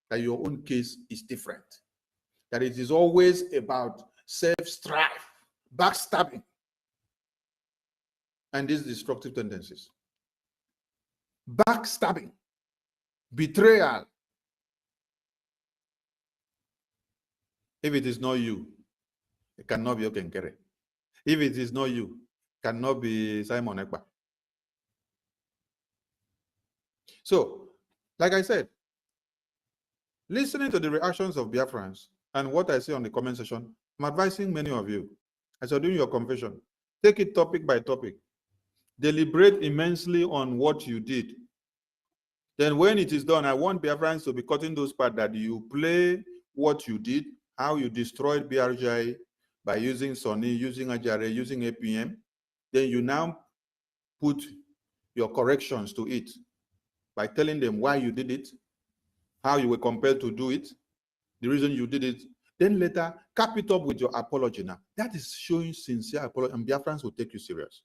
that your own case is different. That it is always about self-strife, backstabbing, and these destructive tendencies. Backstabbing, betrayal. If it is not you, it cannot be Okenkere. If it is not you, it cannot be Simon Ekpa. So, like I said, listening to the reactions of Biafrans and what I say on the comment section, I'm advising many of you, as you're doing your confession, take it topic by topic. Deliberate immensely on what you did. Then when it is done, I want Biafrans to be cutting those parts that you play what you did, how you destroyed BRGIE by using Sony, using Ajare, using APM. Then you now put your corrections to it by telling them why you did it, how you were compelled to do it, the reason you did it. Then later, cap it up with your apology now. That is showing sincere apology, and Biafrans will take you serious.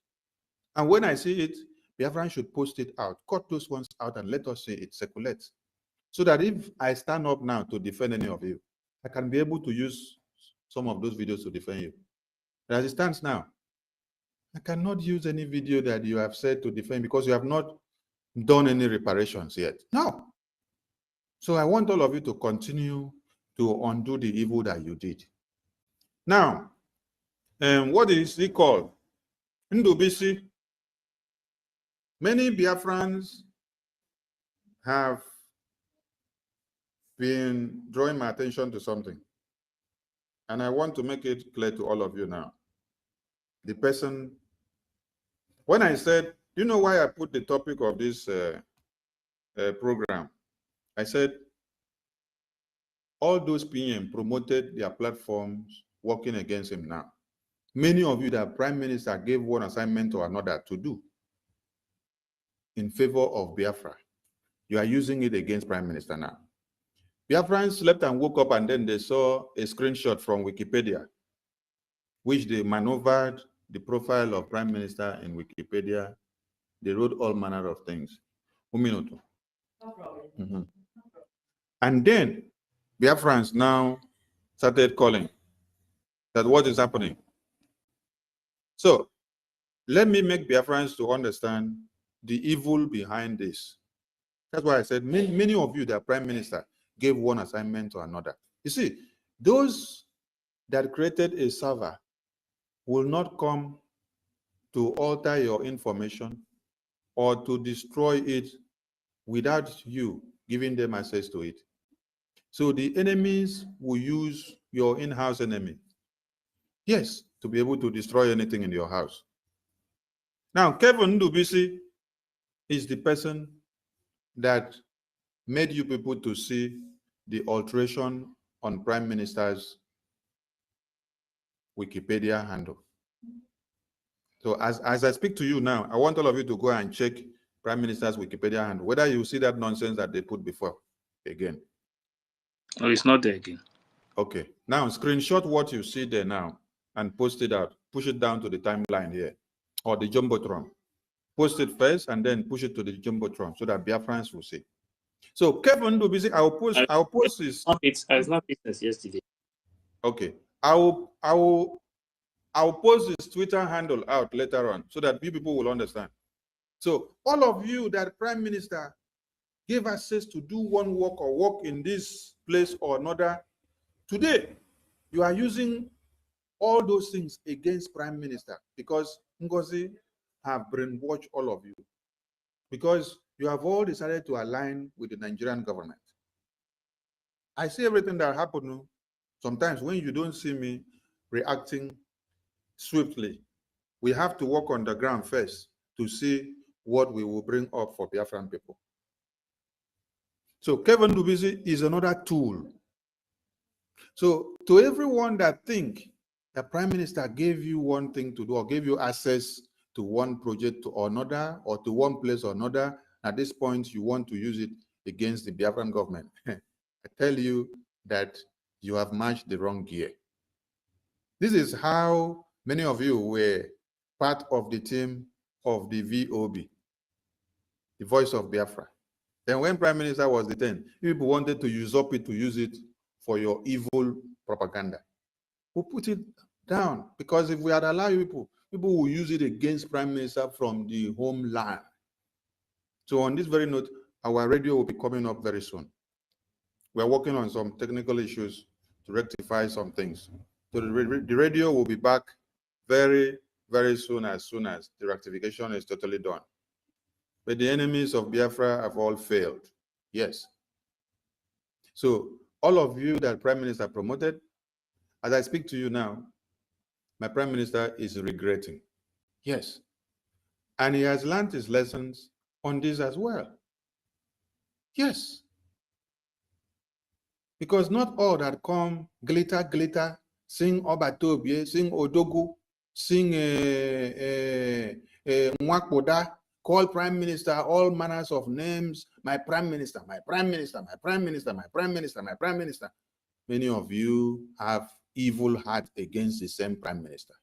And when I see it, Biafrans should post it out, cut those ones out, and let us see it circulate. So that if I stand up now to defend any of you, I can be able to use some of those videos to defend you. But as it stands now, I cannot use any video that you have said to defend because you have not done any reparations yet. No. So I want all of you to continue to undo the evil that you did. Now, what is it called? Ndubisi. Many Biafrans have been drawing my attention to something. And I want to make it clear to all of you now. The person, when I said, you know why I put the topic of this program? I said, all those PM promoted their platforms working against him now. Many of you, the Prime Minister gave one assignment or another to do in favor of Biafra. You are using it against Prime Minister now. Biafrans slept and woke up and then they saw a screenshot from Wikipedia, which they maneuvered the profile of Prime Minister in Wikipedia. They wrote all manner of things. 1 minute. No problem. And then Biafrans now started calling that what is happening. So let me make Biafrans to understand the evil behind this. That's why I said many of you, the Prime Minister, gave one assignment to another. You see, those that created a server will not come to alter your information or to destroy it without you giving them access to it. So the enemies will use your in-house enemy, yes, to be able to destroy anything in your house. Now, Kevin Ndubisi is the person that made you people to see the alteration on Prime Minister's Wikipedia handle. So as I speak to you now, I want all of you to go and check Prime Minister's Wikipedia handle, whether you see that nonsense that they put before again. Oh, it's not there again. Okay. Now screenshot what you see there now and post it out. Push it down to the timeline here or the Jumbotron. Post it first and then push it to the Jumbotron so that Biafrans will see. So Kevin Ndubisi, I'll post this. It's not business yesterday. Okay. I'll post his Twitter handle out later on so that you people will understand. So all of you that Prime Minister gave access to do one work or work in this place or another, today you are using all those things against Prime Minister because NGOZI have brainwashed all of you because you have all decided to align with the Nigerian government. I see everything that happened. Sometimes when you don't see me reacting swiftly, we have to work on the ground first to see what we will bring up for Biafran people. So Kevin Ndubisi is another tool. So to everyone that think the Prime Minister gave you one thing to do or gave you access to one project or another or to one place or another, at this point you want to use it against the Biafran government, I tell you that you have matched the wrong gear. This is how many of you were part of the team of the VOB, the Voice of Biafra. Then when Prime Minister was detained, people wanted to usurp it, to use it for your evil propaganda. Who put it down? Because if we had allowed people will use it against Prime Minister from the homeland. So on this very note, our radio will be coming up very soon. We're working on some technical issues to rectify some things. So the radio will be back very, very soon as the rectification is totally done. But the enemies of Biafra have all failed. Yes. So all of you that Prime Minister promoted, as I speak to you now, my Prime Minister is regretting. Yes. And he has learned his lessons on this as well. Yes. Because not all that come glitter, glitter, sing Obatobie, sing Odogu, sing Mwakboda, call Prime Minister all manners of names, my Prime Minister, my Prime Minister, my Prime Minister, my Prime Minister, my Prime Minister. Many of you have evil heart against the same Prime Minister.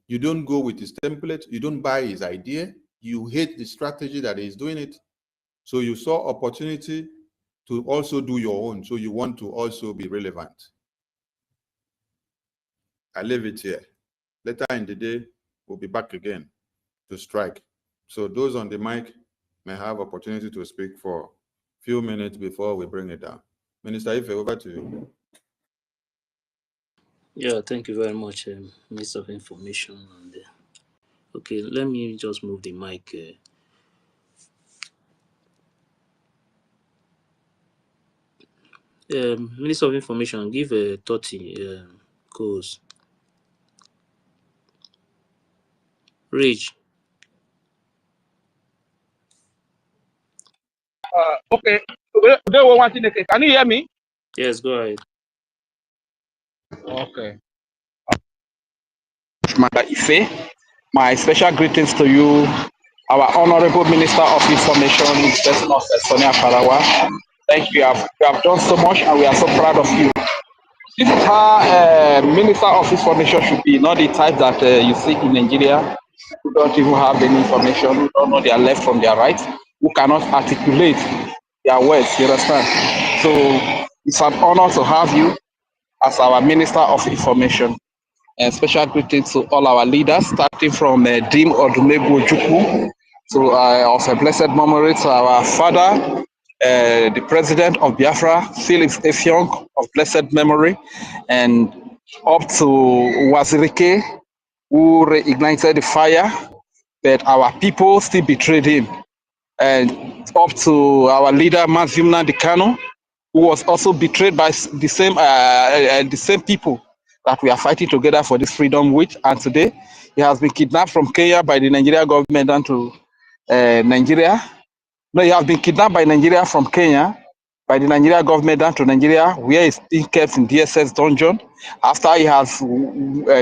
You don't go with his template, you don't buy his idea, you hate the strategy that he's doing it. So you saw opportunity to also do your own, so you want to also be relevant. I leave it here. Later in the day, we'll be back again to strike. So those on the mic may have opportunity to speak for a few minutes before we bring it down. Minister Ife, over to you. Yeah, thank you very much, Minister of Information. And okay, let me just move the mic. Minister of Information, give a 30 goals. Rage. Okay. Can you hear me? Yes, go ahead. Okay. Mother Ife, my special greetings to you, our Honorable Minister of Information, in the person of Sonia Farawa. Thank you. You have done so much, and we are so proud of you. This is how Minister of Information should be, not the type that you see in Nigeria, who don't even have any information, who don't know their left from their right, who cannot articulate their words, you understand? So it's an honor to have you as our Minister of Information. And special greetings to all our leaders, starting from Dim Odumegwu Ojukwu, to of a blessed memory to our father, the president of Biafra, Felix Effiong, of blessed memory, and up to Wazirike, who reignited the fire, but our people still betrayed him. And up to our leader, Mazimna Dikano, who was also betrayed by the same people that we are fighting together for this freedom with. And today, he has been kidnapped from Kenya by the Nigeria government down to Nigeria. No, he has been kidnapped by Nigeria from Kenya, by the Nigeria government down to Nigeria, where he's being kept in DSS dungeon after he has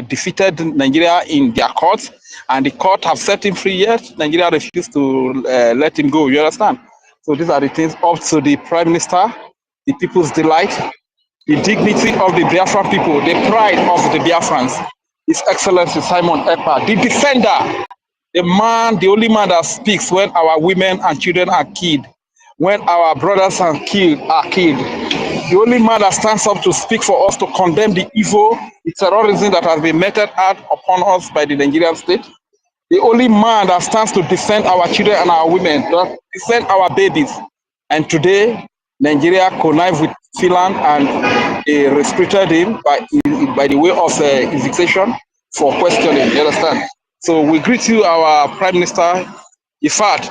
defeated Nigeria in their court, and the court have set him free, yet Nigeria refused to let him go, you understand? So these are the things up to the Prime Minister, the people's delight, the dignity of the Biafran people, the pride of the Biafrans, His Excellency Simon Ekpa, the defender, the man, the only man that speaks when our women and children are killed, when our brothers are killed, the only man that stands up to speak for us, to condemn the evil, the terrorism that has been meted out upon us by the Nigerian state, the only man that stands to defend our children and our women, to defend our babies. And today, Nigeria connived with Finland and they restricted him by the way of invitation for questioning, you understand? So we greet you, our Prime Minister. In fact,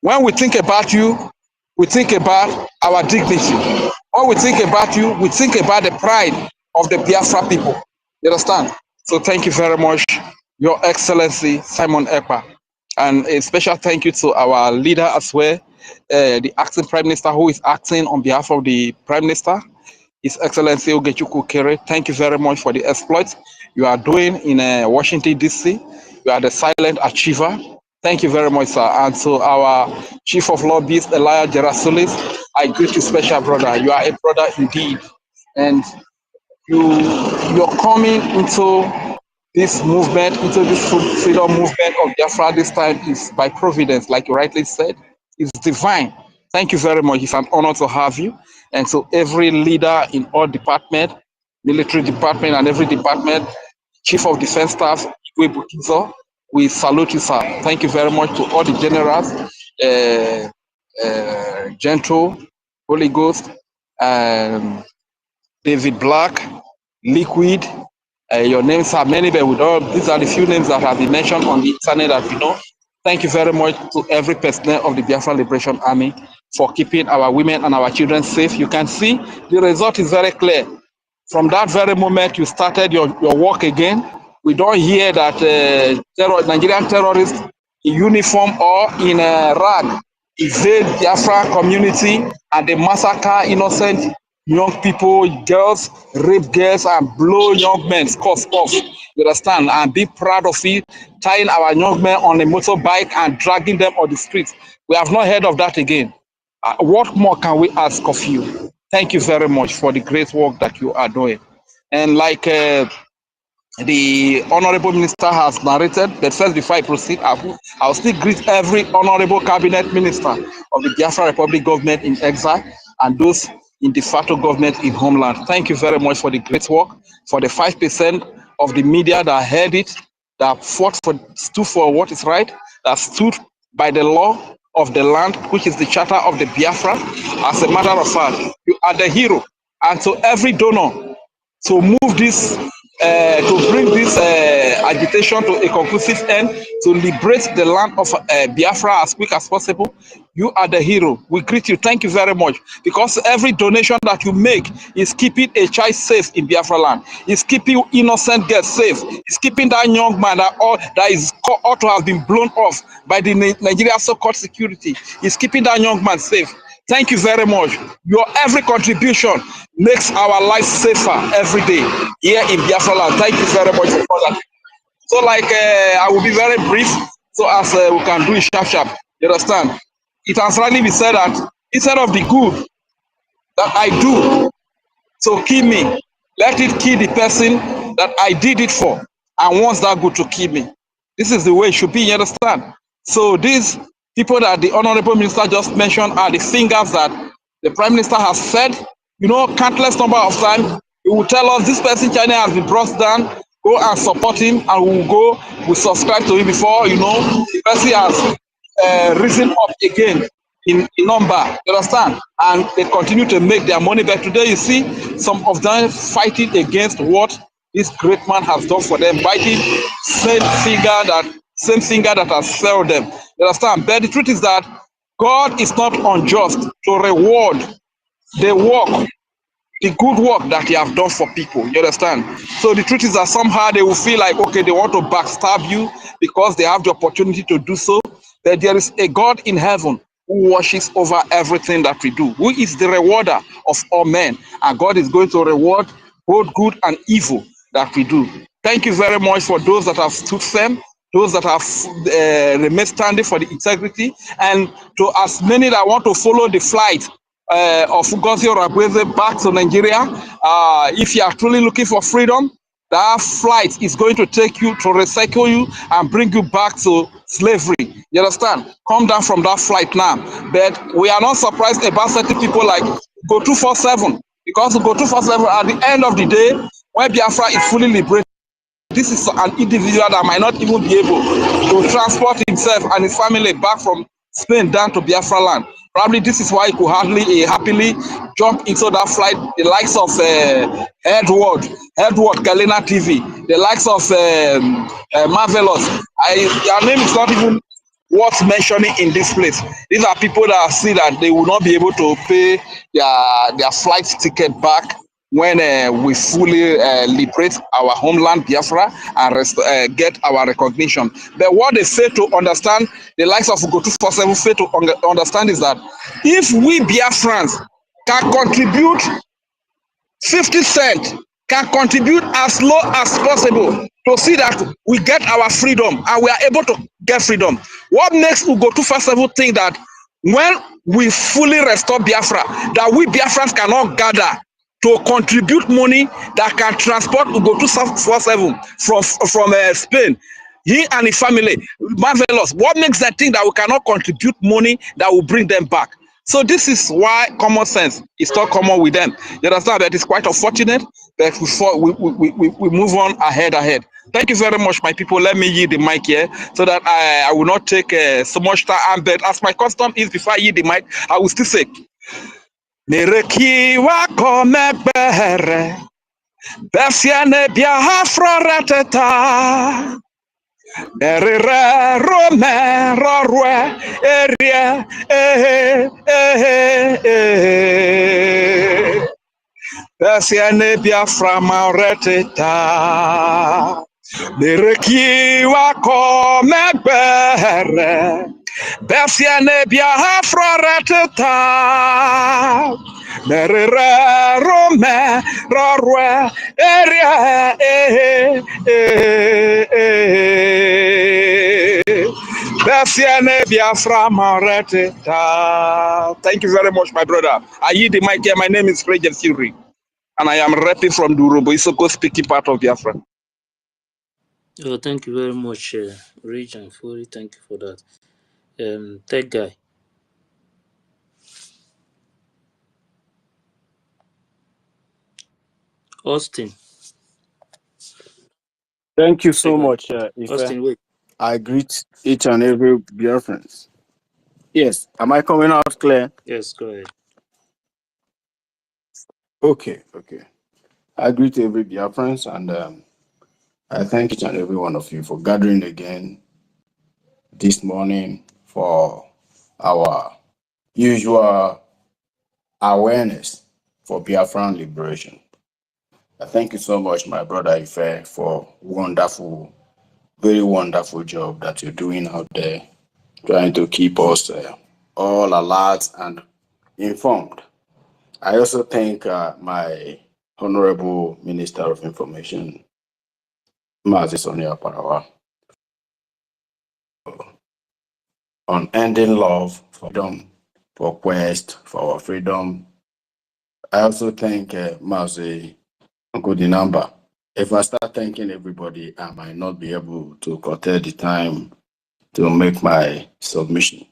when we think about you, we think about our dignity. When we think about you, we think about the pride of the Biafra people. You understand? So thank you very much, Your Excellency Simon Ekpa. And a special thank you to our leader as well, the acting Prime Minister, who is acting on behalf of the Prime Minister, His Excellency Ogechukwu Kere. Thank you very much for the exploits you are doing in Washington, D.C. You are the silent achiever. Thank you very much, sir. And to our Chief of Lobbyists, Elia Gerasulis, I greet you, special brother. You are a brother indeed. And you're coming into this movement, into this freedom movement of Biafra this time is by providence, like you rightly said. It's divine. Thank you very much. It's an honor to have you. And so every leader in all departments, military department and every department, Chief of Defense Staff, we salute you, sir. Thank you very much to all the generals, Gentle, Holy Ghost, David Black, Liquid. Your names are many, but with all these are the few names that have been mentioned on the internet that we know. Thank you very much to every personnel of the Biafra Liberation Army for keeping our women and our children safe. You can see the result is very clear. From that very moment you started your work again, we don't hear that Nigerian terrorists in uniform or in a rag invade Biafra community and they massacre innocent young people, girls, rape girls, and blow young men scot off. You understand? And be proud of it, tying our young men on a motorbike and dragging them on the streets. We have not heard of that again. What more can we ask of you? Thank you very much for the great work that you are doing. And like the Honorable Minister has narrated, but first before I proceed, I'll still greet every Honorable Cabinet Minister of the Biafra Republic government in exile and those in de facto government in homeland. Thank you very much for the great work, for the 5% of the media that heard it, that stood for what is right, that stood by the law of the land, which is the charter of the Biafra. As a matter of fact, you are the hero. And so every donor to move this, to bring this agitation to a conclusive end, to liberate the land of Biafra as quick as possible, you are the hero. We greet you. Thank you very much. Because every donation that you make is keeping a child safe in Biafra land. It's keeping innocent girls safe. It's keeping that young man that ought to have been blown off by the Nigeria so-called security. It's keeping that young man safe. Thank you very much. Your every contribution makes our lives safer every day here in Biafra land. Thank you very much for that. So I will be very brief so as we can do it sharp. You understand? It has rightly been said that instead of the good that I do to kill me, let it kill the person that I did it for and wants that good to kill me. This is the way it should be, you understand? So these people that the Honorable Minister just mentioned are the fingers that the Prime Minister has said, countless number of times. He will tell us this person China has been brought down, go and support him, and we'll subscribe to him before, the person has risen up again in number, you understand? And they continue to make their money. But today you see some of them fighting against what this great man has done for them, fighting same finger that has failed them. You understand? But the truth is that God is not unjust to reward the good work that they have done for people. You understand? So the truth is that somehow they will feel like, okay, they want to backstab you because they have the opportunity to do so. But there is a God in heaven who watches over everything that we do, who is the rewarder of all men. And God is going to reward both good and evil that we do. Thank you very much for those that have stood firm, those that have remained standing for the integrity, and to as many that want to follow the flight of Ngozi back to Nigeria. If you are truly looking for freedom, that flight is going to take you to recycle you and bring you back to slavery. You understand? Come down from that flight now. But we are not surprised about certain people like Go 247, because Go 247 at the end of the day, when Biafra is fully liberated, this is an individual that might not even be able to transport himself and his family back from Spain down to Biafra land. Probably this is why he could hardly happily jump into that flight. The likes of Edward Galena TV, the likes of Marvelous. Your name is not even worth mentioning in this place. These are people that see that they will not be able to pay their flight ticket back when we fully liberate our homeland, Biafra, and get our recognition. But what they fail to understand, the likes of Go 247 fail to understand is that if we Biafrans can contribute 50 cents, can contribute as low as possible to see that we get our freedom and we are able to get freedom, what makes Go 247 think that when we fully restore Biafra, that we Biafrans cannot gather to contribute money that can transport Go 247 from Spain, he and his family? Marvelous. What makes that thing that we cannot contribute money that will bring them back? So this is why common sense is not common with them. You understand that it's quite unfortunate that we move on ahead. Thank you very much, my people. Let me yield the mic here so that I will not take so much time. But as my custom is, before I yield the mic, I will still say, Nerekiwa komebere, Besiane Biafra rateta. Erere rome rorwe erie Besiane Biafra maureteta. Nerekiwa komebere, Besiane Biafra rateta. Nerere rome rorwe eria Besiane Biafra maureteta. Thank you very much, my brother. I yield the mic here. My name is Regent Siri, and I am repping from the Urobo Isoko speaking part of Biafra. Oh, thank you very much, Regent Fury. Thank you for that. Third guy. Austin. Thank you so Third guy. much, Ife. Austin, wait. I greet each and every Biafrans. Yes, am I coming out clear? Yes, go ahead. Okay. I greet every Biafrans, and I thank each and every one of you for gathering again this morning for our usual awareness for Biafran liberation. I thank you so much, my brother Ife, for very wonderful job that you're doing out there, trying to keep us all alert and informed. I also thank my Honorable Minister of Information, Mazi Sonia Parawa, on ending love, freedom, for quest, for our freedom. I also thank Mazi Nkodinamba. If I start thanking everybody, I might not be able to curtail the time to make my submission.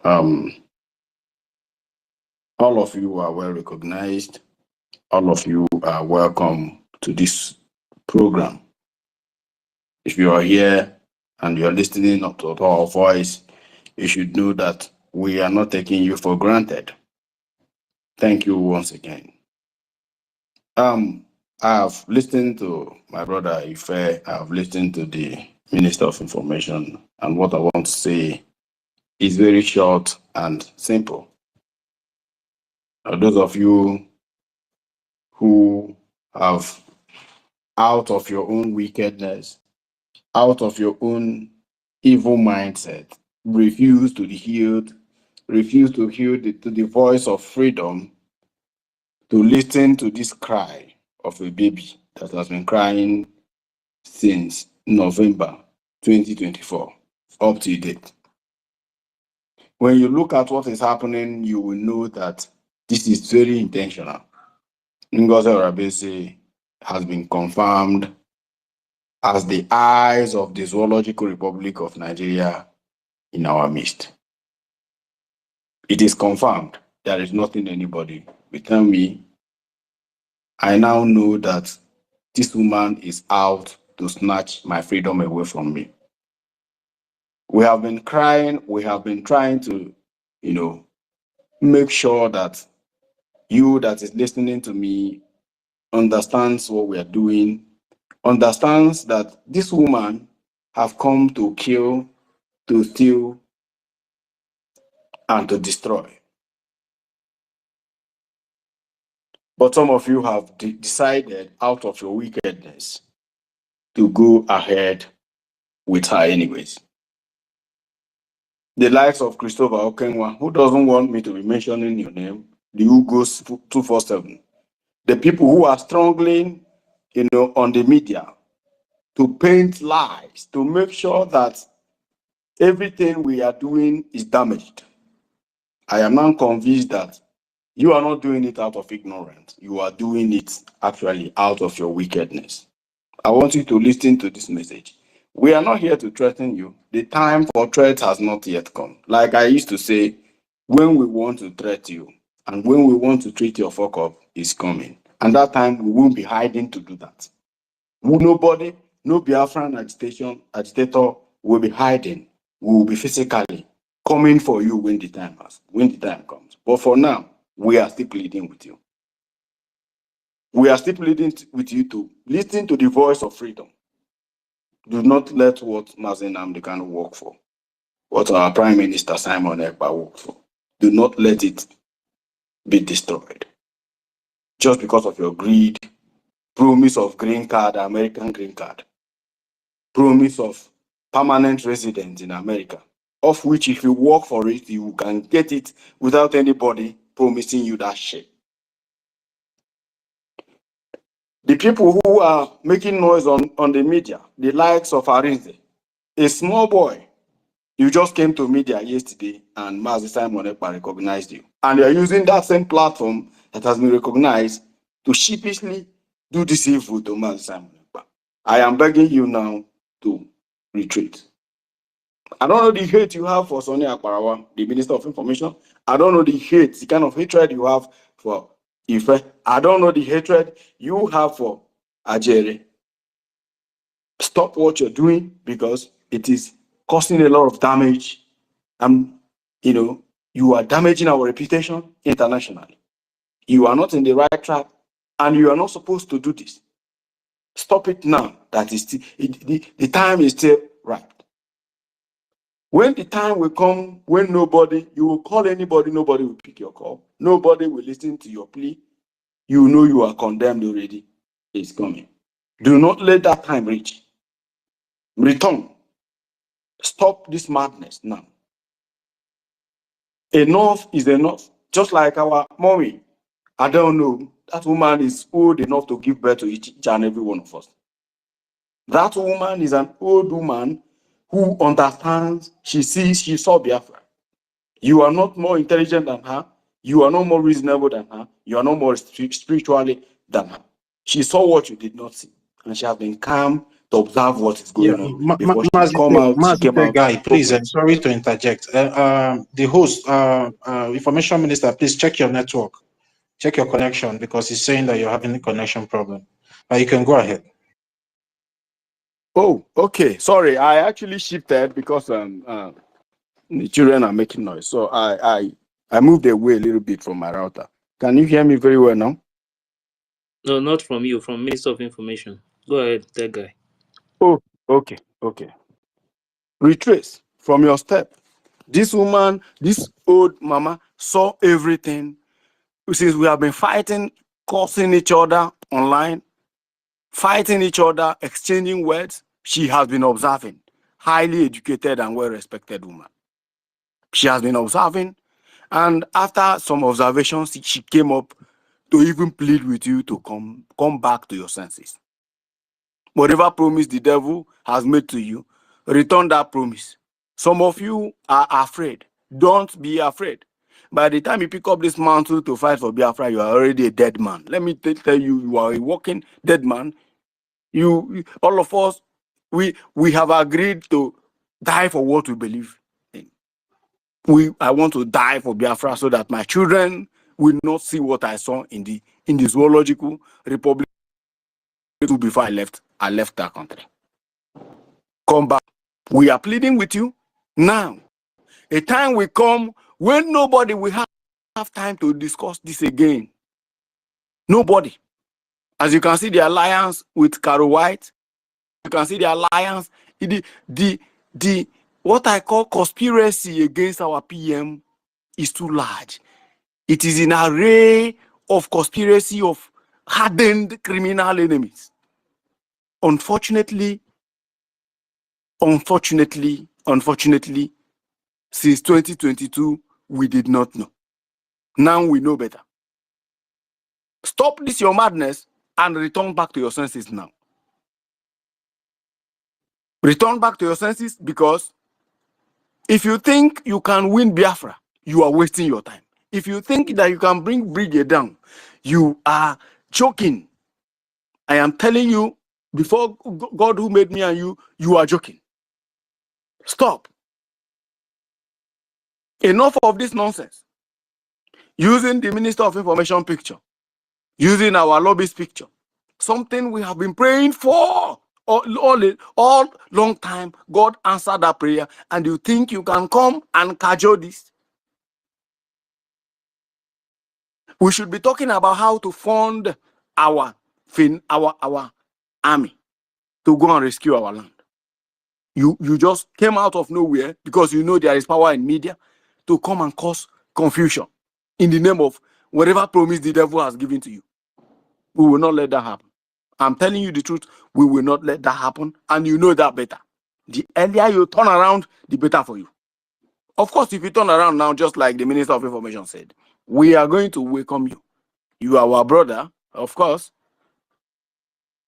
All of you are well recognized. All of you are welcome to this program. If you are here and you're listening up to our voice, you should know that we are not taking you for granted. Thank you once again. I've listened to my brother Ife, I've listened to the Minister of Information, and what I want to say is very short and simple. Those of you who have, out of your own wickedness, out of your own evil mindset, refuse to hear the voice of freedom, to listen to this cry of a baby that has been crying since November 2024 up to date. When you look at what is happening, you will know that this is very intentional. NGOZI Rabese has been confirmed as the eyes of the Zoological Republic of Nigeria in our midst. It is confirmed. There is nothing anybody will tell me. I now know that this woman is out to snatch my freedom away from me. We have been crying, we have been trying to, make sure that you that is listening to me understands what we are doing, understands that this woman have come to kill, to steal, and to destroy. But some of you have decided out of your wickedness to go ahead with her anyways. The likes of Christopher Okenwa, who doesn't want me to be mentioning your name, the Ugos 247, the people who are struggling, on the media to paint lies, to make sure that everything we are doing is damaged. I am now convinced that you are not doing it out of ignorance. You are doing it actually out of your wickedness. I want you to listen to this message. We are not here to threaten you. The time for threats has not yet come. Like I used to say, when we want to threat you and when we want to treat your fuck up is coming. And that time we won't be hiding to do that. Nobody, no Biafran agitator will be hiding. We will be physically coming for you when the time comes. But for now, we are still pleading with you. We are still pleading with you to listen to the voice of freedom. Do not let what Mazen Amdekan work for, what our Prime Minister Simon Ekpa worked for, do not let it be destroyed. Just because of your greed, promise of green card, American green card, promise of permanent residence in America, of which if you work for it, you can get it without anybody promising you that shit. The people who are making noise on the media, the likes of Arinze, a small boy, you just came to media yesterday and Mazi Simon Ekpa recognized you. And you're using that same platform that has been recognized to sheepishly do this evil to Mazi Simon Ekpa. I am begging you now to retreat. I don't know the hate you have for Sonia Akparawa, the Minister of Information. I don't know the hate, the kind of hatred you have for Ife. I don't know the hatred you have for Ajere. Stop what you're doing because it is causing a lot of damage. You are damaging our reputation internationally. You are not in the right track and you are not supposed to do this. Stop it now. That is the time is still right. When the time will come, when you will call anybody, nobody will pick your call. Nobody will listen to your plea. You know you are condemned already. It's coming. Do not let that time reach. Return. Stop this madness now. Enough is enough. Just like our mommy. I don't know. That woman is old enough to give birth to each and every one of us. That woman is an old woman who understands, she saw Biafra. You are not more intelligent than her. You are not more reasonable than her. You are not more spiritually than her. She saw what you did not see. And she has been calm to observe what is going on. Before she came out. Guy, please, sorry to interject. The host, Information Minister, please check your network. Check your connection because he's saying that you're having a connection problem. You can go ahead. Oh, okay. Sorry, I actually shifted because the children are making noise. So I moved away a little bit from my router. Can you hear me very well now? No, not from you, from Minister of Information. Go ahead, that guy. Oh, okay. Retrace from your step. This woman, this old mama saw everything. Since we have been fighting, cursing each other online, fighting each other, exchanging words, she has been observing. Highly educated and well-respected woman. She has been observing, and after some observations, she came up to even plead with you to come back to your senses. Whatever promise the devil has made to you, return that promise. Some of you are afraid. Don't be afraid. By the time you pick up this mantle to fight for Biafra, you are already a dead man. Let me tell you, you are a walking dead man. All of us, we have agreed to die for what we believe in. I want to die for Biafra so that my children will not see what I saw in the zoological republic before I left that country. Come back. We are pleading with you now. A time will come when nobody will have time to discuss this again. Nobody. As you can see, the alliance with Caro White, you can see the alliance, the what I call conspiracy against our PM is too large. It is an array of conspiracy of hardened criminal enemies. Unfortunately, since 2022, we did not know. Now we know better. Stop this, your madness, and return back to your senses now. Return back to your senses, because if you think you can win Biafra, you are wasting your time. If you think that you can bring BRGIE down, you are joking. I am telling you, before God who made me and you are joking. Stop. Enough of this nonsense. Using the Minister of Information picture, using our lobbyist picture, something we have been praying for all long time. God answered that prayer, and you think you can come and cajole this? We should be talking about how to fund our army to go and rescue our land. You just came out of nowhere because you know there is power in media to come and cause confusion in the name of whatever promise the devil has given to you. We will not let that happen. I'm telling you the truth. We will not let that happen, and you know that better. The earlier you turn around, the better for you. Of course, if you turn around now, just like the Minister of Information said, we are going to welcome you. You are our brother, of course.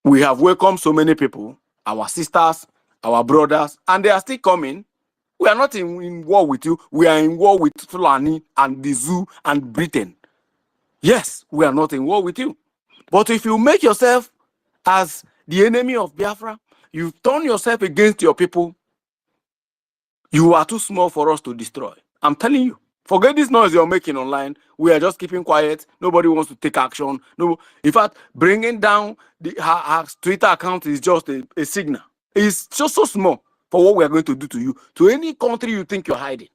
We have welcomed so many people, our sisters, our brothers, and they are still coming. We are not in war with you. We are in war with Fulani and the zoo and Britain. Yes, we are not in war with you. But if you make yourself as the enemy of Biafra, you turn yourself against your people, you are too small for us to destroy. I'm telling you. Forget this noise you're making online. We are just keeping quiet. Nobody wants to take action. No, in fact, bringing down her Twitter account is just a signal. It's just so small for what we are going to do to you. To any country you think you're hiding.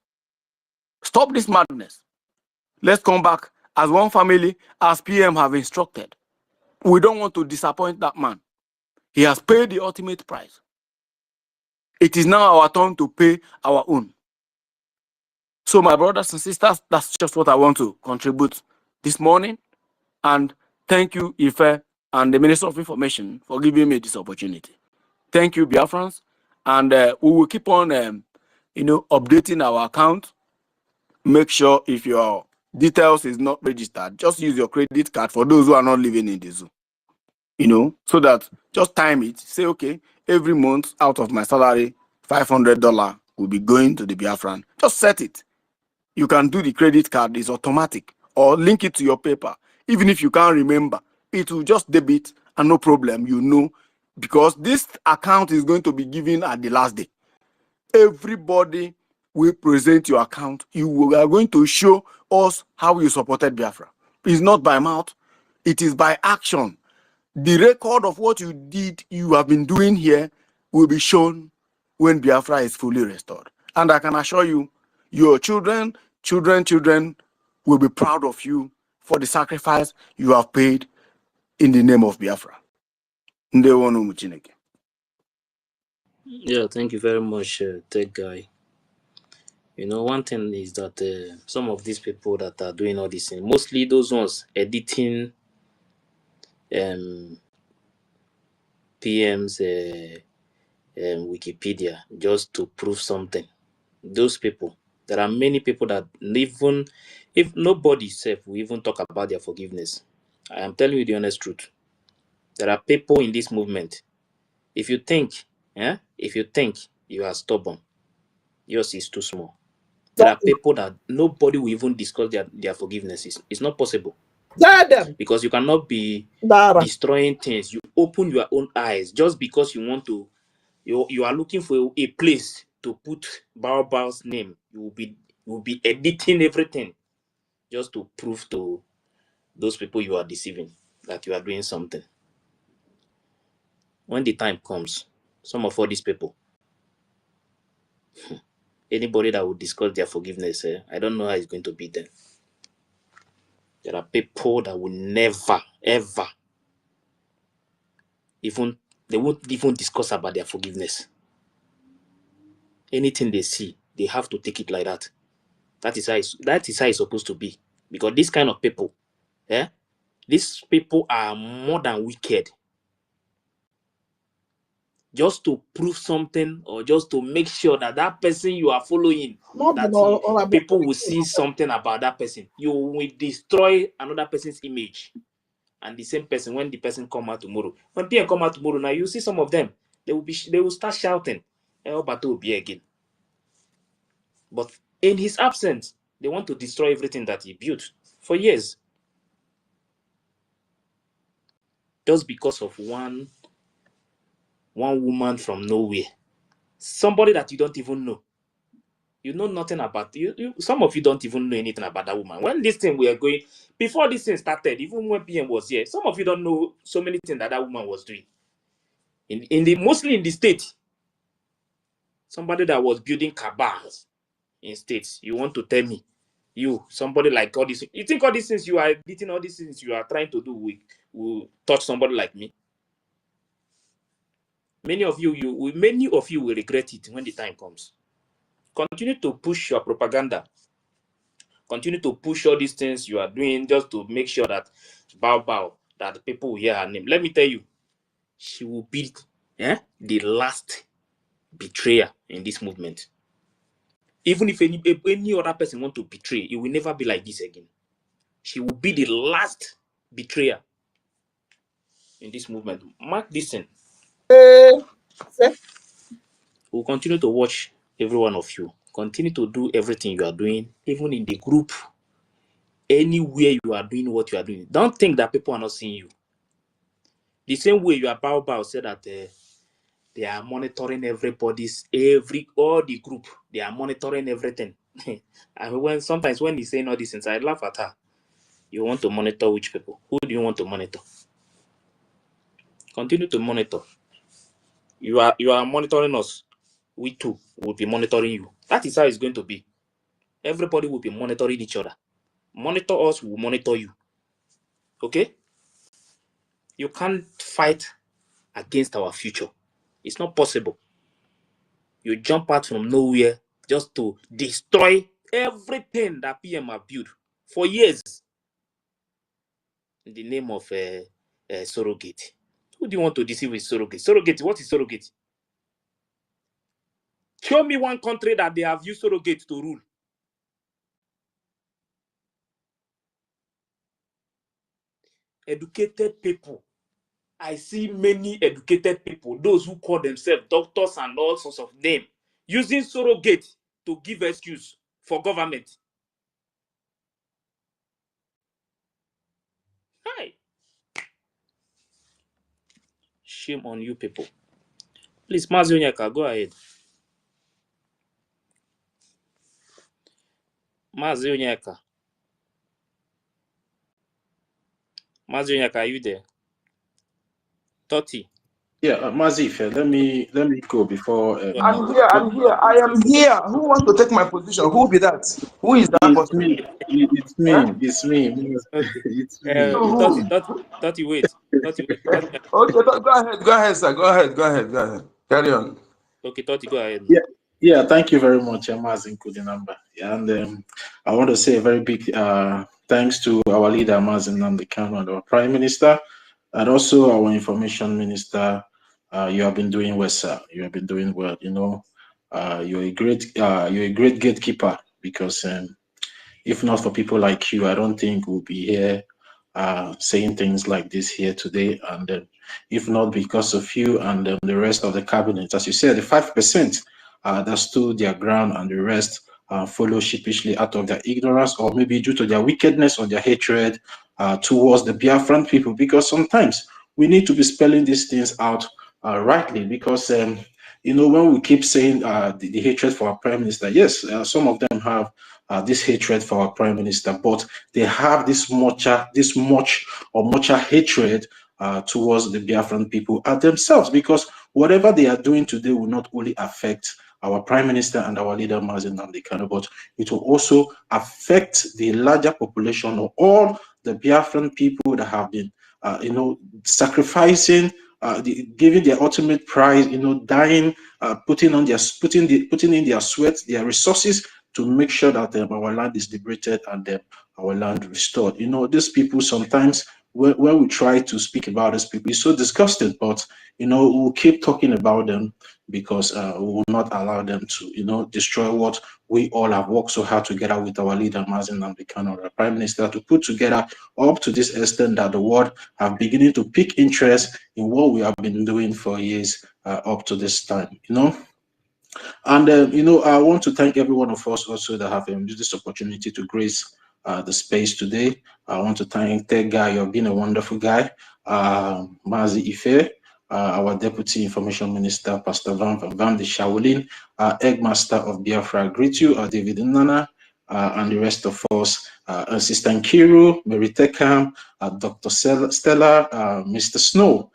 Stop this madness. Let's come back as one family, as PM have instructed. We don't want to disappoint that man. He has paid the ultimate price. It is now our turn to pay our own. So my brothers and sisters, that's just what I want to contribute this morning. And thank you, Ife, and the Minister of Information for giving me this opportunity. Thank you, Biafrans. And we will keep on, updating our account. Make sure if your details is not registered, just use your credit card for those who are not living in the zoo. So that just time it. Say, okay, every month out of my salary, $500 will be going to the Biafran. Just set it. You can do the credit card, it's automatic, or link it to your paper. Even if you can't remember, it will just debit and no problem, because this account is going to be given at the last day. Everybody will present your account. You are going to show us how you supported Biafra. It's not by mouth, it is by action. The record of what you did, you have been doing here, will be shown when Biafra is fully restored. And I can assure you, your children will be proud of you for the sacrifice you have paid in the name of Biafra. Yeah, thank you very much, Tech Guy. One thing is that some of these people that are doing all this thing, mostly those ones editing PM's Wikipedia just to prove something. Those people, there are many people that even if nobody self will even talk about their forgiveness. I am telling you the honest truth. There are people in this movement. If you think you are stubborn, yours is too small. There are people that nobody will even discuss their forgiveness. It's not possible. Because you cannot be destroying things. You open your own eyes just because you want to. You are looking for a place to put Baobao's name. You will be editing everything just to prove to those people you are deceiving that you are doing something. When the time comes, some of all these people, anybody that will discuss their forgiveness, I don't know how it's going to be then. There are people that will never, ever, they won't even discuss about their forgiveness. Anything they see, they have to take it like that. That is how it's supposed to be. Because this kind of people, these people are more than wicked. Just to prove something or just to make sure that person you are following, people will see something about that person. You will destroy another person's image. And the same person, when the person come out tomorrow, when people come out tomorrow, now you see some of them, they will start shouting, but will be again. But in his absence, they want to destroy everything that he built for years. Just because of one woman from nowhere. Somebody that you don't even know. You know nothing about you. Some of you don't even know anything about that woman. When this thing we are going, before this thing started, even when PM was here, some of you don't know so many things that woman was doing. Mostly in the state. Somebody that was building cabals in states. You want to tell me, somebody like all these, you think all these things you are beating, all these things you are trying to do will touch somebody like me? Many of you will regret it when the time comes. Continue to push your propaganda. Continue to push all these things you are doing just to make sure that that the people will hear her name. Let me tell you, she will be the last betrayer in this movement. Even if any other person want to betray, it will never be like this again. She will be the last betrayer in this movement. Mark this in. We'll continue to watch every one of you. Continue to do everything you are doing, even in the group, anywhere you are doing what you are doing. Don't think that people are not seeing you. The same way you are Bao said that they are monitoring all the group. They are monitoring everything. And sometimes when he's saying all these things, I laugh at her. You want to monitor which people? Who do you want to monitor? Continue to monitor. You are monitoring us. We too will be monitoring you. That is how it's going to be. Everybody will be monitoring each other. Monitor us, we will monitor you. Okay? You can't fight against our future. It's not possible. You jump out from nowhere just to destroy everything that PM have built for years in the name of surrogate. Who do you want to deceive with surrogate? Surrogate, what is surrogate? Show me one country that they have used surrogate to rule. Educated people. I see many educated people, those who call themselves doctors and all sorts of names, using surrogate to give excuse for government. Hi. Shame on you people. Please, Mazi Onyeka, go ahead. Mazi Onyeka. Mazi Onyeka, are you there? 30. Yeah, Mazif, let me go before. I'm here. I am here. Who wants to take my position? Who will be that? Who is that It's person? me. It's me. Huh? It's me. Okay. It's me. Who? 30, wait. 30, wait. 30. Okay, go ahead, sir. Go ahead. Carry on. Okay, 30, go ahead. Yeah. Thank you very much, Mazin Kudinamba. Yeah, and I want to say a very big thanks to our leader, Mazin Namdekano, and our Prime Minister, and also our Information Minister. You have been doing well, sir. You have been doing well. You know, you're a great gatekeeper, because if not for people like you, I don't think we'll be here saying things like this here today. And if not because of you and the rest of the cabinet, as you said, the 5% that stood their ground and the rest follow sheepishly out of their ignorance, or maybe due to their wickedness or their hatred towards the Biafran people. Because sometimes we need to be spelling these things out rightly, because you know, when we keep saying the hatred for our prime minister, yes, some of them have this hatred for our prime minister, but they have this much hatred towards the Biafran people themselves, because whatever they are doing today will not only affect our prime minister and our leader Mazi Nnamdi Kanu, but it will also affect the larger population of all the Biafran people that have been, you know, sacrificing, giving their ultimate prize, you know, dying, putting in their sweat, their resources, to make sure that our land is liberated and our land restored. You know, these people sometimes, when we try to speak about these people, it's so disgusting, but, you know, we'll keep talking about them, because we will not allow them to, you know, destroy what we all have worked so hard together with our leader, Mazi Nnamdi Kanu, our Prime Minister, to put together, up to this extent that the world have beginning to pick interest in what we have been doing for years up to this time, you know. And, you know, I want to thank every one of us also that have used this opportunity to grace the space today. I want to thank Ted Guy. You've been a wonderful guy. Mazi Ife, our Deputy Information Minister, Pastor Van de Shaolin, Eggmaster of Biafra, I greet you, David Nana, and the rest of us, Sister Nkiru, Mary Tekam, Dr. Stella, Mr. Snow.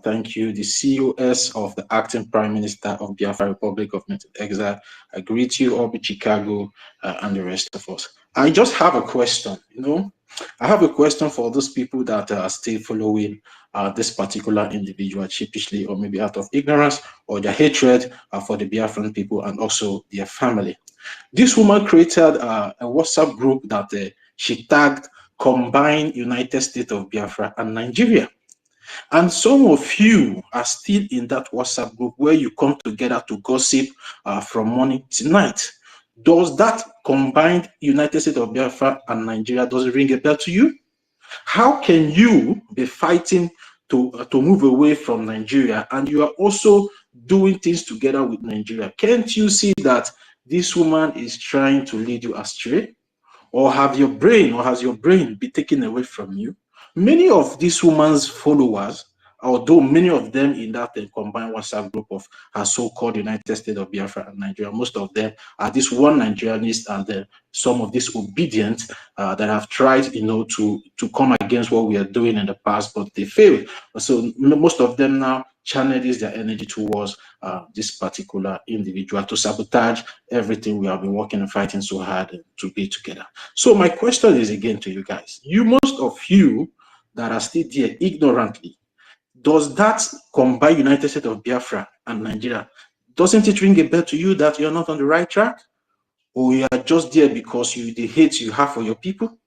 Thank you, the COS of the Acting Prime Minister of Biafra Republic of Exile. I greet you, Obi Chicago, and the rest of us. I just have a question, I have a question for those people that are still following this particular individual sheepishly, or maybe out of ignorance or their hatred for the Biafran people and also their family. This woman created a WhatsApp group that she tagged Combined United States of Biafra and Nigeria. And some of you are still in that WhatsApp group where you come together to gossip from morning to night. Does that Combined United States of Biafra and Nigeria, does it ring a bell to you? How can you be fighting to move away from Nigeria and you are also doing things together with Nigeria? Can't you see that this woman is trying to lead you astray? Or has your brain been taken away from you? Many of this woman's followers, although many of them in that combined WhatsApp group of her so-called United States of Biafra and Nigeria, most of them are this one Nigerianist and some of these obedient that have tried, to come against what we are doing in the past, but they failed. So most of them now channels their energy towards this particular individual to sabotage everything we have been working and fighting so hard to be together. So my question is again to you guys. Most of you that are still there ignorantly, does that combined United States of Biafra and Nigeria, doesn't it ring a bell to you that you're not on the right track? Or you are just there because the hate you have for your people?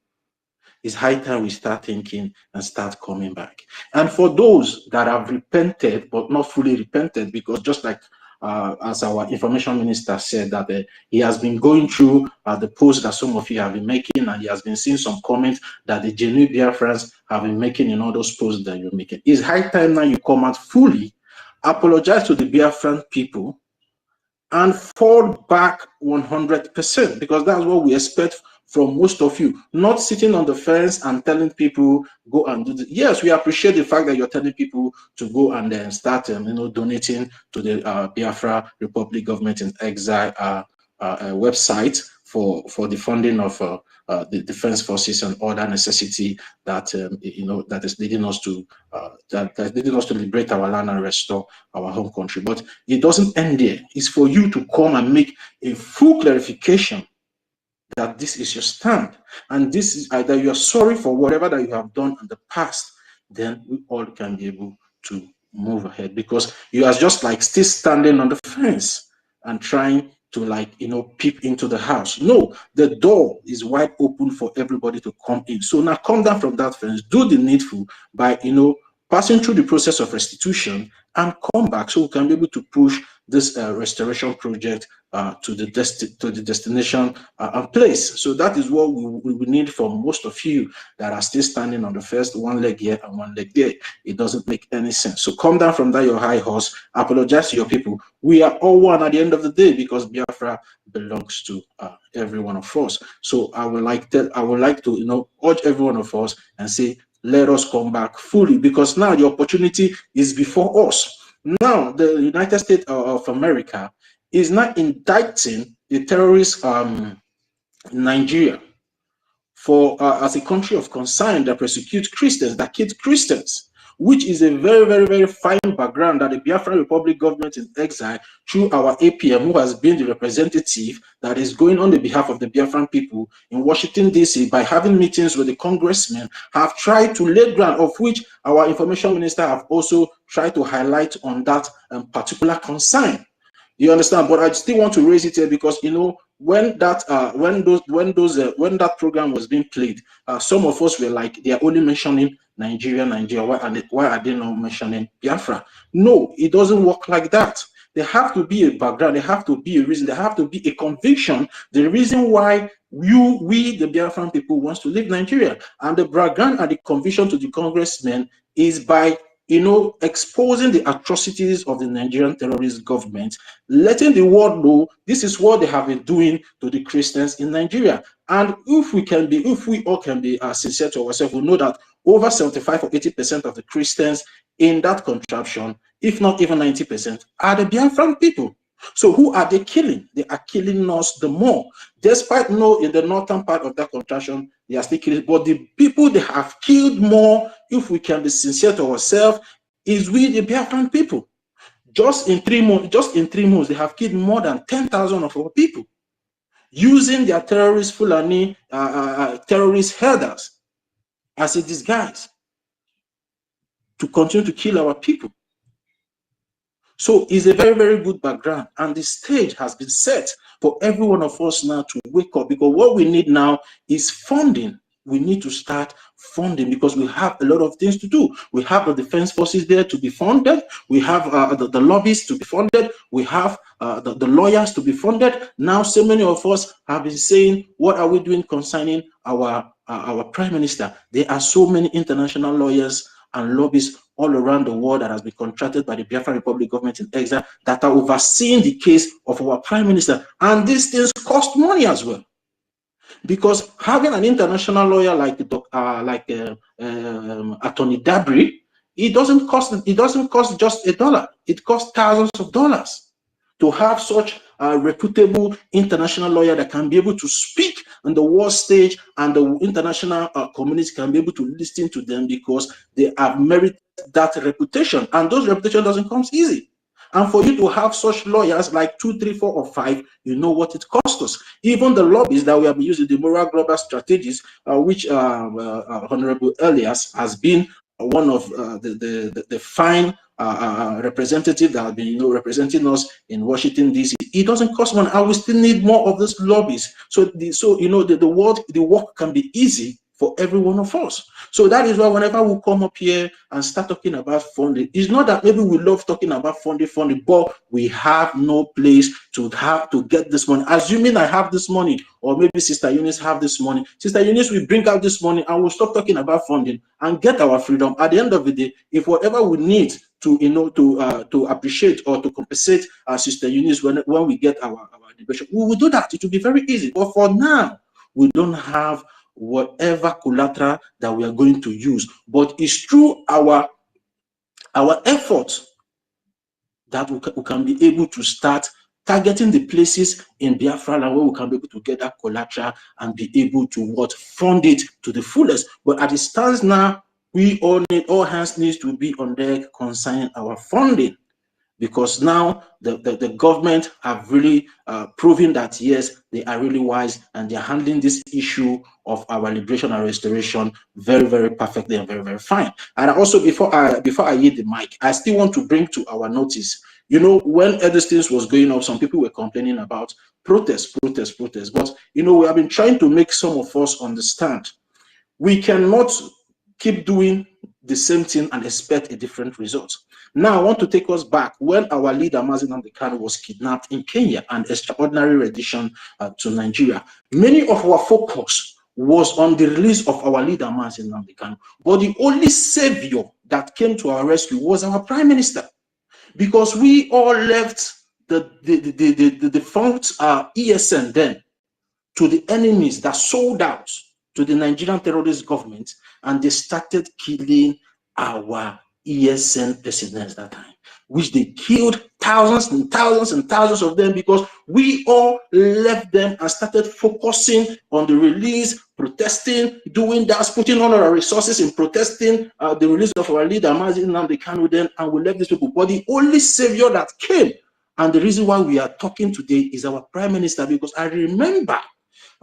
It's high time we start thinking and start coming back. And for those that have repented, but not fully repented, because just like as our information minister said, that he has been going through the posts that some of you have been making, and he has been seeing some comments that the genuine Biafrans have been making in all those posts that you're making. It's high time now you come out fully, apologize to the Biafran people, and fall back 100%, because that's what we expect from most of you. Not sitting on the fence and telling people go and do this. Yes, we appreciate the fact that you're telling people to go and then start donating to the Biafra Republic Government in Exile website for the funding of the defense forces and other necessity that that is leading us to liberate our land and restore our home country. But it doesn't end there. It's for you to come and make a full clarification that this is your stand, and this is either you are sorry for whatever that you have done in the past. Then we all can be able to move ahead, because you are just like still standing on the fence and trying to peep into the house. No, the door is wide open for everybody to come in. So now come down from that fence, do the needful by passing through the process of restitution and come back, so we can be able to push this restoration project to the destination and place. So that is what we need from most of you that are still standing on the first, one leg here and one leg there. It doesn't make any sense. So come down from that your high horse, apologize to your people. We are all one at the end of the day, because Biafra belongs to every one of us. So I would like to urge every one of us and say, let us come back fully, because now the opportunity is before us. Now the United States of America is not indicting the terrorists in Nigeria for as a country of concern that persecute Christians, that kill Christians, which is a very, very, very fine background that the Biafra Republic government in exile, through our APM, who has been the representative that is going on the behalf of the Biafran people in Washington, D.C., by having meetings with the congressmen, have tried to lay ground, of which our information minister have also tried to highlight on that particular concern. You understand? But I still want to raise it here, because when that program was being played, some of us were like, they are only mentioning Nigeria. Why are they not mentioning Biafra? No, it doesn't work like that. There have to be a background, there have to be a reason, there have to be a conviction, the reason why we the Biafran people wants to leave Nigeria. And the background and the conviction to the congressmen is by exposing the atrocities of the Nigerian terrorist government, letting the world know this is what they have been doing to the Christians in Nigeria. And if we all can be sincere to ourselves, we know that over 75 or 80% of the Christians in that contraption, if not even 90%, are the Biafran people. So who are they killing? They are killing us the more. Despite in the northern part of that contraption, they are still killing. But the people they have killed more, if we can be sincere to ourselves, is we the Biafran people. Just in 3 months, they have killed more than 10,000 of our people, using their terrorist Fulani terrorist herders as a disguise to continue to kill our people. So it's a very, very good background, and the stage has been set for every one of us now to wake up, because what we need now is funding. We need to start funding because we have a lot of things to do. We have the defense forces there to be funded. We have the lobbyists to be funded. We have the lawyers to be funded. Now, so many of us have been saying, what are we doing concerning our prime minister? There are so many international lawyers and lobbyists all around the world that has been contracted by the Biafra Republic government in exile that are overseeing the case of our prime minister. And these things cost money as well. Because having an international lawyer like Attorney Dabri, it doesn't cost just $1. It costs thousands of dollars to have such a reputable international lawyer that can be able to speak on the world stage, and the international community can be able to listen to them because they have merited that reputation, and those reputation doesn't come easy. And for you to have such lawyers like 2, 3, 4, or 5, you know what it costs us. Even the lobbies that we have been using, the moral global strategies, which Honorable Elias has been one of the fine representative that have been representing us in Washington DC. It doesn't cost money, and we still need more of these lobbies. So the work can be easy for every one of us. So that is why whenever we come up here and start talking about funding, it's not that maybe we love talking about funding, but we have no place to get this money. Assuming I have this money, or maybe Sister Eunice have this money, Sister Eunice will bring out this money and we'll stop talking about funding and get our freedom. At the end of the day, if whatever we need to appreciate or to compensate our Sister Eunice when we get our liberation, we will do that. It will be very easy. But for now, we don't have whatever collateral that we are going to use, but it's through our efforts that we can be able to start targeting the places in Biafra where we can be able to get that collateral and be able to fund it to the fullest. But as it stands now, we all hands needs to be on deck concerning our funding, because now the government have really proven that yes, they are really wise, and they're handling this issue of our liberation and restoration very, very perfectly and very, very fine. And also, before I yield the mic, I still want to bring to our notice, when Edistins was going up, some people were complaining about protests. But we have been trying to make some of us understand we cannot keep doing the same thing and expect a different result. Now, I want to take us back when our leader, Mazi Nnamdi Kanu, was kidnapped in Kenya and extraordinary rendition to Nigeria. Many of our focus was on the release of our leader, Mazi Nnamdi Kanu. But the only savior that came to our rescue was our prime minister, because we all left the defunct ESN then to the enemies that sold out to the Nigerian terrorist government, and they started killing our ESN presidents that time, which they killed thousands and thousands and thousands of them, because we all left them and started focusing on the release, protesting, doing that, putting all our resources in protesting the release of our leader, Mazi Nnamdi Kanu then, and we left these people. But the only savior that came, and the reason why we are talking today, is our prime minister, because I remember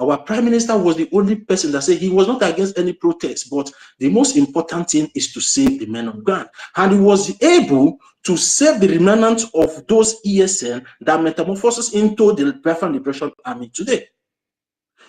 our prime minister was the only person that said he was not against any protest, but the most important thing is to save the men on ground. And he was able to save the remnants of those ESN that metamorphoses into the Biafran Liberation Army today.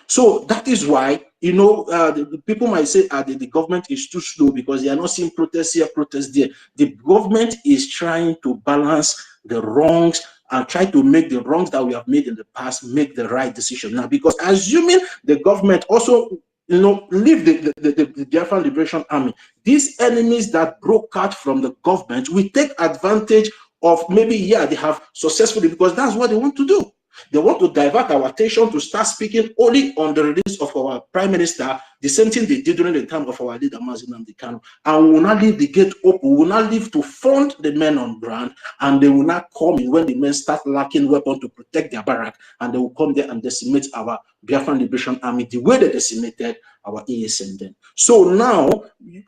So that is why, the people might say the government is too slow because they are not seeing protests here, protests there. The government is trying to balance the wrongs and try to make the wrongs that we have made in the past make the right decision now. Because assuming the government also leave the Biafran Liberation Army. These enemies that broke out from the government will take advantage of maybe, yeah, they have successfully, because that's what they want to do. They want to divert our attention to start speaking only on the release of our prime minister, the same thing they did during the time of our leader, Nnamdi Kanu. And we will not leave the gate open. We will not leave to fund the men on ground, and they will not come in when the men start lacking weapons to protect their barrack, and they will come there and decimate our Biafran Liberation Army the way they decimated our ESN then. So now,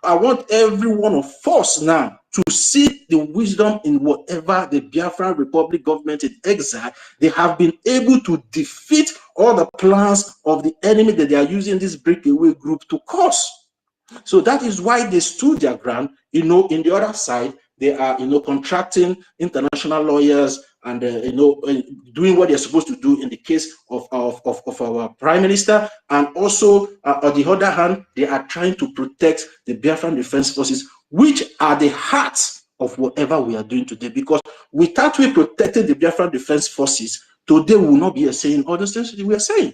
I want every one of us now to see the wisdom in whatever the Biafran Republic government in exile, they have been able to defeat all the plans of the enemy that they are using this breakaway group to cause. So that is why they stood their ground. In the other side, they are, contracting international lawyers and, doing what they're supposed to do in the case of our prime minister. And also, on the other hand, they are trying to protect the Biafran Defense Forces, which are the heart of whatever we are doing today. Because without we protecting the Biafran Defense Forces, today we will not be saying all the things that we are saying.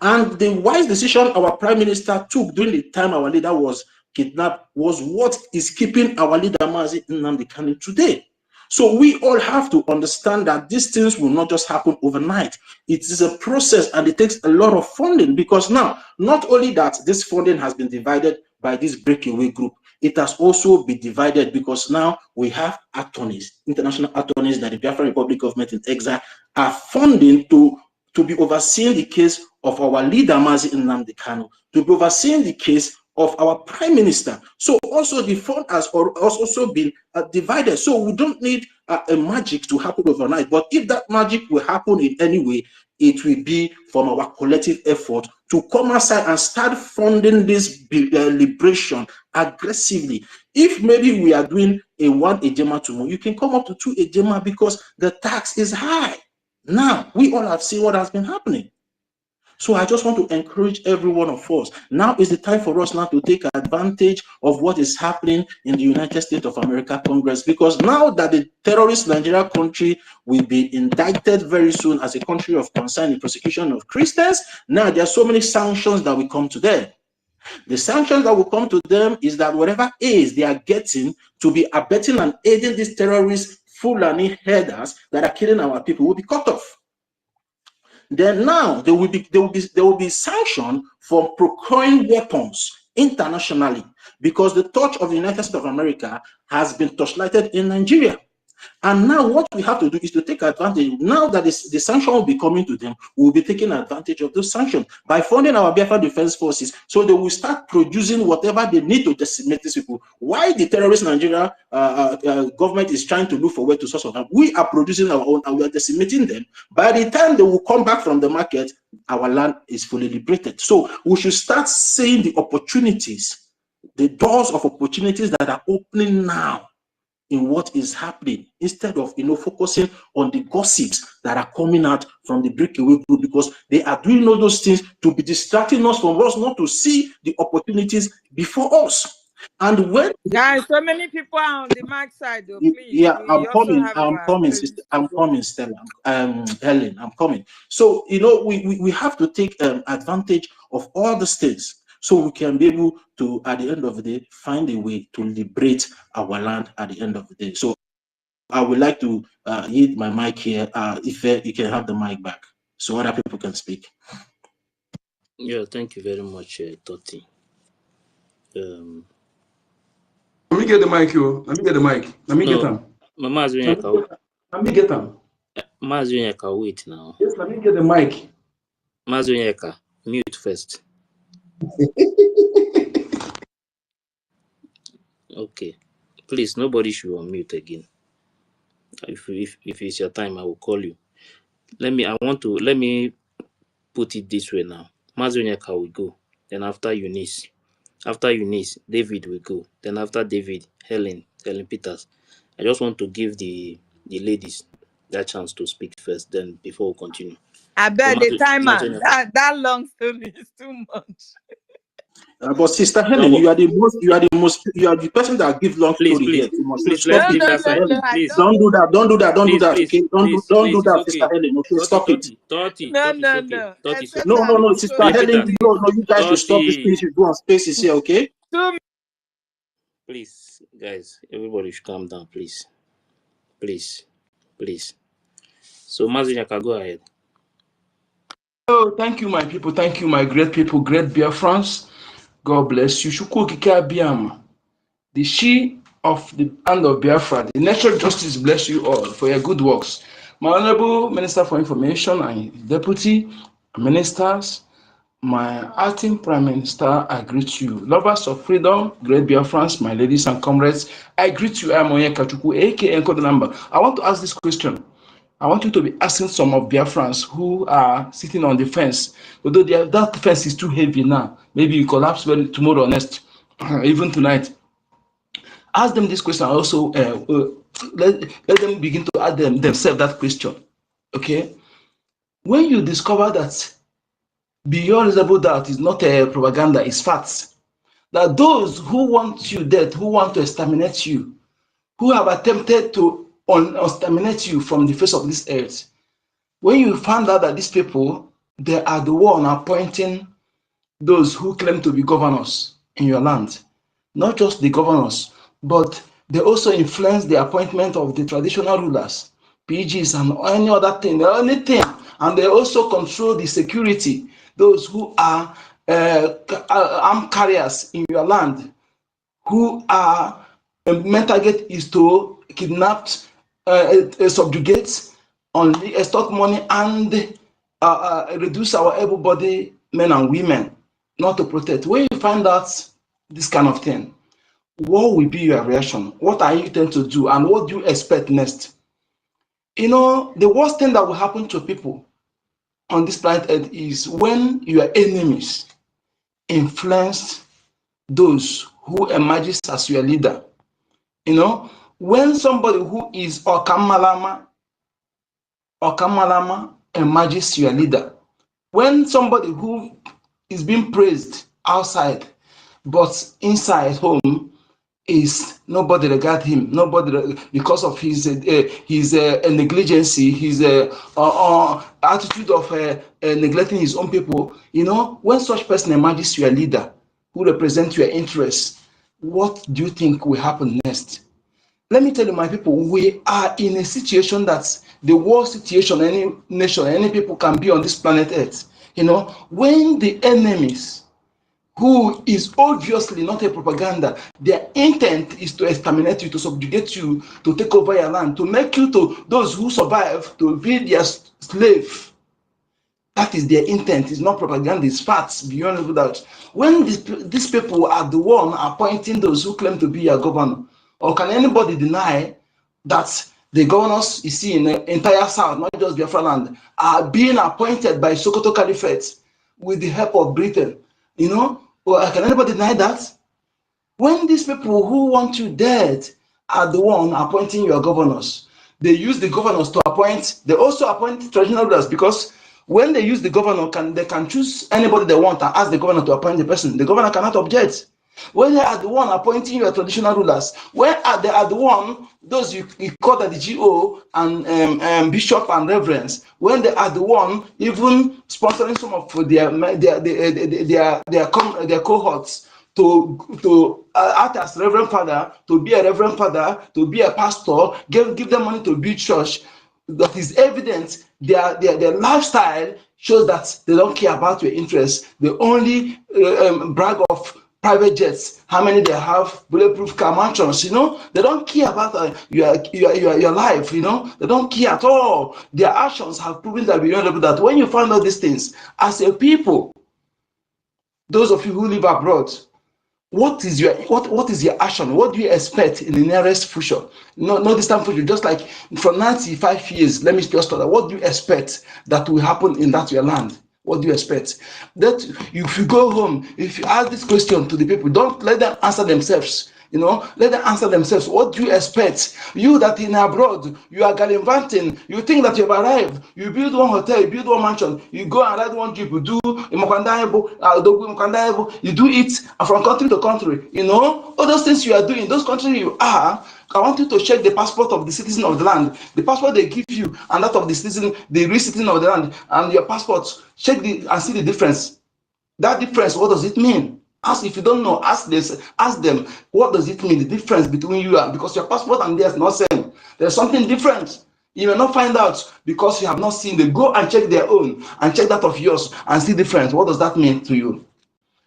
And the wise decision our prime minister took during the time our leader was kidnapped was what is keeping our leader Mazi Nnamdi Kanu today. So we all have to understand that these things will not just happen overnight. It is a process, and it takes a lot of funding, because now, not only that this funding has been divided by this breakaway group, it has also been divided because now we have attorneys, international attorneys that the Biafran Republic government in exile are funding to be overseeing the case of our leader Mazi Nnamdi Kanu, to be overseeing the case of our prime minister. So also the fund has also been divided. So we don't need a magic to happen overnight. But if that magic will happen in any way, it will be from our collective effort to come outside and start funding this liberation aggressively. If maybe we are doing a 1 ejema tomorrow, you can come up to 2 ejema because the tax is high. Now, we all have seen what has been happening. So I just want to encourage every one of us. Now is the time for us now to take advantage of what is happening in the United States of America Congress, because now that the terrorist Nigeria country will be indicted very soon as a country of concern in prosecution of Christians, now there are so many sanctions that will come to them. The sanctions that will come to them is that whatever aids they are getting to be abetting and aiding these terrorist Fulani headers that are killing our people will be cut off. Then now there will be sanction for procuring weapons internationally, because the torch of the United States of America has been torchlighted in Nigeria. And now what we have to do is to take advantage. Now that the sanction will be coming to them, we will be taking advantage of those sanctions by funding our Biafra Defense Forces, so they will start producing whatever they need to decimate these people. Why the terrorist Nigeria government is trying to look for where to source of them, we are producing our own and we are decimating them. By the time they will come back from the market, our land is fully liberated. So we should start seeing the opportunities, the doors of opportunities that are opening now in what is happening, instead of focusing on the gossips that are coming out from the breakaway group, because they are doing all those things to be distracting us from us not to see the opportunities before us. And when guys, so many people are on the mark side, though, please. Yeah, I'm coming, sister. I'm coming, Stella. Helen, I'm coming. So we have to take advantage of all the things, so we can be able to, at the end of the day, find a way to liberate our land at the end of the day. So I would like to yield my mic here. If you can have the mic back, so other people can speak. Yeah, thank you very much, Toti. Let me get the mic, yo. Let me get the mic. Let me get them. Let me get them. Mazunyeka, wait now. Yes, let me get the mic. Mazunyeka, mute first. Okay, please, nobody should unmute again. If it's your time, I will call you. Let me put it this way now. Mazunyeka will go. Then after Eunice, David will go. Then after David, Helen Peters. I just want to give the ladies that chance to speak first, then before we continue. I bet the timer, that long story is too much. But Sister Helen, No, you are the person that gives long story here too much. So please, stop let's it, leave that Sister side. Helen. I Please, Don't do that. Don't do that. Don't do that. Okay. Don't do please, it's that, Sister okay. Helen. Okay, stop it. 30, No, it's okay. 30 Except seconds. No, I'm Sister so Helen. Peter, No, you guys should stop this 30. thing. You do on spaces here, okay? 2 Please, guys, everybody should calm down, please. Please. So, Mazinyaka, go ahead. Oh, thank you, my people. Thank you, my great people, great Biafrans. God bless you. Shukwu Okike Abiyama, the she of the land of Biafra, the natural justice bless you all for your good works. My Honorable Minister for Information and Deputy Ministers, my acting Prime Minister, I greet you. Lovers of freedom, great Biafrans, my ladies and comrades, I greet you. I am Onyeka Chukwu, aka Encode Number. I want to ask this question. I want you to be asking some of Biafrans who are sitting on the fence. Although that fence is too heavy now, maybe you collapse tomorrow or next, even tonight. Ask them this question. Also, let them begin to ask themselves that question. Okay? When you discover that beyond reasonable doubt is not a propaganda, it's facts, that those who want you dead, who want to exterminate you, who have attempted to exterminate you from the face of this earth, when you find out that these people, they are the one appointing those who claim to be governors in your land, not just the governors, but they also influence the appointment of the traditional rulers, PGs and any other thing, anything, and they also control the security, those who are armed carriers in your land, who are main target is to kidnap, subjugate, extort money, and reduce our able-bodied men and women, not to protect. When you find out this kind of thing, what will be your reaction? What are you going to do, and what do you expect next? You know, the worst thing that will happen to people on this planet Earth is when your enemies influence those who emerges as your leader. You know, when somebody who is Okamalama emerges your leader, when somebody who is being praised outside, but inside home is nobody regard him, nobody, because of his negligence, his attitude of neglecting his own people. You know, when such person emerges your leader who represents your interests, what do you think will happen next? Let me tell you, my people, we are in a situation that's the worst situation any nation, any people can be on this planet Earth. You know, when the enemies, who is obviously not a propaganda, their intent is to exterminate you, to subjugate you, to take over your land, to make you, to those who survive, to be their slave. That is their intent. It's not propaganda, it's facts beyond doubt. When these people are the one appointing those who claim to be your governor, or can anybody deny that the governors you see in the entire South, not just Biafra land, are being appointed by Sokoto Caliphate with the help of Britain? You know, or can anybody deny that? When these people who want you dead are the one appointing your governors, they use the governors to appoint, they also appoint traditional rulers, because when they use the governor, they can choose anybody they want and ask the governor to appoint the person. The governor cannot object. When they are the one appointing your traditional rulers, when they are the one, those you call the GO and bishop and reverends, when they are the one even sponsoring some of their cohorts to act as reverend father, to be a reverend father, to be a pastor, give them money to build church, that is evident. Their lifestyle shows that they don't care about your interests. They only brag of private jets, how many they have, bulletproof car mansions. You know, they don't care about your life. You know, they don't care at all. Their actions have proven that beyond that. When you find out these things as a people, those of you who live abroad, what is your action? What do you expect in the nearest future? No distant future, just like for 95 years. Let me just start. What do you expect that will happen in that your land? What do you expect? That if you go home, if you ask this question to the people, don't let them answer themselves. You know, let them answer themselves. What do you expect? You that in abroad, you are gallivanting, you think that you've arrived, you build one hotel, you build one mansion, you go and ride one jeep, you do you do it from country to country. You know, all those things you are doing, those countries you are, I want you to check the passport of the citizen of the land, the passport they give you, and that of the citizen, the real citizen of the land, and your passport. Check and see the difference. That difference, what does it mean? Ask, if you don't know, ask them, what does it mean, the difference between you and, because your passport and theirs not same. There's something different. You may not find out because you have not seen them. Go and check their own and check that of yours and see difference. What does that mean to you?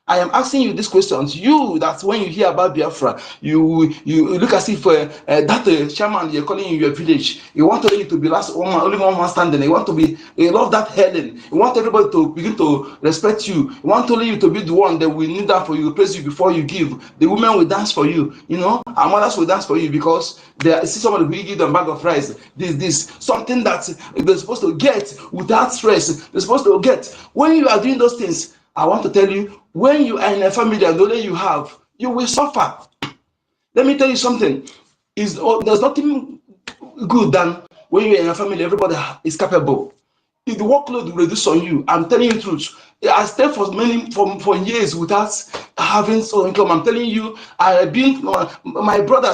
I am asking you these questions. You, that when you hear about Biafra, you look as if that shaman you're calling in your village, you want only to be only one man standing. You want to be, you love that Helen. You want everybody to begin to respect you. You want only you to be the one that will kneel down for you, praise you before you give. The women will dance for you. You know, our mothers will dance for you because they see somebody who give them a bag of rice. This something that they're supposed to get without stress. They're supposed to get. When you are doing those things, I want to tell you, when you are in a family and only you have, you will suffer. Let me tell you something. There's nothing good than when you're in a family, everybody is capable. If the workload will reduce on you, I'm telling you the truth. I stayed for years without having some income. I'm telling you, I have been my brother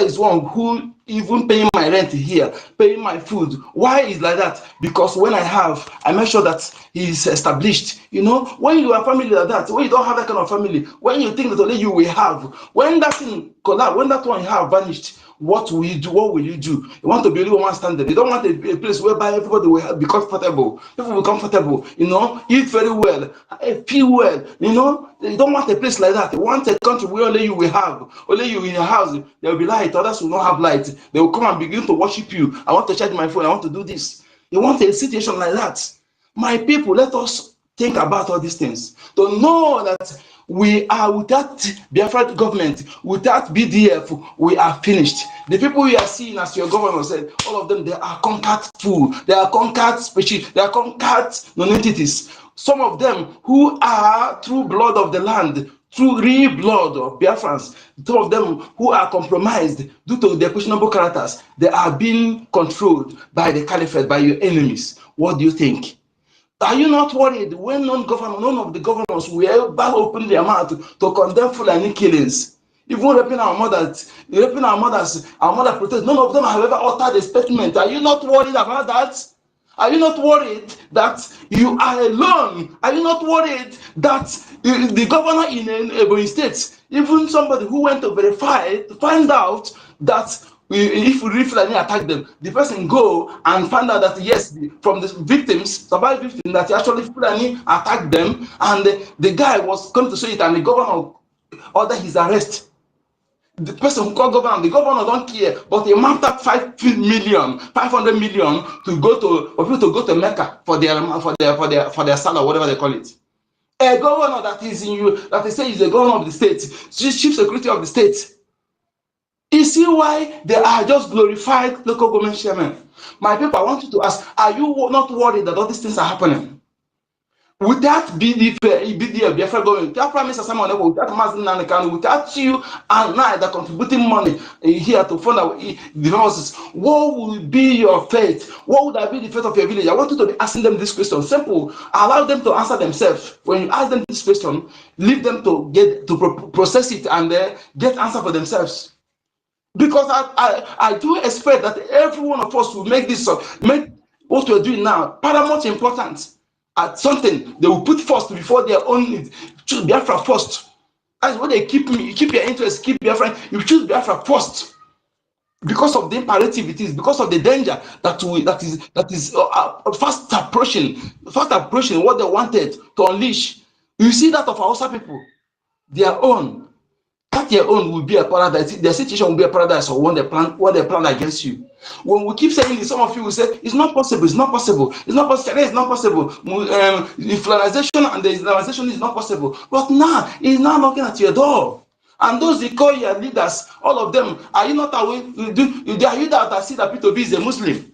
is one who even paying my rent here, paying my food. Why is like that? Because when I make sure that he's established. You know, when you are family like that, when you don't have that kind of family, when you think that only you will have, when that thing collapse, when that one you have vanished, what will you do? What will you do? You want to be only one standard. You don't want a place whereby everybody will be comfortable. People will be comfortable, you know, eat very well, feel well, you know. You don't want a place like that. You want a country where only you will have, only you in your house, there will be light, others will not have light. They will come and begin to worship you. I want to charge my phone, I want to do this. You want a situation like that. My people, let us think about all these things. To know that we are without Biafra government, without BDF, we are finished. The people you are seeing, as your governor said, all of them, they are conquered fool, they are conquered species, they are conquered non-entities. Some of them who are true blood of the land, through real blood of Biafrans, some of them who are compromised due to their questionable characters, they are being controlled by the caliphate, by your enemies. What do you think? Are you not worried when none of the governors will ever open their mouth to condemn Fulani killings? Even raping our mothers, our mother protest, none of them have ever uttered a statement. Are you not worried about that? Are you not worried that you are alone? Are you not worried that the governor in Ebonyi State, even somebody who went to verify, to find out that if we Fulani attack them, the person go and find out that yes, from the victims, survived victims, that actually Fulani attacked them, and the guy was coming to say it, and the governor ordered his arrest. The person who called governor, the governor don't care, but he mapped out 500 million to go to, for people to go to Mecca for their salah, whatever they call it. A governor that is in you, that they say is the governor of the state, chief security of the state. You see why they are just glorified local government chairmen? My people, I want you to ask, are you not worried that all these things are happening? Without BDF, Biafra government, without Prime Minister Simon Ekpa, without Mazen Nanekan, without you and I that contributing money here to fund our developments, what will be your fate? What would have been the fate of your village? I want you to be asking them this question. Simple. Allow them to answer themselves. When you ask them this question, leave them to get to process it and get answer for themselves. Because I do expect that every one of us will make what we're doing now paramount important. At something they will put first before their own needs. Choose Biafra first. That's what they keep your interest, keep Biafra. You choose Biafra first because of the imperative it is, because of the danger that is fast approaching what they wanted to unleash. You see that of Hausa people, their own. That your own will be a paradise. Their situation will be a paradise or what they plan against you. When we keep saying this, some of you will say, it's not possible, it's not possible, it's not possible, it's not possible. Influenization and the Islamization is not possible. But now, it's now knocking at your door. And those they call your leaders, all of them, are you not aware? Are you that see that P2B is a Muslim?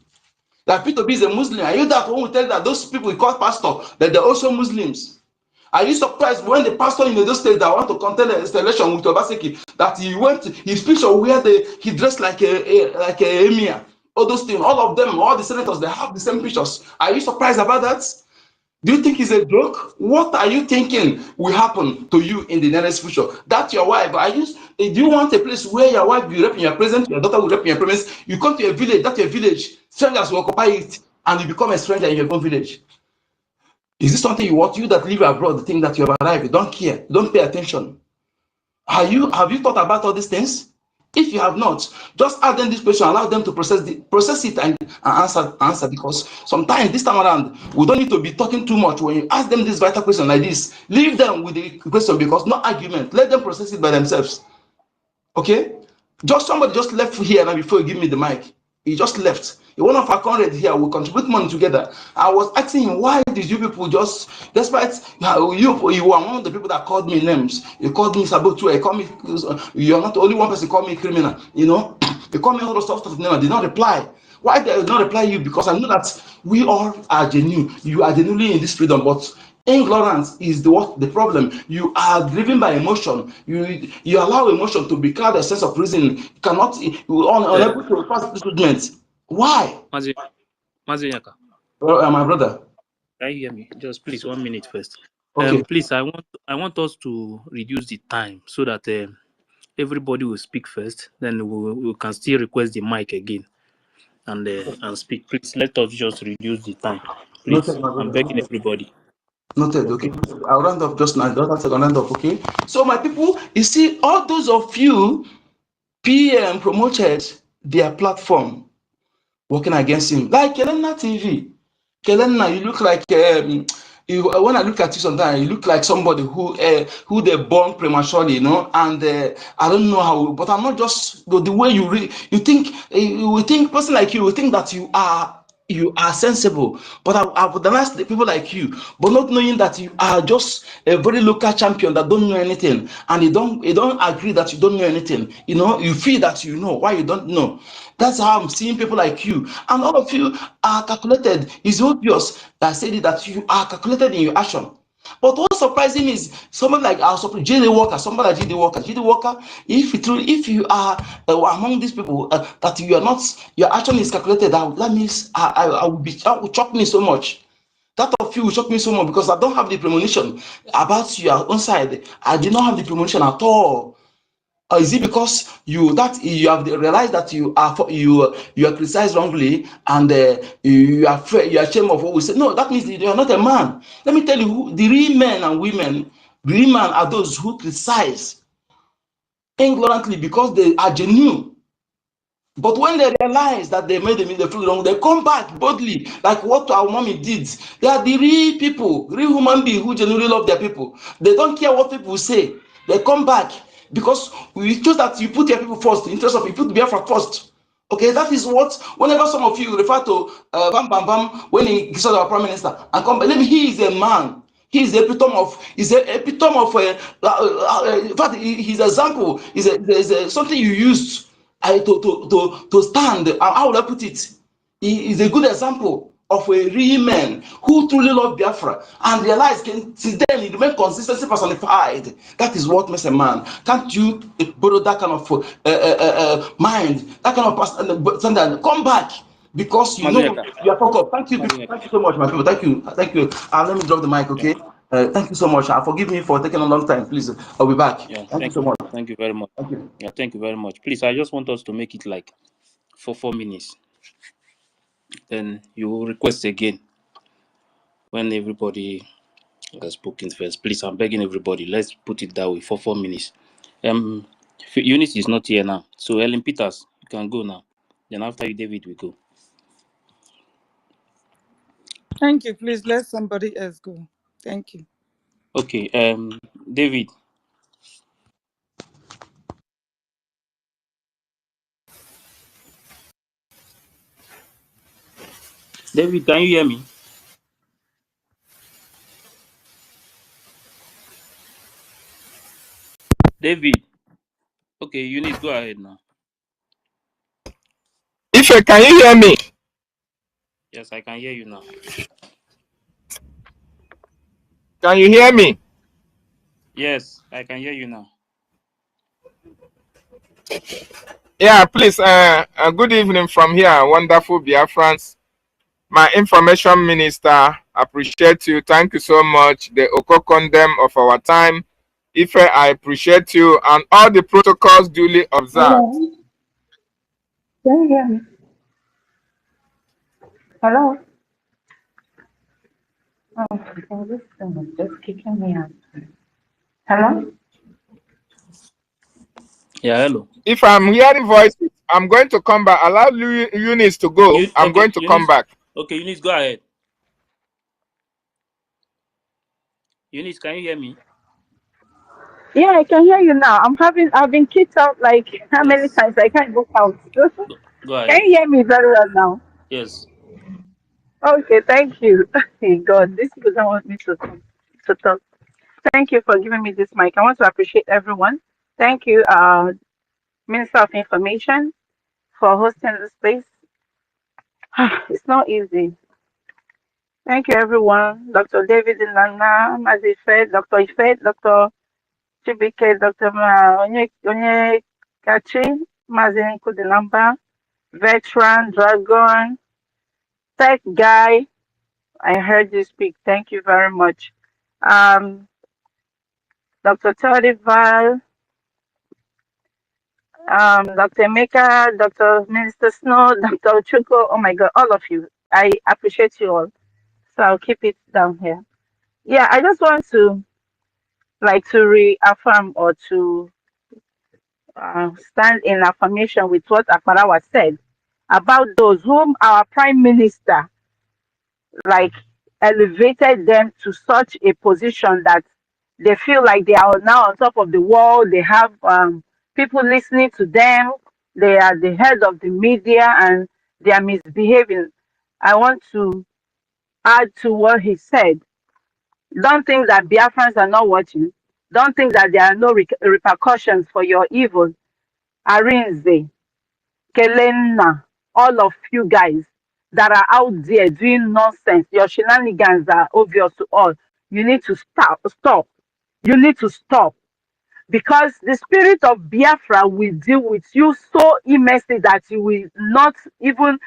That P2B is a Muslim? Are you that one who tell that those people we call pastor, that they're also Muslims? Are you surprised when the pastor in the state that want to contest the installation with Obaseki that he went to his picture where he dressed like a emir? All those things, all of them, all the senators, they have the same pictures. Are you surprised about that? Do you think it's a joke? What are you thinking will happen to you in the nearest future? That's your wife. Do you want a place where your wife will rape in your presence, your daughter will rape in your presence? You come to a village, that's your village. Strangers will occupy it, and you become a stranger in your own village. Is this something you want? You that live abroad think that you have arrived, you don't care, you don't pay attention. Have you thought about all these things? If you have not, just ask them this question, allow them to process it and answer, because sometimes this time around, we don't need to be talking too much. When you ask them this vital question like this, leave them with the question, because no argument. Let them process it by themselves. Okay? Somebody just left here now before you give me the mic. He just left. One of our comrades here, we contribute money together. I was asking him, why did you people just, despite you were one of the people that called me names. You called me Sabotu, you called me, you're not the only one person called me criminal, you know? You called me all those stuff, I did not reply. Why did I not reply you? Because I know that we all are genuine. You are genuinely in this freedom, but ignorance is the problem. You are driven by emotion. You allow emotion to become a sense of reason. You cannot, you are unable to pass this judgment. Why? Mazinyaka, My brother. can you hear me? Just please 1 minute first. Okay. Please, I want us to reduce the time so that everybody will speak first. Then we can still request the mic again and speak. Please let us just reduce the time. Please, Noted, my brother. I'm begging everybody. Noted, okay. I'll round up just now. Don't have round up, okay? So, my people, you see, all those of you PM promoted their platform working against him, like Kelena TV. Kelena, you look like when I look at you sometimes, you look like somebody who they born prematurely, you know. And I don't know how, but I'm not just the way you think person like you will think that you are sensible, but I would ask the people like you, but not knowing that you are just a very local champion that don't know anything, and you don't agree that you don't know anything. You know, you feel that you know why you don't know. That's how I'm seeing people like you, and all of you are calculated. It's obvious that I said it, that you are calculated in your action. But what's surprising is somebody like our JD Walker, somebody like JD Walker, if you are among these people that you are not, your action is calculated, that means I will shock me so much. That of you will shock me so much, because I don't have the premonition about your own side. I did not have the premonition at all. Or is it because you have realized that you are criticized wrongly, and you are ashamed of what we say? No, that means you are not a man. Let me tell you, who the real men and women, the real men are those who criticize ignorantly because they are genuine. But when they realize that they made the food wrong, they come back boldly, like what our mommy did. They are the real people, real human beings who genuinely love their people. They don't care what people say. They come back because we choose that you put your people first, the interest of you put Biafra first. Okay, that is what, whenever some of you refer to Bam Bam Bam, when he is our prime minister, and come, believe me, he is a man. He is the epitome of, in fact, his example is something you used to stand. How would I put it? He is a good example of a real man who truly love Biafra and realize since then he remain consistency personified. That is what makes a man. Can't you borrow that kind of mind, that kind of person, come back? Because you know you are focused. Thank you so much, my people. Thank you. Let me drop the mic, okay? Thank you so much. Forgive me for taking a long time. Please, I'll be back. Yeah, Thank you so much. Thank you very much. Thank you. Yeah, thank you very much. Please, I just want us to make it like for 4 minutes. Then you will request again when everybody has spoken first. Please, I'm begging everybody. Let's put it that way for 4 minutes. Eunice is not here now, so Ellen Peters, you can go now. Then after you, David, we go. Thank you. Please let somebody else go. Thank you. Okay, David. David, can you hear me? David. Okay, Eunice, go ahead now. Ife, can you hear me? Yes, I can hear you now. Can you hear me? Yes, I can hear you now. Yeah, please. Good evening from here, wonderful Biafrans. My information minister, appreciate you. Thank you so much. The Okokondem of our time. Ife, I appreciate you and all the protocols duly observed. Hello, can you hear me? Hello? Oh, this thing is just kicking me out. Hello? Yeah, hello. If I'm hearing voices, I'm going to come back. Allow Eunice to go. I'm Okay, going to come back. Okay, Eunice, go ahead. Eunice, can you hear me? Yeah, I can hear you now. I've been kicked out like how many Yes. times I can't go out. Go Can ahead. you hear me very well now? Yes. Okay, thank you. God, this doesn't want me to talk. Thank you for giving me this mic. I want to appreciate everyone. Thank you, Minister of Information, for hosting the space. It's not easy. Thank you, everyone. Dr. David Nana, Mazife, Dr. Ife, Dr. Chibike, Dr. Onyekachi, Mazin Kudinamba, Veteran, Dragon, Tech Guy. I heard you speak. Thank you very much. Dr. Todival, Dr. Emeka, Dr. Minister Snow, Dr. Chuko. Oh my God, all of you. I appreciate you all. So I'll keep it down here. Yeah, I just want to reaffirm or to stand in affirmation with what Akparawa said about those whom our prime minister like elevated them to such a position that they feel like they are now on top of the world. They have people listening to them. They are the head of the media and they are misbehaving. I want to add to what he said. Don't think that Biafrans are not watching. Don't think that there are no repercussions for your evil. Arinze, Kelena, all of you guys that are out there doing nonsense, your shenanigans are obvious to all. You need to stop. You need to stop. Because the spirit of Biafra will deal with you so immensely that you will not even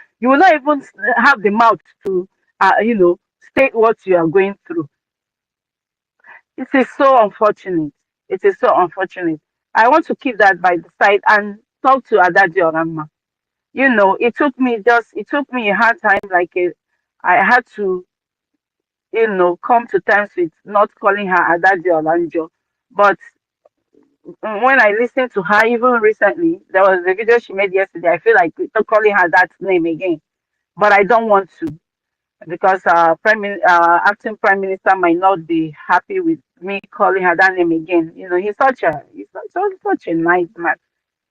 have the mouth to, state what you are going through. It is so unfortunate. It is so unfortunate. I want to keep that by the side and talk to Adadi Orama. It took me a hard time, I had to, come to terms with not calling her Adadi Olanjo. But when I listened to her, even recently, there was a video she made yesterday. I feel like calling her that name again, but I don't want to because acting prime minister might not be happy with me calling her that name again. He's such a nice man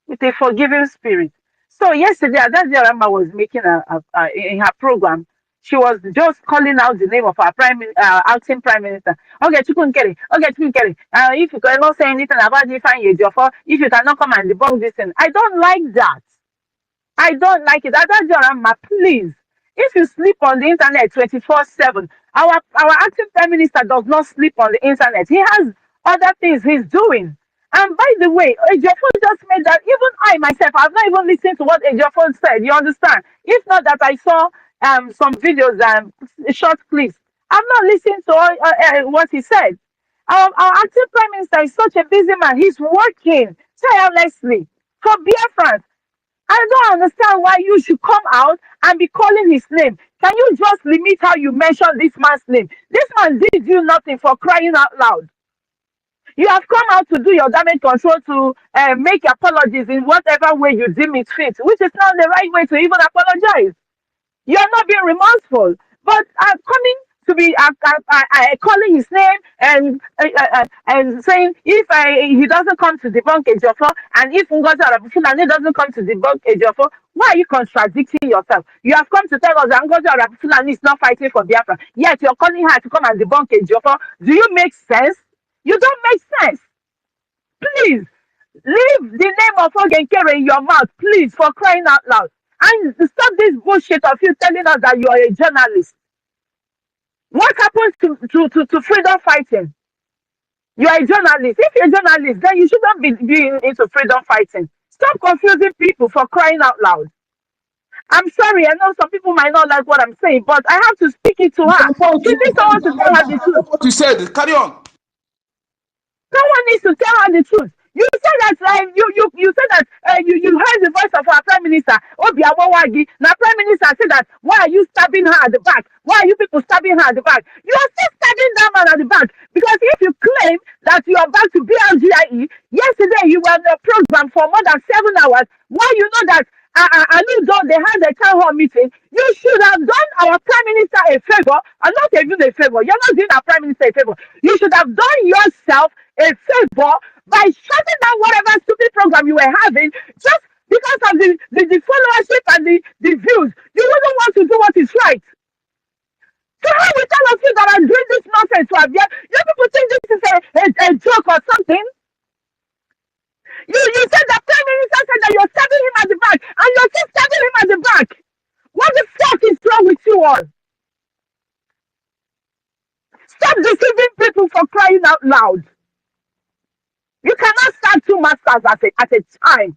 with a forgiving spirit. So yesterday, Adadi Rama was making in her program. She was just calling out the name of our acting prime minister. Okay, Chukwunkere. Okay, Chukwunkere. If you cannot say anything about if you cannot come and debunk this thing, I don't like that. I don't like it. Adadi Rama, please. If you sleep on the internet 24/7, our acting prime minister does not sleep on the internet. He has other things he's doing. And by the way, Ejiofor just made that. Even I myself, I've not even listened to what Ejiofor said. You understand? If not that I saw some videos and short clips, I've not listened to what he said. Our acting prime minister is such a busy man. He's working tirelessly for Biafrans. I don't understand why you should come out and be calling his name. Can you just limit how you mention this man's name? This man did you nothing for crying out loud. You have come out to do your damage control to make apologies in whatever way you deem it fit, which is not the right way to even apologize. You are not being remorseful, but coming to be calling his name and saying if he doesn't come to debunk Ejiofor and if Ngozi Arabufulani doesn't come to debunk Ejiofor, why are you contradicting yourself? You have come to tell us that Ngozi Arabufulani is not fighting for Biafra, yet you're calling her to come and debunk Ejiofor. Do you make sense? You don't make sense. Please leave the name of Ogenkere in your mouth, please, for crying out loud. And stop this bullshit of you telling us that you are a journalist. What happens to freedom fighting? You are a journalist. If you're a journalist, then you shouldn't be into freedom fighting. Stop confusing people, for crying out loud. I'm sorry, I know some people might not like what I'm saying, but I have to speak it to her. She needs someone to tell her the truth. What you said, carry on. Someone needs to tell her the truth. You said that you said that you heard the voice of our Prime Minister, Obiawawagi. Now Prime Minister said that, why are you stabbing her at the back? Why are you people stabbing her at the back? You are still stabbing that man at the back. Because if you claim that you are back to BRGIE, yesterday you were on the program for more than 7 hours, why you know that I knew they had a town hall meeting. You should have done our Prime Minister a favor, and not even a favor. You're not doing our Prime Minister a favor. You should have done yourself a favor by shutting down whatever stupid program you were having just because of the followership and the views. You wouldn't want to do what is right. So how with all of you that are doing this nonsense to Abia, you people think this is a joke or something? You said the Prime Minister said that you're stabbing him at the back, and you're still stabbing him at the back. What the fuck is wrong with you all? Stop deceiving people, for crying out loud. You cannot start two masters at a time.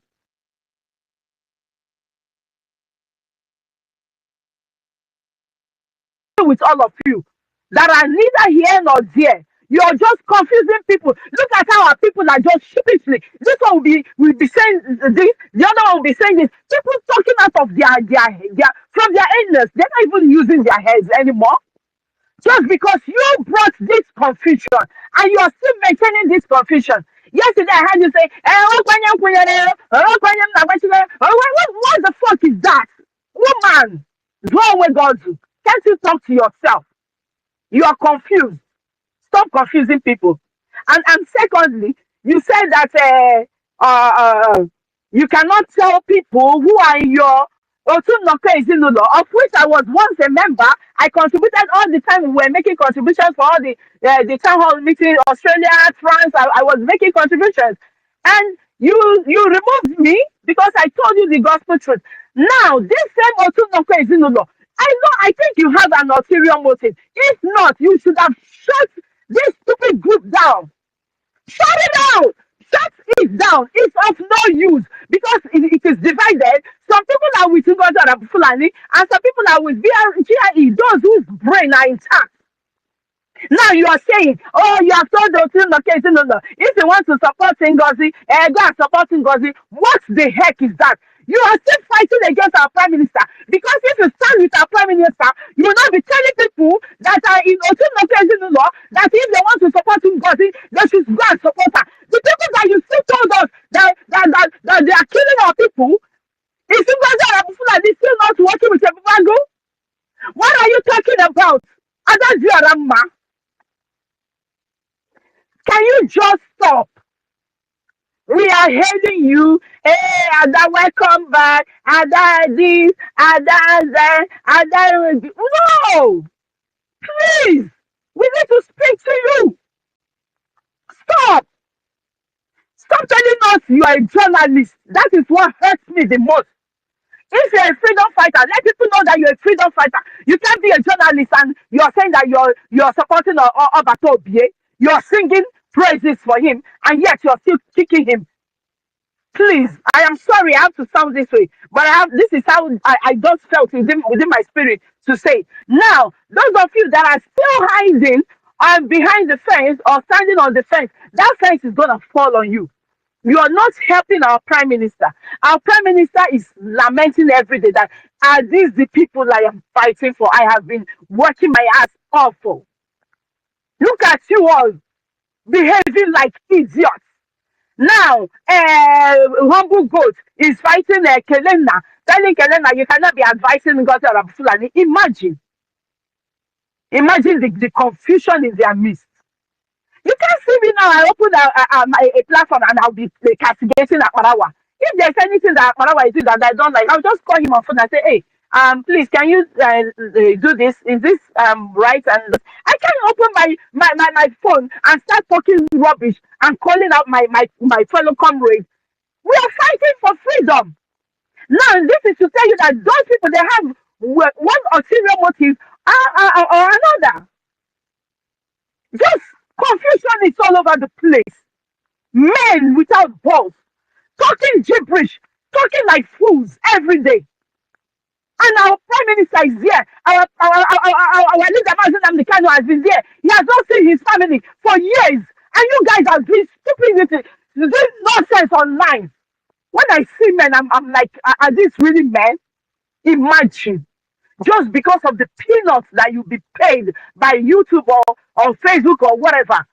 With all of you that are neither here nor there, you're just confusing people. Look at how our people are just sheepishly. This one will be saying this, the other one will be saying this. People talking out of their from their endless. They're not even using their heads anymore. Just because you brought this confusion and you are still maintaining this confusion. Yesterday I heard you say, what the fuck is that? Woman, go away, God. Can't you talk to yourself? You are confused. Stop confusing people. And secondly, you said that you cannot tell people who are in your of which I was once a member. I contributed all the time. We were making contributions for all the town hall meeting, Australia, France. I was making contributions, and you removed me because I told you the gospel truth. Now this same Otunoko Ezinulo, I think you have an ulterior motive. If not, you should have shut this stupid group down. Shut it down. Shut it down. It's of no use because it is divided. Some people are with NGOZI and Fulani, and some people are with BRGIE, those whose brain are intact. Now you are saying, oh, you have told those no. If you want to support NGOZI, go and support NGOZI. What the heck is that? You are still fighting against our Prime Minister because if you stand with our Prime Minister, you will not be telling people that are in Otunoke that if they want to support NGOZI, they should go and support her. The people that you still told us that they are killing our people, is NGOZI and Fulani still not working with Ebubango? What are you talking about? Adaji, can you just stop? We are hailing you. Hey, Ada, welcome back. Ada this, Ada that, Ada. No! Please! We need to speak to you. Stop! Stop telling us you are a journalist. That is what hurts me the most. If you're a freedom fighter, let people know that you're a freedom fighter. You can't be a journalist and you're saying that you're supporting Obato Obie. You're singing praises for him, and yet you're still kicking him. Please, I am sorry I have to sound this way, but this is how I just felt within my spirit to say. Now, those of you that are still hiding behind the fence or standing on the fence, that fence is going to fall on you. You are not helping our Prime Minister. Our Prime Minister is lamenting every day that, are these the people I am fighting for? I have been working my ass off for. Look at you all behaving like idiots. Now, Humble Goat is fighting Kelena, telling Kelena you cannot be advising Ngozi Fulani. Imagine the confusion in their midst. You can't see me now. I open a platform and I'll be castigating Akmarawa. If there's anything that Akmarawa is doing that I don't like, I'll just call him on phone and say, hey, please, can you do this? Is this right? And I can't open my phone and start talking rubbish and calling out my fellow comrades. We are fighting for freedom. Now, this is to tell you that those people, they have one ulterior motive or another. Just Confusion is all over the place. Men without balls, talking gibberish, talking like fools every day. And our prime minister is here. Our leader, Mazen Amdekano, has been there. He has not seen his family for years. And you guys are doing stupidity, doing nonsense online. When I see men, I'm like, are these really men? Imagine. Just because of the peanuts that you be paid by YouTube or Facebook or whatever.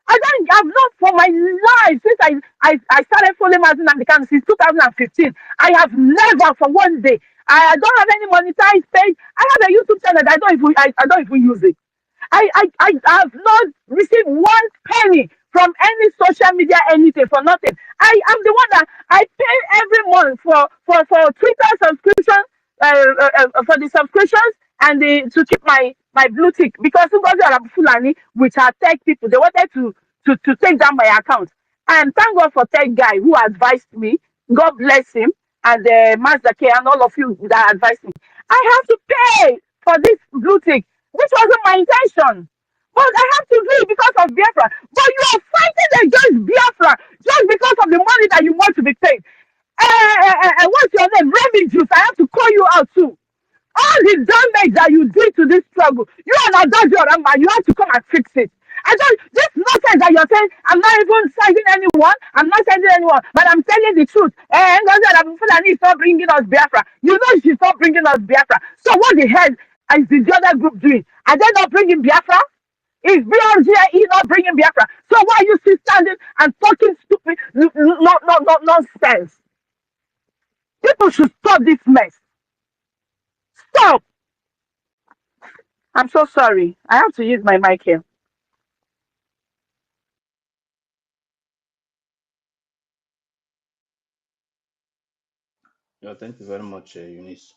I've not for my life since I started following Mazin and the camp since 2015. I have never for one day. I don't have any monetized page. I have a YouTube channel that I don't even use it. I have not received one penny from any social media, anything for nothing. I am the one that I pay every month for Twitter subscription, for the subscriptions and to keep my blue tick because Ngozi Arab Fulani, which are tech people, they wanted to take down my account. And thank God for tech guy who advised me. God bless him and Master K and all of you that advised me. I have to pay for this blue tick, which wasn't my intention. But I have to do it because of Biafra. But you are fighting against Biafra just because of the money that you want to be paid. What's your name? Remy Juice. I have to call you out too. All the damage that you did to this struggle, you are not that Ramba. You have to come and fix it. I don't. This nonsense that you're saying, I'm not even citing anyone. I'm not citing anyone, but I'm telling the truth. And Fulani is not bringing us Biafra. You know she's not bringing us Biafra. So what the hell is the other group doing? Are they not bringing Biafra? Is BRGIE not bringing Biafra? So why are you still standing and talking stupid, nonsense? People should stop this mess. Stop! I'm so sorry. I have to use my mic here. Yeah, thank you very much, Eunice.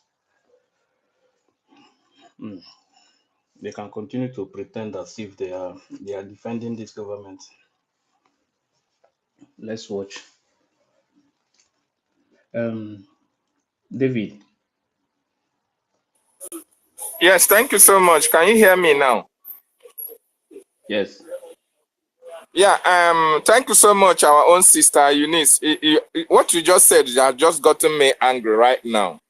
They can continue to pretend as if they are defending this government. Let's watch. David. Yes, thank you so much. Can you hear me now? Yes. Yeah, thank you so much, our own sister Eunice. What you just said has just gotten me angry right now.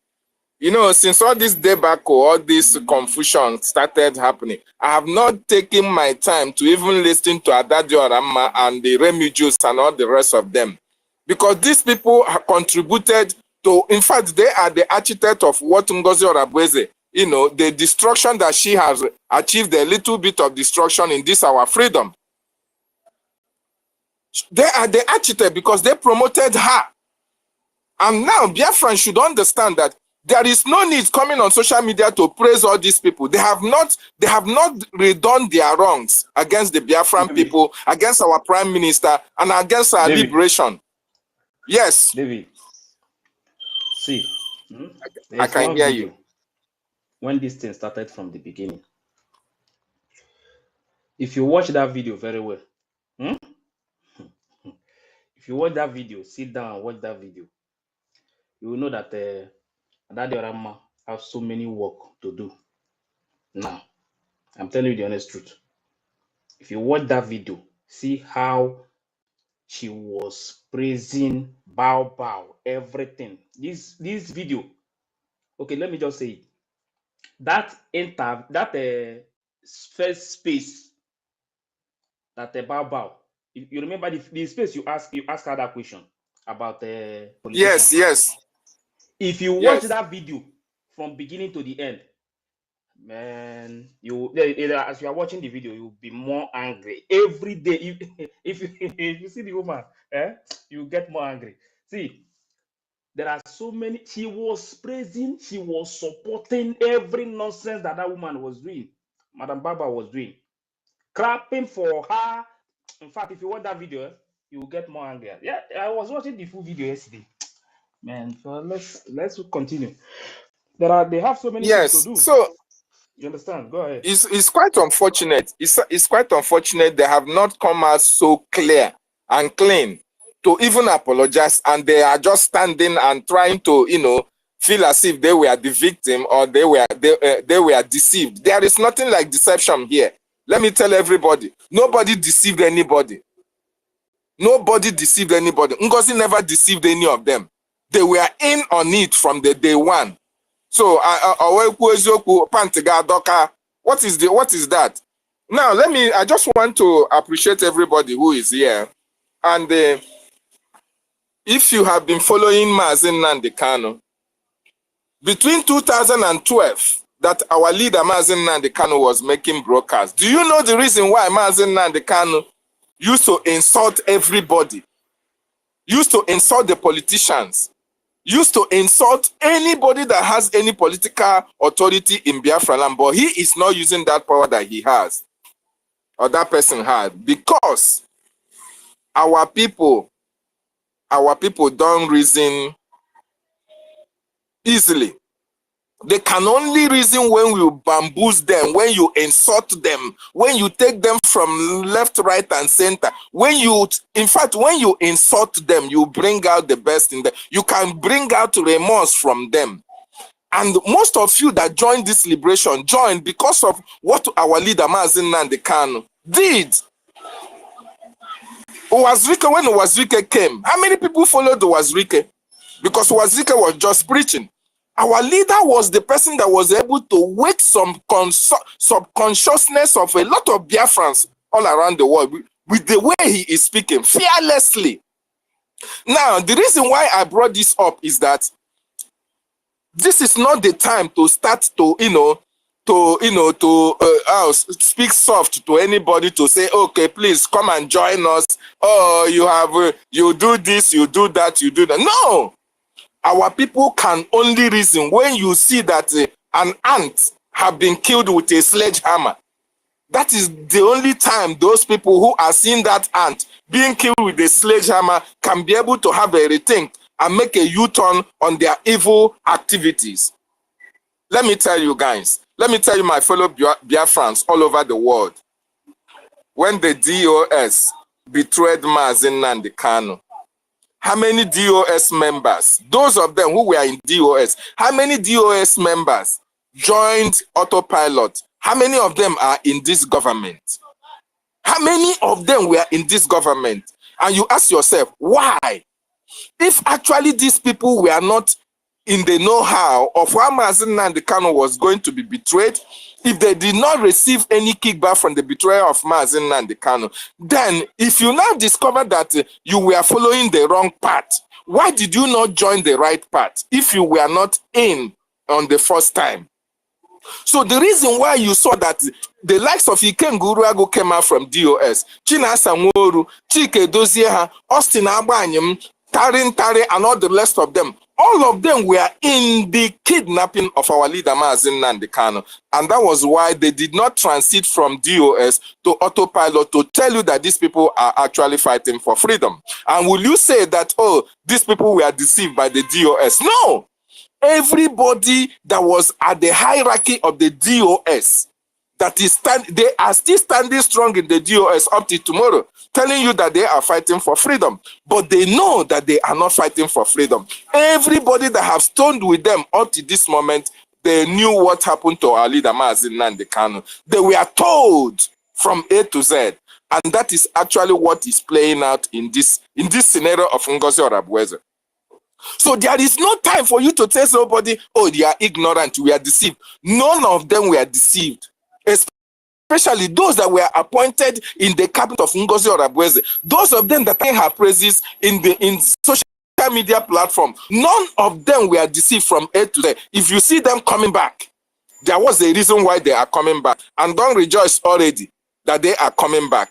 You know, since all this debacle, all this confusion started happening, I have not taken my time to even listen to Adadio Rama and the Remy Juice and all the rest of them. Because these people have contributed to, in fact, they are the architect of what Ngozi Orabweze, you know, the destruction that she has achieved, a little bit of destruction in this our freedom. They are the architect because they promoted her. And now Biafrans should understand that there is no need coming on social media to praise all these people. They have not redone their wrongs against the Biafran people, against our prime minister, and against our liberation. Yes. David, see, I can hear you. When this thing started from the beginning, if you watch that video very well, if you watch that video, sit down and watch that video, you will know that Adadio Rama has so many work to do. Now, I'm telling you the honest truth. If you watch that video, see how she was praising Bao, everything. This video, okay, let me just say it. That first space that Bao, you remember the space you ask her that question about yes. If you watch that video from beginning to the end, man, as you are watching the video, you'll be more angry every day. If you see the woman, you get more angry. See, there are so many. She was praising, she was supporting every nonsense that woman was doing. Madam Baba was doing, clapping for her. In fact, if you watch that video, you will get more angry. Yeah, I was watching the full video yesterday. Man, so let's continue. They have so many things to do. So you understand? Go ahead. It's quite unfortunate. It's quite unfortunate they have not come out so clear and clean to even apologize, and they are just standing and trying to, you know, feel as if they were the victim or they were deceived. There is nothing like deception here. Let me tell everybody, nobody deceived anybody. Nobody deceived anybody. Ngozi never deceived any of them. They were in on it from the day one. So what is that? Now I just want to appreciate everybody who is here. And if you have been following Mazen Nnamdi Kanu, between 2012 that our leader Mazen Nnamdi Kanu was making broadcasts, do you know the reason why Mazen Nnamdi Kanu used to insult everybody, used to insult the politicians, used to insult anybody that has any political authority in Biafra land, but he is not using that power that he has, or that person had, because our people don't reason easily. They can only reason when you bamboozle them, when you insult them, when you take them from left, right, and center. When you insult them, you bring out the best in them. You can bring out remorse from them. And most of you that joined this liberation joined because of what our leader Mazen Nnamdi Kanu did. When Wazirike came, how many people followed Wazirike? Because Wazirike was just preaching. Our leader was the person that was able to wake some subconsciousness of a lot of Biafrans all around the world with the way he is speaking, fearlessly. Now, the reason why I brought this up is that this is not the time to start to, speak soft to anybody, to say, okay, please come and join us. Oh, you do this, you do that, you do that. No! Our people can only reason when you see that an ant have been killed with a sledgehammer. That is the only time those people who are seeing that ant being killed with a sledgehammer can be able to have a rethink and make a U-turn on their evil activities. Let me tell you guys, let me tell you my fellow Biafrans all over the world. When the DOS betrayed Mazen Nnamdi Kanu, how many DOS members, those of them who were in DOS, how many DOS members joined autopilot? How many of them are in this government? How many of them were in this government? And you ask yourself, why? If actually these people were not in the know-how of how Mazen Nnamdi Kanu was going to be betrayed, if they did not receive any kickback from the betrayal of Mazen Nnamdi Kanu, then if you now discover that you were following the wrong path, why did you not join the right path if you were not in on the first time? So the reason why you saw that the likes of Ikem Guruago came out from DOS, Chinasa Nworu, Chike Dozieha, Austin Abanyem, Tarin Tare, and all the rest of them, all of them were in the kidnapping of our leader Mazen Nnamdi Kanu. And that was why they did not transit from DOS to autopilot to tell you that these people are actually fighting for freedom. And will you say that, oh, these people were deceived by the DOS? No! Everybody that was at the hierarchy of the DOS, they are still standing strong in the DOS up to tomorrow, telling you that they are fighting for freedom. But they know that they are not fighting for freedom. Everybody that have stoned with them up to this moment, they knew what happened to our leader Mazen Nnamdi Kanu. They were told from A to Z. And that is actually what is playing out in this scenario of Ngozi Orabueze. So there is no time for you to tell somebody, oh, they are ignorant, we are deceived. None of them were deceived. Especially those that were appointed in the cabinet of Ngozi Orabueze. Those of them that sang her praises in social media platform. None of them were deceived from A to Z. If you see them coming back, there was a reason why they are coming back. And don't rejoice already that they are coming back.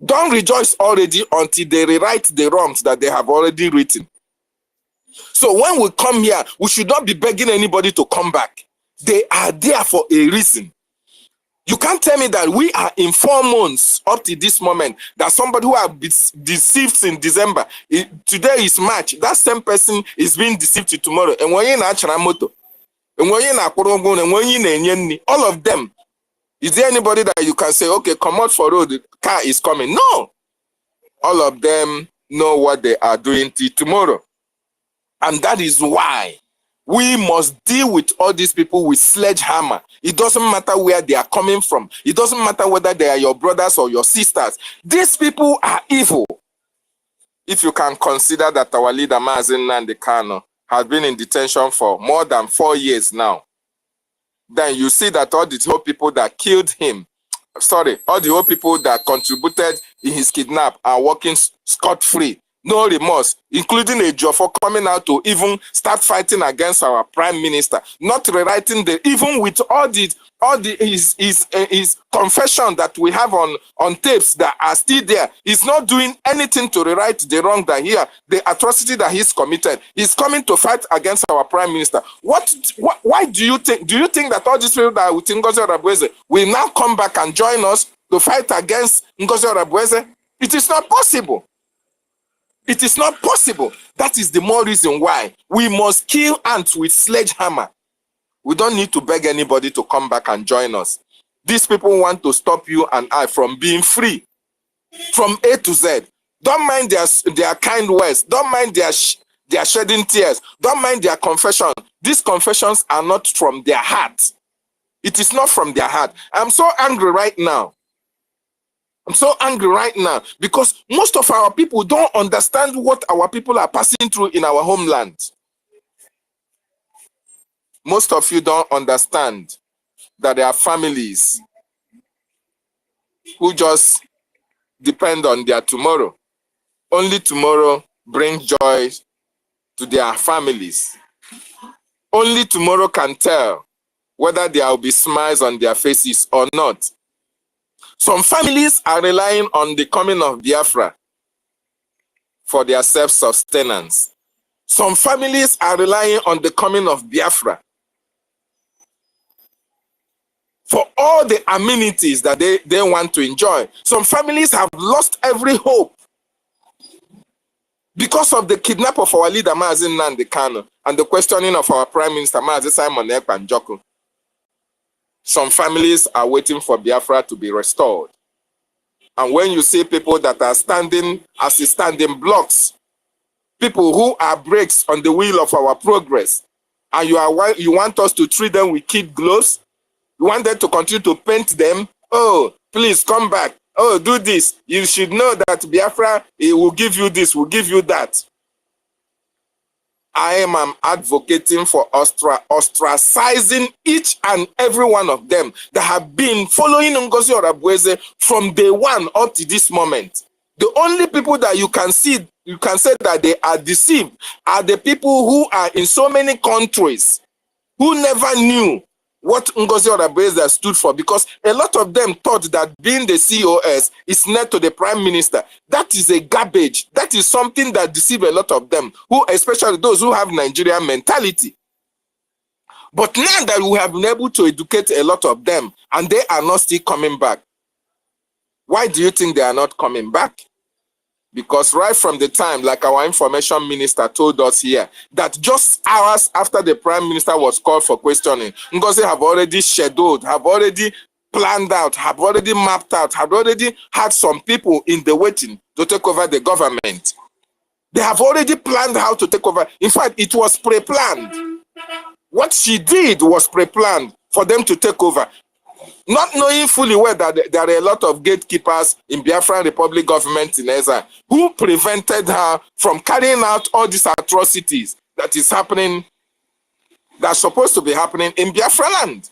Don't rejoice already until they rewrite the wrongs that they have already written. So when we come here, we should not be begging anybody to come back. They are there for a reason. You can't tell me that we are in 4 months up to this moment that somebody who has been deceived in December, today is March, that same person is being deceived to tomorrow. And when you're not all of them, is there anybody that you can say, okay, come out for road, the car is coming? No. All of them know what they are doing till tomorrow. And that is why we must deal with all these people with sledgehammer. It doesn't matter where they are coming from. It doesn't matter whether they are your brothers or your sisters. These people are evil. If you can consider that our leader, Mazen Nnamdi Kanu, has been in detention for more than 4 years now, then you see that all the whole people that killed him, all the whole people that contributed in his kidnap are walking scot-free, no remorse, including a Jofo coming out to even start fighting against our prime minister, not rewriting even with his confession that we have on tapes that are still there. He's not doing anything to rewrite the wrong that the atrocity that he's committed. He's coming to fight against our prime minister. Why do you think that all these people that are with Ngozi Orabueze will now come back and join us to fight against Ngozi Orabueze? It is not possible. It is not possible. That is the more reason why we must kill ants with sledgehammer. We don't need to beg anybody to come back and join us. These people want to stop you and I from being free, from A to Z. Don't mind their kind words. Don't mind their shedding tears. Don't mind their confession. These confessions are not from their heart. It is not from their heart. I'm so angry right now. I'm so angry right now because most of our people don't understand what our people are passing through in our homeland. Most of you don't understand that there are families who just depend on their tomorrow. Only tomorrow brings joy to their families. Only tomorrow can tell whether there will be smiles on their faces or not. Some families are relying on the coming of Biafra for their self-sustenance. Some families are relying on the coming of Biafra for all the amenities that they want to enjoy. Some families have lost every hope because of the kidnap of our leader, Mazen Nnamdi Kanu, and the questioning of our Prime Minister, Mazi Simon Ekpa Njoku. Some families are waiting for Biafra to be restored. And when you see people that are standing as standing blocks, people who are brakes on the wheel of our progress, and you want us to treat them with kid gloves, you want them to continue to paint them, oh, please come back, oh, do this. You should know that Biafra will give you this, will give you that. I am advocating for ostracizing each and every one of them that have been following Ngozi Orabueze from day one up to this moment. The only people that you can say that they are deceived are the people who are in so many countries who never knew what Ngozi Orabueze stood for, because a lot of them thought that being the COS is next to the Prime Minister. That is a garbage. That is something that deceives a lot of them, who, especially those who have Nigerian mentality. But now that we have been able to educate a lot of them and they are not still coming back, why do you think they are not coming back? Because right from the time, like our information minister told us here, that just hours after the Prime Minister was called for questioning, Ngozi have already scheduled, have already planned out, have already mapped out, have already had some people in the waiting to take over the government. They have already planned how to take over. In fact, it was pre-planned. What she did was pre-planned for them to take over. Not knowing fully well that there are a lot of gatekeepers in Biafran Republic government in Ezra who prevented her from carrying out all these atrocities that is happening, that's supposed to be happening in Biafra land.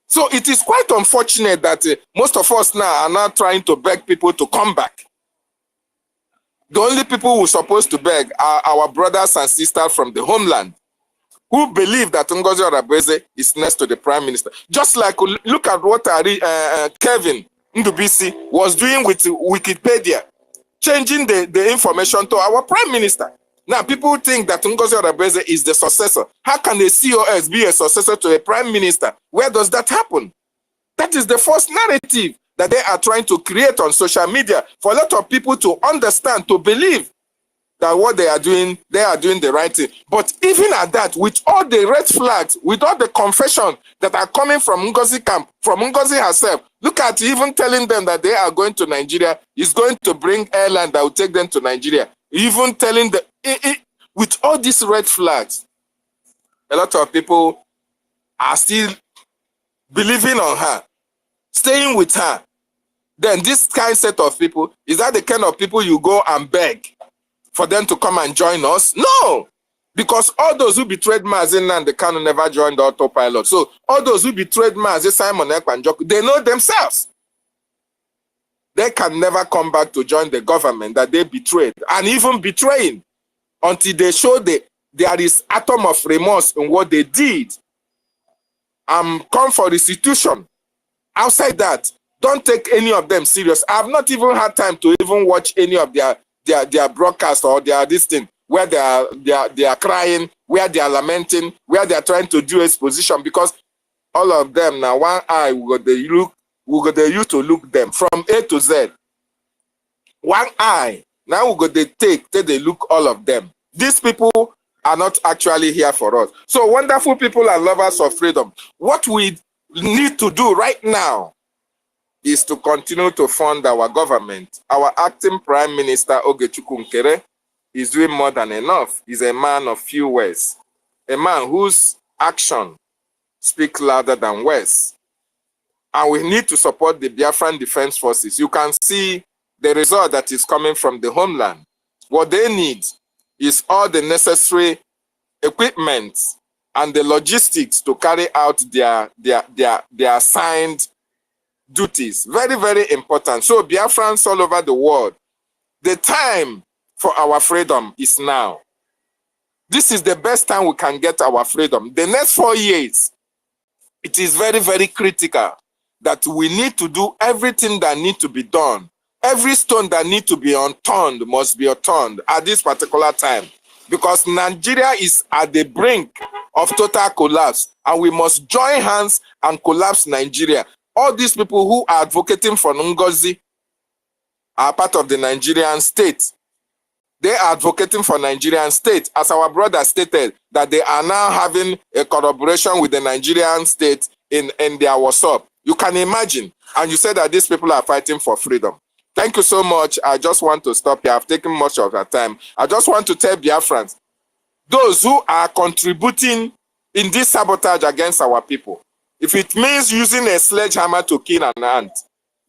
So it is quite unfortunate that most of us now are now trying to beg people to come back. The only people who are supposed to beg are our brothers and sisters from the homeland, who believe that Ngozi Orabueze is next to the Prime Minister. Just like, look at what Kevin Ndubisi was doing with Wikipedia, changing the information to our Prime Minister. Now, people think that Ngozi Orabueze is the successor. How can a COS be a successor to a Prime Minister? Where does that happen? That is the false narrative that they are trying to create on social media for a lot of people to understand, to believe that what they are doing the right thing. But even at that, with all the red flags, with all the confession that are coming from Ngozi camp, from Ngozi herself, look at even telling them that they are going to Nigeria, is going to bring airline that will take them to Nigeria. Even telling them, with all these red flags, a lot of people are still believing on her, staying with her, then this kind set of people, is that the kind of people you go and beg for them to come and join us? No! Because all those who betrayed Mazi Nnamdi Kanu never joined the autopilot. So all those who betrayed Mazi Simon Ekpanjoku, they know themselves. They can never come back to join the government that they betrayed, and even betraying until they show there is atom of remorse in what they did. Come for restitution. Outside that, don't take any of them serious. I've not even had time to even watch any of their broadcast or their this thing where they are crying, where they are lamenting, where they are trying to do exposition, because all of them now, one eye we got the use to look them from A to Z. One eye. Now we got they look all of them. These people are not actually here for us. So wonderful people and lovers of freedom, what we need to do right now is to continue to fund our government. Our acting Prime Minister, Ogechukwu Nkere, is doing more than enough. He's a man of few words, a man whose action speaks louder than words. And we need to support the Biafran Defense Forces. You can see the result that is coming from the homeland. What they need is all the necessary equipment and the logistics to carry out their assigned duties. Very, very important. So Biafrans all over the world, the time for our freedom is now. This is the best time we can get our freedom. The next 4 years, it is very, very critical that we need to do everything that needs to be done. Every stone that needs to be unturned must be unturned at this particular time, because Nigeria is at the brink of total collapse, and we must join hands and collapse Nigeria. All these people who are advocating for NGOZI are part of the Nigerian state. They are advocating for Nigerian state, as our brother stated, that they are now having a collaboration with the Nigerian state in their WhatsApp. You can imagine. And you said that these people are fighting for freedom. Thank you so much. I just want to stop here. I've taken much of your time. I just want to tell Biafrans, those who are contributing in this sabotage against our people, if it means using a sledgehammer to kill an ant,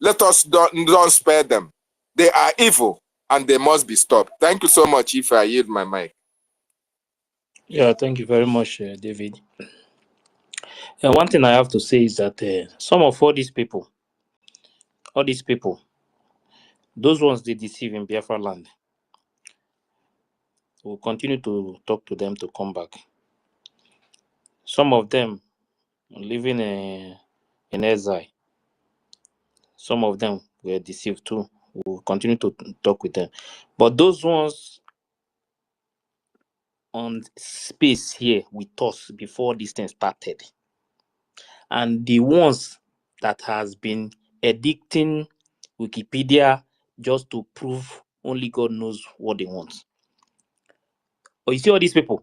let us don't spare them. They are evil and they must be stopped. Thank you so much. If I yield my mic. Yeah, thank you very much, David. One thing I have to say is that some of all these people, those ones they deceive in Biafra land, we'll continue to talk to them to come back. Some of them living in exile. Some of them were deceived too. We'll continue to talk with them. But those ones on space here with us before this thing started, and the ones that has been editing Wikipedia just to prove only God knows what they want. Oh, you see all these people?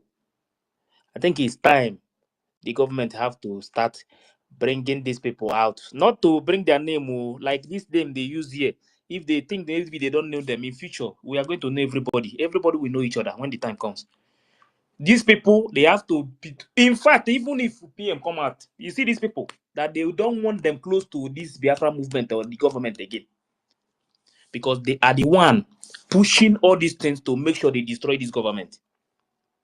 I think it's time the government have to start bringing these people out. Not to bring their name, like this name they use here. If they think maybe they don't know them in future, we are going to know everybody. Everybody will know each other when the time comes. These people, they have to be, in fact, even if PM come out, you see these people, that they don't want them close to this Biafra movement or the government again. Because they are the one pushing all these things to make sure they destroy this government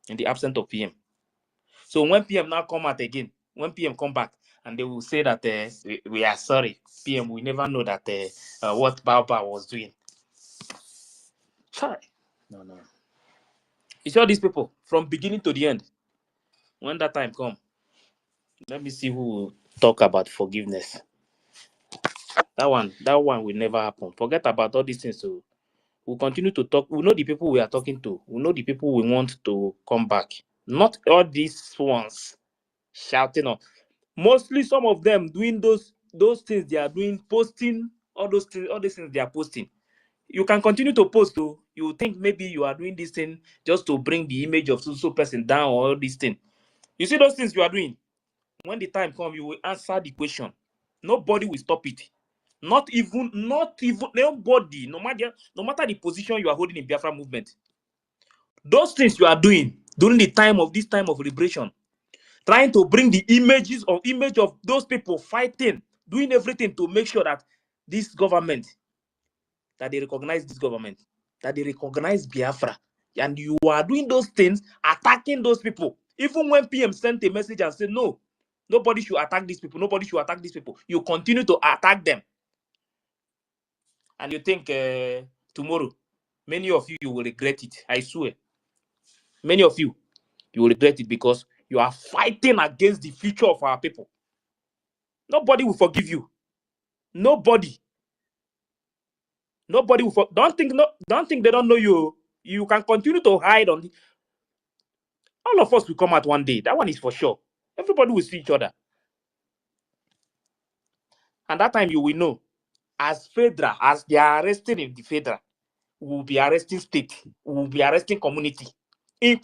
in the absence of PM. So when PM now come out again, when PM come back, and they will say that we are sorry, PM, we never know that what Baobab was doing. Sorry. No. You see all these people from beginning to the end. When that time come, let me see who will talk about forgiveness. That one will never happen. Forget about all these things. So we'll continue to talk. We know the people we are talking to. We know the people we want to come back. Not all these ones shouting on. Mostly some of them doing those things they are doing, posting all these things they are posting. You can continue to post though. You think maybe you are doing this thing just to bring the image of so person down or all these things. You see those things you are doing. When the time comes, you will answer the question. Nobody will stop it. Not even nobody, no matter the position you are holding in Biafra movement. Those things you are doing during the time of liberation, trying to bring the image of those people fighting, doing everything to make sure that this government, that they recognize this government, that they recognize Biafra. And you are doing those things, attacking those people. Even when PM sent a message and said, no, nobody should attack these people, nobody should attack these people, you continue to attack them. And you think tomorrow, many of you will regret it. I swear. Many of you will regret it because you are fighting against the future of our people. Nobody will forgive you. Nobody. Nobody will. Don't think they don't know you. You can continue to hide on. All of us will come out one day. That one is for sure. Everybody will see each other. And that time you will know. As federal, as they are arresting in the federal, we will be arresting state. We will be arresting community. In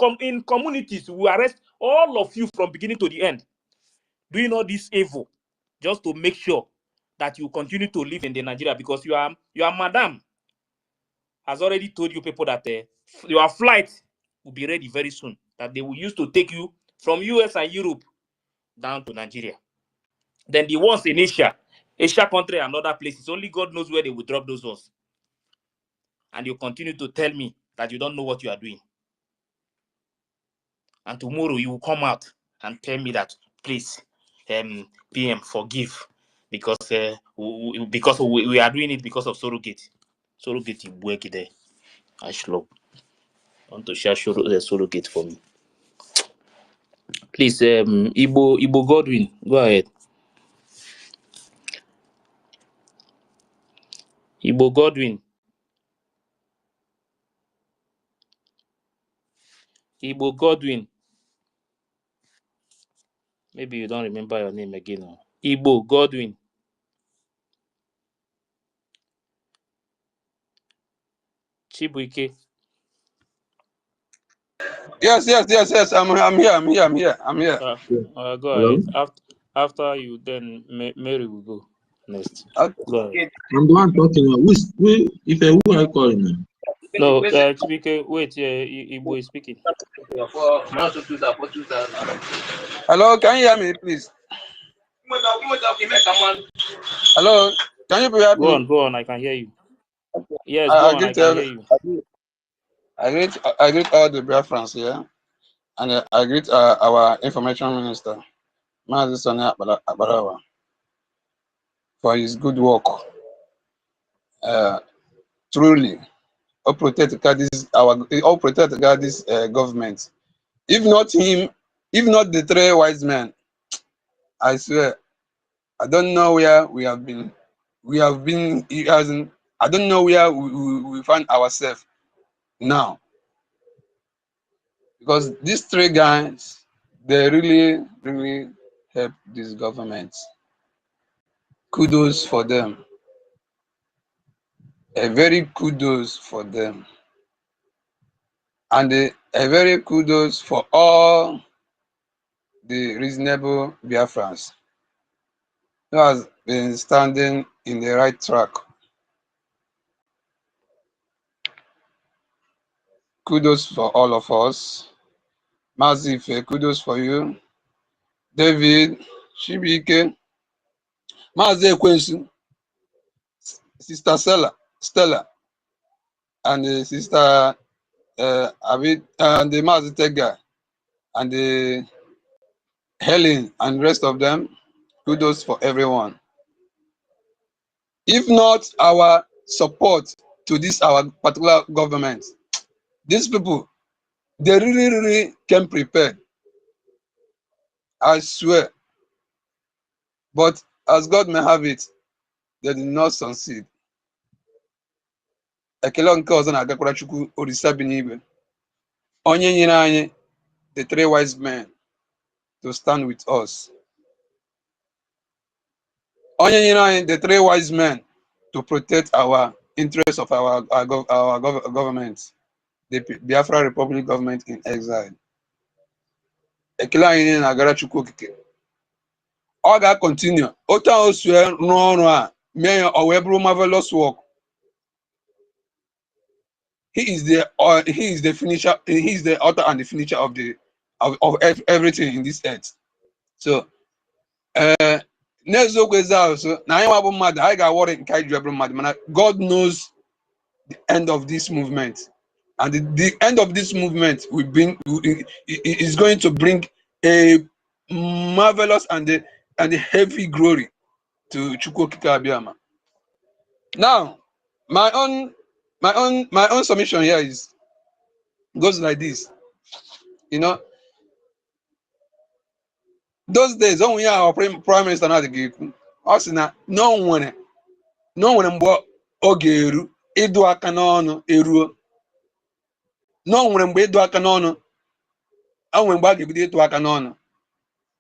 communities, we will arrest all of you from beginning to the end. Doing all this evil just to make sure that you continue to live in the Nigeria, because your madam has already told you people that your flight will be ready very soon, that they will use to take you from US and Europe down to Nigeria. Then the ones in Asia country and other places, only God knows where they will drop those ones. And you continue to tell me that you don't know what you are doing. And tomorrow you will come out and tell me that, please, PM, forgive, because we are doing it because of surrogate. Surrogate you work there. I should want to share surrogate for me. Please, Igbo Godwin, go ahead. Igbo Godwin. Igbo Godwin. Maybe you don't remember your name again. Or Igbo Godwin. Chibuike. Yes. I'm here. Go Hello? ahead. After you, then Mary will go next. Okay. Go ahead. I'm the one talking. Who are you calling now? No, Chibuike, wait. Igbo is speaking. Hello, can you hear me, please? Hello, can you hear me? Go on. I can hear you. Yes, I go on. I can hear you. I greet all the Biafrans here, and I greet our information minister, Mazi Sonia Abarawa, for his good work. Truly, all protect this government. If not him, if not the three wise men, I swear, I don't know where we have been. I don't know where we find ourselves now. Because these three guys, they really, really help this government. Kudos for them. A very kudos for them. And a very kudos for all the reasonable Biafrans who has been standing in the right track. Kudos for all of us. Massive kudos for you. David, Shibike, Mazi Ekwensu, Sister Stella, and Sister Abid, and the Mazi Tega, and the Helen, and rest of them. Kudos for everyone. If not our support to this our particular government, these people, they really, really came prepared. I swear. But as God may have it, they did not succeed. Ekele nke ọzọ na-agakwara Chukwu Olisa bi n'igwe, onye nyere anyị the three wise men to stand with us. Onye nyere anyị the three wise men to protect our interests of our government, the Biafra Republic government in exile. Ekele anyị na-agara Chukwu Okike. Ọ ga-continue. Otu ahụ si rụọ ọrụ a mee ya ọ wee bụrụ marvelous work. He is the finisher. He is the author and the finisher of everything in this earth. So n'eziokwu eziahụ na anyị nwabụ mmadụ anyị ga-awọrị nke anyị ji ebụrụ mmadụ mana God knows the end of this movement, and the end of this movement is going to bring a marvelous and a heavy glory to Chukwu Okike Abịama. Now, my own submission here goes like this. You know, those days when we are our prime minister now, the us na no one mgbe oge eru ịdụ aka n'ọnụ eruo. No one mgbe ịdụ aka n'ọnụ anwe mgbe a ga-ebido ịdụ aka n'ọnụ,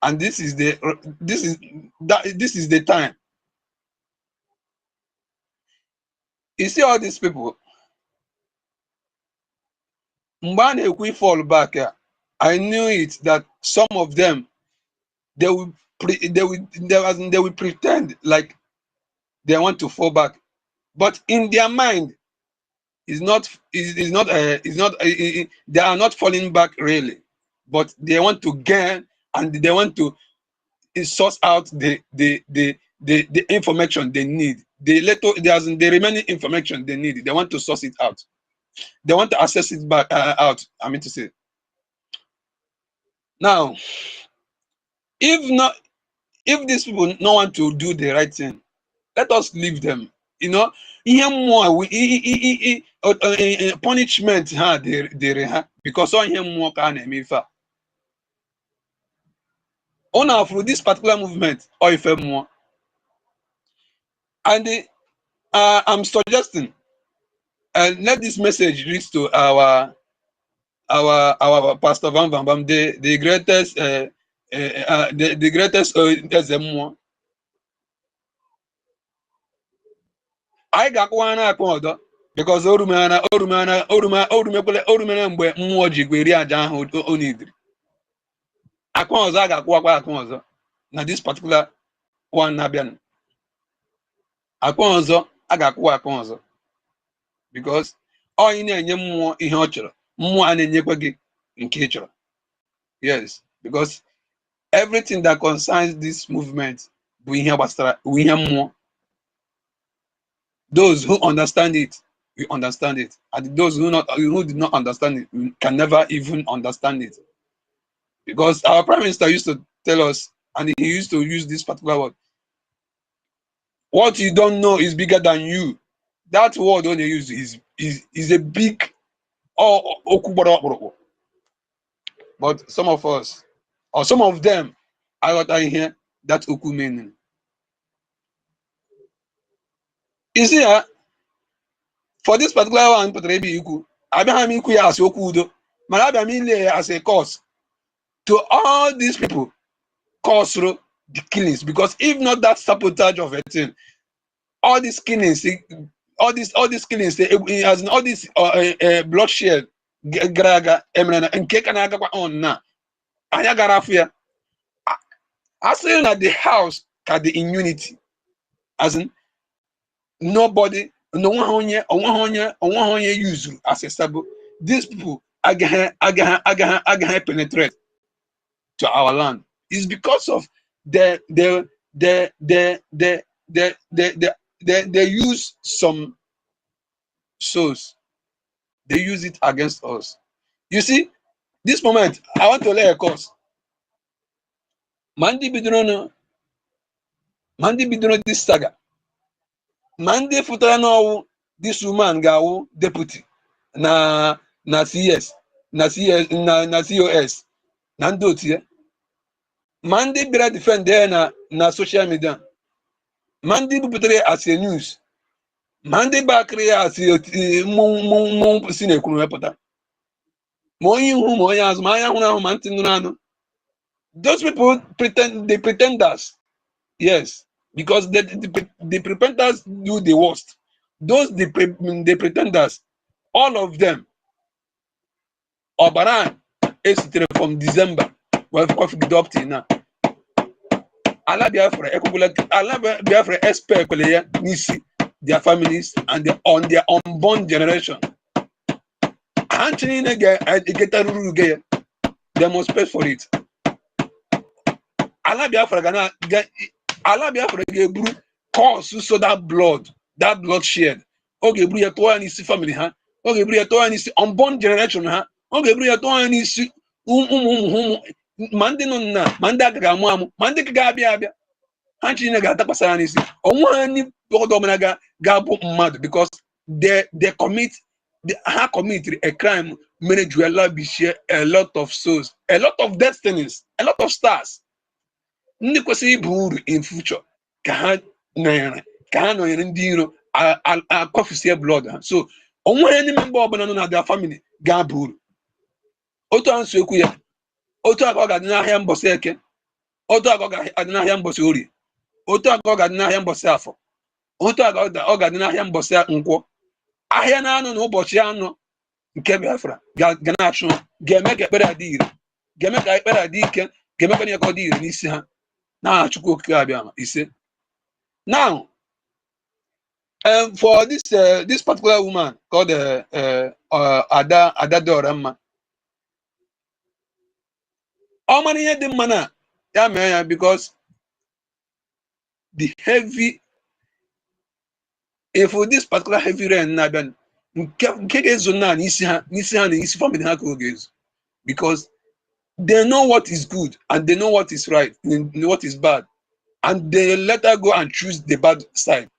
and this is the time. You see all these people. Mbane we fall back here. I knew it that some of them they will pretend like they want to fall back, but in their mind they are not falling back really, but they want to gain and they want to source out the information they need. The remaining information they need, they want to source it out. They want to access it back out. I mean to say. Now, if these people don't want to do the right thing, let us leave them. You know, punishment because on him more can through this particular movement or if more. And I'm suggesting let this message reach to our Pastor Van Van Bam, the greatest the greatest SMO. I got one order because Orumana mgbe mmụọ ji gweri aja ahụ o nidiri. Akwa ọzọ a ga-akwụ akwa ọzọ na this particular one na-abịa. Akwa ọzọ a ga-akwụ akwa ọzọ because onye na-enye mmụọ ihe ọ chọrọ, mmụọ a na-enyekwa gị nke ị chọrọ. Yes, because everything that concerns this movement bụ ihe gbasara ihe mmụọ. Those who understand it, we understand it. And those who did not understand it, we can never even understand it. Because our Prime Minister used to tell us, and he used to use this particular word, what you don't know is bigger than you. That word when you use is a big but some of us, or some of them, I got in here that oku meaning. You see, for this particular one, Abraham as okudo, as a cause to all these people cause through the killings. Because if not that sabotage of a thing, all these killings, all these killings, as in all this bloodshed, graga, and kekanaga on na, ayagarafia. I say that the house had the immunity, as in nobody, no one use as a sabo. These people again penetrate to our land. It's because of they use some souls. They use it against us. You see, this moment I want to lay a course. Mandi bidrono this saga. Mande futara no this woman gawo deputy na CS na COS na ndoti. Mande bira defend there na social media. Mande buputere as a news. Mande bakre as mo sine kunu repota. Mo yin hu mo yan azuma yan hu na hu mantinu na. Those people pretenders. Yes, because the pretenders do the worst. Those the pretenders, all of them. Obaran is from December. We have coffee up till now. Allah Biafra expect Nisi, their families, and on their unborn generation. They must pay for it. ala Biafra ga-eburu cause so that blood shed. Ọ ga-eburu ya tụọ ya n'isi family ha. Ọ ga-eburu ya tụọ ya n'isi unborn generation ha. Ọ ga-eburu ya tụọ ya n'isi ụmụ ma ndị nọ na ma ndị agaghị amụ amụ ma ndị ga-abịa abịa. Ha Chineke ga-atakwasị ya n'isi. Onwe ha ndị ọbụla ga-abụ mmadụ because they committed a crime managed a lot of souls, a lot of destinies, a lot of stars. Ndị kwesịrị ibu uru in future ka ha nọnyere ndị iro akọfisie blood ha. So onwe ndị member ọbụla nọ na their family ga-abụ uru. Otu a nso ekwu ya, otu a ka ọ ga-adị n'ahịa mbọsị eke, otu a ka ọ ga-adị n'ahịa mbọsị orie, otu a ka ọ ga-adị n'ahịa mbọsị afọ, otu a ka ọ ga-adị n'ahịa mbọsị nkwọ. Ahịa na-anọ n'ụbọchị anọ nke Biafra ga na-achụ ga-eme ka ekpere adị ire, ga-eme ka ekpere adị ike, ga-eme ka ọ dị ire n'isi ha. Na Chukwu Okike abịa ise. Now, for this particular woman called Ada Dorama, ọ mara ihe dị mma na ya mee ya because the heavy, if this particular heavy rain na-abịa nke ga-ezo na n'isi ha na isi family ha ka ọ ga-ezo, because they know what is good and they know what is right and what is bad, and they let her go and choose the bad side.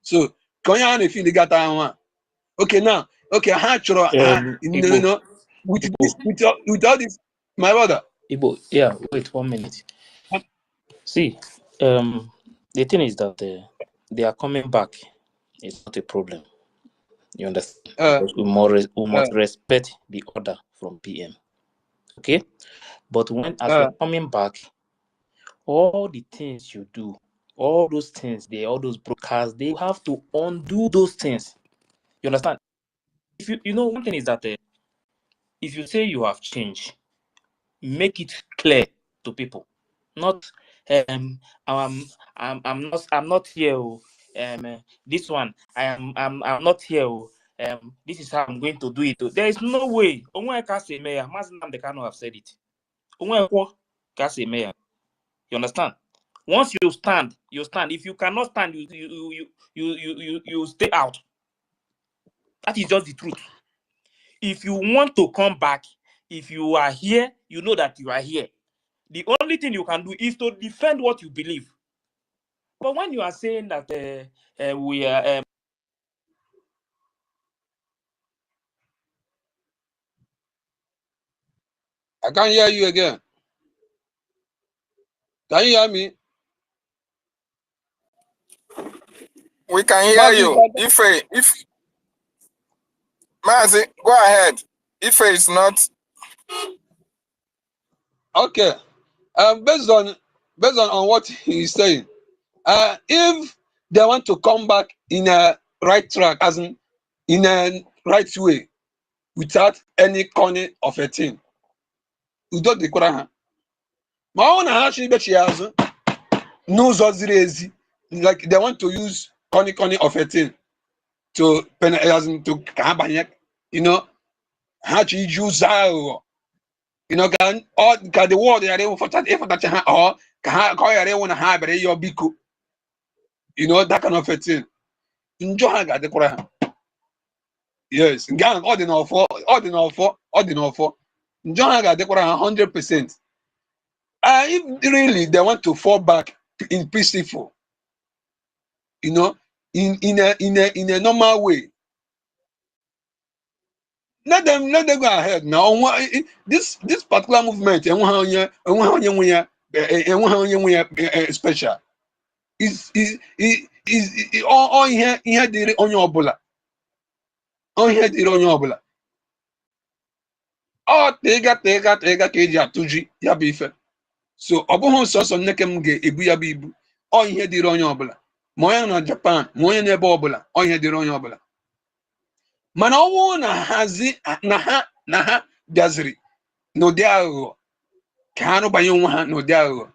So ka onye ha na-efi ndị gata ahụ. Okay, now, okay, ha chọrọ with all this, my brother. Igbo, yeah, wait 1 minute. See, the thing is that they are coming back. It's not a problem. You understand? Because we must respect the order from PM. Okay? But when as they're coming back, all the things you do, all those things, all those broadcasts, they have to undo those things. You understand? If you know, one thing is that if you say you have changed, make it clear to people. Not I'm not here. This one I'm not here. This is how I'm going to do it. There is no way. Onwe ka say mayor, Mazinam they cannot have said it. Onwe ka say mayor. You understand? Once you stand, you stand. If you cannot stand, you stay out. That is just the truth. If you want to come back, if you are here, you know that you are here. The only thing you can do is to defend what you believe. But when you are saying that we are... I can't hear you again. Can you hear me? We can hear you. If Mazi, go ahead. If it's not... Okay. Based on what he's saying, if they want to come back in a right track, as in a right way, without any corner of a thing, we don't declare her. My own actually bet she has no zozirezi, like they want to use corner of a thing to to you know, how to use you know, can the word they are able for that if that or can want to have your biku, you know, that kind of a thing. Enjoy the Quran. Yes, gang ordinal for. Enjoy the Quran 100%. If really they want to fall back in peaceful, you know, in a normal way, let them go ahead now. This particular movement, special is all here did on your bula. On here did on your bula. Oh, they got KJ tuji yabife. So Obohon source on Nekemge Ibuya Bibu. All here did on your bula. Moyana Japan, Moyana Bobula, all here did on your bula. Manawo na hazi naha gazri no diago kano bayon no diago.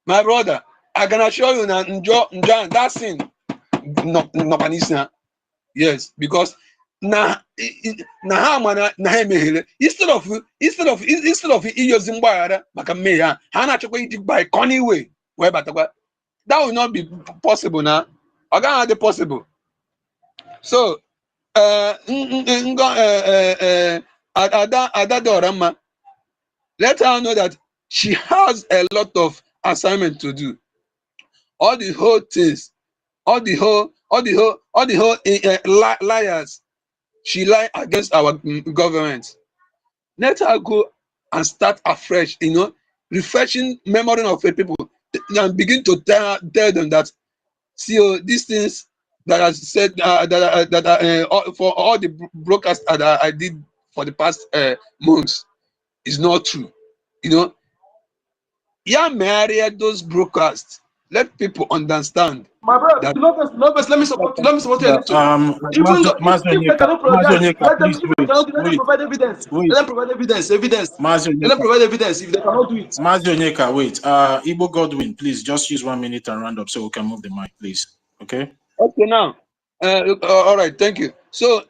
My brother, I can assure you that enjoy that sin no panisna. Yes, because na ha mana na ha emeghele instead of inyozi mgbaghara maka mmehie ha na-achọkwa iji by cunning way wee batakwa. That will not be possible now. Ọ gaghị adị possible. So Ada Dorama, let her know that she has a lot of assignment to do. All the whole things, all the whole liars, she lied against our government. Let her go and start afresh, you know, refreshing memory of the people, and begin to tell them that, see, these things that I said for all the broadcasts that I did for the past months is not true. You know, yeah, Mary, those broadcasts, let people understand. My brother, Lopez, let me support you. Even though if they cannot provide, let them provide evidence. Let them provide evidence. Let them provide evidence if they cannot do it. Mazonyeka, wait. Igbo Godwin, please just use 1 minute and round up so we can move the mic, please. Okay. Okay, now. All right, thank you. So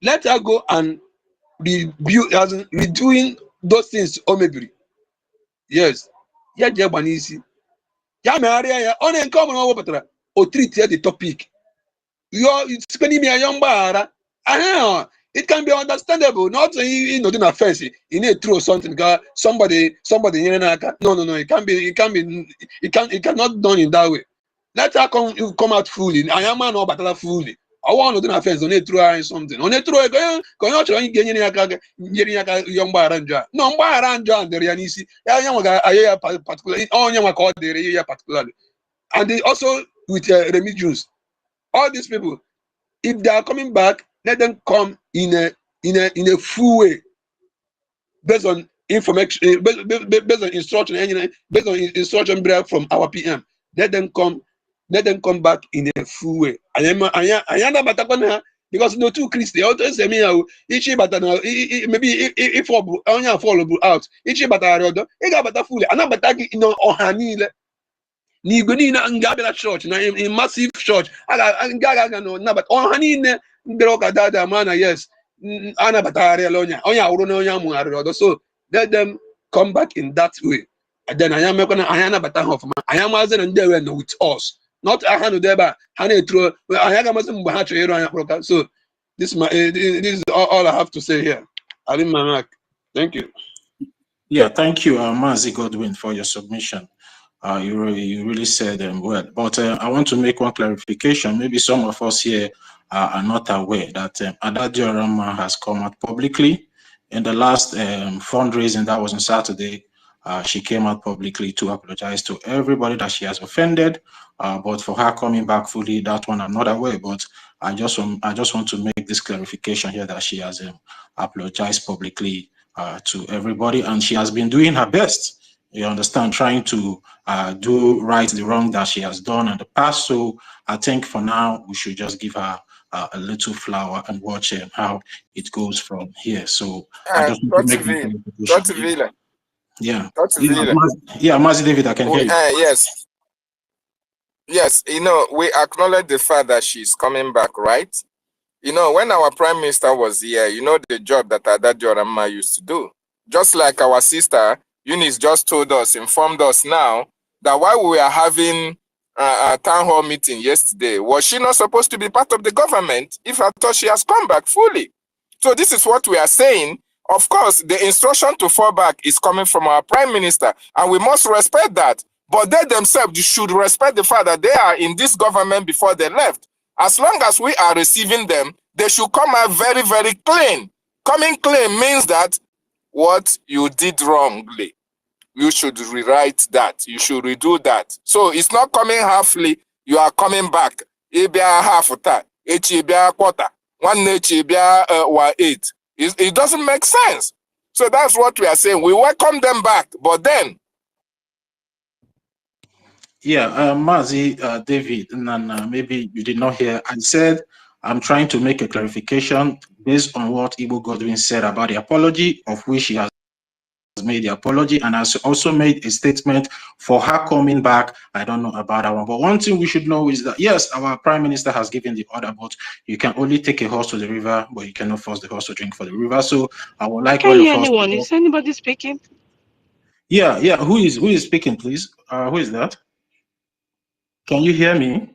let her go and redoing those things. Omebiri. Yes. Yeah, Japanese. Ya area ya on and come on or treat the topic. You're spending me a young bar. It can be understandable, not in an offense. You need to throw something, somebody no, it cannot done in that way. Let her come out fully. I am no battle fully. I want to do offense, on it throw something. On it throw a young baranja. No baranja and the Rianisi. Particularly. And they also with religions. All these people, if they are coming back, let them come in a full way, based on information, based on instruction, based on instruction from our PM. Let them come back in a full way. Because no two Christians also say me maybe if fall out, each but fully, another church in massive church. No, but yes. So let them come back in that way. And then I am with us. Not so this is all I have to say here. I leave my mark. Thank you. Yeah, thank you, Mazi Godwin, for your submission. You really said them well. But I want to make one clarification. Maybe some of us here are not aware that Ada Diorama has come out publicly. In the last fundraising that was on Saturday, she came out publicly to apologize to everybody that she has offended. But for her coming back fully, that one I'm not aware. But I just want to make this clarification here that she has apologized publicly to everybody, and she has been doing her best. You understand, trying to do right the wrong that she has done in the past. So I think for now we should just give her a little flower and watch how it goes from here. So I just want to make yeah, Mazi David, I can hear you. Yes, you know, we acknowledge the fact that she's coming back, right? You know, when our prime minister was here, you know the job that Ada Diorama used to do. Just like our sister Eunice just informed us now, that while we were having a town hall meeting yesterday, was she not supposed to be part of the government if I thought she has come back fully? So this is what we are saying. Of course, the instruction to fall back is coming from our prime minister, and we must respect that. But they themselves should respect the fact that they are in this government before they left. As long as we are receiving them, they should come out very, very clean. Coming clean means that what you did wrongly, you should rewrite that. You should redo that. So it's not coming halfly. You are coming back. Half quarter. 8. It doesn't make sense. So that's what we are saying. We welcome them back, but then. Yeah, Mazi, David, and maybe you did not hear. I said I'm trying to make a clarification based on what Igbo Godwin said about the apology, of which he has made the apology and has also made a statement for her coming back. I don't know about that one, but one thing we should know is that yes, our prime minister has given the order, but you can only take a horse to the river, but you cannot force the horse to drink for the river. So I would like I can't all hear of us. anyone. Is anybody speaking? Yeah. Who is speaking, please? Who is that? Can you hear me?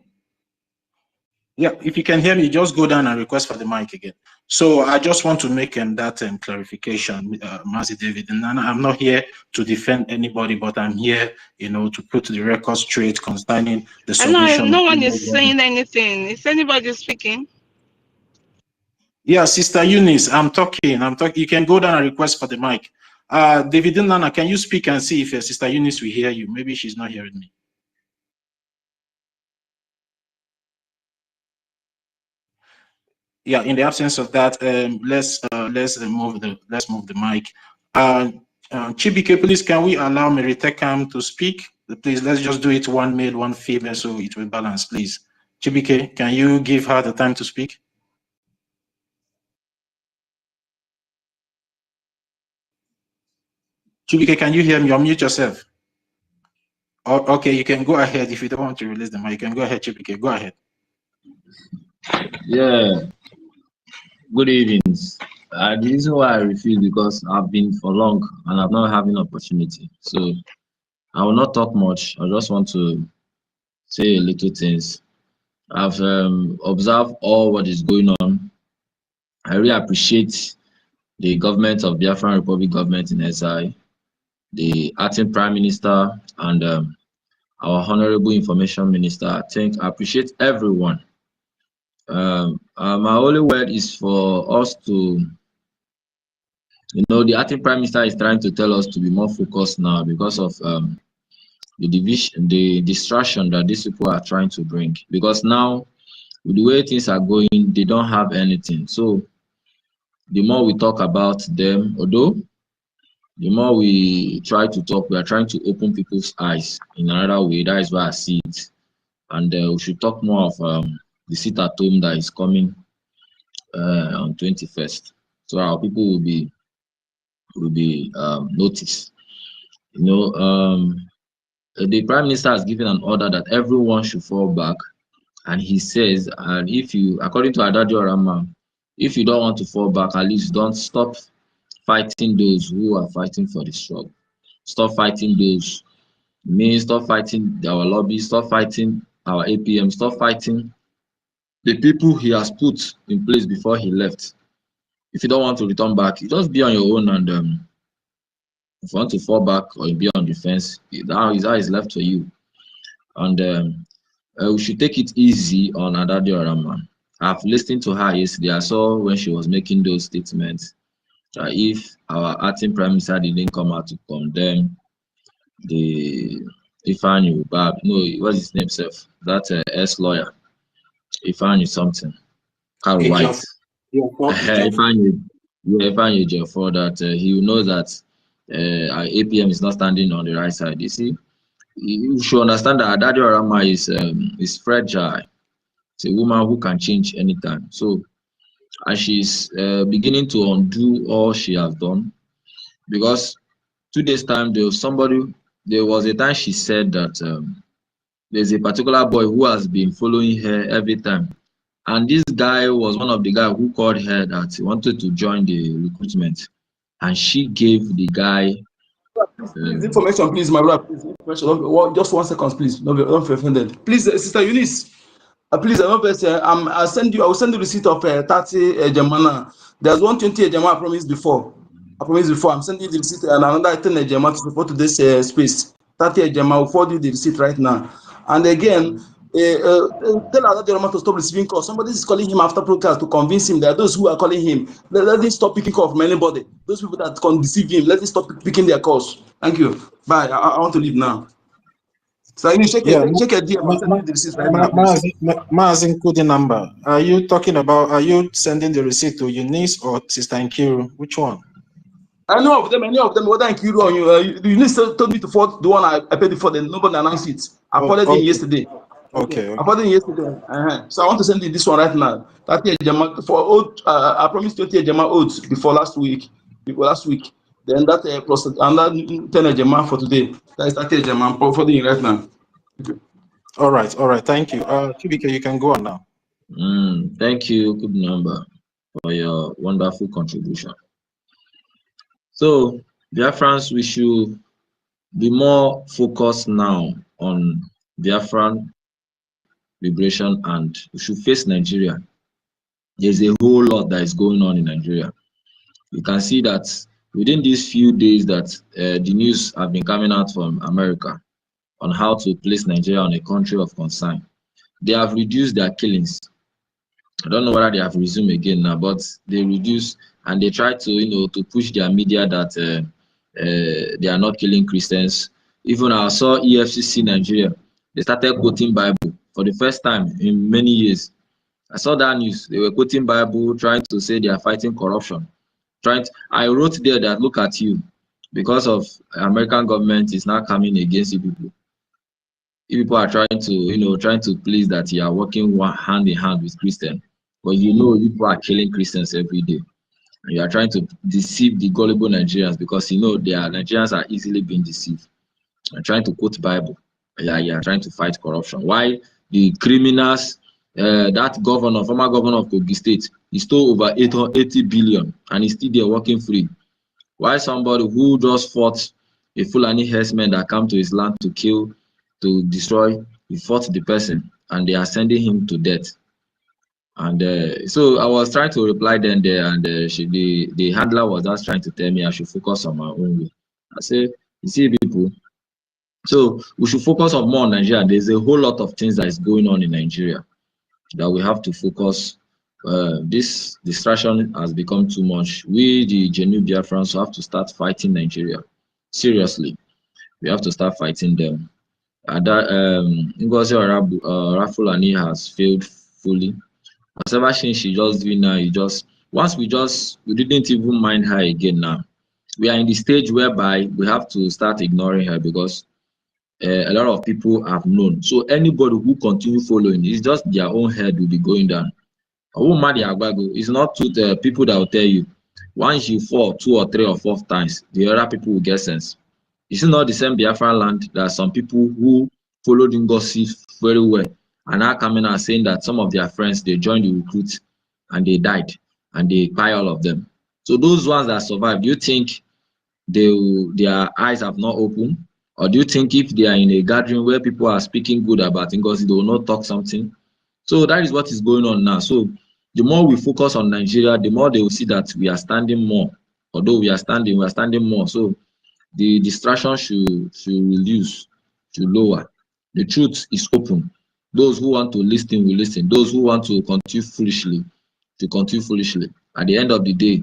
Yeah, if you can hear me, just go down and request for the mic again. So I just want to make that clarification, Mazi David. And I'm not here to defend anybody, but I'm here, to put the record straight concerning the submission. No one is saying anything. Is anybody speaking? Yeah, Sister Eunice, I'm talking. You can go down and request for the mic. David and Nana, can you speak and see if Sister Eunice will hear you? Maybe she's not hearing me. Yeah, in the absence of that, let's move the mic. Chibike, please, can we allow Meritekam to speak? Please, let's just do it one male, one female, so it will balance, please. Chibike, can you give her the time to speak? Chibike, can you hear me? Unmute yourself. Oh, okay, you can go ahead. If you don't want to release the mic, you can go ahead, Chibike. Go ahead. Yeah. Good evenings. The reason why I refuse because I've been for long and I've not having opportunity. So I will not talk much. I just want to say a little things. I've observed all what is going on. I really appreciate the government of Biafran Republic government in SI, the acting prime minister, and our honorable information minister. I appreciate everyone. My only word is for us to, the acting prime minister is trying to tell us to be more focused now because of the division, the distraction that these people are trying to bring. Because now, with the way things are going, they don't have anything. So the more we talk about them, although the more we try to talk, we are trying to open people's eyes in another way. That is why I see it. And we should talk more of the sit at home that is coming on 21st. So our people will be noticed. The prime minister has given an order that everyone should fall back, and he says, and if you, according to Adadio Rama, if you don't want to fall back, at least don't stop fighting those who are fighting for the struggle. Stop fighting those. Stop fighting our lobbies. Stop fighting our APM. Stop fighting the people he has put in place before he left. If you don't want to return back, you just be on your own, and if you want to fall back or be on defense, that is left for you. And we should take it easy on Adadio Rama. I've listened to her yesterday. I saw when she was making those statements that if our acting prime minister didn't come out to condemn the Ifeanyi Ubab, no, what's his name, self? That ex-lawyer, Ifeanyi something, Carl White. Ifeanyi Ejiofor, that he will know that our APM is not standing on the right side. You see, you should understand that Adadio Rama is fragile. It's a woman who can change anytime. So, and she's beginning to undo all she has done, because 2 days time there was a time she said that there's a particular boy who has been following her every time, and this guy was one of the guys who called her that he wanted to join the recruitment, and she gave the guy Please, information, please, my brother. Please, information. Just 1 second, please. Don't be offended. Please, Sister Eunice. Please, I will send you the receipt of 30 Ejemana. There's 120 Ejema I promised before. I'm sending you the receipt and another 10 Ejema to support this space. 30 Ejema will forward you the receipt right now. And again, tell Adadio Rama to stop receiving calls. Somebody is calling him after broadcast to convince him that those who are calling him, let him stop picking calls from anybody. Those people that can deceive him, let him stop picking their calls. Thank you. Bye. I want to leave now. So I need to check a DM. I'm sending the receipt right now. Mazin Kudi number. Are you sending the receipt to Eunice or Sister Nkiru? Which one? Any of them, whether Nkiru or you, Eunice told me to forward the one I paid for, then nobody announced it. I forwarded it yesterday. Okay. I forwarded it yesterday. So I want to send you this one right now. 30 Ejema for oath. I promised 20 Ejema oaths before last week. Then that plus another 10 German for today. That is 30 German for the right now. All right. Thank you. Chibike, you can go on now. Thank you, good number, for your wonderful contribution. So, Biafrans, we should be more focused now on Biafran liberation, and we should face Nigeria. There's a whole lot that is going on in Nigeria. You can see that within these few days that the news have been coming out from America on how to place Nigeria on a country of concern. They have reduced their killings. I don't know whether they have resumed again now, but they reduce and they try to, to push their media that they are not killing Christians. Even I saw EFCC Nigeria, they started quoting Bible for the first time in many years. I saw that news. They were quoting Bible, trying to say they are fighting corruption. I wrote there that look at you, because of American government is now coming against you people. You people are trying to, trying to please that you are working hand in hand with Christians. But people are killing Christians every day. And you are trying to deceive the gullible Nigerians because Nigerians are easily being deceived. You're trying to quote Bible. You are trying to fight corruption. Why the criminals, that former governor of Kogi State, he stole over 80 billion and he's still there working free. Why somebody who just fought a Fulani herdsman that came to his land to kill, to destroy, he fought the person and they are sending him to death. And so I was trying to reply then there, and the handler was just trying to tell me I should focus on my own way. I say, you see people, so we should focus on more on Nigeria. There's a whole lot of things that is going on in Nigeria that we have to focus. This distraction has become too much. We, the genuine Biafrans, have to start fighting Nigeria. Seriously, we have to start fighting them. NGOZI Rafulani has failed fully. Whatever thing she just doing now, we didn't even mind her again now. We are in the stage whereby we have to start ignoring her because a lot of people have known. So anybody who continue following, it's just their own head will be going down. It's not to the people that will tell you. Once you fall 2 or 3 or 4 times, the other people will get sense. It's not the same Biafra land. There are some people who followed NGOZI very well and now coming out saying that some of their friends, they joined the recruits and they died and they buy all of them. So those ones that survived, do you think their eyes have not opened? Or do you think if they are in a gathering where people are speaking good about NGOZI, they will not talk something? So that is what is going on now. So the more we focus on Nigeria, the more they will see that we are standing more. Although we are standing more. So the distraction should reduce, should lower. The truth is open. Those who want to listen will listen. Those who want to continue foolishly, to continue foolishly. At the end of the day,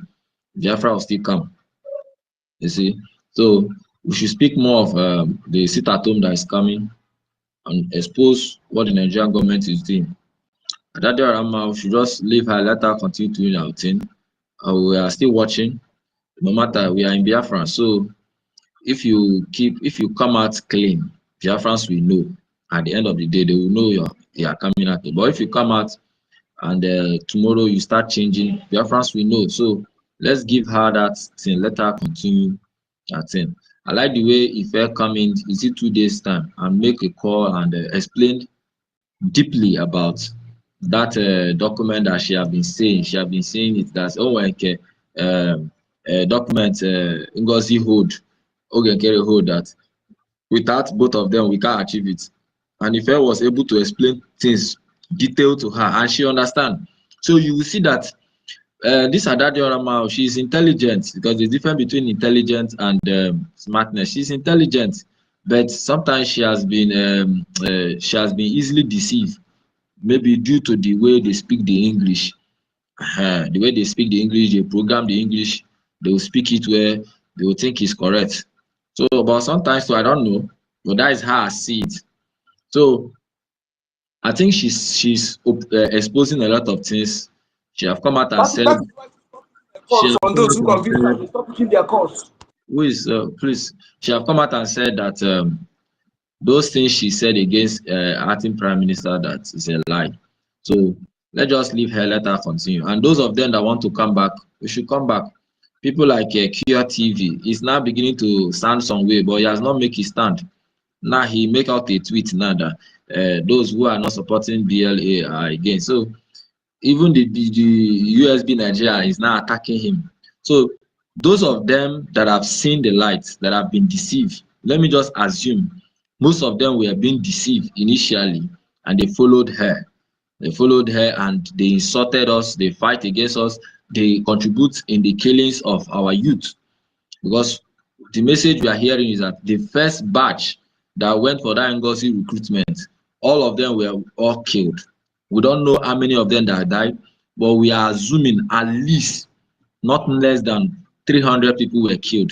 Biafra will still come. You see? So we should speak more of the sit-at-home that is coming and expose what the Nigerian government is doing. We should just leave her, let her continue doing our thing. We are still watching. No matter, we are in Biafra. So if you come out clean, Biafrans will know. At the end of the day, they will know you are coming out. But if you come out and tomorrow you start changing, Biafrans will know. So let's give her that thing. Let her continue that thing. I like the way EFIK come in, is it 2 days time, and make a call and explain deeply about that document that she have been saying. She have been saying it that document NGOZI hold that without both of them we can't achieve it. And if I was able to explain things detailed to her and she understand, so you will see that this Adadio, she is intelligent, because there's difference between intelligence and smartness. She's intelligent, but sometimes she has been easily deceived, maybe due to the way they speak the English. The way they speak the English, they program the English, they will speak it where they will think it's correct. So, but sometimes, so I don't know, but that is how I see it. So, I think she's exposing a lot of things. She have come out and said. On those who convince her to stop pushing their cause. Please, she have come out and said that those things she said against acting prime minister, that is a lie. So let's just leave her, let her continue. And those of them that want to come back, we should come back. People like Kia TV is now beginning to stand some way, but he has not make his stand. Now he make out a tweet now that those who are not supporting BLA are against. So even the USB Nigeria is now attacking him. So those of them that have seen the light, that have been deceived, let me just assume most of them were being deceived initially, and they followed her. They followed her and they insulted us, they fight against us, they contribute in the killings of our youth. Because the message we are hearing is that the first batch that went for that NGOZI recruitment, all of them were all killed. We don't know how many of them that died, but we are assuming at least not less than 300 people were killed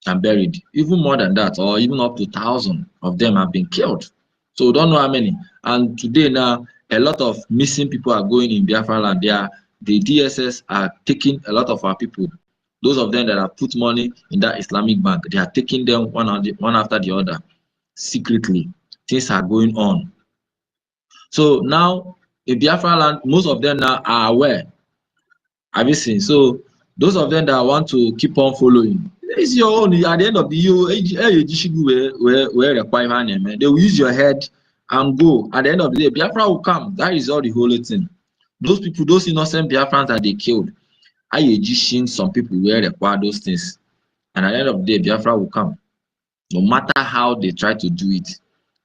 and buried. Even more than that, or even up to 1,000 of them have been killed. So we don't know how many. And today now, a lot of missing people are going in Biafra land. The DSS are taking a lot of our people. Those of them that have put money in that Islamic bank, they are taking them one after the other, secretly. Things are going on. So now, in Biafra land, most of them now are aware. Have you seen? So those of them that want to keep on following, it's your own. At the end of the year, they will use your head and go. At the end of the day, Biafra will come. That is all the whole thing. Those people, those innocent Biafrans that they killed, some people will require those things. And at the end of the day, Biafra will come. No matter how they try to do it,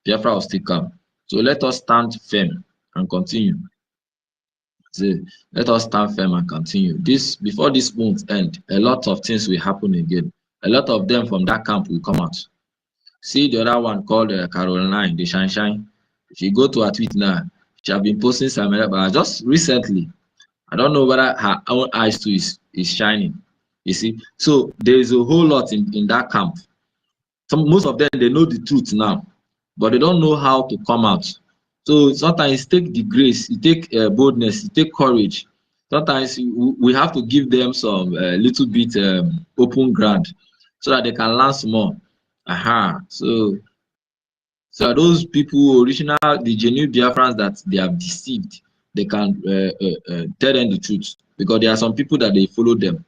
Biafra will still come. So let us stand firm and continue. So let us stand firm and continue. Before this month end, a lot of things will happen again. A lot of them from that camp will come out. See the other one called Caroline, the Shine. If you go to her tweet now, she has been posting some, but just recently, I don't know whether her own eyes too is shining. You see, so there is a whole lot in that camp. Most of them, they know the truth now, but they don't know how to come out. So sometimes it take the grace, it take boldness, it take courage. Sometimes we have to give them some little bit open ground so that they can learn more. So those people, the genuine Biafrans that they have deceived, they can tell them the truth, because there are some people that they follow them.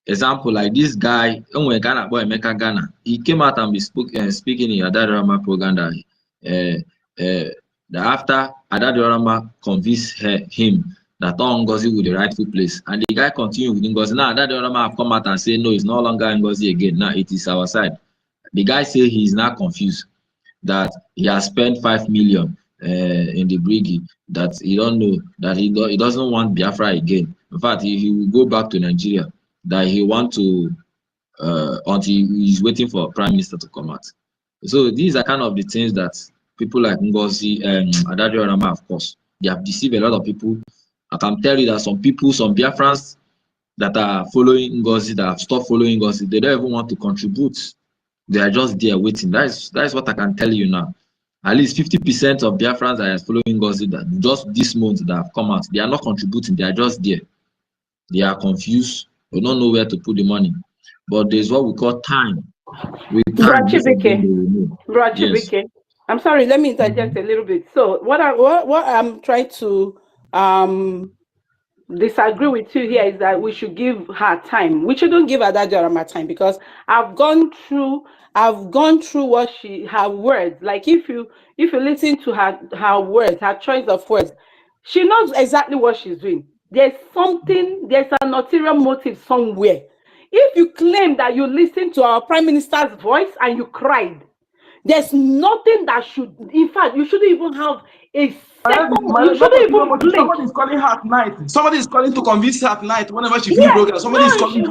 Example, like this guy, Ghana boy Emeka Ghana, he came out and be speaking in Adadirama propaganda. That after Adadirama convinced him that NGOZI with the rightful place, and the guy continued with NGOZI. Now Adadirama have come out and say no, it's no longer NGOZI again. Now it is our side. The guy say he is now confused that he has spent 5 million in the BRGIE, that he don't know, that he doesn't want Biafra again. In fact, he will go back to Nigeria, that he want to until he's waiting for Prime Minister to come out. So these are kind of the things that people like NGOZI and Adadio Rama, of course, they have deceived a lot of people. I can tell you that some Biafrans that are following NGOZI, that have stopped following NGOZI, they don't even want to contribute. They are just there waiting. That is what I can tell you now. At least 50% of Biafrans that are following NGOZI, that just this month that have come out, they are not contributing. They are just there. They are confused. They don't know where to put the money. But there's what we call time. Yes. I'm sorry, let me interject a little bit. So what I'm trying to disagree with you here is that we should give her time. We shouldn't give her that Jarama time, because I've gone through what her words. Like if you listen to her words, her choice of words, she knows exactly what she's doing. There's an ulterior motive somewhere. If you claim that you listened to our Prime Minister's voice and you cried, there's nothing that should, in fact, you shouldn't even have a second, you shouldn't even blink. Somebody is calling her at night. Somebody is calling to convince her at night whenever she feels broken. Somebody is calling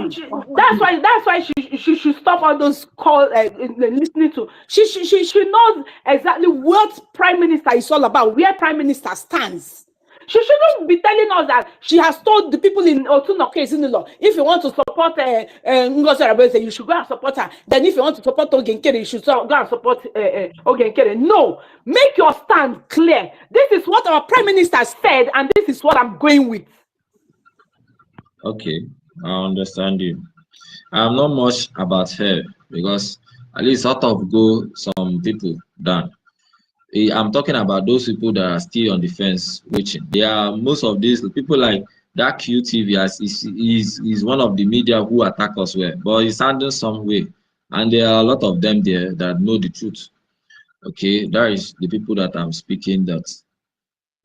that's why she should stop all those calls listening to. She knows exactly what Prime Minister is all about, where Prime Minister stands. She shouldn't be telling us that she has told the people in Otunoke Izinilo, if you want to support Ngozi Arabese, you should go and support her. Then if you want to support Ogenkere, you should go and support Ogenkere. No, make your stand clear. This is what our Prime Minister said, and this is what I'm going with. Okay, I understand you. I'm not much about her, because at least out of go some people down. I'm talking about those people that are still on the fence, which they are most of these people like that QTV is one of the media who attack us well, but it's handled some way, and there are a lot of them there that know the truth. Okay, that is the people that I'm speaking, that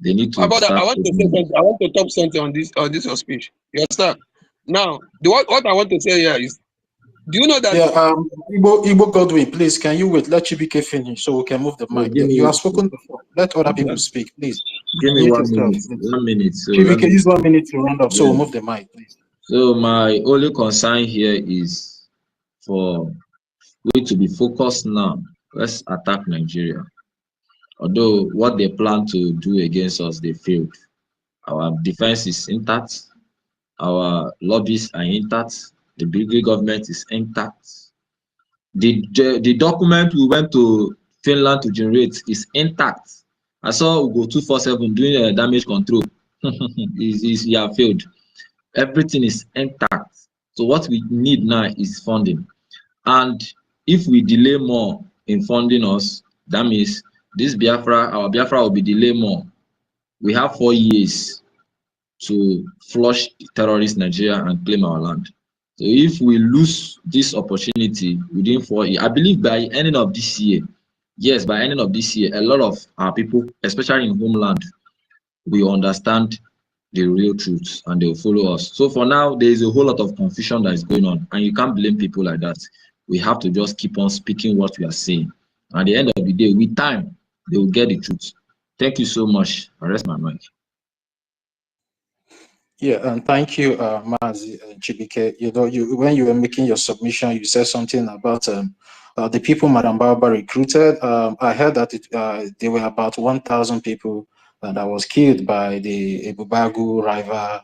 they need How to about that? I start want to say taking. something. I want to talk something on this your speech. You understand? Now, what I want to say here is, do you know that? Yeah, Igbo Godwin, please, can you wait? Let Chibike finish so we can move the So mic. You have spoken before. Let other people speak, please. give me Mute 1 yourself, minute. please. 1 minute. So let Chibike, me. use 1 minute to round up, so Yeah. we'll move the mic, please. So my only concern here is for we to be focused now. Let's attack Nigeria. Although what they plan to do against us, they failed. Our defense is intact. Our lobbies are intact. The BRGIE government is intact. The document we went to Finland to generate is intact. I saw Ugo 247 doing damage control. He have failed. Everything is intact. So what we need now is funding. And if we delay more in funding us, that means this Biafra, our Biafra will be delayed more. We have 4 years to flush terrorist Nigeria and claim our land. So if we lose this opportunity within 4 years, I believe by ending of this year, yes, by ending of this year, a lot of our people, especially in homeland, will understand the real truth and they will follow us. So for now, there is a whole lot of confusion that is going on, and you can't blame people like that. We have to just keep on speaking what we are saying. At the end of the day, with time, they will get the truth. Thank you so much. I rest my mic. Yeah, and thank you, Mazi Chibike. You know, when you were making your submission, you said something about the people Madam Baba recruited. I heard that there were about 1,000 people that was killed by the Ebubagu rival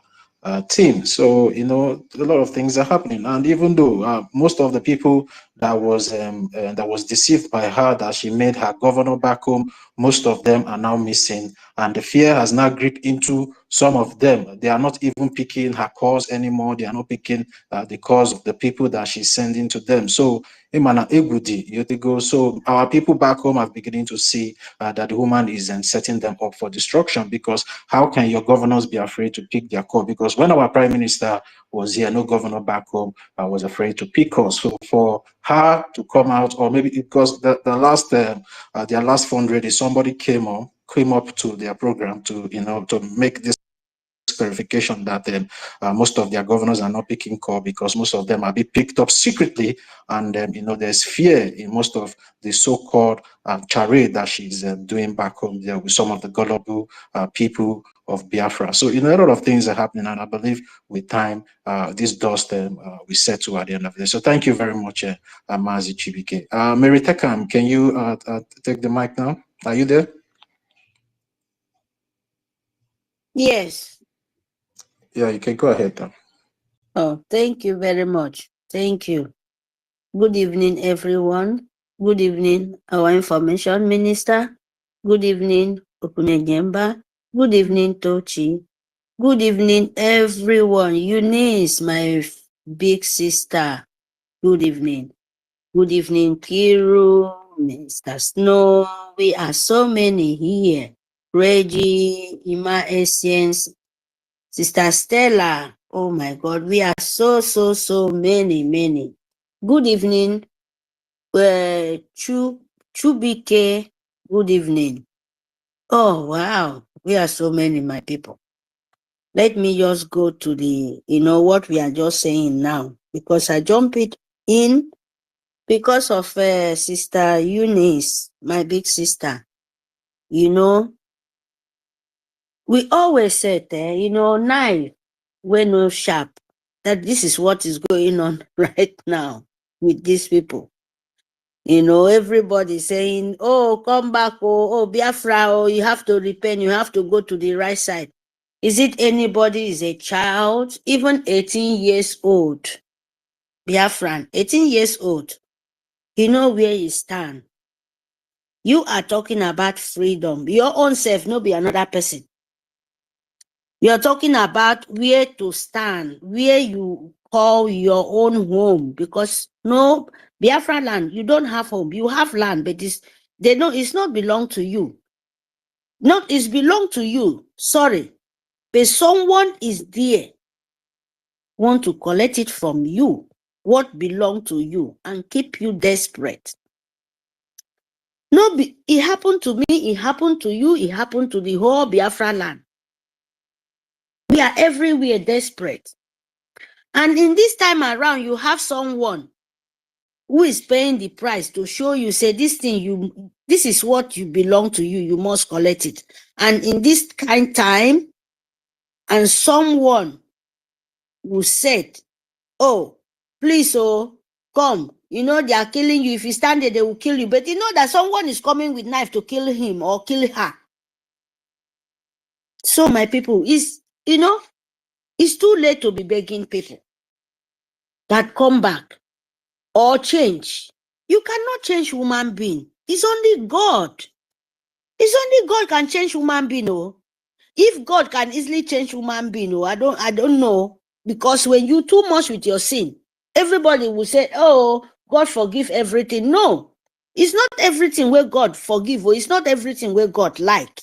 team. So, you know, a lot of things are happening. And even though most of the people that was deceived by her, that she made her governor back home, most of them are now missing. And the fear has now gripped into some of them. They are not even picking her cause anymore. They are not picking the cause of the people that she's sending to them. So, so our people back home are beginning to see that the woman is setting them up for destruction, because how can your governors be afraid to pick their call? Because when our prime minister was here, no governor back home was afraid to pick us. So for her to come out, or maybe because their last fundraising, somebody came up to their program to make this clarification that most of their governors are not picking call because most of them are being picked up secretly, and there's fear in most of the so-called charade that she's doing back home there with some of the gullible people of Biafra. So a lot of things are happening, and I believe with time this dust we settle at the end of the day. So thank you very much, Mazi Chibike. Mary Tekam, can you take the mic now? Are you there? Yes. Yeah, you can go ahead now. Oh, thank you very much. Thank you. Good evening, everyone. Good evening, our information minister. Good evening, Okunegemba. Good evening, Tochi. Good evening, everyone. Eunice, my big sister. Good evening. Good evening, Kiru, Mr. Snow. We are so many here. Reggie, Ima Essence, Sister Stella. Oh my God, we are so many. Good evening, Chubike. Good evening. Oh wow, we are so many, my people. Let me just go to the, what we are just saying now, because I jump it in because of Sister Eunice, my big sister. We always said, knife when no sharp, that this is what is going on right now with these people. Everybody saying, oh, come back, oh, Biafra, oh, you have to repent, you have to go to the right side. Is it anybody is a child, even 18 years old, Biafran, 18 years old, you know where you stand. You are talking about freedom. Your own self, no be another person. You're talking about where to stand, where you call your own home, because no, Biafra land, you don't have home. You have land, but it's not belong to you. It's belong to you. Sorry. but someone is there, want to collect it from you, what belong to you, and keep you desperate. No, it happened to me, it happened to you, it happened to the whole Biafra land. We are everywhere desperate. And in this time around, you have someone who is paying the price to show you, say, this thing, this is what you belong to you, you must collect it. And in this kind time, and someone who said, oh, please, oh, come, you know, they are killing you. If you stand there, they will kill you. But you know that someone is coming with knife to kill him or kill her. So my people, it's too late to be begging people that come back or change. You cannot change human being. It's only God. It's only God can change human being. Oh. If God can easily change human being, oh, I don't know. Because when you too much with your sin, everybody will say, oh, God forgive everything. No, it's not everything where God forgive, or it's not everything where God like.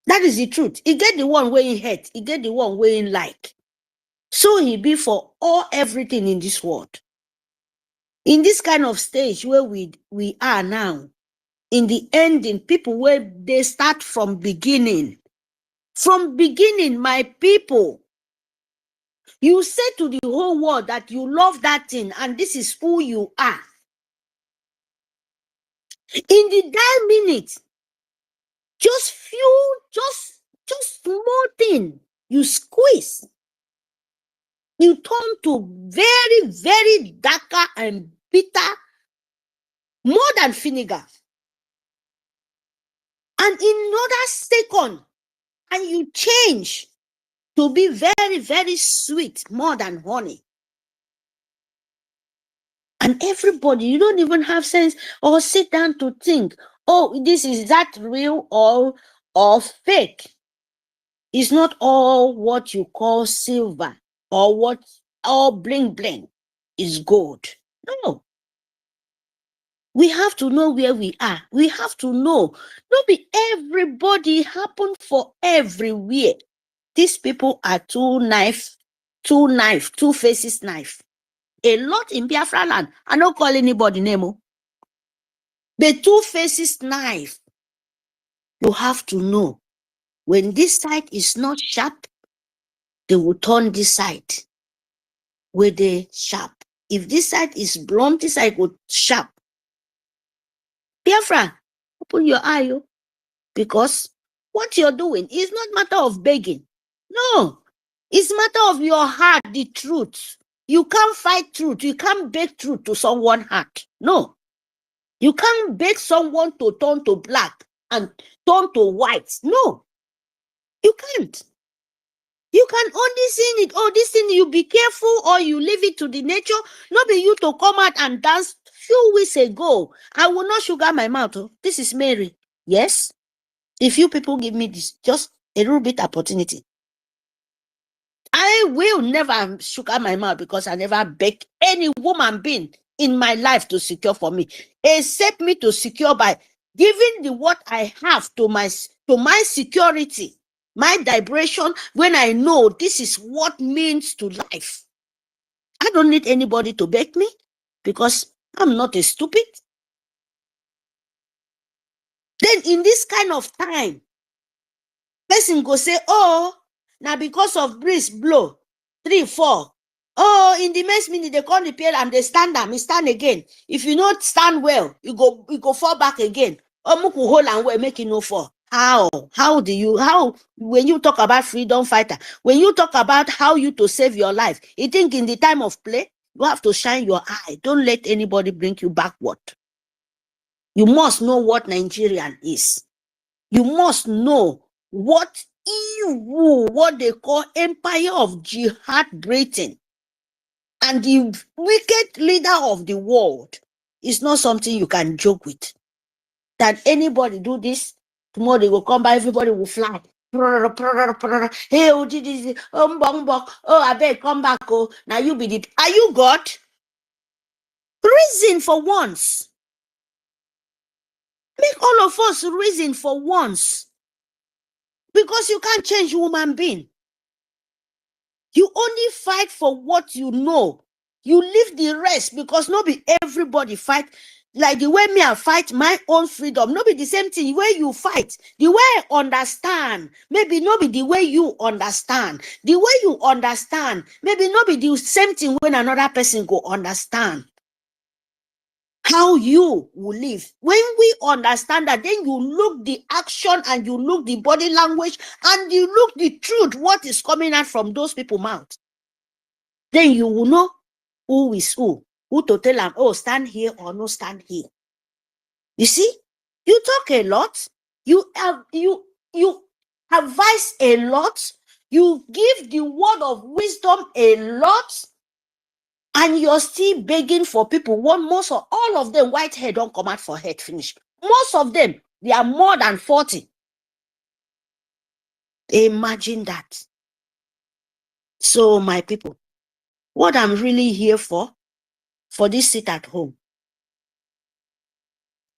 That is the truth. He get the one where he hate, he get the one where he like. So he be for all everything in this world. In this kind of stage where we are now, in the ending, people where they start from beginning. From beginning, my people, you say to the whole world that you love that thing and this is who you are. In the dire minute, just small thing, you squeeze. You turn to very, very darker and bitter, more than vinegar. And in another second, and you change to be very, very sweet, more than honey. And everybody, you don't even have sense or sit down to think, oh, is that real or fake? It's not all what you call silver or what all bling bling is gold. No. We have to know where we are. We have to know. Not be everybody happen for everywhere. These people are two faces knife. A lot in Biafra land. I don't call anybody name. The two faces knife. You have to know. When this side is not sharp, they will turn this side where they sharp. If this side is blunt, this side will sharp. Biafra, open your eye, because what you're doing is not matter of begging. No, it's matter of your heart, the truth. You can't fight truth. You can't beg truth to someone's heart. No. You can't beg someone to turn to black and turn to white. No. You can't. You can only sing it. Oh, this thing, you be careful or you leave it to the nature. Not be you to come out and dance. Few weeks ago, I will not sugar my mouth. Oh. This is Mary. Yes. If you people give me this, just a little bit opportunity, I will never sugar my mouth because I never beg any woman being in my life to secure for me, except me to secure by giving the what I have to my security, my vibration, when I know this is what means to life. I don't need anybody to beg me because I'm not a stupid. Then in this kind of time, person go say, oh, now because of breeze blow, 3, 4. Oh, in the next minute, they come repair and they stand up, stand again. If you not stand well, you go fall back again. Oh, muku hold and well, make it no fall. How when you talk about freedom fighter, when you talk about how you to save your life, you think in the time of play, you have to shine your eye. Don't let anybody bring you backward. You must know what Nigerian is. You must know what evil, what they call empire of jihad Britain, and the wicked leader of the world is not something you can joke with. That anybody do this, tomorrow they will come by, everybody will fly. Hey, oh, this, oh, I beg, come back, oh, now you be it. Are you God? Reason for once. Make all of us reason for once. Because you can't change human being. You only fight for what you know. You leave the rest because not be everybody fight. Like the way me I fight my own freedom, not be the same thing. The way you fight, the way I understand, maybe not be the way you understand. The way you understand, maybe not be the same thing when another person go understand. How you will live. When we understand that, then you look the action and you look the body language and you look the truth, what is coming out from those people's mouth. Then you will know who is who to tell them, oh, stand here or no stand here. You see, you talk a lot, you advise a lot, you give the word of wisdom a lot, and you're still begging for people. Most of all of them, white hair don't come out for head finish. Most of them, they are more than 40. Imagine that. So, my people, what I'm really here for this sit at home.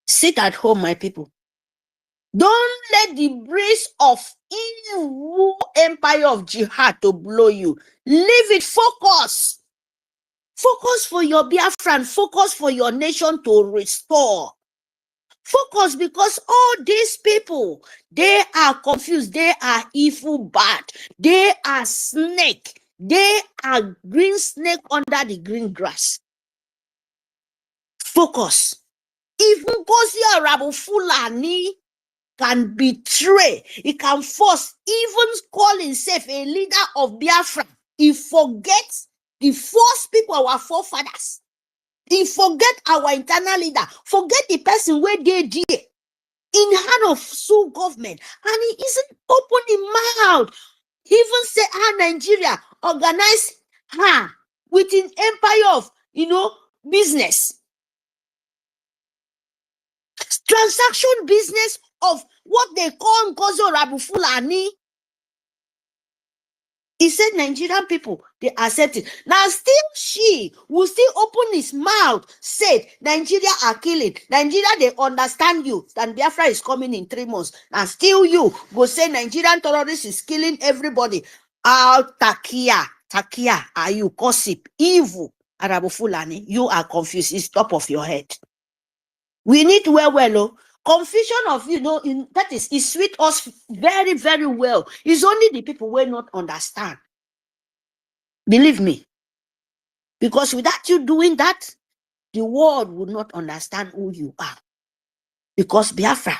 Sit at home, my people. Don't let the breeze of evil empire of jihad to blow you. Leave it. Focus. Focus for your Biafran. Focus for your nation to restore. Focus, because all these people, they are confused. They are evil bad. They are snake. They are green snake under the green grass. Focus. Even Ngozi Arabu Fulani can betray. He can force, even call himself a leader of Biafra. He forgets the first people, our forefathers. He forget our internal leader. Forget the person where they did in hand of sue government. And he isn't opening mouth. He even say, Nigeria organize within empire of, business. Transaction business of what they call Ngozi Arabu Fulani. He said Nigerian people, they accept it. Now still she will still open his mouth, said Nigeria are killing. Nigeria, they understand you. And Biafra is coming in 3 months. And still you go say Nigerian terrorists is killing everybody. Takia, are you gossip, evil, Arabu Fulani? You are confused. It's top of your head. We need well, confusion of that is it sweet us very, very well. It's only the people will not understand. Believe me. Because without you doing that, the world would not understand who you are. Because Biafra,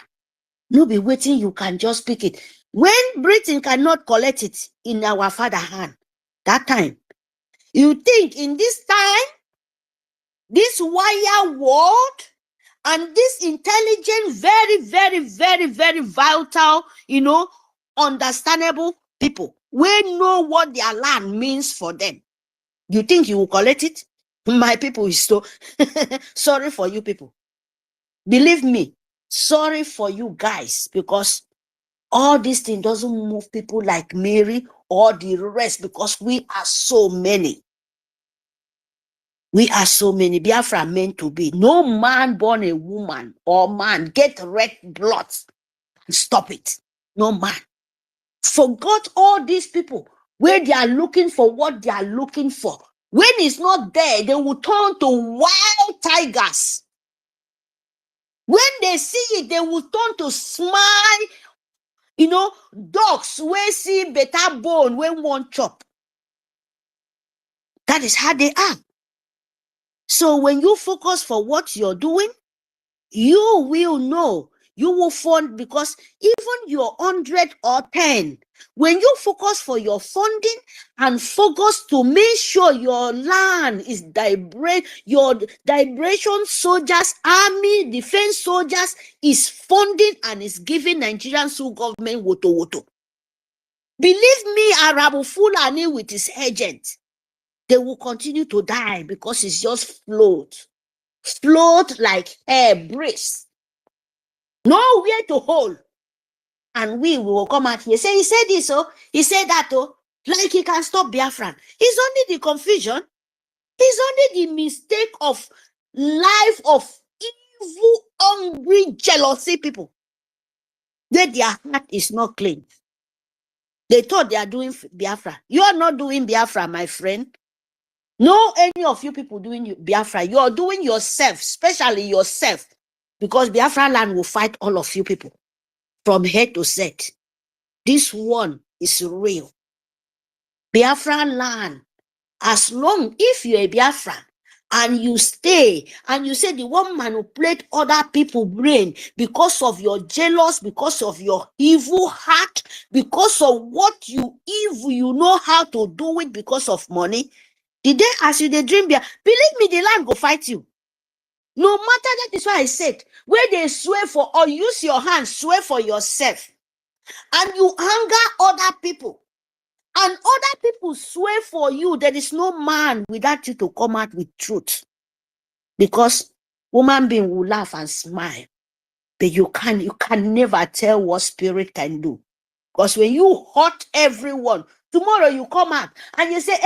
no be waiting, you can just speak it. When Britain cannot collect it in our father hand, that time, you think in this time, this wire world, and this intelligent, very, very, very, very vital, understandable people will know what their land means for them. You think you will collect it? My people is so sorry for you people. Believe me, sorry for you guys, because all this thing doesn't move people like Mary or the rest, because we are so many. We are so many. Biafra meant to be. No man born a woman or man get red blood. Stop it. No man. Forgot all these people where they are looking for what they are looking for. When it's not there, they will turn to wild tigers. When they see it, they will turn to smile. Dogs where see better bone when one chop. That is how they are. So when you focus for what you're doing, you will know. You will fund, because even your 100 or 10, when you focus for your funding and focus to make sure your land is your liberation soldiers, army, defense soldiers is funding and is giving Nigerian government woto. Believe me, Arabu Fulani with his agent, they will continue to die because it's just float like air breeze. Nowhere to hold. And we will come out here. Say, he said this, he said that, like he can stop Biafran. It's only the confusion. It's only the mistake of life of evil, hungry, jealousy people. That their heart is not clean. They thought they are doing Biafra. You are not doing Biafra, my friend. No, any of you people doing Biafra. You are doing yourself, especially yourself, because Biafra land will fight all of you people from head to set. This one is real. Biafra land, as long if you're a Biafra and you stay and you say the one manipulate other people's brain because of your jealous, because of your evil heart, because of what you evil, you know how to do it because of money. The day as you dream, believe me, the land go fight you. No matter, that is why I said, where they swear for, or use your hands, swear for yourself, and you anger other people, and other people swear for you, there is no man without you to come out with truth. Because human being will laugh and smile, but you can never tell what spirit can do. Because when you hurt everyone, tomorrow you come out and you say,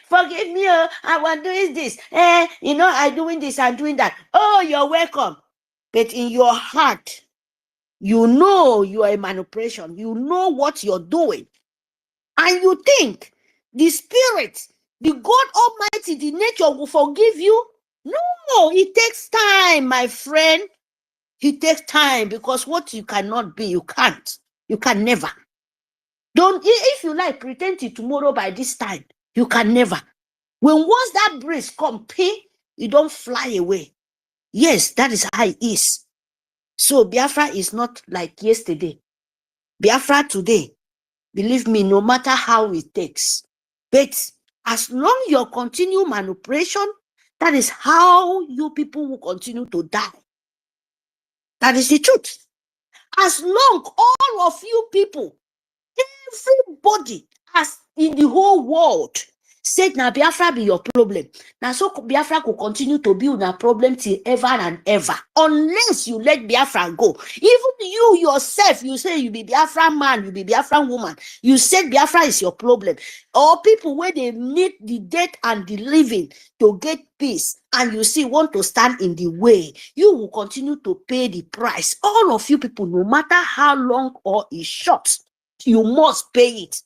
forgive me, I was doing this, I'm doing this, I'm doing that. Oh, you're welcome. But in your heart, you know you are a manipulation. You know what you're doing. And you think the spirit, the God Almighty, the nature will forgive you? No, it takes time, my friend. It takes time, because what you cannot be, you can't. You can never. Don't, if you like, pretend till tomorrow by this time. You can never. When once that breeze come, you don't fly away. Yes, that is how it is. So Biafra is not like yesterday. Biafra today, believe me, no matter how it takes. But as long you continue manipulation, that is how you people will continue to die. That is the truth. As long all of you people, everybody as in the whole world said, now Biafra be your problem. Now so Biafra could continue to be a problem till ever and ever, unless you let Biafra go. Even you yourself, you say you be Biafra man, you be Biafra woman, you said Biafra is your problem. Or people where they need the death and the living to get peace, and you see want to stand in the way, you will continue to pay the price. All of you people, no matter how long or is short, you must pay it.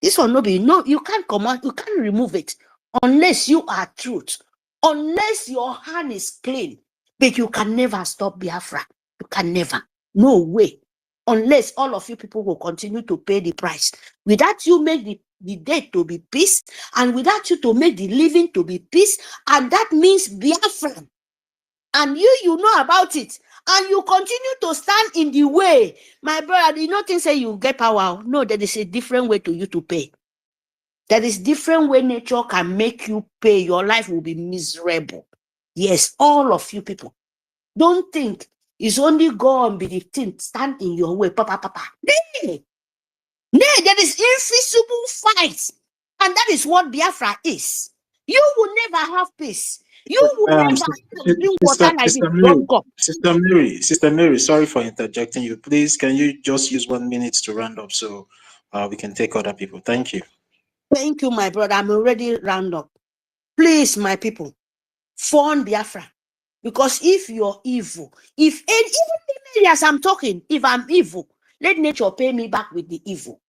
This will not be, no, you can't command, you can't remove it unless you are truth, unless your hand is clean. But you can never stop Biafra. You can never. No way. Unless all of you people will continue to pay the price. Without you make the dead to be peace, and without you to make the living to be peace, and that means Biafra. And you know about it, and you continue to stand in the way, my brother, you not say you get power. No, there is a different way to you to pay. There is different way nature can make you pay. Your life will be miserable. Yes, all of you people. Don't think it's only God and be the thing stand in your way. Papa. Nay, there is invisible fight. And that is what Biafra is. You will never have peace. You will never drink water like this. Sister Mary, sorry for interjecting you. Please, can you just use 1 minute to round up so we can take other people? Thank you. Thank you, my brother. I'm already round up. Please, my people, fund Biafra. Because if you're evil, even as I'm talking, if I'm evil, let nature pay me back with the evil.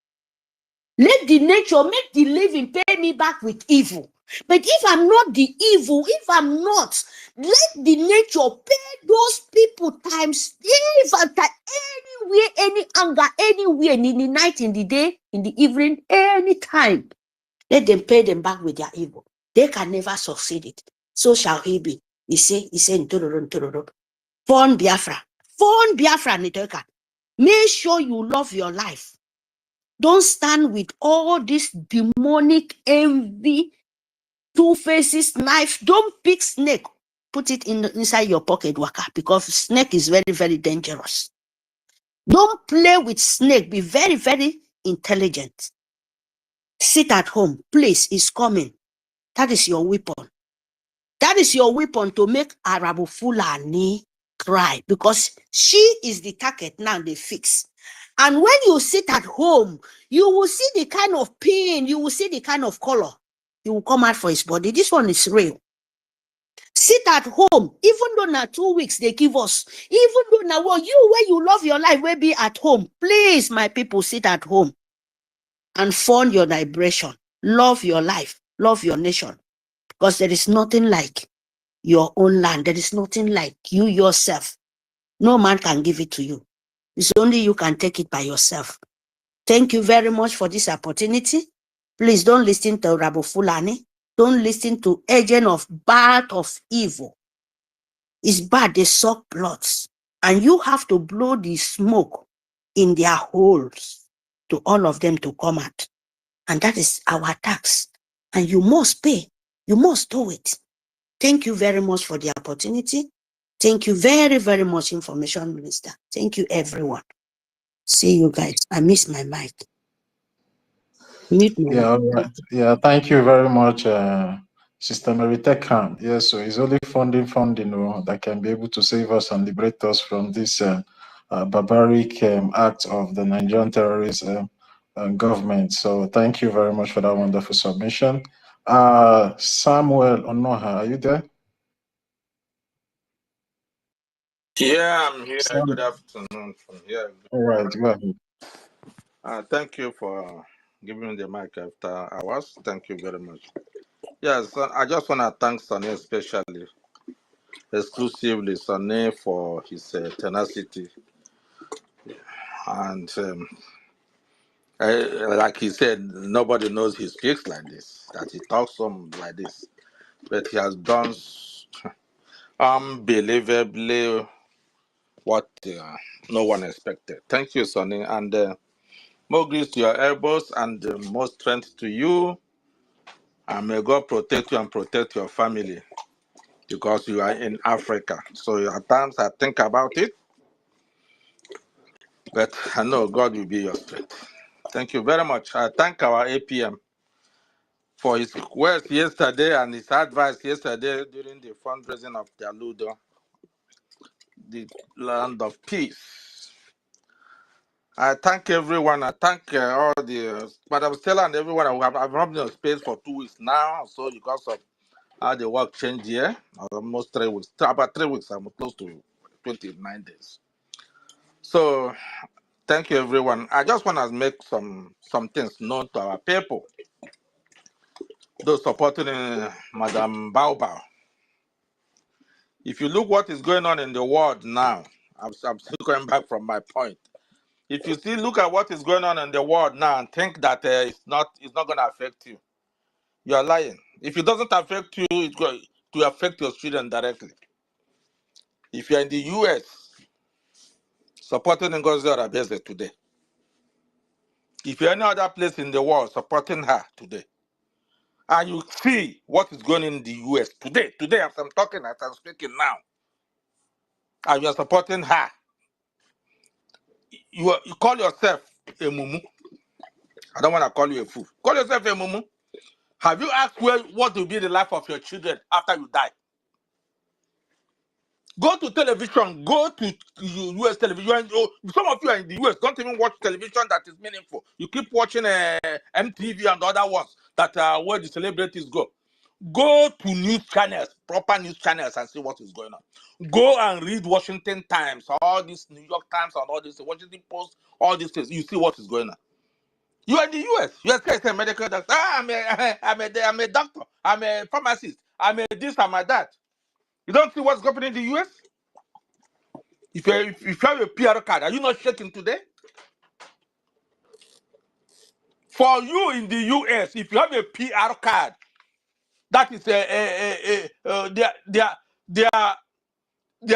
Let the nature make the living pay me back with evil. But if I'm not the evil, if I'm not, let the nature pay those people times, anywhere, any anger, anywhere, in the night, in the day, in the evening, anytime. Let them pay them back with their evil. They can never succeed it. So shall he be. He said, Fund Biafra. Fund Biafra, Nitoka. Make sure you love your life. Don't stand with all this demonic envy, two faces, knife. Don't pick snake. Put it inside your pocket, Waka, because snake is very, very dangerous. Don't play with snake. Be very, very intelligent. Sit at home. Please, it's coming. That is your weapon. That is your weapon to make Arabu Fulani cry, because she is the target now they fix. And when you sit at home, you will see the kind of pain, you will see the kind of color. He will come out for his body. This one is real. Sit at home, even though now 2 weeks they give us, even though now you where you love your life will be at home. Please, my people, sit at home. and fund your liberation. Love your life, love your nation, because there is nothing like your own land. There is nothing like you yourself. No man can give it to you. It's only you can take it by yourself. Thank you very much for this opportunity. Please don't listen to Rabo Fulani. Don't listen to agent of bad of evil. It's bad, they suck bloods. And you have to blow the smoke in their holes to all of them to come out. And that is our tax. And you must pay. You must do it. Thank you very much for the opportunity. Thank you very, very much, Information Minister. Thank you, everyone. See you guys. I miss my mic. Mute my Yeah, all right. Yeah, thank you very much, Sister Mary Techham. Yes, so it's only funding that can be able to save us and liberate us from this barbaric act of the Nigerian terrorist government. So thank you very much for that wonderful submission. Samuel Onoha, are you there? Yeah, I'm here. Sam. Good afternoon from here. All right, go ahead. Thank you for giving me the mic after hours. Thank you very much. Yes, I just want to thank Sonny especially, exclusively Sonny for his tenacity. And like he said, nobody knows he speaks like this, that he talks like this. But he has done unbelievably what no one expected. Thank you, Sonny. And more grace to your elbows and more strength to you. And may God protect you and protect your family because you are in Africa. So at times I think about it, but I know God will be your strength. Thank you very much. I thank our APM for his words yesterday and his advice yesterday during the fundraising of the Aludo, the land of peace. I thank everyone. I thank all the Madam Stella and everyone. I've not been in space for 2 weeks now, so because of how the work changed here, almost 3 weeks, about 3 weeks, I'm close to 29 days. So thank you, everyone. I just want to make some things known to our people. Those supporting Madam Baobao. If you look what is going on in the world now, I'm still going back from my point. If you still look at what is going on in the world now and think that it's not going to affect you, you are lying. If it doesn't affect you, it's going to affect your children directly. If you're in the US, supporting NGOZI today. If you're any other place in the world supporting her today, and you see what is going on in the US today as I'm talking, as I'm speaking now, and you're supporting her, you call yourself a mumu. I don't want to call you a fool. Call yourself a mumu. Have you asked what will be the life of your children after you die? Go to television, go to US television. Some of you are in the US, don't even watch television that is meaningful. You keep watching MTV and other ones that are where the celebrities go. Go to news channels, proper news channels, and see what is going on. Go and read Washington Times, all these New York Times, and all this Washington Post, all these things. You see what is going on. You are in the US. You are a medical doctor. I'm a doctor. I'm a pharmacist. I'm a this. I'm a that. You don't see what's happening in the US? If you have a PR card, are you not shaking today? For you in the US, if you have a PR card, that is their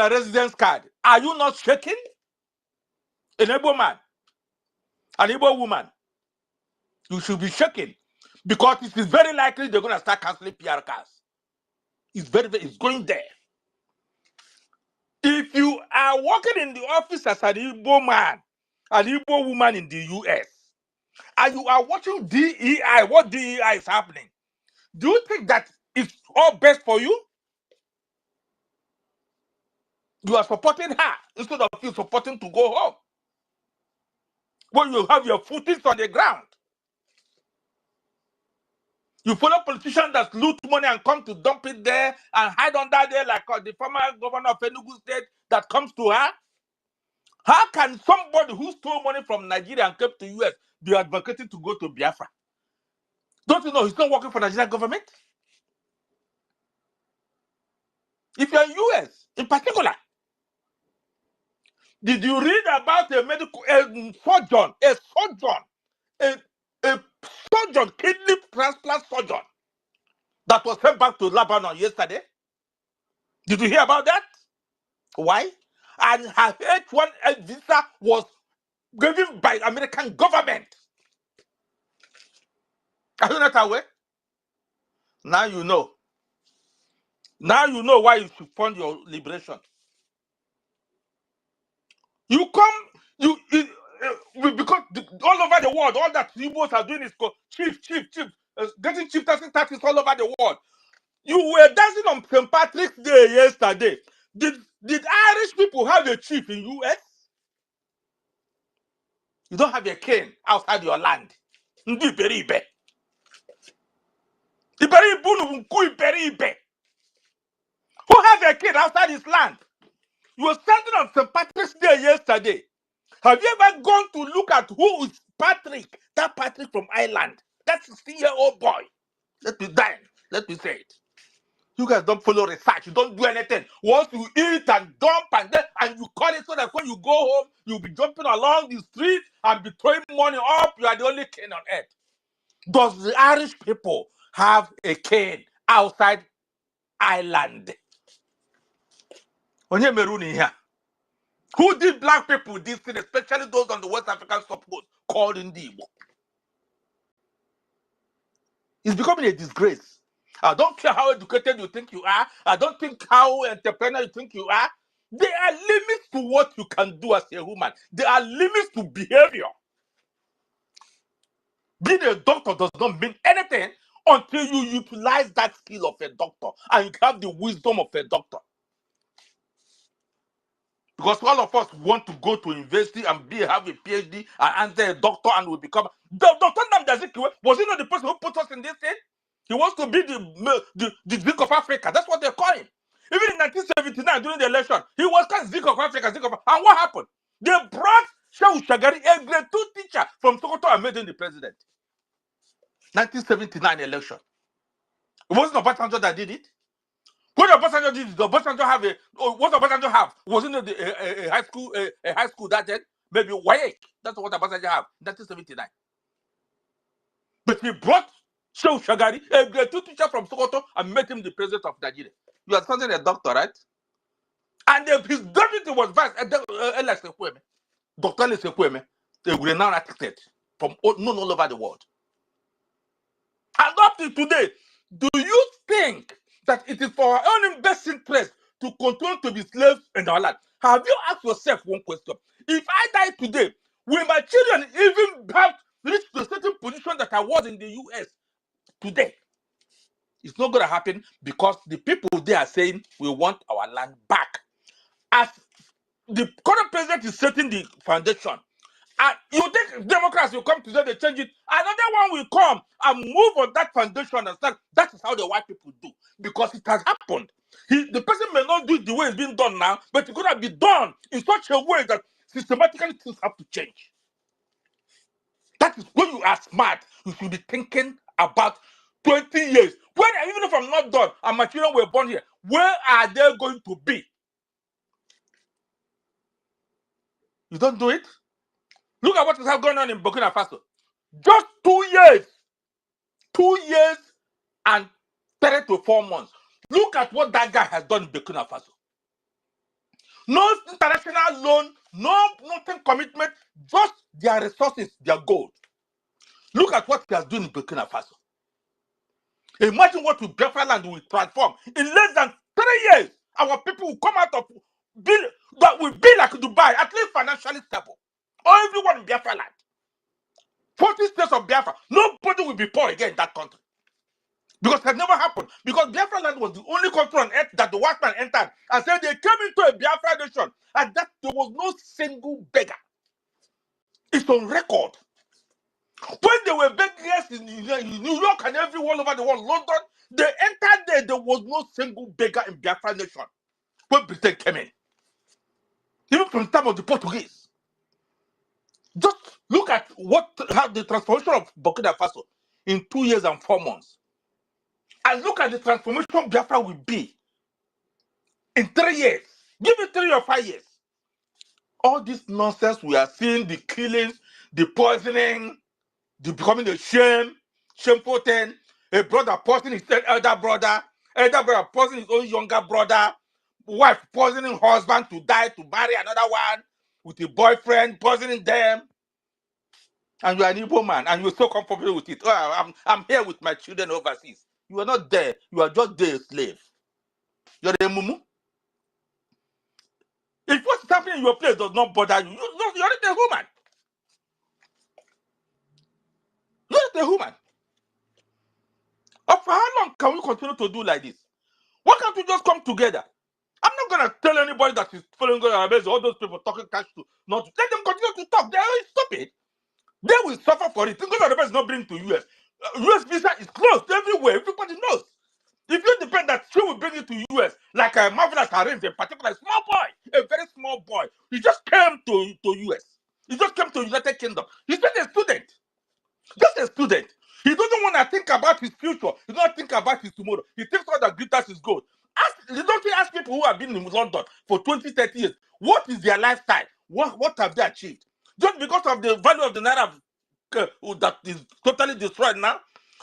residence card. Are you not shaking? An Igbo man, an Igbo woman, you should be shaking because it is very likely they're going to start canceling PR cards. It's it's going there. If you are working in the office as an Igbo man, an Igbo woman in the US, and you are watching DEI, what DEI is happening, do you think that it's all best for you? You are supporting her instead of you supporting to go home. When you have your footings on the ground, you follow politicians that loot money and come to dump it there and hide under there like the former governor of Enugu State that comes to her. How can somebody who stole money from Nigeria and came to US be advocating to go to Biafra? Don't you know he's not working for the Nigerian government? If you're US, in particular, did you read about a medical surgeon, a surgeon, kidney transplant surgeon that was sent back to Lebanon yesterday? Did you hear about that? Why? And her H1 visa was given by American government. Are you not aware? Now you know. Now you know why you should fund your liberation. You come, because all over the world, all that Igbos are doing is chief, getting chief taxes all over the world. You were dancing on St. Patrick's Day yesterday. Did Irish people have a chief in US? You don't have a king outside your land. Ndi Iberibe. Iberibe. Who has a king outside his land? You were standing on St. Patrick's Day yesterday. Have you ever gone to look at who is Patrick? That Patrick from Ireland. That 16-year-old boy. Let me say it. You guys don't follow research. You don't do anything. Once you eat and dump and you call it so that when you go home, you'll be jumping along the street and be throwing money up. You are the only king on earth. Does the Irish people have a king outside Ireland? Onye Meruni here. Who did black people this thing, especially those on the West African subcoast, called Indigo? It's becoming a disgrace. I don't care how educated you think you are. I don't think how entrepreneur you think you are. There are limits to what you can do as a human. There are limits to behavior. Being a doctor does not mean anything until you utilize that skill of a doctor and you have the wisdom of a doctor. Because all of us want to go to university and have a PhD and answer a doctor and will become. Dr. Namdazikiwe, was he not the person who put us in this thing? He wants to be the Zik of Africa. That's what they call him. Even in 1979, during the election, he was called Zik of Africa, And what happened? They brought Shehu Shagari, a grade 2 teacher from Sokoto, and made him the president. 1979 election. It wasn't Obasanjo that did it. What Obasanjo did, Obasanjo have what Obasanjo have? Wasn't it a high school that then? Maybe WAEC. That's what Obasanjo have. 1979. But he brought Shehu Shagari, a grade 2 teacher from Sokoto, and made him the president of Nigeria. You are something a doctor, right? And his deputy was vice Dr. Lesekweme, a renowned architect from known all over the world. And up to today, do you think that it is for our own best interest to continue to be slaves in our land? Have you asked yourself one question? If I die today, will my children even have reached the certain position that I was in the US today? It's not going to happen because the people they are saying we want our land back. As the current president is setting the foundation, and you think Democrats will come today, they change it. Another one will come and move on that foundation and start. That is how the white people do, because it has happened. The person may not do it the way it's being done now, but it's going to be done in such a way that systematically things have to change. That is when you are smart, you should be thinking about 20 years. Even if I'm not done and my children were born here, where are they going to be? You don't do it? Look at what is going on in Burkina Faso. Just 2 years. 2 years and 3 to 4 months. Look at what that guy has done in Burkina Faso. No international loan, nothing commitment, just their resources, their gold. Look at what he has done in Burkina Faso. Imagine what Biafra land will transform. In less than 3 years, our people will come out of that will be like Dubai, at least financially stable. Or everyone in Biafra land. 40 states of Biafra. Nobody will be poor again in that country. Because it has never happened. Because Biafra land was the only country on earth that the white man entered and said they came into a Biafra nation and that there was no single beggar. It's on record. When they were beggars in New York and everywhere over the world, London, they entered there was no single beggar in Biafra nation when Britain came in. even from the time of the Portuguese. Just look at how the transformation of Burkina Faso in 2 years and 4 months. And look at the transformation Biafra will be in 3 years. Give it 3 or 5 years. All this nonsense we are seeing, the killings, the poisoning, the becoming a shameful thing, a brother poisoning his elder brother poisoning his own younger brother, wife poisoning husband to die to marry another one, with a boyfriend poisoning them, and you are an Igbo man and you're so comfortable with it. Oh, I'm here with my children overseas. You are not there. You are just there, a slave. You're a mumu. If what's happening in your place does not bother you, you're not a woman. You're not a woman. For how long can we continue to do like this? Why can't we just come together? I'm not gonna tell anybody that is following God and all those people talking cash to not let them continue to talk. They are stupid. They will suffer for it. God is not bring to US. US visa is closed everywhere. Everybody knows. If you depend that she will bring it to US, like a marvelous arranged, a particular small boy, a very small boy, he just came to US. He just came to United Kingdom. He's just a student. Just a student. He doesn't want to think about his future. He doesn't think about his tomorrow. He thinks all that glitters is gold. Don't you ask people who have been in London for 20, 30 years, what is their lifestyle? What have they achieved? Just because of the value of the naira that is totally destroyed now.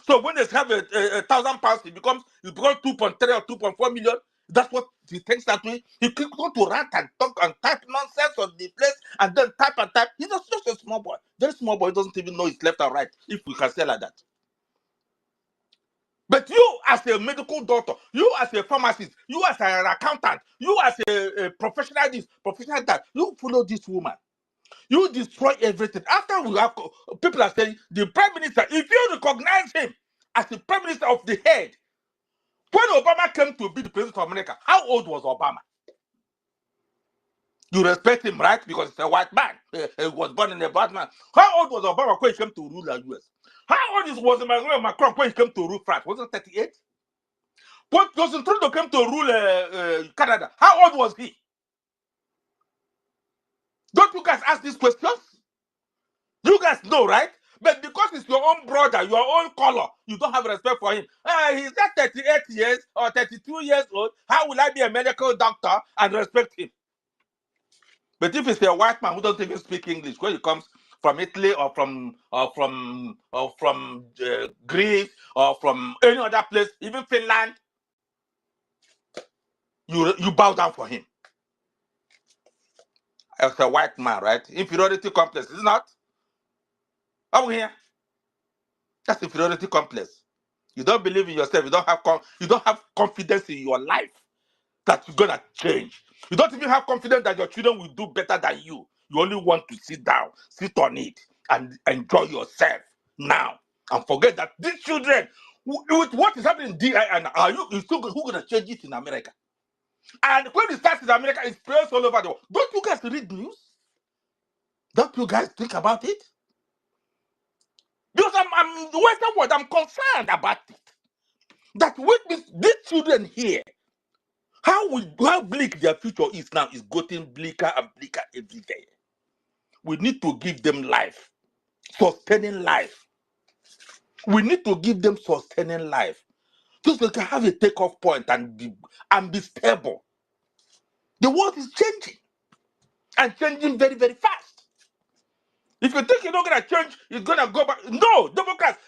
So when they have a £1,000, it becomes 2.3 or 2.4 million. That's what he thinks that way. He can go to rant and talk and type nonsense on the place and then type and type. He's just a small boy. Very small boy doesn't even know his left and right, if we can say like that. But you as a medical doctor, you as a pharmacist, you as an accountant, you as a professional this, professional that, you follow this woman. You destroy everything. After we have people are saying the prime minister, if you recognize him as the prime minister of the head, when Obama came to be the president of America, how old was Obama? You respect him, right? Because he's a white man. He was born in a black man. How old was Obama when he came to rule the US? How old was Emmanuel Macron when he came to rule France? Was it 38? When Justin Trudeau came to rule Canada, how old was he? Don't you guys ask these questions? You guys know, right? But because it's your own brother, your own color, you don't have respect for him. He's just 38 years or 32 years old. How will I be a medical doctor and respect him? But if it's a white man who doesn't even speak English, when he comes from Italy or from Greece or from any other place, even Finland, you bow down for him. As a white man, right? Inferiority complex, is it not? Are we here? That's inferiority complex. You don't believe in yourself. You don't have confidence in your life that you're gonna change. You don't even have confidence that your children will do better than you. You only want to sit down, sit on it, and enjoy yourself now, and forget that these children, with what is happening in DI, and who gonna change it in America? And when it starts in America, it spreads all over the world. Don't you guys read news? Don't you guys think about it? Because I'm the Western world, I'm concerned about it. That with these children here, how bleak their future is now is getting bleaker and bleaker every day. We need to give them life, sustaining life. We need to give them sustaining life, so they can have a takeoff point and be stable. The world is changing and changing very, very fast. If you think you're not gonna change, it's gonna go back. No, Democrats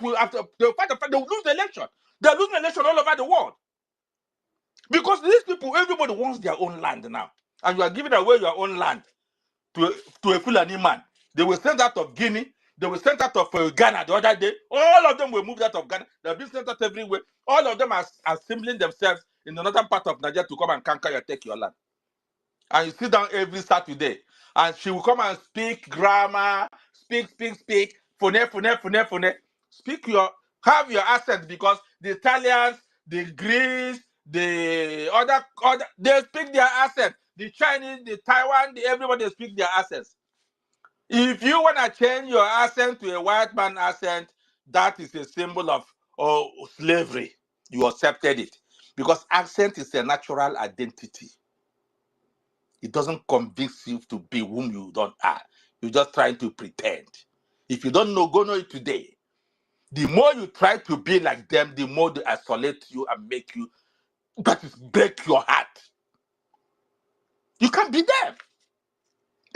will they'll lose the election. They're losing the election all over the world. Because these people, everybody wants their own land now. And you are giving away your own land to a Fulani man. They were sent out of Guinea. They were sent out of Ghana the other day. All of them were moved out of Ghana. They've been sent out everywhere. All of them are assembling themselves in the northern part of Nigeria to come and conquer take your land. And you sit down every Saturday. And she will come and speak grammar, speak. Fune. Have your accent, because the Italians, the Greeks, the other they speak their accent. The Chinese, the Taiwan, everybody speak their accents. If you want to change your accent to a white man accent, that is a symbol of slavery. You accepted it. Because accent is a natural identity. it doesn't convince you to be whom you don't are. You're just trying to pretend. If you don't know, go know it today. The more you try to be like them, the more they isolate you and make you, that is, break your heart. You can't be them.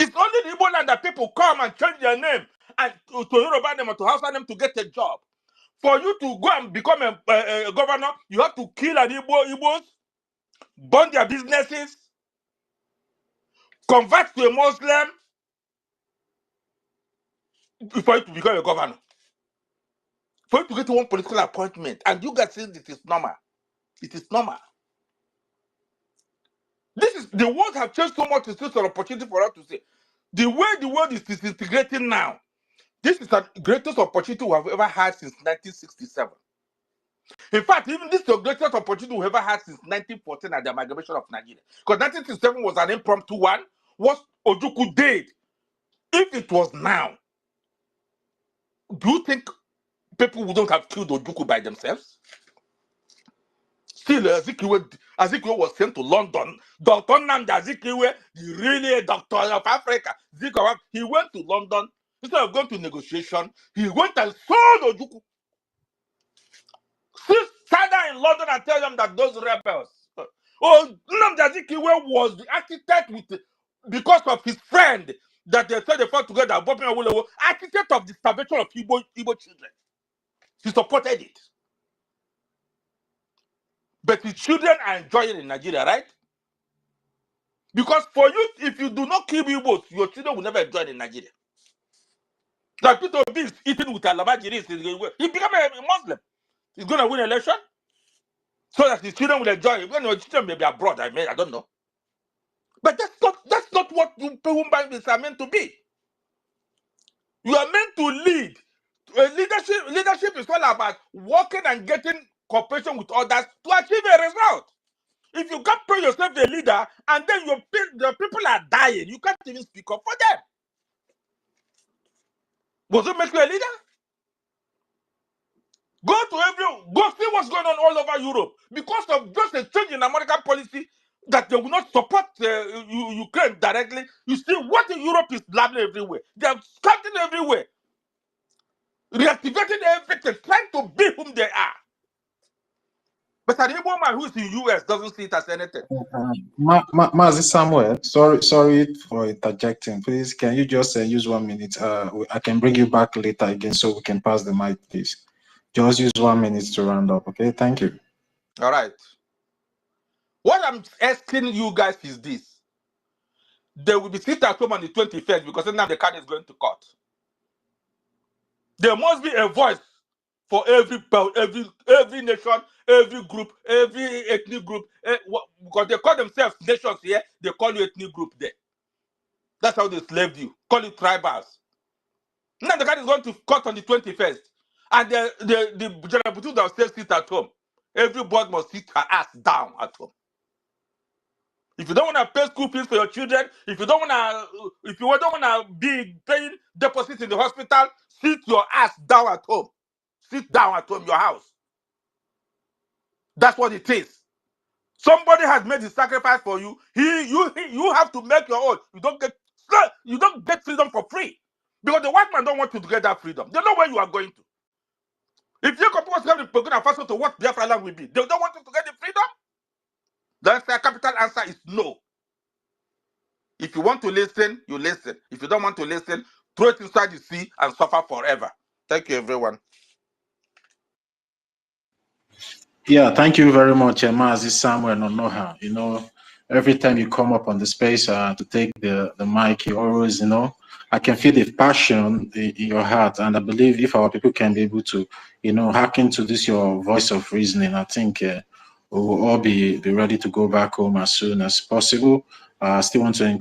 It's only the Igbo land that people come and change their name and to Yoruba them or to Hausa them to get a job. For you to go and become a governor, you have to kill an Igbos, burn their businesses, convert to a Muslim for you to become a governor. For you to get one political appointment. And you guys think it is normal. It is normal. This is, the world have changed so much, it's still an opportunity for us to say. The way the world is disintegrating now, this is the greatest opportunity we have ever had since 1967. In fact, even this is the greatest opportunity we ever had since 1914 at the amalgamation of Nigeria. Because 1967 was an impromptu one. What Ojukwu did, if it was now, do you think people wouldn't have killed Ojukwu by themselves? Still, Azikiwe was sent to London. Dr. Nnamdi Azikiwe, the really doctor of Africa, he went to London. Instead of going to negotiation, he went and sold Ojukwu. Stand there in London and tell them that those rebels. Oh, Nnamdi Azikiwe was the architect because of his friend that they said they fought together, architect of the starvation of Igbo children. He supported it. But his children are enjoying it in Nigeria, right? Because for you, if you do not kill Igbos, your children will never enjoy it in Nigeria. Like Peter Obi is eating with Alabajiri, he become a Muslim. He's going to win an election so that his children will enjoy it. When your children may be abroad, I don't know. But that's not what human beings are meant to be. You are meant to lead. Leadership is all about working and getting cooperation with others to achieve a result. If you can't pray yourself a leader and then the people are dying, you can't even speak up for them. Was it make you a leader? Go see what's going on all over Europe. Because of just a change in American policy that they will not support Ukraine directly. You see what Europe is blabbing everywhere. They are scouting everywhere. Reactivating everything, trying to be whom they are. But an Igbo man who's in the US doesn't see it as anything. Mazi Samuel, sorry for interjecting. Please, can you just use 1 minute? I can bring you back later again so we can pass the mic, please. Just use 1 minute to round up, okay? Thank you. All right. What I'm asking you guys is this. They will be sitting at home on the 21st because now the card is going to court. There must be a voice for every nation, every group, every ethnic group. Because they call themselves nations here, they call you ethnic group there. That's how they slaved you. Call it tribals. Now the card is going to court on the 21st. And the General Putu that still sit at home. Every board must sit her ass down at home. If you don't want to pay school fees for your children, if you don't want to be paying deposits in the hospital, sit your ass down at home. Sit down at home, your house. That's what it is. Somebody has made the sacrifice for you. You have to make your own. You don't get freedom for free. Because the white man don't want you to get that freedom. They know where you are going to. If you come to Burkina Faso to what Biafra land will be, they don't want you to get the freedom. The capital answer is no. If you want to listen, you listen. If you don't want to listen, throw it inside the sea and suffer forever. Thank you, everyone. Yeah, thank you very much, Mazi Samuel Nonoha. You know, every time you come up on the space to take the mic, you always, I can feel the passion in your heart. And I believe if our people can be able to, hack into this, your voice of reasoning, I think we will all be ready to go back home as soon as possible. I still want to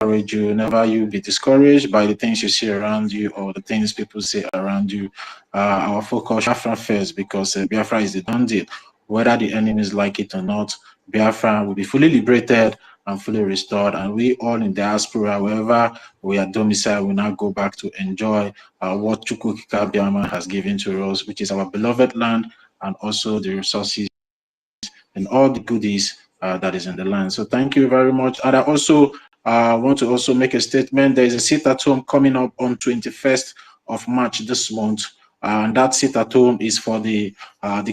encourage you, never you be discouraged by the things you see around you or the things people say around you. Our focus Biafra first, because Biafra is the done deal. Whether the enemies like it or not, Biafra will be fully liberated and fully restored, and we all in diaspora, wherever we are domiciled, will now go back to enjoy what Chukwuka has given to us, which is our beloved land and also the resources and all the goodies that is in the line. So thank you very much. And I also want to also make a statement. There is a sit-at-home coming up on 21st of March this month. And that sit-at-home is for the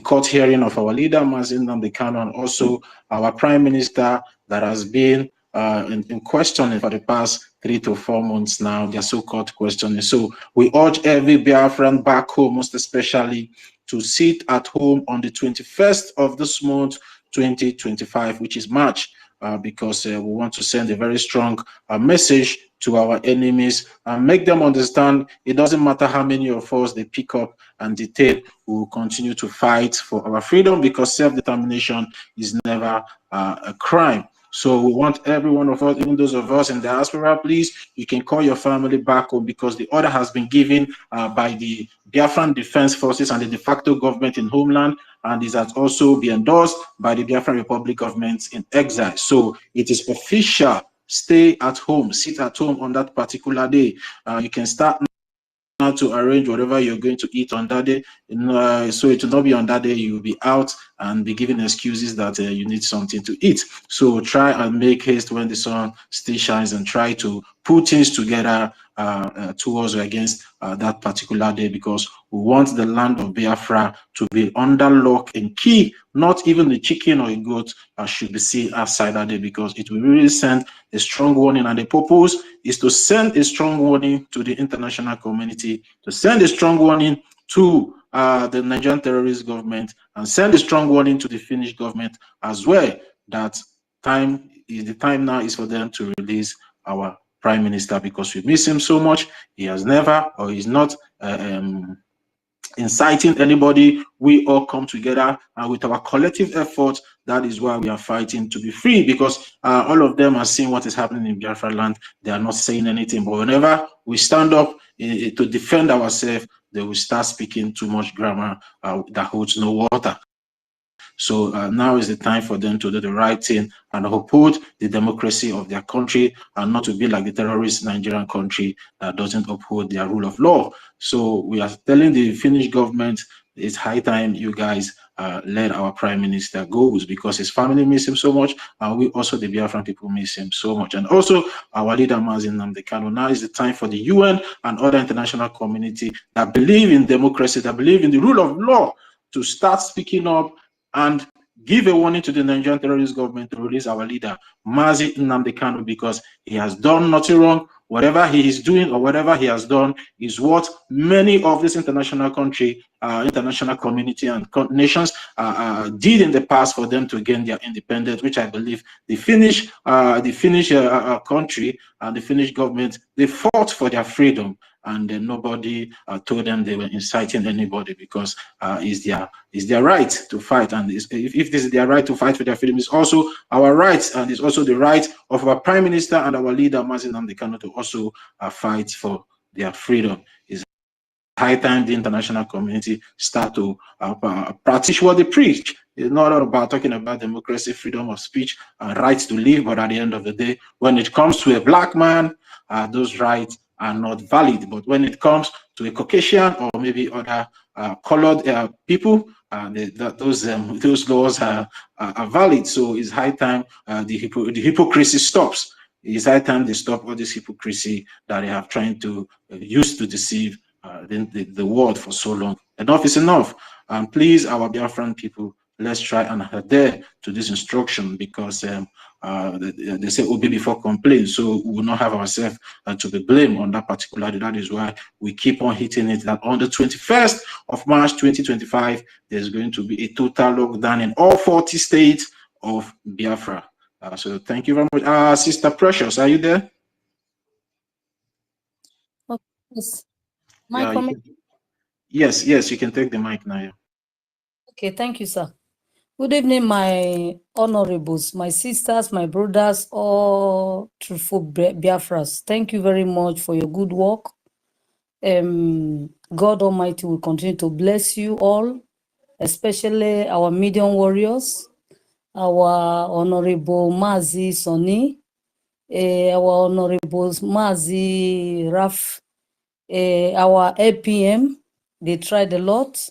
court hearing of our leader, Mazi Nnamdi Kanu, and also our Prime Minister that has been in questioning for the past 3 to 4 months now, their so-called questioning. So we urge every Biafran back home, most especially, to sit at home on the 21st of this month, 2025, which is March, because we want to send a very strong message to our enemies and make them understand it doesn't matter how many of us they pick up and detain, we will continue to fight for our freedom, because self-determination is never a crime. So we want every one of us, even those of us in diaspora, please, you can call your family back home, because the order has been given by the Biafran Defense Forces and the de facto government in homeland, and is has also been endorsed by the Biafran Republic government in exile. So it is official. Stay at home, sit at home on that particular day. You can start now to arrange whatever you're going to eat on that day. So it will not be on that day you will be out and be giving excuses that you need something to eat. So try and make haste when the sun still shines, and try to put things together towards or against that particular day, because we want the land of Biafra to be under lock and key. Not even the chicken or a goat should be seen outside that day, because it will really send a strong warning. And the purpose is to send a strong warning to the international community, to send a strong warning to the Nigerian terrorist government, and send a strong warning to the Finnish government as well, that the time now is for them to release our Prime Minister, because we miss him so much. He has never, or he's not inciting anybody. We all come together, and with our collective effort, that is why we are fighting to be free, because all of them are seeing what is happening in Biafra land. They are not saying anything, but whenever we stand up to defend ourselves, they will start speaking too much grammar that holds no water. So now is the time for them to do the right thing and uphold the democracy of their country, and not to be like the terrorist Nigerian country that doesn't uphold their rule of law. So we are telling the Finnish government it's high time you guys let our Prime Minister go, because his family miss him so much, and we also, the Biafran people, miss him so much. And also our leader Mazi Nnamdi Kanu. Now is the time for the UN and other international community that believe in democracy, that believe in the rule of law, to start speaking up and give a warning to the Nigerian terrorist government to release our leader, Mazi Nnamdi Kanu, because he has done nothing wrong. Whatever he is doing or whatever he has done is what many of this international country, international community and nations did in the past for them to gain their independence, which I believe the Finnish country and the Finnish government, they fought for their freedom. And then nobody told them they were inciting anybody, because it's their right to fight. And if this is their right to fight for their freedom, it's also our right, and it's also the right of our Prime Minister and our leader, Mazi Nnamdi Kanu, to also fight for their freedom. It's high time the international community start to practice what they preach. It's not all about talking about democracy, freedom of speech, and rights to live, but at the end of the day, when it comes to a black man, those rights are not valid. But when it comes to a Caucasian or maybe other colored people, those laws are valid. So it's high time the hypocrisy stops. It's high time they stop all this hypocrisy that they have trying to use to deceive the world for so long. Enough is enough. And please, our Biafran people, let's try and adhere to this instruction, because they say obey before complain. So we will not have ourselves to be blamed on that particular day. That is why we keep on hitting it, that on the 21st of March 2025, there's going to be a total lockdown in all 40 states of Biafra. So thank you very much. Sister Precious, are you there? Okay, yes. My comment. Yes, you can take the mic now. Yeah. Okay, thank you, sir. Good evening, my honorables, my sisters, my brothers, all truthful Biafras. Thank you very much for your good work. God Almighty will continue to bless you all, especially our medium warriors, our Honorable Mazi Soni, our Honorable Mazi Raf, our APM, they tried a lot.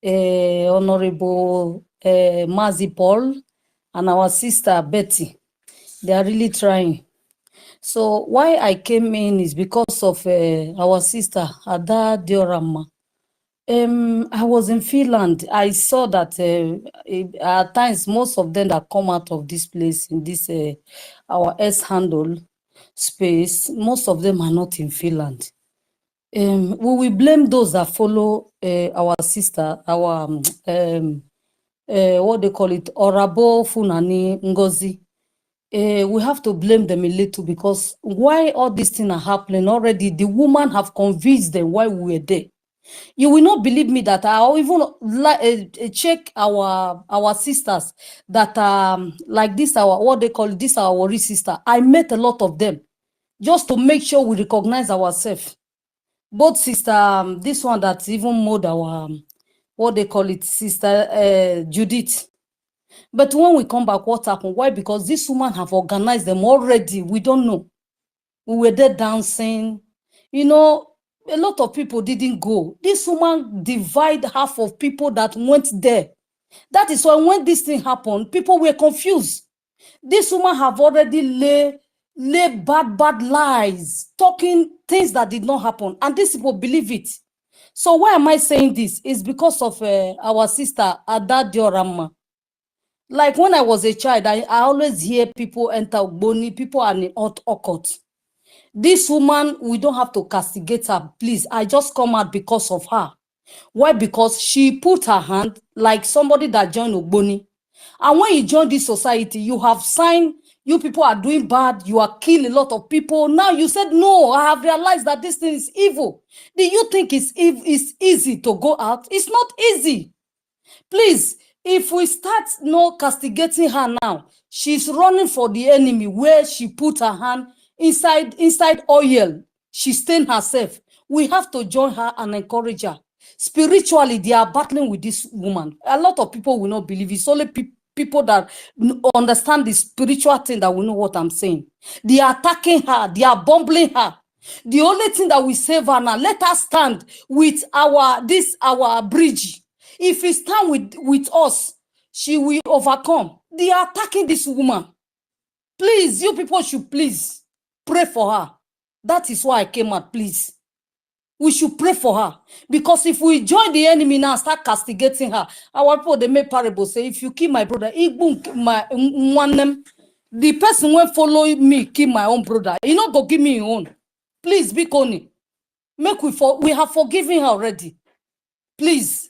Honorable Mazi Paul, and our sister Betty. They are really trying. So why I came in is because of our sister Ada Diorama. I was in Finland. I saw that at times most of them that come out of this place in this our S-handle space, most of them are not in Finland. We will blame those that follow our sister, our what they call it, Orabo Funani NGOZI. We have to blame them a little, because why all these things are happening already, the woman have convinced them while we were there. You will not believe me that I even check our sisters that like this, our what they call this, our worry sister. I met a lot of them just to make sure we recognize ourselves. Both sister, this one that's even more our what they call it, sister Judith. But when we come back, what happened? Why? Because this woman have organized them already. We don't know. We were there dancing. You know, a lot of people didn't go. This woman divide half of people that went there. That is why when this thing happened, people were confused. This woman have already lay bad lies, talking things that did not happen, and these people believe it. So why am I saying this? It's because of our sister Ada Diorama. Like when I was a child, I always hear people enter Ogboni, people are in hot occult. This woman, we don't have to castigate her, please. I just come out because of her. Why? Because she put her hand like somebody that joined Ogboni. And when you join this society, you have signed, you people are doing bad, you are killing a lot of people. Now you said, no, I have realized that this thing is evil. Do you think it's easy to go out? It's not easy. Please, if we start castigating her now, she's running for the enemy where she put her hand inside oil. She stained herself. We have to join her and encourage her. Spiritually, they are battling with this woman. A lot of people will not believe. It's only people that understand the spiritual thing that will know what I'm saying. They are attacking her. They are bumbling her. The only thing that will save her now, let us stand with our BRGIE. If we stand with us, she will overcome. They are attacking this woman. Please, you people should please pray for her. That is why I came out, please. We should pray for her. Because if we join the enemy now and start castigating her, our people, they make parables say, if you kill my brother, the person who follow me kill my own brother. You not go give me your own. Please, be Connie. We have forgiven her already. Please.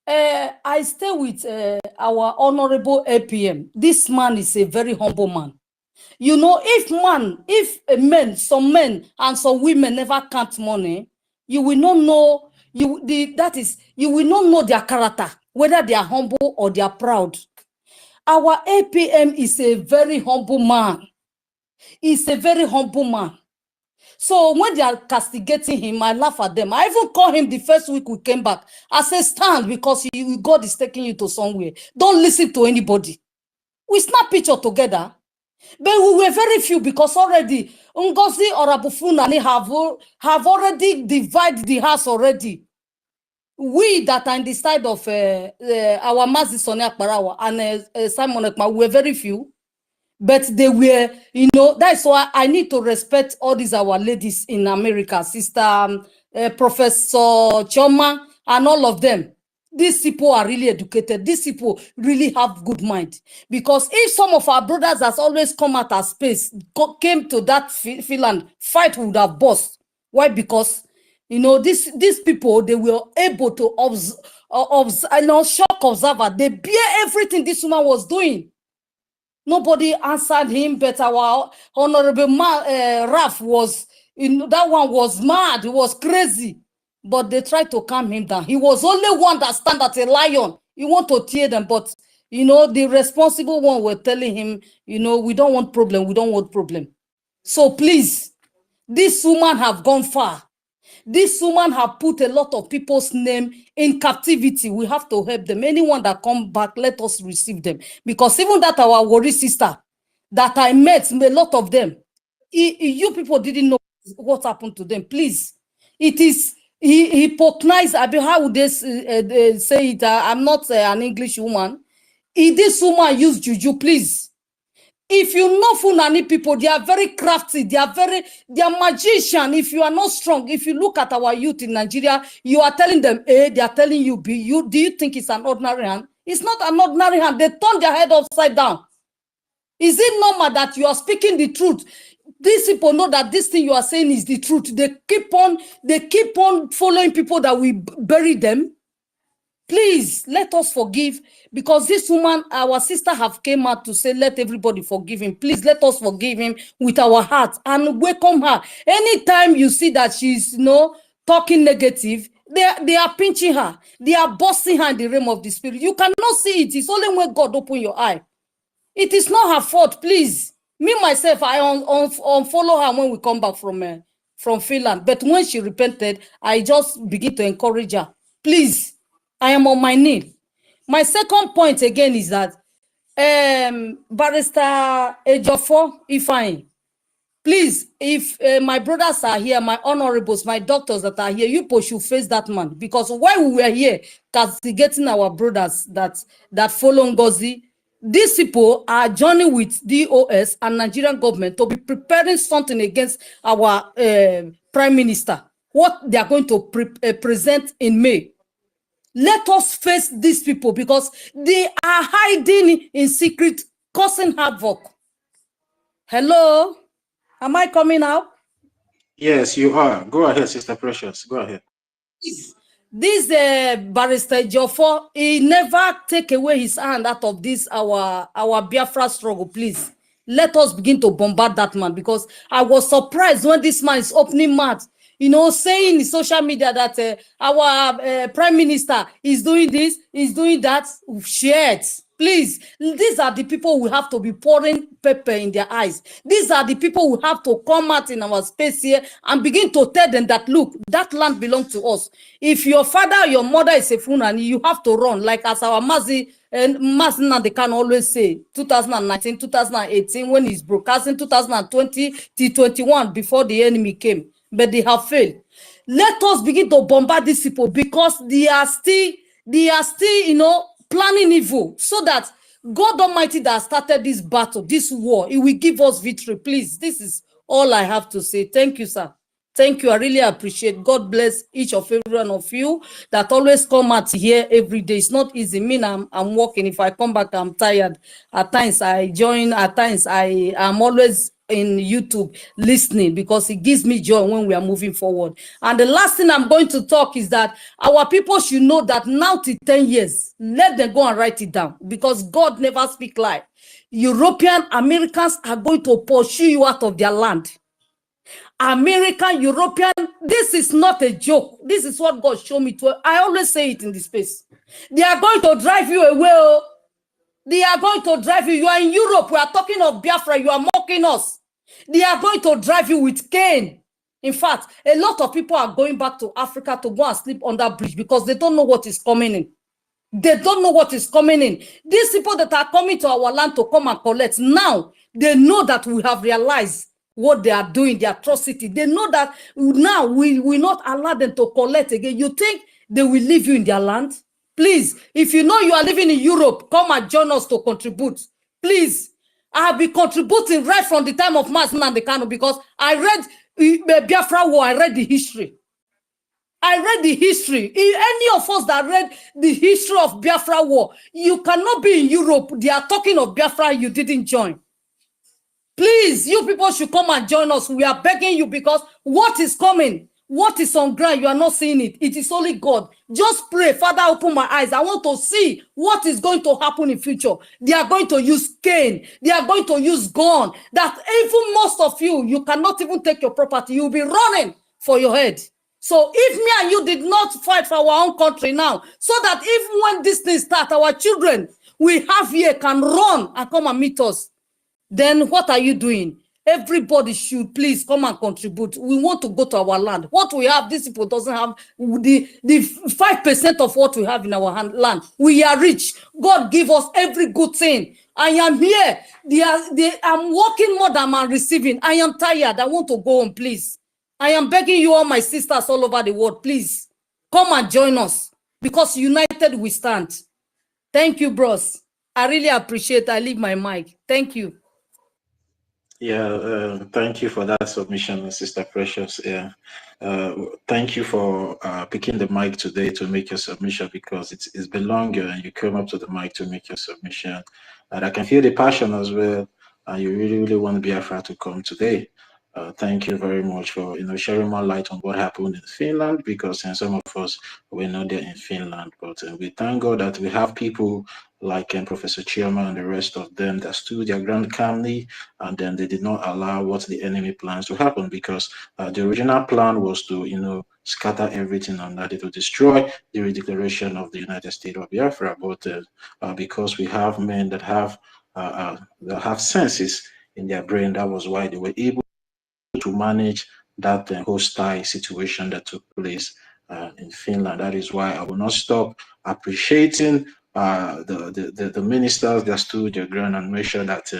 I stay with our honorable APM. This man is a very humble man. You know, some men and some women never count money, you will not know, you will not know their character, whether they are humble or they are proud. Our APM is a very humble man. He's a very humble man. So when they are castigating him, I laugh at them. I even call him the first week we came back. I say, stand, because God is taking you to somewhere. Don't listen to anybody. We snap picture together. But we were very few, because already NGOZI or Abufunani have already divided the house already. We that are in the side of our Mazi Sonia Parawa and Simon Ekma, we were very few. But they were, you know, that's why I need to respect all these our ladies in America, Sister Professor Choma, and all of them. These people are really educated. These people really have good mind. Because if some of our brothers has always come out of space, came to that Finland, fight would have burst. Why? Because, you know, these people, they were able to observe, shock observer. They bear everything this woman was doing. Nobody answered him, but our honorable Raf was, that one was mad, he was crazy. But they tried to calm him down. He was only one that stand as a lion. He want to tear them, but, you know, the responsible one were telling him, you know, we don't want problem, we don't want problem. So please, this woman have gone far. This woman have put a lot of people's name in captivity. We have to help them. Anyone that come back, let us receive them. Because even that our worry sister that I met, a lot of them, you people didn't know what happened to them. Please, it is hypocrisy. How would they say it? I'm not an English woman. If this woman use juju, please. If you know Fulani people, they are very crafty. They are magician. If you are not strong, if you look at our youth in Nigeria, you are telling them A, they are telling you B. Do you think it's an ordinary hand? It's not an ordinary hand. They turn their head upside down. Is it normal that you are speaking the truth? These people know that this thing you are saying is the truth. They keep on following people that we bury them. Please let us forgive, because this woman, our sister, have came out to say, let everybody forgive him. Please let us forgive him with our heart and welcome her. Anytime you see that she's talking negative, they are pinching her. They are busting her in the realm of the spirit. You cannot see it. It's only when God open your eye. It is not her fault, please. Me, myself, I unfollow her when we come back from Finland. But when she repented, I just begin to encourage her. Please, I am on my knee. My second point again is that Barrister Ejiofor Ifeanyi, please, if my brothers are here, my honorables, my doctors that are here, you should face that man. Because while we were here castigating our brothers that follow NGOZI, these people are joining with DOS and Nigerian government to be preparing something against our prime minister. What they are going to present in May. Let us face these people, because they are hiding in secret, causing havoc. Hello? Am I coming out? Yes, you are. Go ahead, Sister Precious. Go ahead. This Barrister Ejiofor, he never take away his hand out of this our Biafra struggle. Please let us begin to bombard that man, because I was surprised when this man is opening mouth, saying in social media that our prime minister is doing this, is doing that. Shit. Please, these are the people who have to be pouring pepper in their eyes. These are the people who have to come out in our space here and begin to tell them that, look, that land belongs to us. If your father or your mother is a Fulani, you have to run, like as our Mazi and they can always say, 2019, 2018, when he's broadcasting, 2020 till 21 before the enemy came. But they have failed. Let us begin to bombard these people, because they are still, planning evil, so that God Almighty that started this battle, this war, it will give us victory. Please, this is all I have to say. Thank you, sir. Thank you. I really appreciate. God bless each of every one of you that always come out here every day. It's not easy. I'm working. If I come back, I'm tired. At times I join. At times I am always in YouTube listening, because it gives me joy when we are moving forward. And the last thing I'm going to talk is that our people should know that now to 10 years, let them go and write it down, because God never speaks lie. European Americans are going to pursue you out of their land. American, European, this is not a joke. This is what God showed me to. I always say it in this space. They are going to drive you away. They are going to drive you. You are in Europe. We are talking of Biafra. You are mocking us. They are going to drive you with cane. In fact, a lot of people are going back to Africa to go and sleep on that bridge, because they don't know what is coming in. They don't know what is coming in. These people that are coming to our land to come and collect, now they know that we have realized what they are doing, the atrocity. They know that now we will not allow them to collect again. You think they will leave you in their land? Please, if you know you are living in Europe, come and join us to contribute. Please, I have been contributing right from the time of Mazen and the Kano, because I read Biafra War, I read the history. I read the history. Any of us that read the history of Biafra War, you cannot be in Europe. They are talking of Biafra, you didn't join. Please, you people should come and join us. We are begging you, because what is coming, what is on ground, you are not seeing it. It is only God. Just pray, Father, open my eyes. I want to see what is going to happen in future. They are going to use cane. They are going to use gun. That even most of you, you cannot even take your property. You'll be running for your head. So if me and you did not fight for our own country now, so that even when this thing starts, our children we have here can run and come and meet us, then what are you doing? Everybody should please come and contribute. We want to go to our land. What we have, these people doesn't have the 5% of what we have in our land. We are rich. God give us every good thing. I am here. I'm working more than I'm receiving. I am tired. I want to go home, please. I am begging you, all my sisters all over the world, please come and join us, because united we stand. Thank you, bros. I really appreciate. I leave my mic. Thank you. Yeah, thank you for that submission, Sister Precious. Yeah, thank you for picking the mic today to make your submission, because it's been longer and you came up to the mic to make your submission. And I can feel the passion as well. And you really, really want Biafra to come today. Thank you very much for sharing more light on what happened in Finland, because some of us were not there in Finland. But we thank God that we have people like Professor Chioma and the rest of them that stood their ground calmly, and then they did not allow what the enemy plans to happen, because the original plan was to scatter everything and that it would destroy the redeclaration of the United States of Biafra. But because we have men that have senses in their brain, that was why they were able to manage that hostile situation that took place in Finland. That is why I will not stop appreciating the ministers that stood their ground and make sure that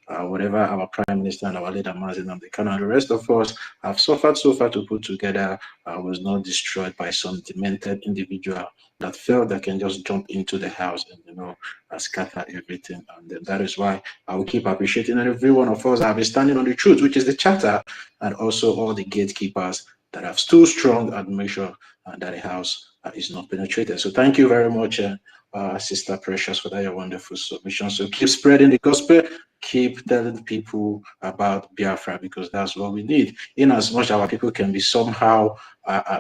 whatever our Prime Minister and our leader Mazi Nnamdi Kanu and the rest of us have suffered so far to put together was not destroyed by some demented individual that felt they can just jump into the house and scatter everything. And that is why I will keep appreciating every one of us have been standing on the truth, which is the charter, and also all the gatekeepers that have stood strong and make sure that the house is not penetrated. So thank you very much, Sister Precious, for that your wonderful submission. So keep spreading the gospel, keep telling people about Biafra, because that's what we need. In as much our people can be somehow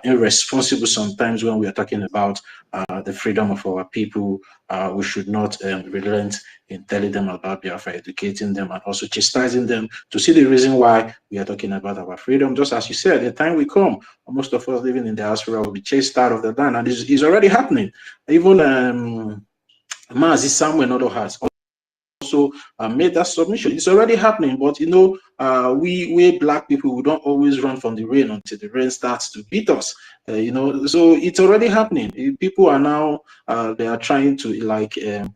irresponsible sometimes when we are talking about the freedom of our people, we should not relent in telling them about Biafra, educating them, and also chastising them to see the reason why we are talking about our freedom. Just as you said, the time will come, most of us living in the diaspora will be chased out of the land, and it's already happening. Even Mazi Samuel Nodo has also made that submission. It's already happening, but we black people, we don't always run from the rain until the rain starts to beat us. So it's already happening. People are now they are trying to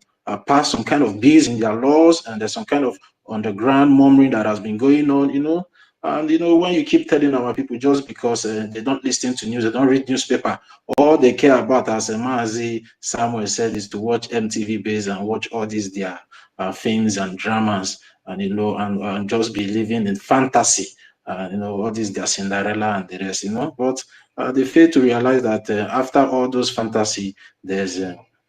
pass some kind of bills in their laws, and there's some kind of underground murmuring that has been going on. And when you keep telling our people just because they don't listen to news, they don't read newspaper, all they care about, as Mazi Samuel said, is to watch MTV base and watch all these their films and dramas, and and just be living in fantasy, all these their Cinderella and the rest, but they fail to realize that after all those fantasy, there's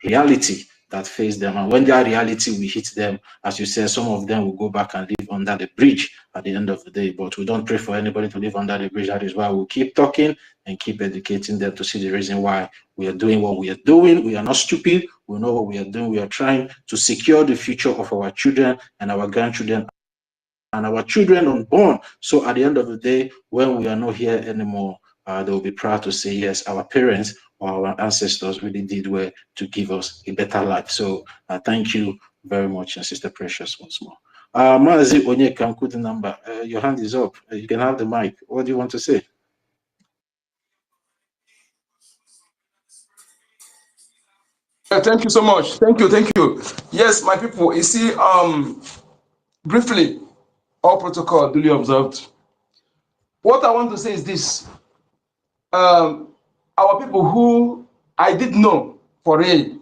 reality that face them, and when that reality will hit them, as you said, some of them will go back and live under the bridge at the end of the day. But we don't pray for anybody to live under the bridge. That is why we'll keep talking and keep educating them to see the reason why we are doing what we are doing. We are not stupid. We know what we are doing. We are trying to secure the future of our children and our grandchildren and our children unborn. So at the end of the day, when we are not here anymore, they will be proud to say, yes, our parents or our ancestors really did well to give us a better life. So thank you very much, Sister Precious, once more. Mazi Onyeka number, your hand is up. You can have the mic. What do you want to say? Thank you so much. Thank you. Yes, my people, you see, briefly, all protocol duly observed. What I want to say is this. Our people who I did know for real,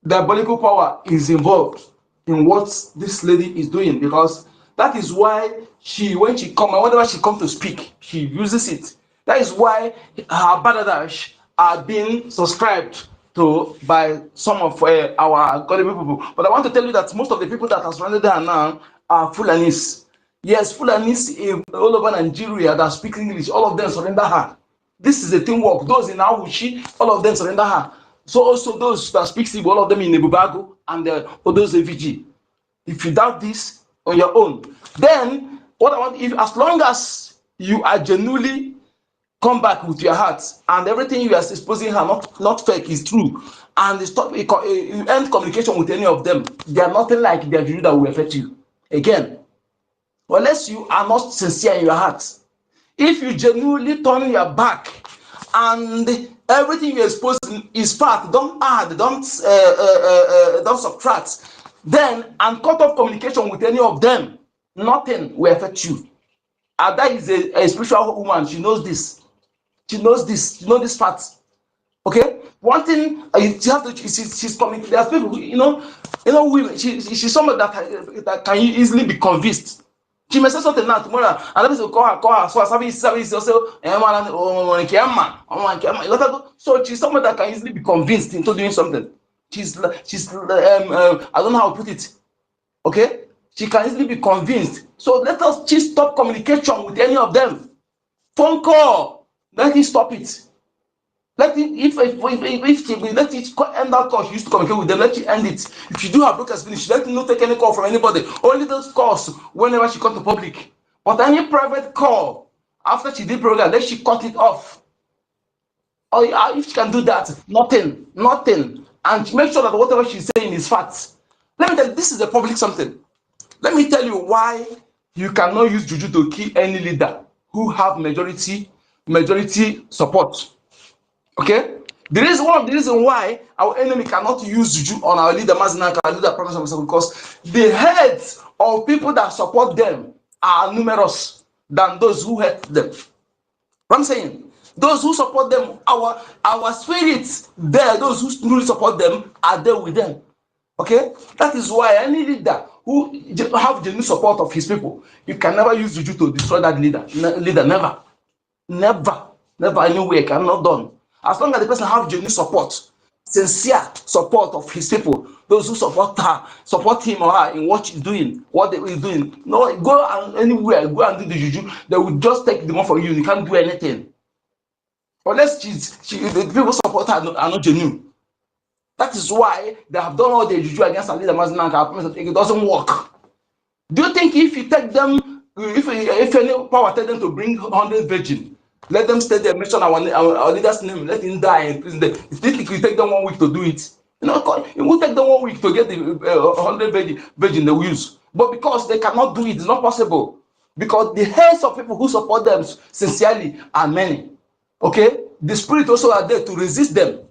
diabolical power is involved in what this lady is doing, because that is why when she come and whenever she come to speak, she uses it. That is why her badadash are being subscribed to by some of our gullible people. But I want to tell you that most of the people that are surrounded her now are Fulanis. Yes, Fulanis all over Nigeria that speak English, all of them surrender her. This is a teamwork. Those in Awushi, all of them surrender her. So also those that speak Igbo, all of them in Nebubago and those AVG. If you doubt this on your own, then what I want, as long as you are genuinely come back with your heart and everything you are exposing her, not fake, is true, and you end communication with any of them, they are nothing like their view that will affect you again, unless you are not sincere in your heart. If you genuinely turn your back and everything you expose is part, don't add, don't subtract, then and cut off communication with any of them, nothing will affect you. Ada is a spiritual woman. She knows this. She knows this. She knows this fact. Okay. one thing you have to, she's coming. There's people, women. She's someone that can easily be convinced. She may say something now tomorrow, and the person will call her. So service also. So she's someone that can easily be convinced into doing something. She's I don't know how to put it. Okay, she can easily be convinced. So let us just stop communication with any of them. Phone call, let it stop it. Let it, if she let it end that call, she used to communicate with them, let it end it. If you do her broadcast finish, let it not take any call from anybody. Only those calls whenever she cut to public. But any private call after she did program, let she cut it off. Or if she can do that, nothing. And make sure that whatever she's saying is facts. Let me tell you, this is a public something. Let me tell you why you cannot use juju to kill any leader who have majority support. Okay? One of the reasons why our enemy cannot use juju on our leader Mazinaka, our leader Professor Musa, because the heads of people that support them are numerous than those who hate them. What I'm saying, those who support them, our spirits there, those who really support them are there with them. Okay, that is why any leader who have genuine support of his people, you can never use juju to destroy that leader. Never anywhere, cannot done. As long as the person have genuine support, sincere support of his people, those who support him or her in what she's doing, what they is doing. No, go anywhere, go and do the juju. They will just take the money from you. You can't do anything unless the people support her are not genuine. That is why they have done all the juju against Ali Mazinanka. It doesn't work. Do you think if you take them, if any power tell them to bring 100 virgin, let them stay there, mention our leader's name, let him die in prison there, you think it will take them 1 week to do it? It will take them 1 week to get the 100 virgin they will use. But because they cannot do it, it's not possible. Because the heads of people who support them sincerely are many. Okay? The spirit also are there to resist them.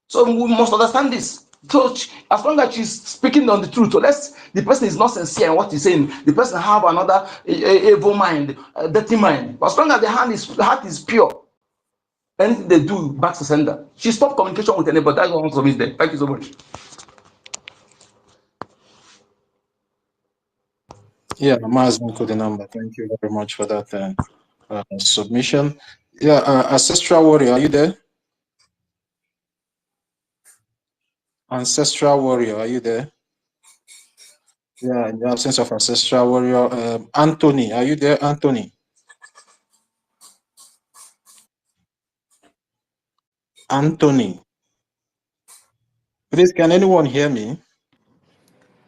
So we must understand this. So as long as she's speaking on the truth, so the person is not sincere in what he's saying. The person have another evil mind, a dirty mind. But as long as the heart is pure, anything they do back to sender. She stopped communication with anybody. That's what I want to miss there. Thank you so much. Yeah, Mazin Kodinamba, thank you very much for that submission. Yeah, Ancestral Warrior, are you there? Ancestral Warrior, are you there? Yeah, in the absence of Ancestral Warrior, Anthony, are you there, Anthony? Anthony. Please, can anyone hear me?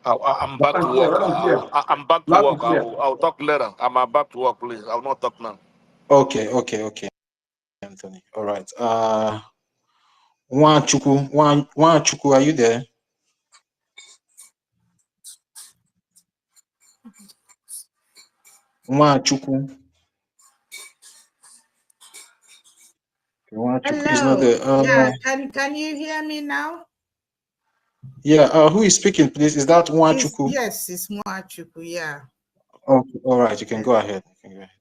I'm back to work. I'm back to work. I'll talk later. I'm back to work, please. I'll not talk now. Okay, Anthony. All right. Nwachukwu, are you there? Nwachukwu. Nwachukwu is not there. Yeah, can you hear me now? Yeah, who is speaking, please? Is that Nwachukwu? Yes, it's Nwachukwu, yeah. Okay, all right, you can go ahead.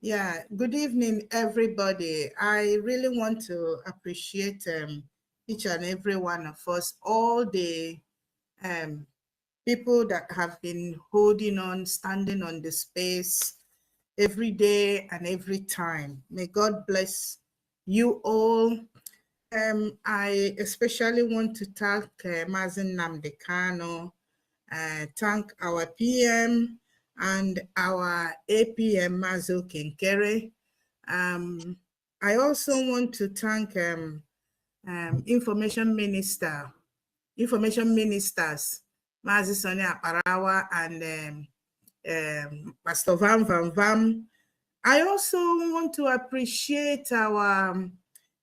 Yeah, good evening, everybody. I really want to appreciate each and every one of us, all the people that have been holding on, standing on the space every day and every time. May God bless you all. I especially want to thank Mazen Namdekano, thank our PM and our APM Mazo Kenkere. I also want to thank Information Ministers, Mazi Sonia Aparawa and Pastor Vam. I also want to appreciate our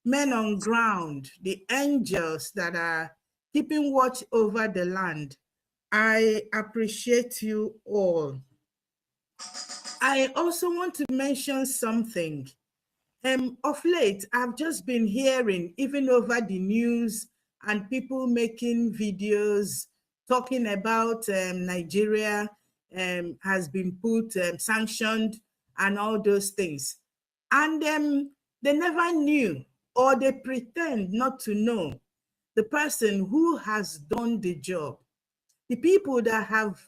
men on ground, the angels that are keeping watch over the land. I appreciate you all. I also want to mention something. Of late, I've just been hearing, even over the news, and people making videos talking about Nigeria has been put sanctioned and all those things. And they never knew, or they pretend not to know, the person who has done the job, the people that have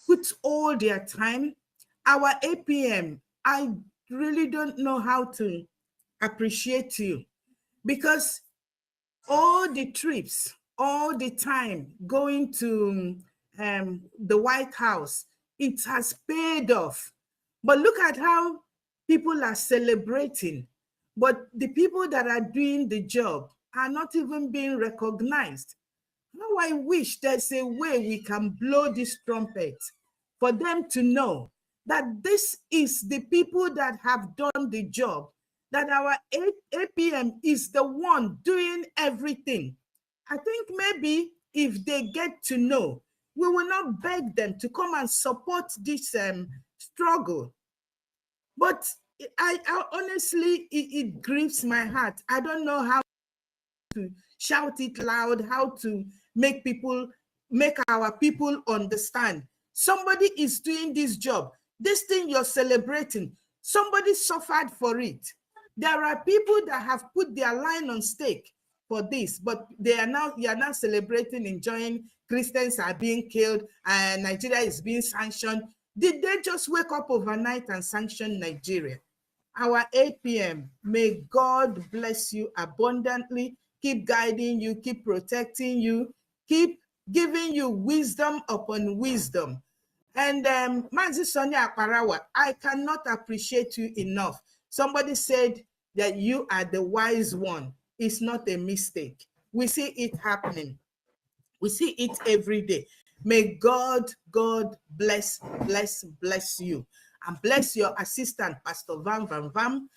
put all their time. Our APM, I really don't know how to appreciate you, because all the trips, all the time going to the White House, it has paid off. But look at how people are celebrating, but the people that are doing the job are not even being recognized. How I wish there's a way we can blow this trumpet for them to know that this is the people that have done the job, that our APM is the one doing everything. I think maybe if they get to know, we will not beg them to come and support this struggle. But I honestly, it grieves my heart. I don't know how to shout it loud, how to make our people understand. Somebody is doing this job. This thing you're celebrating, somebody suffered for it. There are people that have put their line on stake for this, but you are now celebrating, enjoying. Christians are being killed, and Nigeria is being sanctioned. Did they just wake up overnight and sanction Nigeria? Our APM, may God bless you abundantly, keep guiding you, keep protecting you, keep giving you wisdom upon wisdom. And Mazi Sonia Akparawa, I cannot appreciate you enough. Somebody said that you are the wise one. It's not a mistake. We see it happening. We see it every day. May God bless you, and bless your assistant, Pastor Van Van Vam.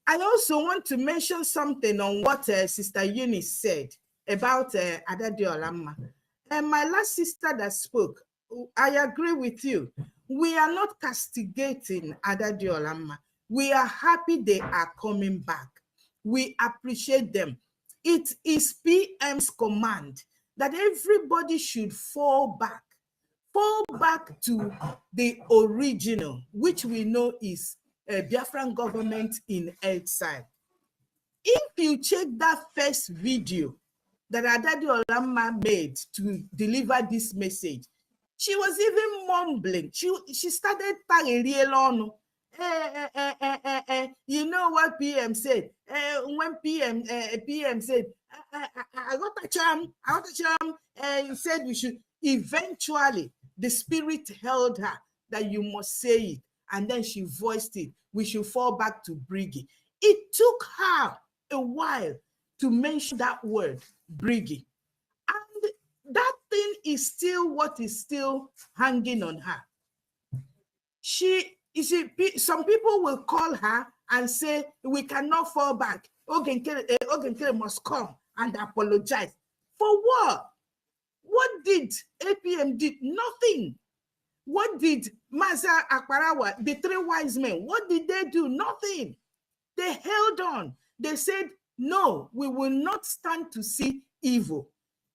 I also want to mention something on what Sister Eunice said about Adadi Olamma. And my last sister that spoke, I agree with you. We are not castigating Adadi Olamma. We are happy they are coming back. We appreciate them. It is PM's command that everybody should fall back to the original, which we know is a Biafran government in exile. If you check that first video that Adadi Olamma made to deliver this message, she was even mumbling. She started tagging. You know what PM said? When PM said, I got a charm, he said we should. Eventually, the spirit held her that you must say it. And then she voiced it. We should fall back to BRGIE. It took her a while to mention that word, BRGIE. And that thing is still what is still hanging on her. Some people will call her and say, we cannot fall back. Ogenkere must come and apologize. For what? What did APM did? Nothing. What did Maza Akparawa, the three wise men, what did they do? Nothing. They held on. They said, no, we will not stand to see evil.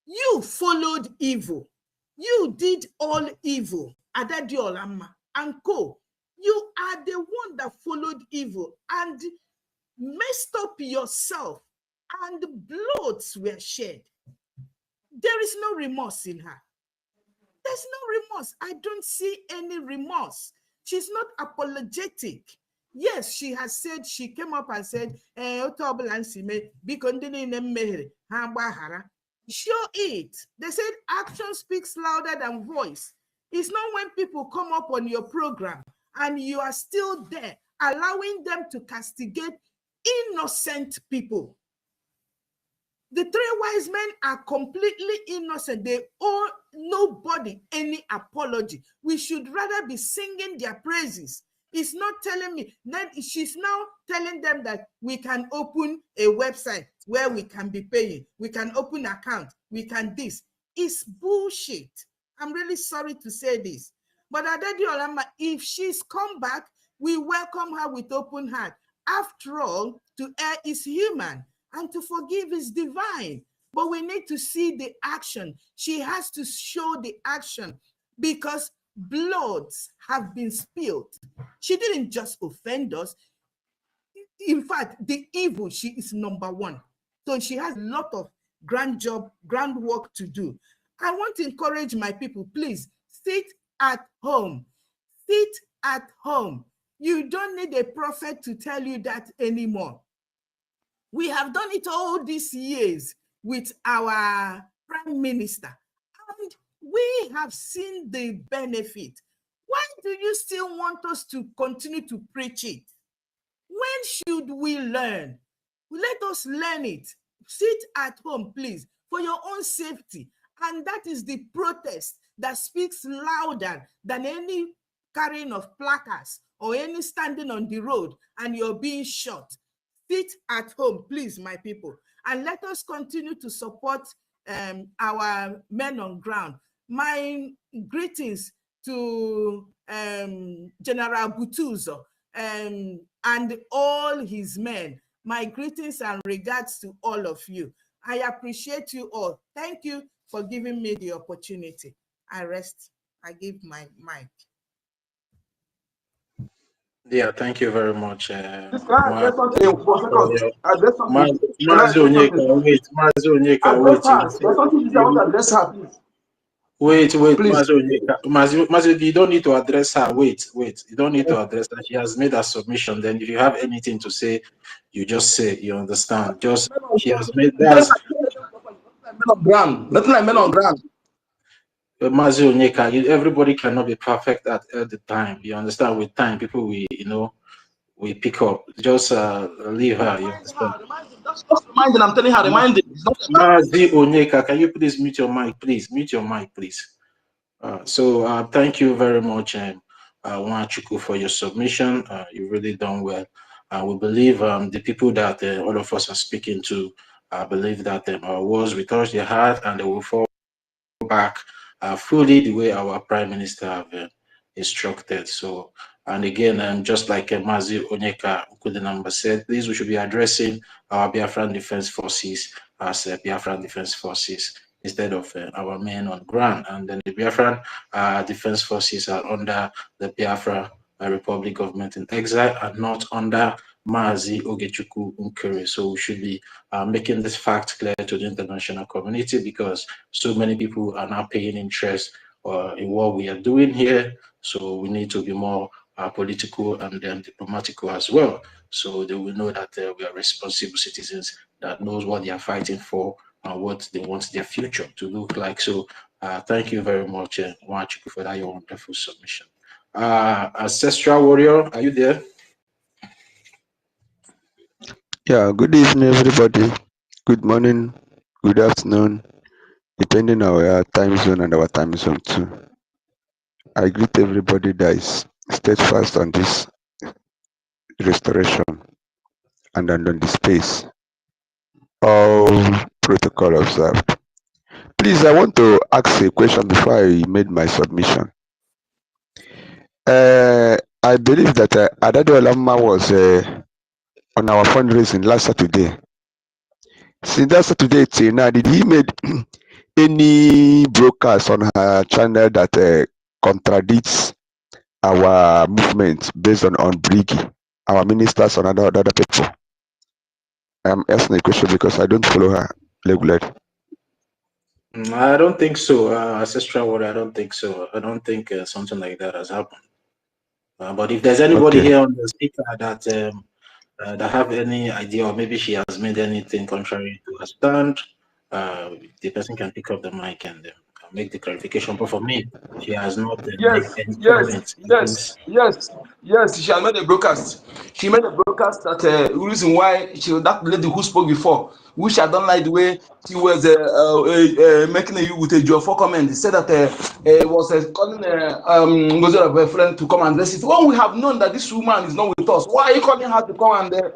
You followed evil. You did all evil. Adadi Olamma and co. You are the one that followed evil and messed up yourself, and bloods were shed. There is no remorse in her. There's no remorse. I don't see any remorse. She's not apologetic. Yes, she has said, she came up and said, show it. They said action speaks louder than voice. It's not when people come up on your program and you are still there, allowing them to castigate innocent people. The three wise men are completely innocent. They owe nobody any apology. We should rather be singing their praises. It's not telling me. Then she's now telling them that we can open a website where we can be paying. We can open an account. We can this. It's bullshit. I'm really sorry to say this. But Adadi Olamma, if she's come back, we welcome her with open heart. After all, to err is human, and to forgive is divine. But we need to see the action. She has to show the action, because bloods have been spilled. She didn't just offend us. In fact, the evil, she is number one. So she has a lot of groundwork to do. I want to encourage my people, please sit at home. Sit at home. You don't need a prophet to tell you that anymore. We have done it all these years with our prime minister, and we have seen the benefit. Why do you still want us to continue to preach it? When should we learn? Let us learn it. Sit at home, please, for your own safety. And that is the protest that speaks louder than any carrying of placards or any standing on the road and you're being shot. Sit at home, please, my people. And let us continue to support our men on ground. My greetings to General Butuzo and all his men. My greetings and regards to all of you. I appreciate you all. Thank you for giving me the opportunity. I rest. I give my mic. Yeah, thank you very much. This can I address something for a second? Address something. Mazi Onyeka, wait. Mazi Onyeka, wait. There's something you want to address her, please. Wait, Please. Mazi Onyeka. Mazi, you don't need to address her. Wait. You don't need to address her. She has made a submission. Then if you have anything to say, you just say. You understand? Just she has made that. Nothing like men on ground. Mazi Onyeka, everybody cannot be perfect at the time. You understand? With time, people we pick up. Just leave her. You understand? That's just reminding. I'm telling her, reminding. Mazi Onyeka, can you please mute your mic, please? Mute your mic, please. So thank you very much, Nwachukwu, for your submission. You've really done well. We believe the people that all of us are speaking to believe that our words will touch their heart and they will fall back fully the way our Prime Minister have instructed. So, and again, just like Mazi Onyeka Ukudinamba said, please, we should be addressing our Biafran Defense Forces as Biafran Defense Forces instead of our men on ground. And then the Biafran Defense Forces are under the Biafra Republic government in exile and not under Mazi Ogechukwu Nkere. So we should be making this fact clear to the international community because so many people are now paying interest in what we are doing here. So we need to be more political and then diplomatical as well. So they will know that we are responsible citizens that knows what they are fighting for and what they want their future to look like. So thank you very much, Nwachukwu, for that your wonderful submission. Ancestral Warrior, are you there? Yeah, good evening, everybody. Good morning, good afternoon, depending on our time zone and our time zone too. I greet everybody that is steadfast on this restoration and on the space. All protocol observed. Please, I want to ask a question before I made my submission. I believe that Adado Olamma was on our fundraising last Saturday. Since that Saturday till now, did he made any broadcast on her channel that contradicts our movement based on BRGIE, our ministers and other people? I'm asking a question because I don't follow her regularly. I don't think so, Ancestral Warrior. I don't think so. I don't think something like that has happened. But if there's anybody here on the speaker that that have any idea, or maybe she has made anything contrary to her stand, the person can pick up the mic and make the clarification. But for me, she has not made any comments. Yes. She has made a broadcast. She made a broadcast that the reason why that lady who spoke before, which I don't like the way she was making a with a job for comment. He said that was calling NGOZI of a friend to come and address it. When we have known that this woman is not with us, why are you calling her to come and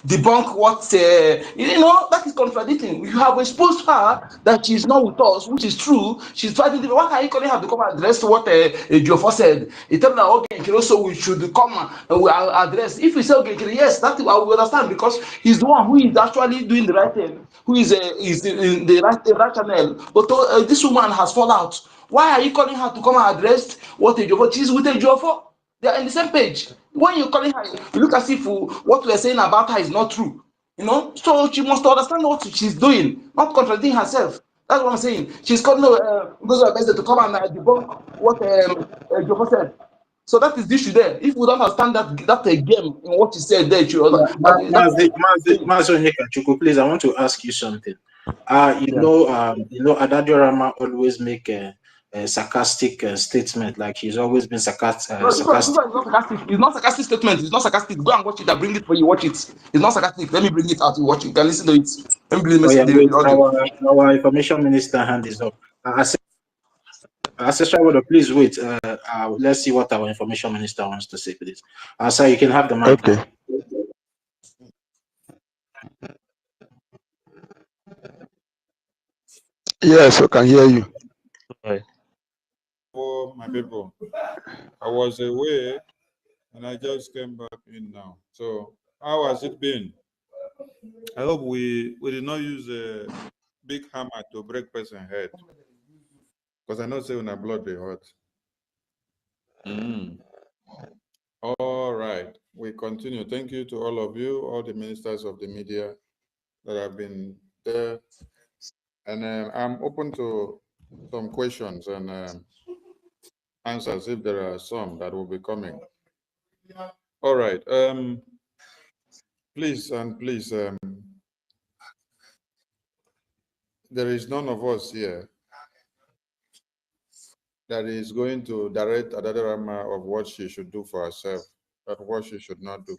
debunk what that is contradicting. You have exposed her that she's not with us, which is true. She's fighting. Why are you calling her to come and address what Jofo said? He told her, okay, also we should come and we address. If we say okay, yes, that we understand because he's the one who is actually doing the right thing, who is in the right channel. But this woman has fallen out. Why are you calling her to come and address what Jofo? She's with Jofo. They are in the same page. When you're calling her, you look as if what we're saying about her is not true. You know, so she must understand what she's doing, not contradicting herself. That's what I'm saying. She's calling Ngozi Obeze to come and debunk what Joko said. So that is the issue there. If we don't understand that game in what she said there, Mazi Onyeka, please, I want to ask you something. You know, Adadio Rama always make a sarcastic statement, like he's always been sarcastic. No, this one is not sarcastic. It's not sarcastic statement. It's not sarcastic. Go and watch it. I bring it for you. Watch it. It's not sarcastic. Let me bring it out. You watch it. You can listen to it. Let me bring the audio. Our information minister hand is up. Ancestral Water, please wait. Let's see what our information minister wants to say, please. Sir, you can have the mic. Okay. Yes, I can hear you. Oh, my people, I was away and I just came back in now. So how has it been? I hope we did not use a big hammer to break person's head. Because I know say when I blood they hurt. All right, we continue. Thank you to all of you, all the ministers of the media that have been there. And I'm open to some questions and answers if there are some that will be coming. All right. Please, there is none of us here that is going to direct Adadarama of what she should do for herself, but what she should not do.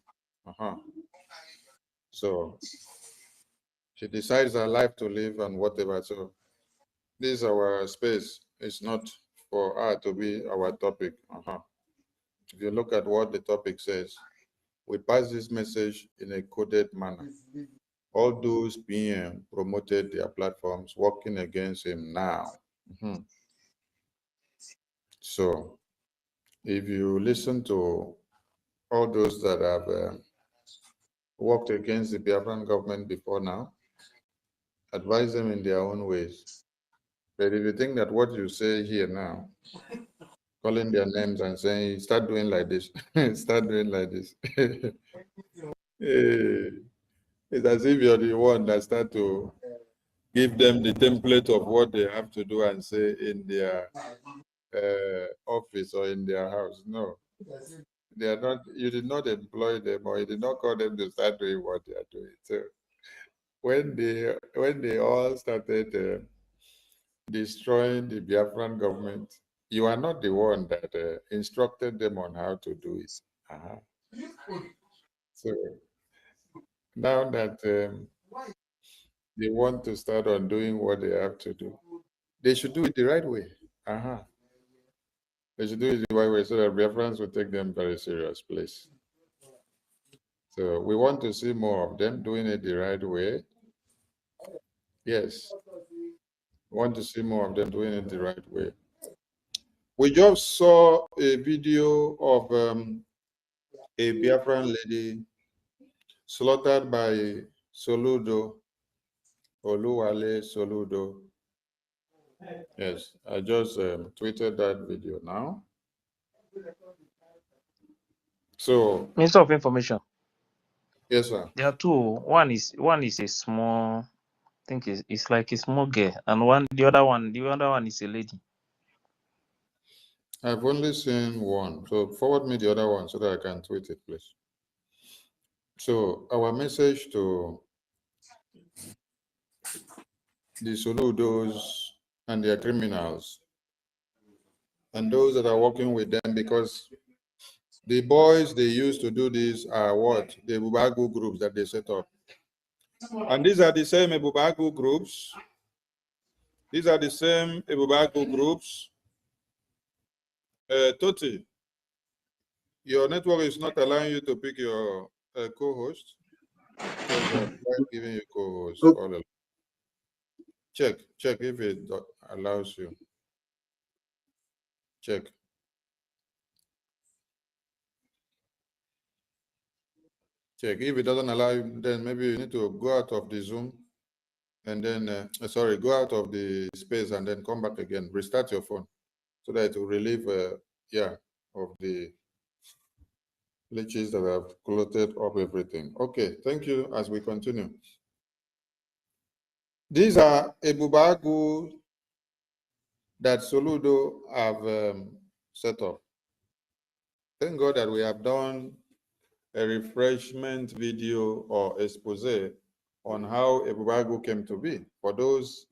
So she decides her life to live and whatever. So this is our space. It's not for her to be our topic. If you look at what the topic says, we pass this message in a coded manner. All those being promoted their platforms working against him now. So if you listen to all those that have worked against the Biafran government before now, advise them in their own ways. But if you think that what you say here now, calling their names and saying, start doing like this, start doing like this. It's as if you're the one that start to give them the template of what they have to do and say in their office or in their house. No, they are not. You did not employ them, or you did not call them to start doing what they are doing. So when they all started destroying the Biafran government, you are not the one that instructed them on how to do it. So now that they want to start on doing what they have to do, they should do it the right way. They should do it the right way so that Biafrans will take them very serious, please. So we want to see more of them doing it the right way. Yes. We want to see more of them doing it the right way. We just saw a video of a Biafran lady slaughtered by Soludo, Oluwale Soludo. Yes, I just tweeted that video now. So, Minister of Information. Yes, sir. There are two. One is a small, I think it's like a small girl, and the other one is a lady. I've only seen one. So forward me the other one so that I can tweet it, please. So our message to the Soludos and their criminals and those that are working with them, because the boys they used to do this are what? The Bubagu groups that they set up. And these are the same Bubagu groups. These are the same Bubagu groups. Toti, your network is not allowing you to pick your co-host. Giving you co-host. Okay. Check if it allows you. Check. Check. If it doesn't allow you, then maybe you need to go out of the Zoom and then, go out of the space and then come back again. Restart your phone so that it will relieve, of the glitches that have cluttered up everything. Okay, thank you as we continue. These are Ebubagu that Soludo have set up. Thank God that we have done a refreshment video or expose on how Ebubagu came to be. For those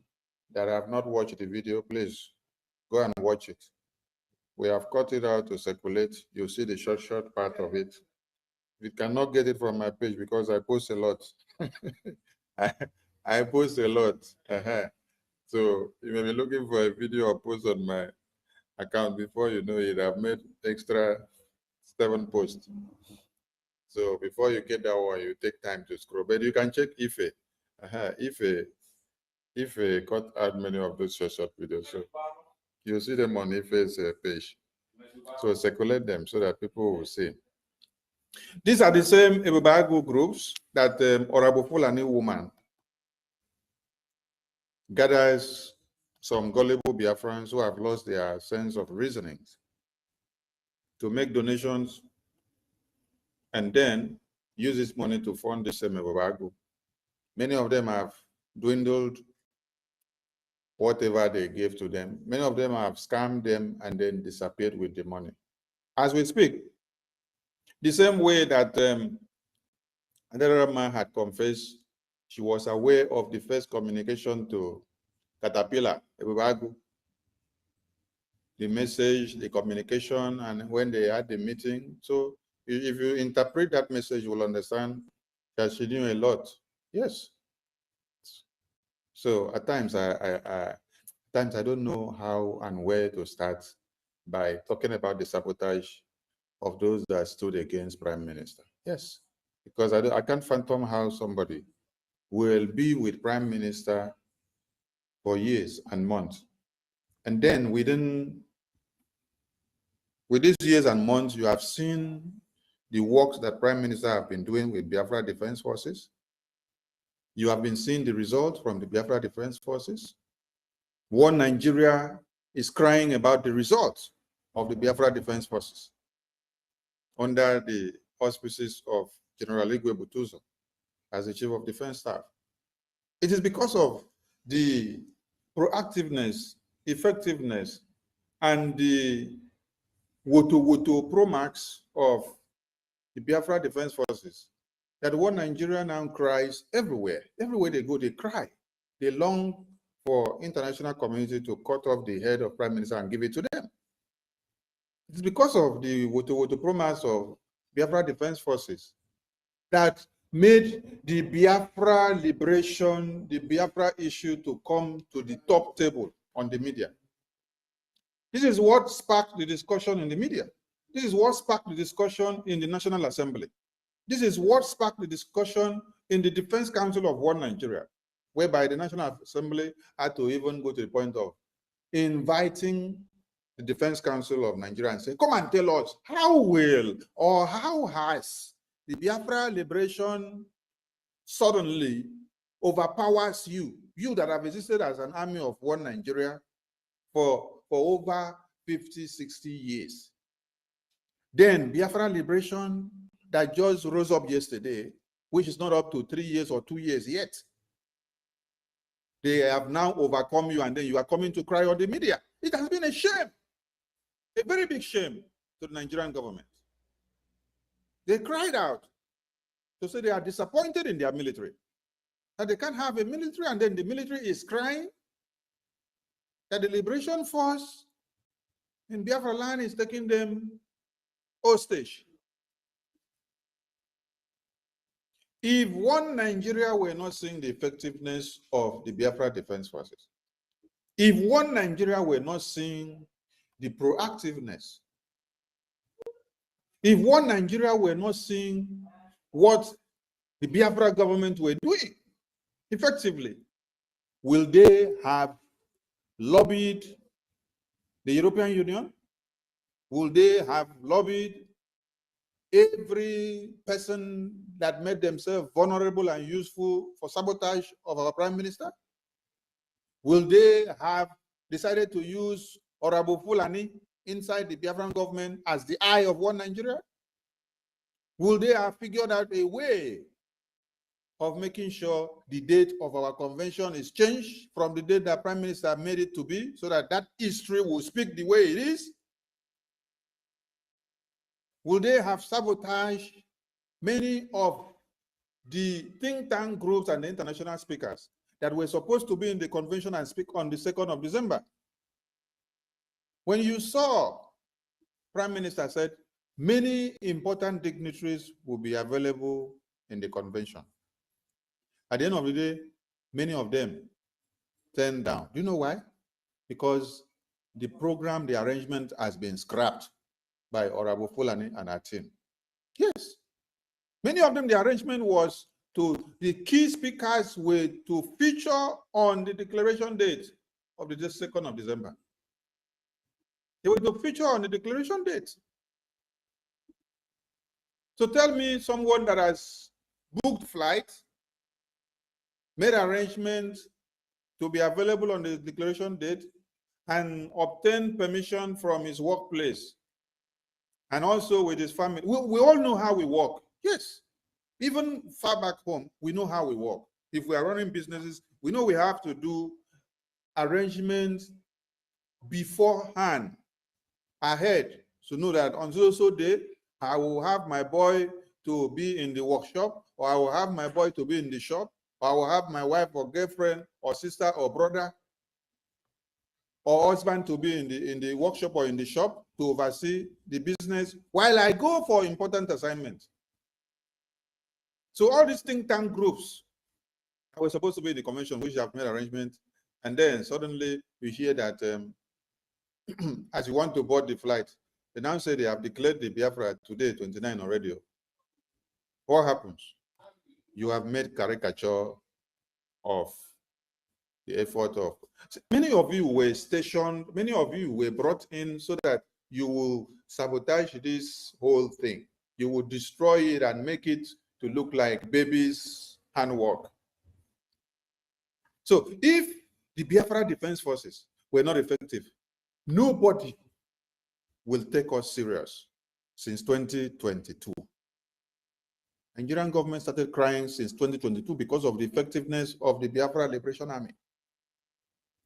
that have not watched the video, please go and watch it. We have cut it out to circulate. You'll see the short part of it. You cannot get it from my page because I post a lot. I post a lot. So you may be looking for a video or post on my account. Before you know it, I've made extra 7 posts. So before you get that one, you take time to scroll. But you can check Ife. Ife cut out many of those short videos. So you'll see them on Ife's page. So circulate them so that people will see. These are the same Ebubagu groups that Orabo Fulani woman gathers some gullible Biafrans who have lost their sense of reasoning to make donations and then use this money to fund the same Ebubagu. Many of them have dwindled whatever they gave to them. Many of them have scammed them and then disappeared with the money. As we speak, the same way that another man had confessed she was aware of the first communication to Caterpillar, Ebubagu, the message, the communication, and when they had the meeting. So if you interpret that message, you will understand that she knew a lot. Yes. So at times, I don't know how and where to start by talking about the sabotage of those that stood against Prime Minister. Yes, because I can't fathom how somebody will be with Prime Minister for years and months. And then with these years and months, you have seen the works that Prime Minister have been doing with Biafra Defense Forces. You have been seeing the results from the Biafra Defense Forces. One Nigeria is crying about the results of the Biafra Defense Forces under the auspices of General Igwe Butuzo as the Chief of Defense Staff. It is because of the proactiveness, effectiveness, and the woto promax of the Biafra Defense Forces that one Nigeria now cries everywhere. Everywhere they go, they cry. They long for international community to cut off the head of Prime Minister and give it to them. It's because of the woto promise of Biafra Defense Forces that made the Biafra liberation, the Biafra issue to come to the top table on the media. This is what sparked the discussion in the media. This is what sparked the discussion in the National Assembly. This is what sparked the discussion in the Defense Council of One Nigeria, whereby the National Assembly had to even go to the point of inviting the Defense Council of Nigeria and say, come and tell us how will or how has the Biafra liberation suddenly overpowers you, you that have existed as an army of one Nigeria for over 50, 60 years. Then Biafra liberation that just rose up yesterday, which is not up to 3 years or 2 years yet. They have now overcome you and then you are coming to cry on the media. It has been a shame, a very big shame to the Nigerian government. They cried out to say they are disappointed in their military, that they can't have a military and then the military is crying that the liberation force in Biafra land is taking them hostage. If one Nigeria were not seeing the effectiveness of the Biafra Defense Forces, if one Nigeria were not seeing the proactiveness, if one Nigeria were not seeing what the Biafra government were doing effectively, will they have lobbied the European Union? Will they have lobbied every person that made themselves vulnerable and useful for sabotage of our Prime Minister? Will they have decided to use Orabo Fulani inside the Biafran government as the eye of one Nigeria? Will they have figured out a way of making sure the date of our convention is changed from the date that Prime Minister made it to be, so that that history will speak the way it is? Will they have sabotaged many of the think tank groups and the international speakers that were supposed to be in the convention and speak on the 2nd of December? When you saw, Prime Minister said, many important dignitaries will be available in the convention. At the end of the day, many of them turned down. Do you know why? Because the program, the arrangement has been scrapped by Honorable Fulani and her team. Yes. Many of them, the arrangement was the key speakers were to feature on the declaration date of the 2nd of December. They were to feature on the declaration date. So tell me someone that has booked flights, made arrangements to be available on the declaration date, and obtained permission from his workplace, and also with his family. We all know how we work. Yes. Even far back home, we know how we work. If we are running businesses, we know we have to do arrangements beforehand, ahead, to know that on so day, I will have my boy to be in the workshop, or I will have my boy to be in the shop, or I will have my wife or girlfriend or sister or brother or husband to be in the workshop or in the shop to oversee the business while I go for important assignments. So all these think tank groups that were supposed to be in the convention, which have made arrangements, and then suddenly we hear that as you want to board the flight, they now say they have declared the Biafra today, 29 already. What happens? You have made caricature of the effort of... Many of you were stationed, many of you were brought in so that you will sabotage this whole thing. You will destroy it and make it to look like baby's handwork. So if the Biafra Defense Forces were not effective, nobody will take us serious since 2022. Nigerian government started crying since 2022 because of the effectiveness of the Biafra Liberation Army.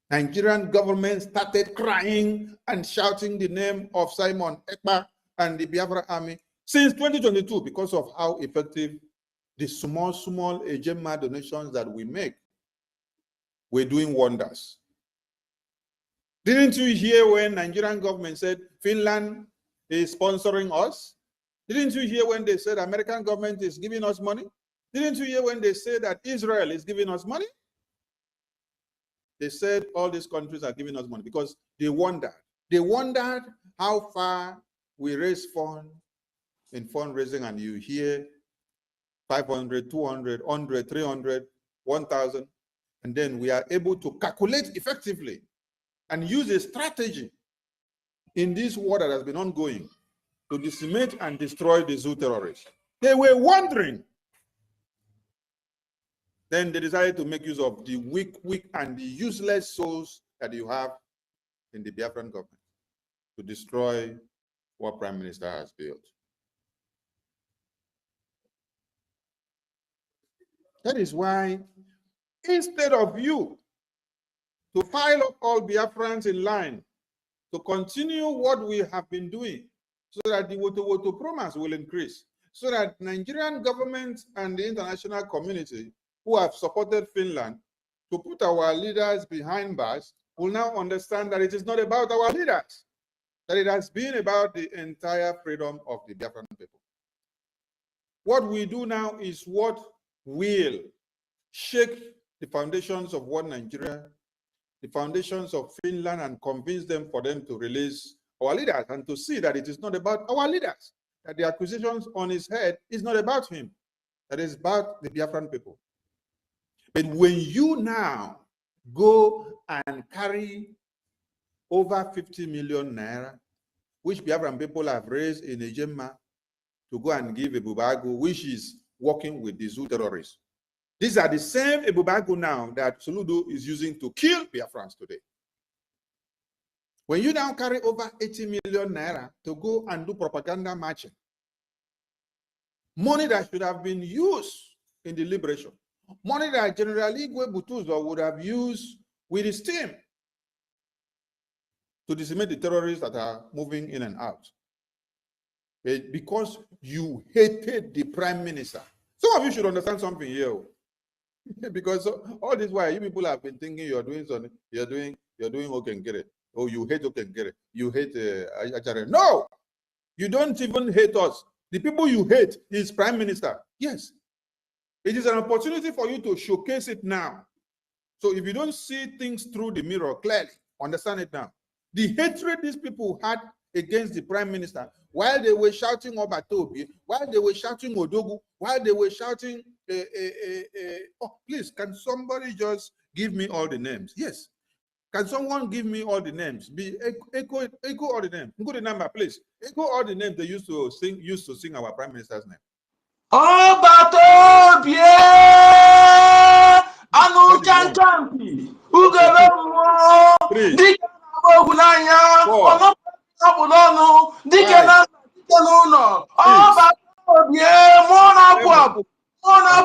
Nigerian government started crying and shouting the name of Simon Ekpa and the Biafra Army since 2022 because of how effective the small Ejema donations that we make were doing wonders. Didn't you hear when Nigerian government said Finland is sponsoring us? Didn't you hear when they said American government is giving us money? Didn't you hear when they said that Israel is giving us money? They said all these countries are giving us money because they wondered. They wondered how far we raise funds in fundraising, and you hear 500, 200, 100, 300, 1,000, and then we are able to calculate effectively and use a strategy in this war that has been ongoing to decimate and destroy the Zoo terrorists. They were wondering. Then they decided to make use of the weak and the useless souls that you have in the Biafran government to destroy what Prime Minister has built. That is why, instead of you to file up all Biafrans in line to continue what we have been doing, so that the Woto promise will increase, so that Nigerian government and the international community who have supported Finland to put our leaders behind bars will now understand that it is not about our leaders, that it has been about the entire freedom of the Biafran people. What we do now is what will shake the foundations of one Nigeria, the foundations of Finland, and convince them for them to release our leaders and to see that it is not about our leaders, that the accusations on his head is not about him, that is about the Biafran people. But when you now go and carry over 50 million naira, which Biafran people have raised in Ejema, to go and give Ebubago, which is working with the Zoo terrorists. These are the same Ebubago now that Soludo is using to kill Biafrans today. When you now carry over 80 million naira to go and do propaganda marching, Money that should have been used in the liberation. Money that General Igwe Butuzo would have used with his team to decimate the terrorists that are moving in and out. Because you hated the prime minister. Some of you should understand something here. Because all this while you people have been thinking you're doing something, you're doing Okengere. Oh, you hate Okengere. You hate Ajare. No, you don't even hate us. The people you hate is prime minister. Yes. It is an opportunity for you to showcase it now. So if you don't see things through the mirror clearly, understand it now. The hatred these people had against the prime minister, while they were shouting Obatobi, while they were shouting Odogu, while they were shouting, oh, please, can somebody just give me all the names? Yes. Can someone give me all the names? Echo all the names. Go the number, please. Echo all the names they used to sing our prime minister's name. Obatobi, Anu Chantampi, Ugabo, Dika Bogulanya, Ono Abulano, Dika Nanuno, Obatobi, Mona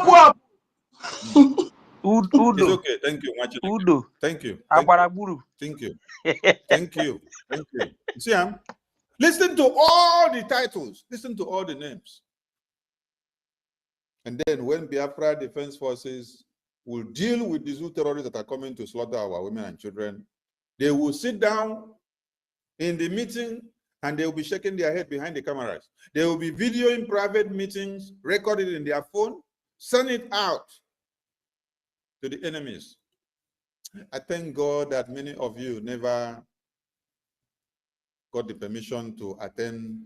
Puap. Udo. It's okay. Thank you. Udo. Thank you. Abaraburu. Thank you. Thank you. Thank you. See, listen to all the titles. Listen to all the names. And then when Biafra Defense Forces will deal with these terrorists that are coming to slaughter our women and children, they will sit down in the meeting and they will be shaking their head behind the cameras. They will be videoing private meetings, recorded in their phone, send it out to the enemies. I thank God that many of you never got the permission to attend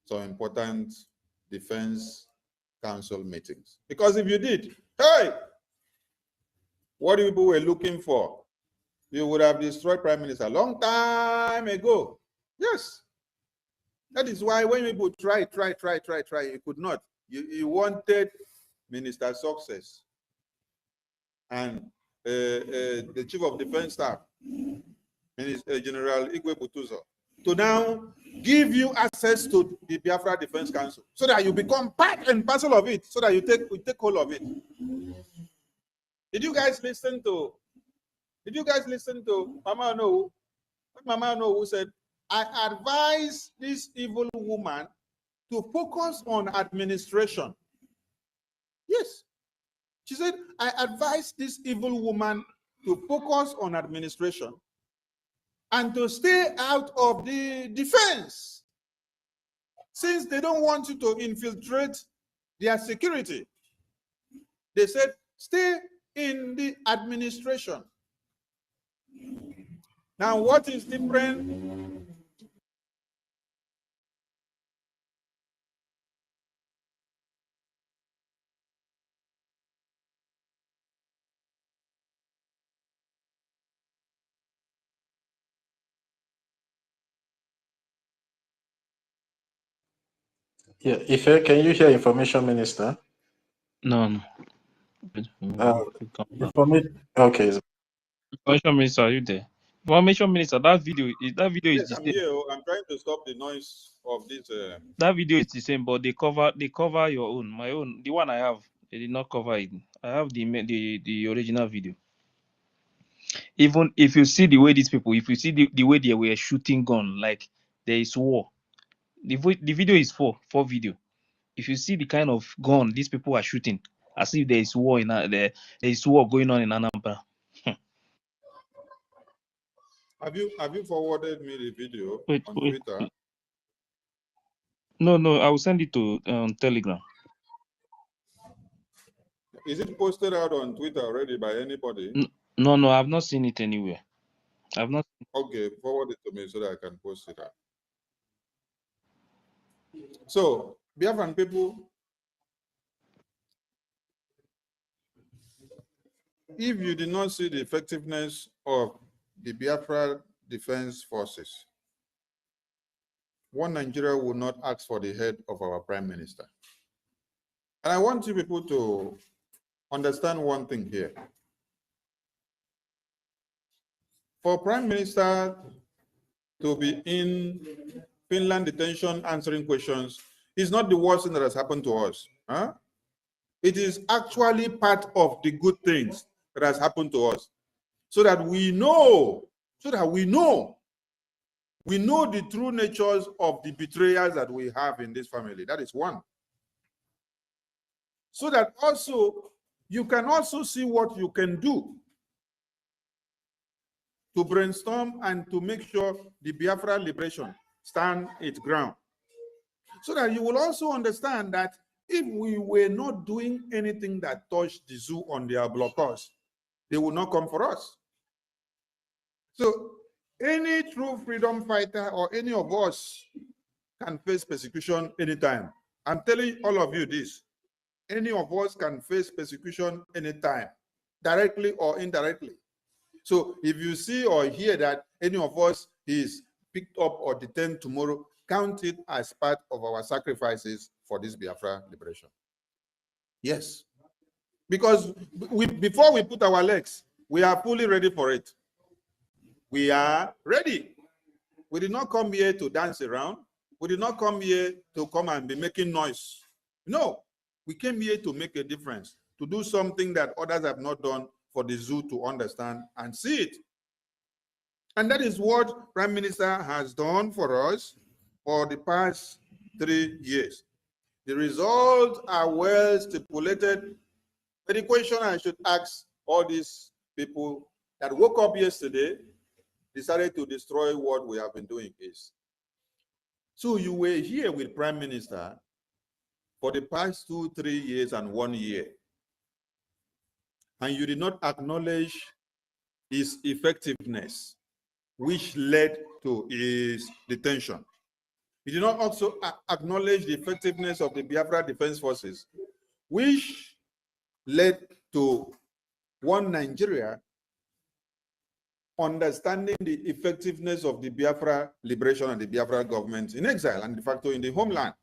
some important defense council meetings. Because if you did, hey, what people were looking for, you would have destroyed Prime Minister a long time ago. Yes. That is why when people try, you could not. You wanted Minister Success and the Chief of Defense Staff, General Igwe Butuzo, to now give you access to the Biafra Defense Council so that you become part and parcel of it, so that you take hold of it. Did you guys listen to Mama No? Mama No who said, I advise this evil woman to focus on administration. Yes. She said, I advise this evil woman to focus on administration and to stay out of the defense, since they don't want you to infiltrate their security. They said, stay in the administration. Now, what is different? Yeah, Ife, can you hear Information Minister? No. Okay. Information Minister, are you there? Information Minister, that video is Yes, the I'm same. here. I'm trying to stop the noise of this. That video is the same, but they cover your own. My own, the one I have, they did not cover it. I have the original video. Even if you see the way these people, if you see the way they were shooting gun, like there is war. The video is four video. If you see the kind of gun these people are shooting, as if there is war there is war going on in Anambra. Have you forwarded me the video on Twitter? No, I will send it to Telegram. Is it posted out on Twitter already by anybody? No, I've not seen it anywhere. I've not. Okay, forward it to me so that I can post it out. So, Biafran people, if you did not see the effectiveness of the Biafra Defense Forces, one Nigeria will not ask for the head of our Prime Minister. And I want you people to understand one thing here. For Prime Minister to be in Finland detention answering questions is not the worst thing that has happened to us. Huh? It is actually part of the good things that has happened to us. So that we know, we know the true natures of the betrayals that we have in this family. That is one. So that also, you can also see what you can do to brainstorm and to make sure the Biafra liberation stand its ground. So that you will also understand that if we were not doing anything that touched the zoo on their blockers, they will not come for us. So any true freedom fighter or any of us can face persecution anytime. I'm telling all of you this. Any of us can face persecution anytime, directly or indirectly. So if you see or hear that any of us is picked up or detained tomorrow, count it as part of our sacrifices for this Biafra liberation. Yes. Because before we put our legs, we are fully ready for it. We are ready. We did not come here to dance around. We did not come here to come and be making noise. No, we came here to make a difference, to do something that others have not done for the zoo to understand and see it. And that is what Prime Minister has done for us for the past 3 years. The results are well stipulated. But the question I should ask all these people that woke up yesterday, decided to destroy what we have been doing is, so you were here with Prime Minister for the past 2-3 years and 1 year, and you did not acknowledge his effectiveness, which led to his detention. You did not also acknowledge the effectiveness of the Biafra Defense Forces, which led to one Nigeria understanding the effectiveness of the Biafra liberation and the Biafra government in exile and de facto in the homeland.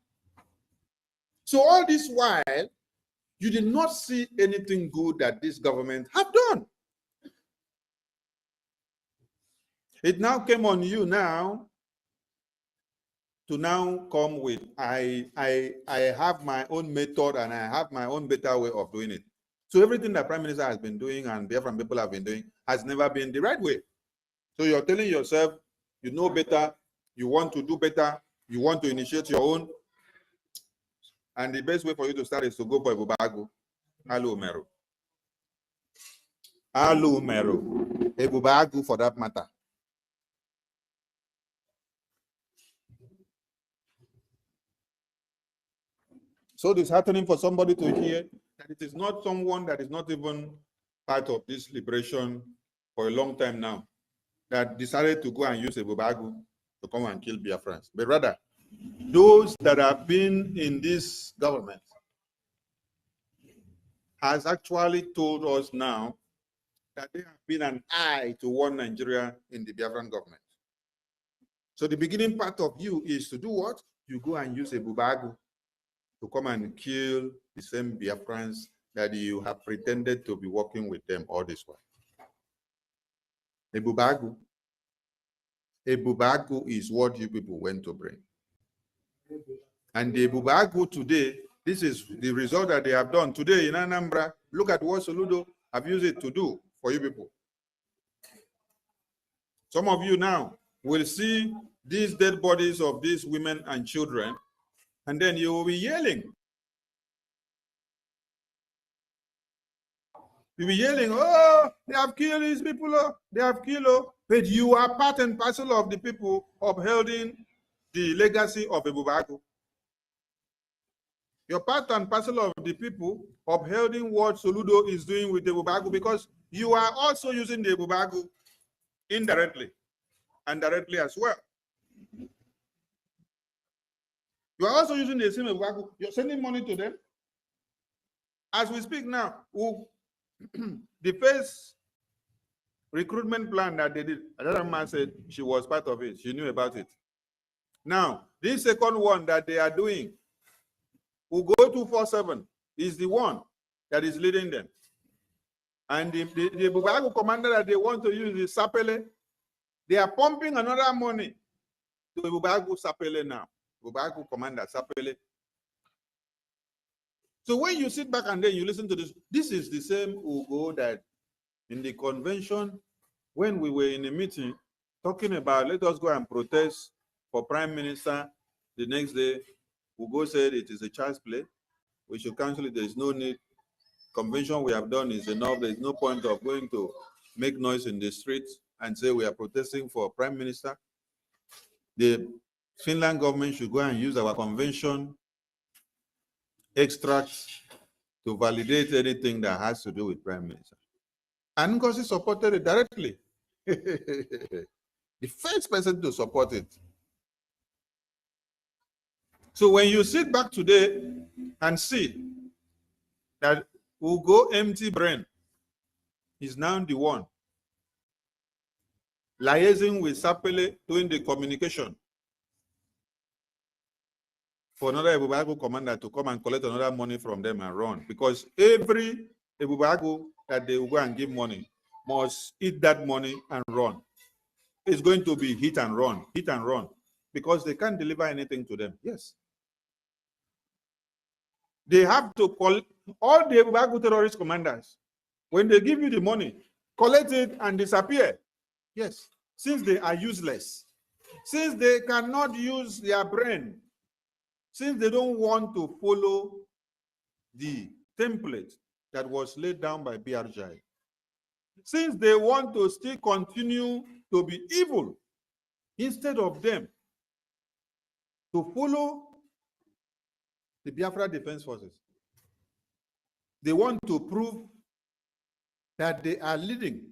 So all this while, you did not see anything good that this government have done. It now came on you now to now come with, I have my own method and I have my own better way of doing it. So everything that Prime Minister has been doing and Biafran people have been doing has never been the right way. So you're telling yourself, you know better, you want to do better, you want to initiate your own, and the best way for you to start is to go for Ebubagu. Hello, Meru. Hello, Meru. Ebubagu for that matter. So it's happening for somebody to hear that it is not someone that is not even part of this liberation for a long time now that decided to go and use Ebubagu to come and kill Biafrans, but rather those that have been in this government has actually told us now that they have been an eye to one Nigeria in the Biafran government. So the beginning part of you is to do what? You go and use Ebubagu to come and kill the same Biafrans that you have pretended to be working with them all this while. Ebubagu. Ebubagu is what you people went to bring. And the Ebubagu today, this is the result that they have done today in Anambra. Look at what Soludo have used it to do for you people. Some of you now will see these dead bodies of these women and children, and then you will be yelling. You'll be yelling, oh, they have killed these people, oh, they have killed, oh. But you are part and parcel of the people upholding the legacy of Ebubagu. You're part and parcel of the people upholding what Soludo is doing with the Ebubagu, because you are also using the Ebubagu indirectly and directly as well. You are also using the same Ebubagu. You're sending money to them. As we speak now, the first recruitment plan that they did, another man said she was part of it. She knew about it. Now, this second one that they are doing, UGO247 is the one that is leading them. And the Bubagu commander that they want to use is Sapele. They are pumping another money to Bubagu Sapele now. Bubagu commander Sapele. So when you sit back and then you listen to this, this is the same Ugo that in the convention, when we were in a meeting talking about let us go and protest for Prime Minister, the next day, Ugo said it is a child's play. We should cancel it. There is no need. Convention we have done is enough. There is no point of going to make noise in the streets and say we are protesting for Prime Minister. The Finland government should go and use our convention extracts to validate anything that has to do with Prime Minister. And NGOZI supported it directly. The first person to support it. So when you sit back today and see that Ugo empty brain is now the one liaising with Sapele, doing the communication for another Ebubago commander to come and collect another money from them and run. Because every Ebubago that they will go and give money must eat that money and run. It's going to be hit and run, because they can't deliver anything to them. Yes. They have to call all the Ebubago terrorist commanders. When they give you the money, collect it and disappear. Yes, since they are useless, since they cannot use their brain, since they don't want to follow the template that was laid down by BRGIE, since they want to still continue to be evil, instead of them to follow the Biafra Defense Forces, they want to prove that they are leading.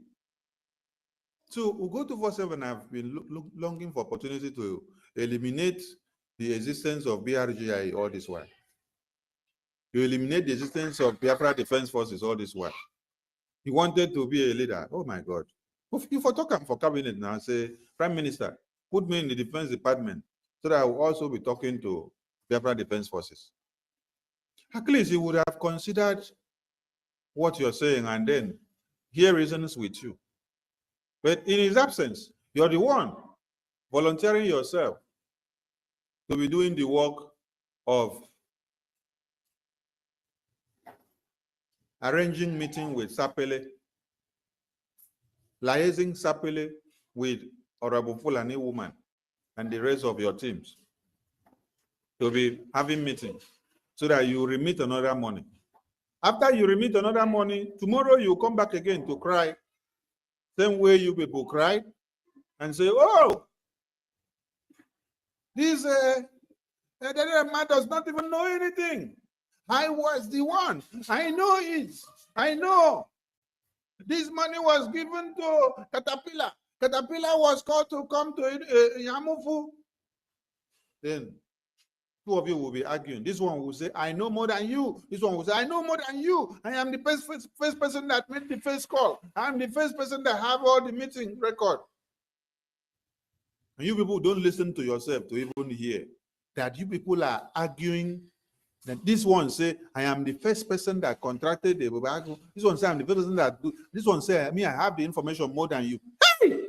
So Ugo 247 have been longing for opportunity to eliminate the existence of BRGIE all this while. To eliminate the existence of Biafra Defense Forces all this while. He wanted to be a leader. Oh my God. If I talk for cabinet now, say, Prime Minister, put me in the Defense Department so that I will also be talking to Biafra Defense Forces. At least he would have considered what you're saying and then hear reasons with you. But in his absence, you're the one volunteering yourself to be doing the work of arranging meeting with Sapele, liaising Sapele with Honorable Fulani woman and the rest of your teams to be having meetings so that you remit another money. After you remit another money, tomorrow you come back again to cry, same way you people cried, and say, oh, this man does not even know anything. I was the one. I know it. I know. This money was given to Caterpillar. Caterpillar was called to come to Yamufu. Then two of you will be arguing. This one will say, I know more than you. This one will say, I know more than you. I am the first person that made the first call. I am the first person that have all the meeting record. And you people don't listen to yourself to even hear that you people are arguing. That this one say, I am the first person that contracted the Ebubago. This one say, I'm the first person that do. This one say, I have the information more than you. Hey!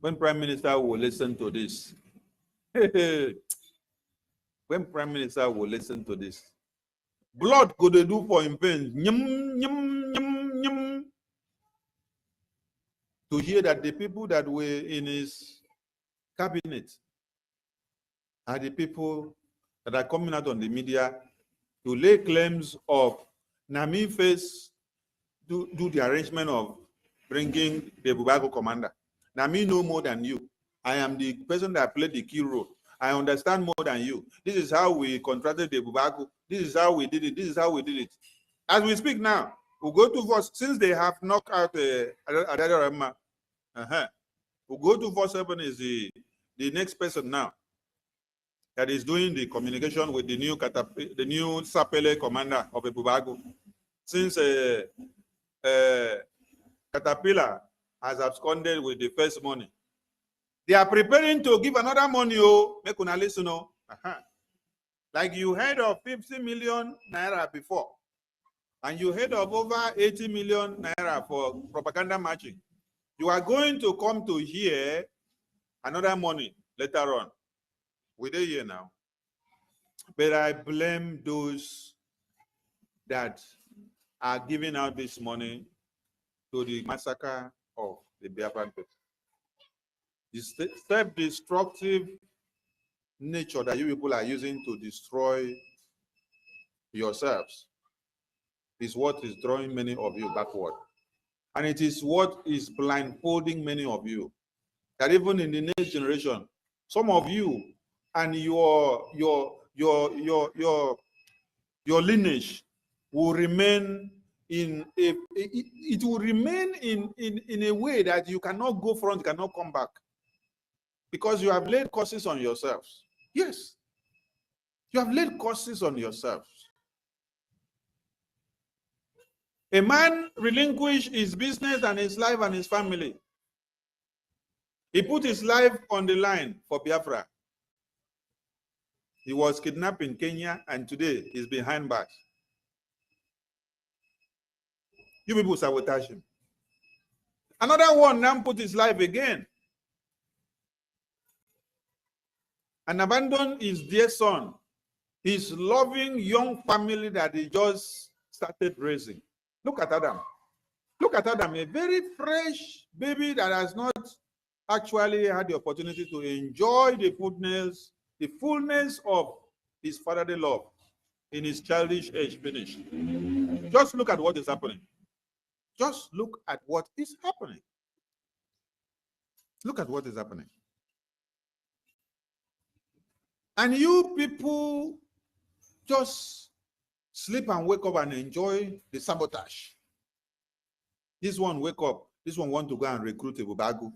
When Prime Minister will listen to this, when Prime Minister will listen to this, blood could they do for him pain? To hear that the people that were in his cabinet are the people that are coming out on the media to lay claims of Nami face do the arrangement of bringing the Ebubago commander. Nami know more than you. I am the person that played the key role. I understand more than you. This is how we contracted the Ebubago. This is how we did it. This is how we did it. As we speak now, we'll go to first, since they have knocked out Adada we'll go to 47 is the next person now that is doing the communication with the new Sapele commander of Ebubago. Since Caterpillar has absconded with the first money, they are preparing to give another money. Oh, make una listen. Oh, like you heard of 50 million naira before, and you heard of over 80 million naira for propaganda matching. You are going to come to hear another money later on. We're there here now. But I blame those that are giving out this money to the massacre of the Biafran people. The self-destructive nature that you people are using to destroy yourselves is what is drawing many of you backward. And it is what is blindfolding many of you. That even in the next generation, some of you and your lineage will remain in a, it will remain in a way that you cannot go front, cannot come back. Because you have laid curses on yourselves. Yes. You have laid curses on yourselves. A man relinquished his business and his life and his family. He put his life on the line for Biafra. He was kidnapped in Kenya and today he's behind bars. You people sabotage him. Another one now put his life again and abandoned his dear son, his loving young family that he just started raising. Look at Adam. Look at Adam, a very fresh baby that has not actually had the opportunity to enjoy the fullness of his fatherly love in his childish age finished. Just look at what is happening. Just look at what is happening. Look at what is happening. And you people just sleep and wake up and enjoy the sabotage. This one wake up, this one want to go and recruit a Bubagu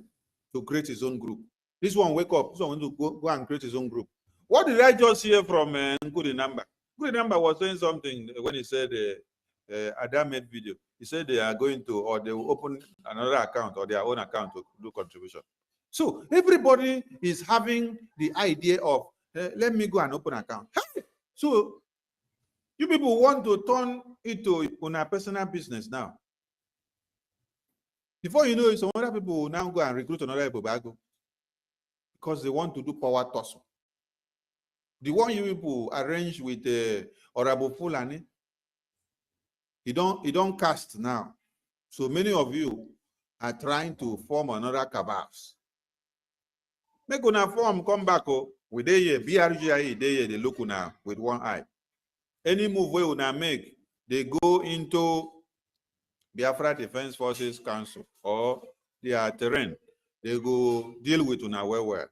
to create his own group. This one wake up, this one want to go and create his own group. What did I just hear from Good Number? Good Number was saying something when he said Adam made video. He said they are going to, or they will open another account or their own account to do contribution. So everybody is having the idea of, let me go and open an account. Hey! So you people want to turn it to a personal business now. Before you know it, some other people will now go and recruit another Bobago because they want to do power tussle. The one you people arrange with Orabo Fulani, he don't cast now. So many of you are trying to form another cabals. Make una form come back with a year BRGIE they look now with one eye. Any move we una make, they go into Biafra Defense Forces Council or their terrain. They go deal with una well.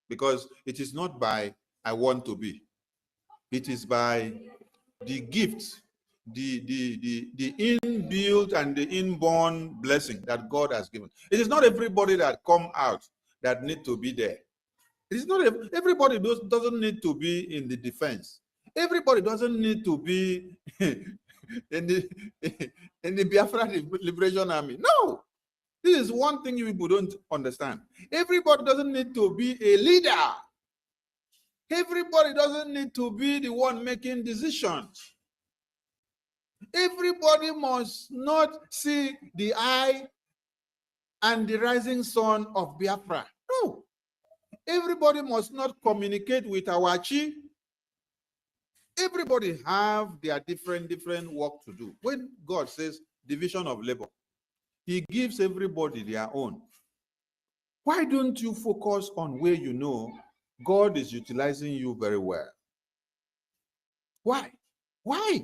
Because it is not by I want to be. It is by the gift, the inbuilt and the inborn blessing that God has given. It is not everybody that come out that need to be there. It is not everybody doesn't need to be in the defense. Everybody doesn't need to be in the Biafra Liberation Army. No, this is one thing you people don't understand. Everybody doesn't need to be a leader. Everybody doesn't need to be the one making decisions. Everybody must not see the eye and the rising sun of Biafra. No. Everybody must not communicate with our chi. Everybody have their different work to do. When God says division of labor, he gives everybody their own. Why don't you focus on where you know God is utilizing you very well? Why? Why?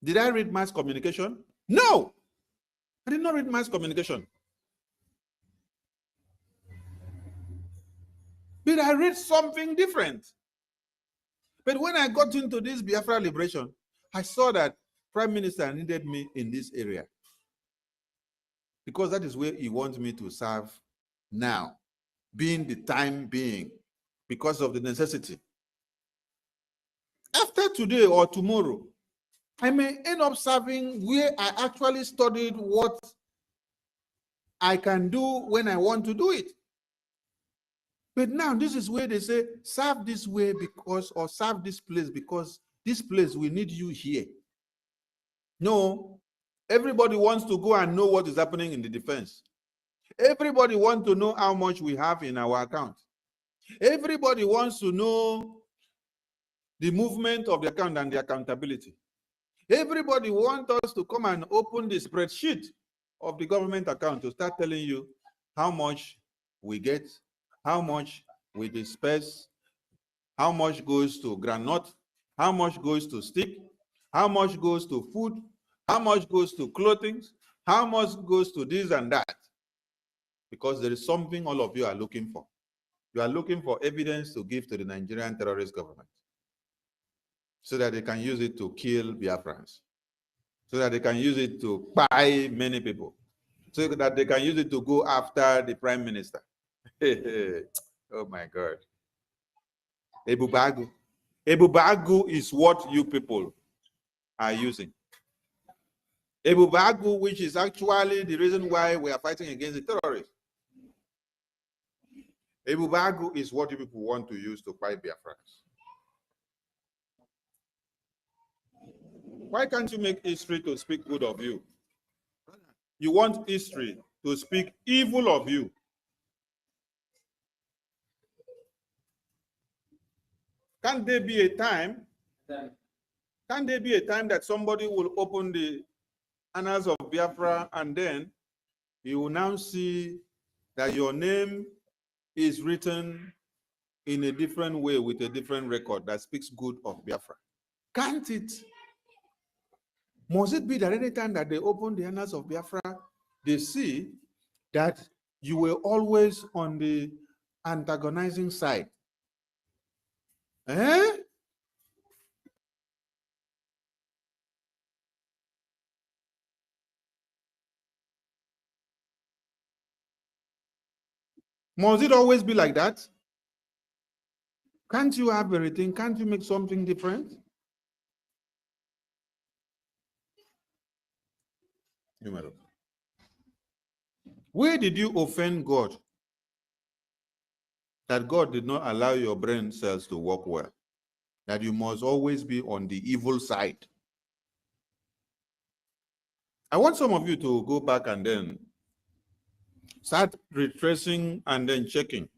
Did I read mass communication? No, I did not read mass communication. But I read something different. But when I got into this Biafra liberation, I saw that Prime Minister needed me in this area. Because that is where he wants me to serve now, being the time being, because of the necessity. After today or tomorrow, I may end up serving where I actually studied what I can do when I want to do it. But now this is where they say, serve this way because, or serve this place because this place, we need you here. No, everybody wants to go and know what is happening in the defense. Everybody wants to know how much we have in our account. Everybody wants to know the movement of the account and the accountability. Everybody wants us to come and open the spreadsheet of the government account to start telling you how much we get, how much we disperse, how much goes to granite, how much goes to stick, how much goes to food, how much goes to clothing, how much goes to this and that. Because there is something all of you are looking for. You are looking for evidence to give to the Nigerian terrorist government so that they can use it to kill Biafrans, so that they can use it to buy many people, so that they can use it to go after the prime minister. Oh my God. Ebubagu. Ebubagu is what you people are using. Ebubagu, which is actually the reason why we are fighting against the terrorists. Ebubagu is what you people want to use to fight Biafrans. Why can't you make history to speak good of you? You want history to speak evil of you. Can't there be a time? Can't there be a time that somebody will open the annals of Biafra and then you will now see that your name is written in a different way with a different record that speaks good of Biafra? Can't it? Must it be that any time that they open the annals of Biafra, they see that you were always on the antagonizing side? Eh? Must it always be like that? Can't you have everything? Can't you make something different? Where did you offend God that God did not allow your brain cells to work well? That you must always be on the evil side? I want some of you to go back and then start retracing and then checking.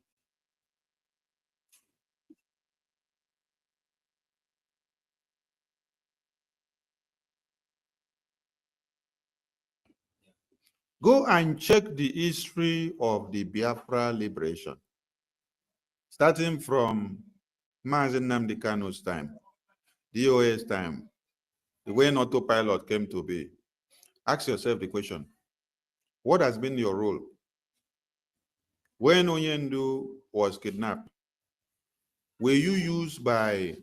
Go and check the history of the Biafra liberation, starting from Mazi Nnamdi Kanu's time, DOA's time, the way autopilot came to be. Ask yourself the question, what has been your role? When Onyendu was kidnapped, were you used by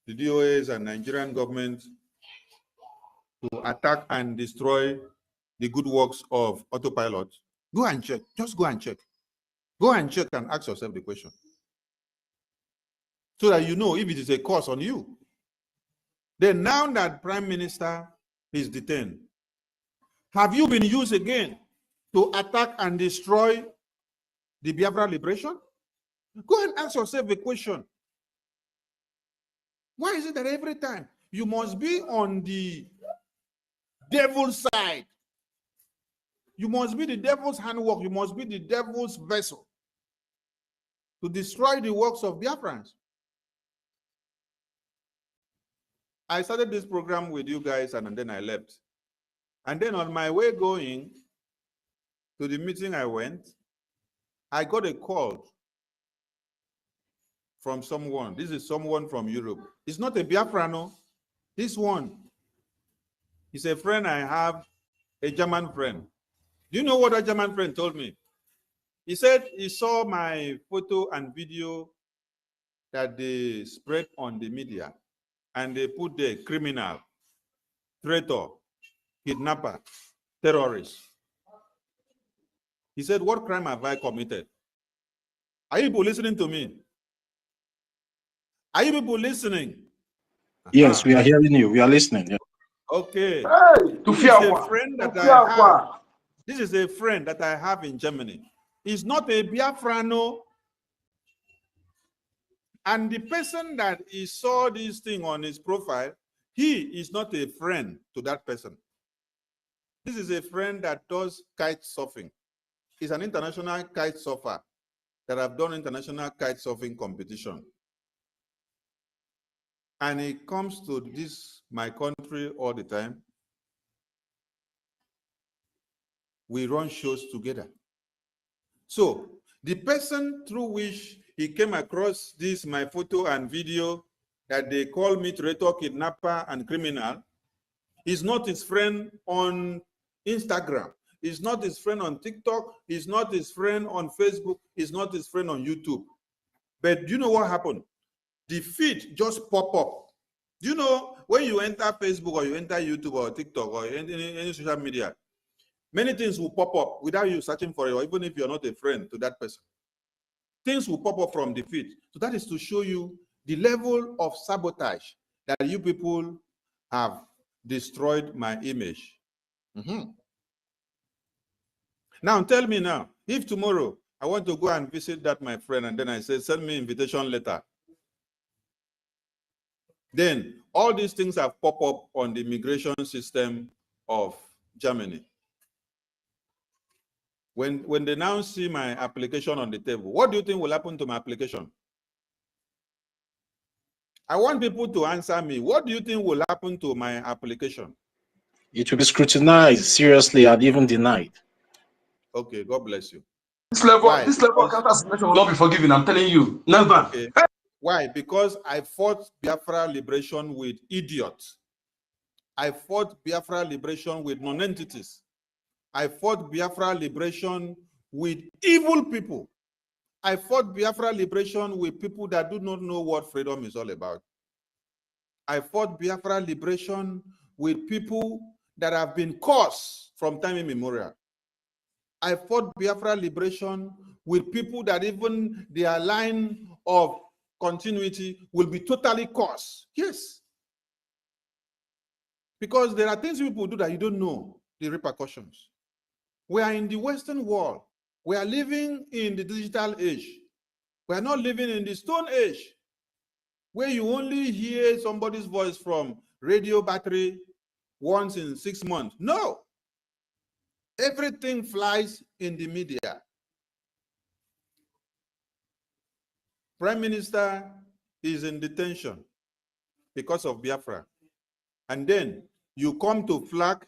the DOAs and Nigerian government to attack and destroy the good works of autopilot? Go and check. Just go and check. Go and check and ask yourself the question, so that you know if it is a curse on you. Then now that Prime Minister is detained, have you been used again to attack and destroy the Biafra liberation? Go and ask yourself the question. Why is it that every time you must be on the devil's side? You must be the devil's handwork. You must be the devil's vessel to destroy the works of Biafrans. I started this program with you guys and then I left. And then on my way going to the meeting I went, I got a call from someone. This is someone from Europe. It's not a Biafrano. This one is a friend I have, a German friend. Do you know what a German friend told me? He said he saw my photo and video that they spread on the media and they put the criminal, traitor, kidnapper, terrorist. He said, what crime have I committed? Are you people listening to me? Are you people listening? Yes, we are hearing you. We are listening. Yeah. Okay. Hey, This is a friend that I have. This is a friend that I have in Germany. He's not a Biafrano. And the person that he saw this thing on his profile, he is not a friend to that person. This is a friend that does kite surfing. He's an international kite surfer. that have done international kite surfing competition. And he comes to this, my country, all the time. We run shows together. So the person through which he came across this, my photo and video, that they call me traitor, kidnapper, and criminal, is not his friend on Instagram. He's not his friend on TikTok. He's not his friend on Facebook. He's not his friend on YouTube. But do you know what happened? The feed just pop up. Do you know when you enter Facebook or you enter YouTube or TikTok or any social media, many things will pop up without you searching for it, or even if you're not a friend to that person. Things will pop up from the feed. So that is to show you the level of sabotage that you people have destroyed my image. Now tell me now, if tomorrow I want to go and visit that my friend and then I say, send me invitation letter. Then all these things have popped up on the immigration system of Germany. When they now see my application on the table, what do you think will happen to my application? I want people to answer me. What do you think will happen to my application? It will be scrutinized seriously and even denied. Okay, God bless you. This level of counter-assassination will not be forgiven, I'm telling you. Never. Okay. Why? Because I fought Biafra liberation with idiots. I fought Biafra liberation with non-entities. I fought Biafra liberation with evil people. I fought Biafra liberation with people that do not know what freedom is all about. I fought Biafra liberation with people that have been cursed from time immemorial. I fought Biafra liberation with people that even their line of continuity will be totally cursed. Yes. Because there are things people do that you don't know the repercussions. We are in the Western world. We are living in the digital age. We are not living in the Stone Age, where you only hear somebody's voice from radio battery once in 6 months. No. Everything flies in the media. Prime Minister is in detention because of Biafra. And then you come to flag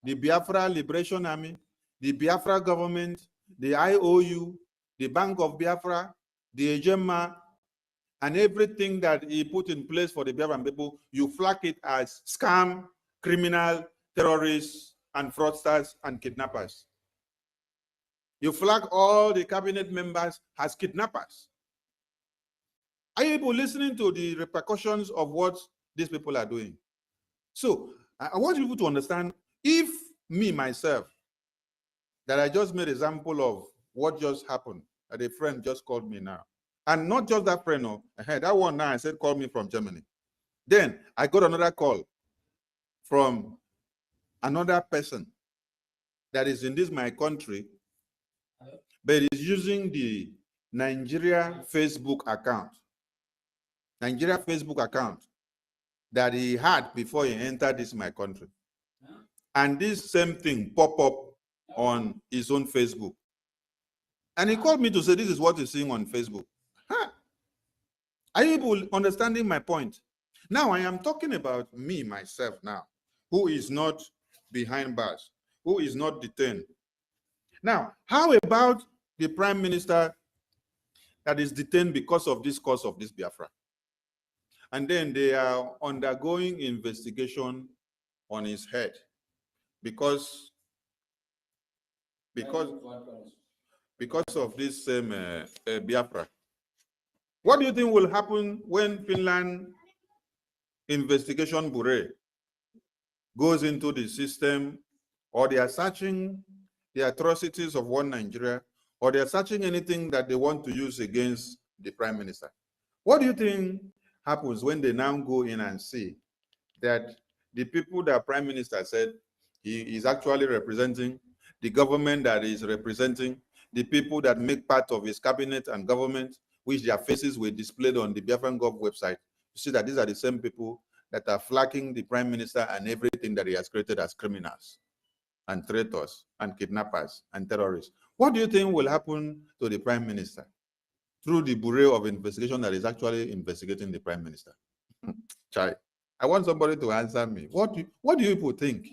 the Biafra Liberation Army, the Biafra government, the IOU, the Bank of Biafra, the Ejema, and everything that he put in place for the Biafran people. You flag it as scam, criminal, terrorists, and fraudsters and kidnappers. You flag all the cabinet members as kidnappers. Are you able listening to the repercussions of what these people are doing? So I want people to understand, if me, myself, that I just made an example of what just happened, that a friend just called me now. And not just that friend, no, that one now I said, call me from Germany. Then I got another call from another person that is in this my country, but is using the Nigeria Facebook account. Nigeria Facebook account that he had before he entered this my country. And this same thing pop up on his own Facebook. And he called me to say, this is what he's seeing on Facebook. Huh? Are you able understanding my point? Now I am talking about me, myself now, who is not behind bars, who is not detained. Now, how about the Prime Minister that is detained because of this cause of this Biafra? And then they are undergoing investigation on his head because of this same Biafra. What do you think will happen when Finland investigation bureau goes into the system, or they are searching the atrocities of one Nigeria, or they are searching anything that they want to use against the Prime Minister? What do you think happens when they now go in and see that the people that Prime Minister said he is actually representing, the government that is representing, the people that make part of his cabinet and government, which their faces were displayed on the Biafran Gov website, you see that these are the same people that are flagging the Prime Minister and everything that he has created as criminals and traitors and kidnappers and terrorists. What do you think will happen to the Prime Minister? through the Bureau of Investigation that is actually investigating the Prime Minister. Chai, I want somebody to answer me. What do you people think?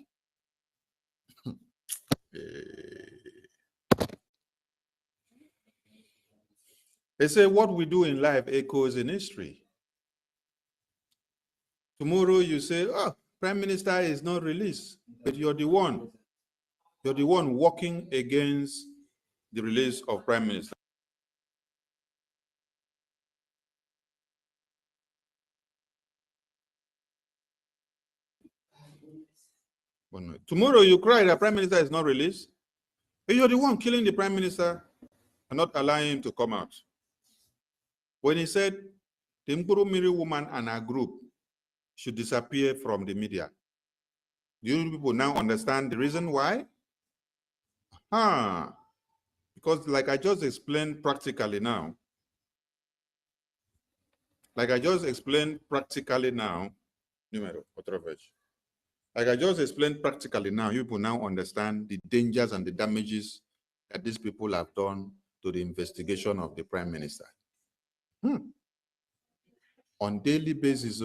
They say what we do in life echoes in history. Tomorrow you say, oh, Prime Minister is not released, but you're the one working against the release of Prime Minister. Tomorrow you cry that Prime Minister is not released, but you're the one killing the Prime Minister and not allowing him to come out. When he said the Mkurumiri woman and her group should disappear from the media, do you people now understand the reason why? Because like I just explained practically now, you people now understand the dangers and the damages that these people have done to the investigation of the Prime Minister. On daily basis,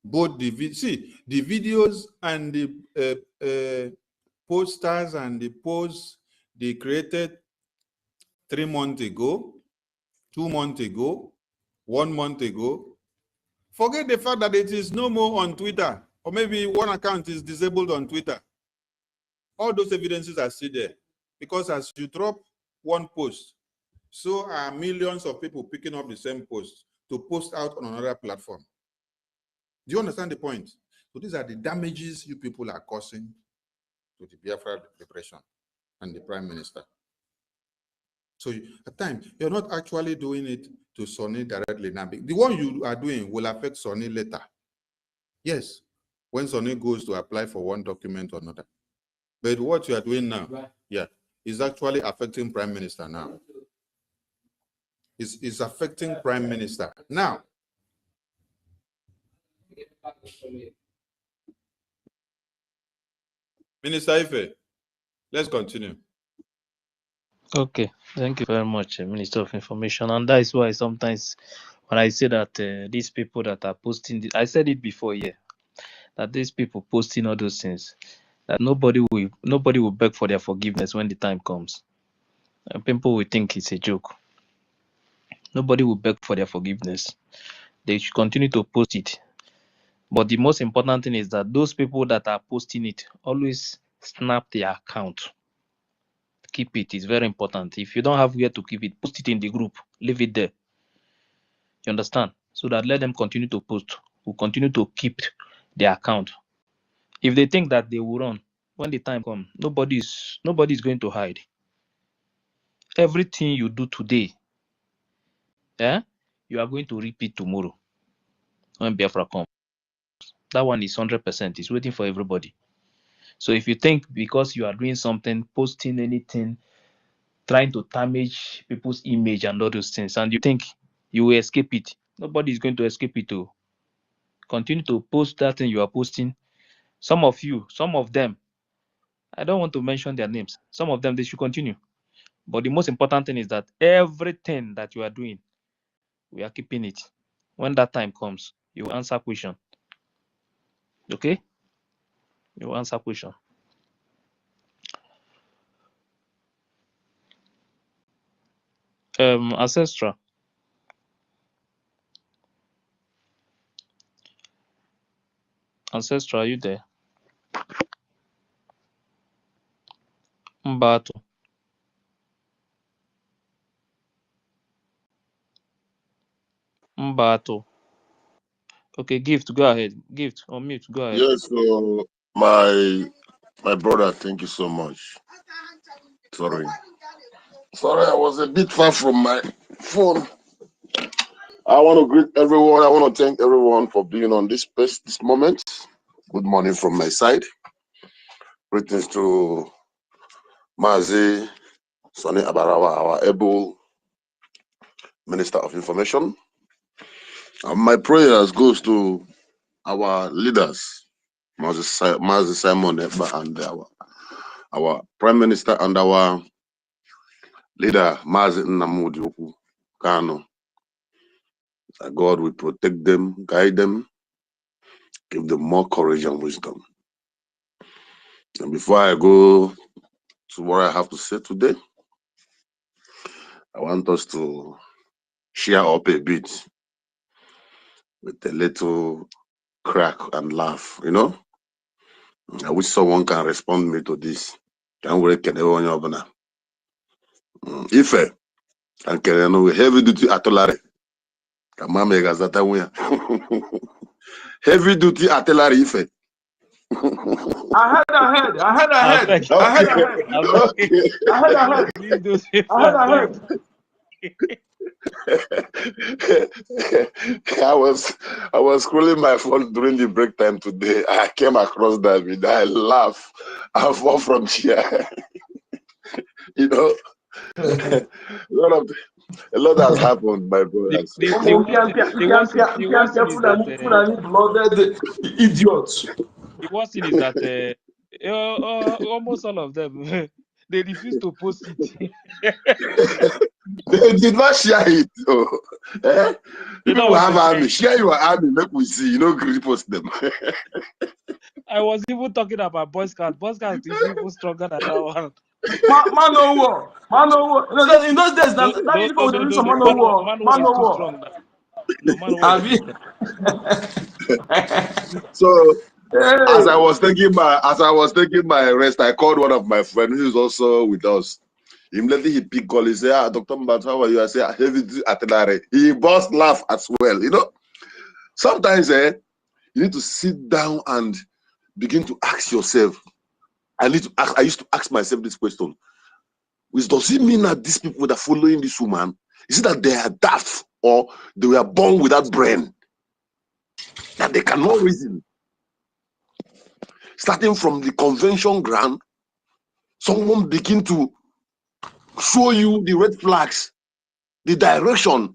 both the videos and the posters and the posts they created 3 months ago, 2 months ago, 1 month ago. Forget the fact that it is no more on Twitter, or maybe one account is disabled on Twitter. All those evidences are still there, because as you drop one post, so are millions of people picking up the same post to post out on another platform. Do you understand the point? So these are the damages you people are causing to the Biafra liberation and the Prime Minister. So at times, you're not actually doing it to Sonny directly now. The one you are doing will affect Sonny later. Yes, when Sonny goes to apply for one document or another. But what you are doing now, yeah, is actually affecting Prime Minister now. It's affecting Prime Minister. Now, Minister Ife, let's continue. Okay, thank you very much, Minister of Information. And that is why sometimes when I say that these people that are posting, I said it before here, that these people posting all those things, that nobody will beg for their forgiveness when the time comes. And people will think it's a joke. Nobody will beg for their forgiveness. They should continue to post it. But the most important thing is that those people that are posting it always snap their account. Keep it. It's very important. If you don't have where to keep it, post it in the group. Leave it there. You understand? So that let them continue to post. We'll continue to keep their account. If they think that they will run, when the time comes, nobody's going to hide. Everything you do today, you are going to repeat tomorrow when Biafra comes. That one is 100%. It's waiting for everybody. So if you think because you are doing something, posting anything, trying to damage people's image and all those things, and you think you will escape it, nobody is going to escape it too. Continue to post that thing you are posting. Some of them, I don't want to mention their names. Some of them, they should continue. But the most important thing is that everything that you are doing, we are keeping it. When that time comes, you will answer question. Okay? You will answer question. Ancestral. Ancestral, are you there? Mbato. Mbato. Okay, Gift, go ahead. Gift, on mute, go ahead. Yes, so my brother, thank you so much. Sorry, I was a bit far from my phone. I want to greet everyone. I want to thank everyone for being on this moment. Good morning from my side. Greetings to Mazi Sonny Abarawa, our able Minister of Information. And my prayers goes to our leaders, Mazi Simon Ekpa, and our Prime Minister and our leader, Mazi Nnamdi Oku. Kano. That God will protect them, guide them, give them more courage and wisdom. And before I go to what I have to say today, I want us to share up a bit with a little crack and laugh, you know? I wish someone can respond me to this. Can we can everyone open Ife and can heavy duty artillery. Kamame gazata win. Heavy duty artillery Ife. Ahead. Okay. Leave those people alone. I was scrolling my phone during the break time today. I came across that video. I laugh. I fall from chair. You know, a lot has happened, my brother. The worst thing is that idiots. The worst thing is that almost all of them they refuse to post it. They did not share it. So, They don't people want have to share army. it. Share your army, make we see. You know, repost them. I was even talking about Boy Scout. Boy Scout is even stronger than that one. Man o' war. No, in those days, that people would use some man o' war. Man is too strong now. No, man is too strong. So as I was taking my rest, I called one of my friends who is also with us. Immediately he picked call. He said, Dr. Mbat, how are you? I said, heavy artillery. He burst laugh as well. You know, sometimes you need to sit down and begin to ask yourself. I used to ask myself this question. Does it mean that these people that are following this woman, is it that they are daft or they were born without brain? That they cannot reason? Starting from the convention ground, someone begin to show you the red flags, the direction.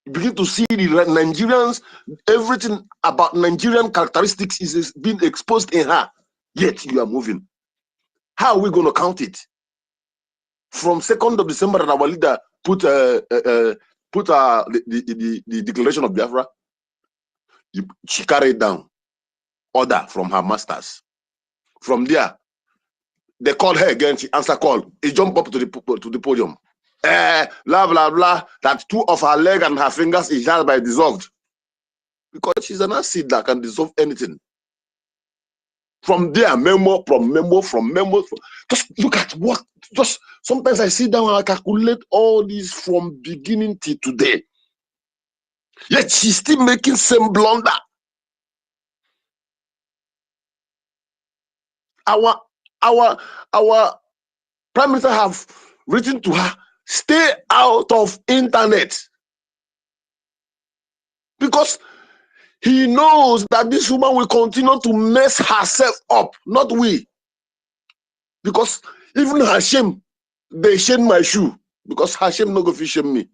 You begin to see the Nigerians, everything about Nigerian characteristics is being exposed in her. Yet you are moving. How are we going to count it? From 2nd of December that our leader put the declaration of Biafra, she carried down order from her masters. From there, they called her again. She answered call. He jumped up to the podium. Blah blah blah. That 2 of her leg and her fingers is hereby dissolved because she's an acid that can dissolve anything. From there, memo. Just look at what. Just sometimes I sit down and I calculate all this from beginning till today. Yet she's still making same blunder. Our prime minister have written to her, stay out of internet, because he knows that this woman will continue to mess herself up, not we. Because even her shame, they shame my shoe, because her shame no go fit shame me.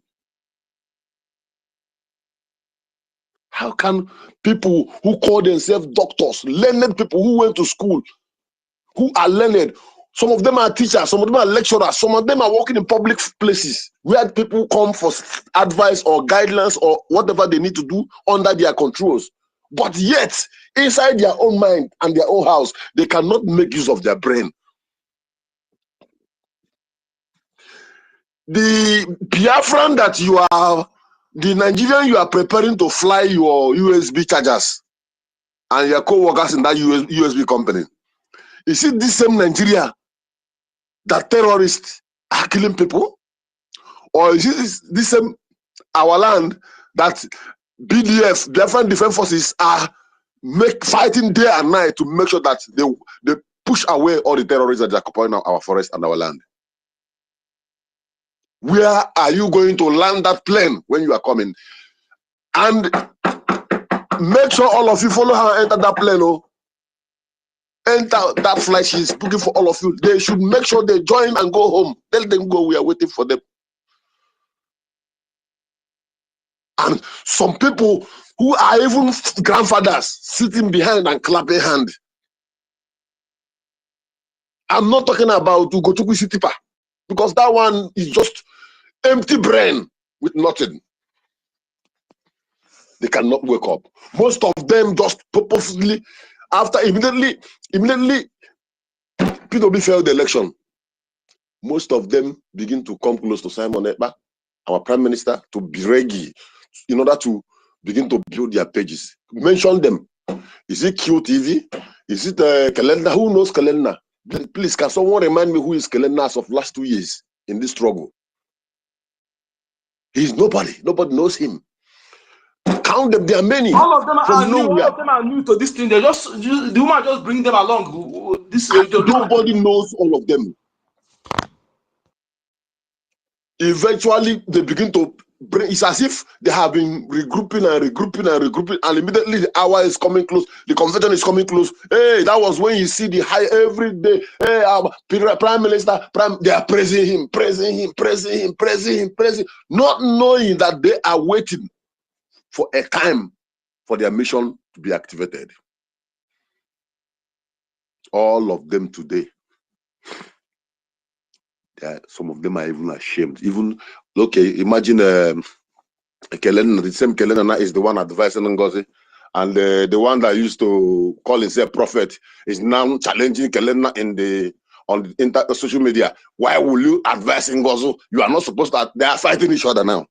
How can people who call themselves doctors, learned people who went to school, who are learned, some of them are teachers, some of them are lecturers, some of them are working in public places where people come for advice or guidelines or whatever they need to do under their controls. But yet, inside their own mind and their own house, they cannot make use of their brain. The Biafran that you are, the Nigerian you are preparing to fly your USB chargers and your co-workers in that USB company, is it this same Nigeria that terrorists are killing people? Or is it this same our land that BDF, Biafran Defense Forces, are fighting day and night to make sure that they push away all the terrorists that are occupying our forest and our land? Where are you going to land that plane when you are coming? And make sure all of you follow her, enter that plane. Oh, enter that flight. She's booking for all of you. They should make sure they join and go home. Tell them go. We are waiting for them. And some people who are even grandfathers sitting behind and clapping hand. I'm not talking about Ugochukwu Sitipa, because that one is just empty brain. with nothing. They cannot wake up. Most of them just purposely, after immediately, PW failed the election. Most of them begin to come close to Simon Ekpa, our prime minister, to BRGIE, in order to begin to build their pages. Mention them. Is it QTV? Is it Kalenda? Who knows Kalenda? Please, can someone remind me who is Kalenda as of last 2 years in this struggle? He's nobody. Nobody knows him. Count them. There are many. All of them are new. Nowhere. All of them are new to this thing. They the woman just bring them along. Nobody knows all of them. Eventually, they begin to bring. It's as if they have been regrouping, and immediately the hour is coming close. The convention is coming close. Hey, that was when you see the high every day. Hey, our prime minister, they are praising him, not knowing that they are waiting for a time for their mission to be activated. All of them today, some of them are even ashamed. Even, okay, imagine Kelena, the same Kelena is the one advising NGOZI, and the one that used to call himself prophet is now challenging Kelena on the social media. Why will you advise NGOZI? You are not supposed to. They are fighting each other now.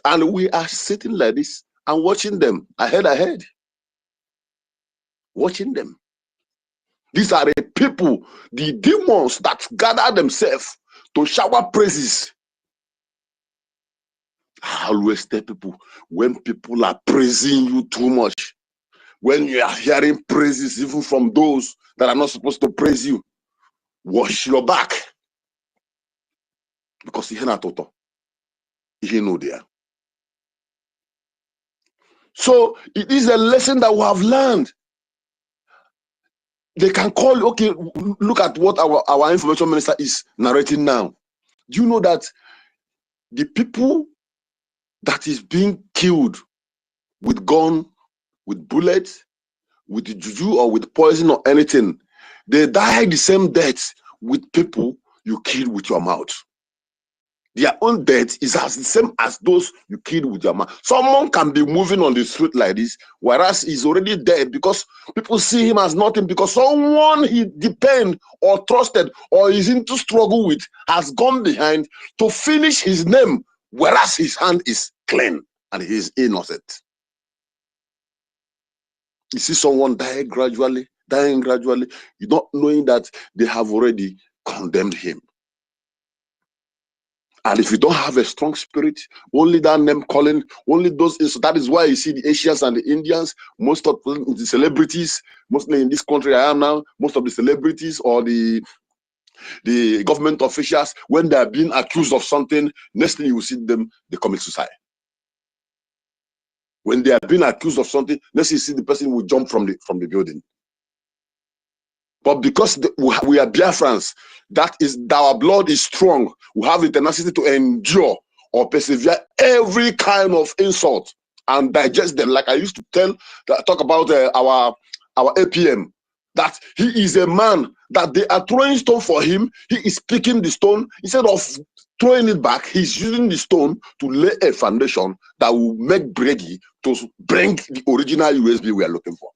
And we are sitting like this and watching them ahead, watching them. These are the people, the demons that gather themselves to shower praises. I always tell people, when people are praising you too much, when you are hearing praises even from those that are not supposed to praise you, wash your back. Because you not toto. You know there. So it is a lesson that we have learned. They can call, okay, look at what our information minister is narrating now. Do you know that the people that is being killed with gun, with bullets, with the juju or with poison or anything, they die the same death with people you kill with your mouth. Their own death is as the same as those you kill with your mouth. Someone can be moving on the street like this, whereas he's already dead because people see him as nothing, because someone he depend or trusted or is into struggle with has gone behind to finish his name, whereas his hand is clean and he is innocent. You see someone dying gradually, you not knowing that they have already condemned him. And if you don't have a strong spirit, only that name calling, only those, that is why you see the Asians and the Indians, most of the celebrities, mostly in this country I am now, most of the celebrities or the government officials, when they are being accused of something, next thing you will see them, they commit suicide. When they are being accused of something, next thing you see the person will jump from the building. But because we are Biafrans, that is, our blood is strong. We have the tenacity to endure or persevere every kind of insult and digest them. Like I used to talk about our APM, that he is a man that they are throwing stone for him. He is picking the stone. Instead of throwing it back, he's using the stone to lay a foundation that will make BRGIE to bring the original USB we are looking for.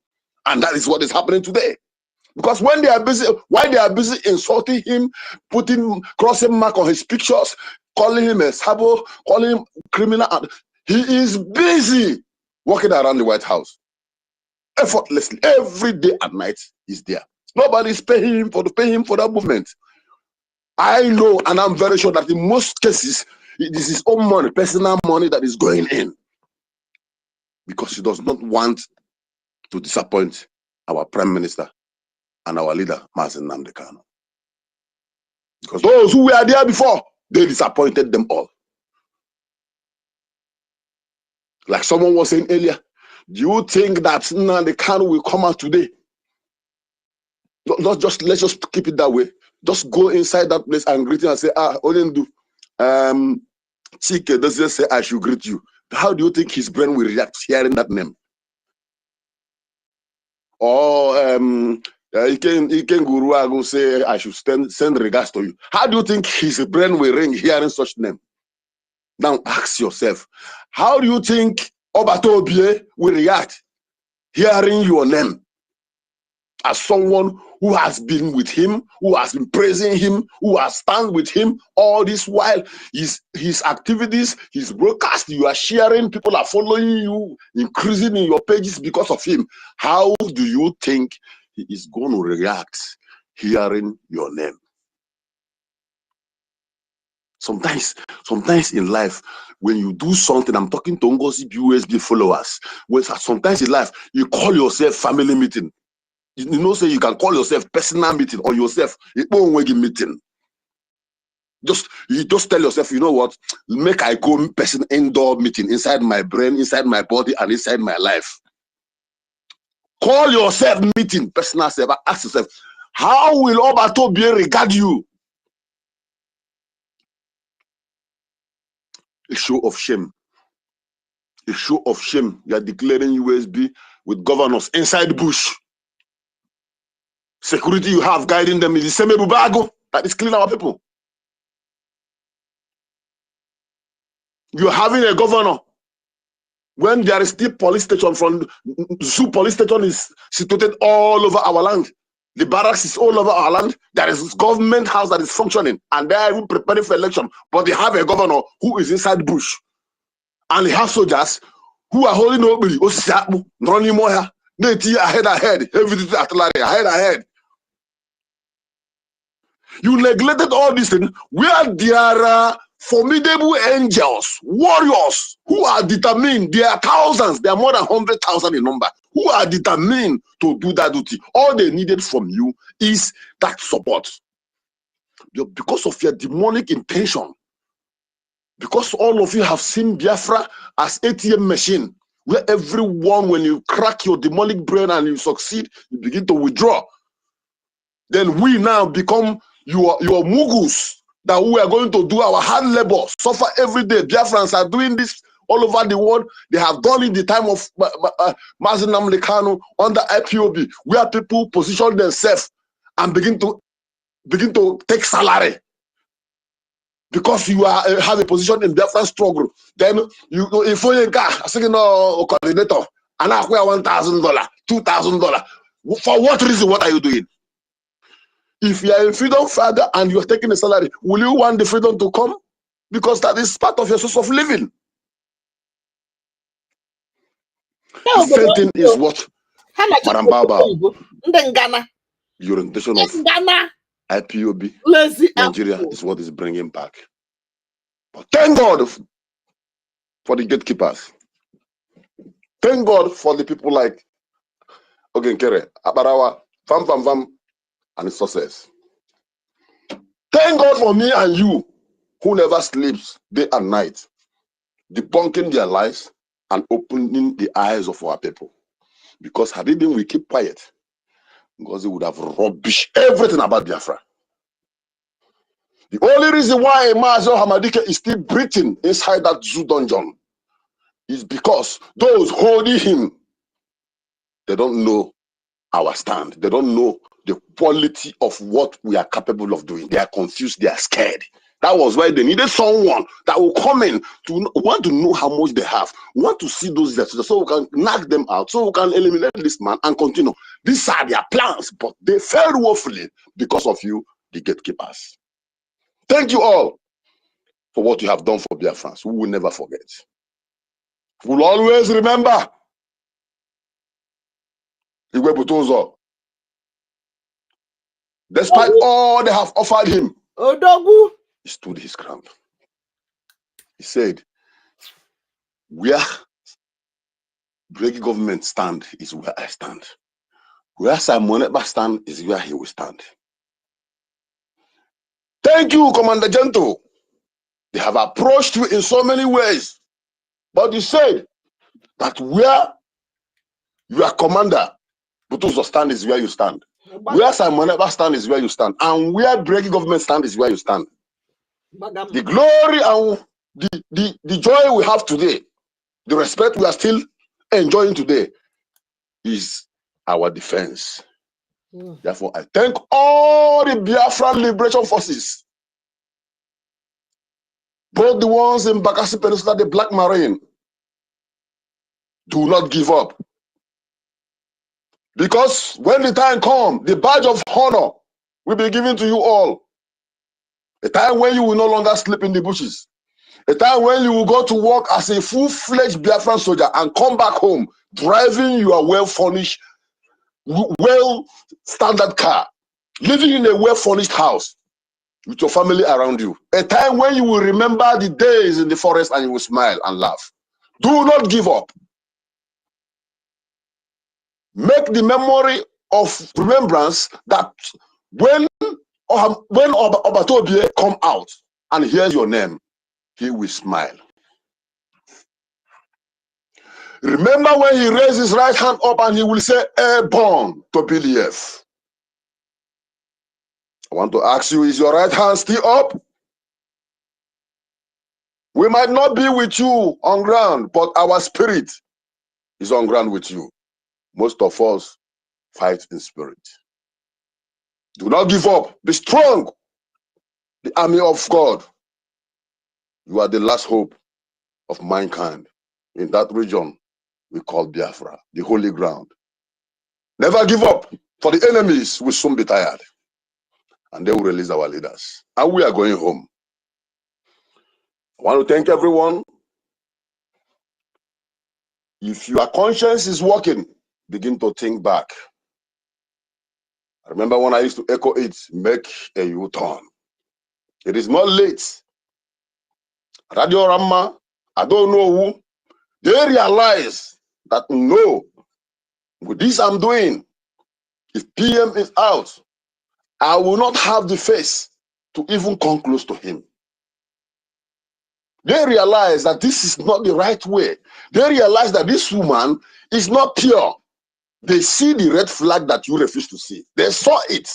And that is what is happening today. Because when they are busy, while they are busy insulting him, crossing mark on his pictures, calling him a sabo, calling him criminal, he is busy walking around the White House, effortlessly, every day and night he's there. Nobody is paying him for that movement. I know, and I'm very sure that in most cases, it is his own money, personal money that is going in, because he does not want to disappoint our prime minister and our leader, Mazen Nnamdi Kanu. Because those who were there before, they disappointed them all. Like someone was saying earlier, do you think that Nnamdi Kanu will come out today? Let's just keep it that way. Just go inside that place and greet him and say, Olendu, Chike doesn't say I should greet you. How do you think his brain will react hearing that name? Or Iken Guru will say I should send regards to you. How do you think his brain will ring hearing such name? Now ask yourself, how do you think Obatobie will react hearing your name as someone who has been with him, who has been praising him, who has stand with him all this while? His activities, his broadcast, you are sharing, people are following you, increasing in your pages because of him. How do you think he is going to react hearing your name? Sometimes in life, when you do something, I'm talking to NGOZI USB followers, sometimes in life, you call yourself family meeting. You know, say you can call yourself personal meeting or yourself meeting. You just tell yourself, you know what, make I go person indoor meeting inside my brain, inside my body, and inside my life. Call yourself meeting, personal self. Ask yourself, how will Obatobie regard you? A show of shame. A show of shame. You are declaring USB with governors inside bush. Security you have guiding them is the same Bubago that is killing our people. You're having a governor when there is still police station from Zoo police station is situated all over our land. The barracks is all over our land. There is government house that is functioning and they are even preparing for election. But they have a governor who is inside bush. And they have soldiers who are holding nobody. Running more ahead, heavy artillery, ahead. You neglected all these things where there are formidable angels, warriors who are determined. There are thousands, there are more than 100,000 in number, who are determined to do that duty. All they needed from you is that support. Because of your demonic intention, because all of you have seen Biafra as ATM machine, where everyone, when you crack your demonic brain and you succeed, you begin to withdraw. Then we now become your mugus, that we are going to do our hard labor, suffer every day. Biafrans are doing this all over the world. They have done it the time of Mazi Nnamdi Kanu under IPOB, where people position themselves and begin to take salary. Because you have a position in Biafran struggle, then you if you got a coordinator and I acquire $1,000, $2,000. For what reason? What are you doing? If you are a freedom fighter and you are taking a salary, will you want the freedom to come? Because that is part of your source of living. The same thing is what Madam Baba, the orientation of IPOB, Nigeria is what is bringing back. But thank God for the gatekeepers. Thank God for the people like Ogenkere, Abarawa, Vam, and the success. Thank God for me and you, who never sleeps day and night, debunking their lies and opening the eyes of our people. Because had it been we keep quiet, because they would have rubbish everything about Biafra. The only reason why Mazo Hamadike is still breathing inside that zoo dungeon is because those holding him, they don't know our stand. They don't know the quality of what we are capable of doing. They are confused. They are scared. That was why they needed someone that will come in to want to know how much they have, want to see those results, so we can knock them out, so we can eliminate this man and continue. These are their plans, but they failed woefully because of you, the gatekeepers. Thank you all for what you have done for Biafrans. We will never forget. We will always remember Igwe Butozo. Despite all they have offered him, he stood his ground. He said, where BRGIE government stand is where I stand. Where Simon Ekpa stand is where he will stand. Thank you, Commander Gento. They have approached you in so many ways, but you said that where you are commander, Butozo stand is where you stand. Where Simon Ekpa stand is where you stand. And where BRGIE government stand is where you stand. The glory and the joy we have today, the respect we are still enjoying today, is our defense. Therefore, I thank all the Biafran liberation forces both the ones in Bakassi Peninsula, the Black Marine. Do not give up. Because when the time comes, the badge of honor will be given to you all. A time when you will no longer sleep in the bushes. A time when you will go to work as a full-fledged Biafran soldier and come back home driving your well-furnished, well-standard car, living in a well-furnished house with your family around you. A time when you will remember the days in the forest and you will smile and laugh. Do not give up. Make the memory of remembrance that when Obatobie come out and hears your name, he will smile. Remember when he raised his right hand up and he will say, airborne to BLF. I want to ask you, is your right hand still up? We might not be with you on ground, but our spirit is on ground with you. Most of us fight in spirit. Do not give up. Be strong. The army of God. You are the last hope of mankind in that region we call Biafra, the holy ground. Never give up, for the enemies will soon be tired and they will release our leaders. And we are going home. I want to thank everyone. If your conscience is working, begin to think back. I remember when I used to echo it, make a U-turn. It is not late. Radio Rama, I don't know who, they realize that no, with this I'm doing, if PM is out, I will not have the face to even come close to him. They realize that this is not the right way. They realize that this woman is not pure. They see the red flag that you refuse to see. They saw it.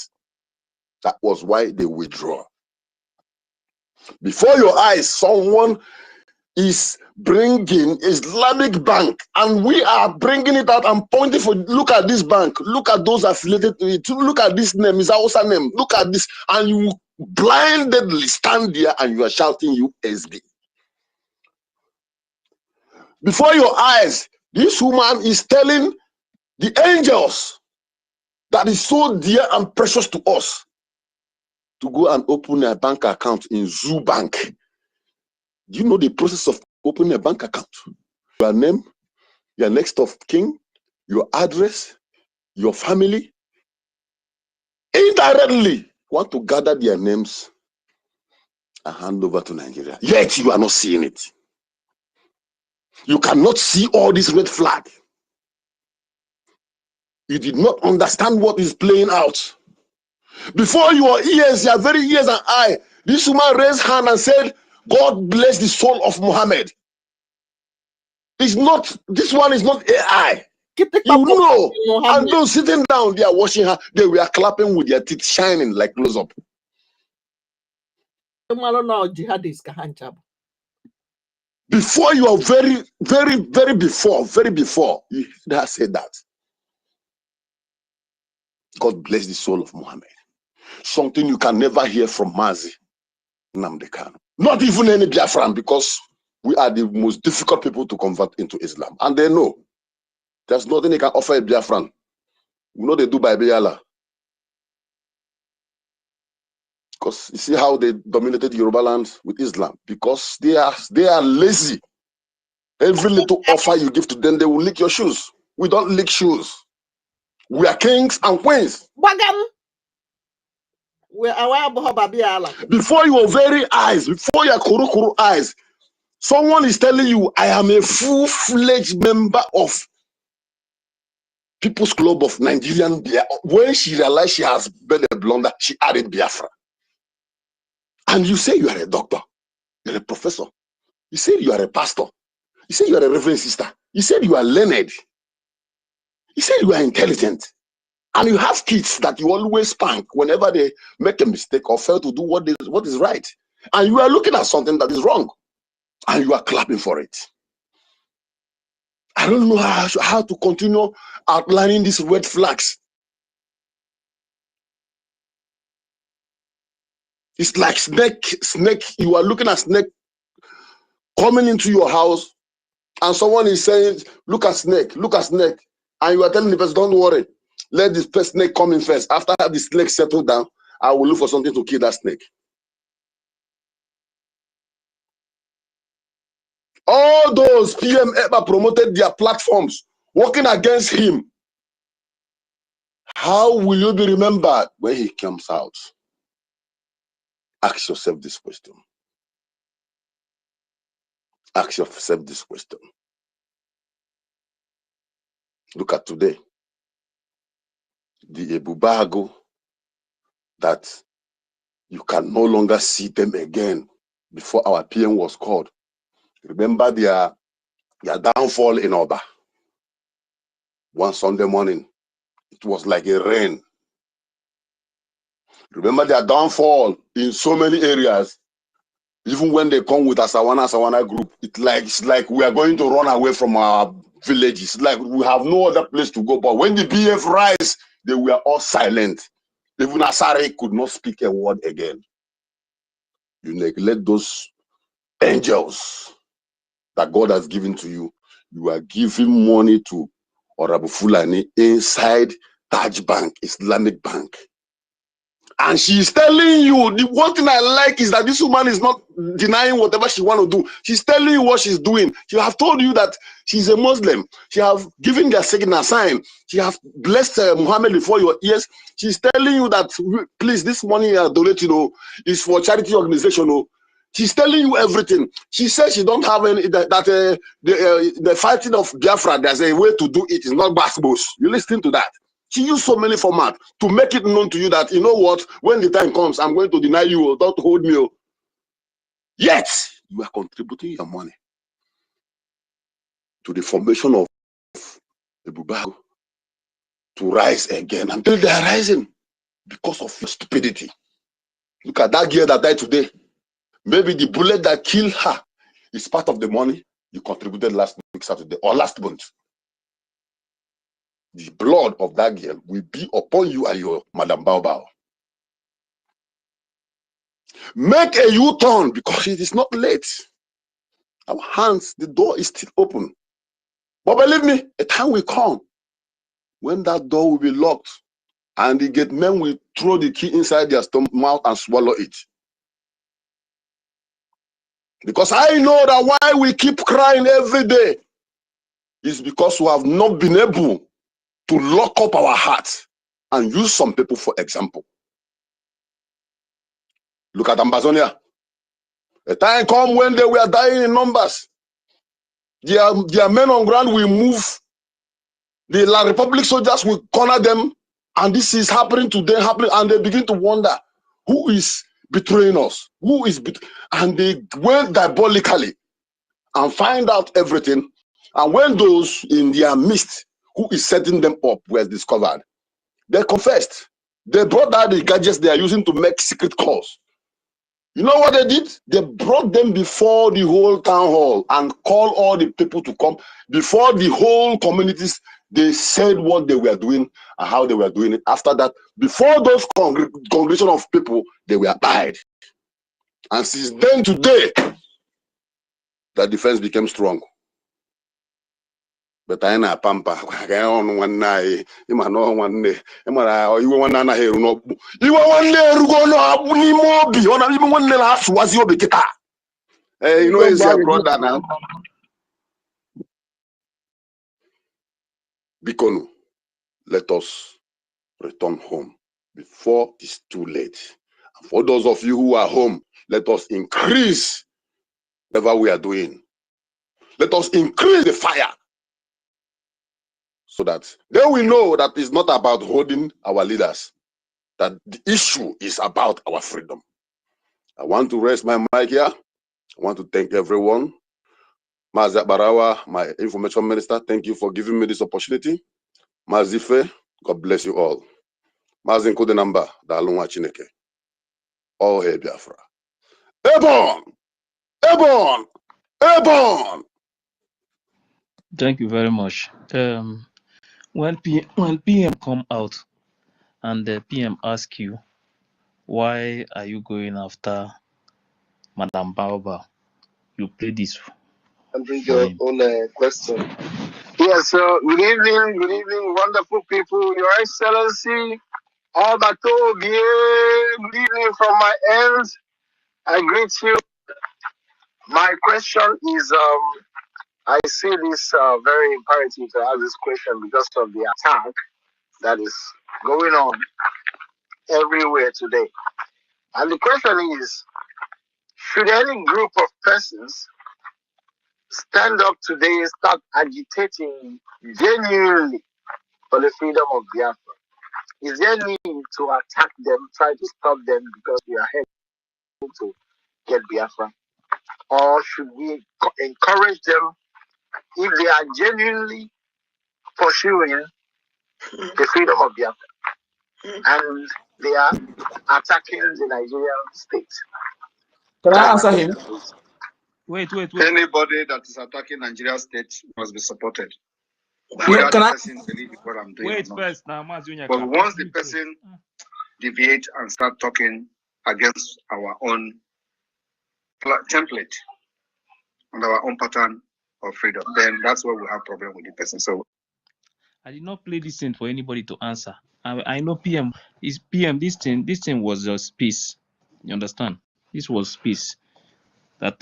That was why they withdraw. Before your eyes, someone is bringing Islamic bank, and we are bringing it out and pointing for, look at this bank, look at those affiliated to it, look at this name, is Hausa name, look at this, and you blindedly stand there and you are shouting USD. Before your eyes, this woman is telling the angels that is so dear and precious to us to go and open a bank account in Zoo Bank. Do you know the process of opening a bank account? Your name, your next of kin, your address, your family. Indirectly want to gather their names and hand over to Nigeria. Yet you are not seeing it. You cannot see all this red flag. You did not understand what is playing out. Before your ears, your very ears and eye, this woman raised hand and said, God bless the soul of Muhammad. It's not, this one is not AI. You know, and those sitting down, they are watching her, they were clapping with their teeth shining like close up. Before you are very before, you have said that. God bless the soul of Muhammad. Something you can never hear from Mazi Nnamdi Kanu. Not even any Biafran, because we are the most difficult people to convert into Islam. And they know there's nothing they can offer a Biafran. You know they do by Bayala. Because you see how they dominated Yoruba land with Islam. Because they are lazy. Every little offer you give to them, they will lick your shoes. We don't lick shoes. We are kings and queens. Before your very eyes, before your kuru eyes, someone is telling you, I am a full-fledged member of People's Club of Nigerian Biafra. When she realized she has been a blunder, she added Biafra. And you say you are a doctor, you're a professor. You say you are a pastor. You say you are a reverend sister. You said you are learned. You said you are intelligent. And you have kids that you always spank whenever they make a mistake or fail to do what is right. And you are looking at something that is wrong. And you are clapping for it. I don't know how to continue outlining these red flags. It's like snake. You are looking at snake coming into your house and someone is saying, look at snake, and you are telling the person, don't worry, let this snake come in first. After the snake settle down, I will look for something to kill that snake. All those PM ever promoted their platforms working against him. How will you be remembered when he comes out? Ask yourself this question. Ask yourself this question. Look at today. The Ebubago that you can no longer see them again before our PM was called. Remember their downfall in Oba. One Sunday morning, it was like a rain. Remember their downfall in so many areas. Even when they come with a Sawana group, it's like we are going to run away from our villages. Like we have no other place to go. But when the BF rise, they were all silent. Even Asare could not speak a word again. You neglect those angels that God has given to you. You are giving money to Orabu Fulani inside Taj Bank, Islamic Bank. And she's telling you, the one thing I like is that this woman is not denying whatever she want to do. She's telling you what she's doing. She have told you that she's a Muslim. She have given their signal sign. She have blessed Muhammad before your ears. She's telling you that, please, this money you are donating is for charity organization. She's telling you everything. She says she don't have any, the fighting of Biafra, there's a way to do it. It's not basketballs. You listen to that. She used so many formats to make it known to you that, you know what, when the time comes, I'm going to deny you, don't hold me. Yet, you are contributing your money to the formation of the Bubago to rise again until they are rising because of your stupidity. Look at that girl that died today. Maybe the bullet that killed her is part of the money you contributed last week Saturday or last month. The blood of that girl will be upon you and your Madam Baobao. Make a U-turn because it is not late. Our hands, the door is still open. But believe me, a time will come when that door will be locked and the gate men will throw the key inside their mouth and swallow it. Because I know that why we keep crying every day is because we have not been able to lock up our hearts and use some people for example. Look at Ambazonia. A time come when they were dying in numbers. Their men on ground will move. The La Republic soldiers will corner them. And this is happening to them, and they begin to wonder, who is betraying us? Who is and they went diabolically and find out everything. And when those in their midst who is setting them up were discovered, they confessed. They brought out the gadgets they are using to make secret calls. You know what they did? They brought them before the whole town hall and called all the people to come. Before the whole communities, they said what they were doing and how they were doing it. After that, before those congregation of people, they were died. And since then today, the defense became strong. But I na pampa. You know, it's your brother now. Bikono, let us return home before it's too late. And for those of you who are home, let us increase whatever we are doing. Let us increase the fire so that then we know that it's not about holding our leaders, that the issue is about our freedom. I want to raise my mic here. I want to thank everyone. Mazia Barawa, my information minister, thank you for giving me this opportunity. Mazife, God bless you all. Mazin Kudenamba, Dalunwa Chineke. All hail Biafra. Ebon! Ebon! Ebon! Thank you very much. When PM come out and the PM ask you, why are you going after Madam Baobab? you play this And bring for your him. own question. Yes, good evening, wonderful people. Your Excellency, all that good evening from my end. I greet you. My question is, I see this very imperative to ask this question because of the attack that is going on everywhere today. And the question is, should any group of persons stand up today and start agitating genuinely for the freedom of Biafra? Is there need to attack them, try to stop them because we are heading to get Biafra? Or should we encourage them if they are genuinely pursuing the freedom of Biafra and they are attacking the Nigerian state? Can I answer him? Wait. Anybody that is attacking Nigeria state must be supported. Yeah, can I? Person believe in what I'm doing. Wait first now, But once the person deviate and start talking against our own template and our own pattern of freedom, then that's where we have problem with the person. So I did not play this thing for anybody to answer. I know PM is PM. This thing was just peace. You understand? This was peace that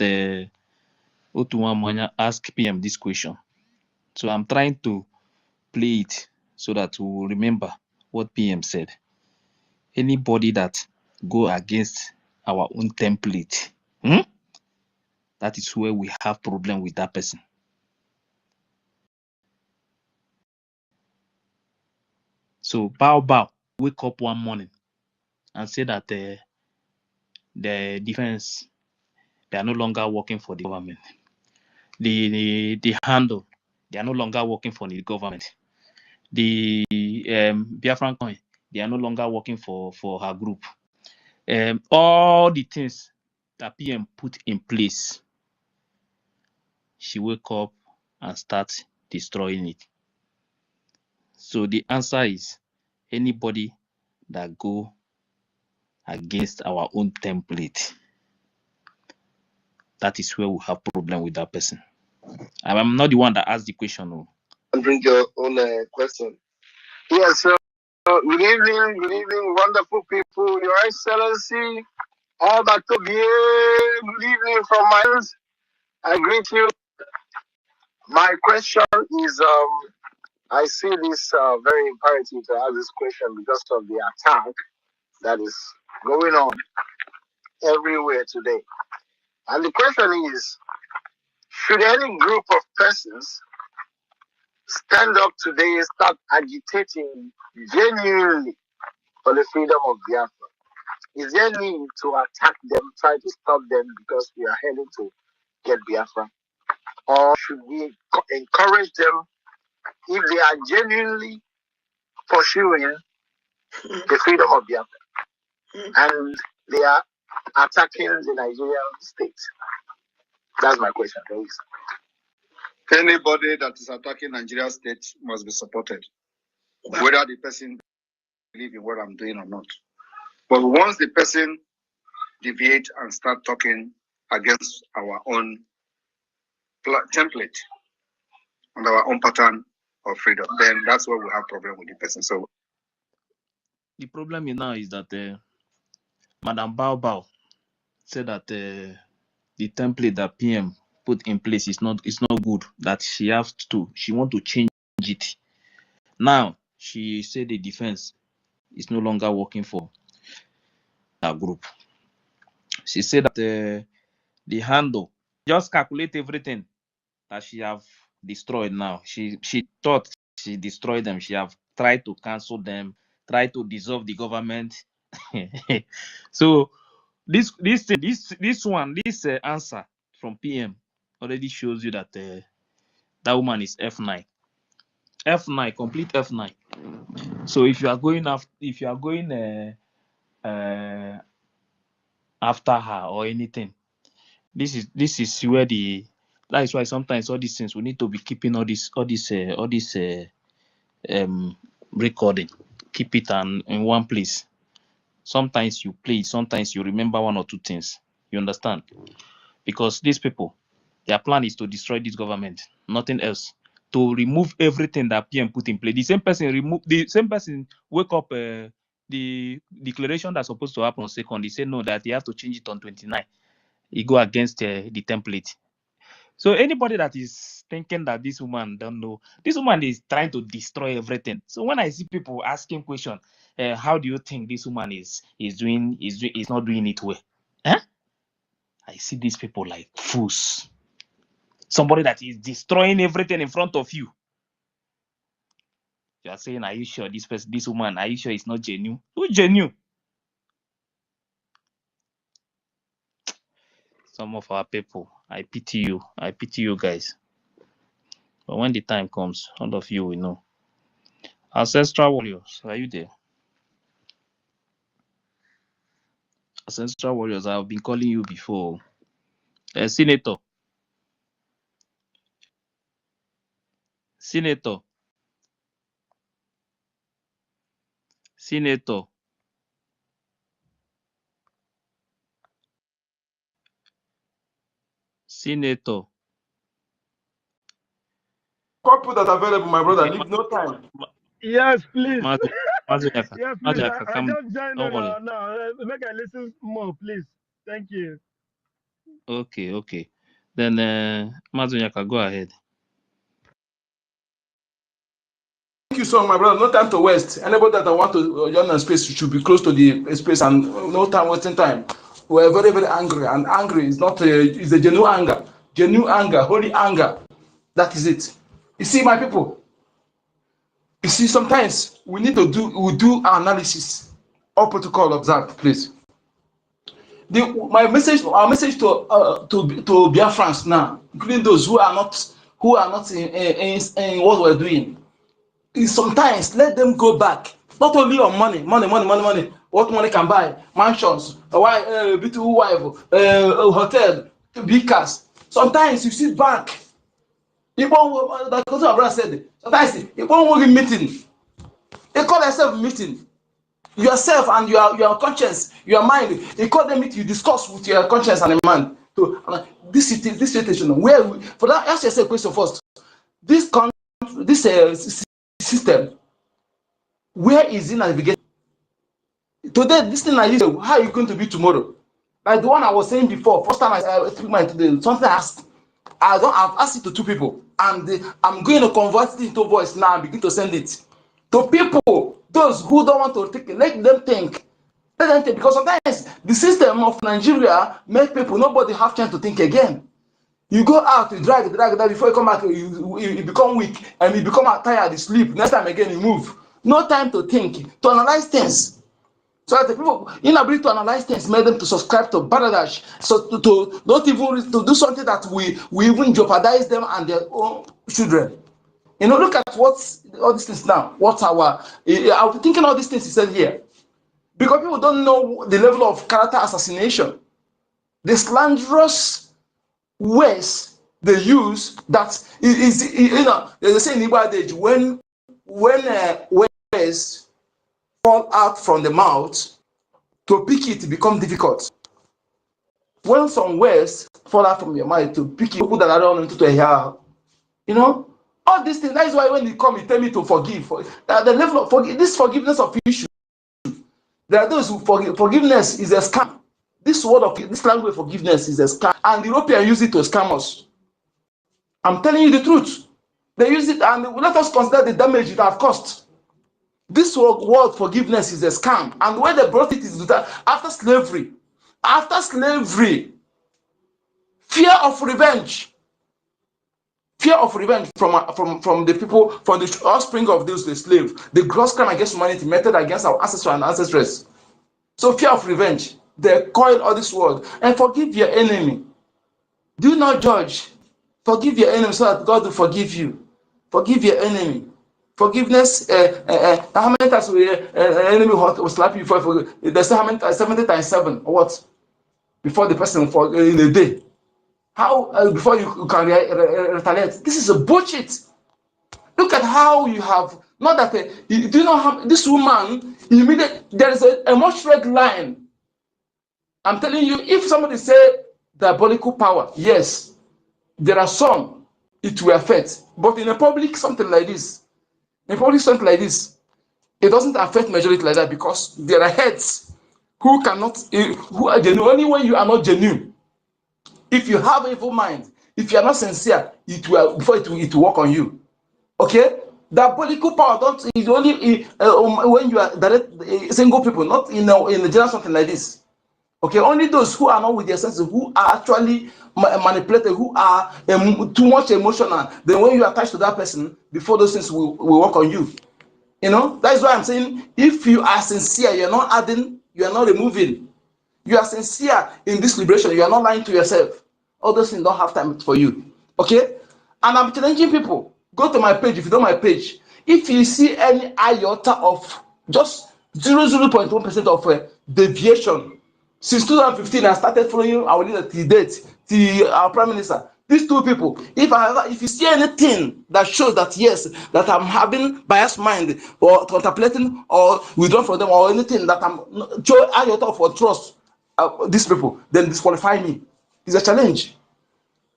Otuamanya asked PM this question. So I'm trying to play it so that we will remember what PM said. Anybody that go against our own template, that is where we have problem with that person. So bow, wake up one morning and say that the defense, they are no longer working for the government. The handle, they are no longer working for the government. The BIAFRACOIN, they are no longer working for her group. All the things that PM put in place, she wake up and start destroying it. So the answer is anybody that go against our own template, that is where we have problem with that person. I'm not the one that asked the question. No. And bring your own question. Yes, good evening, wonderful people. Your Excellency, all that good evening from my end. I greet you. My question is, I see this very imperative to ask this question because of the attack that is going on everywhere today. And the question is, should any group of persons stand up today and start agitating genuinely for the freedom of Biafra? Is there need to attack them, try to stop them because we are heading to get Biafra? Or should we encourage them if they are genuinely pursuing the freedom of Biafra and they are attacking the Nigerian state? That's my question, please. Anybody that is attacking Nigeria state must be supported, whether the person believe in what I'm doing or not. But once the person deviate and start talking against our own template and our own pattern of freedom, then that's where we have problem with the person. So the problem now is that Madam Bao said that the template that PM put in place is not good, that she want to change it. Now she said the defense is no longer working for her group. She said that the handle, just calculate everything that she have destroyed now. She thought she destroyed them. She have tried to cancel them, tried to dissolve the government. So this answer from PM already shows you that that woman is F9, complete F9. So if you are going after her or anything, this is where that is why sometimes all these things we need to be keeping all this recording, keep it in one place. Sometimes you play, sometimes you remember one or two things. You understand? Because these people, Their plan is to destroy this government, nothing else. To remove everything that PM put in place. The same person wake up the declaration that's supposed to happen on 2nd. He said no, that they have to change it on 29. He go against the template. So anybody that is thinking that this woman don't know, this woman is trying to destroy everything. So when I see people asking questions, how do you think this woman is not doing it well? Huh? I see these people like fools. Somebody that is destroying everything in front of you. You are saying, are you sure this woman, are you sure it's not genuine? Who genuine? Some of our people, I pity you. I pity you guys. But when the time comes, all of you will know. Ancestral warriors, are you there? Ancestral warriors, I've been calling you before. Senator. Senator. Senator. Senator. Couple that available, my brother. Okay, Need no time. Yes, please. Mazunyaka. Yes, please. Mazunyaka, I come. just joined Don't worry. now. Make I listen more, please. Thank you. Okay. Then Mazunyaka, go ahead. Thank you so much, my brother. No time to waste. Anybody that I want to join the space should be close to the space and no time wasting time. We're very, very angry, and angry is not is a genuine anger, holy anger. That is it. You see, my people. You see, sometimes we need to do analysis or protocol observed, please. Our message to Biafrans now, including those who are not in what we're doing, is sometimes let them go back. Not only on money. What money can buy? Mansions, beautiful wife, hotel, big cars. Sometimes you sit back. Like what my brother said, sometimes you won't meeting. They call themselves meeting. Yourself and your conscience, your mind, they call them meeting. You discuss with your conscience and the mind. So this situation, for that, ask yourself a question first. This system, where is it navigating? Today, this thing I use, how are you going to be tomorrow? Like the one I was saying before, first time I speak my today, something I've asked it to 2 people, and I'm going to convert it into voice now and begin to send it to people, those who don't want to take it. Let them think. Because sometimes the system of Nigeria makes people, nobody have chance to think again. You go out, you drag, before you come back, you become weak, and you become tired, you sleep. Next time again, you move. No time to think, to analyze things. So that the people inability to analyze things made them to subscribe to Baradash. So to not even to do something that we even jeopardize them and their own children. You know, look at what's all these things now. What's our I'm thinking all these things he said here. Because people don't know the level of character assassination. The slanderous ways they use that is you know, they say in Igbo age when words fall out from the mouth, to pick it become difficult. When some words fall out from your mind, to pick it, people that are not into a hair, you know, all these things. That is why when you come, you tell me to forgive. The level of this forgiveness of issue, there are those who forgiveness is a scam. This language forgiveness is a scam, and the Europeans use it to scam us. I'm telling you the truth. They use it, and let us consider the damage it has caused. This word forgiveness is a scam, and the way they brought it is that after slavery, fear of revenge from the people, from the offspring of those the slave, the gross crime against humanity meted against our ancestors and ancestresses. So fear of revenge, they coin all this word. And forgive your enemy. Do not judge. Forgive your enemy so that God will forgive you. Forgive your enemy. Forgiveness, how many times enemy will slap you before? They say how many times? 70 times 7 or what? Before the person in a day. How before you can retaliate? This is a bullshit. Look at how you have not that. Do you know how this woman immediately there is a much red line. I'm telling you, if somebody say diabolical power, yes, There are some it will affect, but in a public something like this, it doesn't affect majority like that because there are heads who cannot, who are genuine. Only when you are not genuine, if you have evil mind, if you are not sincere, it will work on you. Okay, the political power don't is only when you are direct single people, not in a general something like this. Okay, only those who are not with their senses, who are actually manipulated, who are too much emotional, then when you attach to that person, before those things will work on you. You know, that's why I'm saying, if you are sincere, you're not adding, you are not removing. You are sincere in this liberation, you are not lying to yourself. All those things don't have time for you. Okay? And I'm challenging people. Go to my page if you don't my page. If you see any iota of just 0.1% of deviation, since 2015, I started following our leader till date, till our prime minister. These two people, if you see anything that shows that yes, that I'm having biased mind or contemplating or withdrawn from them or anything that I'm show iota of trust these people, then disqualify me. It's a challenge.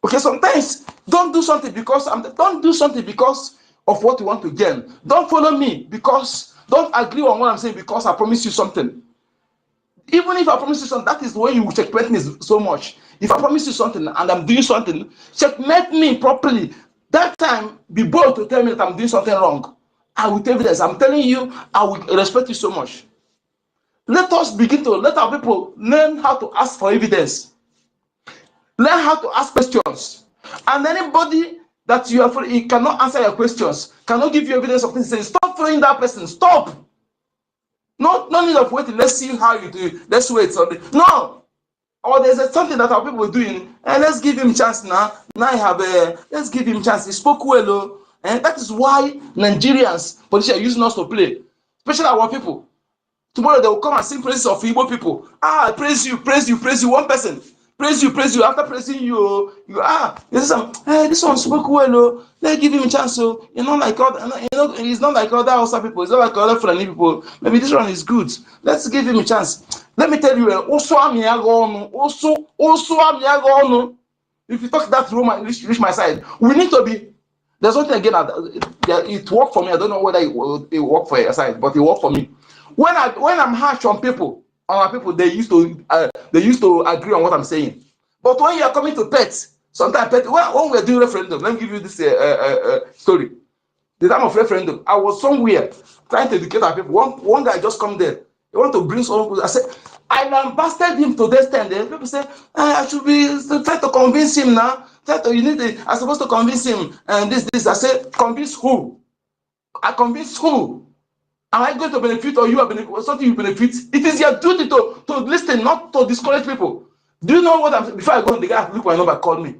Okay, sometimes don't do something because of what you want to gain. Don't follow me because don't agree on what I'm saying because I promise you something. Even if I promise you something, that is the way you checkmate me so much. If I promise you something and I'm doing something, checkmate me properly. That time, be bold to tell me that I'm doing something wrong. I will tell evidence. I'm telling you, I will respect you so much. Let us begin to let our people learn how to ask for evidence. Learn how to ask questions. And anybody that you are he cannot answer your questions, cannot give you evidence of things, say, stop following that person. Stop. No need of waiting. Let's see how you do. Let's wait. No. Or there's something that our people are doing, and let's give him chance now. Now I have let's give him chance. He spoke well, and that is why Nigerians politicians are using us to play, especially our people. Tomorrow they will come and sing praises of Igbo people. I praise you. One person praise you. After praising you, this one spoke well. Let's give him a chance. So you know, like other, he's not like other Hausa people. He's not like other Fulani people. Maybe this one is good. Let's give him a chance. Let me tell you, also if you talk that room and reach my side, we need to be. There's something again. It worked for me. I don't know whether it worked for your side, but it worked for me. When I'm harsh on our people, they used to agree on what I'm saying. But when you are coming to pets, sometimes when we are doing referendum, let me give you this story. The time of referendum, I was somewhere trying to educate our people. One guy just come there. He want to bring someone. I said, I lambasted him to the stand. People say, I should be try to convince him now. I'm supposed to convince him. And this. I said, convince who? I convince who? Am I going to benefit or you are benefit? Something you benefit? It is your duty to listen, not to discourage people. Do you know what I'm saying? Before I go, the guy look my number, call me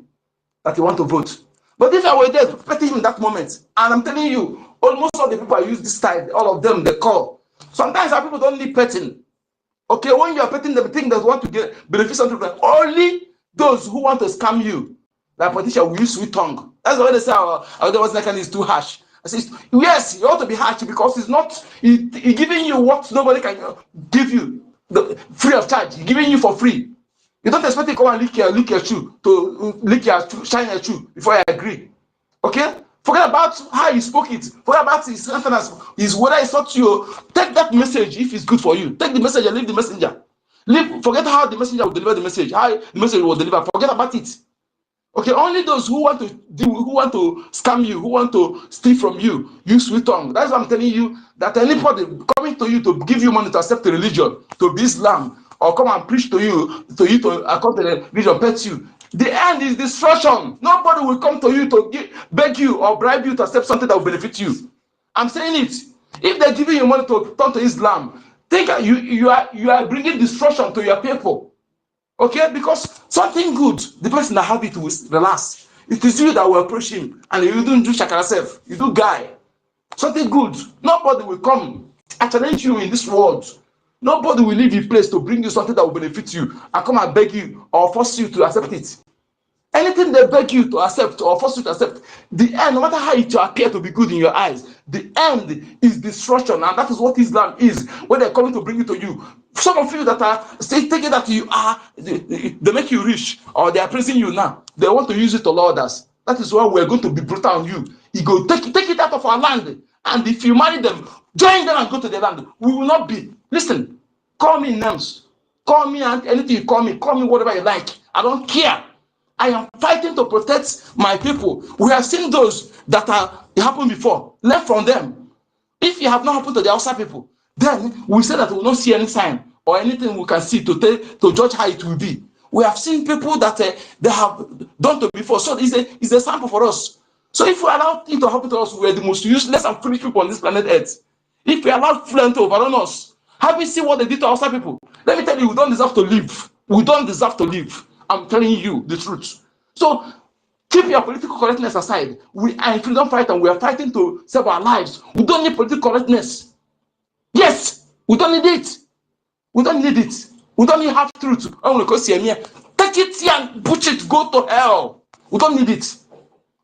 that he want to vote. But if I were there petting him in that moment, and I'm telling you, almost all the people I use this style, all of them, they call. Sometimes our people don't need petting. Okay, when you are petting them, think that want to get benefit something, only those who want to scam you, like politician will use sweet tongue. That's why they say our is too harsh. I say, yes, you ought to be harsh because it's not he giving you what nobody can give you free of charge. He's giving you for free. You don't expect to come and lick your shoe, shine your shoe before I agree. Okay? Forget about how you spoke it. Forget about his countenance, whether it's not you. Take that message if it's good for you. Take the message and leave the messenger. Forget how the messenger will deliver the message, how the message will deliver. Forget about it. Okay, only those who want to scam you, who want to steal from you, use sweet tongue. That's why I'm telling you that anybody coming to you to give you money to accept the religion, to be Islam, or come and preach to you to account to the religion, pet you. The end is destruction. Nobody will come to you to beg you or bribe you to accept something that will benefit you. I'm saying it. If they're giving you money to turn to Islam, think you are bringing destruction to your people. Okay, because something good, the person that have it will relax. It is you that will approach him, and you don't do shakara self. You do guy. Something good. Nobody will come and challenge you in this world. Nobody will leave your place to bring you something that will benefit you and come and beg you or force you to accept it. Anything they beg you to accept or force you to accept, the end, no matter how it appear to be good in your eyes, the end is destruction, and that is what Islam is. When they're coming to bring it to you, some of you that are still thinking that you are, they make you rich, or they are praising you now, they want to use it to lord us. That is why we're going to be brutal on you. You go take it out of our land, and if you marry them, join them and go to their land. We will not be. Listen, call me names, call me anything you call me whatever you like. I don't care. I am fighting to protect my people. We have seen those that are happened before. Learn from them. If it have not happened to the outside people, then we say that we will not see any sign or anything we can see to judge how it will be. We have seen people that they have done to before. So it's a sample for us. So if we allow it to happen to us, we are the most useless and foolish people on this planet Earth. If we allow flame to overrun us, have we seen what they did to outside people? Let me tell you, we don't deserve to live. We don't deserve to live. I'm telling you the truth. So keep your political correctness aside. We are in freedom fight and we are fighting to save our lives. We don't need political correctness. Yes, we don't need it. We don't need it. We don't need half truth. Take it here and push it, go to hell. We don't need it.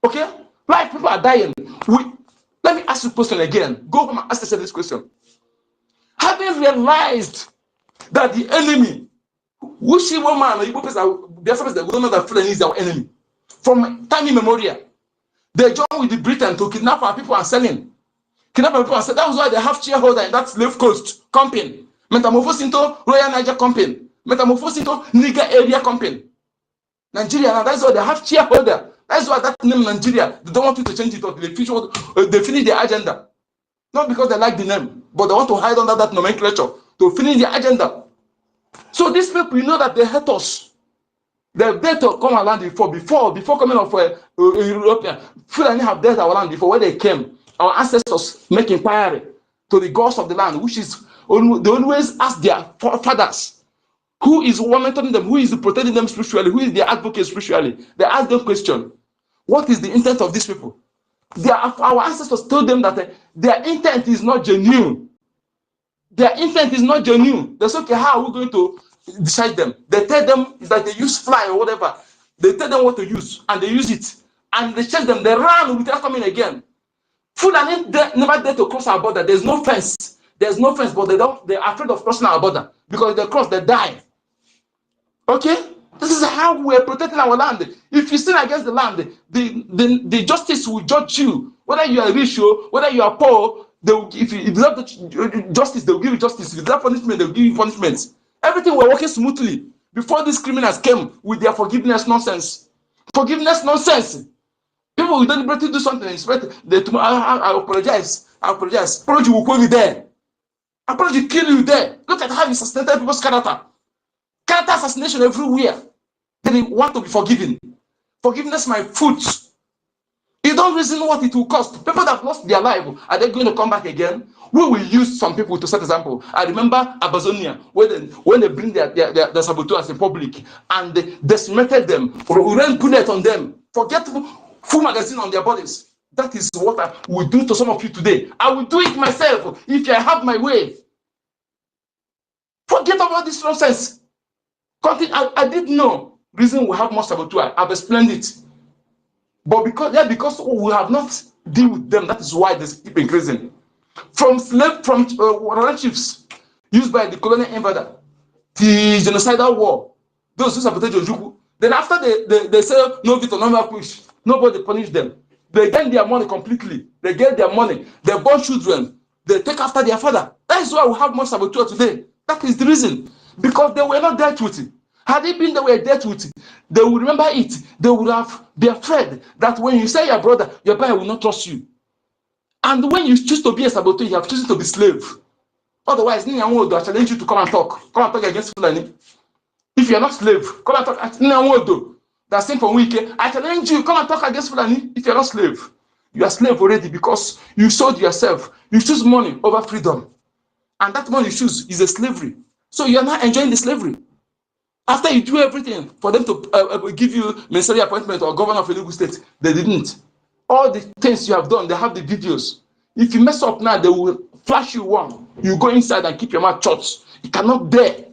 Okay? Like people are dying. Let me ask you a question again. Go home and ask yourself this question. Having realized that the enemy, which woman or Igbo person, Biafrans, we don't know that Fulani is our enemy. From time immemorial, they joined with the Britain to kidnap our people and selling. Kidnap our people and sell. That was why they have shareholder in that slave coast company. Metamorphose into Royal Niger company. Metamorphose into Niger area company. Nigeria, now that's why they have shareholder. That's why that name Nigeria, they don't want you to change it or they finish their agenda. Not because they like the name, but they want to hide under that nomenclature to finish their agenda. So these people, you know that they hate us. They've dared to come our land before coming of European. Fulani have dared our land before. When they came, our ancestors make inquiry to the gods of the land, which is they always ask their fathers, who is monitoring them, who is protecting them spiritually, who is their advocate spiritually. They ask them question, what is the intent of these people? Our ancestors told them that their intent is not genuine. Their intent is not genuine. They say, okay, how are we going to decide them? They tell them that they use fly or whatever. They tell them what to use, and they use it. And they check them, they run without coming again. Fulani never dare to cross our border. There's no fence. There's no fence, but they're afraid of crossing our border. Because if they cross, they die. Okay? This is how we're protecting our land. If you sin against the land, the justice will judge you. Whether you are rich or whether you are poor, if you deserve the justice, they will give you justice. If you deserve punishment, they will give you punishment. Everything was working smoothly before these criminals came with their forgiveness nonsense. Forgiveness nonsense. People will deliberately do something and expect I apologize. I apologize. Apology will kill you there. Apology kill you there. Look at how you assassinated people's character. Character assassination everywhere. They want to be forgiven. Forgiveness, my foot. You don't reason what it will cost. People that lost their life, are they going to come back again? We will use some people to set example. I remember Amazonia, when they bring their saboteurs in public and they decimated them, we ran bullet on them, forget full magazine on their bodies. That is what I will do to some of you today. I will do it myself if I have my way. Forget about this nonsense. I didn't know reason we have more saboteurs. I've explained it. But because we have not dealt with them, that is why they keep increasing. From relationships used by the colonial invader, the genocidal war, those who sabotage Ojukwu. Then after they say no veto, no more push, nobody punish them. They get their money completely. They get their money. They born children. They take after their father. That is why we have more saboteurs today. That is the reason. Because they were not dealt with it. Had it been they were dealt with it, they would remember it. They would have been afraid that when you say your brother will not trust you. And when you choose to be a saboteur, you have chosen to be slave. Otherwise, I challenge you to come and talk. Come and talk against Fulani. If you are not slave, come and talk. That's same for week. I challenge you, come and talk against Fulani if you are not slave. You are slave already because you sold yourself. You choose money over freedom. And that money you choose is a slavery. So you are not enjoying the slavery. After you do everything for them to give you ministerial appointment or governor of Enugu State, they didn't. All the things you have done, they have the videos. If you mess up now, they will flash you one. You go inside and keep your mouth shut. You cannot bear.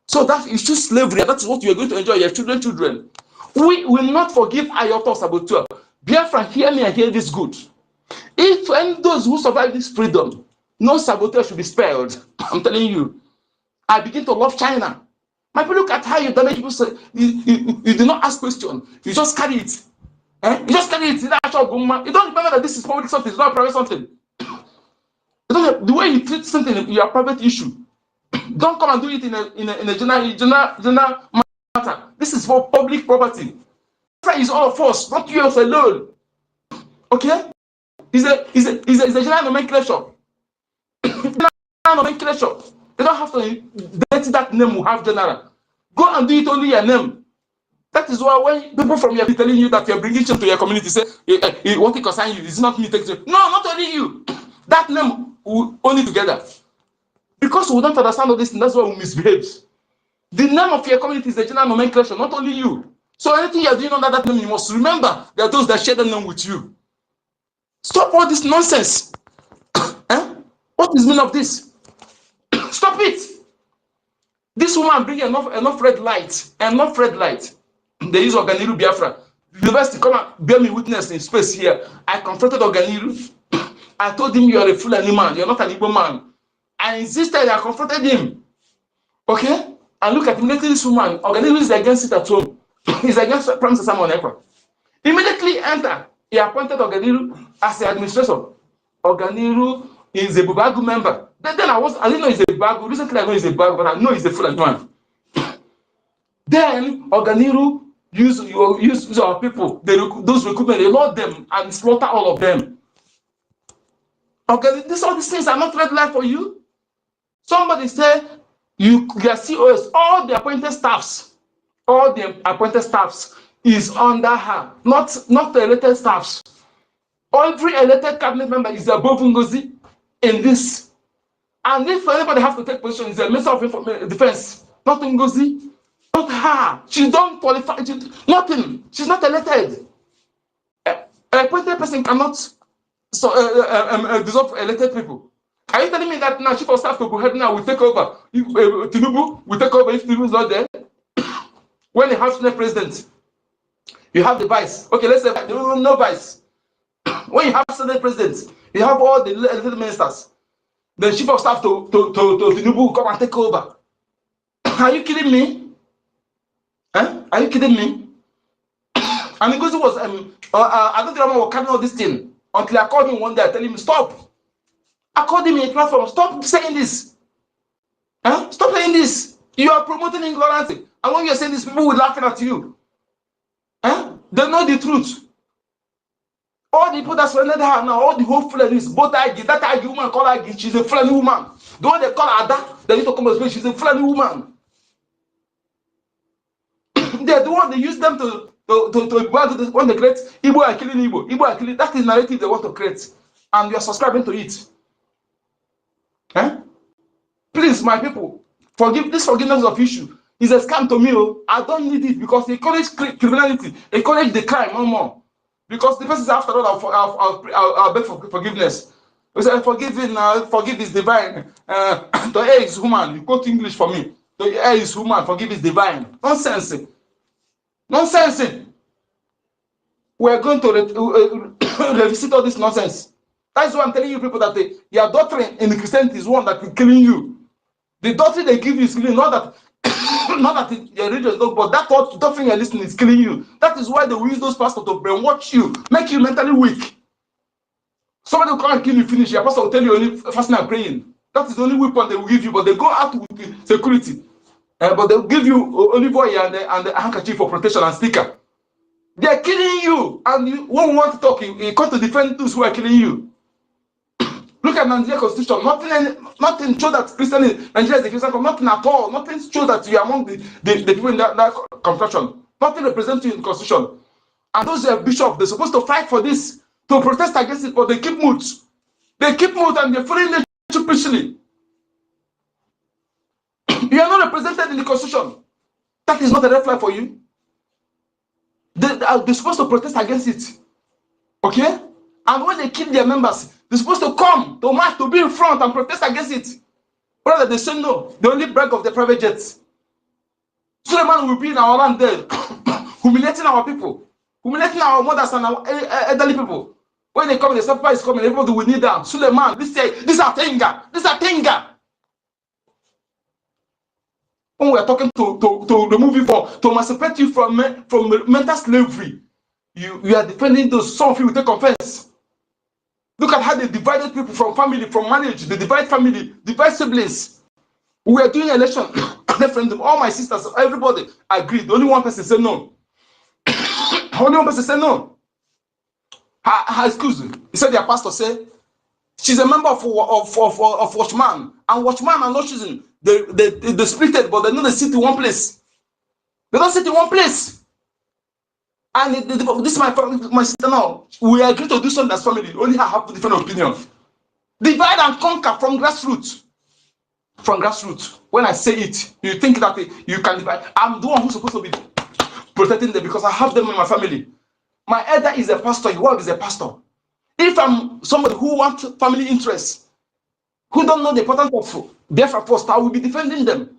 So that is just slavery. That is what you are going to enjoy, your children. We will not forgive iota of saboteur. Biafra, hear me and hear this good. If and those who survive this freedom, no saboteur should be spared. I'm telling you. I begin to love China. My people, look at how you damage people. You do not ask questions. You just carry it. You just carry it. You don't remember that this is public something. It's not private something. The way you treat something in your private issue. Don't come and do it in a general matter. This is for public property. It's all of us, not you alone. Okay? It's a general nomenclature. General nomenclature. They don't have to dirty that name. We have general. Go and do it only your name. That is why when people from here be telling you that you're bringing change to your community, say what it concern you, it's not me taking. No, not only you. That name will only together. Because we don't understand all this, and that's why we misbehave. The name of your community is the general nomenclature, not only you. So anything you're doing under that name, you must remember there are those that share the name with you. Stop all this nonsense. What is the meaning of this? Stop it. This woman bring enough red light. Enough red light. They use Organiru Biafra. University, come and bear me witness in space here. I confronted Organiru. I told him you are a Fulani man. You're not an Igbo man. I insisted. I confronted him. Okay? And look at immediately this woman. Organiru is against it at home. He's against Prime Minister Simon Ekpa. Immediately enter. He appointed Organiru as the administrator. Organiru is a Bubagu member. Then I didn't know he's a Bubagu. Recently I know he's a Bubagu, but I know he's a Fulani man. Then Organiru use our people. Those recruitment, they load them and slaughter all of them. Okay, all these things are not red light for you. Somebody say your COS, all the appointed staffs is under her, not the elected staffs. Every elected cabinet member is above NGOZI in this. And if anybody has to take position, it's the Minister of Defense, not NGOZI, not her. She don't qualify. Nothing. She's not elected. An appointed person cannot dissolve elected people. Are you telling me that now Chief of Staff to Buhari now will take over? Tinubu will take over if Tinubu is not there? When you have Senate president, you have the vice. Okay, let's say no vice. When you have Senate president, you have all the elected ministers. The Chief of Staff to Tinubu will come and take over. Are you kidding me? Are you kidding me? And because it was I don't remember what carrying all this thing until I called him one day. I tell him stop. I called him in a platform. Stop saying this. Stop saying this. You are promoting ignorance. And when you are saying this, people will laugh at you. They know the truth. All the people that surrounded her now, all the whole Fulanis, both Agi, that Agi woman called Agi, she's a Fulani woman. The one they call Ada, they need to come and speak, she's a Fulani woman. They're the one they use them to want to create Igbo are killing Igbo. Igbo are killing. That is the narrative they want to create. And you are subscribing to it. Please, my people, this forgiveness of issue is a scam to me. I don't need it because it encourages criminality, encourages the crime no more. Because the person after all, I'll beg for forgiveness. We say, forgive is divine. The air is human. You quote English for me. The air is human, forgive is divine. Nonsense. Nonsense. We're going to revisit all this nonsense. That's why I'm telling you people that your doctrine in Christianity is one that is killing you. The doctrine they give you is killing you, not that your religion is not, but that doctrine you're listening is killing you. That is why they will use those pastors to brainwash you, make you mentally weak. Somebody will come and kill you, finish. Your pastor will tell you only fasting and praying. That is the only weapon they will give you, but they go out with the security. But they'll give you olive oil and the handkerchief for protection and sticker. They're killing you, and you won't want to talk. You come to defend those who are killing you. Look at Nigerian constitution. Nothing shows that Nigeria is a Christian. Nothing at all. Nothing shows that you are among the people in that constitution. Nothing represents you in the constitution. And those bishops, they're supposed to fight for this, to protest against it, but they keep mute. They keep mute and they're following the peacefully. You are not represented in the constitution. That is not a red flag for you. They're supposed to protest against it. Okay? And when they kill their members, they're supposed to come to march, to be in front and protest against it. Rather, they say no. They only brag of the private jets. Suleiman will be in our land there, humiliating our people, humiliating our mothers and our elderly people. When they come, the supper is coming, everybody will kneel down. Suleiman, this is a tenga, this is a tenga. When we are talking to remove you to emancipate you from mental slavery, you are defending those. Some of you will take offense. Look at how they divided people from family, from marriage. They divide family, divide siblings. We were doing election referendum. All my sisters, everybody agreed. Only one person said no. Only one person said no. Her excuse. He said their pastor said she's a member of Watchman, and Watchman and not choosing. They split it, but they know they sit in one place. They don't sit in one place. And this is my sister now. We agree to do something as family. Only I have different opinion. Divide and conquer from grassroots. From grassroots. When I say it, you think that you can divide. I'm the one who's supposed to be protecting them because I have them in my family. My elder is a pastor. Your wife is a pastor. If I'm somebody who wants family interests, who don't know the importance of Biafra first, I will be defending them.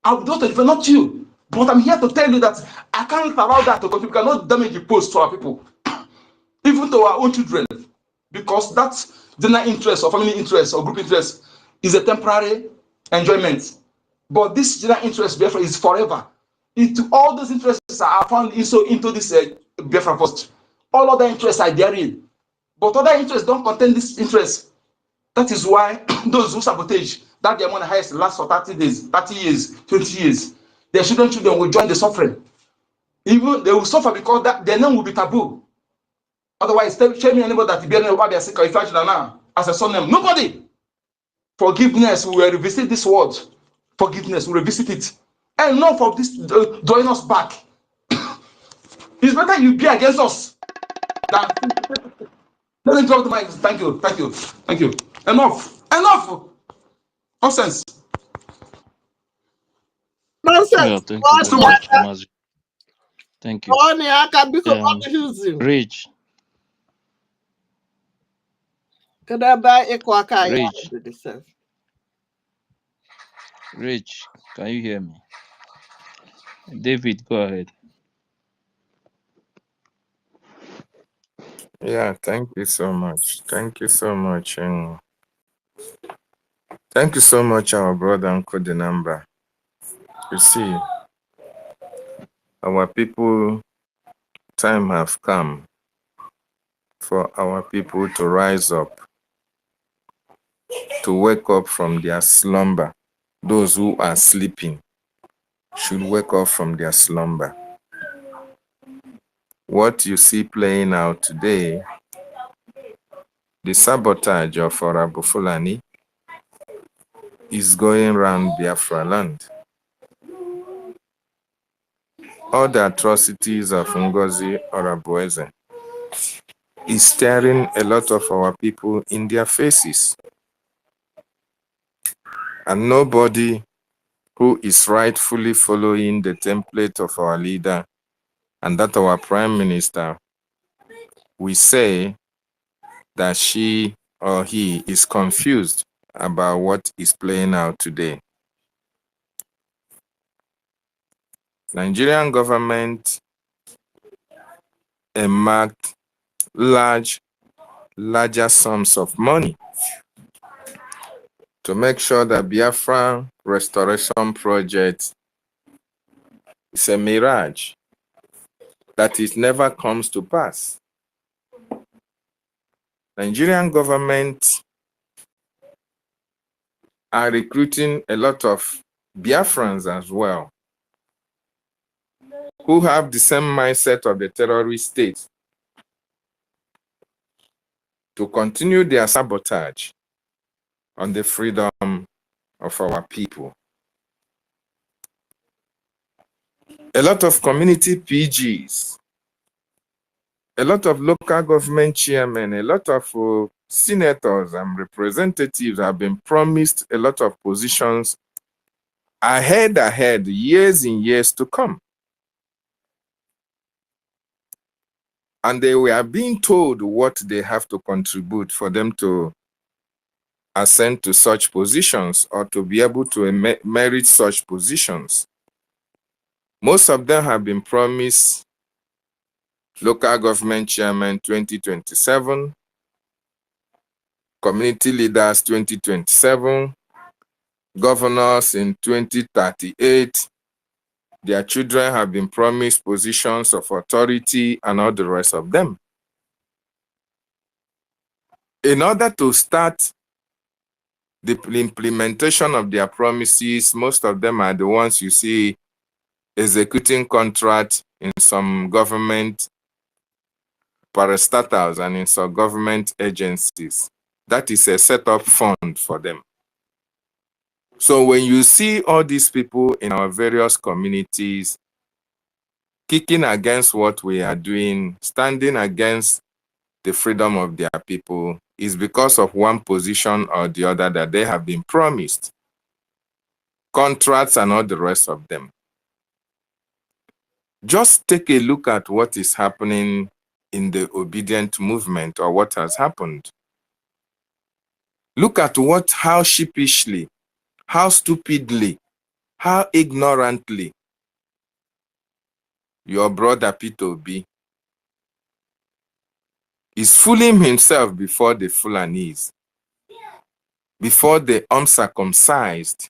I will do to defend, not you. But I'm here to tell you that I can't allow that to continue. We cannot damage the post to our people, even to our own children, because that's general interest or family interest or group interest is a temporary enjoyment. But this general interest, Biafra, is forever. All those interests are found into this Biafra first. All other interests are therein. But other interests don't contain this interest. That is why those who sabotage that their money highest lasts for 30 days, 30 years, 20 years, their children will join the suffering. Even they will suffer because their name will be taboo. Otherwise, tell me anybody that BRGIE or EFIK-IBIBIO now as a son name. Nobody. Forgiveness, we will revisit this word. Forgiveness, we will revisit it. And enough of this drawing us back. It's better you be against us than. Let me drop the mic. Thank you. Thank you. Thank you. Enough. Enough. Nonsense. Yeah, Nonsense. thank you very much, Mazi. Thank you. Rich. Could I buy a quack? Rich, can you hear me? David, go ahead. Yeah, thank you so much. Thank you so much. And thank you so much, our brother Uncle Denamba. You see, our people, time have come for our people to rise up, to wake up from their slumber. Those who are sleeping should wake up from their slumber. What you see playing out today, the sabotage of Orabu Fulani, is going around Biafra land. All the atrocities of NGOZI Orabueze is staring a lot of our people in their faces. And nobody who is rightfully following the template of our leader and that our prime minister, we say that she or he is confused about what is playing out today. Nigerian government earmarked larger sums of money to make sure that Biafra restoration project is a mirage, that it never comes to pass. Nigerian government are recruiting a lot of Biafrans as well, who have the same mindset of the terrorist state, to continue their sabotage on the freedom of our people. A lot of community PGs, a lot of local government chairmen, a lot of senators and representatives have been promised a lot of positions ahead, years and years to come. And they were being told what they have to contribute for them to ascend to such positions or to be able to merit such positions. Most of them have been promised local government chairman 2027, community leaders 2027, governors in 2038. Their children have been promised positions of authority and all the rest of them. In order to start the implementation of their promises, most of them are the ones you see executing contracts in some government parastatals and in some government agencies. That is a set-up fund for them. So when you see all these people in our various communities kicking against what we are doing, standing against the freedom of their people, is because of one position or the other that they have been promised. Contracts and all the rest of them. Just take a look at what is happening in the obedient movement, or what has happened. Look at how sheepishly, how stupidly, how ignorantly your brother Peter Obi is fooling himself before the Fulanis, before the uncircumcised,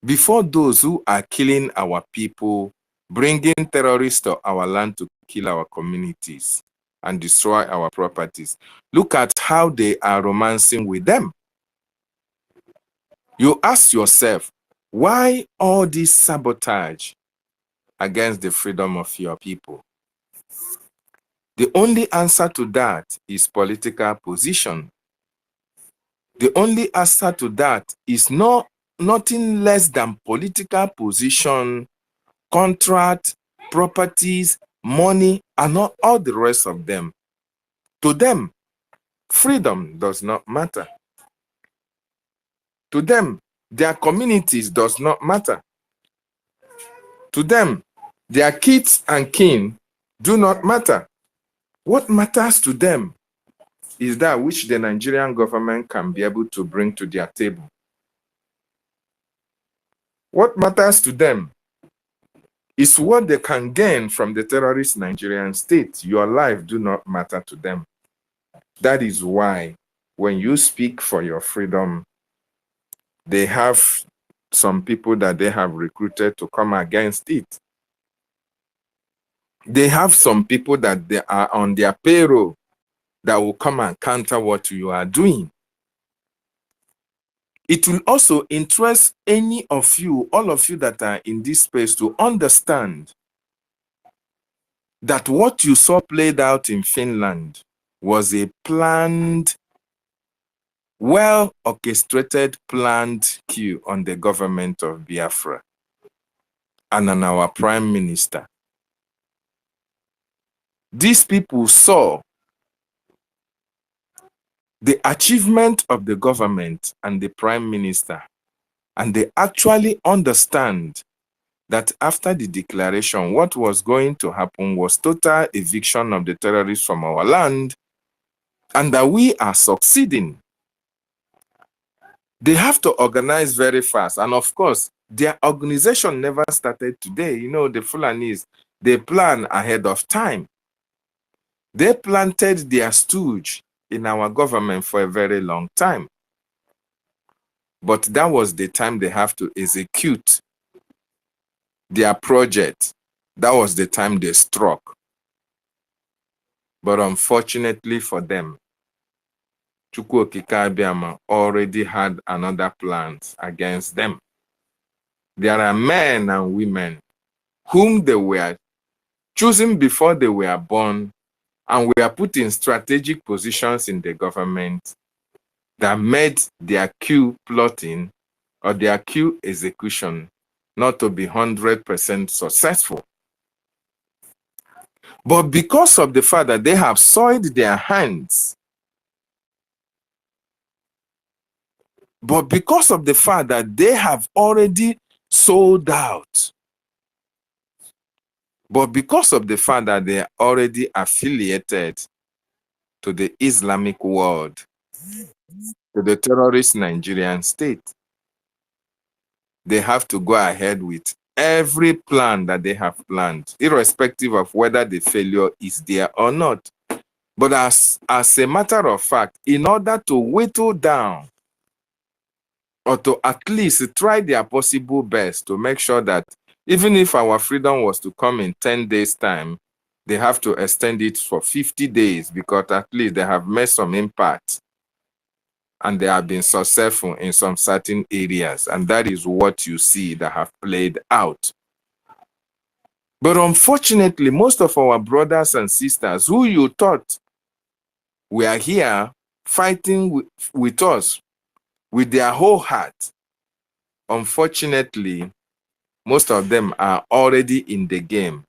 before those who are killing our people, bringing terrorists to our land to kill our communities and destroy our properties. Look at how they are romancing with them. You ask yourself, why all this sabotage against the freedom of your people? The only answer to that is political position. The only answer to that is nothing less than political position, contract, properties, money, and all the rest of them. To them, freedom does not matter. To them, their communities does not matter. To them, their kids and kin do not matter. What matters to them is that which the Nigerian government can be able to bring to their table. What matters to them is what they can gain from the terrorist Nigerian state. Your life do not matter to them. That is why when you speak for your freedom, they have some people that they have recruited to come against it. They have some people that they are on their payroll that will come and counter what you are doing. It will also interest any of you, all of you that are in this space, to understand that what you saw played out in Finland was a planned, well-orchestrated, planned coup on the government of Biafra and on our prime minister. These people saw the achievement of the government and the prime minister, and they actually understand that after the declaration, what was going to happen was total eviction of the terrorists from our land, and that we are succeeding. They have to organize very fast. And of course, their organization never started today. You know, the Fulanis, they plan ahead of time. They planted their stooge in our government for a very long time. But that was the time they have to execute their project. That was the time they struck. But unfortunately for them, Chukwu Okike Abiama already had another plan against them. There are men and women whom they were choosing before they were born and were put in strategic positions in the government that made their coup plotting or their coup execution not to be 100% successful. But because of the fact that they have soiled their hands, but because of the fact that they have already sold out, but because of the fact that they are already affiliated to the Islamic world, to the terrorist Nigerian state, they have to go ahead with every plan that they have planned, irrespective of whether the failure is there or not. But as a matter of fact, in order to whittle down or to at least try their possible best to make sure that even if our freedom was to come in 10 days' time, they have to extend it for 50 days because at least they have made some impact and they have been successful in some certain areas. And that is what you see that have played out. But unfortunately, most of our brothers and sisters who you thought were here fighting with us with their whole heart, unfortunately, most of them are already in the game.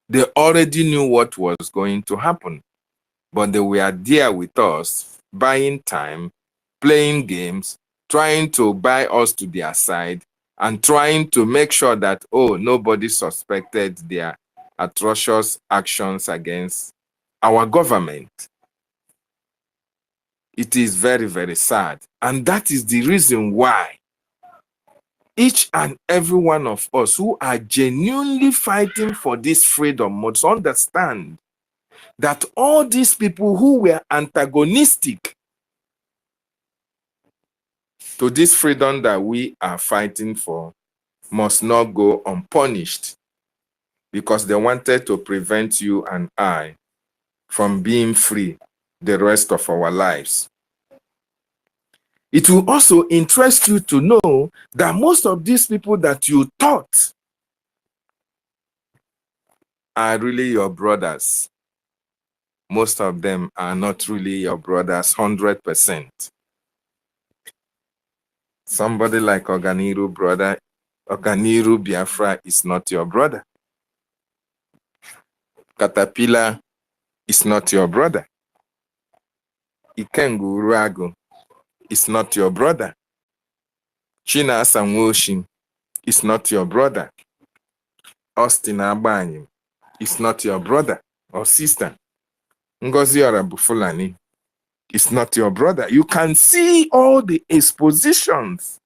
They already knew what was going to happen, but they were there with us, buying time, playing games, trying to buy us to their side, and trying to make sure that, oh, nobody suspected their atrocious actions against our government. It is very, very sad. And that is the reason why each and every one of us who are genuinely fighting for this freedom must understand that all these people who were antagonistic to this freedom that we are fighting for must not go unpunished because they wanted to prevent you and I from being free the rest of our lives. It will also interest you to know that most of these people that you thought are really your brothers. Most of them are not really your brothers 100%. Somebody like Oganiru brother, Oganiru Biafra is not your brother. Caterpillar is not your brother. Ikengu Urago is not your brother. China Samwoshin is not your brother. Austin Abanyim is not your brother or sister. Ngozi Orabufulani is not your brother. You can see all the expositions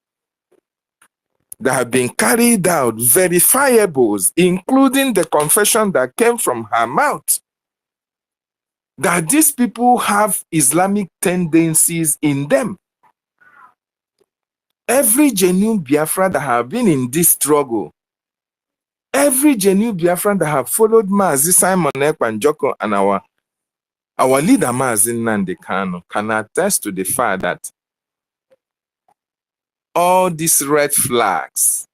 that have been carried out, verifiables, including the confession that came from her mouth, that these people have Islamic tendencies in them. Every genuine Biafran that have been in this struggle, every genuine Biafran that have followed Mazi Simon Ekwanjoko and our leader Mazi Nnamdi Kanu can attest to the fact that all these red flags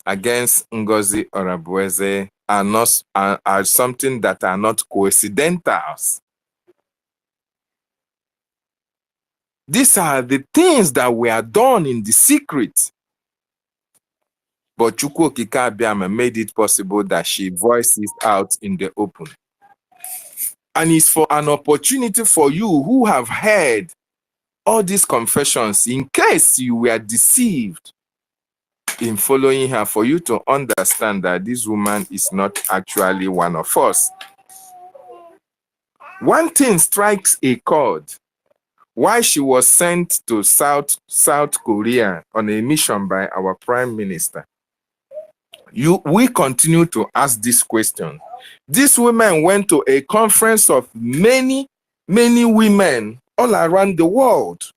against Ngozi Orabueze are something that are not coincidentals. These are the things that were done in the secret. But Chukwu Okike Abiama made it possible that she voiced it out in the open. And it's for an opportunity for you who have heard all these confessions, in case you were deceived in following her, for you to understand that this woman is not actually one of us. One thing strikes a chord. Why she was sent to South Korea on a mission by our Prime Minister. We continue to ask this question. These women went to a conference of many, many women all around the world.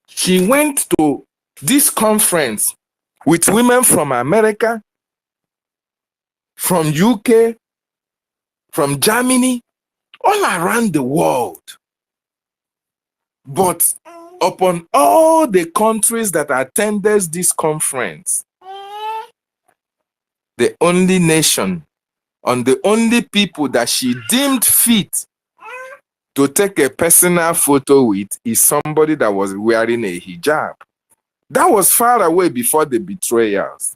She went to this conference with women from America, from UK, from Germany, all around the world. But upon all the countries that attended this conference, the only nation and the only people that she deemed fit to take a personal photo with is somebody that was wearing a hijab. That was far away before the betrayals.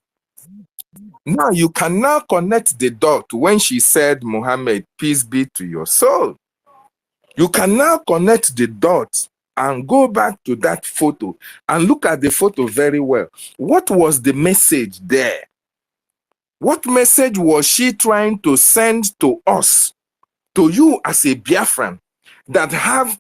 Now you can now connect the dot when she said, Muhammad, peace be to your soul. You can now connect the dots and go back to that photo and look at the photo very well. What was the message there? What message was she trying to send to us, to you as a Biafran, that have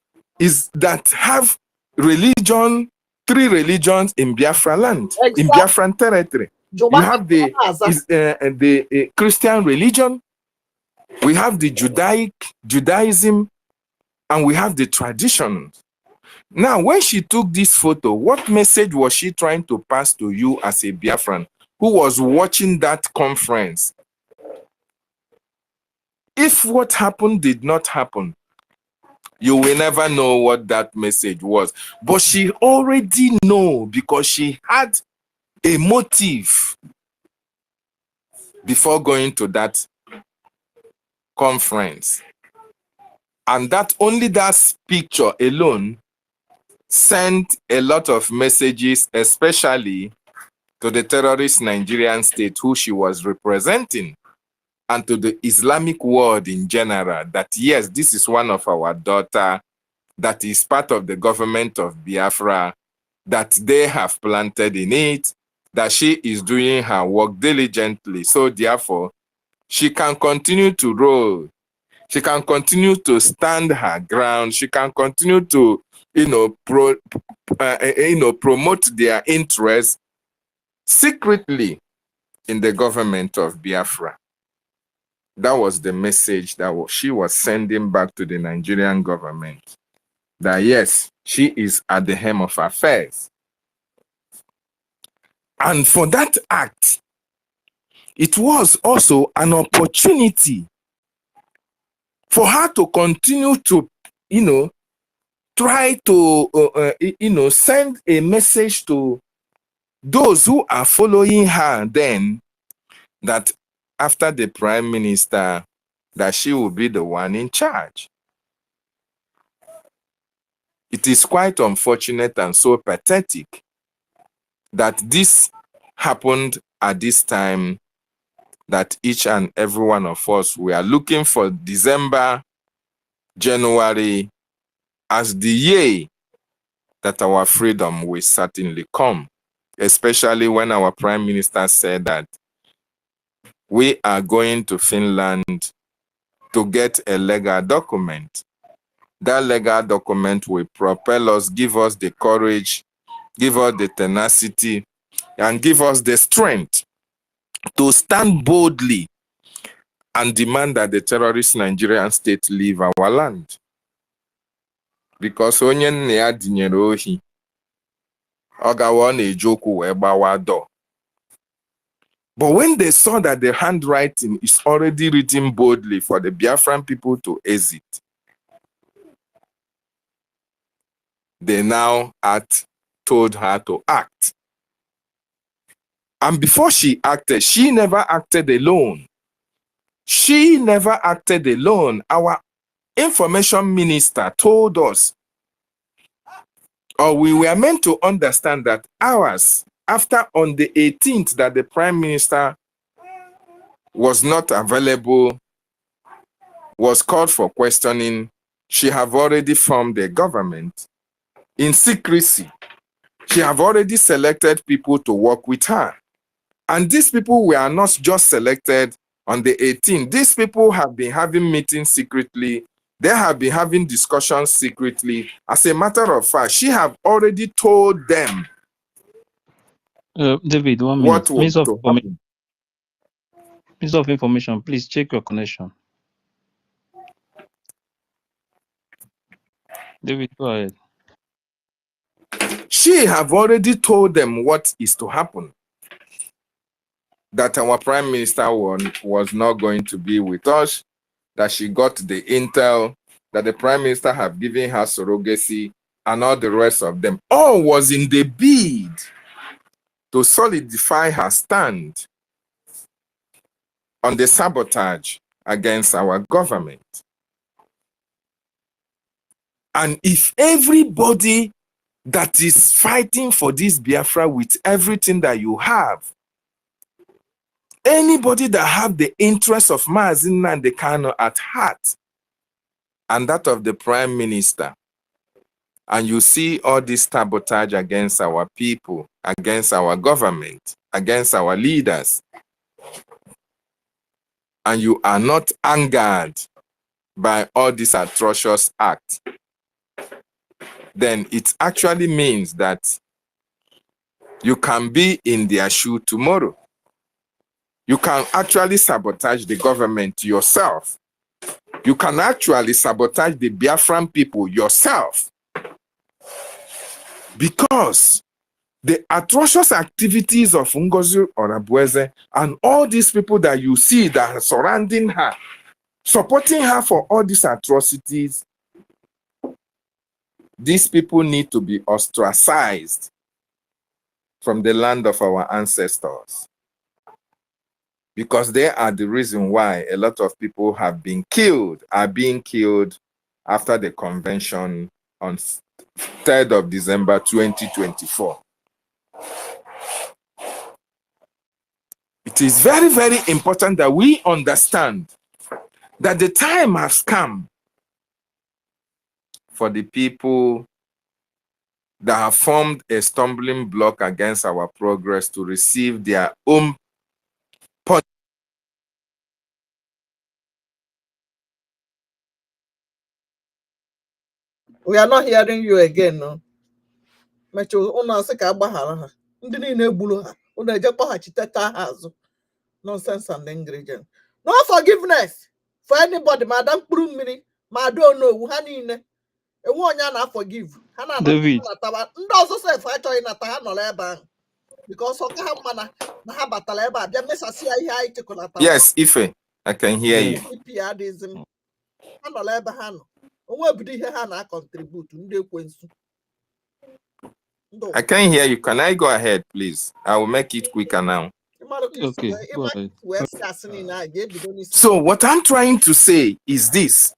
religion 3 religions in Biafra land, Exactly. in Biafran territory. You have the Christian religion, we have the Judaism, and we have the traditions. Now, when she took this photo, what message was she trying to pass to you as a Biafran who was watching that conference? If what happened did not happen, you will never know what that message was. But she already know because she had a motive before going to that conference. And that only that picture alone sent a lot of messages, especially to the terrorist Nigerian state who she was representing, and to the Islamic world in general, that yes, this is one of our daughter that is part of the government of Biafra, that they have planted in it, that she is doing her work diligently. So therefore, she can continue to roll. She can continue to stand her ground. She can continue to, promote their interests secretly in the government of Biafra. That was the message that she was sending back to the Nigerian government. That yes, she is at the helm of affairs. And for that act, it was also an opportunity for her to continue to, try to, send a message to those who are following her then, that after the prime minister, that she will be the one in charge. It is quite unfortunate and so pathetic that this happened at this time, that each and every one of us, we are looking for December, January as the year that our freedom will certainly come, especially when our prime minister said that we are going to Finland to get a legal document. That legal document will propel us, give us the courage, give us the tenacity, and give us the strength to stand boldly and demand that the terrorist Nigerian state leave our land. Because onye nne ya dinyere ohi, ọ gawa ọ na-eji okwu wee gbawa door. But when they saw that the handwriting is already written boldly for the Biafran people to exit, they now told her to act. And before she acted, she never acted alone. She never acted alone. Our information minister told us, or we were meant to understand that hours after on the 18th that the prime minister was not available, was called for questioning, she have already formed a government in secrecy. She have already selected people to work with her. And these people were not just selected on the 18th. These people have been having meetings secretly. They have been having discussions secretly. As a matter of fact, she have already told them David, 1 what minute. was to happen. Piece of information, please check your connection. David, go ahead. She have already told them what is to happen. That our prime minister was not going to be with us, that she got the intel, that the prime minister have given her surrogacy, and all the rest of them. All was in the bid to solidify her stand on the sabotage against our government. And if everybody that is fighting for this Biafra with everything that you have, anybody that have the interest of Mazi Nnamdi Kanu at heart, and that of the prime minister, and you see all this sabotage against our people, against our government, against our leaders, and you are not angered by all these atrocious acts, then it actually means that You can be in their shoe tomorrow. You can actually sabotage the government yourself. You can actually sabotage the Biafran people yourself. Because the atrocious activities of Ngozi Onabueze and all these people that you see that are surrounding her, supporting her for all these atrocities, these people need to be ostracized from the land of our ancestors. Because they are the reason why a lot of people have been killed, are being killed after the convention on 3rd of December 2024. It is very, very important that we understand that the time has come for the people that have formed a stumbling block against our progress to receive their own punishment. We are not hearing you again, no. Nonsense and ingredient. No forgiveness for anybody, Madam Prumini. I don't know. Hanine. A one yana forgive. Hana David. also say if I try in a Tahanoleba because of Hamana, Nahabataleba, there miss a CIA to Colata. Yes, Ife, I can hear you. PPRism. Hanoleba Han. What would he Hana contribute to the Queen's? I can hear you. Can I go ahead, please? I will make it quicker now. Okay, go ahead. So what I'm trying to say is this.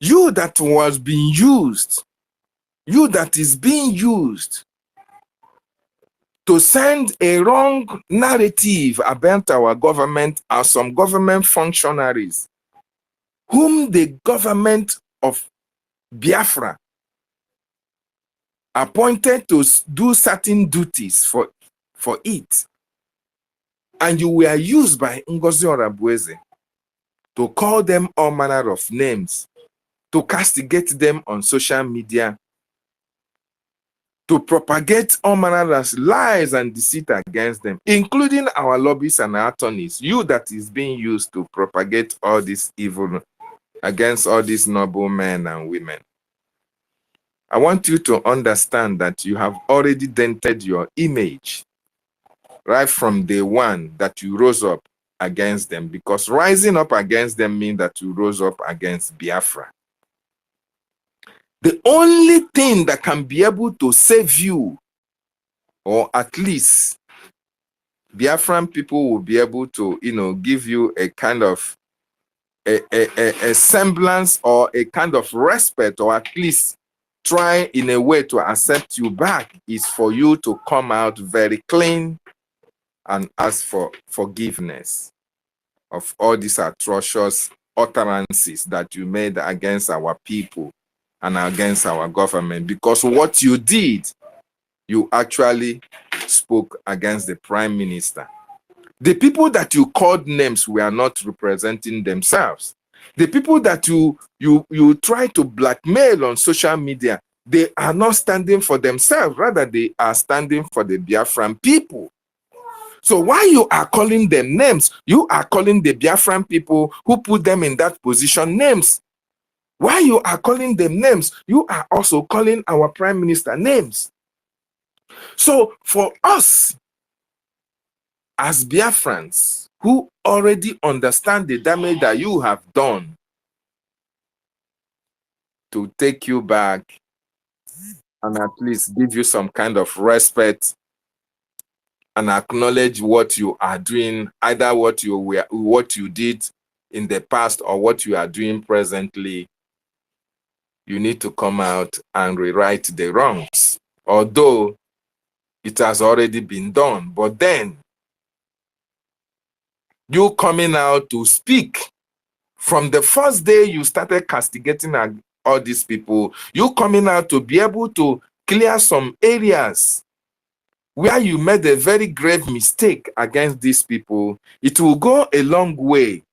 You that was being used, you that is being used to send a wrong narrative about our government or some government functionaries whom the government of Biafra appointed to do certain duties for it. And you were used by Ngozi Onabueze to call them all manner of names, to castigate them on social media, to propagate all manner of lies and deceit against them, including our lobbyists and our attorneys. You that is being used to propagate all this evil against all these noble men and women. I want you to understand that you have already dented your image right from day one that you rose up against them, because rising up against them means that you rose up against Biafra. The only thing that can be able to save you, or at least Biafran people will be able to, give you a kind of a semblance or a kind of respect, or at least try in a way to accept you back, is for you to come out very clean and ask for forgiveness of all these atrocious utterances that you made against our people and against our government. Because what you did, you actually spoke against the prime minister. The people that you called names were not representing themselves. The people that you try to blackmail on social media, they are not standing for themselves. Rather, they are standing for the Biafran people. So why you are calling them names, you are calling the Biafran people who put them in that position names. Why you are calling them names, you are also calling our prime minister names. So for us, as Biafrans, who already understand the damage that you have done, to take you back and at least give you some kind of respect and acknowledge what you are doing, either what you did in the past or what you are doing presently, you need to come out and rewrite the wrongs. Although it has already been done, but then you coming out to speak from the first day you started castigating all these people, you coming out to be able to clear some areas where you made a very grave mistake against these people, it will go a long way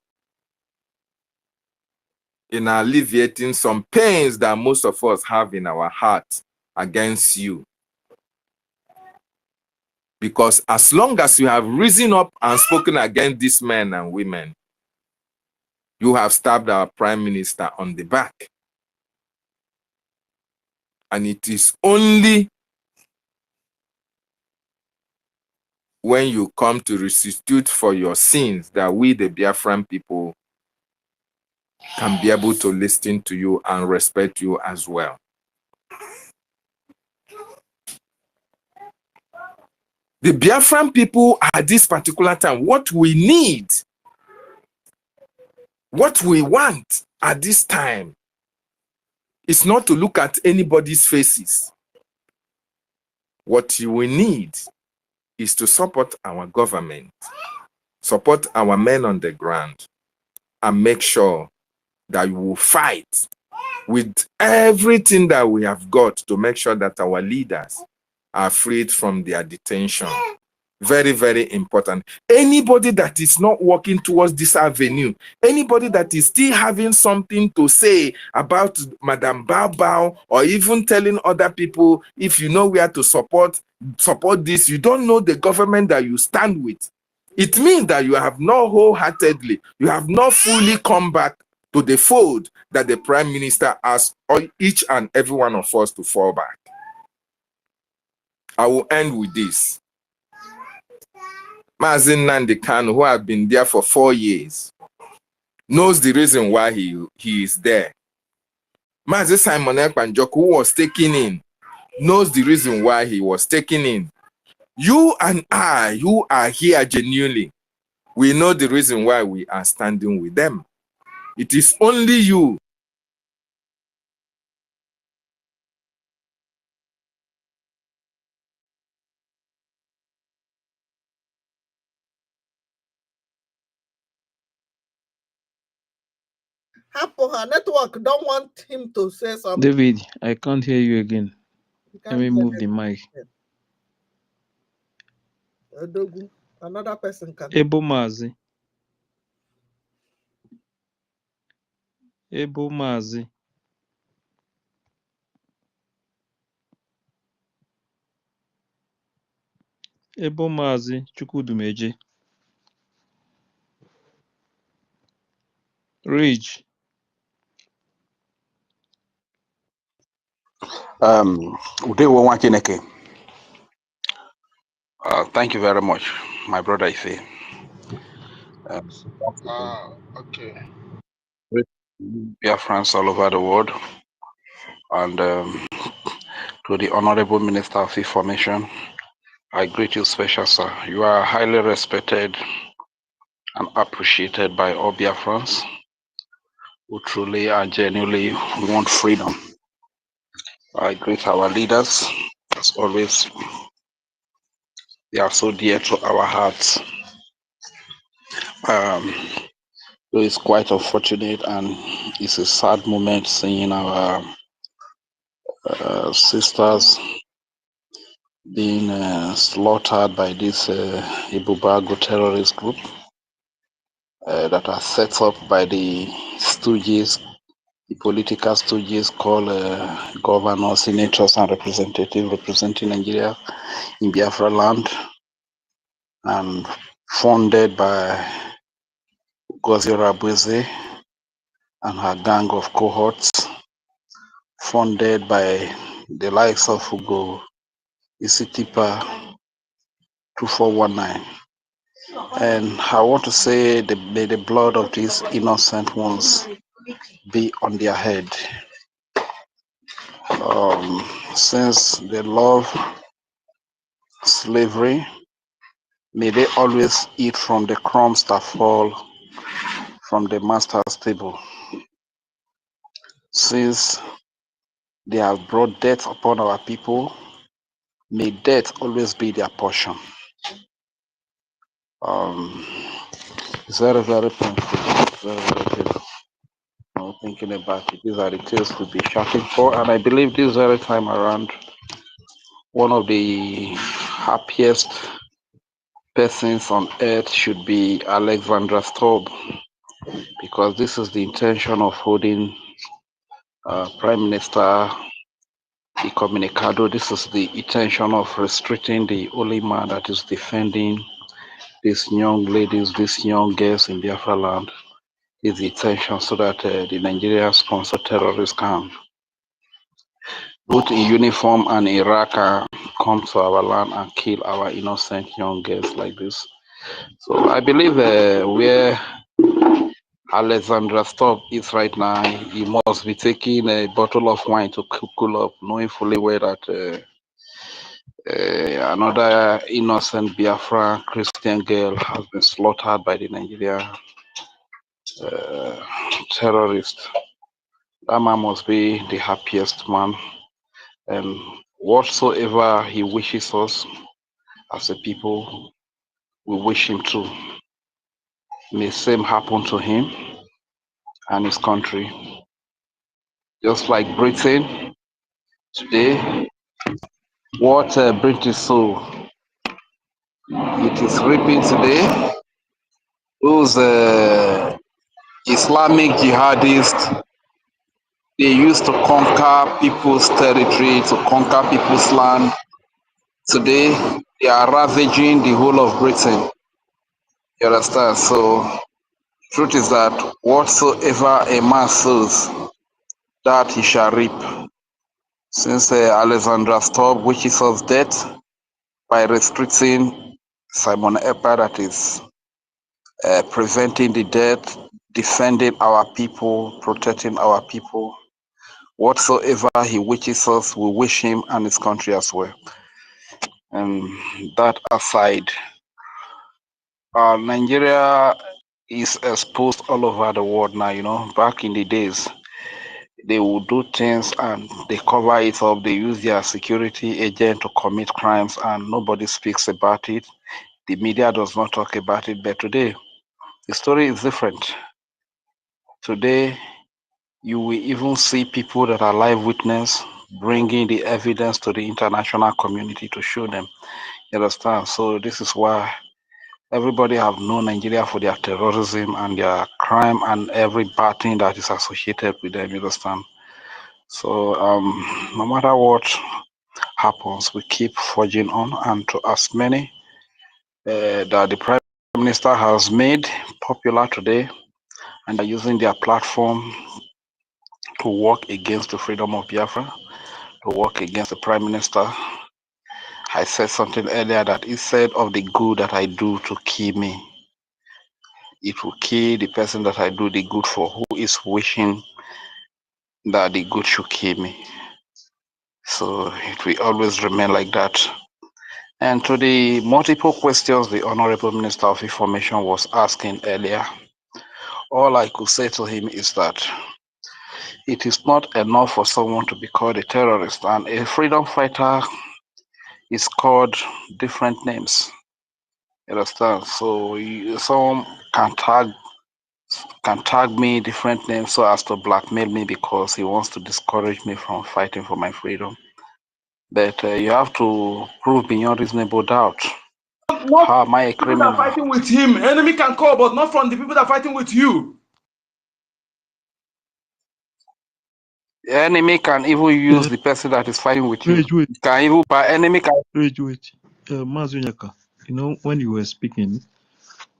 in alleviating some pains that most of us have in our heart against you. Because as long as you have risen up and spoken against these men and women, you have stabbed our Prime Minister on the back. And it is only when you come to restitute for your sins that we, the Biafran people, can be able to listen to you and respect you as well. The Biafran people at this particular time, what we need, what we want at this time is not to look at anybody's faces. What we need is to support our government, support our men on the ground, and make sure that we will fight with everything that we have got to make sure that our leaders are freed from their detention. Very, very important. Anybody that is not working towards this avenue, anybody that is still having something to say about Madam Bao Bao, or even telling other people, if you know where to support this, you don't know the government that you stand with. It means that you have not wholeheartedly, you have not fully come back to the fold that the Prime Minister asked each and every one of us to fall back. I will end with this. Mazin Nandekan, who has been there for 4 years, knows the reason why he is there. Mazin Simon Ekpanjok, who was taken in, knows the reason why he was taken in. You and I, who are here genuinely, we know the reason why we are standing with them. It is only you. Her network don't want him to say something. David, I can't hear you again. Let me move the mic. Another person can. Ebo Mazi. Ebo Mazi. Ebo Mazi Chukwudumeje. Rage. Udewo Nwakineke. Thank you very much, my brother Ife. Okay. Biafrans all over the world, and to the Honorable Minister of Information, I greet you, special sir. You are highly respected and appreciated by all Biafrans who truly and genuinely want freedom. I greet our leaders, as always. They are so dear to our hearts. So it's quite unfortunate, and it's a sad moment seeing our sisters being slaughtered by this Ibubago terrorist group that are set up by the stooges, the political stooges called governors, senators, and representatives representing Nigeria in Biafra land, and funded by Ngozi Rabueze and her gang of cohorts, funded by the likes of Ugo Isitipa 2419. And I want to say may the blood of these innocent ones be on their head. Since they love slavery, may they always eat from the crumbs that fall from the master's table. Since they have brought death upon our people, may death always be their portion. It's very, very painful. Very, very painful. Thinking about it, these are the tales to be shouting for, and I believe this very time around, one of the happiest persons on earth should be Alexandra Stubb, because this is the intention of holding Prime Minister Incommunicado. This is the intention of restricting the only man that is defending these young ladies, these young girls in Biafra land. Is the intention so that the Nigeria sponsored terrorists can, both in uniform and in raka, come to our land and kill our innocent young girls like this. So I believe where Alexandra Stubb is right now, he must be taking a bottle of wine to cool up, knowing fully well that another innocent Biafra Christian girl has been slaughtered by the Nigeria terrorists. That man must be the happiest man, and whatsoever he wishes us as a people, we wish him to. May same happen to him and his country. Just like Britain today, what British soul it is reaping today, those Islamic jihadists, they used to conquer people's territory, to conquer people's land. Today, they are ravaging the whole of Britain. You understand? So, truth is that whatsoever a man sows, that he shall reap. Since Alexandra Stubb wishes us death by restricting Simon Ekpa, that is preventing the death, defending our people, protecting our people. Whatsoever he wishes us, we wish him and his country as well. And that aside, Nigeria is exposed all over the world now. You know, back in the days, they would do things and they cover it up. They use their security agent to commit crimes and nobody speaks about it. The media does not talk about it. But today, the story is different. Today, you will even see people that are live witness bringing the evidence to the international community to show them. You understand? So this is why everybody have known Nigeria for their terrorism and their crime and every bad thing that is associated with them. You understand? So no matter what happens, we keep forging on, and to as many that the Prime Minister has made popular today, and are using their platform to work against the freedom of Biafra, to work against the Prime Minister. I said something earlier that instead of the good that I do to kill me, it will kill the person that I do the good for, who is wishing that the good should kill me. So it will always remain like that. And to the multiple questions the Honorable Minister of Information was asking earlier, all I could say to him is that it is not enough for someone to be called a terrorist, and a freedom fighter is called different names. You understand? So someone can tag me different names so as to blackmail me because he wants to discourage me from fighting for my freedom. But you have to prove beyond reasonable doubt. Not How am I a people that criminal? are fighting with him. Enemy can call, but not from the people that are fighting with you. The enemy can even use the person that is fighting with you. Wait. Can even by enemy can. Wait. Mazunyaka, you know, when you were speaking,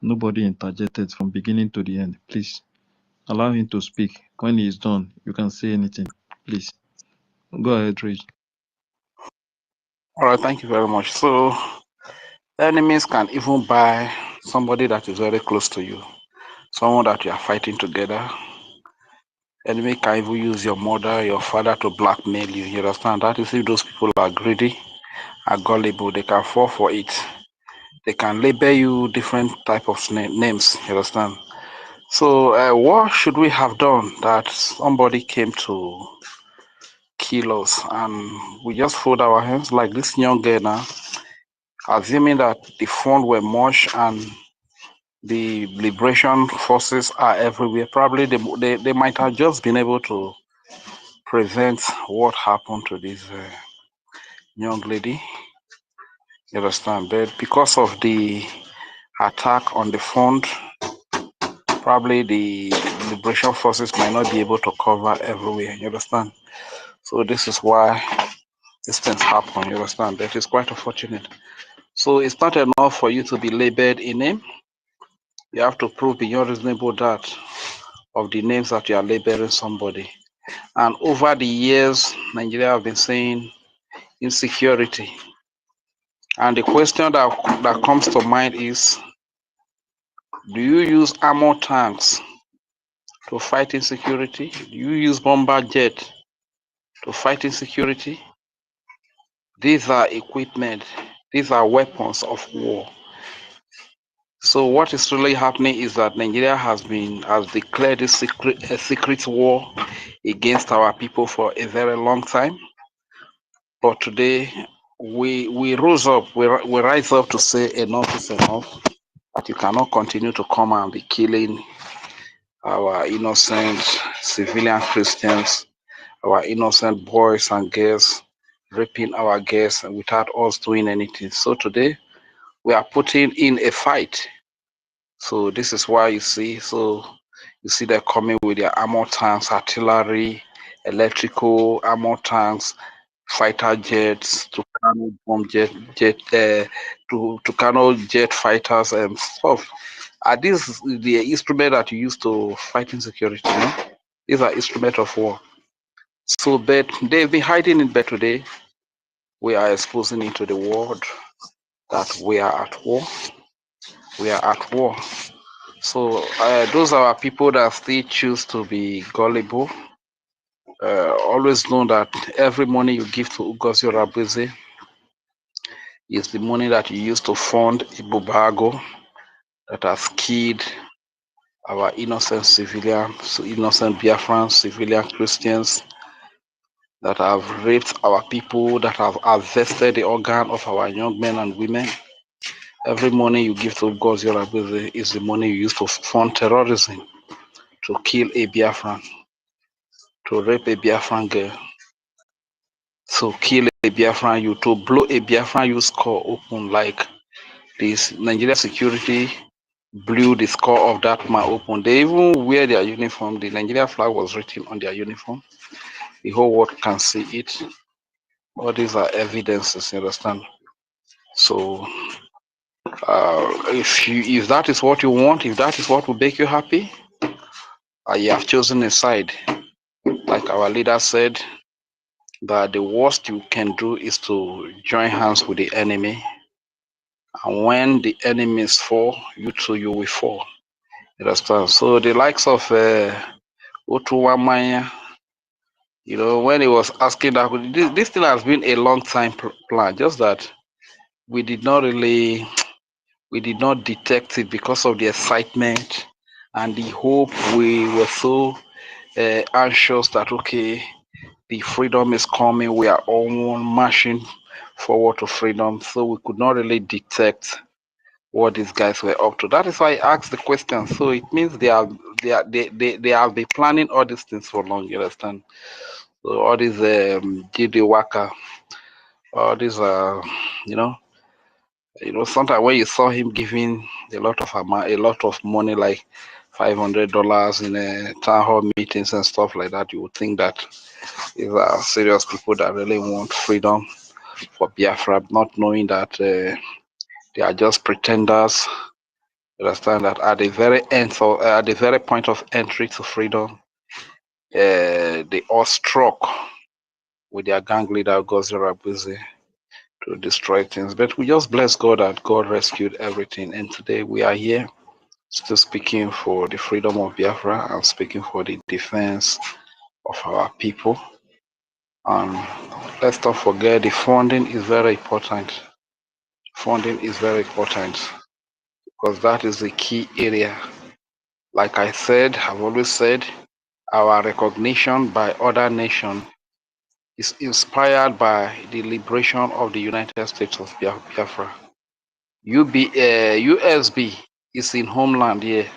nobody interjected from beginning to the end. Please allow him to speak. When he is done, you can say anything. Please go ahead, Rage. All right, thank you very much. So enemies can even buy somebody that is very close to you, someone that you are fighting together. Enemy can even use your mother, your father to blackmail you. You understand? That is if those people are greedy, are gullible, they can fall for it. They can label you different type of names. You understand? So what should we have done that somebody came to kill us and we just fold our hands like this young girl now, assuming that the funds were much and the liberation forces are everywhere. Probably they might have just been able to prevent what happened to this young lady. You understand? But because of the attack on the fund, probably the liberation forces might not be able to cover everywhere. You understand? So this is why these things happen, you understand? That is quite unfortunate. So it's not enough for you to be labeled a name. You have to prove beyond reasonable doubt of the names that you are labeling somebody. And over the years, Nigeria have been saying insecurity. And the question that comes to mind is, do you use armor tanks to fight insecurity? Do you use bomber jet to fight insecurity? These are equipment. These are weapons of war. So what is really happening is that Nigeria has declared a secret war against our people for a very long time. But today we rise up to say enough is enough. That you cannot continue to come and be killing our innocent civilian Christians, our innocent boys and girls, raping our girls without us doing anything. So today we are putting in a fight. So this is why you see they're coming with their armor tanks, artillery, electrical armor tanks, fighter jets, Tucano bomb Tucano jet fighters and stuff. Are these the instrument that you use to fight insecurity? No? These are instruments of war. So, but they've been hiding it, but today we are exposing it to the world that we are at war. We are at war. So those are people that still choose to be gullible. Always know that every money you give to Ugozi Rabuzi is the money that you use to fund Ibubago that has killed our innocent civilians, innocent Biafrans, civilian Christians, that have raped our people, that have harvested the organ of our young men and women. Every money you give to Ugozi Rabuzi is the money you use to fund terrorism, to kill a Biafran, to rape a Biafran girl, to kill a Biafran you, to blow a Biafran you score open like this. Nigeria security blew the score of that man open. They even wear their uniform. The Nigeria flag was written on their uniform. The whole world can see it. All these are evidences, you understand? So if that is what you want, if that is what will make you happy, you have chosen a side. Like our leader said, that the worst you can do is to join hands with the enemy. And when the enemies fall, you too, you will fall. You understand? So the likes of Otuwamanya, when he was asking that, this thing has been a long time plan, just that we did not detect it because of the excitement and the hope. We were so anxious that, okay, the freedom is coming, we are all marching forward to freedom, so we could not really detect what these guys were up to. That is why I asked the question. So it means they have been planning all these things for long, you understand? So all these GD Waka, all these sometimes when you saw him giving a lot of money, like $500 in town hall meetings and stuff like that, you would think that these are serious people that really want freedom for Biafra, not knowing that they are just pretenders. You understand that at the very end, at the very point of entry to freedom, they all struck with their gang leader Gozi Rabuzi to destroy things. But we just bless God that God rescued everything, and today we are here still speaking for the freedom of Biafra and speaking for the defense of our people. And let's not forget the funding is very important. Funding is very important because that is the key area. Like I said, I've always said, our recognition by other nations is inspired by the liberation of the United States of Biafra. USB is in homeland here,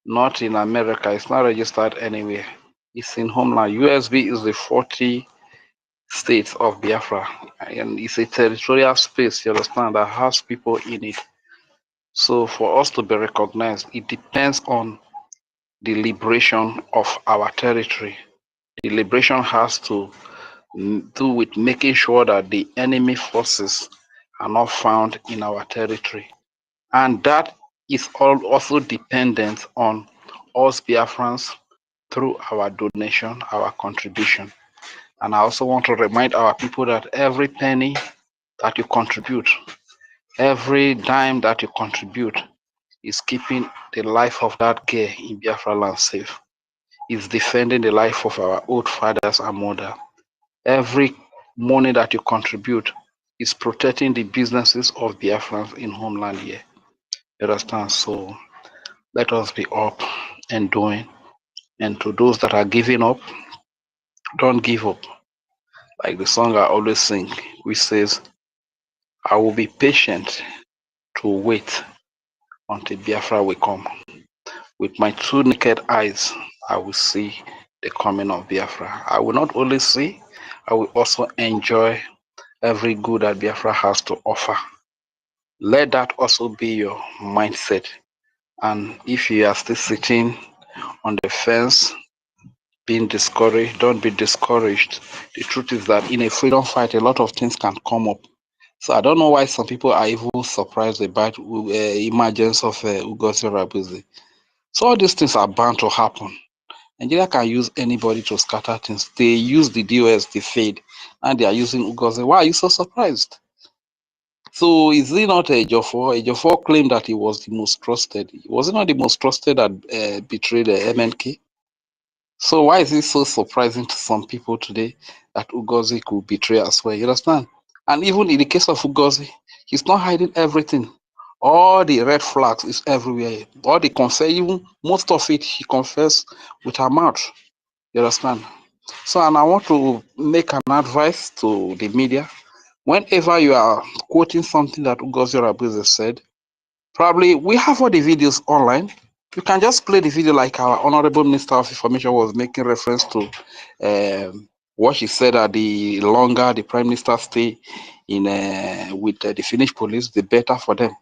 not in America. It's not registered anywhere. It's in homeland. USB is the 40 states of Biafra, and it's a territorial space, you understand, that has people in it. So for us to be recognized, it depends on the liberation of our territory. The liberation has to do with making sure that the enemy forces are not found in our territory. And that is also dependent on us Biafrans through our donation, our contribution. And I also want to remind our people that every penny that you contribute, every dime that you contribute is keeping the life of that girl in Biafra land safe. Is defending the life of our old fathers and mothers. Every money that you contribute is protecting the businesses of Biafrans in homeland here. You understand? So let us be up and doing. And to those that are giving up, don't give up. Like the song I always sing, which says, I will be patient to wait until Biafra will come. With my two naked eyes, I will see the coming of Biafra. I will not only see, I will also enjoy every good that Biafra has to offer. Let that also be your mindset. And if you are still sitting on the fence, being discouraged, don't be discouraged. The truth is that in a freedom fight, a lot of things can come up. So I don't know why some people are even surprised about emergence of Ugozi Rabuzi. So all these things are bound to happen. Nigeria can use anybody to scatter things. They use the DOS, the FADE, and they are using Ugozi. Why are you so surprised? So is he not a Ejiofor? Ejiofor claimed that he was the most trusted. Was he not the most trusted that betrayed the MNK? So why is it so surprising to some people today that Ugozi could betray as well? You understand? And even in the case of Ugozi, he's not hiding everything. All the red flags is everywhere. All the confess, even most of it, he confessed with her mouth. You understand? So, and I want to make an advice to the media. Whenever you are quoting something that Ugozi Rabuzi said, probably we have all the videos online. You can just play the video like our Honorable Minister of Information was making reference to what she said that the longer the Prime Minister stay in with the Finnish police, the better for them.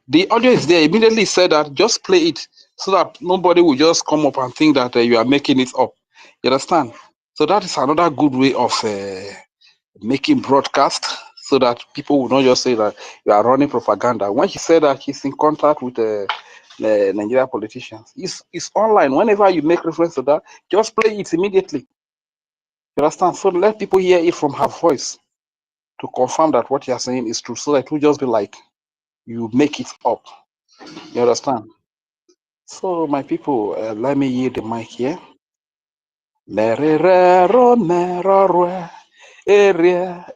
The audio is there. Immediately said that just play it so that nobody will just come up and think that you are making it up. You understand? So that is another good way of making broadcast so that people will not just say that you are running propaganda. When she said that she's in contact with the Nigeria politicians, it's online. Whenever you make reference to that, just play it immediately. You understand? So let people hear it from her voice to confirm that what you are saying is true, so that it will just be like you make it up. You understand? So my people, let me yield the mic here. Merero, meroro, area,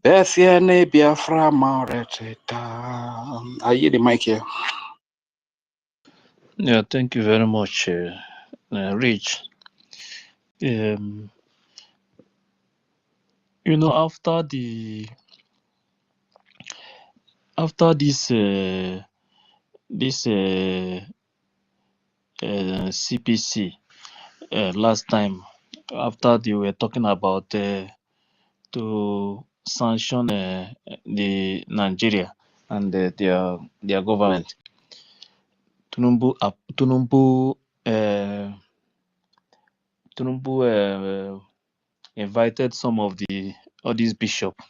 Besiane Biafra Maureteta. I yield the mic here. Yeah, thank you very much, Rich. You know, after this CPC last time, after they were talking about to sanction the Nigeria and their government, Tinubu invited some of all these bishops.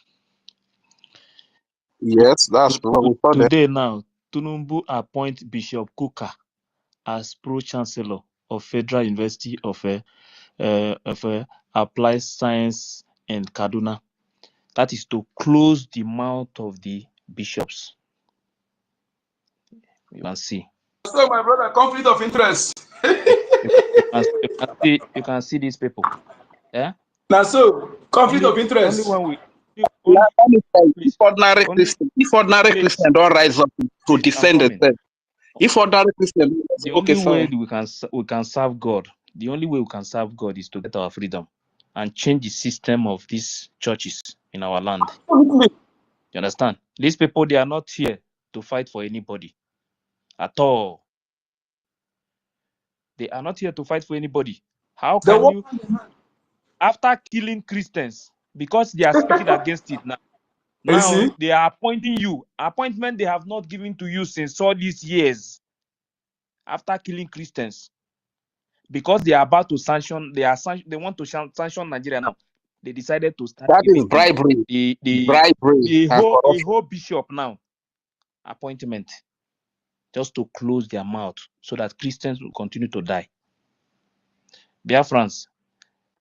Yes, that's true. Today now, Tinubu appoint Bishop Kuka as Pro-Chancellor of Federal University of Applied Science in Kaduna. That is to close the mouth of the bishops. You can see. So, my brother, conflict of interest. You can see these people. Yeah. Now, so conflict of interest. If ordinary Christian don't rise up to defend themselves, if ordinary Christian, the only way we can serve God, the only way we can serve God is to get our freedom and change the system of these churches in our land. You understand? These people, they are not here to fight for anybody at all. They are not here to fight for anybody. How can you, after killing Christians, because they are speaking against it now they are appointing you, appointment they have not given to you since all these years, after killing Christians. because they are about to sanction, they want to sanction Nigeria now. They decided to start That is giving bribery. the And whole corruption. bishop now appointment just to close their mouth so that Christians will continue to die. Biafrans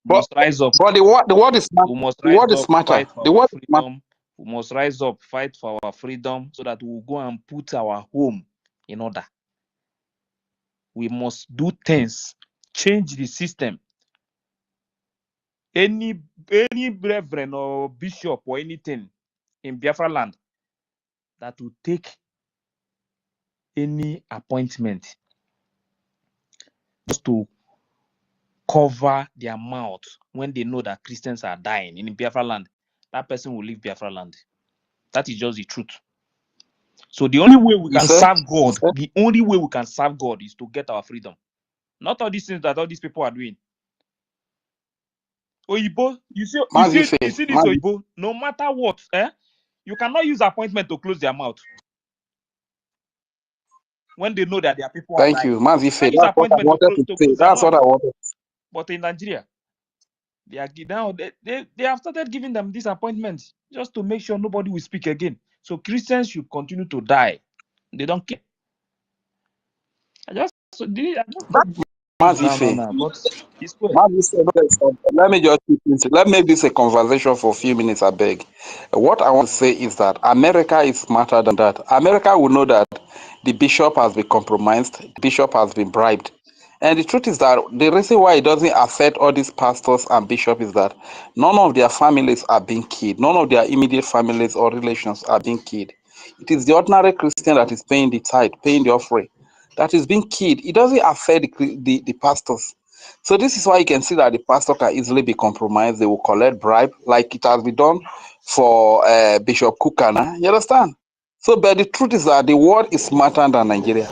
must rise up. But the word is We must the rise word is up, matter. fight for The our word is matter. freedom. We must rise up, fight for our freedom so that we'll go and put our home in order. We must do things, change the system. Any reverend or bishop or anything in Biafra land that will take any appointment just to cover their mouth when they know that Christians are dying in Biafra land, that person will leave Biafra land. That is just the truth. So the only way we can serve God, the only way we can serve God is to get our freedom. Not all these things that all these people are doing. Oyibo, you see this Oyibo, no matter what, you cannot use appointment to close their mouth when they know that their people are dying. Thank you, Mazife. Use That's what I appointment wanted to say. close their That's what I mouth. wanted. But in Nigeria, they are now they have started giving them these appointments just to make sure nobody will speak again. So Christians should continue to die. They don't care. Mazife. But it's good. Let me just let me make this a conversation for a few minutes, I beg. What I want to say is that America is smarter than that. America will know that the bishop has been compromised, the bishop has been bribed. And the truth is that the reason why it doesn't affect all these pastors and bishops is that none of their families are being killed. None of their immediate families or relations are being killed. It is the ordinary Christian that is paying the tithe, paying the offering, that is being killed. It doesn't affect the pastors. So this is why you can see that the pastor can easily be compromised. They will collect bribe, like it has been done for Bishop Kukana. You understand? So, but the truth is that the world is smarter than Nigeria.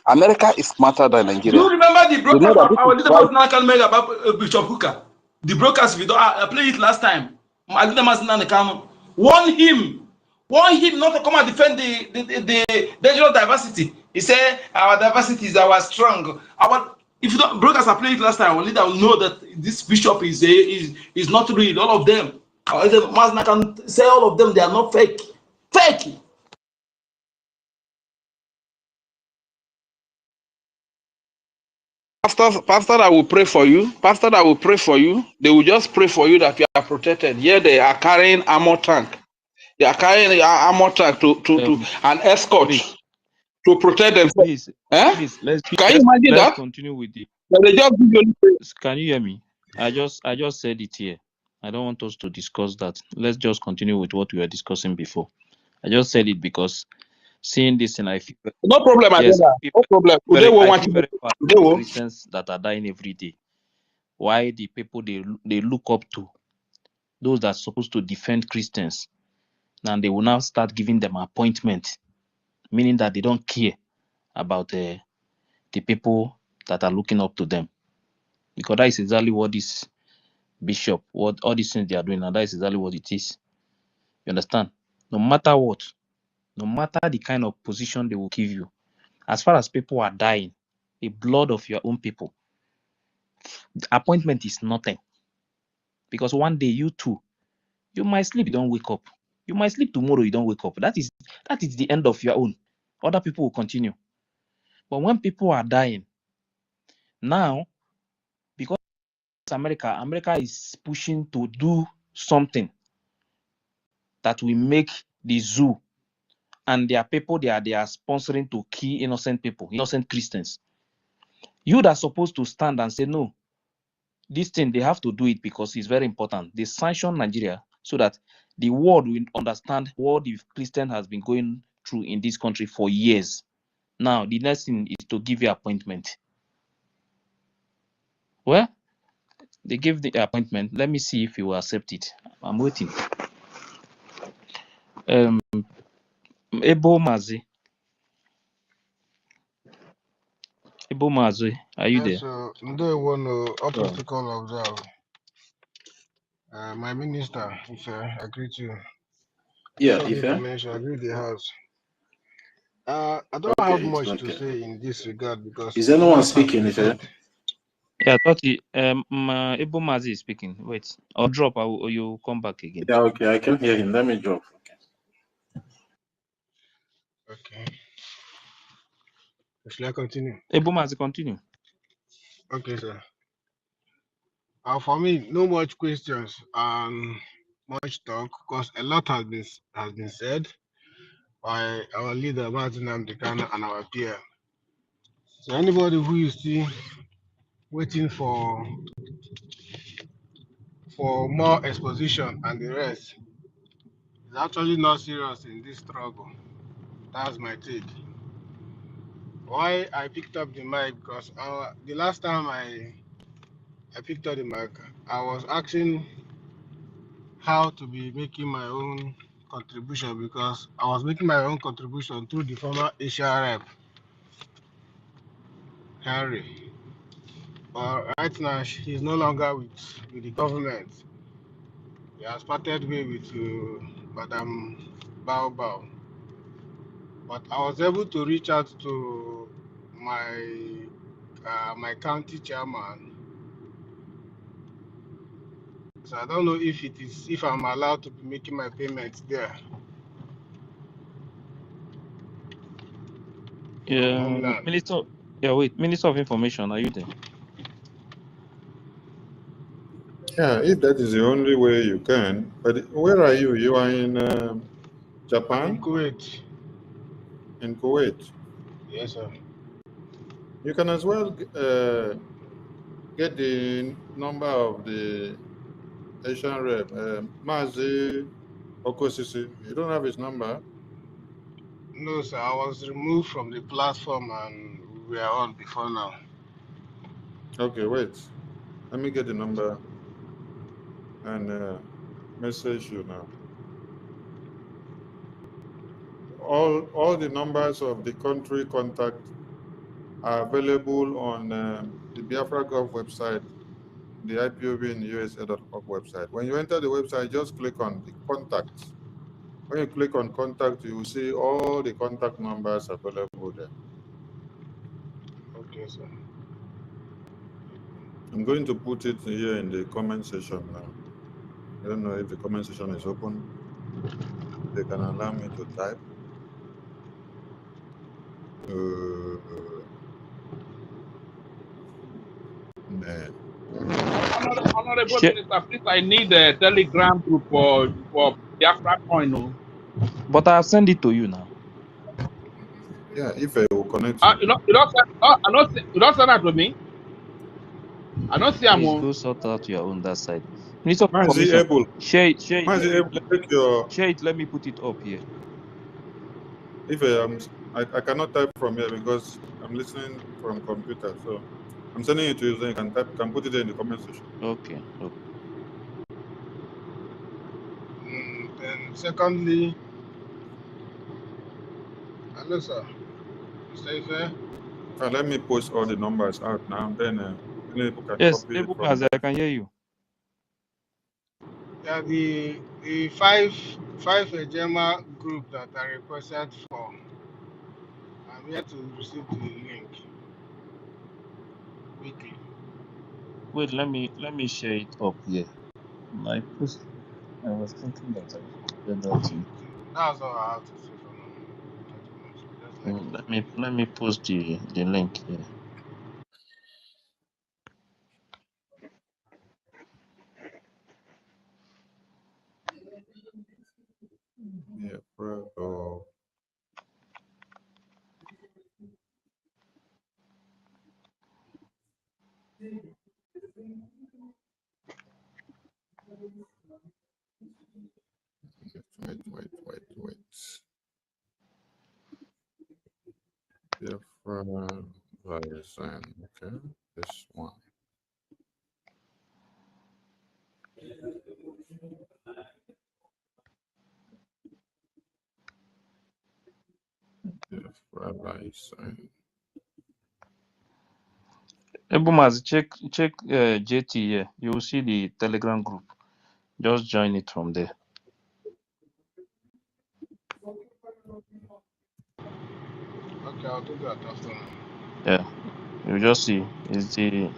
America is smarter than Do Nigeria. you remember the They broadcast know that of this our is leader right. Masina made about Bishop Hooker? The broadcast video, I played it last time. My leader Masina warn him not to come and defend the dangerous diversity. He said our diversity is our strong. If you don't broadcast, I played it last time. Our leader will know that this bishop is not real. All of them. Masina can say all of them. They are not fake. Fake. Pastor, I will pray for you. Pastor, I will pray for you. They will just pray for you that you are protected. Here they are carrying armor tank. They are carrying the armor tank to an escort to protect themselves. Please, let's Can you imagine that? continue with the. They just Can you hear me? I just said it here. I don't want us to discuss that. Let's just continue with what we were discussing before. I just said it because seeing this and I feel no problem. yes, No problem. I feel very bad for Christians that are dying every day. Why the people they look up to, those that are supposed to defend Christians, and they will now start giving them appointment, meaning that they don't care about the people that are looking up to them, because that is exactly what this bishop, what all these things they are doing, and that is exactly what it is. You understand? No matter what, no matter the kind of position they will give you, as far as people are dying, the blood of your own people, the appointment is nothing. Because one day you too, you might sleep, you don't wake up. You might sleep tomorrow, you don't wake up. That is the end of your own. Other people will continue. But when people are dying, now, because America is pushing to do something that will make the zoo and their people they are sponsoring to kill innocent people, innocent Christians. You that are supposed to stand and say, no, this thing, they have to do it because it's very important. They sanction Nigeria so that the world will understand what the Christian has been going through in this country for years. Now, the next thing is to give you appointment. Well, they gave the appointment. Let me see if you will accept it. I'm waiting. Ebo Mazi. Ebo Mazi, are you there? So they want to protocol observe. My minister, if I agree to, Yeah, if I mention, agree with the house. I don't have much to say in this regard because is anyone enough has speaking? been If said. Yeah, Toti, Ebo Mazi is speaking. Wait, I'll drop. Or you come back again. Yeah, okay, I can hear him. Let me drop. Okay. Shall I continue? Ebo Mazi, continue. Okay, sir. For me, no much questions. Much talk because a lot has been said by our leader Martin Amdekana and our peer. So anybody who is still waiting for more exposition and the rest is actually not serious in this struggle. That's my take. Why I picked up the mic because the last time I picked up the mic, I was asking how to be making my own contribution because I was making my own contribution through the former Asia rep, Henry. But right now, he's no longer with the government. He has parted way with Madam Bao Bao. But I was able to reach out to my county chairman. So I don't know if I'm allowed to be making my payments there from homeland. Minister. Yeah, wait. Minister of Information, are you there? Yeah, if that is the only way you can. But where are you? You are in Japan? I'm in Kuwait. In Kuwait. Yes, sir. You can as well get the number of the Asian rep, Mazi Okosisi. You don't have his number? No, sir. I was removed from the platform and we are on before now. Okay, wait. Let me get the number and message you now. All the numbers of the country contact are available on the BiafraGov website, the IPOB in USA.org website. When you enter the website, just click on the contact. When you click on contact, you will see all the contact numbers available there. Okay, sir. I'm going to put it here in the comment section now. I don't know if the comment section is open. They can allow me to type. Man. Honorable Minister, please, I need a Telegram group for BIAFRACOIN. No? But I have sent it to you now. Yeah, if I will connect You don't send that to me. I don't see Please I'm go sort out your own that side. Minister of Mazi Information, able. share it. Mazi able, take your. Share it. Let me put it up here. If I cannot type from here because I'm listening from computer, so I'm sending it to you so you can type, can put it in the comment section. Okay. And secondly, hello, sir. Mr. Ife? Let me post all the numbers out now, then people can Yes, copy it Ebo from Mazi, there. I can hear you. Yeah, the five Ejema group that I requested for, I'm yet to receive the link weekly. Wait, let me share it up here. I was thinking that I should get that to you. That's all I have to say for now. Just Let me post the link here. Yeah, bro. Wait. Biafra virus, okay, this one. Biafra virus. Ebo Mazi, check JT here. You will see the Telegram group. Just join it from there. Okay, I'll do that after. Yeah, you just see. It's the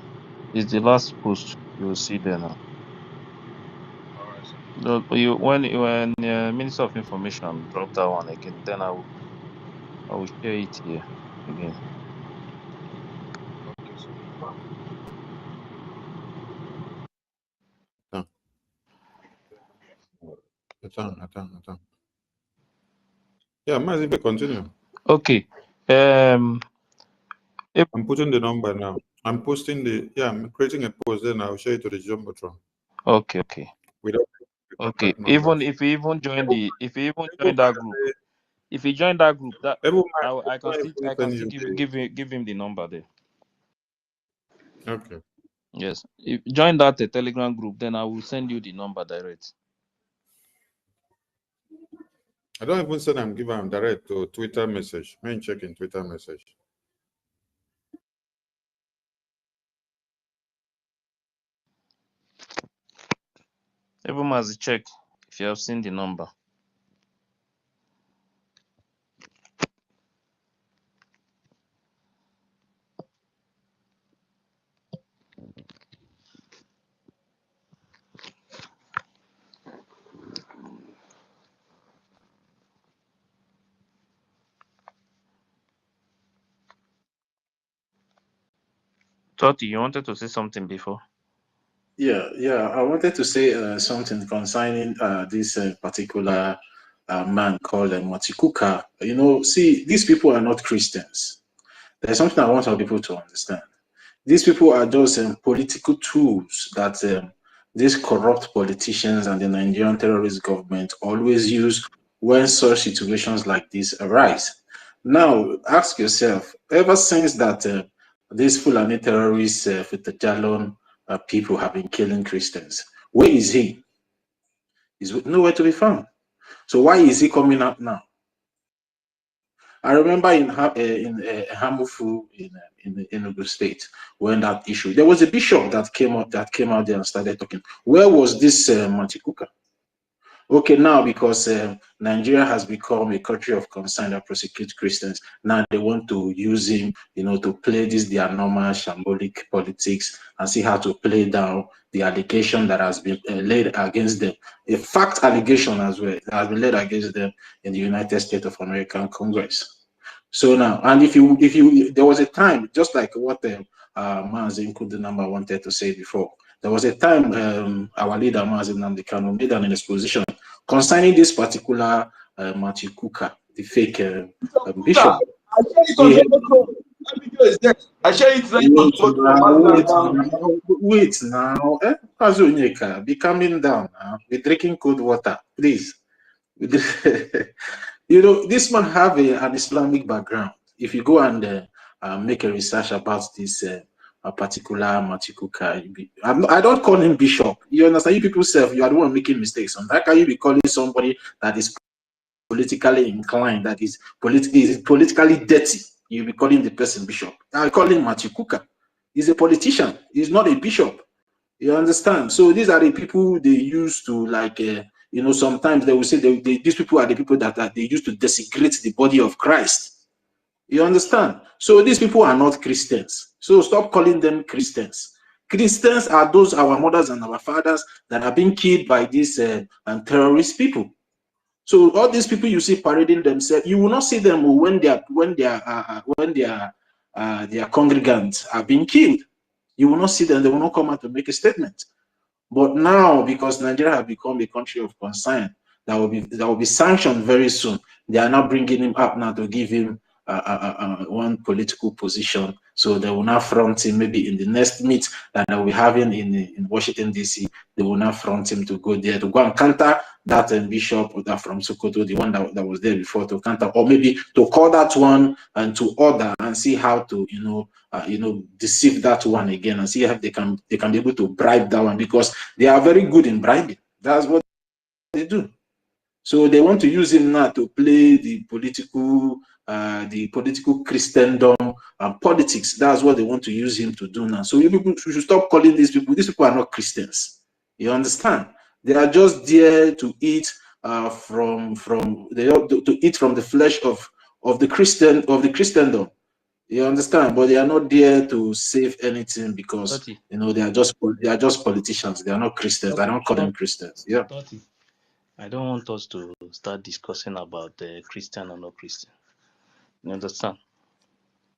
It's the last post you will see there now. All right, sir. When Minister of Information drop that one again, then I will share it here again. Okay, sir. Yeah, Mazi, continue. Okay. I'm putting the number now. I'm posting I'm creating a post, then I'll share it to the Jumbotron. Okay. Without Okay. Even if you even join that group, if you join that group, that I can still give him the number there. Okay. Yes. If join that Telegram group, then I will send you the number direct. I don't even send I'm giving direct to Twitter message. I'm checking Twitter message. Everyone must check if you have seen the number. Toti, you wanted to say something before? Yeah. I wanted to say something concerning this particular man called Matikuka. You know, see, these people are not Christians. There's something I want our people to understand. These people are just political tools that these corrupt politicians and the Nigerian terrorist government always use when such situations like this arise. Now, ask yourself, ever since that these Fulani terrorists, Fitajalon people have been killing Christians, where is he? He's nowhere to be found. So why is he coming out now? I remember in Hamufu in Enugu State, when that issue, there was a bishop that came out there and started talking. Where was this Matikuka? Okay, now because Nigeria has become a country of concern that prosecutes Christians, now they want to use him, you know, to play this their normal shambolic politics and see how to play down the allegation that has been laid against them, a fact allegation as well that has been laid against them in the United States of American Congress. So now, and if you, there was a time, just like what Mazin Kudunamba wanted to say before, there was a time our leader Mazin Namdekano made an exposition concerning this particular Matikuka, the fake bishop. I share it. Wait now. Azunyeka, be calming down now. Be drinking cold water, please. You know, this man have an Islamic background. If you go and make a research about this particular Matikuka, I don't call him bishop. You understand? You people self, you are the one making mistakes. And how can you be calling somebody that is politically inclined, that is politically dirty? You be calling the person bishop. I call him Matikuka. He's a politician. He's not a bishop. You understand? So these are the people they use to, like, you know, sometimes they will say these people are the people that they used to desecrate the body of Christ. You understand? So these people are not Christians. So stop calling them Christians. Christians are those our mothers and our fathers that are being killed by these terrorist people. So all these people you see parading themselves, you will not see them when their congregants are being killed. You will not see them. They will not come out to make a statement. But now, because Nigeria has become a country of concern, that will be sanctioned very soon. They are now bringing him up now to give him one political position. So they will now front him maybe in the next meet that they will be having in Washington, D.C. They will now front him to go there to go and counter that bishop that from Sokoto, the one that was there before, to counter, or maybe to call that one and to order and see how to deceive that one again and see if they can be able to bribe that one, because they are very good in bribing. That's what they do. So they want to use him now to play the political Christendom and politics. That's what they want to use him to do now. So you people should stop calling these people. These people are not Christians. You understand? They are just there to eat to eat from the flesh of the Christendom. You understand? But they are not there to save anything because Toti, they are just politicians. They are not Christians. I don't call them Christians. Yeah. Toti, I don't want us to start discussing about Christian or not Christian. You understand?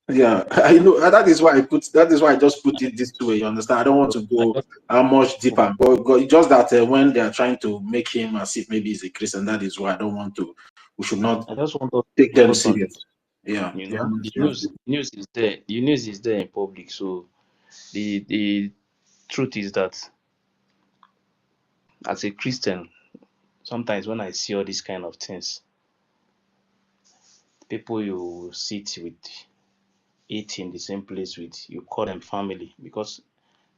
Yeah, I know. That is why I just put it this way. You understand? I don't want to go much deeper. But just that when they are trying to make him as if maybe he's a Christian, that is why I don't want to. We should not I just want us take to them focus on serious. Yeah. you Yeah. know the news is there. The news is there in public. So the truth is that as a Christian, sometimes when I see all these kind of things, people you sit with, eat in the same place with, you call them family because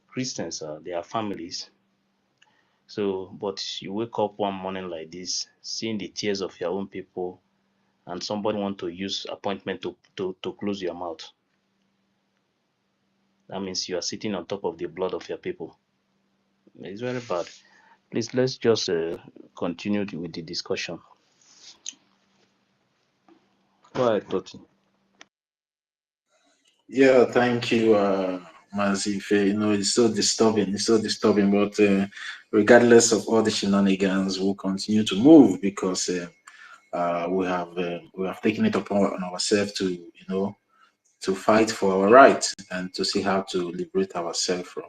Christians they are families. So, but you wake up one morning like this, seeing the tears of your own people, and somebody want to use appointment to close your mouth. That means you are sitting on top of the blood of your people. It's very bad. Please, let's just continue with the discussion. Go ahead, Toti. Yeah, thank you, Mazife. It's so disturbing. It's so disturbing. But regardless of all the shenanigans, we'll continue to move because we have taken it upon ourselves to fight for our rights and to see how to liberate ourselves from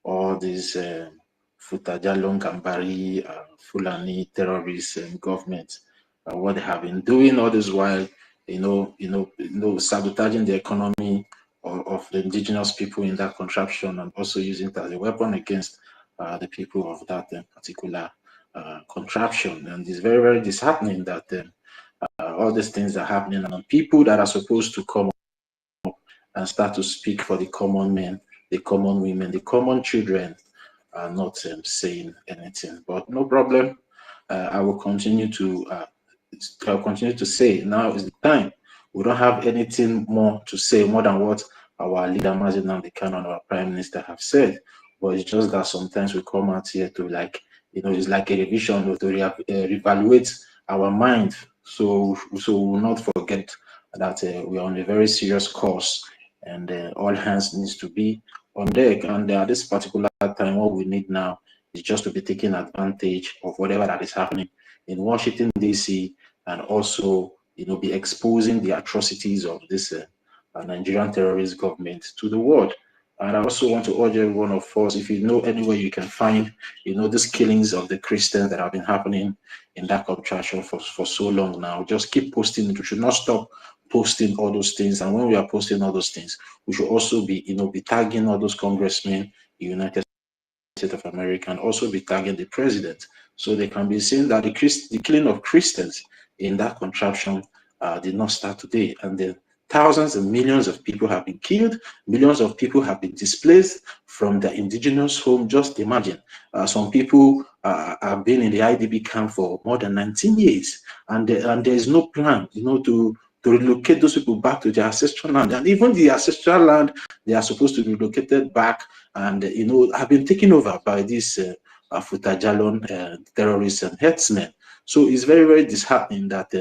all these Futajalon, Gambari, Fulani terrorists and government. What they have been doing all this while, sabotaging the economy of the indigenous people in that contraption and also using it as a weapon against the people of that particular contraption. And it's very, very disheartening that all these things are happening and people that are supposed to come and start to speak for the common men, the common women, the common children are not saying anything. But no problem. I will continue to say now is the time. We don't have anything more to say more than what our leader Mazin Namdekan and our prime minister have said. But it's just that sometimes we come out here to it's like a revision to reevaluate our mind. So we will not forget that we are on a very serious course and all hands needs to be on deck. And at this particular time, what we need now is just to be taking advantage of whatever that is happening in Washington, D.C., and also, be exposing the atrocities of this Nigerian terrorist government to the world. And I also want to urge every one of us, if you know anywhere you can find, these killings of the Christians that have been happening in that contraction for so long now, just keep posting it. We should not stop posting all those things. And when we are posting all those things, we should also be tagging all those congressmen, United States of America, and also be tagging the president, so they can be saying that the killing of Christians in that contraption did not start today, and then thousands and millions of people have been killed, millions of people have been displaced from their indigenous home. Just imagine, some people have been in the IDP camp for more than 19 years, and there is no plan, to relocate those people back to their ancestral land. And even the ancestral land they are supposed to be relocated back and have been taken over by these Futajalon terrorists and headsmen. So it's very, very disheartening that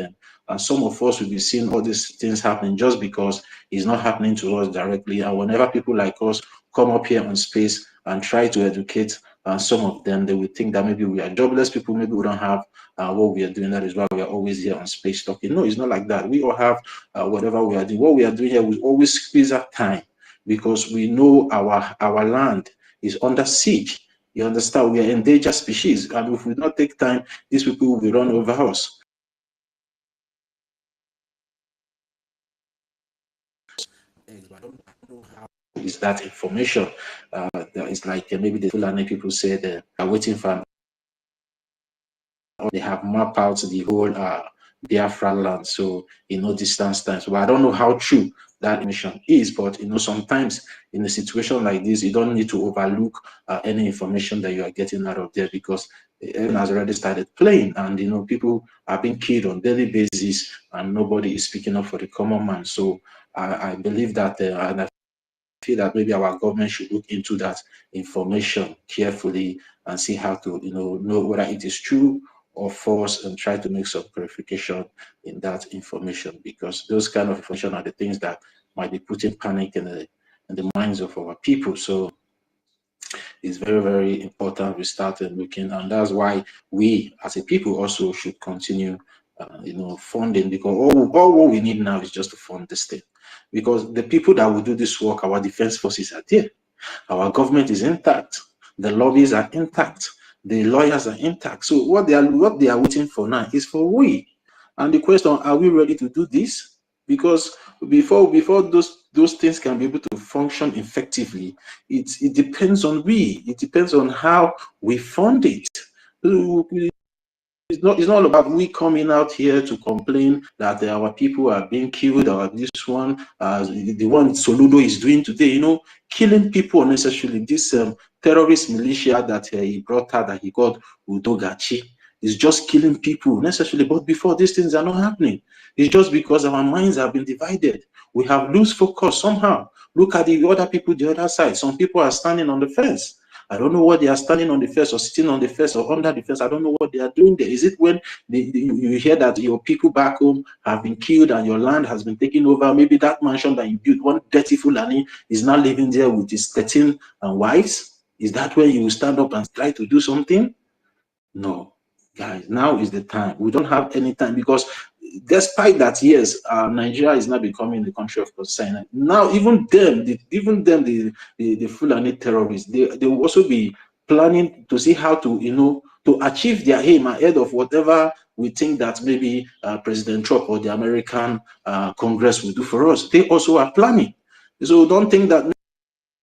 some of us will be seeing all these things happening just because it's not happening to us directly. And whenever people like us come up here on space and try to educate some of them, they will think that maybe we are jobless people, maybe we don't have what we are doing. That is why we are always here on space talking. No, it's not like that. We all have whatever we are doing. What we are doing here, we always squeeze out time because we know our land is under siege. You understand? We are endangered species, and if we don't take time, these people will be run over us. Is that information? It's like maybe the Fulani people say they are waiting for, or they have mapped out the whole Biafra land, so distance times. But I don't know how true that information is, but sometimes in a situation like this, you don't need to overlook any information that you are getting out of there, because everyone has already started playing, and people are being killed on daily basis, and nobody is speaking up for the common man. So I believe that, and I feel that maybe our government should look into that information carefully and see how to know whether it is true or false, and try to make some clarification in that information, because those kind of information are the things that might be putting panic in the minds of our people. So it's very, very important we started looking, and that's why we as a people also should continue funding, because all what we need now is just to fund this thing, because the people that will do this work, our defense forces are there, our government is intact, the lobbies are intact, the lawyers are intact. So what they are waiting for now is for we. And the question, are we ready to do this? Because before those things can be able to function effectively, it depends on we. It depends on how we fund it. It's not about we coming out here to complain that our people are being killed, or this one, the one Soludo is doing today, killing people unnecessarily. This terrorist militia that he brought out, that he called Udogachi, is just killing people necessarily. But before, these things are not happening. It's just because our minds have been divided. We have lost focus somehow. Look at the other people, the other side. Some people are standing on the fence. I don't know what they are standing on the fence, or sitting on the fence, or under the fence. I don't know what they are doing there. Is it when you hear that your people back home have been killed and your land has been taken over? Maybe that mansion that you built, one dirty Fulani is now living there with his 13 wives. Is that where you will stand up and try to do something? No, guys, now is the time. We don't have any time, because despite that, yes, Nigeria is now becoming the country of concern. Now, even them, the Fulani terrorists, they will also be planning to see how to, to achieve their aim ahead of whatever we think that maybe President Trump or the American Congress will do for us. They also are planning. So don't think that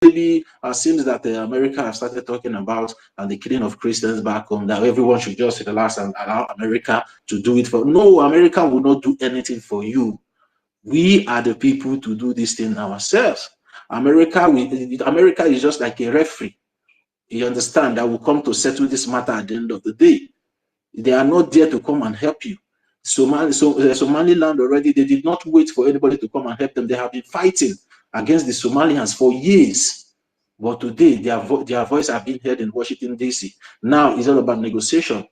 maybe seems that America has started talking about the killing of Christians back home, that everyone should just relax and allow America to do it for. No, America will not do anything for you. We are the people to do this thing ourselves. America is just like a referee. You understand, that will come to settle this matter at the end of the day. They are not there to come and help you. Somaliland already, they did not wait for anybody to come and help them. They have been fighting against the Somalians for years. But today, their voice have been heard in Washington, D.C. Now it's all about negotiation.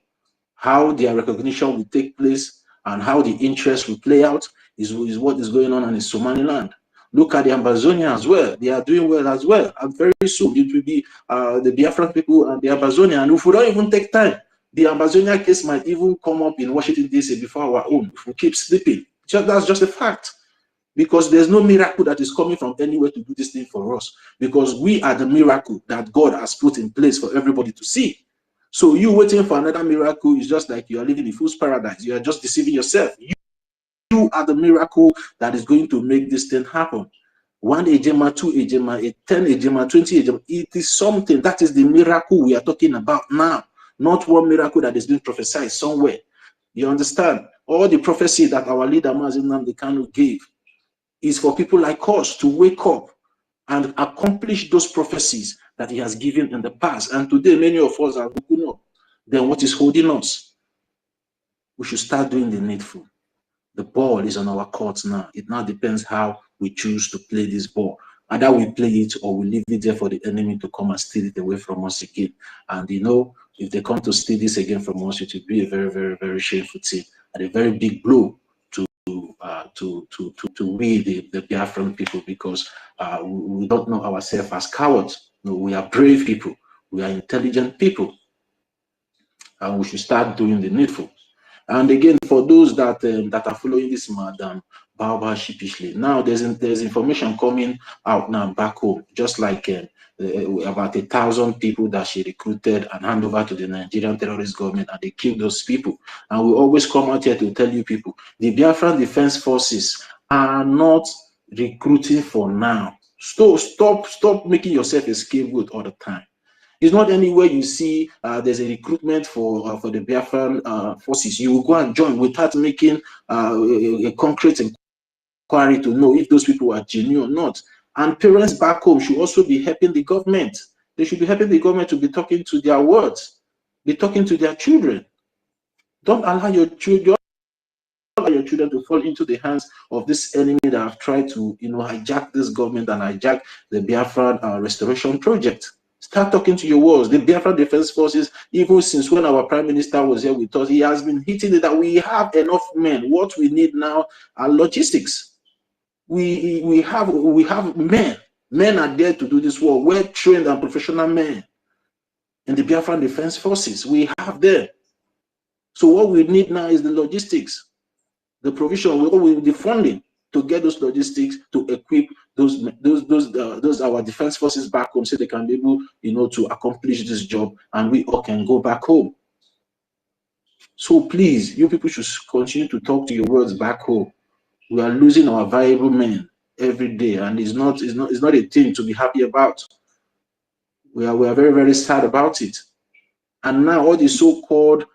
How their recognition will take place and how the interest will play out is what is going on in Somaliland. Look at the Ambazonia as well. They are doing well as well. And very soon, it will be the Biafran people and the Ambazonia. And if we don't even take time, the Ambazonia case might even come up in Washington, D.C. before our own, if we keep sleeping. That's just a fact. Because there's no miracle that is coming from anywhere to do this thing for us. Because we are the miracle that God has put in place for everybody to see. So you waiting for another miracle is just like you are living in fool's paradise. You are just deceiving yourself. You are the miracle that is going to make this thing happen. 1 Ejima, 2 Ejima, 10 Ejima, 20 Ejima. It is something. That is the miracle we are talking about now. Not one miracle that is being prophesied somewhere. You understand? All the prophecy that our leader Mazi Nnamdi Kanu gave is for people like us to wake up and accomplish those prophecies that he has given in the past. And today, many of us are looking up. Then what is holding us? We should start doing the needful. The ball is on our court now. It now depends how we choose to play this ball. Either we play it or we leave it there for the enemy to come and steal it away from us again. And if they come to steal this again from us, it will be a very, very, very shameful thing and a very big blow to we, the Biafran people, because we don't know ourselves as cowards. No, we are brave people. We are intelligent people. And we should start doing the needful. And again, for those that are following this Madam Baobab sheepishly, now there's information coming out now back home, just like about 1,000 people that she recruited and hand over to the Nigerian terrorist government, and they killed those people. And we always come out here to tell you people, the Biafran Defense Forces are not recruiting for now. Stop making yourself a scapegoat all the time. It's not anywhere you see there's a recruitment for the Biafran forces. You will go and join without making a concrete inquiry to know if those people are genuine or not. And parents back home should also be helping the government. They should be helping the government to be talking to their words, be talking to their children. Don't allow your children to fall into the hands of this enemy that have tried to hijack this government and hijack the Biafran restoration project. Start talking to your walls. The Biafran Defense Forces, even since when our Prime Minister was here with us, he has been hitting it that we have enough men. What we need now are logistics. We have men. Men are there to do this work. Well trained and professional men in the Biafran Defense Forces. We have them. So what we need now is the logistics, the provision, the funding to get those logistics to equip those our defense forces back home, so they can be able, to accomplish this job, and we all can go back home. So please, you people should continue to talk to your words back home. We are losing our viable men every day, and it's not a thing to be happy about. We are very, very sad about it. And now all the so-called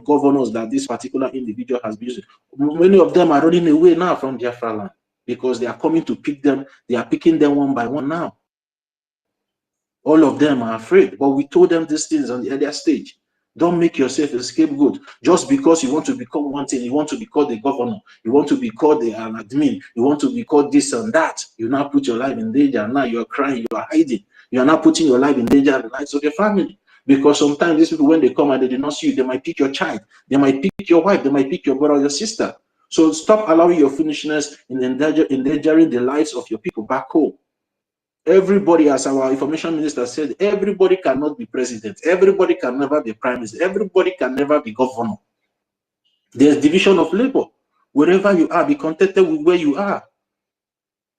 governors that this particular individual has been using, many of them are running away now from Biafra land because they are coming to pick them. They are picking them one by one now. All of them are afraid, but we told them these things on the earlier stage. Don't make yourself a scapegoat just because you want to become one thing. You want to be called the governor. You want to be called an admin. You want to be called this and that. You now put your life in danger. Now you are crying. You are hiding. You are now putting your life in danger and the lives of your family. Because sometimes these people, when they come and they do not see you, they might pick your child. They might pick your wife. They might pick your brother or your sister. So stop allowing your foolishness in endangering the lives of your people back home. Everybody, as our information minister said, everybody cannot be president. Everybody can never be prime minister. Everybody can never be governor. There's division of labor. Wherever you are, be contented with where you are.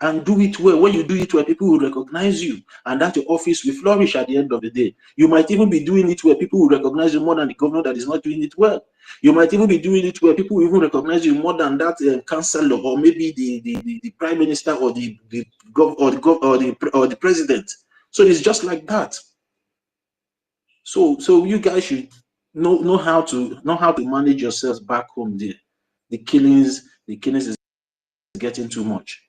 And do it well. When you do it well, people will recognize you. And that your office will flourish at the end of the day. You might even be doing it where people will recognize you more than the governor that is not doing it well. You might even be doing it where people will even recognize you more than that councillor, or maybe the prime minister, or the president. So it's just like that. So you guys should know how to manage yourselves back home there. The killings is getting too much.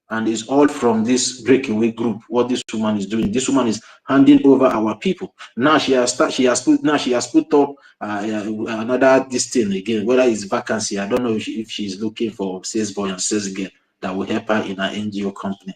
And it's all from this breakaway group. What this woman is doing, this woman is handing over our people. Now she has put up another this thing again. Whether it's vacancy, I don't know if she's looking for sales boy and sales girl that will help her in her NGO company.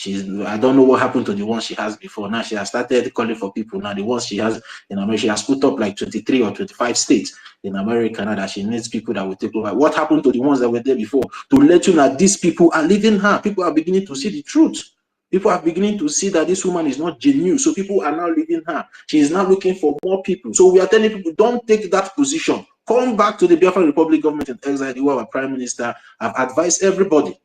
I don't know what happened to the ones she has before. Now she has started calling for people. Now the ones she has in America, she has put up like 23 or 25 states in America now that she needs people that will take over. What happened to the ones that were there before? To let you know that these people are leaving her. People are beginning to see the truth. People are beginning to see that this woman is not genuine. So people are now leaving her. She is now looking for more people. So we are telling people, don't take that position. Come back to the Biafran Republic government in exile. You are our prime minister. I've advised everybody.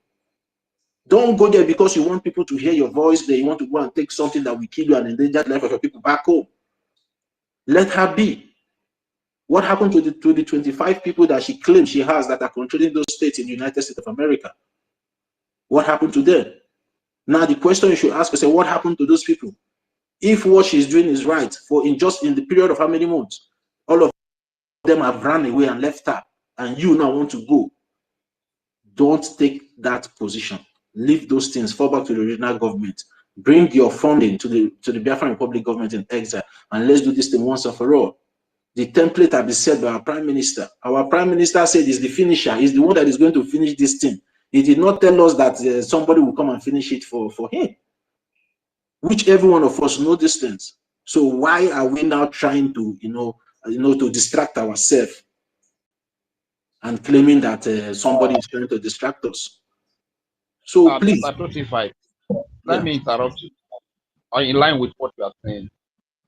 Don't go there because you want people to hear your voice. That you want to go and take something that will kill you and endanger the life of your people back home. Let her be. What happened to the 25 people that she claims she has that are controlling those states in the United States of America? What happened to them? Now the question you should ask yourself, what happened to those people? If what she's doing is right, in the period of how many months, all of them have run away and left her, and you now want to go. Don't take that position. Leave those things, fall back to the regional government. Bring your funding to the Biafran Republic government in exile, and let's do this thing once and for all. The template has been set by our prime minister. Our prime minister said he's the finisher. He's the one that is going to finish this thing. He did not tell us that somebody will come and finish it for him. Which every one of us know these things. So why are we now trying to, to distract ourselves and claiming that somebody is trying to distract us? So please, let me interrupt you. In line with what you are saying,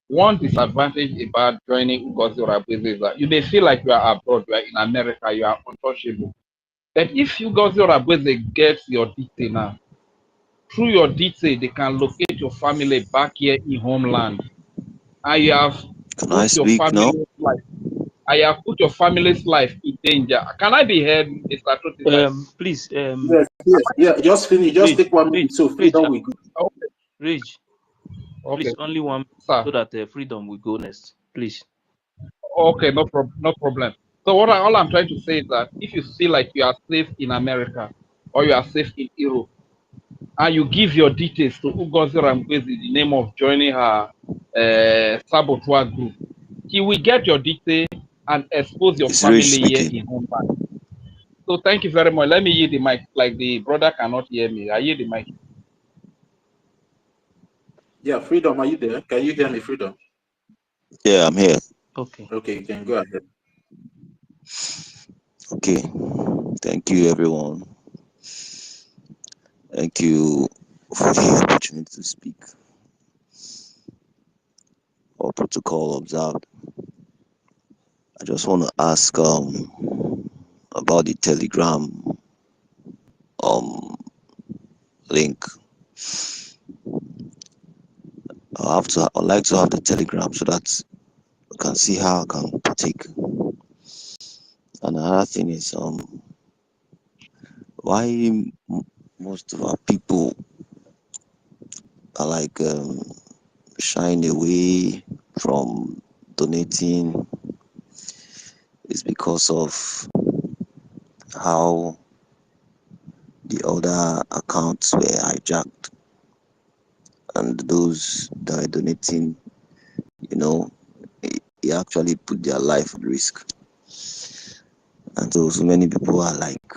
one disadvantage about joining UGOZI or ABWEZE is that you may feel like you are abroad, you are in America, you are untouchable. But if UGOZI or ABWEZE gets your detail now, through your detail, they can locate your family back here in homeland. And you have put your family's life. I have put your family's life in danger. Can I be heard, Mr. Trotify? Please. Yes. Just finish. Just take 1 minute. So freedom will go. Okay. Rich. Okay. Please, only one minute so that freedom will go next. Please. Okay, no problem. So all I'm trying to say is that if you feel like you are safe in America or you are safe in Europe, and you give your details to UGOZI ABWEZE in the name of joining her saboteur group, he will get your details and expose your family here in homeland. So thank you very much. Let me yield the mic. Like the brother cannot hear me, I yield the mic. Yeah, Freedom, are you there? Can you hear me, Freedom? Yeah, I'm here. Okay. Okay, you can go ahead. Okay. Thank you, everyone. Thank you for the opportunity to speak. All protocol observed. I just want to ask about the Telegram link. I'd like to have the Telegram so that I can see how I can partake. And another thing is why most of our people are like shying away from donating is because of how the other accounts were hijacked, and those that are donating, you know, they actually put their life at risk. And so many people are like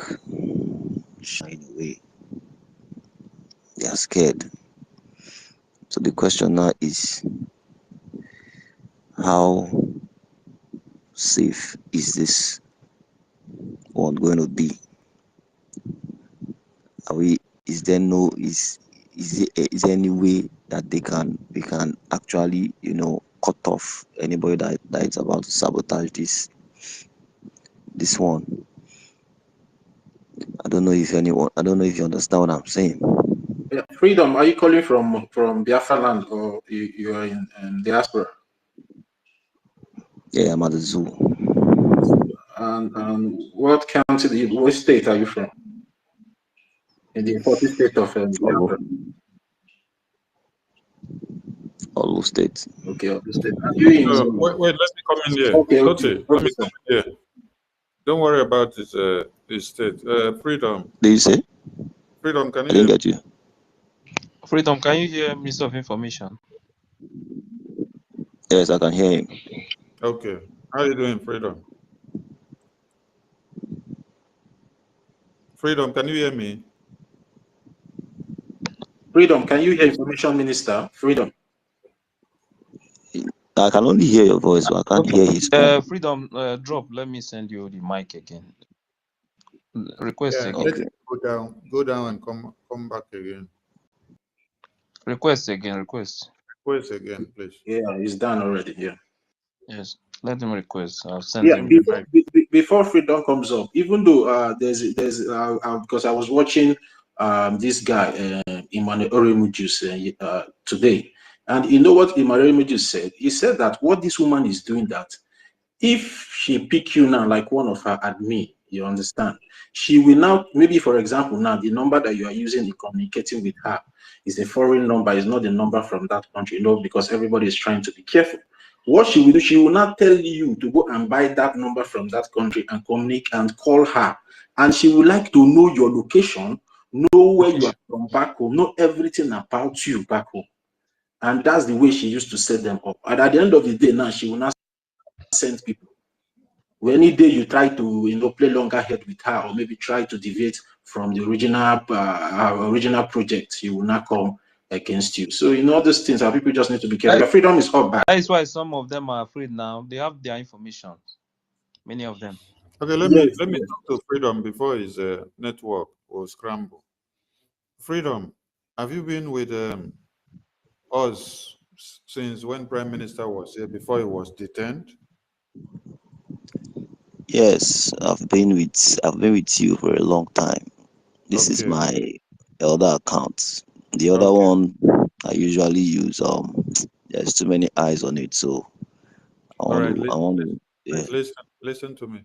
shying away. They are scared. So the question now is, how safe is this one going to be? Is there any way that we can actually, cut off anybody that is about to sabotage this one? I don't know if you understand what I'm saying. Yeah. Freedom, are you calling from Biafra land, or you are in diaspora? Yeah, I'm at the zoo. And what county, what state are you from? In the 40 state of Biafra. Olu State. Okay, Olu State. Are you in? Wait, let me come in here. Okay, Let me come in here. Don't worry about his state. Freedom. Did you say? Freedom, can you? I didn't get you. Freedom, can you hear Minister of Information? Yes, I can hear him. Okay. How are you doing, Freedom? Freedom, can you hear me? Freedom, can you hear Information Minister? Freedom. I can only hear your voice, but I can't hear his phone. Freedom, drop. Let me send you the mic again. Request again. Let it go down and come back again. Request again. Request again, please. Yeah, it's done already. Yeah. Yes, let him request. I'll send him. Before Freedom comes up, even though there's because I was watching this guy Emmanuel Oremujus today, and you know what Emmanuel Oremujus said? He said that what this woman is doing, that if she pick you now like one of her admin, you understand, she will now, maybe for example, now the number that you are using in communicating with her is a foreign number, is not the number from that country, because everybody is trying to be careful. What she will do, she will not tell you to go and buy that number from that country and communicate and call her. And she would like to know your location, know where you are from back home, know everything about you back home. And that's the way she used to set them up. And at the end of the day, now she will not send people. When any day you try to play longer head with her, or maybe try to deviate from the original project, she will not come against you. So all those things, our people just need to be careful. Freedom is up back. That's why some of them are afraid now. They have their information. Many of them. Okay, let me talk to Freedom before his network will scramble. Freedom, have you been with us since when Prime Minister was here, before he was detained? Yes, I've been with you for a long time. This is my other account. The other one I usually use. There's too many eyes on it, so Listen to me.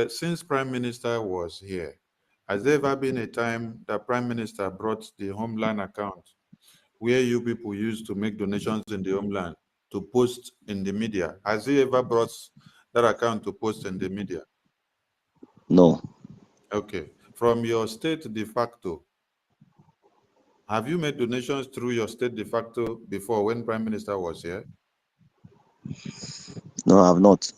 Since Prime Minister was here, has there ever been a time that Prime Minister brought the Homeland account where you people used to make donations in the Homeland to post in the media? Has he ever brought that account to post in the media? No. Okay. From your state de facto, have you made donations through your state de facto before when Prime Minister was here? No, I have not.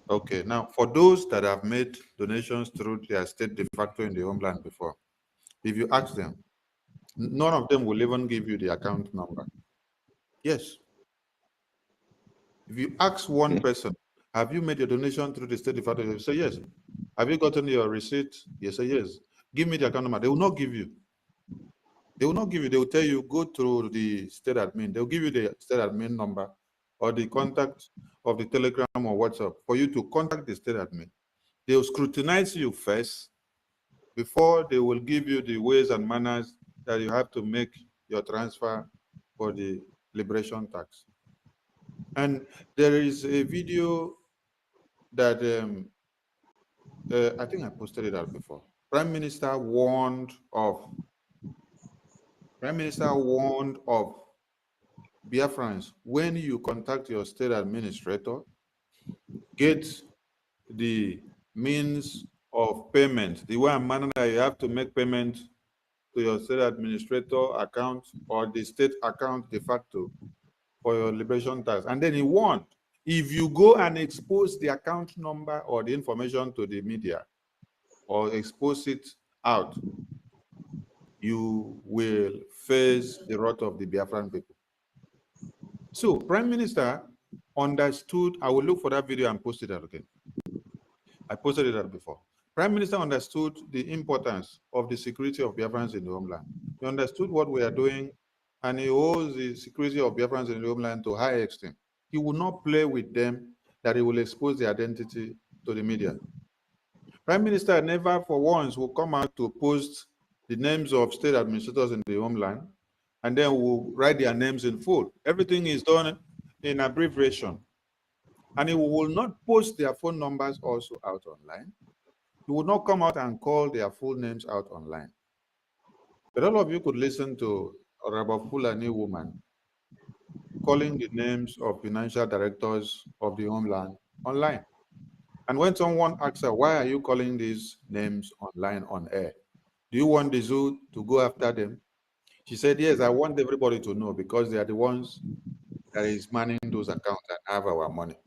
Okay. Now, for those that have made donations through their state de facto in the Homeland before, if you ask them, none of them will even give you the account number. Yes. If you ask one person, have you made your donation through the state de facto? They say yes. Have you gotten your receipt? Yes, say yes. Give me the account number. They will not give you. They will not give you, they will tell you, go through the state admin. They'll give you the state admin number or the contact of the Telegram or WhatsApp for you to contact the state admin. They'll scrutinize you first before they will give you the ways and manners that you have to make your transfer for the liberation tax. And there is a video that I think I posted it out before. Prime Minister warned of Biafrans, when you contact your state administrator, get the means of payment, the way and manner that you have to make payment to your state administrator account or the state account de facto for your liberation tax. And then he warned, if you go and expose the account number or the information to the media or expose it out, you will face the wrath of the Biafran people. So Prime Minister understood, I will look for that video and post it out again. I posted it out before. Prime Minister understood the importance of the security of Biafrans in the homeland. He understood what we are doing, and he holds the security of Biafrans in the homeland to a high extent. He will not play with them that he will expose their identity to the media. Prime Minister never for once will come out to post the names of state administrators in the homeland, and then will write their names in full. Everything is done in abbreviation. And he will not post their phone numbers also out online. He will not come out and call their full names out online. But all of you could listen to Honorable Fulani woman calling the names of financial directors of the homeland online. And when someone asks her, why are you calling these names online on air? Do you want the zoo to go after them? She said, yes, I want everybody to know because they are the ones that is manning those accounts and have our money.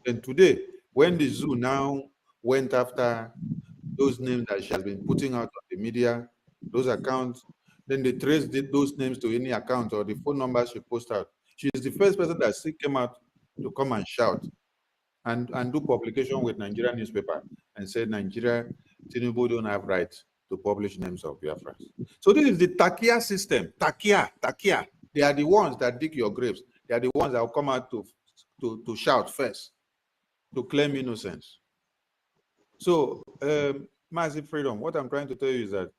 And today, when the zoo now went after those names that she has been putting out on the media, those accounts, then they traced those names to any account or the phone number she posted out. She is the first person that still came out to come and shout and do publication with Nigerian newspaper and said Nigeria, Tinubu don't have right to publish names of Biafrans. So this is the Takia system. Takia. They are the ones that dig your graves. They are the ones that will come out to shout first, to claim innocence. So, massive freedom. What I'm trying to tell you is that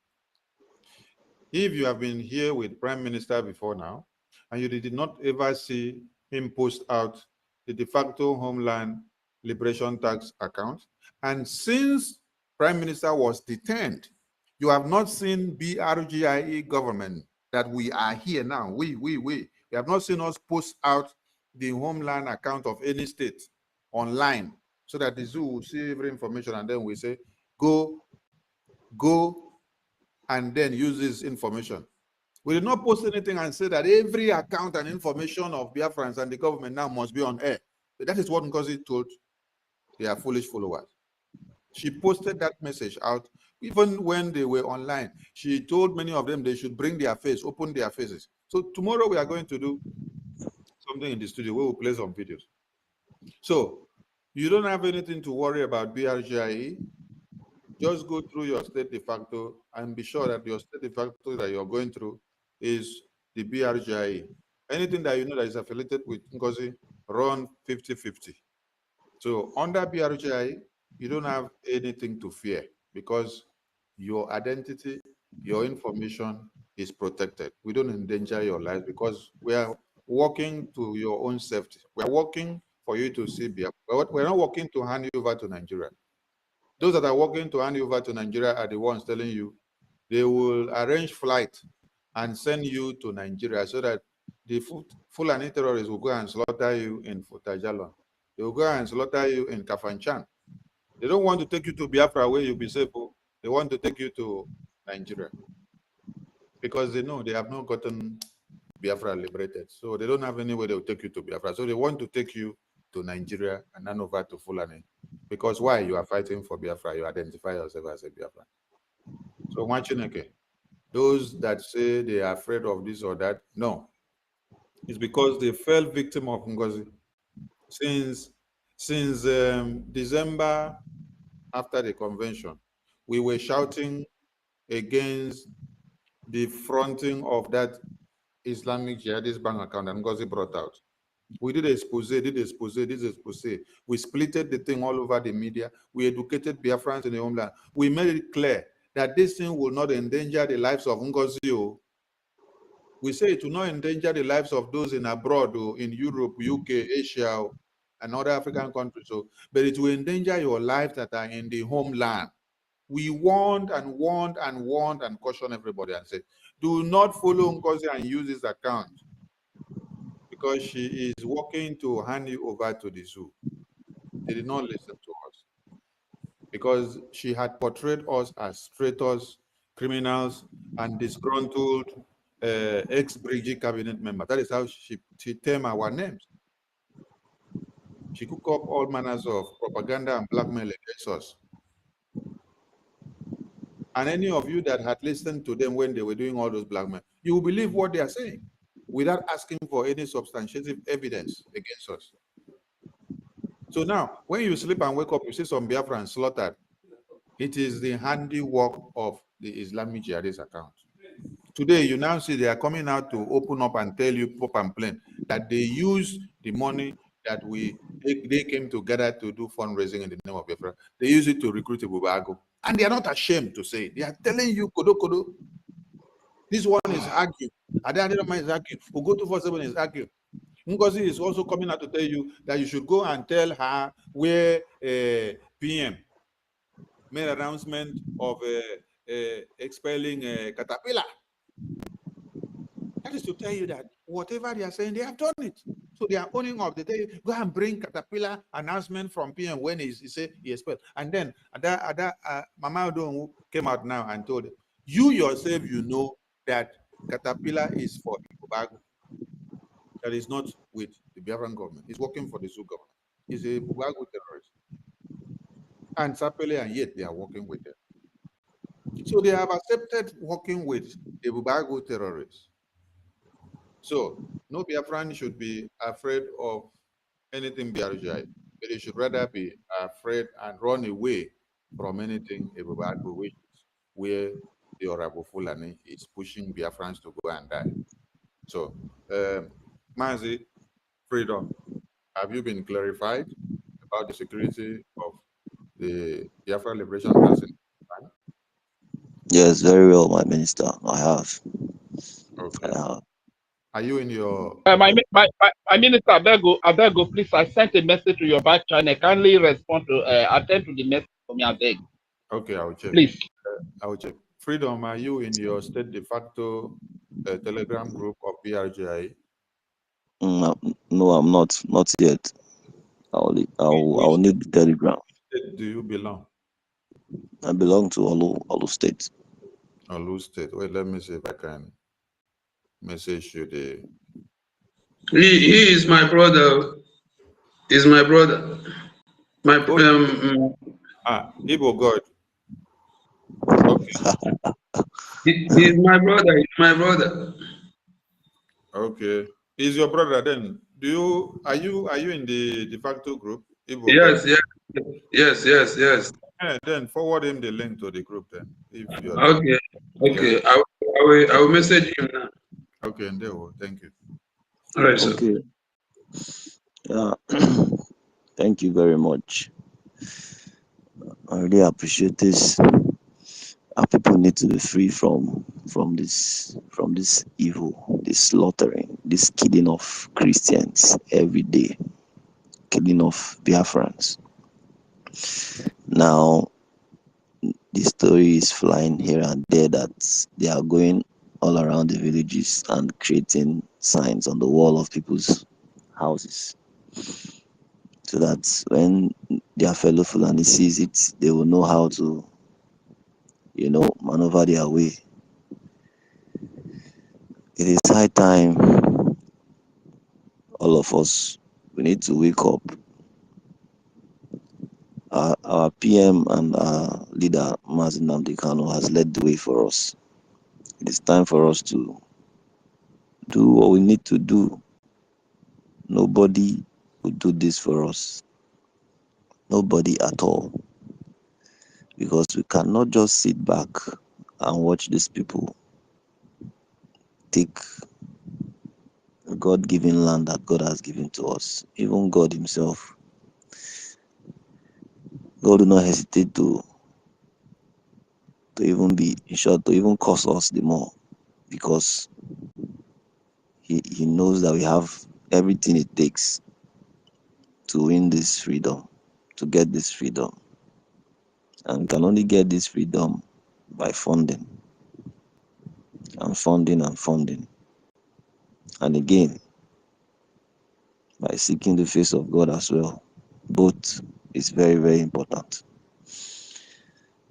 if you have been here with Prime Minister before now, and you did not ever see him post out the de facto Homeland Liberation Tax account, and since Prime Minister was detained, you have not seen BRGIE government that we are here now. We have not seen us post out the Homeland account of any state online so that the zoo will see every information and then we say, go and then use this information. We did not post anything and say that every account and information of Biafrans and the government now must be on air. But that is what NGOZI told their foolish followers. She posted that message out even when they were online. She told many of them they should bring their face, open their faces. So tomorrow we are going to do something in the studio where we'll play some videos. So you don't have anything to worry about BRGIE. Just go through your state de facto and be sure that your state de facto that you're going through is the BRGIE. Anything that you know that is affiliated with NGOZI, run 50-50. So under BRGIE, you don't have anything to fear because your identity, your information is protected. We don't endanger your life because we are working to your own safety. We are working for you to see Biafra. We're not working to hand you over to Nigeria. Those that are working to hand you over to Nigeria are the ones telling you they will arrange flight and send you to Nigeria so that the Fulani terrorists will go and slaughter you in Futajalon. They will go and slaughter you in Kafanchan. They don't want to take you to Biafra where you'll be safe. They want to take you to Nigeria because they know they have not gotten Biafra liberated. So they don't have any way they'll take you to Biafra. So they want to take you to Nigeria and then over to Fulani. Because why? You are fighting for Biafra, you identify yourself as a Biafra. So Machineke, those that say they are afraid of this or that, no. It's because they fell victim of NGOZI. Since December after the convention, we were shouting against the fronting of that Islamic jihadist bank account that NGOZI brought out. We did expose. We splitted the thing all over the media. We educated Biafrans in the homeland. We made it clear that this thing will not endanger the lives of NGOZI. We say it will not endanger the lives of those in abroad, in Europe, UK, Asia, and other African countries. But it will endanger your lives that are in the homeland. We warned and warned and warned and cautioned everybody and said, do not follow NGOZI and use this account, because she is working to hand you over to the zoo. They did not listen to us because she had portrayed us as traitors, criminals, and disgruntled ex-BRGIE cabinet member. That is how she termed our names. She cooked up all manners of propaganda and blackmail against us. And any of you that had listened to them when they were doing all those blackmail, you will believe what they are saying without asking for any substantive evidence against us. So now, when you sleep and wake up, you see some Biafrans slaughtered. It is the handiwork of the Islamic jihadist account. Today, you now see they are coming out to open up and tell you, pop and plain, that they use the money that they came together to do fundraising in the name of Biafra. They use it to recruit Ibubago. And they are not ashamed to say it. They are telling you, Kodo Kodo. This one is arguing. Adama is arguing. Ugo247 is arguing. NGOZI is also coming out to tell you that you should go and tell her where PM made an announcement of expelling Caterpillar. That is to tell you that whatever they are saying, they have done it. So they are owning up. They tell you, go and bring Caterpillar announcement from PM when he said he expelled. And then Mama Odonwu came out now and told him, you yourself, you know that Caterpillar is for Ibubago. That is not with the Biafran government. He's working for the Zoo government. He's a Ibubago terrorist. And Sapele, and yet they are working with them. So they have accepted working with the Ibubago terrorists. So no Biafran should be afraid of anything BRGIE, but they should rather be afraid and run away from anything Ibubago, which is where the Honorable Fulani is pushing Biafrans to go and die. So, Mazi, Freedom, have you been clarified about the security of the Biafra Liberation Council? Yes, very well, my minister. I have. Okay. I have. Are you in your... My minister, I beg you, please, I sent a message to your back channel. Kindly respond to, attend to the message for me, I beg. Okay, I will check. Please. I will check. Freedom, are you in your state de facto Telegram group of BRGIE? No, I'm not. Not yet. I'll need the Telegram. State do you belong? I belong to Olu State. Olu State. Wait, let me see if I can message you the... He is my brother. He's my brother. My Igbo God. Okay. He's my brother. He's my brother. Okay. Is your brother then? Are you in the de facto group? Igbo Yes, God? yes. Yeah, then forward him the link to the group then. If you're Okay. Yeah. I will message him now. Okay, and there will. Thank you. All right, sir. Okay. Yeah. Thank you very much. I really appreciate this. Our people need to be free from this evil, this slaughtering, this killing of Christians every day, killing of Biafrans. Now, the story is flying here and there that they are going all around the villages and creating signs on the wall of people's houses, so that when their fellow Fulani sees it, they will know how to, maneuver their way. It is high time all of us, we need to wake up. Our PM and our leader, Mazi Nnamdi Kanu, has led the way for us. It is time for us to do what we need to do. Nobody will do this for us. Nobody at all. Because we cannot just sit back and watch these people take the God-given land that God has given to us. Even God himself, God will not hesitate to even be, in short, to even cost us the more, because he knows that we have everything it takes to win this freedom, to get this freedom. And we can only get this freedom by funding and funding and funding. And again, by seeking the face of God as well. Both is very, very important.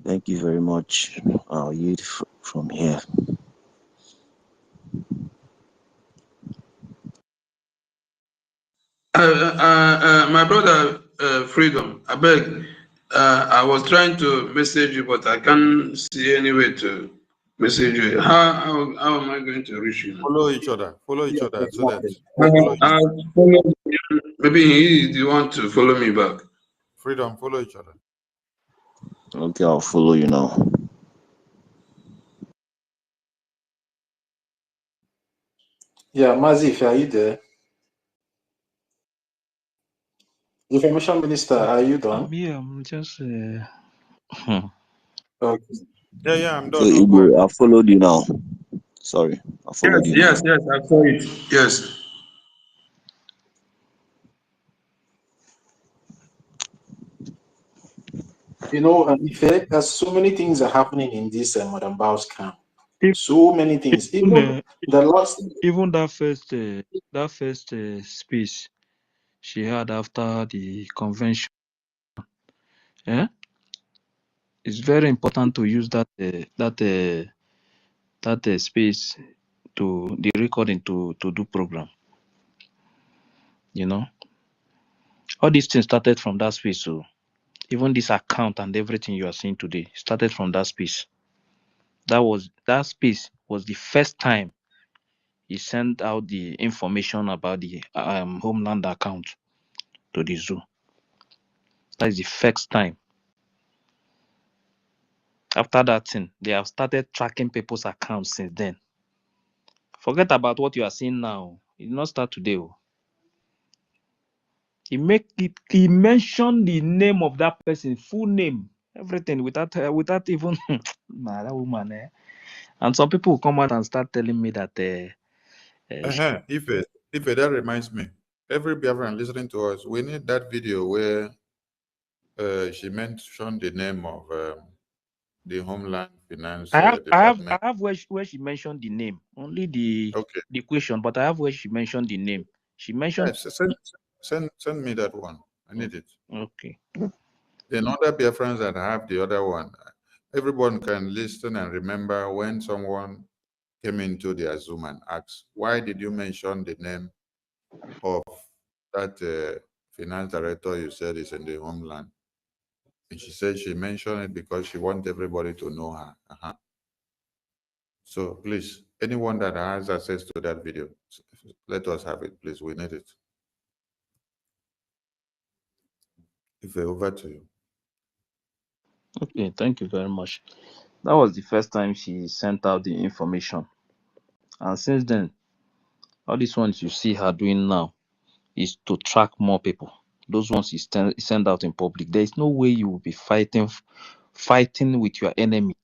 Thank you very much. I'll yield from here. My brother, Freedom, I beg. I was trying to message you, but I can't see any way to message you. How am I going to reach you now? Follow each other. Follow each other so that Maybe he is the one to follow me back. Freedom, follow each other. Okay, I'll follow you now. Yeah, Mazif, are you there? Information Minister, are you done? Yeah, I'm just. Okay. Yeah, I'm So done. No, go. I followed you now. Sorry, I followed you now. Yes, I saw it. Yes. You know, Ife, there's so many things are happening in this Madam Bao's camp. So many things. Even the last. Even that first speech she had after the convention. Yeah, it's very important to use that space to the recording to do program. You know, all these things started from that space. So even this account and everything you are seeing today started from that space. That space was the first time he sent out the information about the homeland account to the zoo. That is the first time. After that thing, they have started tracking people's accounts since then. Forget about what you are seeing now. It did not start today. He mentioned the name of that person, full name, everything without even nah, that woman. And some people will come out and start telling me that If that reminds me, every Biafran listening to us, we need that video where she mentioned the name of the Homeland Finance Department. I have where she mentioned the name, only the question, but I have where she mentioned the name. She mentioned. Yes, send me that one. I need it. Okay. Then other Biafrans that have the other one, everyone can listen and remember when someone came into their Zoom and asked, why did you mention the name of that finance director you said is in the homeland? And she said she mentioned it because she wants everybody to know her. So please, anyone that has access to that video, let us have it, please. We need it. Over to you. Okay, thank you very much. That was the first time she sent out the information. And since then, all these ones you see her doing now is to track more people. Those ones you send out in public. There is no way you will be fighting with your enemy,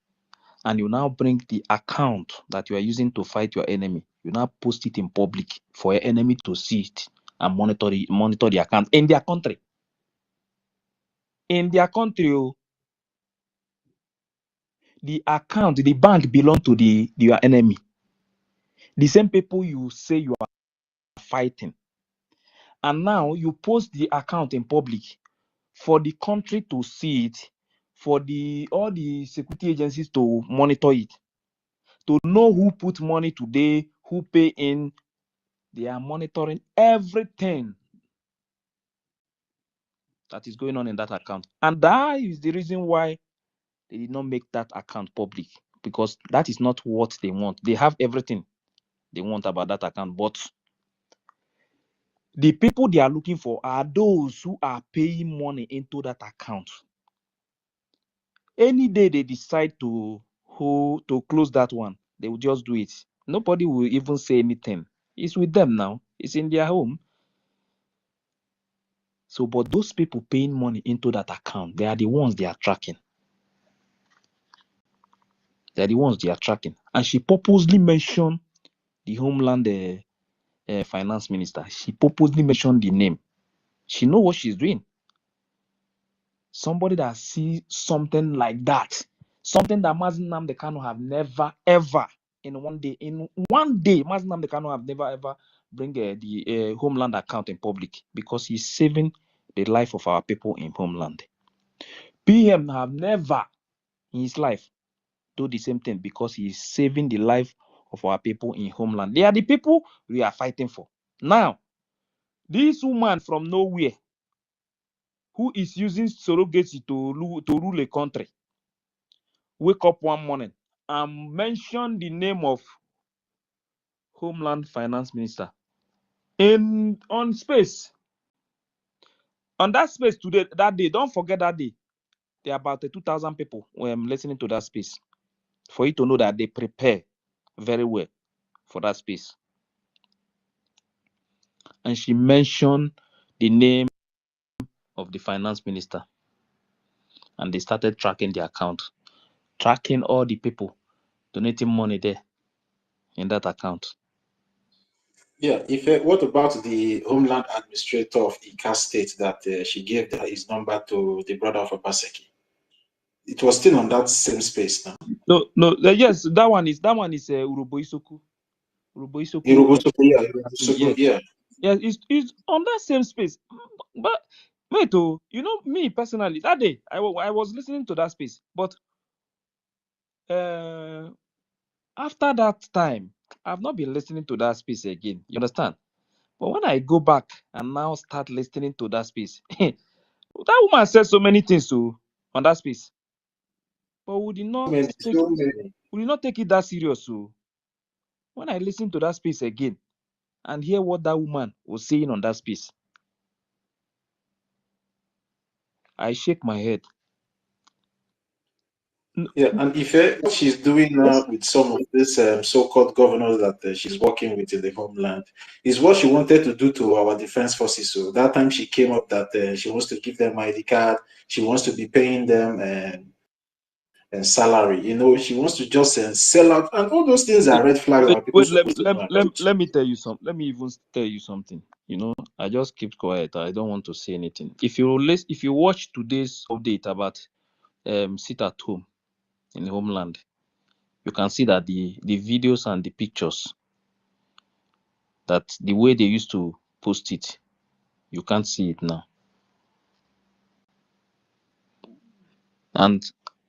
and you now bring the account that you are using to fight your enemy. You now post it in public for your enemy to see it and monitor the account in their country. In their country, the account, the bank belong to your enemy. The same people you say you are fighting. And now you post the account in public for the country to see it, for all the security agencies to monitor it, to know who put money today, who pay in. They are monitoring everything that is going on in that account. And that is the reason why they did not make that account public, because that is not what they want. They have everything they want about that account, but the people they are looking for are those who are paying money into that account. Any day they decide to close that one, they will just do it. Nobody will even say anything. It's with them now. It's in their home. So, but those people paying money into that account, they are the ones they are tracking. They are the ones they are tracking. And she purposely mentioned the Homeland Finance Minister. She purposely mentioned the name. She knows what she's doing. Somebody that sees something like that, something that Mazi Nnamdi Kanu have never ever in one day, Mazi Nnamdi Kanu have never ever bring the Homeland account in public because he's saving the life of our people in Homeland. PM have never in his life do the same thing because he's saving the life of our people in Homeland. They are the people we are fighting for. Now, this woman from nowhere who is using surrogacy to rule a country wake up one morning and mention the name of Homeland Finance Minister on space. On that space today, that day, don't forget that day, there are about 2,000 people listening to that space for you to know that they prepare very well for that space. And she mentioned the name of the finance minister. And they started tracking the account, tracking all the people donating money there in that account. Yeah, what about the Homeland Administrator of Ika State that she gave his number to the brother of Obaseki? It was still on that same space now. No, yes, that one is Urobo Isoku. Urobo Isoku, yeah. Yeah, it's on that same space. But wait, you know, me personally, that day I was listening to that space, but after that time, I've not been listening to that space again. You understand? But when I go back and now start listening to that space, that woman said so many things on that space. But we did not take it that serious. So when I listen to that space again and hear what that woman was saying on that space, I shake my head. Yeah, and what she's doing now with some of these so-called governors that she's working with in the homeland is what she wanted to do to our defense forces. So that time she came up that she wants to give them ID card, she wants to be paying them salary. You know, she wants to just sell out, and all those things are red flags. Let me tell you something. Let me even tell you something. You know, I just keep quiet. I don't want to say anything. If you watch today's update about sit at home in the homeland, you can see that the videos and the pictures, that the way they used to post it, you can't see it now. And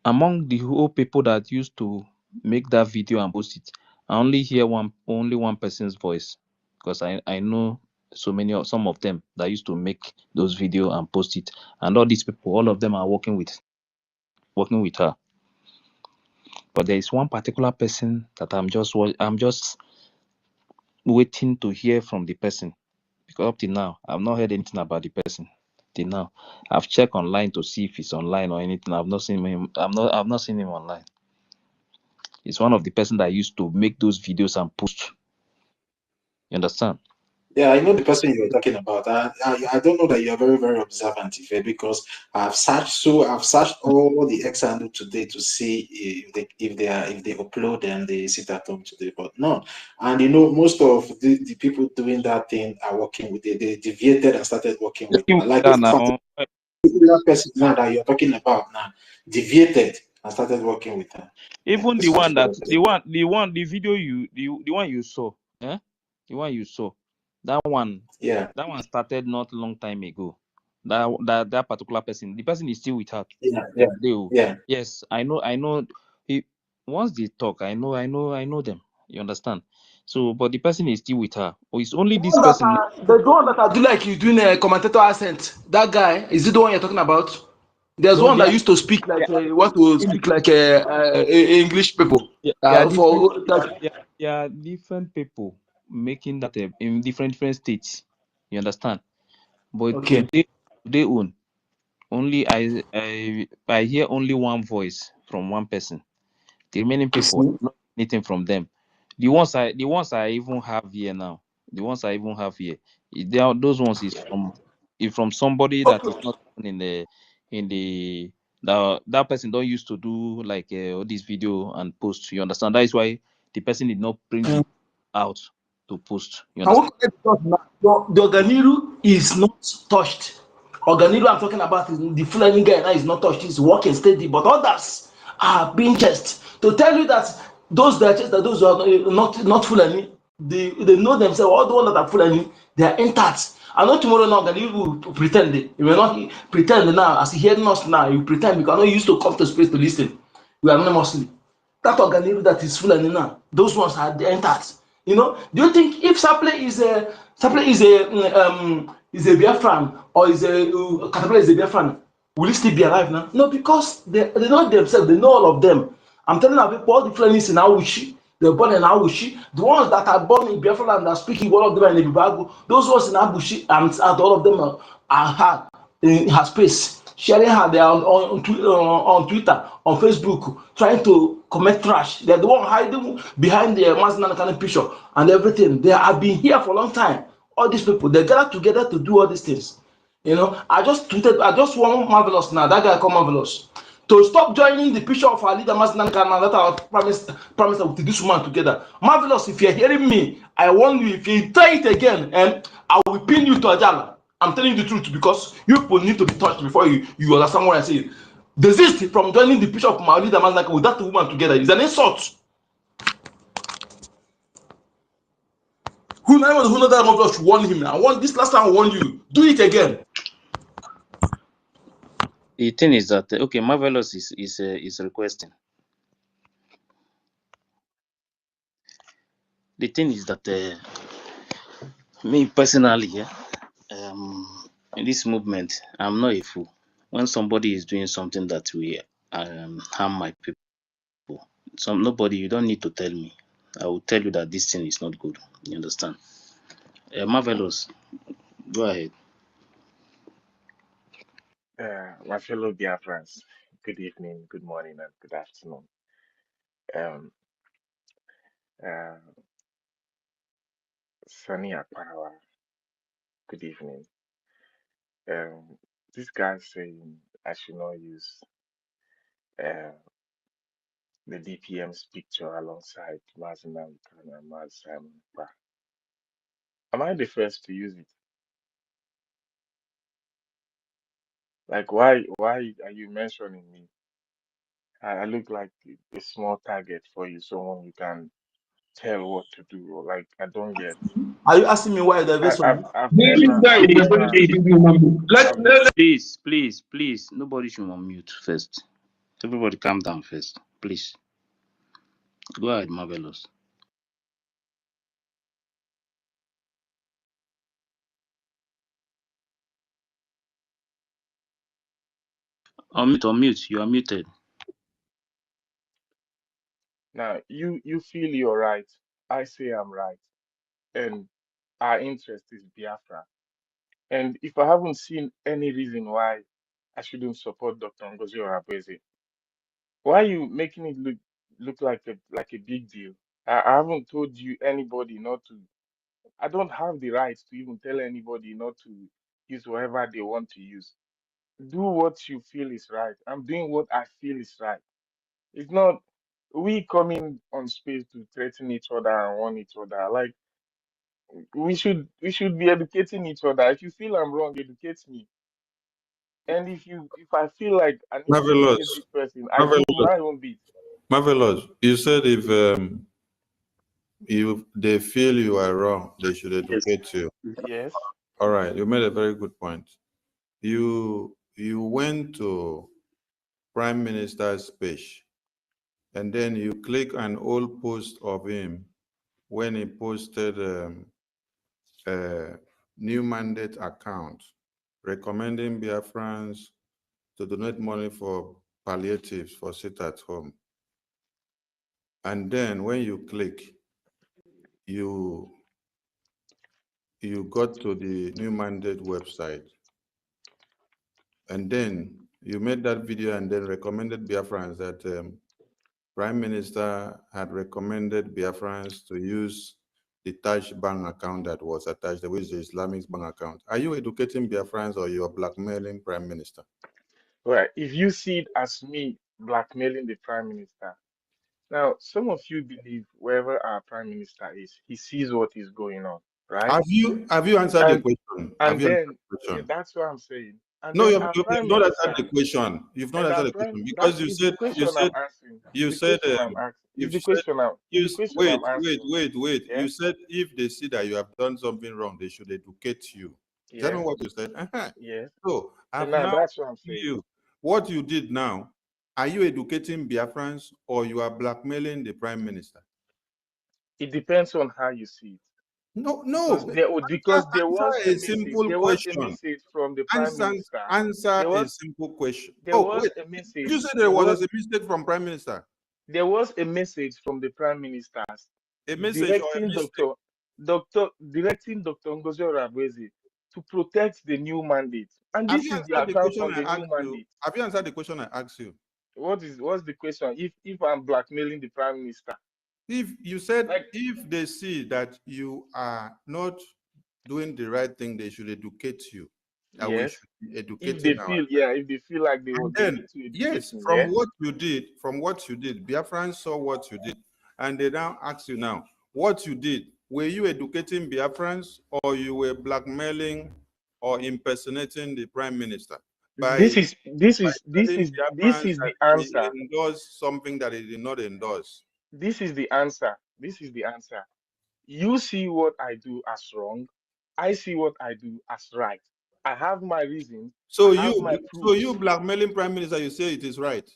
among the whole people that used to make that video and post it, I only hear only one person's voice, because I know some of them that used to make those videos and post it, and all these people, all of them are working with her. But there is one particular person that I'm just waiting to hear from the person, because up till now I've not heard anything about the person. Till now, I've checked online to see if he's online or anything. I've not seen him. I've not seen him online. It's one of the person that used to make those videos and post. You understand? Yeah, I know the person you're talking about. I don't know that you're very, very observant, Ife, because I've searched all the X handle today to see if they upload and they sit at home today, but no. And you know, most of the people doing that thing are working with they deviated and started working with like this particular person now that you're talking about now deviated and started working with her. Even the video the one you saw, the one you saw, that one started not long time ago. That particular person, the person is still with her. Yeah. Yes, I know. Once they talk, I know them. You understand? So, but the person is still with her. Or it's only this person. The one that I do like you doing a commentator accent. That guy, is it the one you're talking about? There's one that used to speak like speak like English people. Yeah, different people making that in different states. You understand? But today only I hear only one voice from one person. The remaining people, not anything from them. The ones I even have here now, the ones I even have here, those ones is from somebody that is not in the that person don't used to do like all this video and post. You understand? That is why the person did not bring it out to post. You I understand? want to now. The Organiru is not touched. Organiru I'm talking about is the Fulani guy now is not touched. He's working steady, but others are being chased. To tell you that those that are chased, that those who are not Fulani, they know themselves. All the ones that are Fulani, they are intact. I know tomorrow now Organiru will pretend. You will not pretend now as he hearing us now. You pretend because I know you used to come to space to listen. We are anonymously. That Organiru that is Fulani now, those ones are intact. You know, do you think if Saple is a Biafran or is a Caterpillar is a Biafran, will he still be alive now? No, because they know themselves, they know all of them. I'm telling you, people, all the Fulanis in Awushi, they're born in Awushi. The ones that are born in Biafra and are speaking, all of them are in Ibibago. Those ones in Awushi, and all of them are in her space, sharing her. They are on Twitter, on Facebook, trying to commit trash. They're the one hiding behind the Mazda kind of picture and everything. They have been here for a long time. All these people, they gather together to do all these things. You know, I just want Marvelous now. That guy called Marvelous to stop joining the picture of our leader Mazda and that our promise that we this woman together. Marvelous, if you're hearing me, I warn you, if you try it again, and I will pin you to Ajala. I'm telling you the truth because you people need to be touched before you understand what I say. Desist from joining the picture of my leader Mazda with that woman together. It's an insult. Who know that Marvelous should warn him? I want this last time I warn you. Do it again. The thing is that okay, Marvelous is requesting. The thing is that me personally, in this movement, I'm not a fool. When somebody is doing something that will harm my people, nobody, you don't need to tell me. I will tell you that this thing is not good. You understand? Marvelous, go ahead. My fellow Biafrans, good evening, good morning, and good afternoon. Sunny Aparawa, good evening. This guy saying I should not use the DPM's picture alongside Mazinam and Mazam. Am I the first to use it? Like, why are you mentioning me? I look like a small target for you, someone you can tell what to do, or like I don't get. Are you asking me why the best one? I've never. Please, nobody should unmute first. Everybody calm down first, please. Go ahead, Marvelous. Unmute. You are muted. Now you feel you're right. I say I'm right, and our interest is Biafra. And if I haven't seen any reason why I shouldn't support Dr. Ngozi Orebeze, why are you making it look like a big deal? I haven't told you anybody not to. I don't have the right to even tell anybody not to use whatever they want to use. Do what you feel is right. I'm doing what I feel is right. It's not we coming on space to threaten each other and warn each other. Like we should be educating each other. If you feel I'm wrong, educate me. And if I feel like I need to Marvelous. educate this person, I do my own bit. Marvelous. You said if they feel you are wrong, they should educate you. Yes. All right. You made a very good point. You went to Prime Minister's speech, and then you click an old post of him when he posted a new mandate account recommending Biafrans to donate money for palliatives for sit at home. And then when you click, you got to the new mandate website. And then you made that video and then recommended Biafrans that Prime Minister had recommended Biafrans to use the Taj bank account that was attached, which is the Islamic bank account. Are you educating Biafrans or you are blackmailing Prime Minister? Right. If you see it as me blackmailing the Prime Minister, now some of you believe wherever our Prime Minister is, he sees what is going on, right? Have you answered the question? Have And you answered then the question? that's what I'm saying. And No, then you've our you've Prime not Minister, answered the question. You've not and our answered the Prime, question that because is the question I'm answering. you said Is you the said question I'm you the s- question wait I'm answering. wait. Yeah. You said if they see that you have done something wrong, they should educate you. Is that Yeah. not what you said? Yes. So So I've now now that's what I'm asked saying. you what you did now. Are you educating Biafrans or you are blackmailing the Prime Minister? It depends on how you see it. No, Because there was answer a a message. simple There was a question. message from the Prime Minister. Answer There a was simple question. there Oh, was wait. a Did message. you say there was a mistake from Prime Minister? There was a message from the Prime Minister A message or a directing mistake? directing Dr. NGOZI Orabweze to protect the new mandate. And Have this you is the answered the account question on I the new asked you? mandate. Have you answered the question I asked you? What's the question? If I'm blackmailing the Prime Minister? If you said Like, if they see that you are not doing the right thing, they should educate you. That we yes. should be If they educating feel, ourselves. if they feel like they And need then, to educate yes, me, from yeah. what you did, Biafrans saw what you did, and they now ask you now, what you did, were you educating Biafrans or you were blackmailing or impersonating the Prime Minister by This telling is Biafrans the that answer. he endorsed something that he did not endorse? This is the answer. This is the answer. You see what I do as wrong. I see what I do as right. I have my reasons. So I have my you proofs. blackmailing Prime Minister, you say it is right.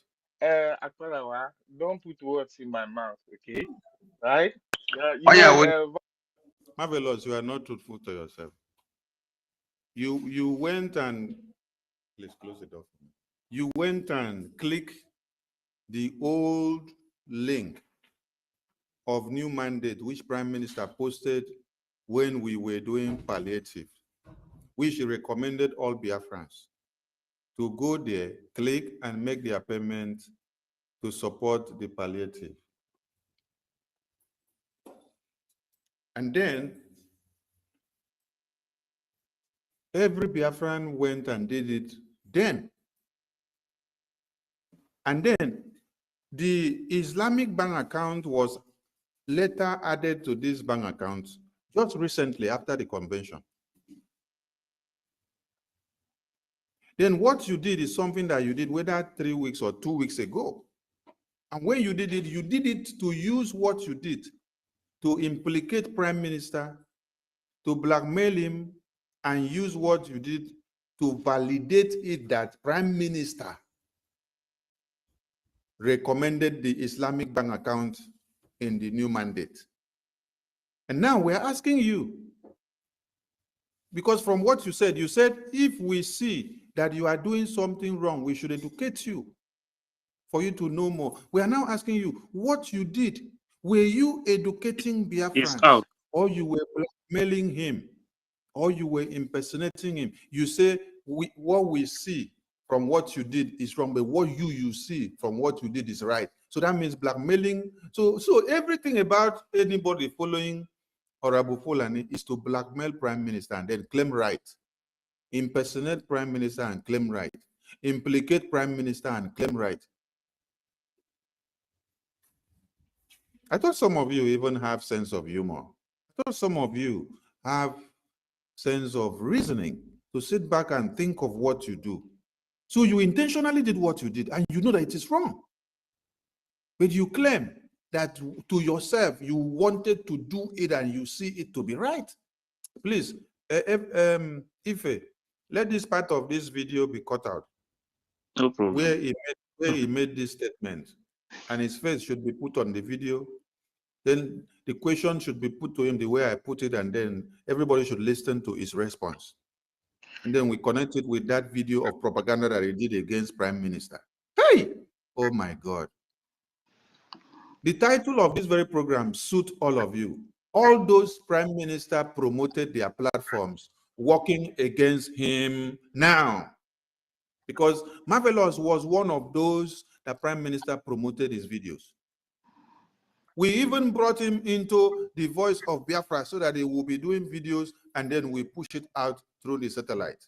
Akparawa, don't put words in my mouth, okay? Right? Marvelous, you are not truthful to yourself. You went and please close the door for me. You went and clicked the old link of new mandate which Prime Minister posted when we were doing palliative, which he recommended all Biafrans to go there, click and make their payment to support the palliative. And then every Biafran went and did it then. And then the Islamic bank account was later added to this bank account just recently after the convention. Then what you did is something that you did whether 3 weeks or 2 weeks ago. And when you did it to use what you did to implicate Prime Minister, to blackmail him, and use what you did to validate it that Prime Minister recommended the Islamic bank account in the new mandate. And now we're asking you, because from what you said if we see that you are doing something wrong, we should educate you for you to know more. We are now asking you what you did. Were you educating Biafrans, or you were blackmailing him, or you were impersonating him? You say what we see from what you did is wrong, but what you see from what you did is right. So that means blackmailing. So everything about anybody following Honorable Fulani is to blackmail Prime Minister and then claim right. Impersonate Prime Minister and claim right. Implicate Prime Minister and claim right. I thought some of you even have sense of humor. I thought some of you have sense of reasoning to sit back and think of what you do. So you intentionally did what you did and you know that it is wrong. But you claim that to yourself, you wanted to do it and you see it to be right. Please, Ife, let this part of this video be cut out. No problem. Where he made this statement, and his face should be put on the video. Then the question should be put to him the way I put it, and then everybody should listen to his response. And then we connect it with that video of propaganda that he did against Prime Minister. Hey! Oh my God. The title of this very program suits all of you. All those Prime Minister promoted their platforms working against him now. Because Marvelous was one of those that Prime Minister promoted his videos. We even brought him into the Voice of Biafra so that he will be doing videos and then we push it out through the satellite.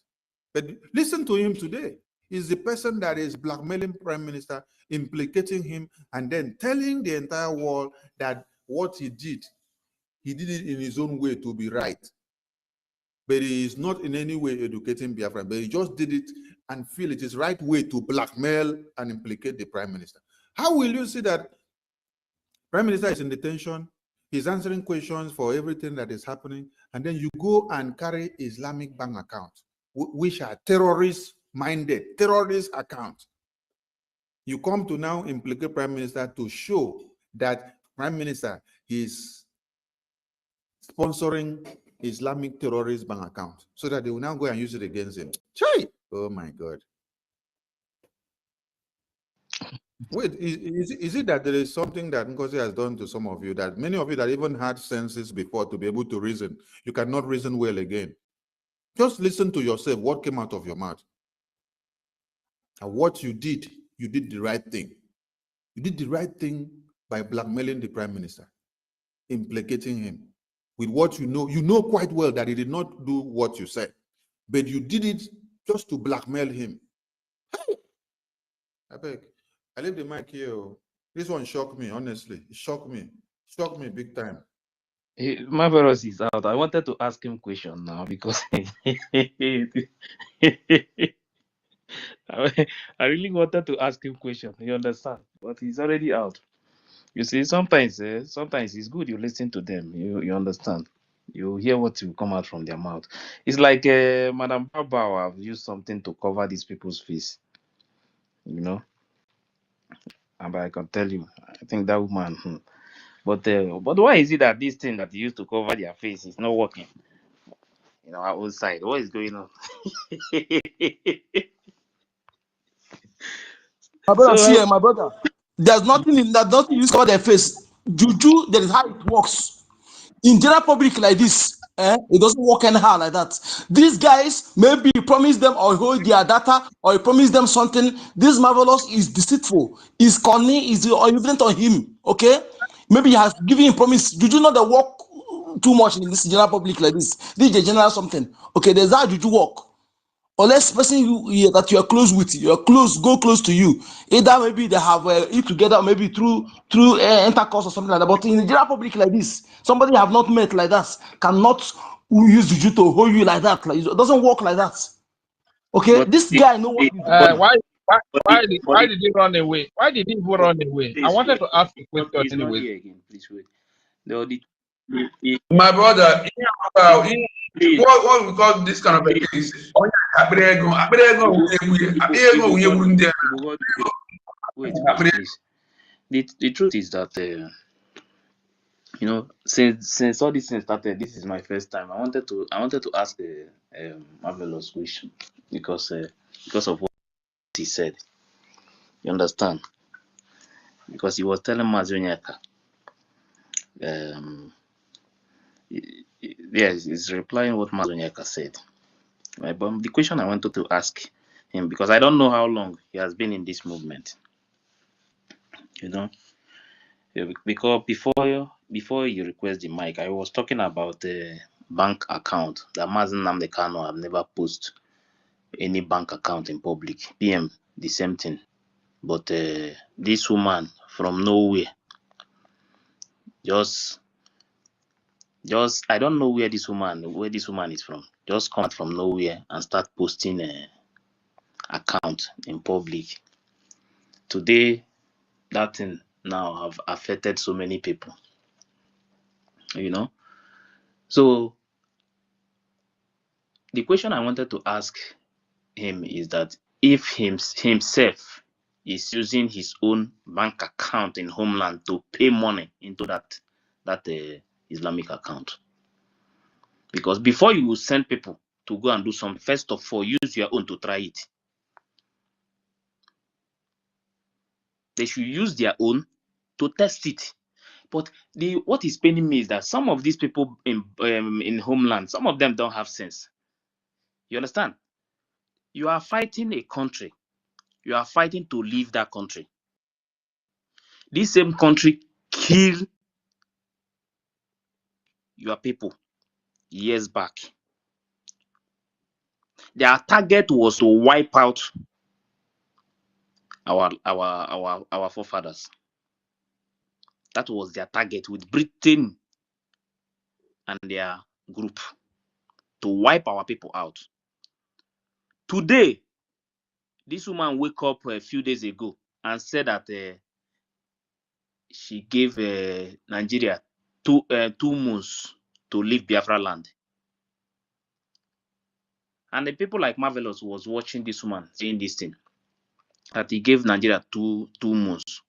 But listen to him today. He's the person that is blackmailing Prime Minister, implicating him, and then telling the entire world that what he did it in his own way to be right. But he is not in any way educating Biafra, but he just did it and feel it is right way to blackmail and implicate the Prime Minister. How will you see that Prime Minister is in detention, he's answering questions for everything that is happening, and then you go and carry Islamic bank accounts, which are terrorist-minded, terrorist accounts. You come to now implicate Prime Minister to show that Prime Minister is sponsoring Islamic terrorist bank account so that they will now go and use it against him. Chai! Oh my God. Wait, is it that there is something that NGOZI has done to some of you, that many of you that even had senses before to be able to reason, you cannot reason well again? Just listen to yourself, what came out of your mouth. And what you did the right thing. You did the right thing by blackmailing the Prime Minister, implicating him with what you know quite well that he did not do what you said, but you did it just to blackmail him. Hey! I beg. I leave the mic here. This one shocked me, honestly. It shocked me. Shocked me big time. Marvelous is out. I wanted to ask him a question now because I really wanted to ask him a question. You understand? But he's already out. You see, sometimes it's good you listen to them. You understand? You hear what will come out from their mouth. It's like Madam Barbara have used something to cover these people's face. You know? And I can tell you, I think that woman. But why is it that this thing that you used to cover their face is not working? You know, our own side. What is going on? My brother, So, my brother. There's nothing in that. Nothing you cover their face. Juju, that is how it works. In general public like this, it doesn't work anyhow like that. These guys, maybe you promise them or hold their data or you promise them something. This Marvelous is deceitful. Is cunning, is evident on him. Okay? Maybe he has given him promise. Juju not the work too much in this general public like this. This is a general something. Okay, there's how Juju work. Unless person that you are close with, go close to you. Either maybe they have it together, maybe through intercourse or something like that. But in the general public like this, somebody you have not met like that cannot use Juju to hold you like that. Like, it doesn't work like that. Okay, this guy know what he's doing. Why did he run away? Why did he run away? I wanted to ask a question anyway. Again, please wait. My brother, what we call this kind of a case? Wait, please. The truth is that you know, since all this thing started, this is my first time. I wanted to ask a Marvelous question because of what he said. You understand? Because he was telling Mazonyaka, yes, he's replying what Mazonyaka said. Right? But the question I wanted to ask him, because I don't know how long he has been in this movement. You know, because before you request the mic, I was talking about the bank account that Mazen Namdekano have never posted any bank account in public. PM, the same thing. But this woman from nowhere, just I don't know where this woman is from. Just come out from nowhere and start posting account in public. Today, that thing now have affected so many people. You know, so the question I wanted to ask him is that if himself is using his own bank account in homeland to pay money into that Islamic account, because before you will send people to go and do something, first of all, use your own to try it. They should use their own to test it. But what is paining me is that some of these people in homeland, some of them don't have sense. You understand? You are fighting a country. You are fighting to leave that country. This same country kill your people years back. Their target was to wipe out our forefathers. That was their target with Britain and their group, to wipe our people out. Today, this woman woke up a few days ago and said that she gave Nigeria 2 months to leave Biafra land. And the people like Marvelous was watching this woman saying this thing, that he gave Nigeria two months.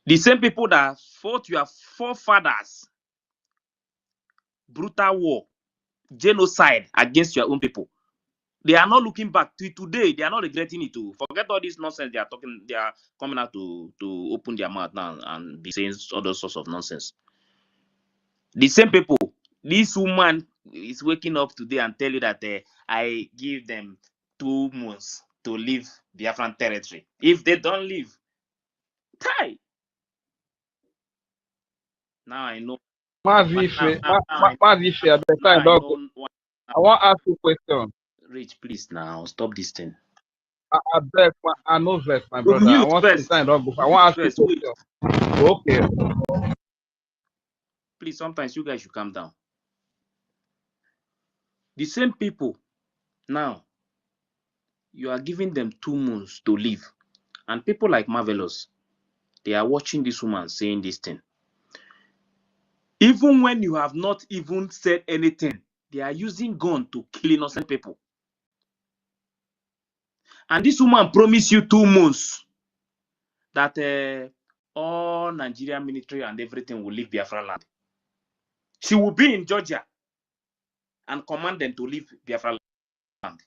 The same people that fought your forefathers, brutal war, genocide against your own people, they are not looking back to today. They are not regretting it too. Forget all this nonsense they are talking. They are coming out to open their mouth now and be saying other sorts of nonsense. The same people, this woman is waking up today and tell you that I give them 2 months to leave Biafran territory. If they don't leave, tie. Now I know. Mazife, I want to ask you a question. Rich, please now stop this thing. I beg, I know this, my brother. I want to sign up. I want to ask you a question. Okay. Please, sometimes you guys should calm down. The same people, now, you are giving them 2 months to leave. And people like Marvelous, they are watching this woman saying this thing. Even when you have not even said anything, they are using gun to kill innocent people. And this woman promised you 2 months that all Nigerian military and everything will leave Biafra land. She will be in Georgia and command them to leave Biafra land.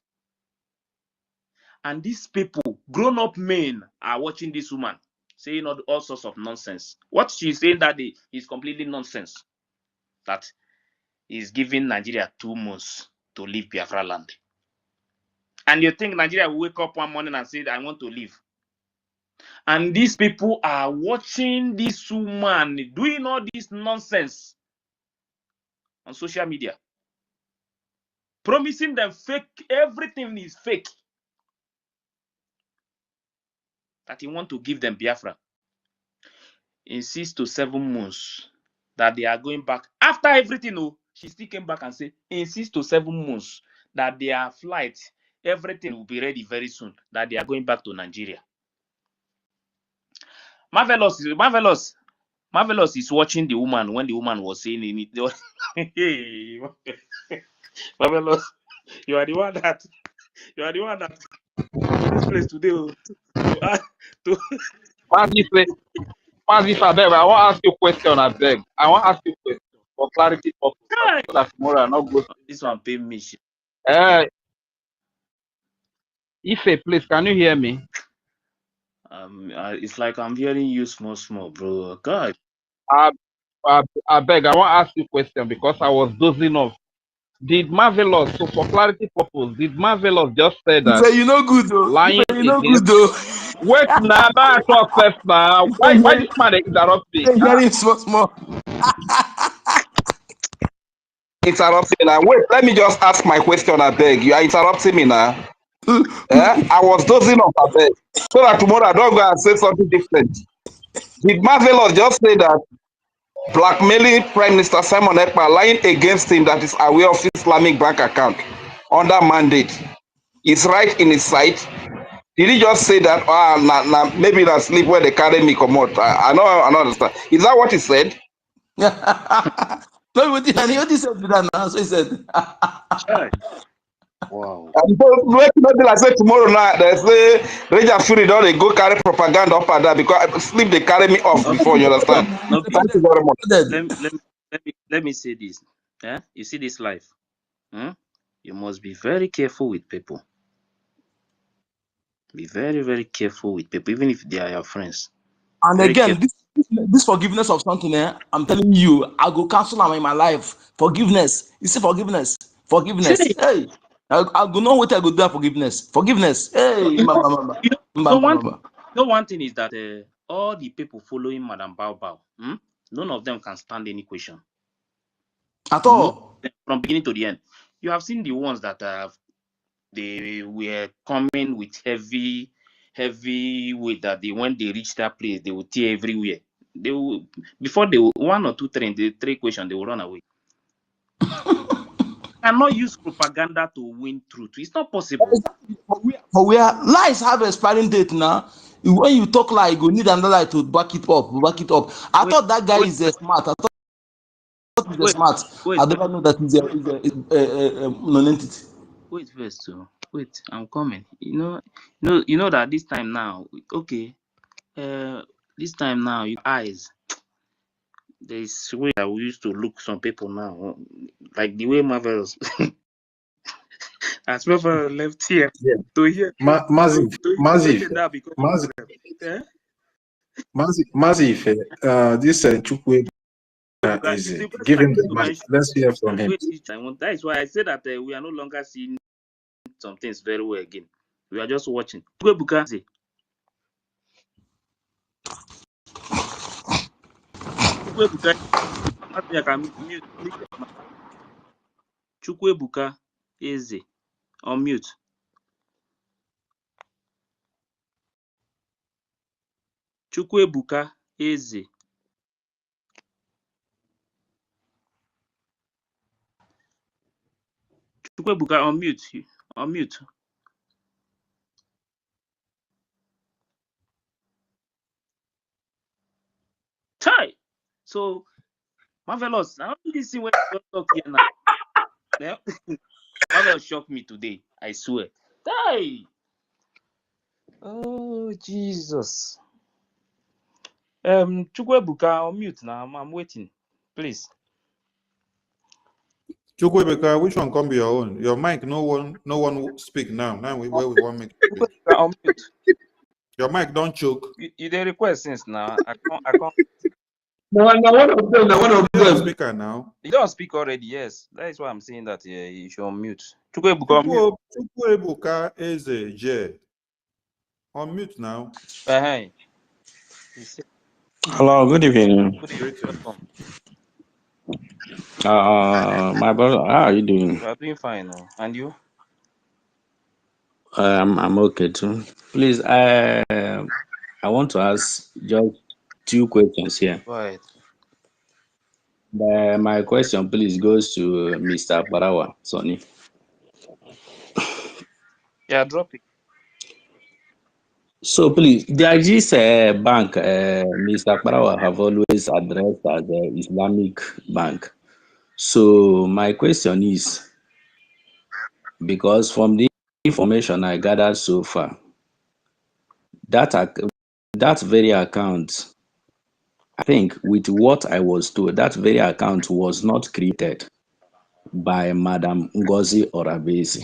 And these people, grown-up men, are watching this woman saying all sorts of nonsense. What she's saying that day is completely nonsense. That is giving Nigeria 2 months to leave Biafra land. And you think Nigeria will wake up one morning and say, I want to leave. And these people are watching this woman doing all this nonsense on social media, promising them fake, everything is fake, that he want to give them Biafra in 6 to 7 months, that they are going back. After everything, oh, she still came back and said, in 6 to 7 months, that their flight, everything will be ready very soon, that they are going back to Nigeria. Marvelous is watching the woman when the woman was saying it. Hey, Marvelous, you are the one that this place today. Mazife, I beg. I want to ask you a question. I beg. I want to ask you a question for clarity purposes. So that tomorrow I not go. This one pay me. Ife, please, can you hear me? It's like I'm hearing you small, bro. God. I beg. I want to ask you a question because I was dozing off. Did Marvelous, so for clarity purpose, did Marvelous just say that? So you know good though. Lying you know good though. Wait now, I talk first now. Why this man interrupt me? Very small. Interrupt me now. Wait, let me just ask my question. I beg. You are interrupting me now. I was dozing off. I beg. So that tomorrow I don't go and say something different. Did Marvelous just say that blackmailing Prime Minister Simon Ekpa, lying against him that is aware of Islamic bank account under mandate is right in his sight? Did he just say that? Maybe that sleep where they carry me come out. I don't understand. Is that what he said? No, what he said to that now. So he said. Wow. Maybe I said tomorrow night. They say Raja Fury don't they go carry propaganda up and down because sleep they carry me off before. You understand? Thank you very much. Let me say this. Yeah, you see this life. You must be very careful with people. Be very, very careful with people, even if they are your friends. And very again, this forgiveness of something, I'm telling you, I go cancel them in my life. Forgiveness. You see, forgiveness. Hey, I go know what I go do. Forgiveness. Hey, one thing is that all the people following Madam Bao, none of them can stand any question. At all. From beginning to the end. You have seen the ones that they were coming with heavy weight that when they reach that place, they will tear everywhere. They will, before they will, 1 or 2 trains, the 3 questions, they will run away. Cannot use propaganda to win truth. It's not possible. But where lies have expiring date now. When you talk lie, you need another lie to back it up. I thought that guy is smart. I thought he's smart. I never know that he's a non-entity. Wait first, so wait, I'm coming. You know that this time now, okay. This time now, you eyes. There's way that we used to look some people now, like the way Marvel's. As Marvel left here to here. Massive. This Chukwe is give him the mic. Let's hear from him. That is why I say that we are no longer seeing some things very well again. We are just watching. Chukwe Chukwebuka Eze on mute. Chukwebuka Eze. Chukwebuka on mute. On mute. Chai. So Marvelous. I don't see when you talk here now. Marvelous shocked me today. I swear. Chai. Oh Jesus. Chukwebuka on mute now. I'm waiting. Please. Chukwebuka, which one come be your own? Your mic, no one speak now. Now where we want to make it. On mute. Your mic don't choke. You did request since now. I can't. No, one of them. Speaker now. You don't speak already. Yes, that is why I'm saying that. You should unmute. Chukwebuka is a J. On mute now. Hey. Hello, good evening. My brother, how are you doing? You are doing fine, and you? I'm okay too. Please, I want to ask just 2 questions here. Go ahead. My question, please, goes to Mr. Barawa, Sonny. Yeah, drop it. So please, there is this bank, Mr. Barawa have always addressed as the Islamic bank. So my question is, because from the information I gathered so far, that very account, I think with what I was told, that very account was not created by Madam NGOZI or Abesi.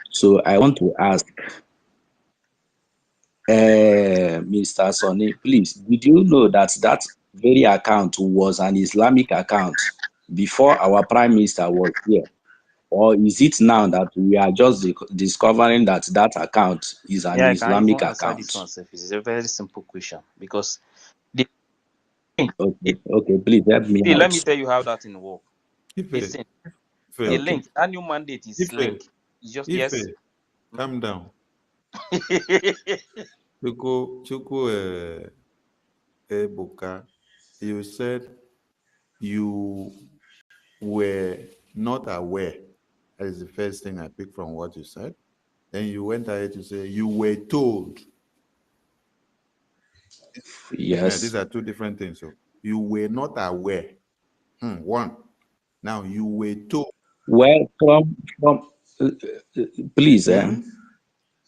So I want to ask Mr. Sonny, please, did you know that that very account was an Islamic account before our Prime Minister was here? Or is it now that we are just discovering that that account is an Islamic account? This one, it's a very simple question because okay, please help me out. Let me tell you how that in work. Listen, the link, that new mandate is link. It's just yes. Calm down. Chuku Ebuka, you said you were not aware. That is the first thing I picked from what you said. Then you went ahead to say you were told. Yes. These are 2 different things. So you were not aware. One. Now you were told. Well, from please.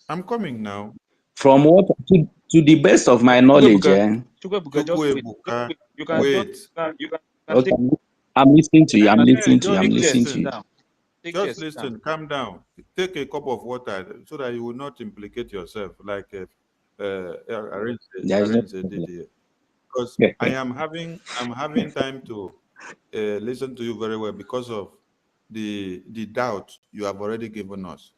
I'm coming now. From what to the best of my knowledge, Chukwuebuka, you can wait. Okay, I'm listening to you. I'm listening to you. I'm listening to you. Just listen. Calm down. Take a cup of water so that you will not implicate yourself like arrange did here. Because I'm having time to listen to you very well because of the doubt you have already given us.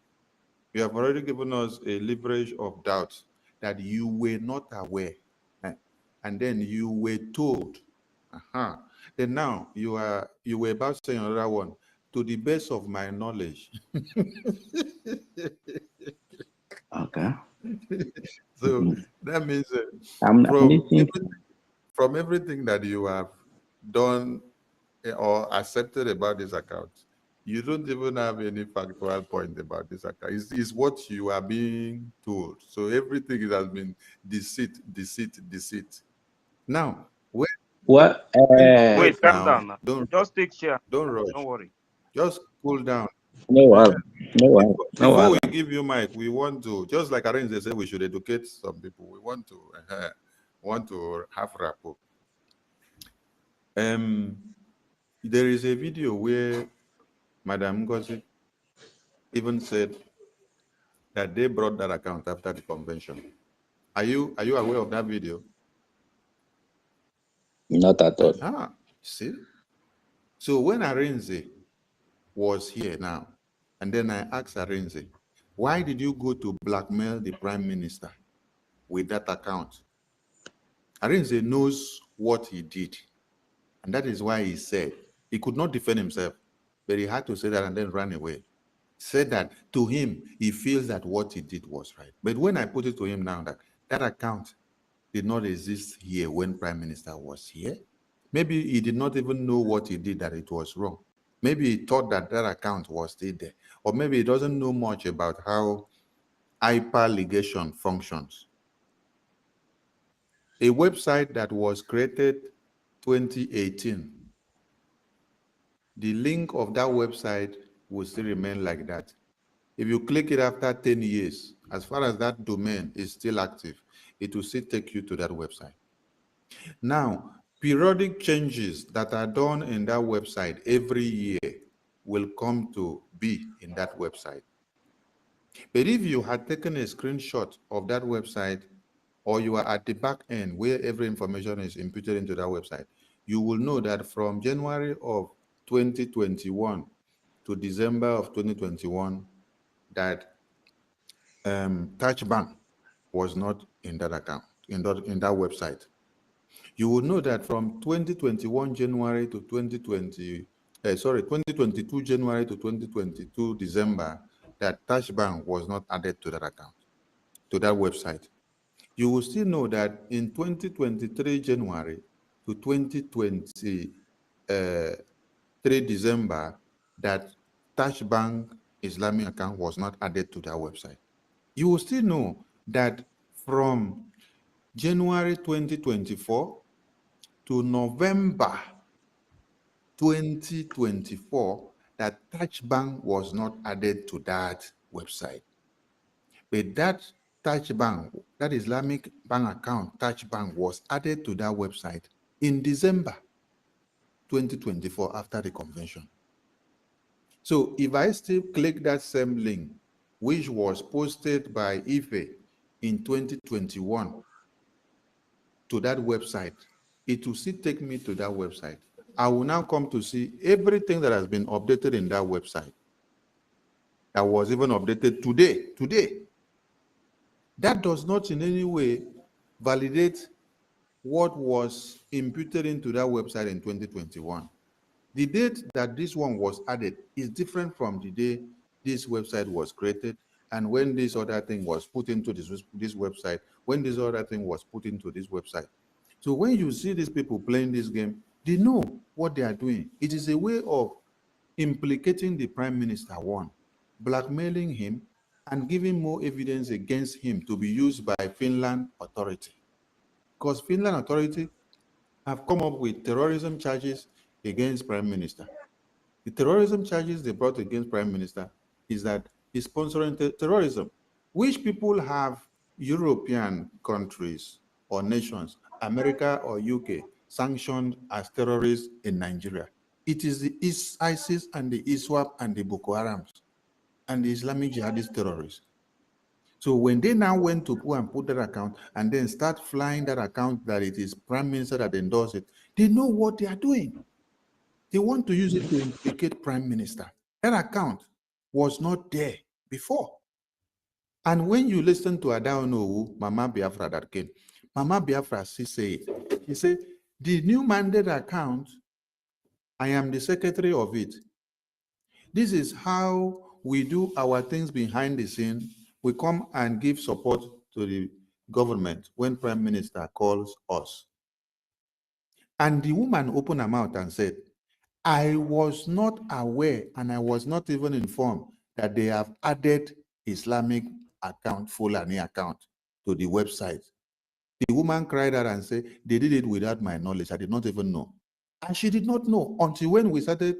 You have already given us a leverage of doubt that you were not aware, and then you were told. Then now you were about saying another one. To the best of my knowledge. Okay. So that means I'm listening. from everything that you have done or accepted about this account, you don't even have any factual point about this account. It's what you are being told. So everything has been deceit, deceit, deceit. Now, when What? Wait, calm now, down now. Just take share. don't rush. Don't worry. Just cool down. No, no, Before no. we give you mic, we want to, just like Arrange said, we should educate some people. We want to have rapport. There is a video where Madam NGOZI even said that they brought that account after the convention. Are you aware of that video? Not at all. See? So when Arinze was here now, and then I asked Arinze, why did you go to blackmail the prime minister with that account? Arinze knows what he did. And that is why he said he could not defend himself, but he had to say that and then run away. Said that to him, he feels that what he did was right. But when I put it to him now that that account did not exist here when Prime Minister was here, maybe he did not even know what he did, that it was wrong. Maybe he thought that that account was still there. Or maybe he doesn't know much about how hyperligation functions. A website that was created 2018, the link of that website will still remain like that. If you click it after 10 years, as far as that domain is still active, it will still take you to that website. Now, periodic changes that are done in that website every year will come to be in that website. But if you had taken a screenshot of that website, or you are at the back end where every information is imputed into that website, you will know that from January of 2021 to December of 2021, that TouchBank was not in that account, in that website. You will know that from 2021 January to 2022 January to 2022 December, that TouchBank was not added to that account, to that website. You will still know that in 2023 January to 2023 December, that TouchBank Islamic account was not added to that website. You will still know that from January 2024 to November 2024, that TouchBank was not added to that website. But that TouchBank, that Islamic bank account, TouchBank, was added to that website in December 2024 after the convention. So if I still click that same link, which was posted by IFE in 2021 to that website, it will still take me to that website. I will now come to see everything that has been updated in that website that was even updated today. That does not in any way validate what was imputed into that website in 2021. The date that this one was added is different from the day this website was created and when this other thing was put into this website, when this other thing was put into this website. So when you see these people playing this game, they know what they are doing. It is a way of implicating the Prime Minister, one, blackmailing him, and giving more evidence against him to be used by Finland authority. Because Finland authority have come up with terrorism charges against Prime Minister. The terrorism charges they brought against Prime Minister is that he's sponsoring terrorism, which people have European countries or nations, America or UK, sanctioned as terrorists in Nigeria. It is the ISIS and the ISWAP and the Boko Harams and the Islamic jihadist terrorists. So when they now went to go and put that account and then start flying that account that it is Prime Minister that endorsed it, they know what they are doing. They want to use it to implicate Prime Minister. That account was not there before. And when you listen to Adaonowu, Mama Biafra that came, Mama Biafra, she said, the new mandate account I am the secretary of it. This is how we do our things behind the scene. We come and give support to the government when Prime Minister calls us. And the woman opened her mouth and said, I was not aware and I was not even informed that they have added Islamic account, Fulani account to the website. The woman cried out and said, they did it without my knowledge. I did not even know. And she did not know until when we started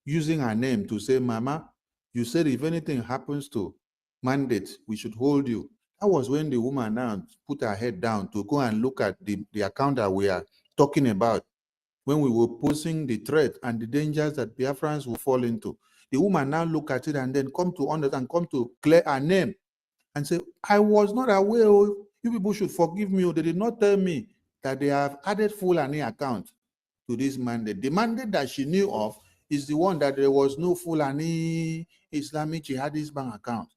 using her name to say, Mama, you said if anything happens to mandate, we should hold you. That was when the woman now put her head down to go and look at the account that we are talking about, when we were posing the threat and the dangers that Biafrans will fall into. The woman now look at it and then come to understand, come to clear her name and say, I was not aware. Oh, you people should forgive me. They did not tell me that they have added Fulani account to this mandate. The mandate that she knew of is the one that there was no Fulani Islamic Jihadist bank account.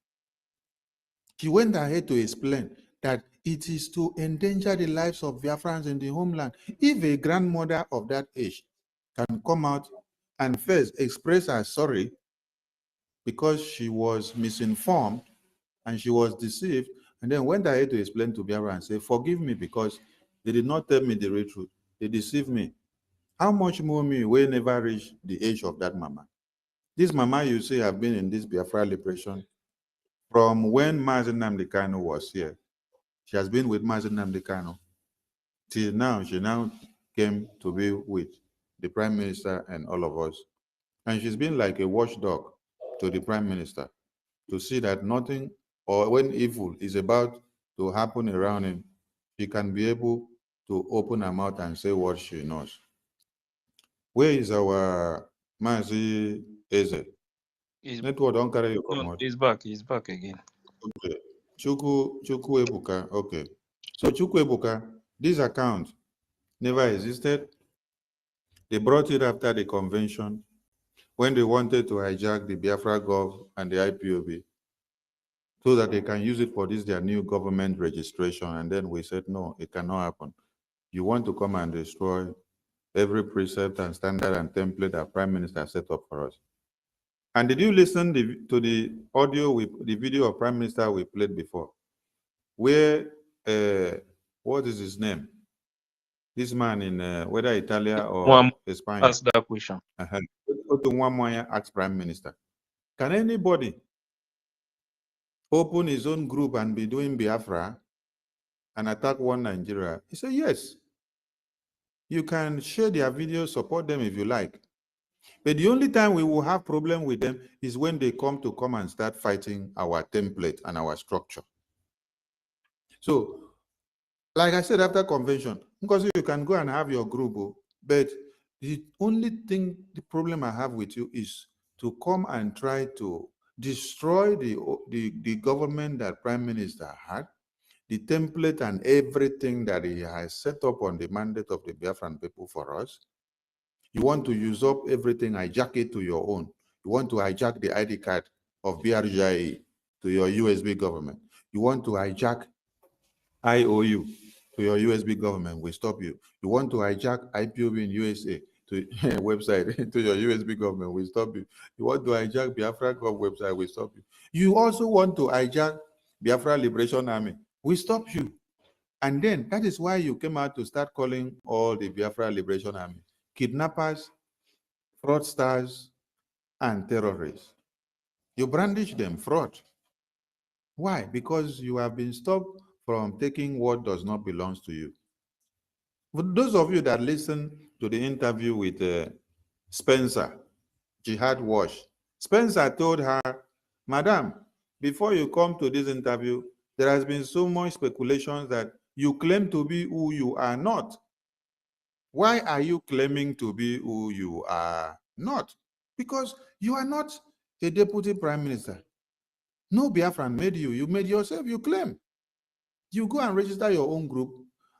She went ahead to explain that it is to endanger the lives of Biafrans in the homeland. If a grandmother of that age can come out and first express her sorry because she was misinformed and she was deceived, and then went ahead to explain to Biafra and say, forgive me because they did not tell me the real truth. They deceived me. How much more me will never reach the age of that mama? This mama, you see, have been in this Biafra liberation from when Mazen Nnamdi Kanu was here. She has been with Mazen Nnamdi Kanu till now. She now came to be with the Prime Minister and all of us. And she's been like a watchdog to the Prime Minister to see that nothing, or when evil is about to happen around him, she can be able to open her mouth and say what she knows. Where is our Mazi Eze? Network don't carry you come out. He's back again. Okay. Chukwu Ebuka. Okay. So Chukwu Ebuka, this account never existed. They brought it after the convention when they wanted to hijack the Biafra Gov and the IPOB so that they can use it for this, their new government registration. And then we said, no, it cannot happen. You want to come and destroy every precept and standard and template that Prime Minister set up for us. And did you listen to the audio, the video of Prime Minister we played before, where, what is his name? This man in whether Italia or Spain. Ask that question. Asked Prime Minister, can anybody open his own group and be doing Biafra and attack one Nigeria? He said, yes. You can share their videos, support them if you like. But the only time we will have problem with them is when they come and start fighting our template and our structure. So, like I said, after convention, because you can go and have your group, but the only thing, the problem I have with you is to come and try to destroy the government that Prime Minister had, the template and everything that he has set up on the mandate of the Biafran people for us. You want to use up everything, hijack it to your own. You want to hijack the ID card of BRGIE to your USB government. You want to hijack IOU to your USB government, we stop you. You want to hijack IPOB in USA to website to your USB government, we stop you. You want to hijack BiafraCoin website, we stop you. You also want to hijack Biafra Liberation Army, we stop you. And then that is why you came out to start calling all the Biafra Liberation Army kidnappers, fraudsters, and terrorists. You brandish them, fraud. Why? Because you have been stopped from taking what does not belong to you. For those of you that listen to the interview with Spencer, Jihad Wash, Spencer told her, Madam, before you come to this interview, there has been so much speculation that you claim to be who you are not. Why are you claiming to be who you are not? Because you are not a deputy prime minister. No Biafran made you. You made yourself, you claim. You go and register your own group,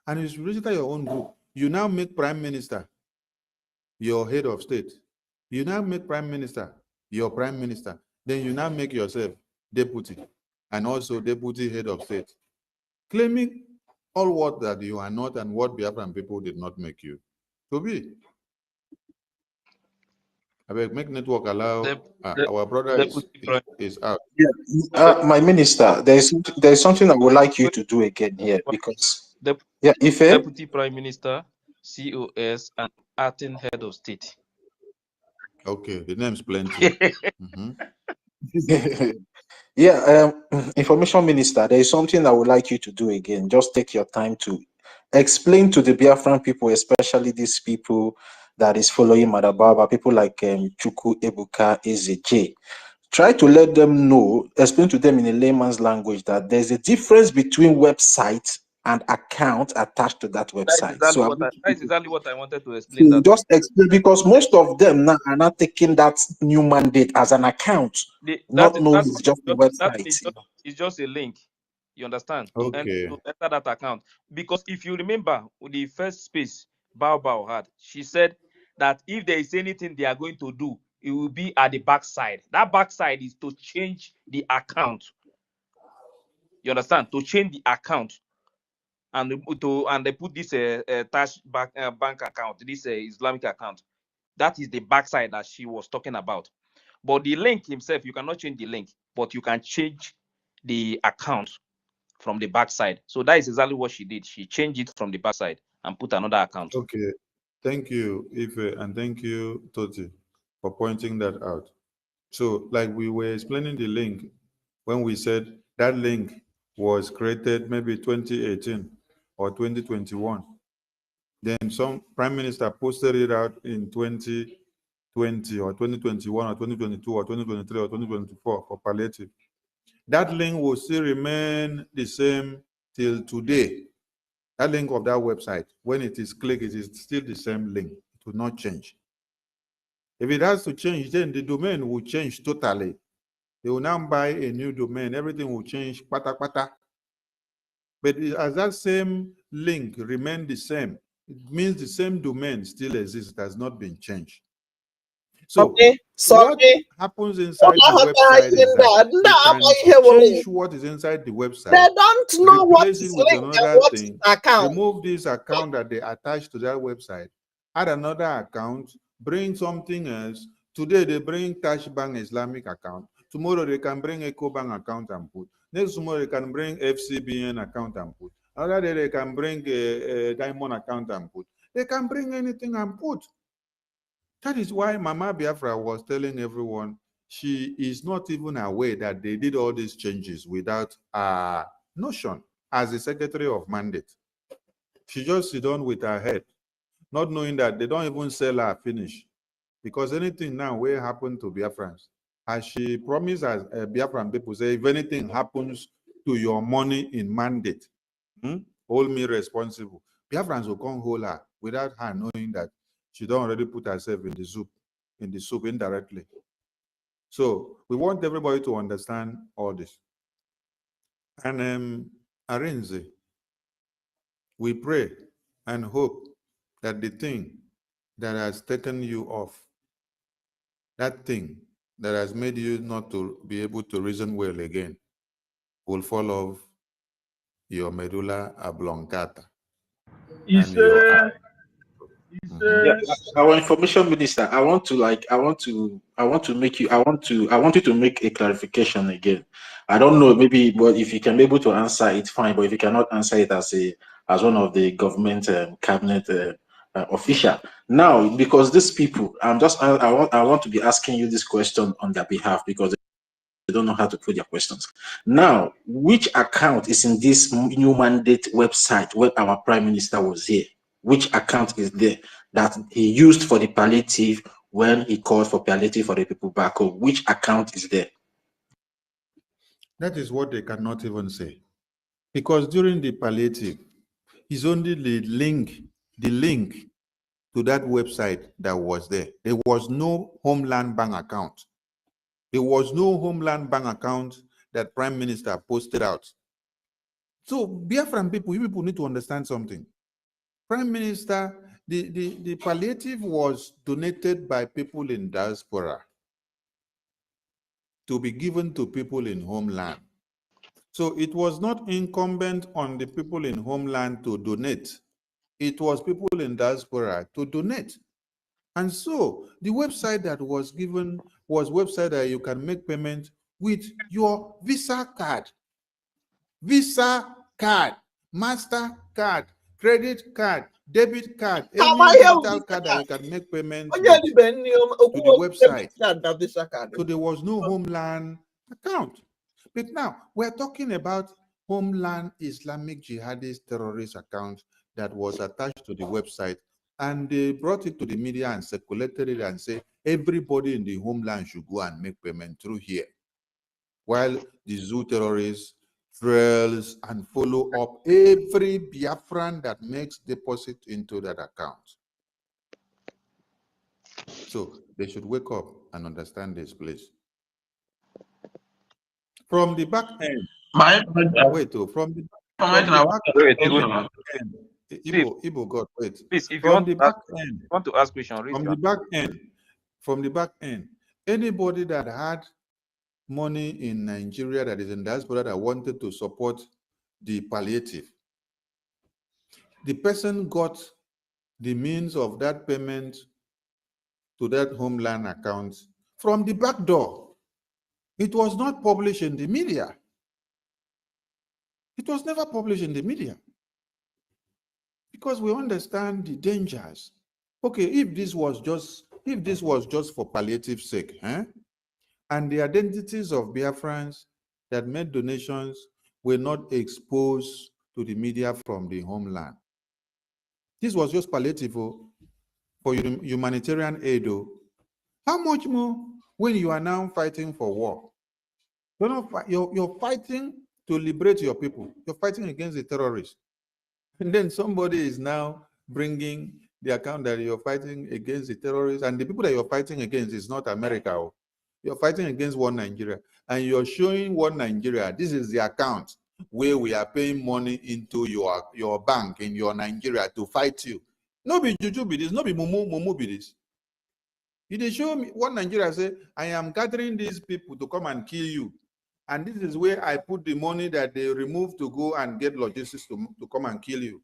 and if you register your own group, you now make prime minister your head of state. You now make prime minister your prime minister. Then you now make yourself deputy and also deputy head of state, claiming all what that you are not and what Biafran people did not make you to be. I beg, make network allow our brother is out. Yeah, my minister, there's something I would like you to do again here because Deputy Prime Minister, COS, and acting head of state. Okay, the name's plenty. Yeah, information minister, there is something I would like you to do again. Just take your time to explain to the Biafran people, especially these people that is following Madababa, people like Chuku Ebuka Eze. Try to let them know, explain to them in a layman's language that there's a difference between website and account attached to that website. That's exactly what I wanted to explain. So just explain, because most of them now are not taking that new mandate as an account, not knowing it's just a website. It's just a link. You understand? Okay. To enter that account. Because if you remember the first space Bao had, she said that if there is anything they are going to do, it will be at the backside. That backside is to change the account. You understand? To change the account. And they put this Tash bank account, this Islamic account. That is the backside that she was talking about. But the link himself, you cannot change the link, but you can change the account from the backside. So that is exactly what she did. She changed it from the backside and put another account. Okay. Thank you, Ife, and thank you, Toti, for pointing that out. So, like we were explaining the link when we said that link was created maybe 2018 or 2021. Then some prime minister posted it out in 2020 or 2021 or 2022 or 2023 or 2024 for palliative. That link will still remain the same till today. That link of that website, when it is clicked, it is still the same link. It will not change. If it has to change, then the domain will change totally. They will now buy a new domain. Everything will change, pata pata. But as that same link remains the same, it means the same domain still exists. It has not been changed. So what happens inside the website is that they can change what is inside the website. They don't know what replace is it with linked and another what thing. is account. Remove this account that they attach to that website. Add another account. Bring something else. Today they bring Tash Bank Islamic account. Tomorrow they can bring EcoBank account and put. Next tomorrow they can bring FCBN account and put. Another day they can bring a Diamond account and put. They can bring anything and put. That is why Mama Biafra was telling everyone she is not even aware that they did all these changes without a notion as the secretary of mandate. She just sit down with her head, not knowing that they don't even sell her finish. Because anything now will happen to Biafrans. As she promised as Biafran people say, if anything happens to your money in mandate, hold me responsible. Biafrans will come hold her without her knowing that she don't already put herself in the soup indirectly. So we want everybody to understand all this. And Arinze, we pray and hope that the thing that has taken you off, that thing that has made you not to be able to reason well again, will fall off your medulla oblongata. And your Yeah, our information minister, I want you to make a clarification again. I don't know, maybe, but if you can be able to answer it, fine. But if you cannot answer it as one of the government cabinet official, now because these people, I want to be asking you this question on their behalf because they don't know how to put their questions. Now, which account is in this new mandate website when our prime minister was here? Which account is there that he used for the palliative when he called for palliative for the people back home? Which account is there? That is what they cannot even say. Because during the palliative, it's only the link to that website that was there. There was no Homeland Bank account. There was no Homeland Bank account that Prime Minister posted out. So Biafran people, you people need to understand something. Prime Minister, the palliative was donated by people in diaspora to be given to people in homeland. So it was not incumbent on the people in homeland to donate. It was people in diaspora to donate. And so the website that was given was website that you can make payment with your Visa card, Master card, credit card, debit card, any digital card that you can make payment with to the website. So there was no Homeland account. But now we're talking about Homeland Islamic Jihadist terrorist account that was attached to the website, and they brought it to the media and circulated it and say everybody in the homeland should go and make payment through here. While the zoo terrorists trails and follow up every Biafran that makes deposit into that account. So they should wake up and understand this, please. From the back end, from the back end, Igbo God, wait. Please, if from the back end, want to ask question, from the back end, anybody that had money in Nigeria that is in diaspora that wanted to support the palliative, the person got the means of that payment to that homeland account from the back door. It was not published in the media. It was never published in the media because we understand the dangers. Okay, if this was just for palliative sake, and the identities of Biafrans that made donations were not exposed to the media from the homeland. This was just palliative for humanitarian aid. How much more when you are now fighting for war? You're fighting to liberate your people. You're fighting against the terrorists. And then somebody is now bringing the account that you're fighting against the terrorists, and the people that you're fighting against is not America. You're fighting against one Nigeria, and you're showing one Nigeria. This is the account where we are paying money into your bank in your Nigeria to fight you. No be juju be this, no be mumu be this. You dey show me one Nigeria say, I am gathering these people to come and kill you. And this is where I put the money that they remove to go and get logistics to come and kill you.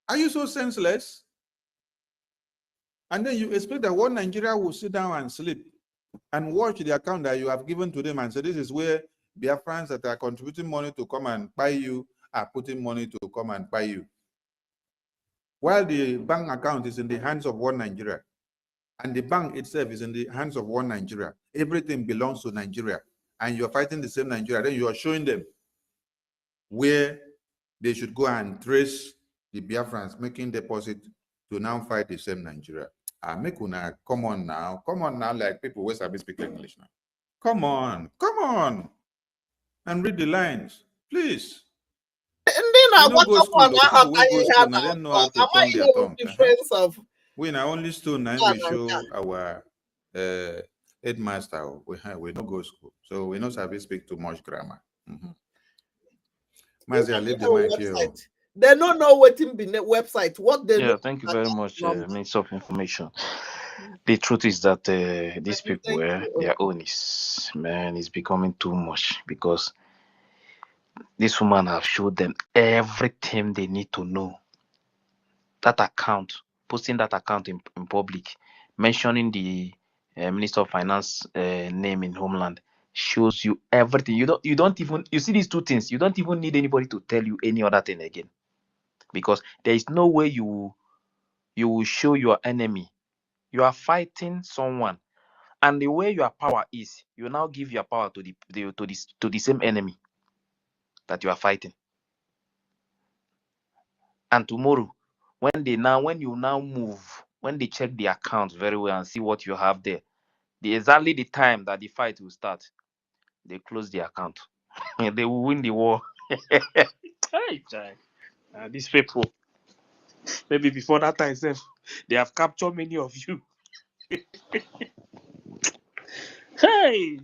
Are you so senseless? And then you expect that one Nigeria will sit down and sleep and watch the account that you have given to them and say, this is where Biafrans that are contributing money to come and buy you are putting money to come and buy you. While the bank account is in the hands of one Nigeria, and the bank itself is in the hands of one Nigeria, everything belongs to Nigeria, and you're fighting the same Nigeria, then you are showing them where they should go and trace the Biafrans making deposit to now fight the same Nigeria. Make una come on now, like people who sabi speak English now. Come on, and read the lines, please. You know, go school, people will go school, and they don't know how to turn their tongue. We now only stone and we show our headmaster. We don't go school, so we not have to speak too much grammar. Mazia, leave the mic here. They don't know what in the website. What they Yeah, thank you very much, Minister of Information. The truth is that these people, their own is becoming too much, because this woman have showed them everything they need to know. That account, posting that account in public, mentioning the Minister of Finance name in Homeland, shows you everything. You don't even, you see these two things, you don't even need anybody to tell you any other thing again, because there is no way you will show your enemy. You are fighting someone, and the way your power is, you now give your power to the same enemy that you are fighting. And tomorrow, when you now move, when they check the account very well and see what you have there, exactly the time that the fight will start, they close the account. They will win the war. These people, maybe before that time, they have captured many of you. Hey,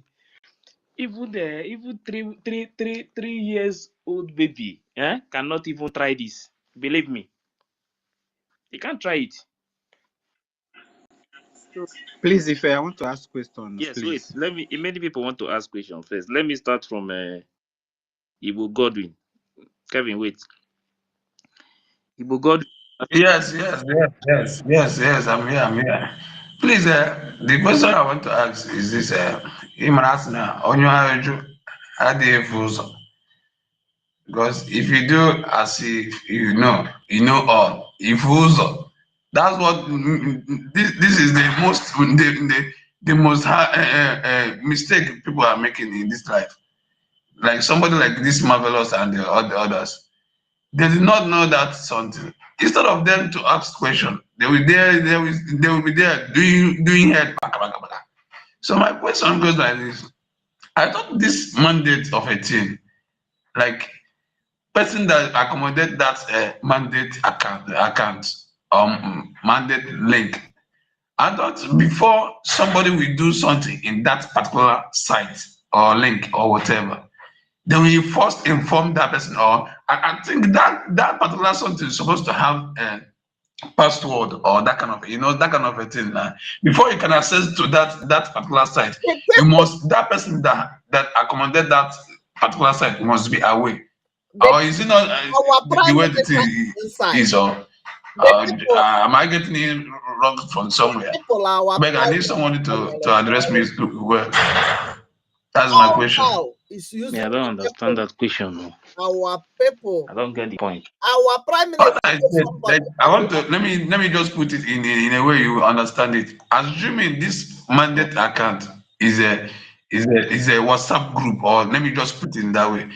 even 3 years old baby cannot even try this. Believe me, they can't try it. Please, if I want to ask questions, Yes, please. wait. Many people want to ask questions first. Let me start from Ibu Godwin. Kevin, wait. Ibu Godwin. Yes, yes, yes, yes, yes, yes. I'm here. I'm here. Please, the question I want to ask is this: Imrasna, on your because if you do as if you know all. If also, that's what this is the most the most mistake people are making in this life. Like somebody like this marvelous and the others, they did not know that something. Instead of them to ask question, they will be there doing head. Baka, baka, baka. So my question goes like this: I thought this mandate of a team, like person that accommodate that mandate account mandate link. I thought before somebody will do something in that particular site or link or whatever, then we first inform that person, or I think that particular something is supposed to have a password or that kind of that kind of a thing. Before you can access to that particular site, you must that person that accommodate that particular site must be away. Or is it not the way the thing is? Or am I getting it wrong from somewhere? But I need somebody to address me well. That's my question. Is used Yeah, I don't understand that question. No. our people. I don't get the point. Our prime minister. I want to let me just put it in a way you understand it. Assuming this mandate account is a WhatsApp group, or let me just put it in that way.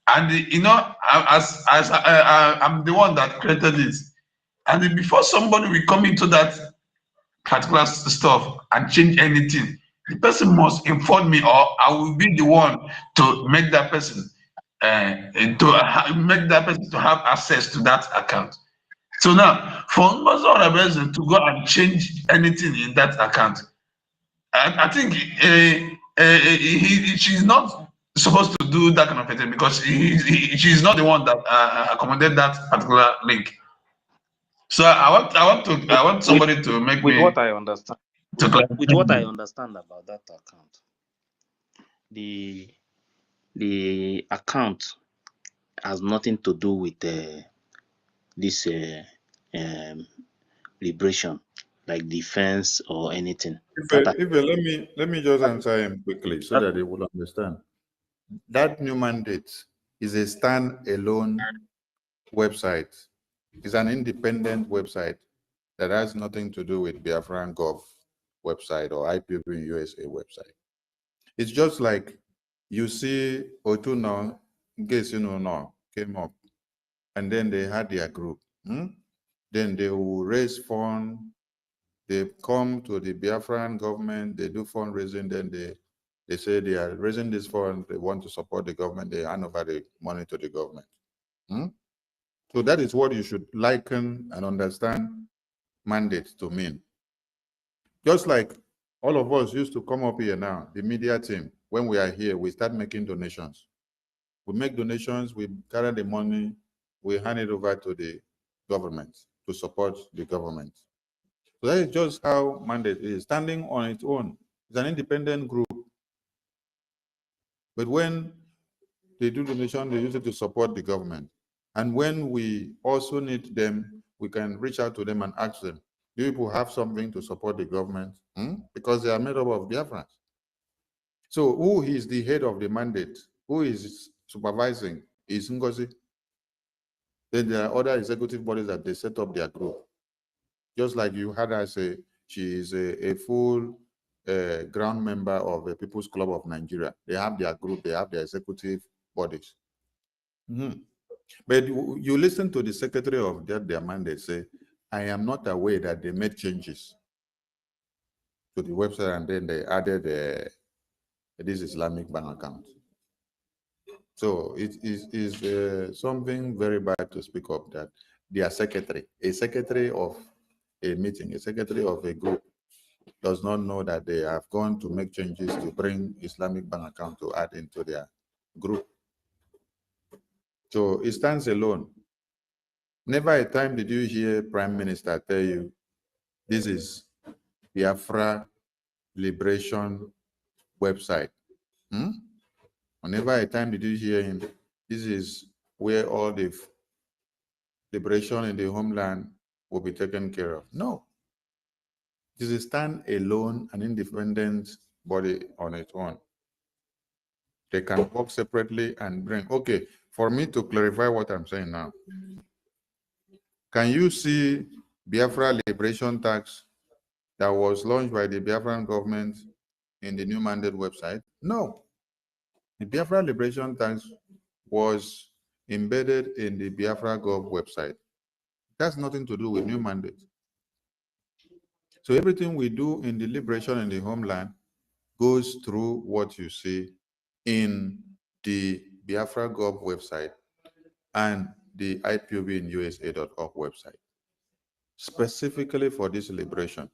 And I'm the one that created it. And before somebody will come into that particular stuff and change anything, the person must inform me, or I will be the one to make that person make that person to have access to that account. So now, for most of the person to go and change anything in that account, I think she's not supposed to do that kind of thing, because she's not the one that accommodated that particular link. So I want somebody to make with me what I understand. to With what I understand about that account, the account has nothing to do with this liberation, like defense or anything. Let me just answer him quickly so that they will understand. That new mandate is a stand-alone website. It's an independent website that has nothing to do with Biafran Gov website or IPB USA website. It's just like you see Otuno, in case you know now, came up, and then they had their group. Then they will raise funds. They come to the Biafran government, they do fundraising, then they say they are raising this fund, they want to support the government, they hand over the money to the government. So that is what you should liken and understand mandate to mean. Just like all of us used to come up here now, the media team, when we are here, we start making donations. We make donations, we carry the money, we hand it over to the government to support the government. So that is just how mandate is, standing on its own. It's an independent group. But when they do donation, they use it to support the government. And when we also need them, we can reach out to them and ask them, do people have something to support the government? Because they are made up of Biafrans. So who is the head of the mandate? Who is supervising? Is NGOZI. Then there are other executive bodies that they set up their group. Just like you had her say, she is a full ground member of the People's Club of Nigeria. They have their group, they have their executive bodies. But you listen to the secretary of their mandate say, I am not aware that they made changes to the website and then they added this Islamic bank account. So it is something very bad to speak of that their secretary, a secretary of a meeting, a secretary of a group does not know that they have gone to make changes to bring Islamic bank account to add into their group. So it stands alone. Never a time did you hear Prime Minister tell you, this is Biafra Liberation website. Never a time did you hear him, this is where all the liberation in the homeland will be taken care of. No. It is a stand-alone and independent body on its own. They can work separately and bring. Okay, for me to clarify what I'm saying now, can you see Biafra Liberation Tax that was launched by the Biafran government in the new mandate website? No. The Biafra Liberation Tax was embedded in the Biafra Gov website. That's nothing to do with new mandate. So everything we do in the liberation in the homeland goes through what you see in the Biafra Gov website and the IPOBinusa.org website, specifically for this liberation.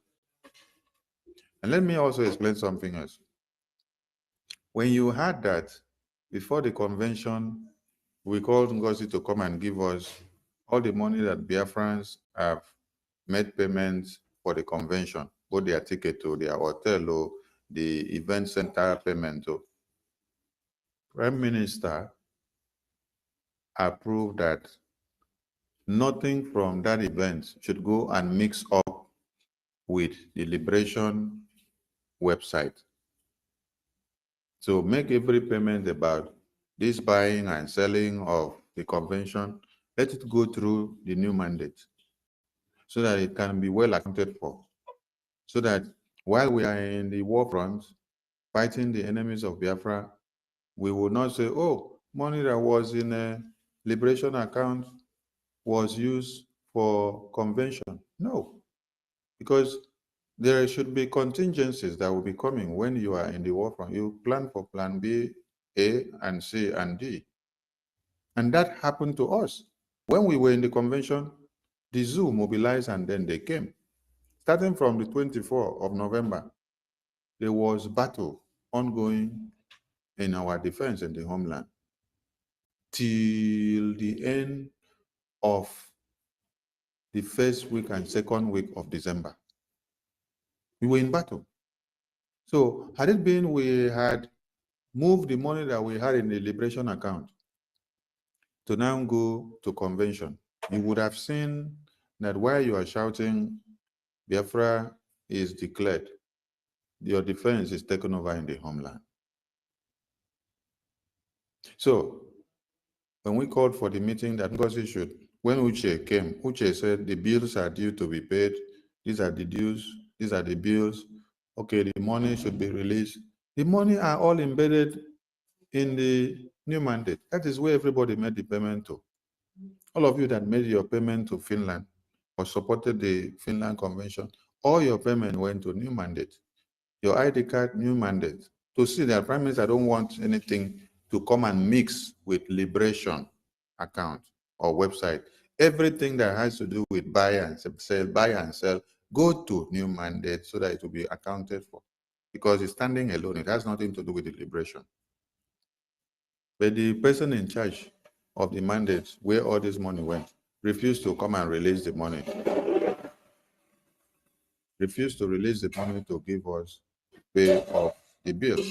And let me also explain something else. When you had that, before the convention, we called NGOZI to come and give us all the money that Biafrans have made payments for the convention, both their ticket to their hotel or the event center payment. Prime Minister approved that nothing from that event should go and mix up with the Liberation website. So make every payment about this buying and selling of the convention, let it go through the new mandate so that it can be well accounted for. So that while we are in the war front, fighting the enemies of Biafra, we will not say, oh, money that was in a liberation account was used for convention. No, because there should be contingencies that will be coming when you are in the war front. You plan for plan B, A, and C, and D. And that happened to us. When we were in the convention, the zoo mobilized and then they came. Starting from the 24th of November, there was battle ongoing in our defense in the homeland till the end of the first week and second week of December. We were in battle. So had it been we had moved the money that we had in the liberation account to now go to convention, you would have seen that while you are shouting, Biafra is declared, your defense is taken over in the homeland. So when we called for the meeting that NGOZI should, when Uche came, Uche said the bills are due to be paid. These are the dues, these are the bills. Okay, the money should be released. The money are all embedded in the new mandate. That is where everybody made the payment to. All of you that made your payment to Finland or supported the Finland Convention, all your payment went to new mandate. Your ID card, new mandate. To see that Prime Minister don't want anything to come and mix with liberation account or website. Everything that has to do with buy and sell, go to new mandate so that it will be accounted for. Because it's standing alone, it has nothing to do with the liberation. But the person in charge of the mandate, where all this money went, refused to come and release the money. Refused to release the money to give us pay of the bills.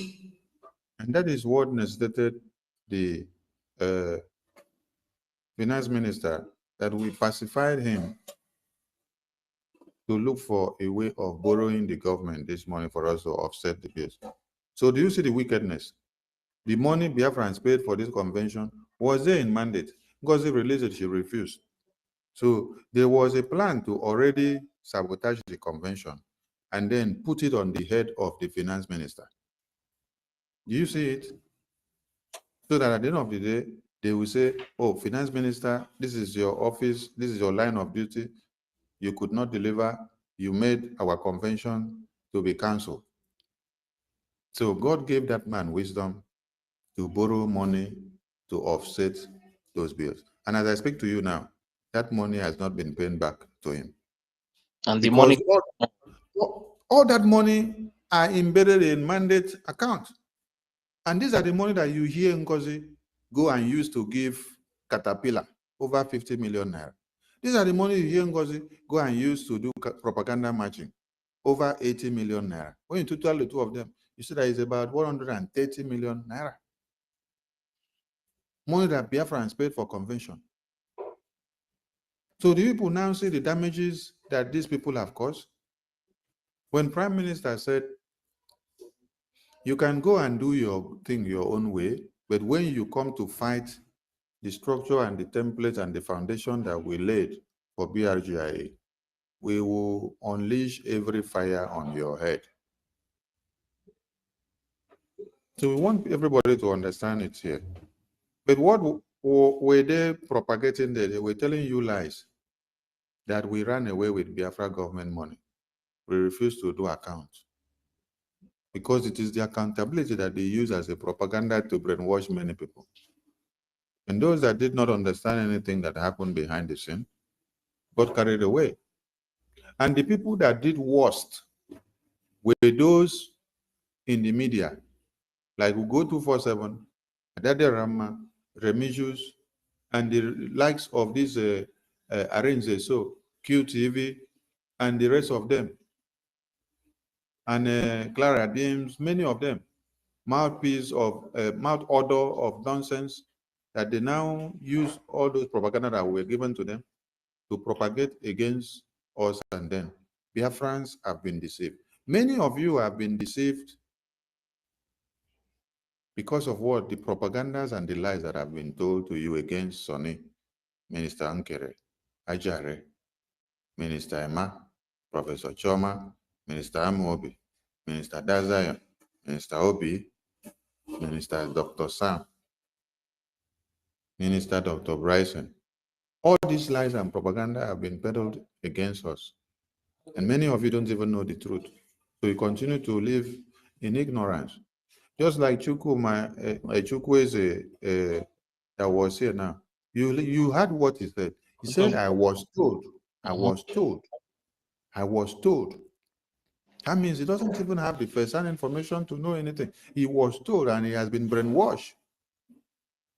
And that is what necessitated the finance minister that we pacified him to look for a way of borrowing the government this money for us to offset the bills. So do you see the wickedness? The money Biafrans paid for this convention was there in mandate. Because they released it, she refused. So there was a plan to already sabotage the convention and then put it on the head of the finance minister. Do you see it? So that at the end of the day, they will say, oh, finance minister, this is your office, this is your line of duty. You could not deliver. You made our convention to be cancelled. So God gave that man wisdom to borrow money to offset those bills. And as I speak to you now, that money has not been paid back to him. And the because money, all that money are embedded in mandate account. And these are the money that you hear NGOZI go and use to give Caterpillar over 50 million naira. These are the money you hear NGOZI go and use to do propaganda matching, over 80 million naira. When you total the two of them, you see that it's about 130 million naira. Money that Biafrans paid for convention. So the people now see the damages that these people have caused. When Prime Minister said, you can go and do your thing your own way, but when you come to fight the structure and the template and the foundation that we laid for BRGIE, we will unleash every fire on your head. So we want everybody to understand it here. But what were they propagating there? They were telling you lies that we ran away with Biafra government money. We refuse to do accounts because it is the accountability that they use as a propaganda to brainwash many people. And those that did not understand anything that happened behind the scene got carried away. And the people that did worst were those in the media, like Ugo 247, Adade Rama, Remisius, and the likes of these Arinze, so QTV, and the rest of them, and Clara Dims, many of them, mouth order of nonsense, that they now use all those propaganda that were given to them to propagate against us, and then Biafrans have been deceived. Many of you have been deceived because of what? The propagandas and the lies that have been told to you against Sonny, Minister Ankere, Ajare, Minister Emma, Professor Choma, Minister Amobi, Minister Dazayan, Minister Obi, Minister Dr. Sam, Minister Dr. Bryson. All these lies and propaganda have been peddled against us. And many of you don't even know the truth. So you continue to live in ignorance. Just like Chukwu that was here now. You heard what he said. He said, I was told, I was told, I was told. That means he doesn't even have the first-hand information to know anything. He was told and he has been brainwashed.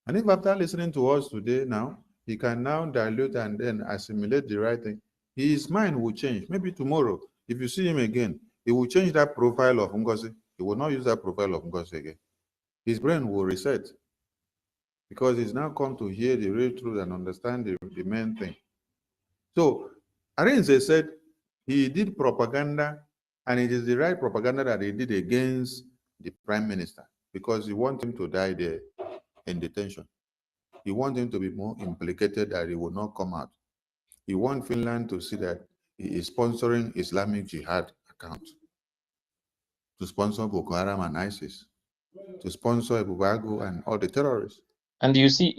And if after listening to us today now, he can now dilute and then assimilate the right thing, his mind will change. Maybe tomorrow, if you see him again, he will change that profile of Ngozi. He will not use that profile of Ngozi again. His brain will reset because he's now come to hear the real truth and understand the main thing. So Arinze said he did propaganda, and it is the right propaganda that he did against the prime minister because he wants him to die there in detention. He wants him to be more implicated that he will not come out. He wants Finland to see that he is sponsoring Islamic Jihad account, to sponsor Boko Haram and ISIS, to sponsor Ebubago and all the terrorists. And you see,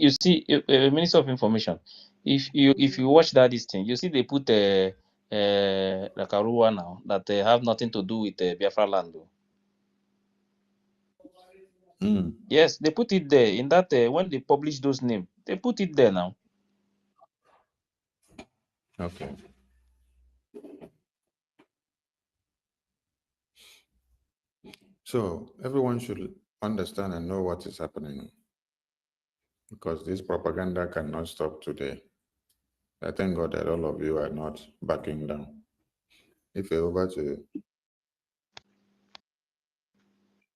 Minister of Information. If you watch that this thing, you see they put like a Rua now that they have nothing to do with Biafra land. Yes, they put it there in that when they publish those names, they put it there now. Okay. So everyone should understand and know what is happening, because this propaganda cannot stop today. I thank God that all of you are not backing down. If you're over to you.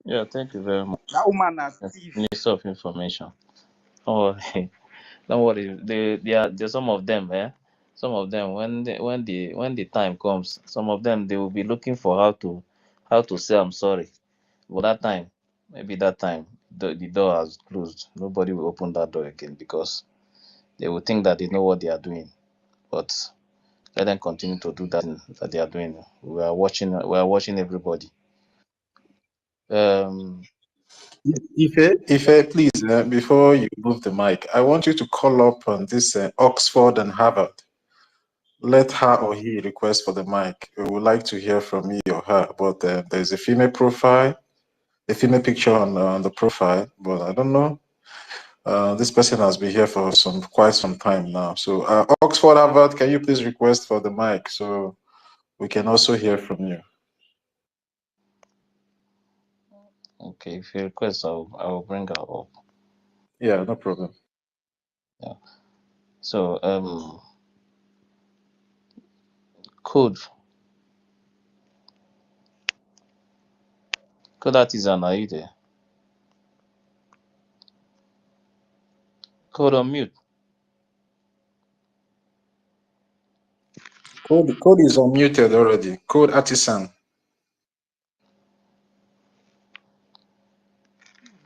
Yeah, thank you very much. That woman has thief. Minister of Information. Oh, don't worry. There's some of them, some of them when the time comes, some of them they will be looking for how to say I'm sorry. But that time, maybe that time the door has closed. Nobody will open that door again because they will think that they know what they are doing. But let them continue to do that thing that they are doing. We are watching everybody. Ife, please, before you move the mic, I want you to call up on this Oxford and Harvard. Let her or he request for the mic. We would like to hear from me or her, but there's a female profile, a female picture on the profile, but I don't know. This person has been here for quite some time now. So Oxford, Harvard, can you please request for the mic so we can also hear from you? Okay, if you request, I will bring her up. Yeah, no problem. Yeah. So code artisan, are you there? Code on mute. Code is unmuted already. Code artisan.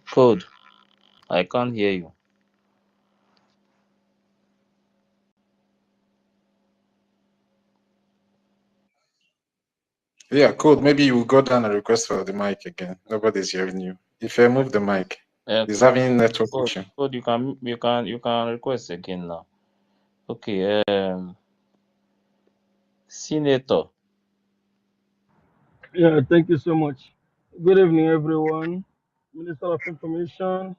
Code, I can't hear you. Yeah, Code, maybe you will go down and request for the mic again. Nobody's hearing you. If you move the mic, he's having network issue. Code, you can request again now. Okay, Senator. Yeah, thank you so much. Good evening, everyone. Minister of Information,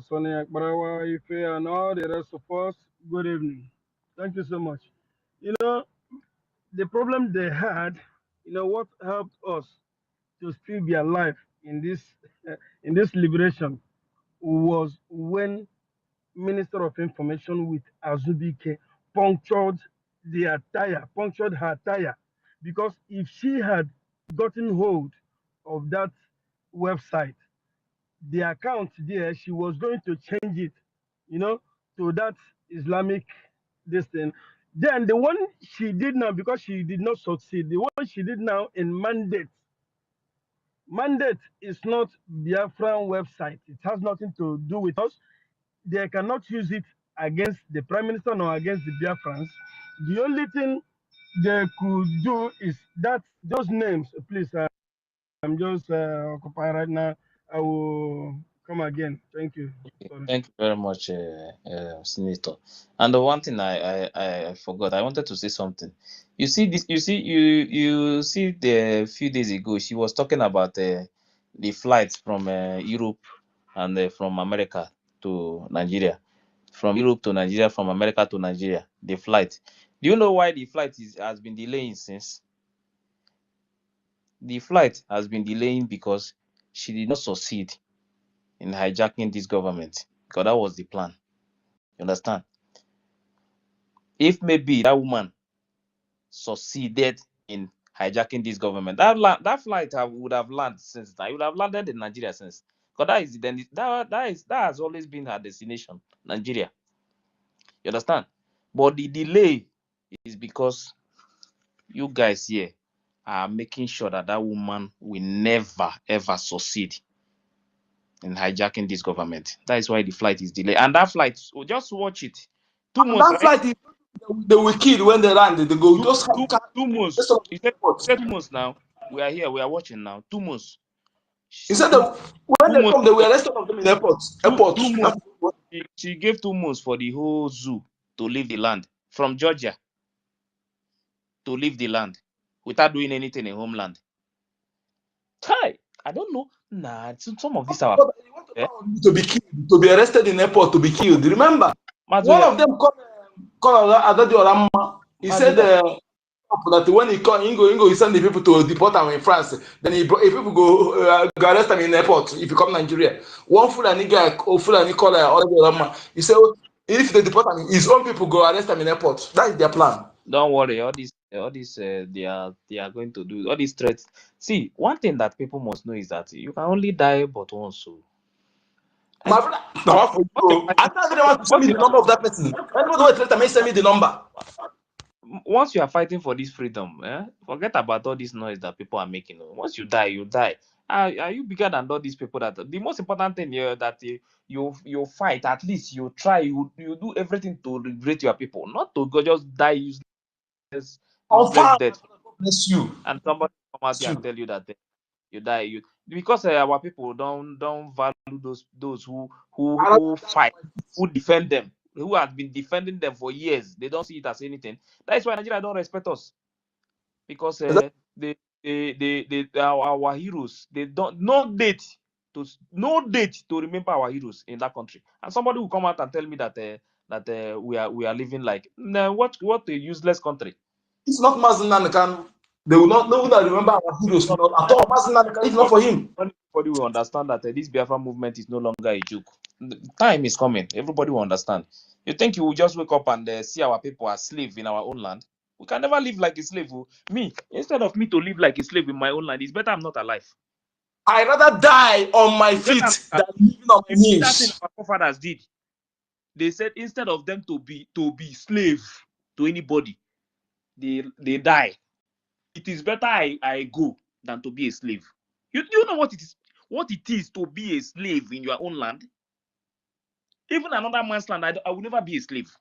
Sonia Akbarawa, Ife, and all the rest of us. Good evening. Thank you so much. You know, the problem they had, what helped us to still be alive in this in this liberation was when Minister of Information with Azubike punctured her tire, because if she had gotten hold of that website, the account there, she was going to change it, to that Islamic this thing. Then the one she did now, because she did not succeed, the one she did now in Mandate is not Biafran website. It has nothing to do with us. They cannot use it against the Prime Minister nor against the Biafrans. The only thing they could do is that those names, please, I'm just occupied right now. I will come again. Thank you. Sorry. Thank you very much, Senator. And the one thing I forgot, I wanted to say something. You see this. You see the few days ago, she was talking about the flights from Europe and from America to Nigeria, from Europe to Nigeria, from America to Nigeria. The flight. Do you know why the flight has been delaying since? The flight has been delaying because she did not succeed in hijacking this government, because that was the plan. You understand? If maybe that woman succeeded in hijacking this government, that flight would have landed since now. It would have landed in Nigeria since. Because that has always been her destination, Nigeria. You understand? But the delay is because you guys here are making sure that that woman will never ever succeed in hijacking this government. That is why the flight is delayed. And that flight, just watch it. 2 months, That right? flight, they will kill when they land. They go. Those 2 months. He said 2 months now. We are here. We are watching now. 2 months. He said that when they come, they will arrest all of them in airports. 2 months. She gave 2 months for the whole zoo to leave the land, from Georgia to leave the land without doing anything in homeland. Hi, I don't know. Nah, some of these are to be killed, to be arrested in airport, to be killed. Remember, one of them called Adadi Oramma. He said that when he send the people to deport them in France. Then if people go arrest them in airport, if you come Nigeria, one Fulani guy or Fulani called Adadi Oramma. He said if they deport them, his own people go arrest them in airport. That is their plan. Don't worry, all these they are going to do all these threats. See, one thing that people must know is that you can only die but once. So my brother, I don't want to send me the number of that person. Anybody who threaten me, send me the number. Once you are fighting for this freedom, forget about all this noise that people are making. Once you die, you die. Are you bigger than all these people? That the most important thing here that you fight, at least you try, you do everything to liberate your people, not to go just die useless death. Bless you. And somebody come out here and tell you that you die, because our people don't value those who fight, who defend them, who have been defending them for years. They don't see it as anything. That's why Nigeria don't respect us, because our heroes, they don't no date to remember our heroes in that country. And somebody will come out and tell me that we are living like what a useless country. It's not Mazinanikan. They will not remember our heroes at all. Mazinanikan, if not for him. Everybody will understand that this Biafra movement is no longer a joke. The time is coming. Everybody will understand. You think you will just wake up and see our people as slaves in our own land? We can never live like a slave. Me, instead of me to live like a slave in my own land, it's better I'm not alive. I rather die on my feet than living on my knees. That's what our forefathers did. They said instead of them to be slave to anybody, they die. It is better I go than to be a slave. You know what it is to be a slave in your own land? Even another man's land, I will never be a slave.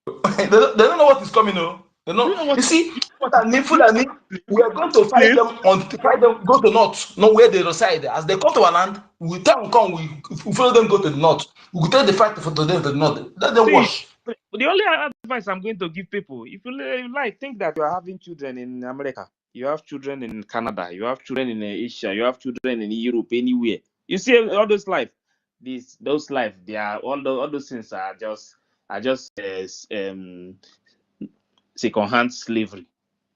They don't know what is coming, no. They know. You see, Fulani, we are going to fight them go to north, not where they reside. As they come to our land, we tell them come, we follow them go to the north. We will tell the fight for them to the north. Let them wash. The only advice I'm going to give people, if you like, think that you are having children in America, you have children in Canada, you have children in Asia, you have children in Europe, anywhere. You see all those life, those life, they are all those things are just second-hand slavery,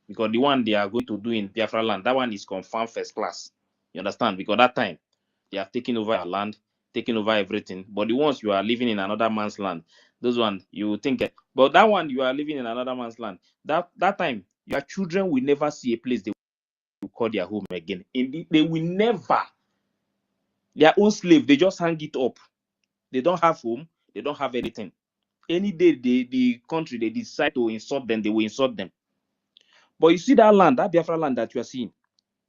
because the one they are going to do in Biafra land, that one is confirmed first class. You understand? Because that time they have taken over your land, taken over everything. But the ones you are living in another man's land, those one you think, but that one you are living in another man's land, that time your children will never see a place they will call their home again. Indeed, they will never. Their own slave, they just hang it up. They don't have home, they don't have anything. Any day the country they decide to insult them, they will insult them. But you see that land, that Biafra land that you are seeing,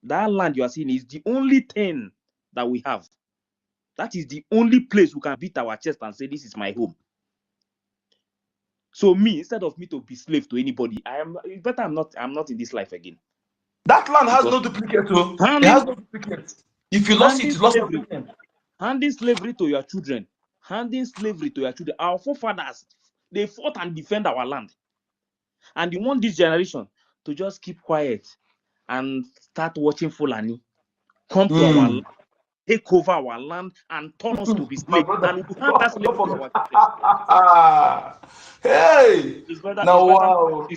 that land you are seeing is the only thing that we have. That is the only place we can beat our chest and say, this is my home. So me, instead of me to be slave to anybody, it's better I'm not in this life again. That land has no duplicate, though. It has no duplicate. If you lost it, you lost everything. Handing slavery to your children. Handing slavery to your children. Our forefathers, they fought and defend our land. And you want this generation to just keep quiet and start watching Fulani come to our land, take over our land, and turn us to be slaves. And we hand that slavery to our children. Hey! It's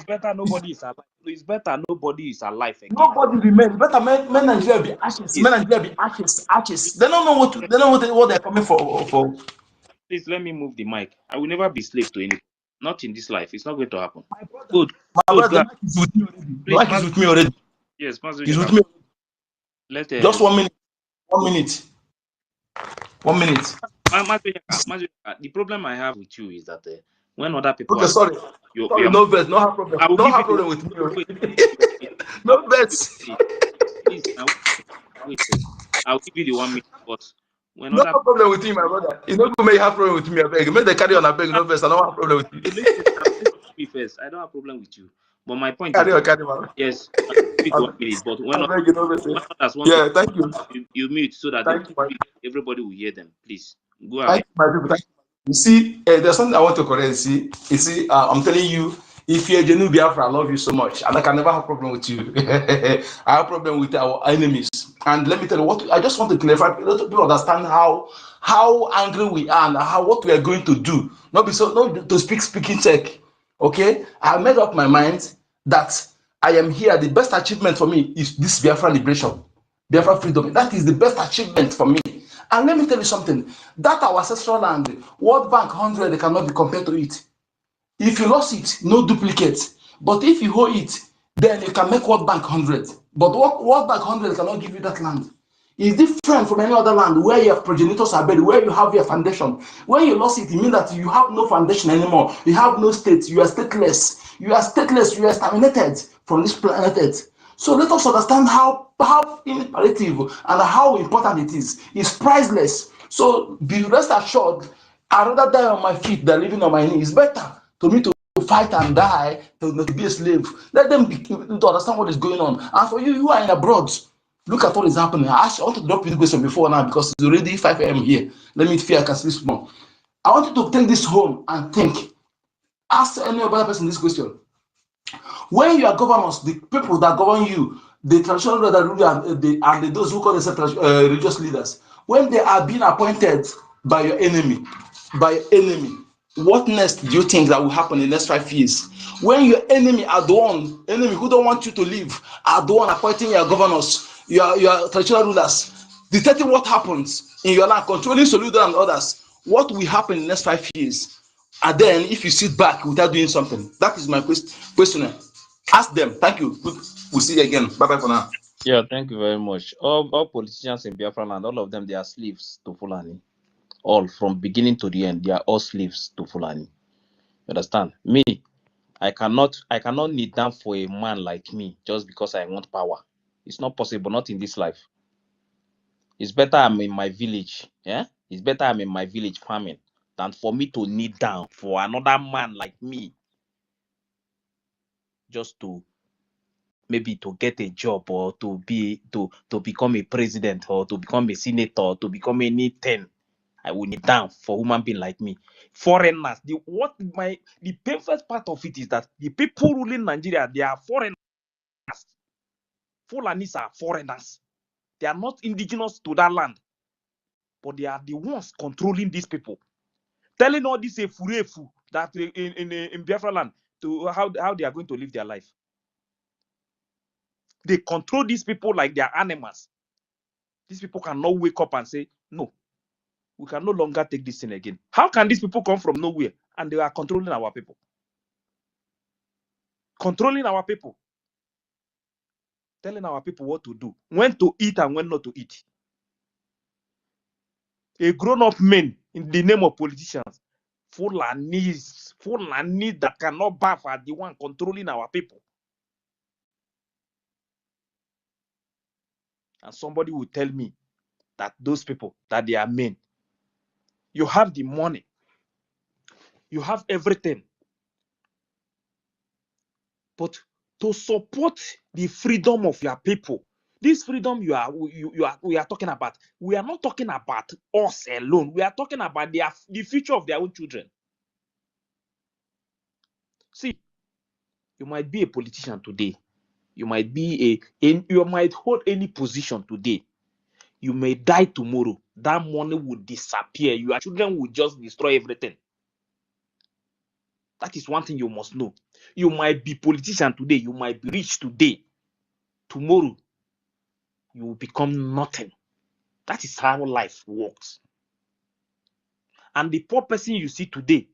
better nobody is alive. It's better nobody is alive again. Nobody remains. Better men Nigeria be ashes. Men Nigeria be ashes. They don't know what they're coming for. Please let me move the mic. I will never be slave to anyone. Not in this life. It's not going to happen. My brother, the mic is with me already. The mic is with me already. Yes, he's with me. Just 1 minute. 1 minute. 1 minute. The problem I have with you is that when other people okay, sorry, no verse, no have problem. No have problem with me. No verse. Please, wait. I'll give you the 1 minute, but when no have problem with him, my brother. You know, you may have problem with me. I beg. Make the carry on. I beg. No verse. I don't have problem with you. Listen to me first. I don't have problem with you, but my point carry is, on. Yes, I'll give you 1 minute, but when others want to, thank you. You mute so that everybody will hear them. Please go ahead. Thank you, my people. Thank you. You see, there's something I want to correct. You see, I'm telling you, if you're a genuine Biafra, I love you so much, and I can never have problem with you. I have problem with our enemies. And let me tell you what I just want to clarify. Let people understand how angry we are and what we are going to do. Not to speaking tech. Okay, I made up my mind that I am here. The best achievement for me is this Biafra liberation, Biafra freedom. That is the best achievement for me. And let me tell you something, that our ancestral land, World Bank 100 cannot be compared to it. If you lost it, no duplicate. But if you hold it, then you can make World Bank 100. But World Bank 100 cannot give you that land. It's different from any other land where your progenitors are buried, where you have your foundation. When you lost it, it means that you have no foundation anymore. You have no state. You are stateless. You are stateless. You are exterminated from this planet Earth. So let us understand how imperative and how important it is. It's priceless. So be rest assured, I'd rather die on my feet than living on my knees. It's better to me to fight and die than to be a slave. Let them to understand what is going on. And for you, you are in abroad. Look at what is happening. I want to drop you the question before now because it's already 5 a.m. here. Let me feel I can sleep more. I want you to take this home and think. Ask any other person this question. When you are governors, the people that govern you, the traditional leaders and those who call themselves religious leaders, when they are being appointed by your enemy, what next do you think that will happen in the next 5 years? When your enemy who don't want you to live, are the one appointing your governors, your traditional rulers, dictating what happens in your land, controlling Soludo and others, what will happen in the next 5 years? And then if you sit back without doing something, that is my question. Ask them. Thank you. We'll see you again. Bye-bye for now. Yeah, thank you very much. All politicians in Biafra land, all of them, they are slaves to Fulani. All, from beginning to the end, they are all slaves to Fulani. You understand? Me, I cannot kneel down for a man like me just because I want power. It's not possible, not in this life. It's better I'm in my village, yeah? It's better I'm in my village farming than for me to kneel down for another man like me just to maybe to get a job or to become a president or to become a senator or to become anything. I will kneel down for human being like me. Foreigners, the painful part of it is that the people ruling Nigeria, they are foreigners. Fulanis are foreigners. They are not indigenous to that land, but they are the ones controlling these people, telling all this efurefu that in Biafra land to how they are going to live their life. They control these people like they are animals. These people cannot wake up and say, no, we can no longer take this thing again. How can these people come from nowhere and they are controlling our people? Controlling our people. Telling our people what to do, when to eat and when not to eat. A grown-up man in the name of politicians, Fulanis that cannot bath are the one controlling our people. And somebody will tell me that those people, that they are men. You have the money. You have everything. But to support the freedom of your people, this freedom we are talking about, we are not talking about us alone. We are talking about the future of their own children. See, you might be a politician today. You might be you might hold any position today. You may die tomorrow. That money will disappear. Your children will just destroy everything. That is one thing you must know. You might be politician today. You might be rich today. Tomorrow, you will become nothing. That is how life works. And the poor person you see today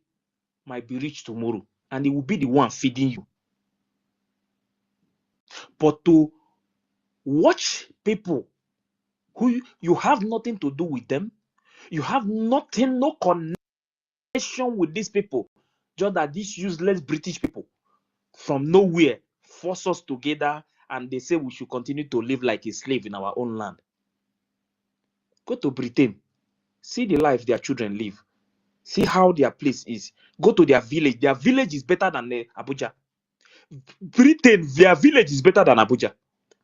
might be rich tomorrow. And he will be the one feeding you. But to watch people who you have nothing to do with them, you have nothing, no connection with these people, just that these useless British people from nowhere force us together and they say we should continue to live like a slave in our own land. Go to Britain, see the life their children live, see how their place is. Go to their village is better than Abuja. Britain, their village is better than Abuja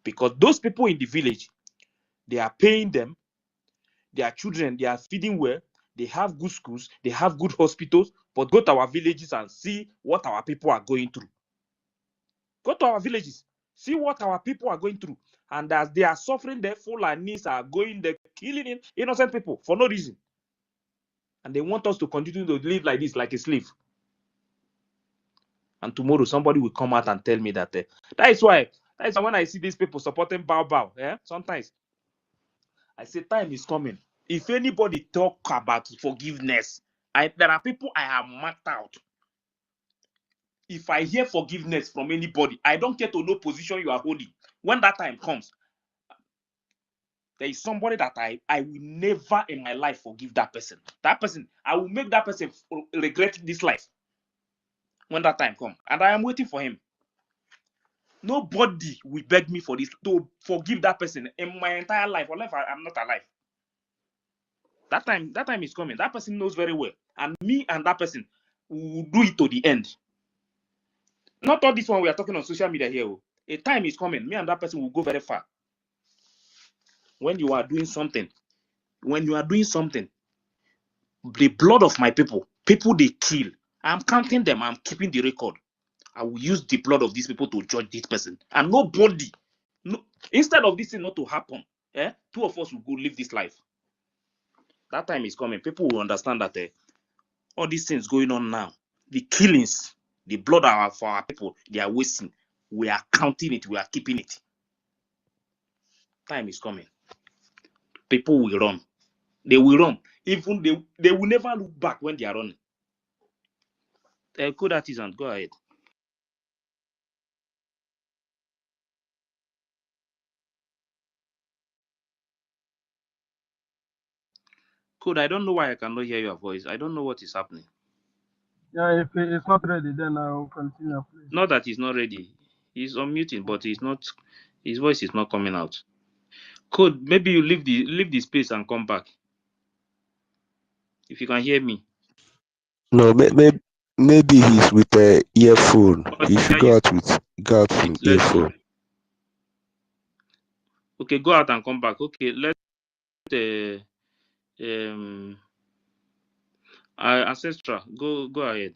because those people in the village, they are paying them, their children, they are feeding well, they have good schools, they have good hospitals. But go to our villages and see what our people are going through. Go to our villages, see what our people are going through. And as they are suffering, their Fulanis are going, they're killing innocent people for no reason. And they want us to continue to live like this, like a slave. And tomorrow somebody will come out and tell me that. That is why when I see these people supporting Bao, sometimes I say time is coming. If anybody talk about forgiveness, there are people I have marked out. If I hear forgiveness from anybody, I don't care to know position you are holding. When that time comes, there is somebody that I will never in my life forgive that person. That person, I will make that person regret this life when that time comes. And I am waiting for him. Nobody will beg me for this to forgive that person in my entire life, unless I'm not alive. That time is coming. That person knows very well. And me and that person will do it to the end. Not all this one we are talking on social media here. A time is coming. Me and that person will go very far. When you are doing something, the blood of my people they kill, I'm counting them, I'm keeping the record. I will use the blood of these people to judge this person. And nobody, instead of this thing not to happen, two of us will go live this life. That time is coming. People will understand that all these things going on now, the killings, the blood for our people, they are wasting. We are counting it, we are keeping it. Time is coming. People will run. They will run. Even they will never look back when they are running. Code artisan, go ahead. Code, I don't know why I cannot hear your voice. I don't know what is happening. Yeah, if it's not ready, then I'll continue, please. Not that he's not ready. He's unmuting, but he's not. His voice is not coming out. Code. Maybe you leave the space and come back. If you can hear me. No, maybe he's with a earphone. He should go out from Let's see. earphone. Okay, go out and come back. Okay, let Ancestral go ahead.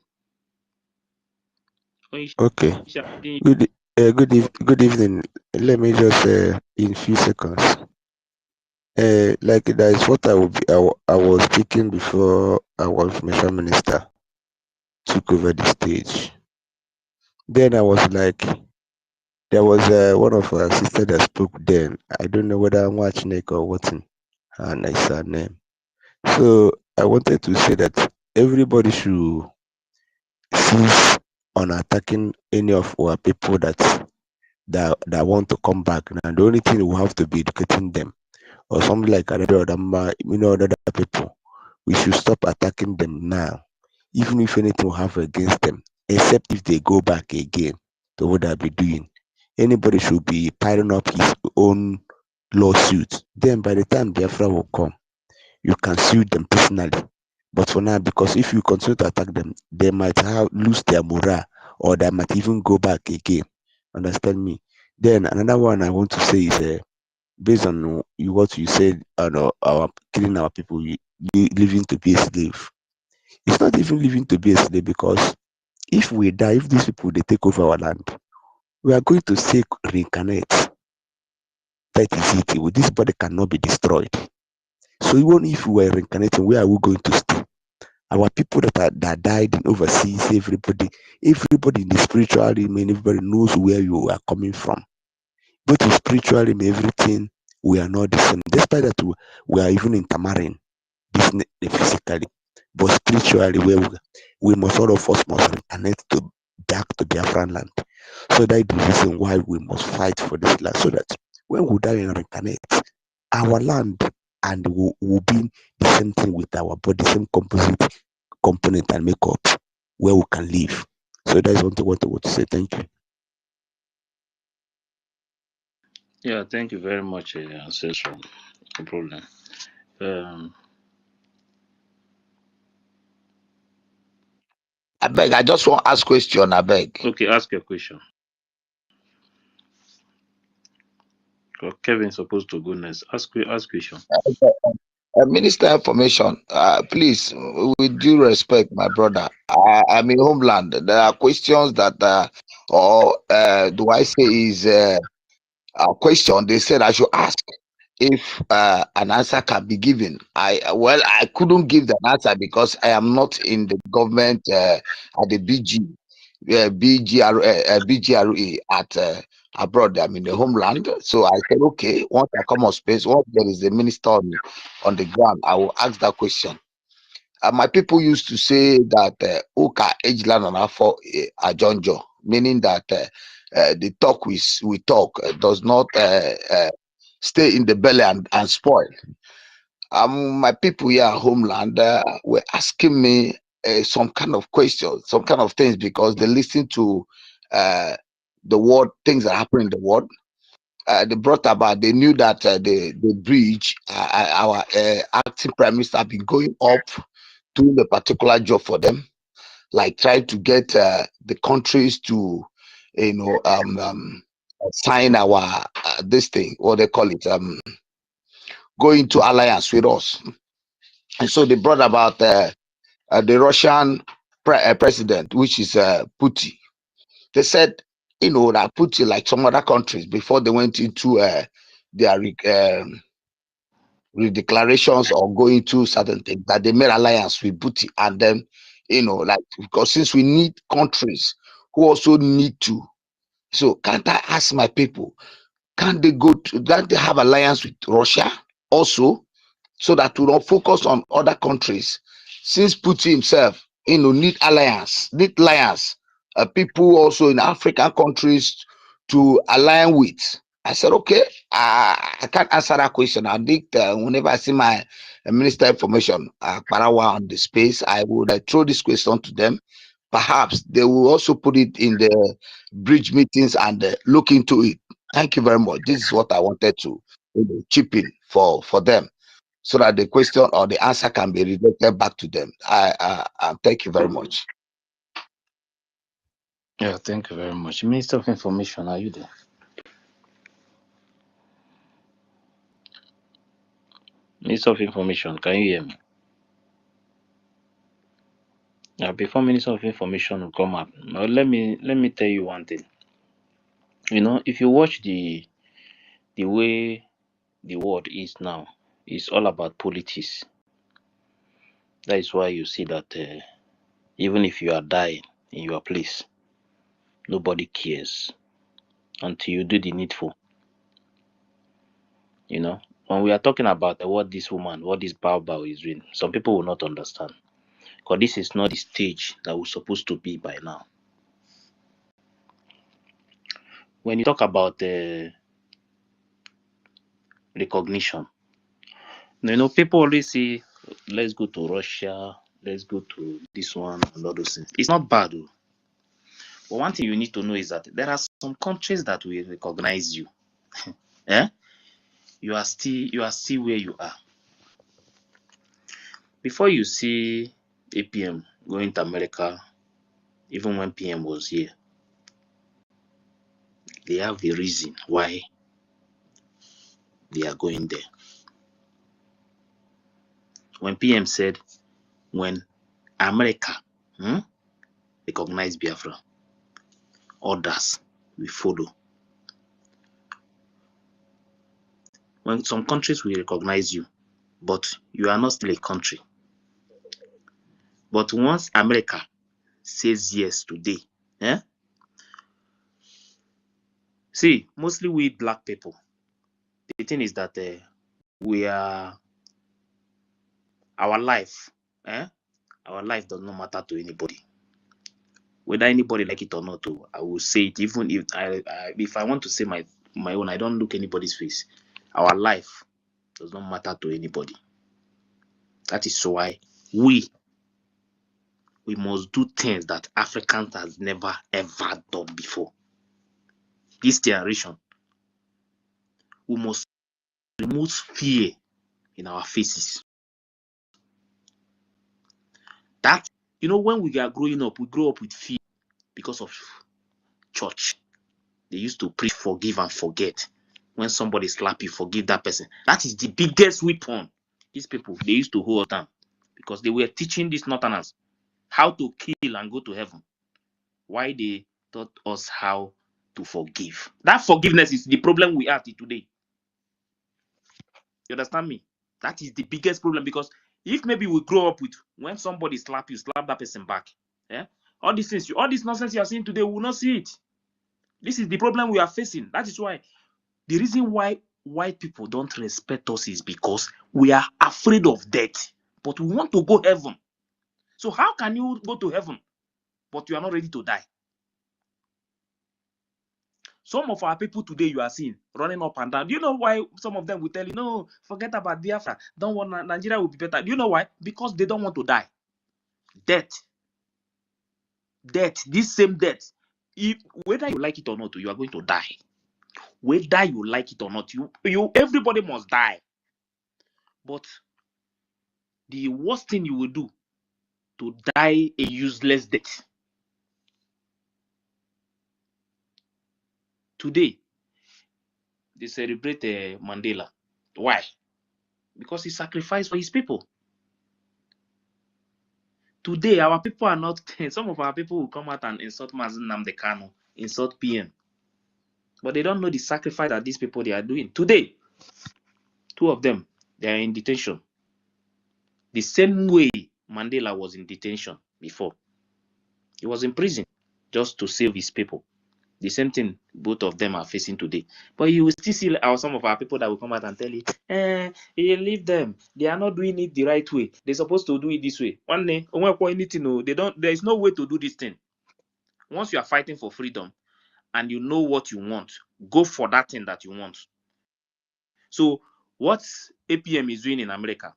Okay. Good evening. Let me just in few seconds. Like that is what I was speaking before our information minister took over the stage. Then I was like, there was one of our sisters that spoke then. I don't know whether I'm watching it or what, and I saw her name. So I wanted to say that everybody should cease on attacking any of our people that want to come back. Now the only thing we have to be educating them, or something like other people. We should stop attacking them now, even if anything we have against them, except if they go back again to what they'll be doing. Anybody should be piling up his own lawsuit. Then by the time Biafra will come, you can sue them personally. But for now, because if you continue to attack them, they might lose their morale, or they might even go back again. Understand me? Then another one I want to say is based on what you said, our killing our people, living to be a slave. It's not even living to be a slave, because if we die, if these people they take over our land, we are going to say reincarnate. That is it. This body cannot be destroyed. So even if we were reincarnating, where are we going to stay? Our people that died in overseas, everybody in the spiritual realm, everybody knows where you are coming from. Both in spiritual realm, everything, we are not the same. Despite that we are even intermarrying physically, but spiritually, we must, all of us must reincarnate back to Biafran land. So that is the reason why we must fight for this land, so that when we die and reincarnate, our land and will be the same thing with our body, same component and makeup, where we can live. So that's what I want to say. Thank you. Yeah, thank you very much, Ancestral. No problem. I beg, I just want to ask question, I beg. Okay, ask your question. Kevin's supposed to go next. Ask question. Minister Information, please, with due respect, my brother, I'm in homeland. There are questions that, do I say is a question they said I should ask if an answer can be given. I couldn't give the answer because I am not in the government at the BGRE at abroad. I'm in the homeland. So I said, okay, once I come on space, once there is a minister on the ground, I will ask that question. My people used to say that Uka Ejlan and for Ajonjo, meaning that the talk we talk does not stay in the belly and spoil. My people here at homeland were asking me some kind of questions, some kind of things, because they listen to the world, things that happen in the world. They brought about, they knew that the bridge, our acting prime minister have been going up, doing a particular job for them, like trying to get the countries to, sign our this thing, what they call it, go into alliance with us. And so they brought about the Russian president, which is Putin. They said, that Putin, like some other countries, before they went into their declarations or going to certain things, that they made alliance with Putin, and then, because since we need countries who also need to, so can't I ask my people, can't they have alliance with Russia also, so that we don't focus on other countries, since Putin himself, need alliance, people also in African countries to align with. I said, okay, I can't answer that question. I think whenever I see my Minister Information, Parawa, on the space, I would throw this question to them. Perhaps they will also put it in the bridge meetings and look into it. Thank you very much. This is what I wanted to chip in for them, so that the question or the answer can be related back to them. I thank you very much. Yeah, thank you very much. Minister of Information, are you there? Minister of Information, can you hear me? Now, before Minister of Information will come up, now let me tell you one thing. You know, if you watch the way the world is now, it's all about politics. That is why you see that even if you are dying in your place, nobody cares until you do the needful. You know, when we are talking about what this woman, what this Bao is doing, some people will not understand, because this is not the stage that we're supposed to be by now. When you talk about recognition, you know, people always say, let's go to Russia, let's go to this one, and all those things. It's not bad, though. But one thing you need to know is that there are some countries that will recognize you. Eh? You are still where you are. Before you see APM going to America, even when PM was here, they have a reason why they are going there. When PM said, when America recognize Biafra, others will follow. When some countries will recognize you, but you are not still a country. But once America says yes today, see, mostly we black people, the thing is that we are, our life does not matter to anybody. Whether anybody like it or not, I will say it. Even if I want to say my own, I don't look anybody's face. Our life does not matter to anybody. That is why we must do things that Africans has never ever done before. This generation, we must remove fear in our faces. That, you know, when we are growing up, we grow up with fear because of church. They used to preach forgive and forget. When somebody slap you, forgive that person. That is the biggest weapon these people, they used to hold down, because they were teaching these northerners how to kill and go to heaven. Why they taught us how to forgive. That forgiveness is the problem we have today. You understand me? That is the biggest problem, because if maybe we grow up with, when somebody slap you, slap that person back. All these things, all this nonsense you are seeing today, we will not see it. This is the problem we are facing. That is why, the reason why white people don't respect us is because we are afraid of death, but we want to go heaven. So how can you go to heaven, but you are not ready to die? Some of our people today you are seeing running up and down. Do you know why some of them will tell you, no, forget about Biafra, don't want Nigeria will be better? Do you know why? Because they don't want to die. Death, this same death, if whether you like it or not, you are going to die. Whether you like it or not, everybody must die. But the worst thing you will do, to die a useless death. Today, they celebrate Mandela. Why? Because he sacrificed for his people. Today, our people are not, some of our people will come out and insult Mazi Nnamdi Kanu, insult PM. But they don't know the sacrifice that these people they are doing. Today, two of them, they are in detention. The same way Mandela was in detention before. He was in prison just to save his people. The same thing both of them are facing today. But you will still see some of our people that will come out and tell you, you leave them. They are not doing it the right way. They're supposed to do it this way. One day, there is no way to do this thing. Once you are fighting for freedom and you know what you want, go for that thing that you want. So what APM is doing in America,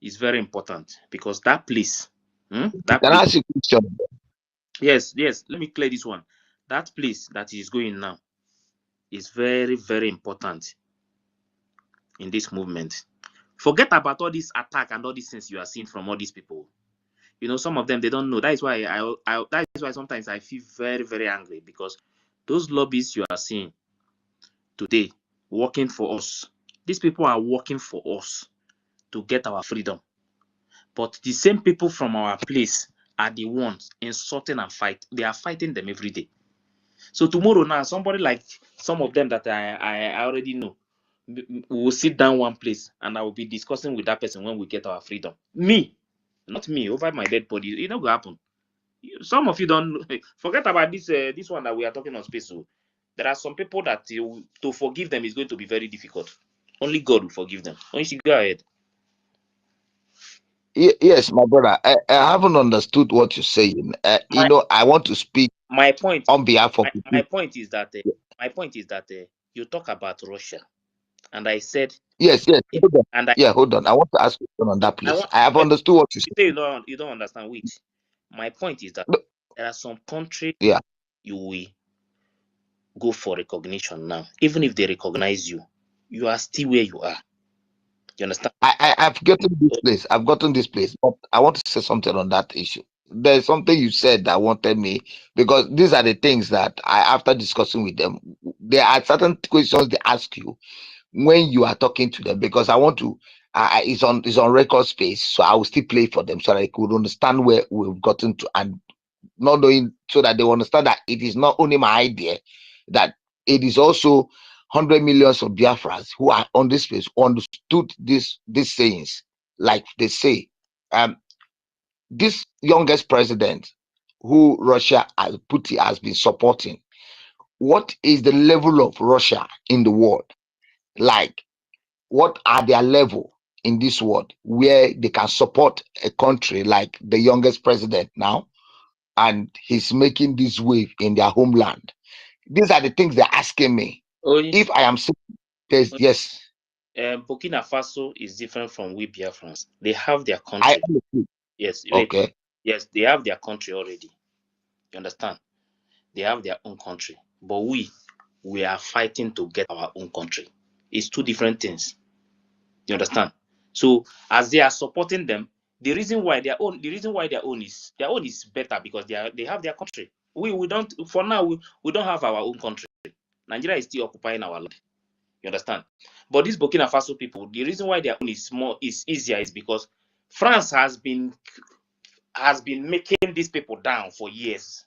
is very important because that place, that Can I place. ask you a question? Yes, let me clear this one. That place that is going now is very, very important in this movement. Forget about all this attack and all these things you are seeing from all these people. You know, some of them, they don't know. That is why that is why sometimes I feel very, very angry, because those lobbies you are seeing today working for us, these people are working for us to get our freedom. But the same people from our place are the ones insulting and fight. They are fighting them every day. So tomorrow now, somebody like some of them that I already know, we will sit down one place and I will be discussing with that person when we get our freedom. Me, not me, over my dead body. It not gonna happen. Some of you don't forget about this. This one that we are talking on space. So there are some people that to forgive them is going to be very difficult. Only God will forgive them. Only you go ahead. Yes, my brother. I haven't understood what you're saying. You know, I want to speak My point on behalf of my point is that you talk about Russia, and I said Yes. Hold on. and I Hold on. I want to ask you on that, I please. want I have understood what you you said. say you don't understand which. My point is that there are some countries you will go for recognition now. Even if they recognize you, you are still where you are. You understand? I've gotten this place. I've gotten this place, but I want to say something on that issue. There's something you said that wanted me, because these are the things that after discussing with them, there are certain questions they ask you when you are talking to them, because I want to. It's on record space, so I will still play for them so that they could understand where we've gotten to, and not knowing, so that they will understand that it is not only my idea, that it is also 100 millions of Biafrans who are on this place understood these sayings. Like they say, this youngest president who Russia has has been supporting, what is the level of Russia in the world? Like, what are their level in this world where they can support a country like the youngest president now, and he's making this wave in their homeland? These are the things they're asking me. If I am saying this, yes. Burkina Faso is different from we Biafrans. They have their country. Yes. Okay. Yes, they have their country already. You understand? They have their own country. But we are fighting to get our own country. It's two different things. You understand? So as they are supporting them, the reason why their own is better, because they have their country. We don't, for now, we don't have our own country. Nigeria is still occupying our land. You understand? But these Burkina Faso people, the reason why their own is easier is because France has been making these people down for years.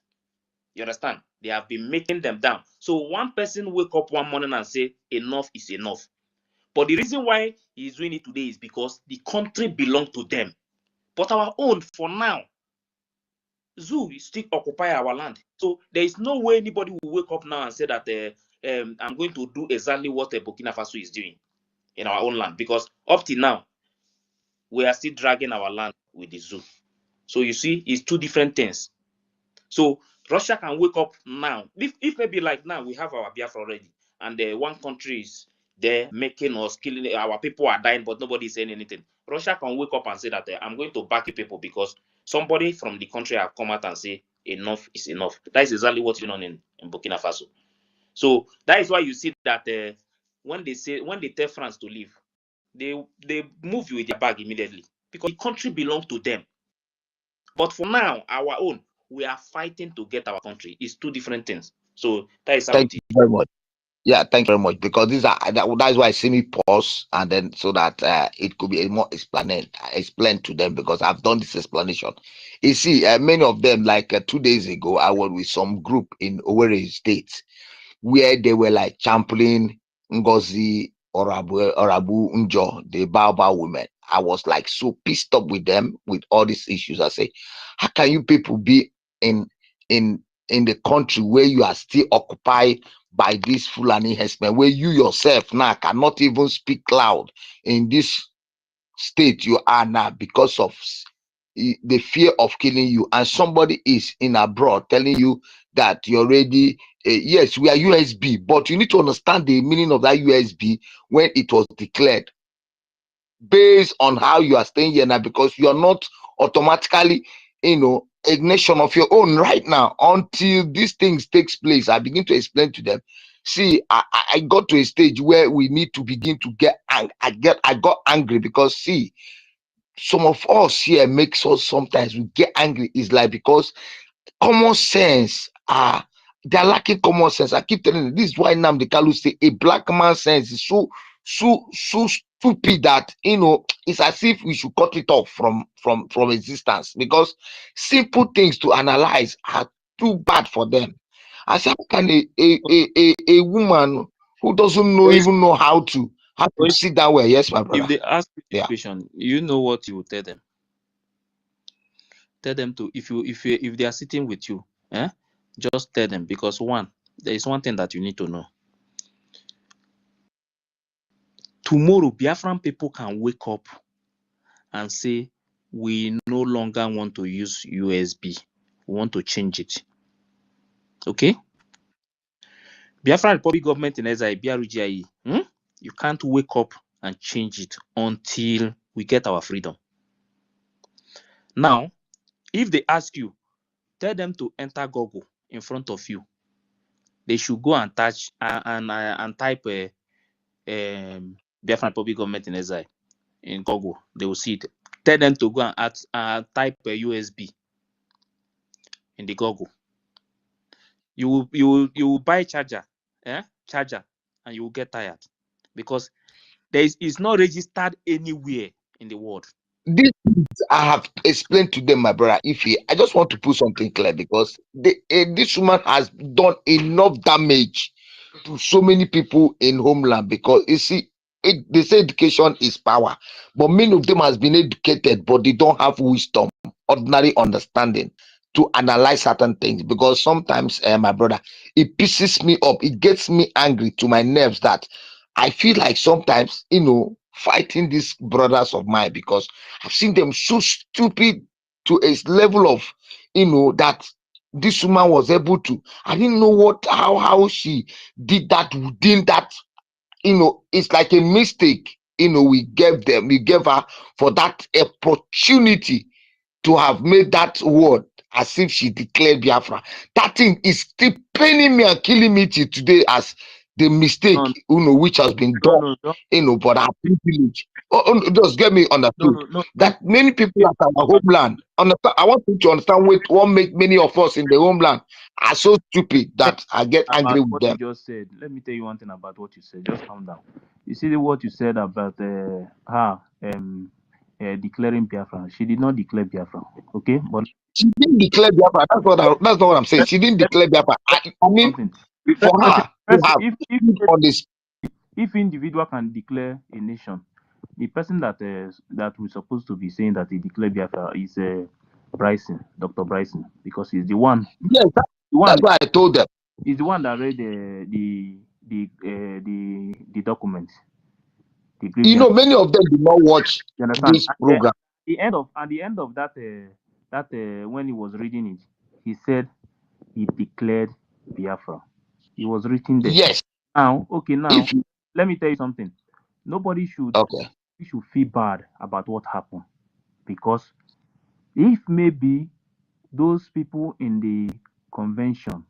You understand? They have been making them down. So one person wake up one morning and say enough is enough. But the reason why he's doing it today is because the country belongs to them. But our own, for now, Zoo is still occupy our land. So there is no way anybody will wake up now and say that I'm going to do exactly what Burkina Faso is doing in our own land, because up till now we are still dragging our land with the zoo. So you see, it's two different things. So Russia can wake up now. If maybe like now we have our Biafra already, and one country is there making us killing, our people are dying, but nobody is saying anything. Russia can wake up and say that I'm going to back you people because somebody from the country have come out and say enough is enough. That is exactly what's going on in Burkina Faso. So that is why you see that when they tell France to leave, they move with their bag immediately, because the country belongs to them. But for now, our own, we are fighting to get our country. It's two different things. So that is how Thank it is. you very much. Yeah, thank you very much. Because these are that's why I see me pause, and then so that it could be more explained to them, because I've done this explanation. You see, many of them, like 2 days ago, I was with some group in Owerri State, where they were like championing NGOZI, Orabu Njo, the Baobab women. I was like so pissed up with them with all these issues. I say, how can you people be in the country where you are still occupied by this Fulani herdsmen, where you yourself now cannot even speak loud in this state you are now because of the fear of killing you, and somebody is in abroad telling you that you're ready. Yes, we are USB, but you need to understand the meaning of that USB when it was declared. based on how you are staying here now, because you are not automatically, a nation of your own right now. Until these things takes place, I begin to explain to them. See, I got to a stage where we need to begin to get I got angry, because see, some of us here makes us sometimes we get angry. Is like because common sense they're lacking common sense. I keep telling you, this is why Nnamdi Kanu say a black man's sense is so stupid that it's as if we should cut it off from existence, because simple things to analyze are too bad for them. I say, how can a woman who doesn't even know how to sit down well? Yes, my If brother. they ask you this Yeah. question, you know what you will tell them. Tell them to, if they are sitting with you, just tell them, because there is one thing that you need to know. Tomorrow, Biafran people can wake up and say, we no longer want to use USB. We want to change it. Okay? Biafran Republic government in exile, BRGIE, you can't wake up and change it until we get our freedom. Now, if they ask you, tell them to enter Google in front of you. They should go and touch and type Biafran Republic government in exile in Google. They will see it. Tell them to go and type USB in the Google. You will buy charger, charger, and you will get tired, because it's not registered anywhere in the world. This I have explained to them, my brother. I just want to put something clear, because this woman has done enough damage to so many people in homeland. Because you see, they say education is power, but many of them has been educated, but they don't have wisdom, ordinary understanding to analyze certain things. Because sometimes, my brother, it pisses me up. It gets me angry to my nerves that I feel like sometimes, fighting these brothers of mine, because I've seen them so stupid to a level of, that this woman was able to. I didn't know how she did that within that. It's like a mistake. We gave her for that opportunity to have made that word as if she declared Biafra. That thing is still paining me and killing me till today as the mistake, which has been done, but our privilege. Just get me understood. That many people at our homeland, understand. I want you to understand what make many of us in the homeland are so stupid that I get angry with What them. you just said, let me tell you one thing about what you said. Just calm down. You see what you said about her declaring Biafra. She did not declare Biafra, okay? But she didn't declare Biafra. That's not what I'm saying. She didn't declare Biafra. I mean, for her to have on this. If individual can declare a nation, the person that we're supposed to be saying that he declared Biafra is Bryson, Dr. Bryson, because he's the one. Yes, that's why I told them. He's the one that read the documents. Many of them did not watch this program. At the end of that when he was reading it, he said he declared Biafra. He was written there. Yes. Now, let me tell you something. Nobody should feel bad about what happened, because if maybe those people in the convention,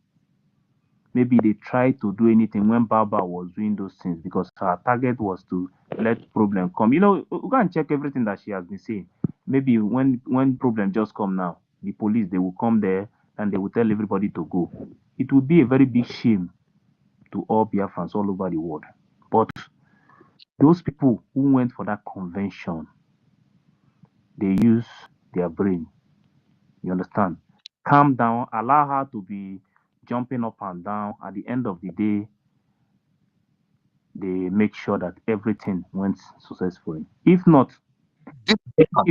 maybe they tried to do anything when Baba was doing those things, because her target was to let problem come. We go and check everything that she has been saying. Maybe when problem just come now, the police, they will come there and they will tell everybody to go. It will be a very big shame to all Biafrans all over the world. But those people who went for that convention, they use their brain. You understand? Calm down, allow her to be jumping up and down. At the end of the day, they make sure that everything went successfully. If not,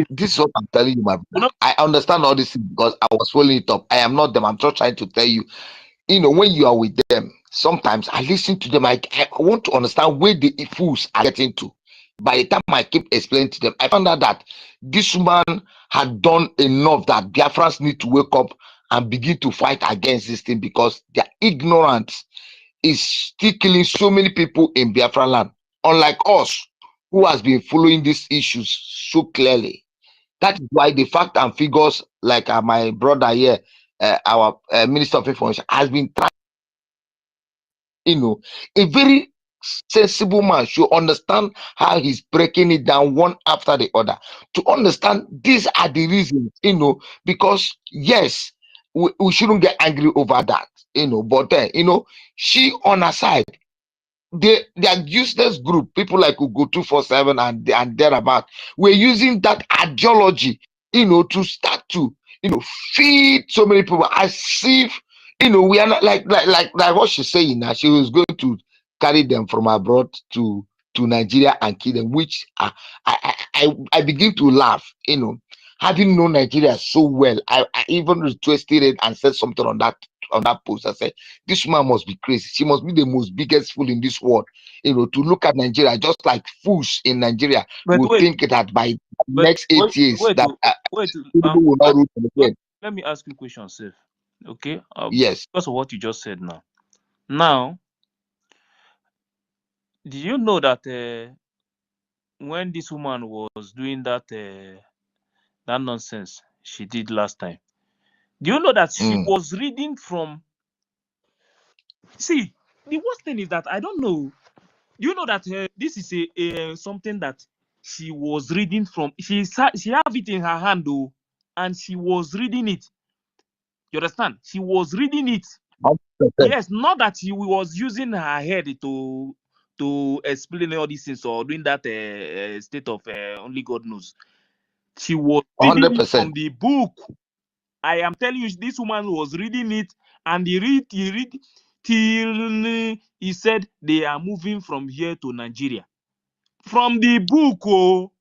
this is what I'm telling you, my brother. I understand all this because I was following it up. I am not them. I'm just trying to tell you. When you are with them, sometimes I listen to them. I want to understand where the fools are getting to. By the time I keep explaining to them, I found out that this woman had done enough that Biafrans need to wake up and begin to fight against this thing, because their ignorance is still killing so many people in Biafra land. Unlike us, who has been following these issues so clearly. That is why the fact and figures, like my brother here, our Minister of Information, has been trying, a very sensible man should understand how he's breaking it down one after the other to understand these are the reasons, because yes, we shouldn't get angry over that, but then, she on her side, they are useless group, people like Ugo 247 and thereabout. We're using that ideology, to start to, feed so many people as if, we are not like what she's saying now. She was going to carry them from abroad to Nigeria and kill them, which I begin to laugh, having known Nigeria so well. I even retweeted it and said something on that post. I said, this woman must be crazy. She must be the most biggest fool in this world, to look at Nigeria just like fools in Nigeria But will wait, think that by the but next 8 years wait, that people will not rule them again. let me ask you a question, Seth. Okay? Yes. Because of what you just said now. Now, do you know that when this woman was doing that nonsense she did last time, do you know that she was reading from? See, the worst thing is that I don't know. You know that this is a something that she was reading from. She have it in her hand though, and she was reading it. You understand? She was reading it. 100%. Yes, not that she was using her head to explain all these things or doing that state of only God knows. She was reading it 100%. from the book. I am telling you, this woman was reading it, and he read till he said they are moving from here to Nigeria. From the book, oh.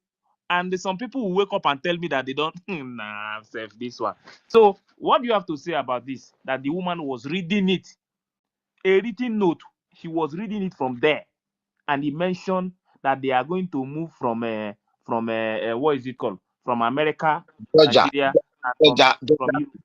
And some people will wake up and tell me that they don't, nah, this one. So what do you have to say about this? That the woman was reading it, a written note. She was reading it from there, and he mentioned that they are going to move from what is it called? From America, Georgia, Nigeria, and from Europe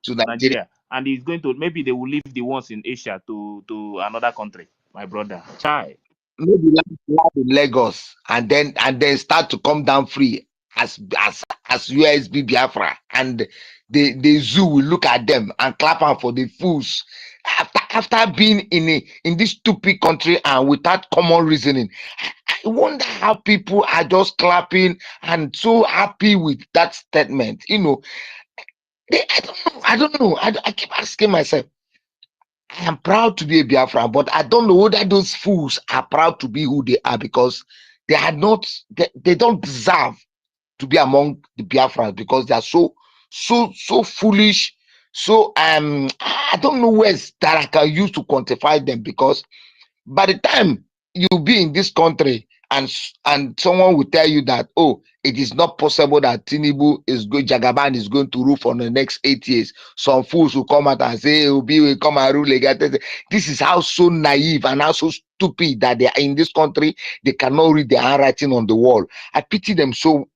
to to Nigeria. Nigeria. And he's going to, maybe they will leave the ones in Asia to another country. My brother, chai. Maybe land in Lagos and then start to come down free as USB Biafra, and the zoo will look at them and clap them for the fools after being in this stupid country and without common reasoning. I wonder how people are just clapping and so happy with that statement. I don't know. I keep asking myself, I am proud to be a Biafran, but I don't know whether those fools are proud to be who they are, because they are not. They don't deserve to be among the Biafrans, because they are so foolish. So I don't know words that I can use to quantify them, because by the time you be in this country and someone will tell you that, oh, it is not possible that Tinubu Jagaban is going to rule for the next 8 years, some fools will come out and say, Obi will come and rule again. This is how so naive and how so stupid that they are in this country. They cannot read their handwriting on the wall. I pity them so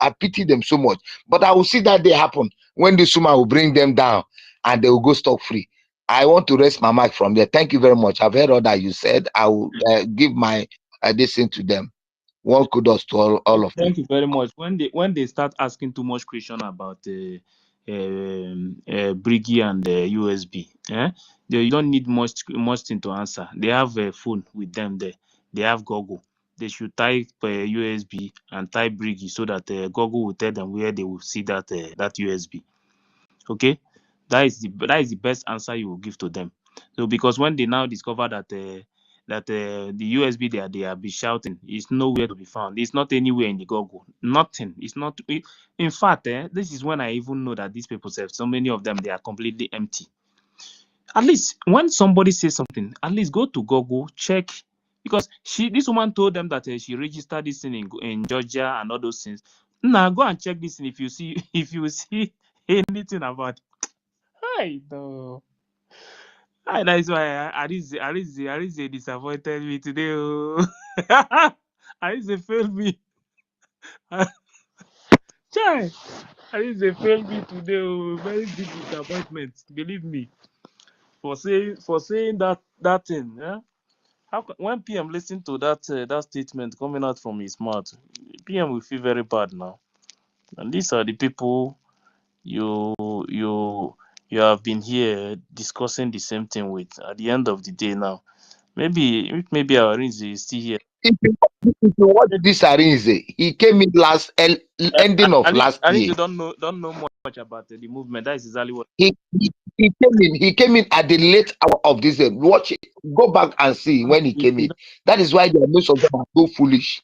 much. But I will see that day happen when this woman will bring them down and they will go stock free. I want to rest my mic from there. Thank you very much. I've heard all that you said. I will give my addition to them. One kudos to all of you. Thank you very much. When they start asking too much question about BRGIE and USB, you don't need much thing to answer. They have a phone with them there. They have Google. They should type USB and type BRGIE so that Google will tell them where they will see that USB. Okay, that is the best answer you will give to them. So because when they now discover that the USB they are be shouting is nowhere to be found. It's not anywhere in the Google. Nothing. It's not. In fact, this is when I even know that these people have so many of them. They are completely empty. At least when somebody says something, at least go to Google, check, because this woman told them that she registered this thing in Georgia and all those things. Now go and check this thing if you see anything about it. I know. That is why Arize disappointed me today. Oh. Arize failed me. Chai, Arize failed me today. Oh. Very big disappointment. Believe me. For saying that thing. Yeah? when PM listen to that that statement coming out from his mouth, PM will feel very bad now. And these are the people you have been here discussing the same thing with. At the end of the day now, maybe our Arinze is still here. If you watch this Arinze, he came in ending of last year. You don't know much about the movement. That is exactly what He came in at the late hour of this. Watch it. Go back and see when he came in. That is why most of them are so foolish,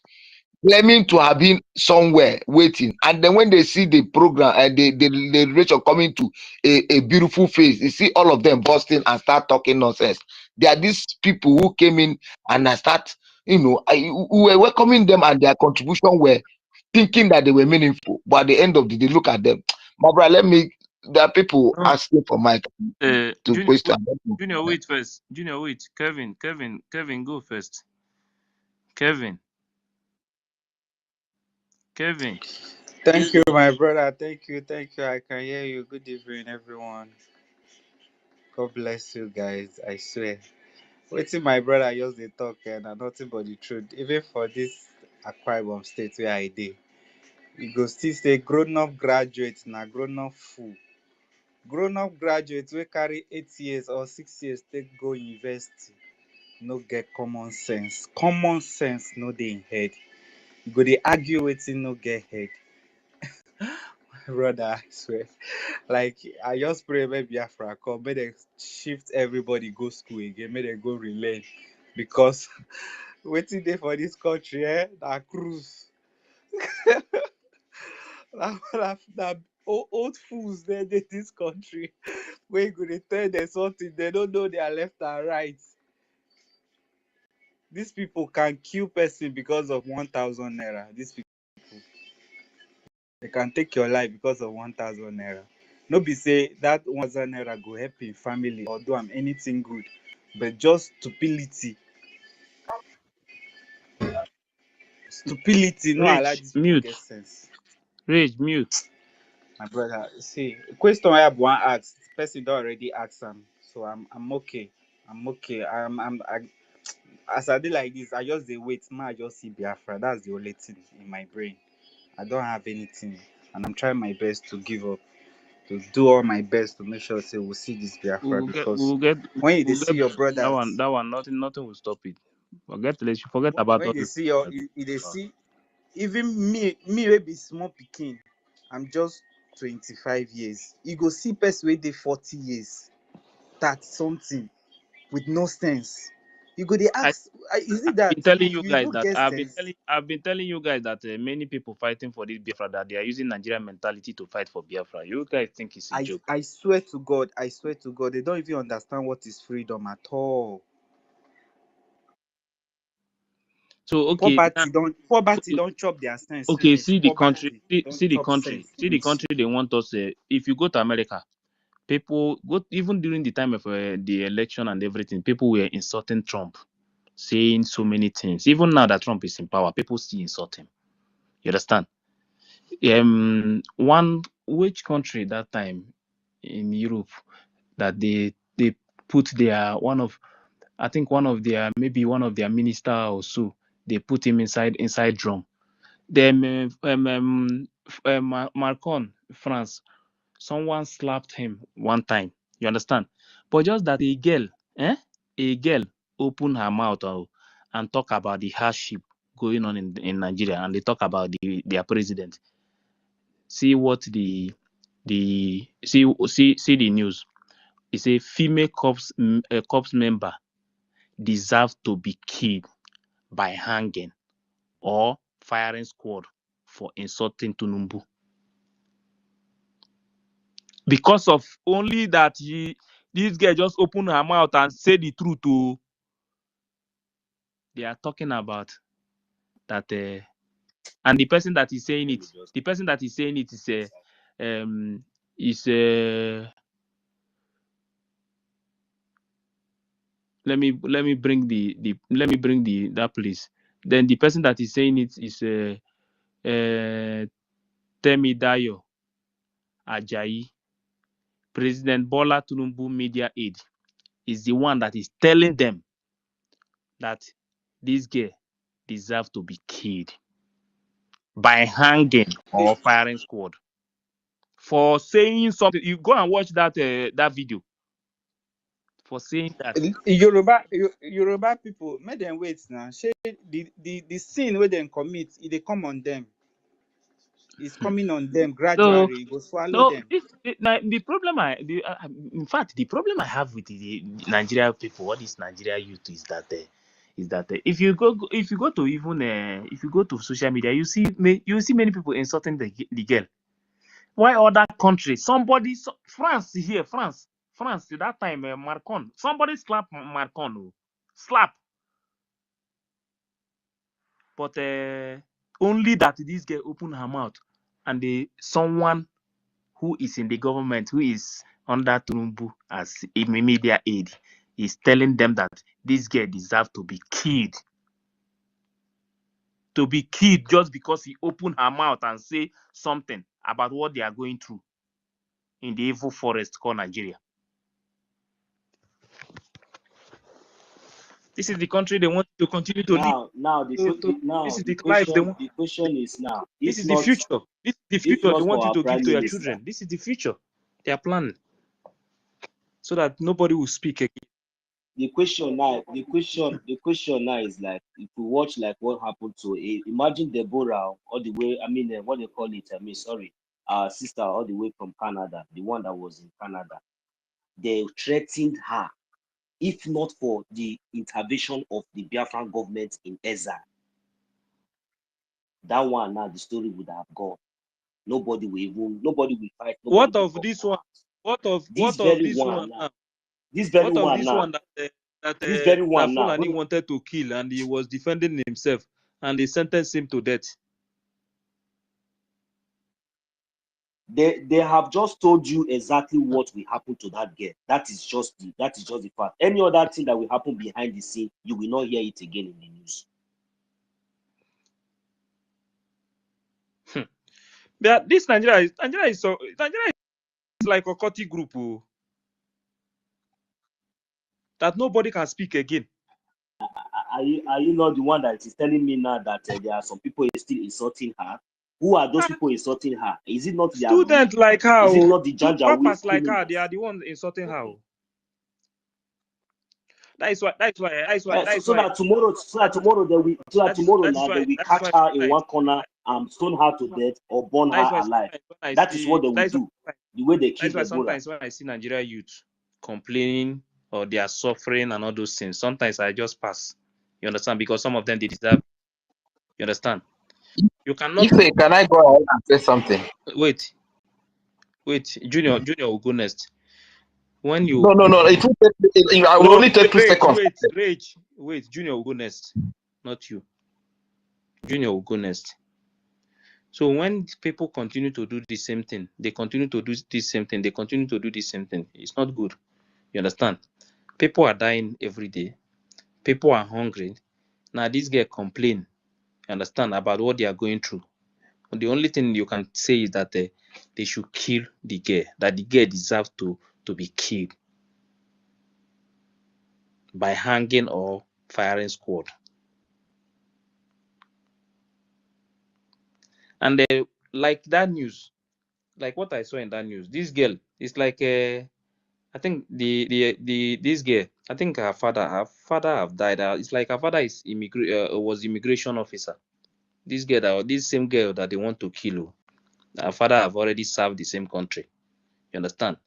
claiming to have been somewhere waiting, and then when they see the program and the ratio coming to a beautiful face, you see all of them busting and start talking nonsense. They are these people who came in and start, who were welcoming them, and their contribution were thinking that they were meaningful. But at the end of the day, look at them, my brother. There are people asking for my to question. Junior, wait first. Junior, wait. Kevin, go first. Kevin. Thank you, my brother. Thank you. I can hear you. Good evening, everyone. God bless you guys. I swear. Waiting, my brother just they talk and nothing but the truth. Even for this Akwa Ibom state where I did, we go still say grown-up graduates na grown-up fool. Grown-up graduates wey carry 8 years or 6 years take go university no get common sense. Common sense no dey in head. You go dey argue wetin no get head. Brother, I swear. Like, I just pray make Biafra come, make they shift everybody go school again, make they go relearn. Because waiting there for this country, na cruise. na old fools there in this country. Where you go dey tell them something, they don't know their left and right. These people can kill person because of 1,000 naira. These people, they can take your life because of 1,000 naira. No be say that 1,000 naira go help in family or do am anything good, but just stupidity. Stupidity no allow these people get sense. Rage, mute. My brother, see, question I have one ask. Person don't already ask them, so I'm okay. I'm okay. As I did like this, I just dey wait. I just see Biafra. That's the only thing in my brain. I don't have anything, and I'm trying my best to give up, to do all my best to make sure say we'll see this Biafra. When you see your brothers, that one, nothing will stop it. Forget about when all they this. see your, they see even me will be small pikin. I'm just 25 years. You go see person wey dey 40 years, that something with no sense. You go dey ask, is it that you don't get sense? I've been telling you guys that many people fighting for this Biafra, that they are using Nigerian mentality to fight for Biafra. You guys think it's a joke? I swear to God, they don't even understand what is freedom at all. So okay, poverty don't chop their sense. Okay, see the country they want us. If you go to America, people go, even during the time of the election and everything, people were insulting Trump, saying so many things. Even now that Trump is in power, people still insult him. You understand? Which country that time in Europe that they put their maybe one of their minister or so, they put him inside drum. Then Macron, France, someone slapped him one time. You understand? But just that a girl opened her mouth and talk about the hardship going on in Nigeria, and they talk about their president. See what see the news. It's a female corps member deserves to be killed by hanging or firing squad for insulting Tinubu. Because of only that this girl just opened her mouth and said the truth. They are talking about that, and the person that is saying it, let me bring that place. Then the person that is saying it is Temidayo Ajayi, President Bola Tinubu media aide, is the one that is telling them that this girl deserves to be killed by hanging or firing squad for saying something. You go and watch that that video for saying that. Yoruba people, make them wait now. Say the sin where they commit, if they come on them, it's coming on them gradually. It will swallow them. The problem in fact, the problem I have with the Nigeria people, what is Nigeria youth, is that if you go to even if you go to social media, you see many people insulting the girl. Why other countries? France here, France that time, Macron, somebody slap Macron, slap, but only that this girl opened her mouth, and someone who is in the government, who is under Trumbu as a media aid, is telling them that this girl deserves to be killed. To be killed just because he opened her mouth and say something about what they are going through in the evil forest called Nigeria. This is the country they want to continue to live. This is the life they want. The question is now. This is the future. This is the future they want you to give to your children. This is the future they are planning, so that nobody will speak again. The question now is like, if you watch like what happened to imagine Deborah all the way, what they call it, our sister all the way from Canada, the one that was in Canada. They threatened her, if not for the intervention of the Biafran government in exile. That one now, the story would have gone. Nobody will fight. What of this one? What of this one now? This very one now. That Fulani wanted to kill, and he was defending himself, and they sentenced him to death. They have just told you exactly what will happen to that girl. That is just the fact. Any other thing that will happen behind the scene, you will not hear it again in the news. This Nigeria is like a Okoti group that nobody can speak again. Are you not the one that is telling me now that there are some people still insulting her? Who are those people insulting her? Is it not the students like her? Is it not the papas like her? They are the ones insulting her. That's why. So that tomorrow they will catch her in one corner and stone her to death or burn her alive. That is what they will do. The way they kill That's why Ebola. sometimes when I see Nigeria youth complaining or they are suffering and all those things, sometimes I just pass. You understand? Because some of them they deserve. You understand? You cannot. Can I go ahead and say something? Wait, Junior will go next. When you no, it will take. I will only take 2 seconds. Wait, Junior will go next, not you. Junior will go next. So when people continue to do the same thing, they continue to do this same thing, it's not good. You understand? People are dying every day. People are hungry. Now this guy complain, you understand, about what they are going through. And the only thing you can say is that they should kill the girl, that the girl deserves to be killed by hanging or firing squad. And like that news, like what I saw in that news, this girl is like I think this girl, I think her father have died. It's like her father is was immigration officer. This same girl that they want to kill, her father have already served the same country. You understand?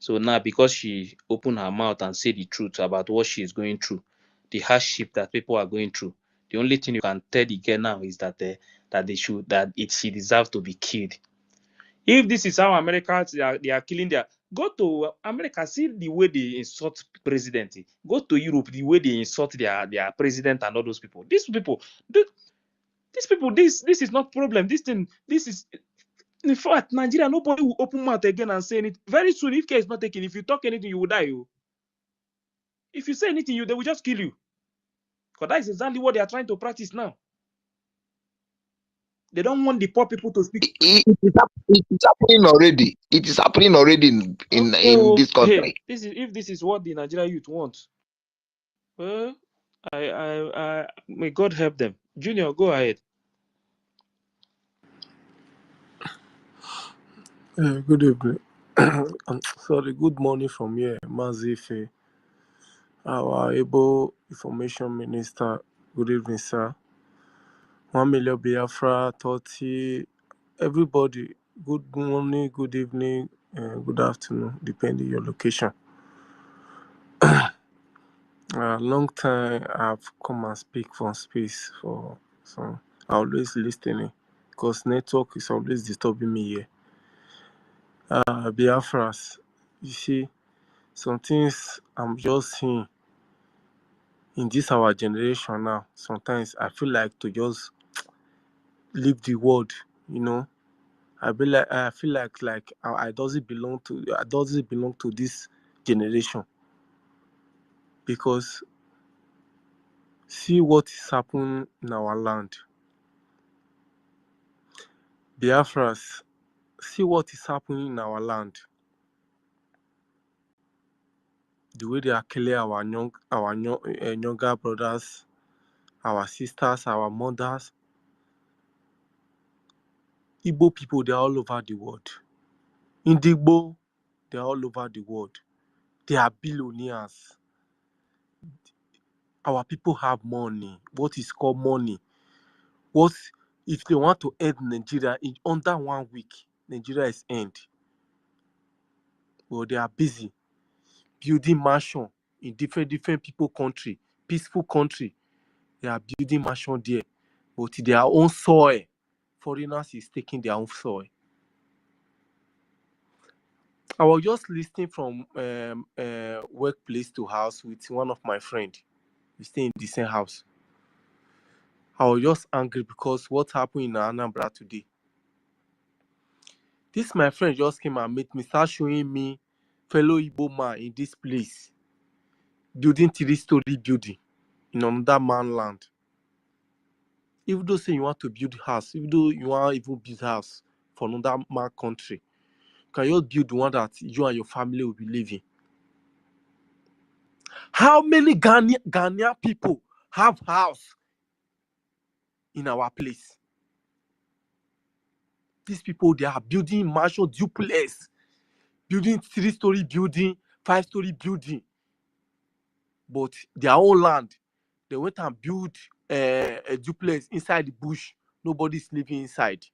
So now because she opened her mouth and said the truth about what she is going through, the hardship that people are going through, the only thing you can tell the girl now is that she deserves to be killed. If this is how Americans they are killing go to America, see the way they insult president. Go to Europe, the way they insult their president and all those people. This is not problem. This is, in fact, Nigeria, nobody will open mouth again and say it. Very soon, if care is not taken, if you talk anything, you will die. If you say anything, they will just kill you. Because that is exactly what they are trying to practice now. They don't want the poor people to speak. It is happening already. It is happening already in this country. If this is what the Nigerian youth want, I May God help them. Junior, go ahead. Good evening. Sorry, good morning from here, Mazife, our able information minister. Good evening, sir. 1 million Biafra, 30, everybody. Good morning, good evening, good afternoon, depending your location. Long time I've come and speak from space for some. I always listening because network is always disturbing me here. Biafras, you see, some things I'm just seeing in this our generation now. Sometimes I feel like to just leave the world, you know. I feel like I doesn't belong to this generation, because see what is happening in our land. Biafras, see what is happening in our land. The way they are killing our younger brothers, our sisters, our mothers. Igbo people, they are all over the world. Indigbo, they are all over the world. They are billionaires. Our people have money. What is called money? What if they want to end Nigeria in under 1 week? Nigeria is end. Well, they are busy building mansion in different people country, peaceful country. They are building mansion there, but their own soil. Foreigners is taking their own soil. I was just listening from workplace to house with one of my friends. We stay in the same house. I was just angry because what happened in Anambra today. This my friend just came and met me, start showing me fellow Igbo man in this place building 3-story building in another man land. Even though say you want to build house, even though you want even build house for another man country, can you build one that you and your family will be living? How many Ghanaian people have house in our place? These people, they are building mansion duplex, building 3-story building, 5-story building. But their own land, they went and built a duplex inside the bush. Nobody's living inside.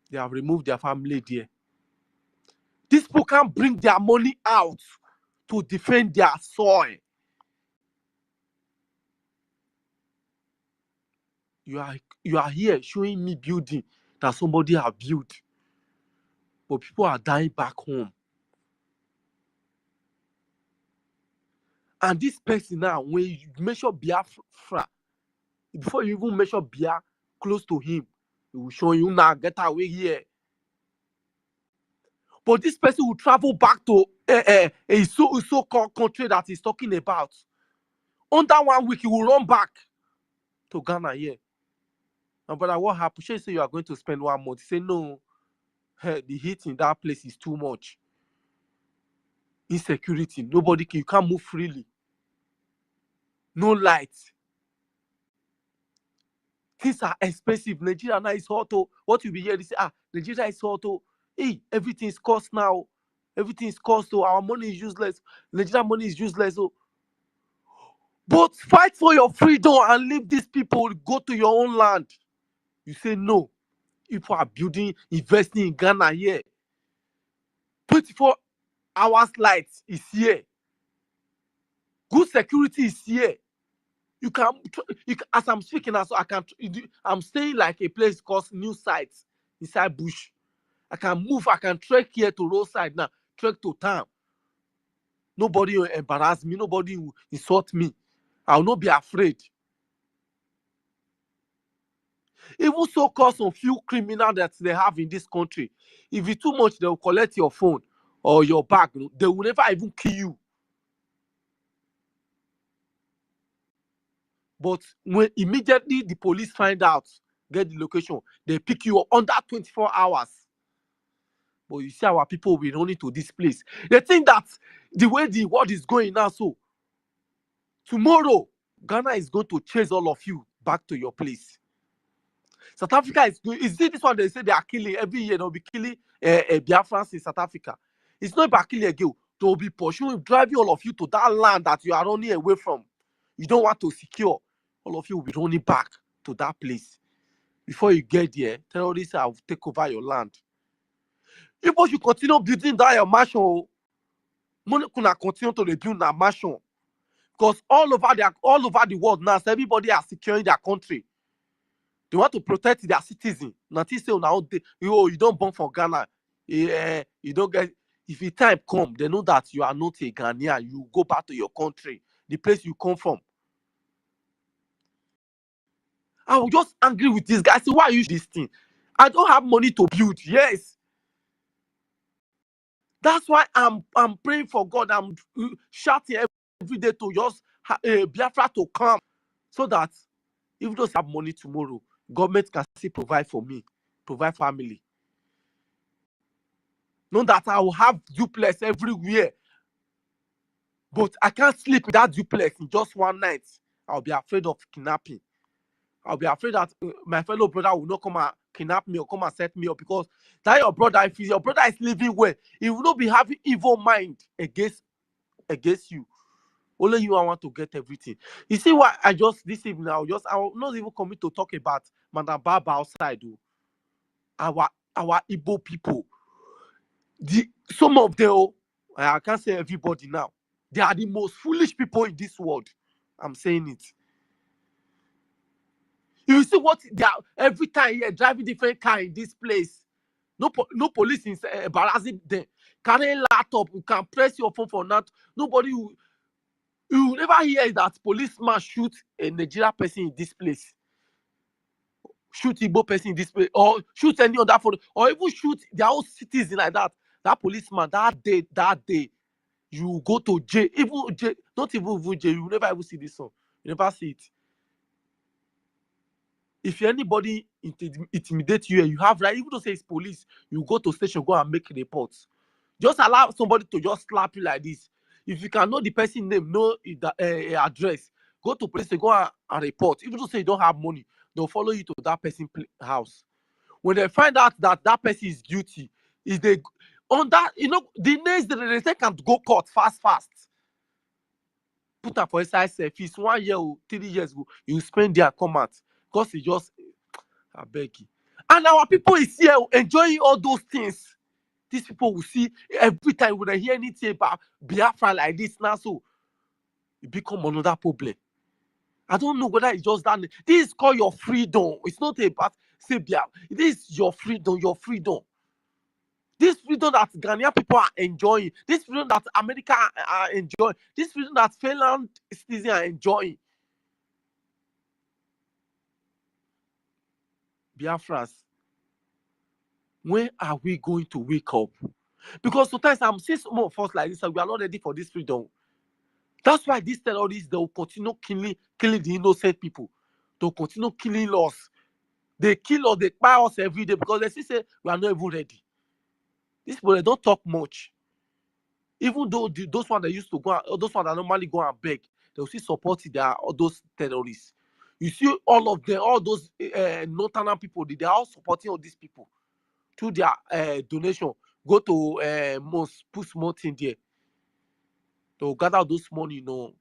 They have removed their family there. These people can't bring their money out to defend their soil. You are here showing me building that somebody has built, but people are dying back home. And this person now, when you measure Biafra, before you even measure Bia close to him, he will show you now, get away here. But this person will travel back to a so-called country that he's talking about. Under 1 week, he will run back to Ghana here. And brother, what happened? She say you are going to spend 1 month. Say no, the heat in that place is too much. Insecurity, you can't move freely. No light. Things are expensive. Nigeria now is hot. What you be hearing? Say, Nigeria is hot. Hey, everything is cost now. Everything is cost. Our money is useless. Nigeria money is useless. But fight for your freedom and leave these people. Go to your own land. You say no. People are building, investing in Ghana here. 24 hours light is here. Good security is here. You can as I'm speaking now, so I'm staying like a place called New Sites inside bush. I can move, I can trek here to roadside now, trek to town. Nobody will embarrass me, nobody will insult me. I will not be afraid. Even so-called some few criminals that they have in this country, if it's too much, they will collect your phone or your bag. They will never even kill you. But when immediately the police find out, get the location, they pick you up under 24 hours. But you see our people will be running to this place. They think that the way the world is going now, so Tomorrow, Ghana is going to chase all of you back to your place. South Africa is it this one they say they are killing every year? They'll be killing Biafrans in South Africa. It's not about killing again. They'll be pursuing, driving all of you to that land that you are running away from. You don't want to secure. All of you will be running back to that place. Before you get there, terrorists will take over your land. If you continue building that your mansion, money can continue to rebuild that mansion. Because all over the world now, so everybody are securing their country. They want to protect their citizens. Nothing say now you don't born for Ghana. You don't get. If the time come, they know that you are not a Ghanaian. You go back to your country, the place you come from. I was just angry with this guy. I say, why are you this thing? I don't have money to build. Yes. That's why I'm praying for God. I'm shouting every day to just Biafra to come, so that if those have money tomorrow, government can still provide for me, provide family. Not that I will have duplex everywhere, but I can't sleep in that duplex in just one night. I'll be afraid of kidnapping. I'll be afraid that my fellow brother will not come and kidnap me or come and set me up, because that your brother, if your brother is living well, he will not be having evil mind against you. Only you, I want to get everything. You see what I just this evening, I will not even commit to talk about Madam Baba outside. Our Igbo people. Some of them, I can't say everybody now, they are the most foolish people in this world. I'm saying it. You see what they are every time you're driving different car in this place. No police is embarrassing them. Carrying laptop, you can press your phone for that. Nobody will. You will never hear that policeman shoot a Nigerian person in this place. Shoot Igbo person in this place, or shoot any other for, or even shoot their own citizen like that. That policeman, that day, you go to jail. Even jail, not even jail. You will never ever see this one. You never see it. If anybody intimidate you, you have right. Even though say it's police, you go to station, go and make reports. Just allow somebody to just slap you like this. If you can know the person name, know the address, go to police, go and report. Even though say you don't have money, they'll follow you to that person's house. When they find out that that person is guilty, is they on that, the next day they can go court fast. Put up for inside safe. If it's 1 year or 3 years ago, you spend there, come out. Because it's just, I beg you. And our people is here enjoying all those things. These people will see every time when they hear anything about Biafra like this now, so it become another problem. I don't know whether it's just that. This is called your freedom. It's not about say Biafra. This is your freedom. This freedom that Ghanaian people are enjoying. This freedom that America are enjoying. This freedom that Finland citizens are enjoying. Biafras, when are we going to wake up? Because sometimes I'm seeing some of us like this, and we are not ready for this freedom. That's why these terrorists, they will continue killing the innocent people. They'll continue killing us. They kill us, they buy us every day because they say we are not even ready. These people, they don't talk much. Even though those ones that used to go, those ones that normally go and beg, they'll still support those terrorists. You see all of them, all those northern people, they are all supporting all these people through their donation. Go to put small thing there. They'll gather those money, go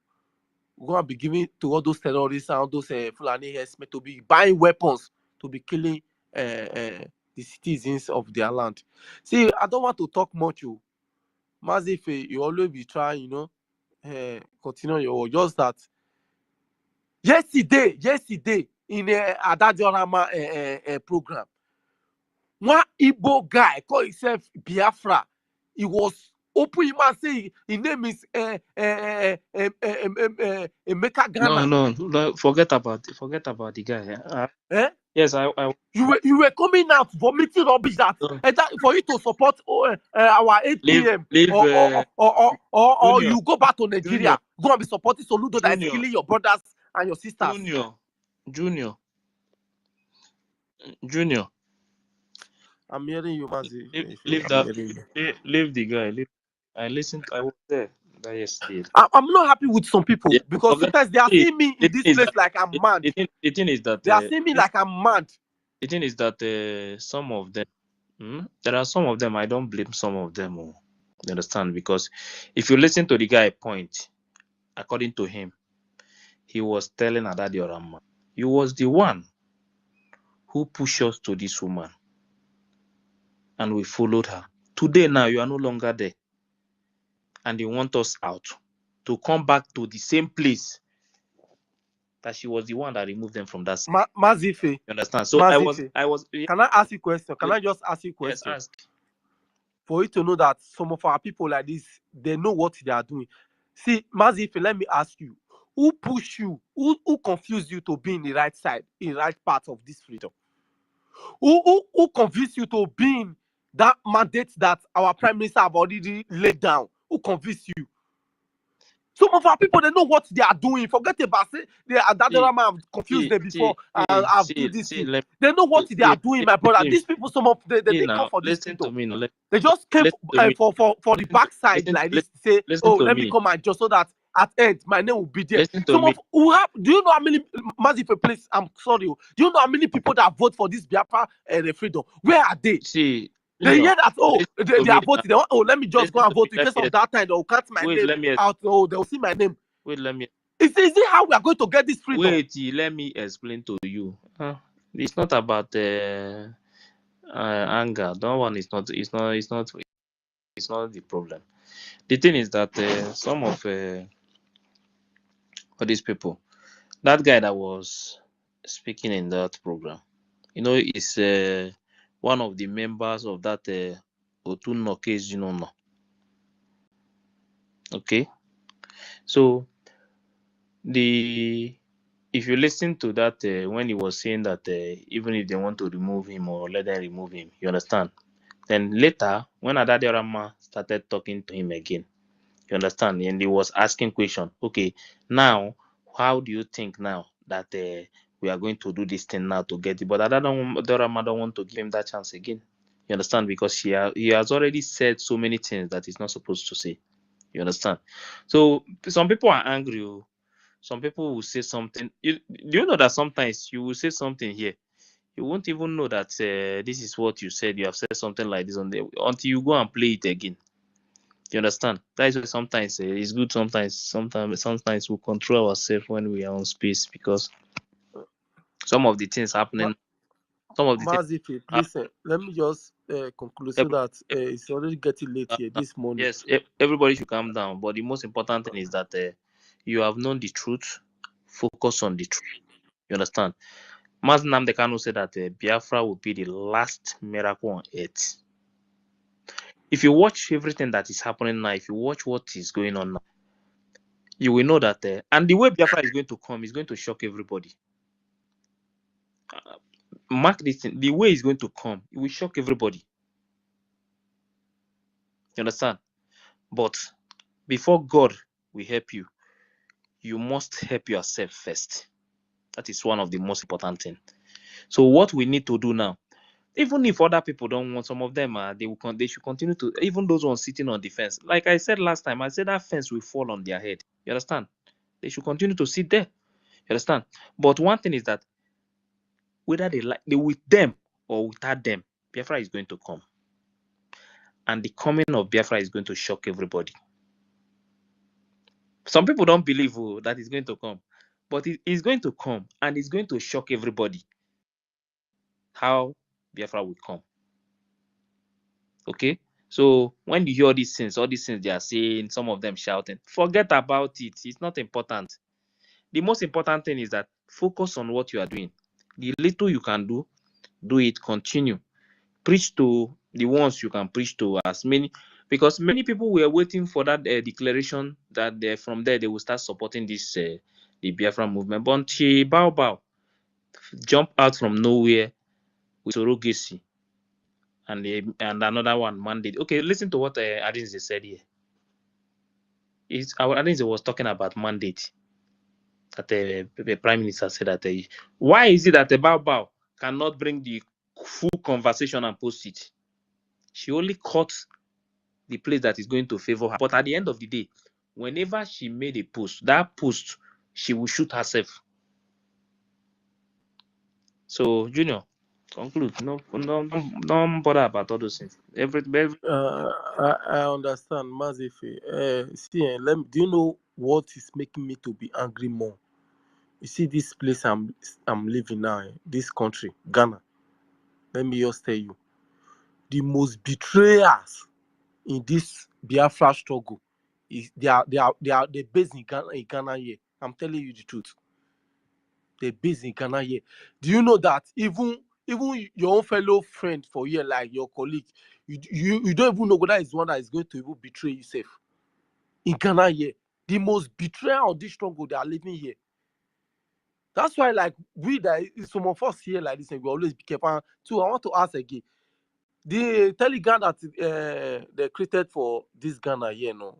and be giving to all those terrorists and all those Fulani herdsmen to be buying weapons to be killing the citizens of their land. See, I don't want to talk much. Massive, you always be trying, continue your work. Just that yesterday in Adadiorama program, one Igbo guy called himself Biafra. He was open and say his name is Emeka Ghana. No, forget about the guy. Yes, I You were coming out vomiting rubbish that for you to support our 8 p.m. or Junior, you go back to Nigeria, go and be supporting Soludo that is Junior, killing your brothers and your sisters. Junior. I'm hearing you, Mazi. Leave the guy. I listened. I was there. yesterday. I'm not happy with some people Yeah, because forget. sometimes they are See, seeing me the in thing this is place that like I'm mad. the thing is that They are seeing me like I'm mad. the thing is that some of them, there are some of them. I don't blame some of them. You understand? Because if you listen to the guy point, according to him, he was telling Adadi Orama, you was the one who pushed us to this woman, and we followed her. Today now you are no longer there, and you want us out to come back to the same place that she was the one that removed them from that. Mazife. You understand? So Mazife. I was. Can I ask you a question? Can I just ask you a question? Yes, ask. For you to know that some of our people like this, they know what they are doing. See, Mazife, let me ask you, who pushed you, who confused you to be in the right side, in the right part of this freedom? Who convinced you to be in that mandate that our prime minister have already laid down? Who convinced you? Some of our people, they know what they are doing. Forget about it. That man confused them before and have do this thing. They know what they are doing, my brother. These people, some of them, they didn't come for this freedom. They just came for the backside like this. Say, oh, let me come and just so that at end my name will be there. Some of who have. Do you know how many massive place? I'm sorry. Do you know how many people that vote for this Biafra freedom? Where are they? See. They hear that, oh, they are voting. They want, oh, let me just go and vote in case of that time. They'll cut my name out. Oh, they'll see my name. Wait, let me. Is it how we are going to get this freedom? Wait, let me explain to you. It's not about anger. That one is not. It's not the problem. The thing is that some of these people, that guy that was speaking in that program, is one of the members of that Otunno case, no. Okay, so if you listen to that when he was saying that even if they want to remove him or let them remove him, you understand? Then later, when Adadi Rama started talking to him again, you understand, and he was asking question. Okay, now how do you think now that we are going to do this thing now to get it? But Adadi Rama don't want to give him that chance again. You understand? Because he has already said so many things that he's not supposed to say. You understand? So some people are angry. Some people will say something. Do you know that sometimes you will say something here, you won't even know that this is what you said. You have said something like this on there until you go and play it again. You understand? That is why sometimes it's good. Sometimes we control ourselves when we are on space, because some of the things happening. Some of the things. Listen, let me just conclude so that it's already getting late here this morning. Yes, everybody should calm down. But the most important thing is that you have known the truth. Focus on the truth. You understand? Mas Nnamdi Kanu said that Biafra will be the last miracle on earth. If you watch everything that is happening now, if you watch what is going on now, you will know that, and the way Biafra is going to come is going to shock everybody. Mark this thing, the way it's going to come, it will shock everybody. You understand? But before God will help you, you must help yourself first. That is one of the most important things. So what we need to do now, even if other people don't want, some of them they should continue to, even those ones sitting on the fence. Like I said last time, I said that fence will fall on their head. You understand? They should continue to sit there. You understand? But one thing is that whether they with them or without them, Biafra is going to come. And the coming of Biafra is going to shock everybody. Some people don't believe that it's going to come, but it is going to come, and it's going to shock everybody how Biafra will come. Okay? So when you hear all these things they are saying, some of them shouting, forget about it. It's not important. The most important thing is that focus on what you are doing. The little you can do it, continue. Preach to the ones you can preach to, as many, because many people were waiting for that declaration that from there they will start supporting this the Biafra movement. But she bow jump out from nowhere with surrogacy and another one mandate. Okay, listen to what Adinze said here. Adinze was talking about mandate. That the Prime Minister said that why is it that the Bao cannot bring the full conversation and post it? She only caught the place that is going to favor her. But at the end of the day, whenever she made a post, that post, she will shoot herself. So, Junior, conclude. Don't bother about all those things. Every I understand, Mazifi. See, do you know what is making me to be angry more? You see, this place I'm living now, this country, Ghana. Let me just tell you, the most betrayers in this Biafra struggle is they're based in Ghana here. I'm telling you the truth. They're based in Ghana here. Do you know that even your own fellow friend for here, like your colleague, you don't even know whether it's one that is going to even betray yourself in Ghana here. The most betrayal of this struggle, they are living here. That's why, like, some of us here like this, and we always be careful. So I want to ask again, the Telegram that they created for this Ghana here, no,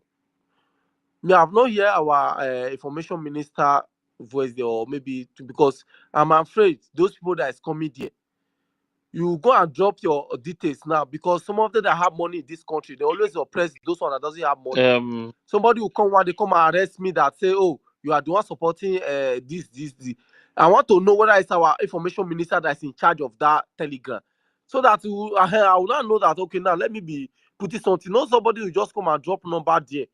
me have not hear our information minister voice there, or maybe because I'm afraid those people that is coming there, you go and drop your details now, because some of them that have money in this country, they always oppress those one that doesn't have money. Somebody will come one, they come and arrest me that say, oh, you are the one supporting this. I want to know whether it's our information minister that's in charge of that Telegram, so that I will not know that, okay, now let me be putting something. Not somebody will just come and drop number there.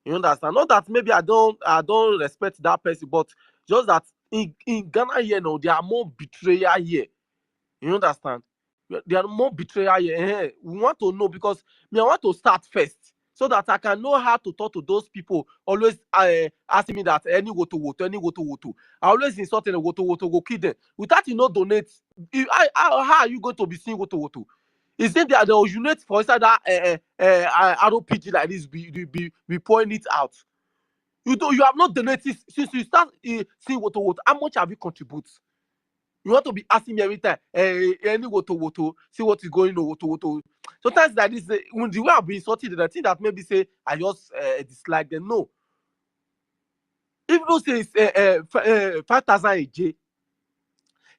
You understand? Not that maybe I don't respect that person, but just that in Ghana here now, there are more betrayal here. You understand? There are more betrayal here. We want to know, because I want to start first, so that I can know how to talk to those people. Always asking me that any go to vote. I always insult them, go kill them. Without donate, how are you going to be seeing vote? Is it that they will unite for inside that ROPG like this, be pouring it out? You have not donated since you start seeing vote. How much have you contributed? You want to be asking me every time, any woto, see what is going on, woto. Sometimes like this, when the way I've been insulted, I think that maybe say I just dislike them. No. If you say it's 5,000 a J,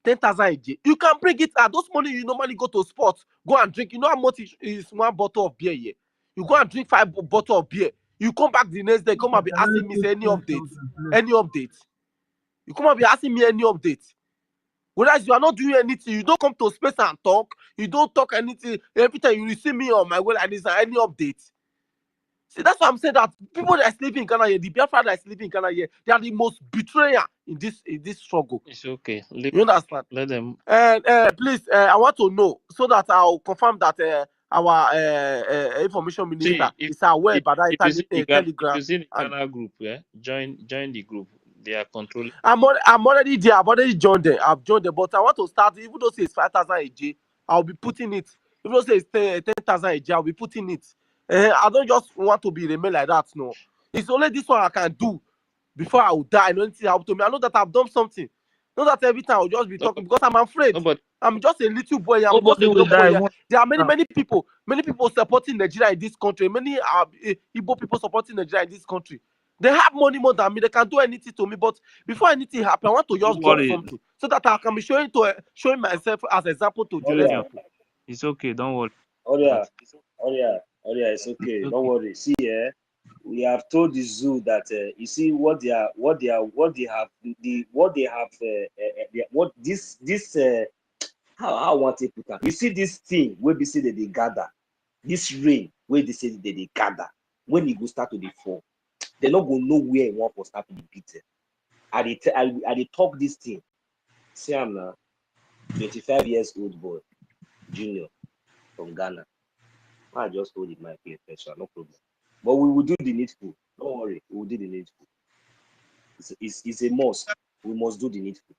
10,000 a J, you can bring it out. Those money you normally go to sports, go and drink. You know how much is one bottle of beer here? You go and drink 5 bottles of beer. You come back the next day, come and be asking me, say, any updates? Any updates? You come and be asking me any updates? Whereas you are not doing anything, you don't come to space and talk, you don't talk anything. Every time you receive me on my way like this, any update. See, that's why I'm saying that people that are sleeping in Ghana here, the Biafra that are sleeping in Ghana here, they are the most betrayer in this struggle. It's okay. You understand? Let them. And please, I want to know, so that I'll confirm that our information minister is aware about that Telegram. If you see the Ghana group, yeah, join the group. They are controlling. I'm already there. I've already joined them. I've joined them, but I want to start. Even though it's 5,000 a J, I'll be putting it. Even though it's 10,000 a J, I'll be putting it. I don't just want to be remain like that. No, it's only this one I can do before I will die. No anything happen to me. I know that I've done something. Not that every time I'll just be talking, because I'm afraid. I'm just a little boy. I'm just a little boy. There are many people supporting Nigeria in this country. Many Igbo people supporting Nigeria in this country. They have money more than me. They can do anything to me. But before anything happens, I want to just drop something, so that I can be showing myself as example to the rest people. It's okay. Don't worry. Oria, it's okay. Don't worry. See, we have told the zoo that you see what they have how I want to put it. You see this thing where we say that they gather, this rain where they say that they gather, when it go start to the fall, they not go know where it want to start to be beaten. I they talk this thing. See, I'm now 25 years old boy, junior from Ghana. I just hold it my peer pressure, no problem. But we will do the needful. Don't worry, we will do the needful. It's a must. We must do the needful.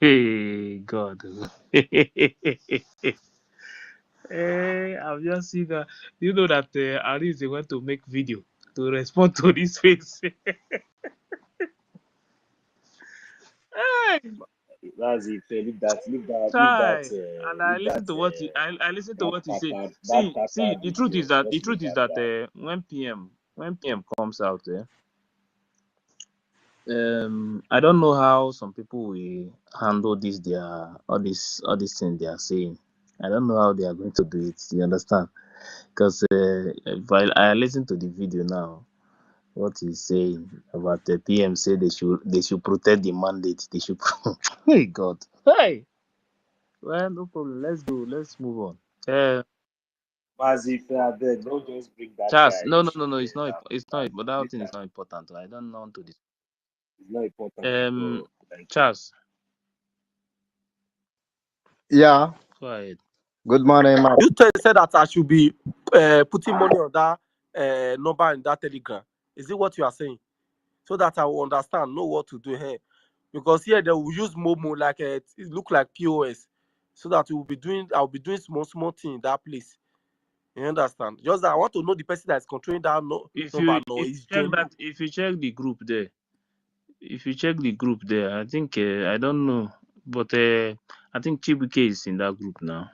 Hey God. I've just seen that. You know that Aris they want to make video to respond to this face. That's it. Leave that. And I listen to what he said. See, the truth is that when PM comes out, I don't know how some people will handle this. All these things they are saying. I don't know how they are going to do it. You understand? Because while I listen to the video now, what he's saying about the PM say they should protect the mandate. They should. Hey God. Hey. Well, no problem. Let's go. Let's move on. Mazi, I beg, don't just bring that Charles, guy issue no. here. It's not. But that thing is Later. not important. I don't want to. It's not important at all. Thank you. Charles, Yeah. go ahead. Good morning, my. You said that I should be putting money on that number in that Telegram. Is it what you are saying? So that I will understand, know what to do here. Because here they will use Momo like it look like POS, so that I'll be doing small thing in that place. You understand? Just that I want to know the person that is controlling that number. No, is genuine. If you check the group there, I think I don't know, but I think Chibuke is in that group now.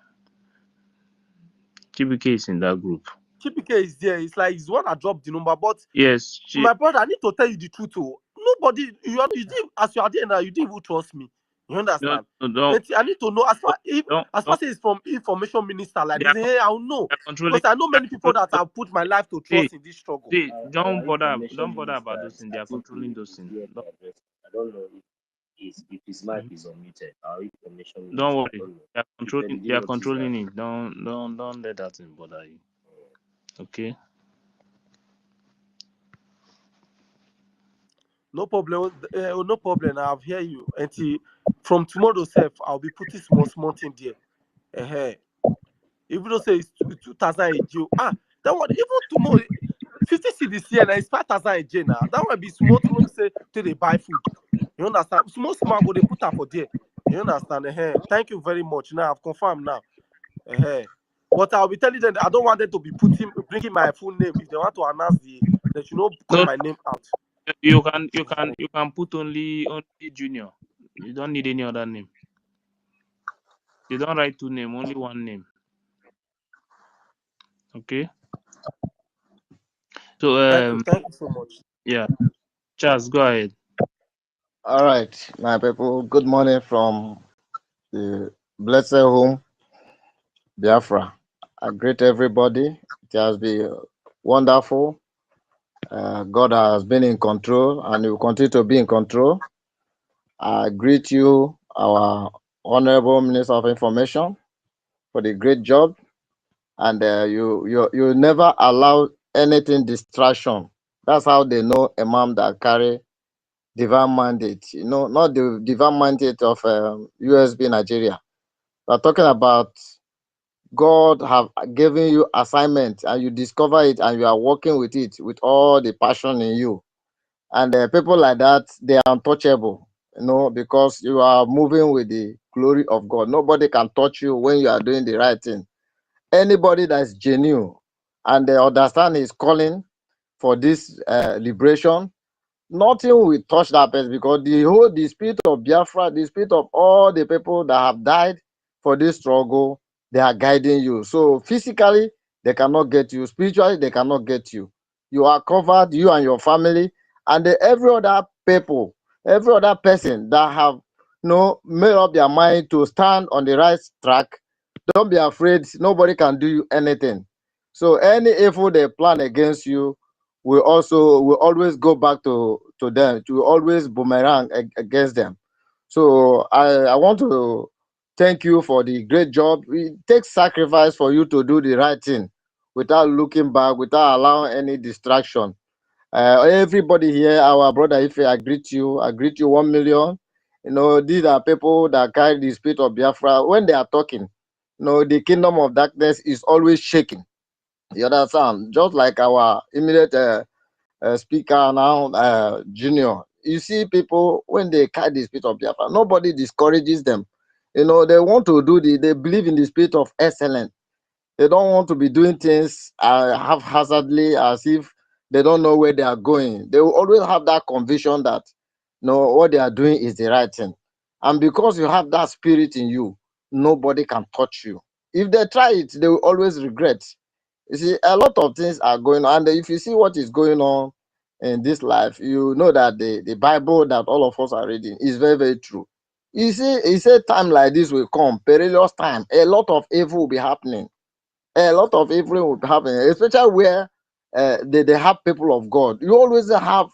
Chibuke is in that group. TPK is there. It's like he's the one that dropped the number. But Yes, my brother, I need to tell you the truth. Oh. Nobody, you didn't, as you are there now, you didn't even trust me. You understand? don't, I need to know as far as don't. it's from information minister like They this. are, Hey, I'll know they are controlling. because I know many people that have put my life to trust in this struggle. Don't bother Information about minister those is, things. They I are think, controlling those is things. here to address. I don't know if his mic is unmuted. Our information minister, Don't I worry. don't know. They are He said he controlling. They didn't are notice controlling that. it. Don't let that thing bother you. Okay. No problem. No problem. I'll hear you. Until from tomorrow, self, I'll be putting small thing there. Even though say it's 2,000 a J. That one even tomorrow 50 cedis here now it's 5,000 a J now. That one be small when we say to they buy food. You understand? Small go they put up for there. You understand? Thank you very much. Now I've confirmed now. But I'll be telling them that I don't want them to be bringing my full name. If they want to announce they should not call my name out. You can put only Junior. You don't need any other name. You don't write two names, only one name. Okay. So Thank you so much. yeah, Charles, go ahead. All right, my people. Good morning from the blessed home, Biafra. I greet everybody. It has been wonderful. God has been in control and he will continue to be in control. I greet you, our Honorable Minister of Information, for the great job. And you never allow anything distraction. That's how they know a man that carry divine mandate. You know, not the divine mandate of USB Nigeria. We're talking about God have given you assignment and you discover it and you are working with it with all the passion in you. And people like that, they are untouchable, you know, because you are moving with the glory of God. Nobody can touch you when you are doing the right thing. Anybody that's genuine and they understand his calling for this liberation, nothing will touch that person because the spirit of Biafra, the spirit of all the people that have died for this struggle, they are guiding you. So physically, they cannot get you. Spiritually, they cannot get you. You are covered, you and your family, and every other people, every other person that have made up their mind to stand on the right track. Don't be afraid. Nobody can do you anything. So any evil they plan against you, we always go back to them, to always boomerang against them. So I want to thank you for the great job. It takes sacrifice for you to do the right thing without looking back, without allowing any distraction. Everybody here, our brother, if I greet you 1 million. You know, these are people that carry the spirit of Biafra. When they are talking, the kingdom of darkness is always shaking. You understand? Just like our immediate speaker now, Junior. You see, people when they carry the spirit of Biafra, nobody discourages them. You know, they want to they believe in the spirit of excellence. They don't want to be doing things haphazardly as if they don't know where they are going. They will always have that conviction that what they are doing is the right thing. And because you have that spirit in you, nobody can touch you. If they try it, they will always regret. You see, a lot of things are going on. And if you see what is going on in this life, you know that the Bible that all of us are reading is very, very true. You see, he said time like this will come, perilous time. A lot of evil will be happening. A lot of evil will be happening, especially where they have people of God. You always have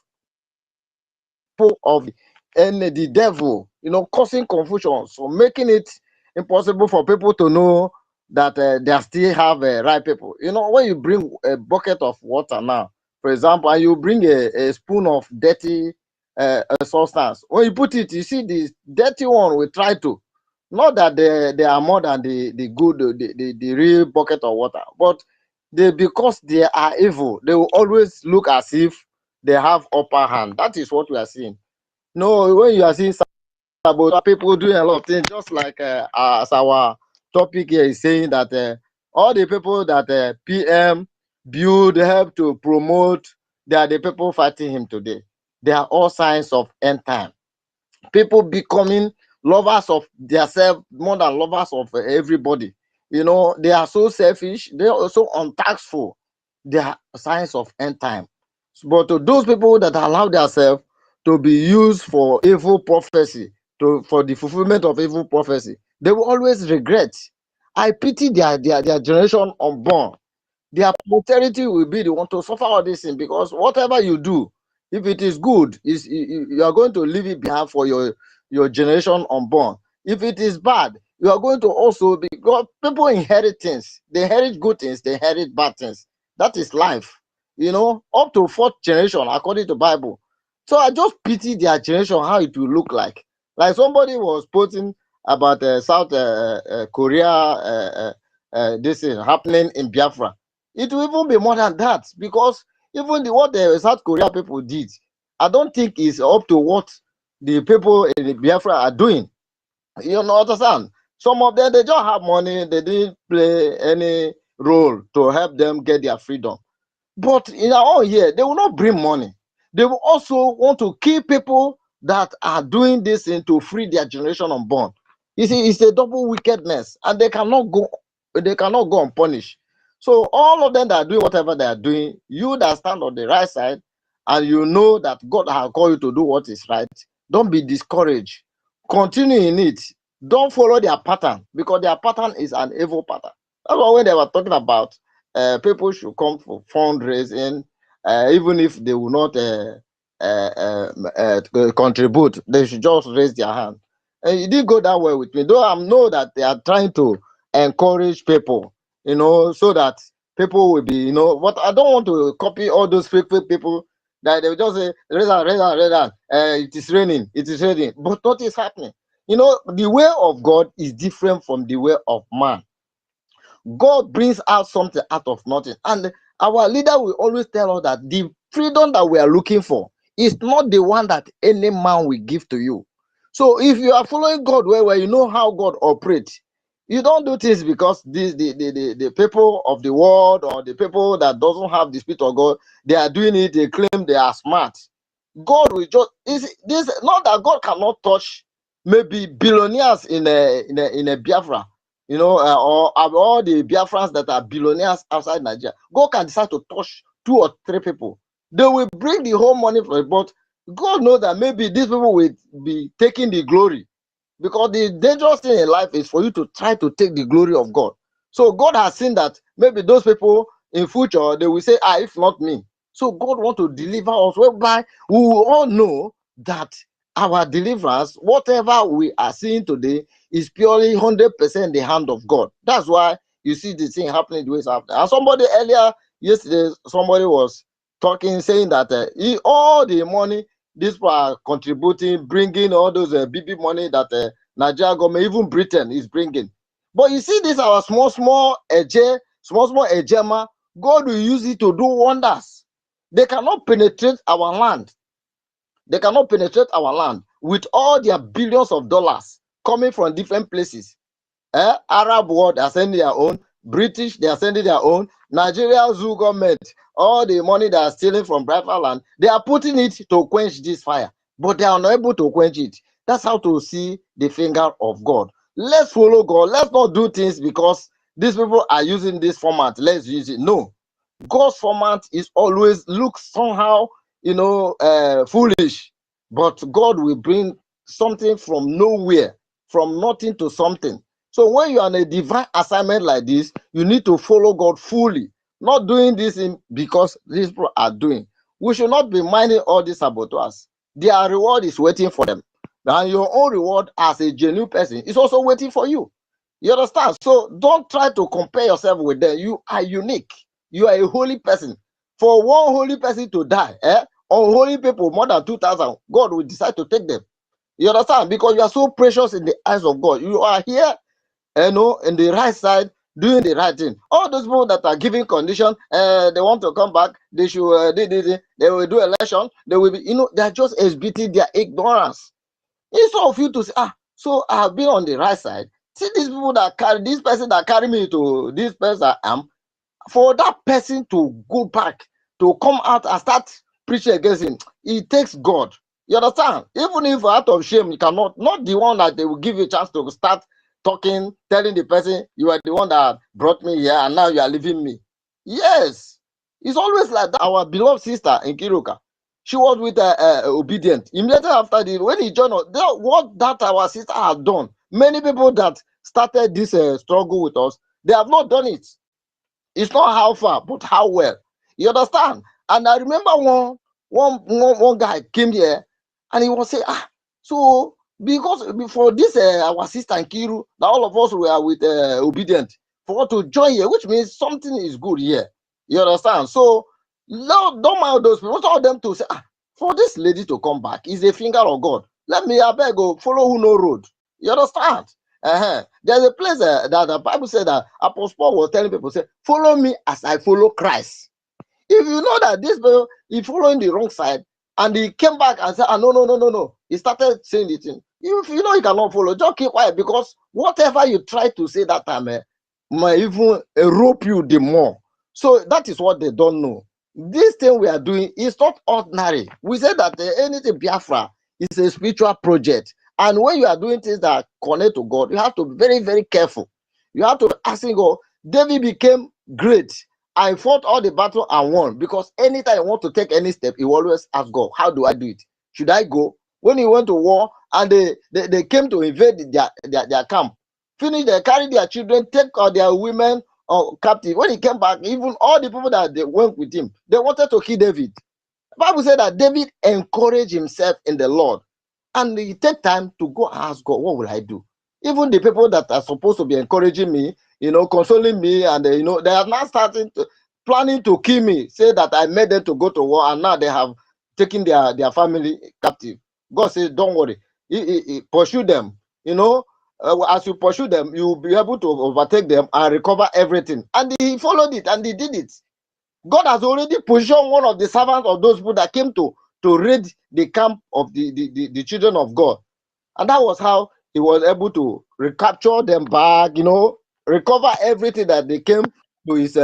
people of and the devil, causing confusion, so making it impossible for people to know that they still have right people. When you bring a bucket of water now, for example, and you bring a spoon of dirty substance, when you put it, you see the dirty one will try to, not that they are more than the good, the real bucket of water, but because they are evil, they will always look as if they have upper hand. That is what we are seeing. No, when you are seeing about people doing a lot of things, just like as our topic here is saying that all the people that PM build, help to promote, they are the people fighting him today. They are all signs of end time. People becoming lovers of themselves more than lovers of everybody. They are so selfish. They are also untactful. They are signs of end time. But to those people that allow themselves to be used for evil prophecy, for the fulfillment of evil prophecy, they will always regret. I pity their generation unborn. Their posterity will be the one to suffer all this thing, because whatever you do, if it is good, you are going to leave it behind for your generation unborn. If it is bad, you are going to also, because people inherit things. They inherit good things, they inherit bad things. That is life. Up to fourth generation according to Bible. So I just pity their generation, how it will look like. Like somebody was posting about South Korea, this is happening in Biafra. It will even be more than that, because even what the South Korea people did, I don't think is up to what the people in Biafra are doing. Understand? Some of them, they just have money, they didn't play any role to help them get their freedom. But in our own here, they will not bring money. They will also want to kill people that are doing this thing to free their generation unborn. You see, it's a double wickedness, and they cannot go unpunished. So all of them that are doing whatever they are doing, you that stand on the right side, and you know that God has called you to do what is right, don't be discouraged. Continue in it. Don't follow their pattern, because their pattern is an evil pattern. That's why when they were talking about people should come for fundraising, even if they will not contribute, they should just raise their hand. And it didn't go that way with me, though I know that they are trying to encourage people, so that people will be, but I don't want to copy all those fake people that they will just say, raise hand, raise hand, raise hand. It is raining, but what is happening? The way of God is different from the way of man. God brings out something out of nothing. And our leader will always tell us that the freedom that we are looking for is not the one that any man will give to you. So if you are following God where you know how God operates, you don't do things because the people of the world, or the people that doesn't have the Spirit of God, they are doing it, they claim they are smart. God will just, is this not that God cannot touch maybe billionaires in a Biafra, or all the Biafrans that are billionaires outside Nigeria. God can decide to touch 2 or 3 people. They will bring the whole money for it, but God knows that maybe these people will be taking the glory, because the dangerous thing in life is for you to try to take the glory of God. So God has seen that maybe those people in future, they will say, if not me. So God wants to deliver us, whereby we will all know that our deliverance, whatever we are seeing today, is purely 100% the hand of God. That's why you see the thing happening the way it's happening. And somebody earlier yesterday, somebody was talking, saying that all the money these people are contributing, bringing all those BB money that Nigeria government, even Britain, is bringing. But you see, this our small ejema, God will use it to do wonders. They cannot penetrate our land. They cannot penetrate our land with all their billions of dollars coming from different places. Arab world are sending their own, British, they are sending their own, Nigeria zoo government, all the money they are stealing from Biafra land, they are putting it to quench this fire, but they are not able to quench it. That's how to see the finger of God. Let's follow God. Let's not do things because these people are using this format. Let's use it. No. God's format is always looks somehow foolish, but God will bring something from nowhere, from nothing to something. So when you are on a divine assignment like this, you need to follow God fully, not doing this because these people are doing. We should not be minding all these saboteurs. Their reward is waiting for them. And your own reward as a genuine person is also waiting for you. You understand? So don't try to compare yourself with them. You are unique. You are a holy person. For one holy person to die, unholy people, more than 2,000, God will decide to take them. You understand? Because you are so precious in the eyes of God. You are here, in the right side, doing the right thing. All those people that are giving condition, they want to come back, they should, they will do election, they will be, they are just exhibiting their ignorance. Instead of you to say, so I have been on the right side. See these people that carry, this person that carry me to this person I am, for that person to go back, to come out and start preaching against him, it takes God. You understand? Even if out of shame, you cannot, not the one that they will give you a chance to start talking, telling the person, you are the one that brought me here and now you are leaving me. Yes. It's always like that. Our beloved sister in Kiruka, she was with Obedient. Immediately after when he joined us, what that our sister had done, many people that started this struggle with us, they have not done it. It's not how far, but how well. You understand? And I remember one guy came here and he was saying, so because before this our sister Kiru, that all of us were with Obedient for us to join here, which means something is good here. You understand? So don't mind those people. Tell them to say, for this lady to come back is a finger of God. Let me, I beg, go follow who no road. You understand? There's a place that the Bible said that Apostle Paul was telling people, say, follow me as I follow Christ. If you know that this person is following the wrong side, and he came back and said, no. He started saying the thing. If you know you cannot follow, just keep quiet, because whatever you try to say that time might even rope you the more. So that is what they don't know. This thing we are doing is not ordinary. We say that anything Biafra is a spiritual project. And when you are doing things that connect to God, you have to be very, very careful. You have to be asking God. David became great. I fought all the battle and won, because anytime I want to take any step, he always ask God, how do I do it? Should I go? When he went to war and they came to invade their camp, finish, they carried their children, take their women captive. When he came back, even all the people that they went with him, they wanted to kill David. The Bible said that David encouraged himself in the Lord. And he take time to go ask God, what will I do? Even the people that are supposed to be encouraging me, consoling me, and they are now planning to kill me, say that I made them to go to war, and now they have taken their family captive. God says, don't worry, he pursue them. As you pursue them, you'll be able to overtake them and recover everything. And he followed it, and he did it. God has already positioned one of the servants of those people that came to raid the camp of the children of God. And that was how he was able to recapture them back, recover everything that they came to his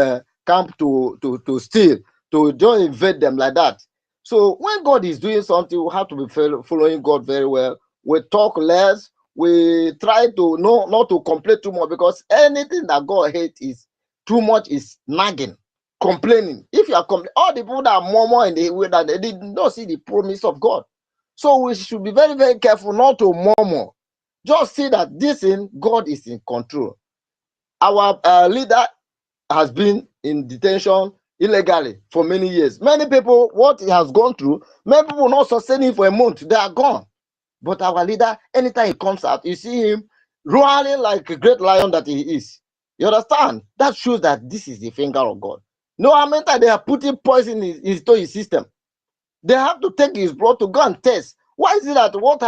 camp to steal, to just invade them like that. So when God is doing something, we have to be following God very well. We talk less. We try to not to complain too much, because anything that God hates is too much, is nagging, complaining. If you are complaining, all the people that are murmur in the way that they did not see the promise of God. So we should be very, very careful not to murmur. Just see that this thing, God is in control. Our leader has been in detention illegally for many years. Many people, what he has gone through, many people not sustaining for a month, they are gone. But our leader, anytime he comes out, you see him roaring like a great lion that he is. You understand? That shows that this is the finger of God. No, I mean that they are putting poison into his system. They have to take his blood to go and test. Why is it that what they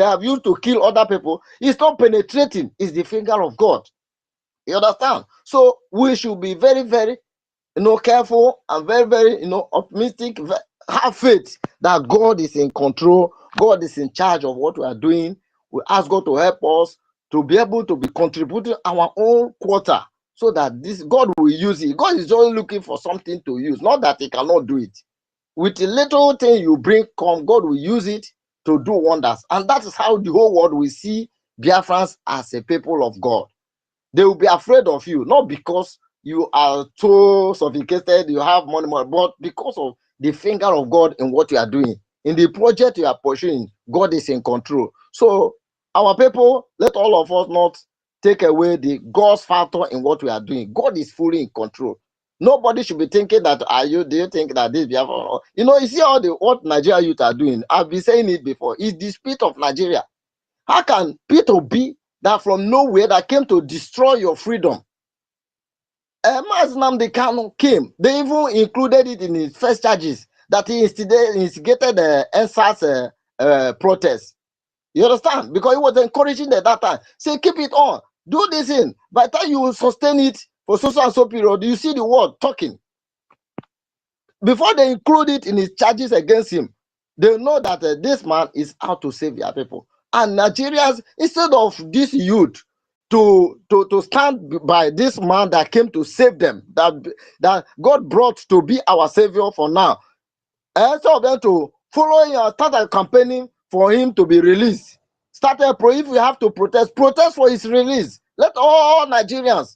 have used to kill other people is not penetrating? It's the finger of God. You understand? So we should be very, very, careful and very, very, optimistic. Have faith that God is in control. God is in charge of what we are doing. We ask God to help us to be able to be contributing our own quota, so that this God will use it. God is just looking for something to use, not that he cannot do it. With a little thing you bring, God will use it to do wonders. And that is how the whole world will see Biafrans as a people of God. They will be afraid of you, not because you are so sophisticated, you have money, but because of the finger of God in what you are doing. In the project you are pursuing, God is in control. So our people, let all of us not take away the God's factor in what we are doing. God is fully in control. Nobody should be thinking that do you think that this Biafra? You know, you see all the what Nigeria youth are doing. I've been saying it before. It's the spirit of Nigeria. How can Peter be that from nowhere that came to destroy your freedom? Mazi Nnamdi Kanu came. They even included it in his first charges that he instigated the NSAS protest. You understand? Because he was encouraging them at that time. Say, keep it on. Do this in. By the time you sustain it for so and so period, you see the world talking. Before they include it in his charges against him, they know that this man is out to save their people. And Nigerians, instead of this youth to stand by this man that came to save them, that God brought to be our savior for now, instead of them to follow him, start campaigning for him to be released. If we have to protest for his release. Let all Nigerians,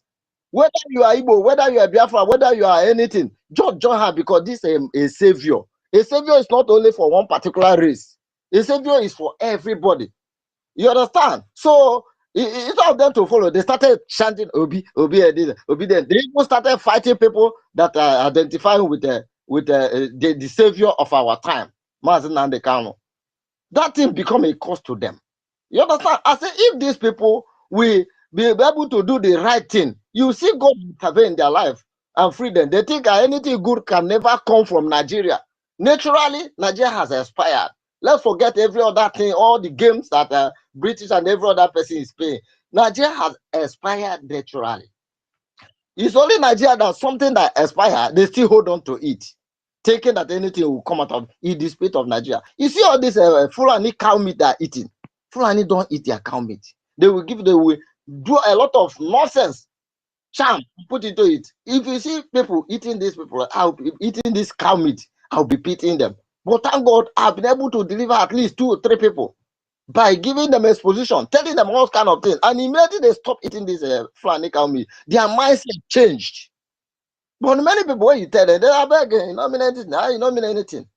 whether you are Igbo, whether you are Biafra, whether you are anything, just join her, because this is a savior. A savior is not only for one particular race. A savior is for everybody. You understand? So instead of them to follow, they started chanting Obi, Obi, Obi. They even started fighting people that are identifying with the savior of our time, Mazi Nnamdi Kanu. That thing become a cost to them. You understand? I say, if these people will be able to do the right thing, you see God intervene in their life and free them. They think anything good can never come from Nigeria. Naturally, Nigeria has expired. Let's forget every other thing, all the games that British and every other person is playing. Nigeria has expired naturally. It's only Nigeria that something that expired, they still hold on to it, thinking that anything will come out of it, the spirit of Nigeria. You see all this Fulani cow meat they are eating. Fulani don't eat their cow meat. They will do a lot of nonsense, charm, put into it. If you see people eating this cow meat, I'll be pitying them. But thank God, I've been able to deliver at least 2 or 3 people by giving them exposition, telling them all kind of things. And immediately they stop eating this Fulani cow meat. Their mindset changed. But many people, when you tell them, they are begging, you don't mean anything. You don't mean anything.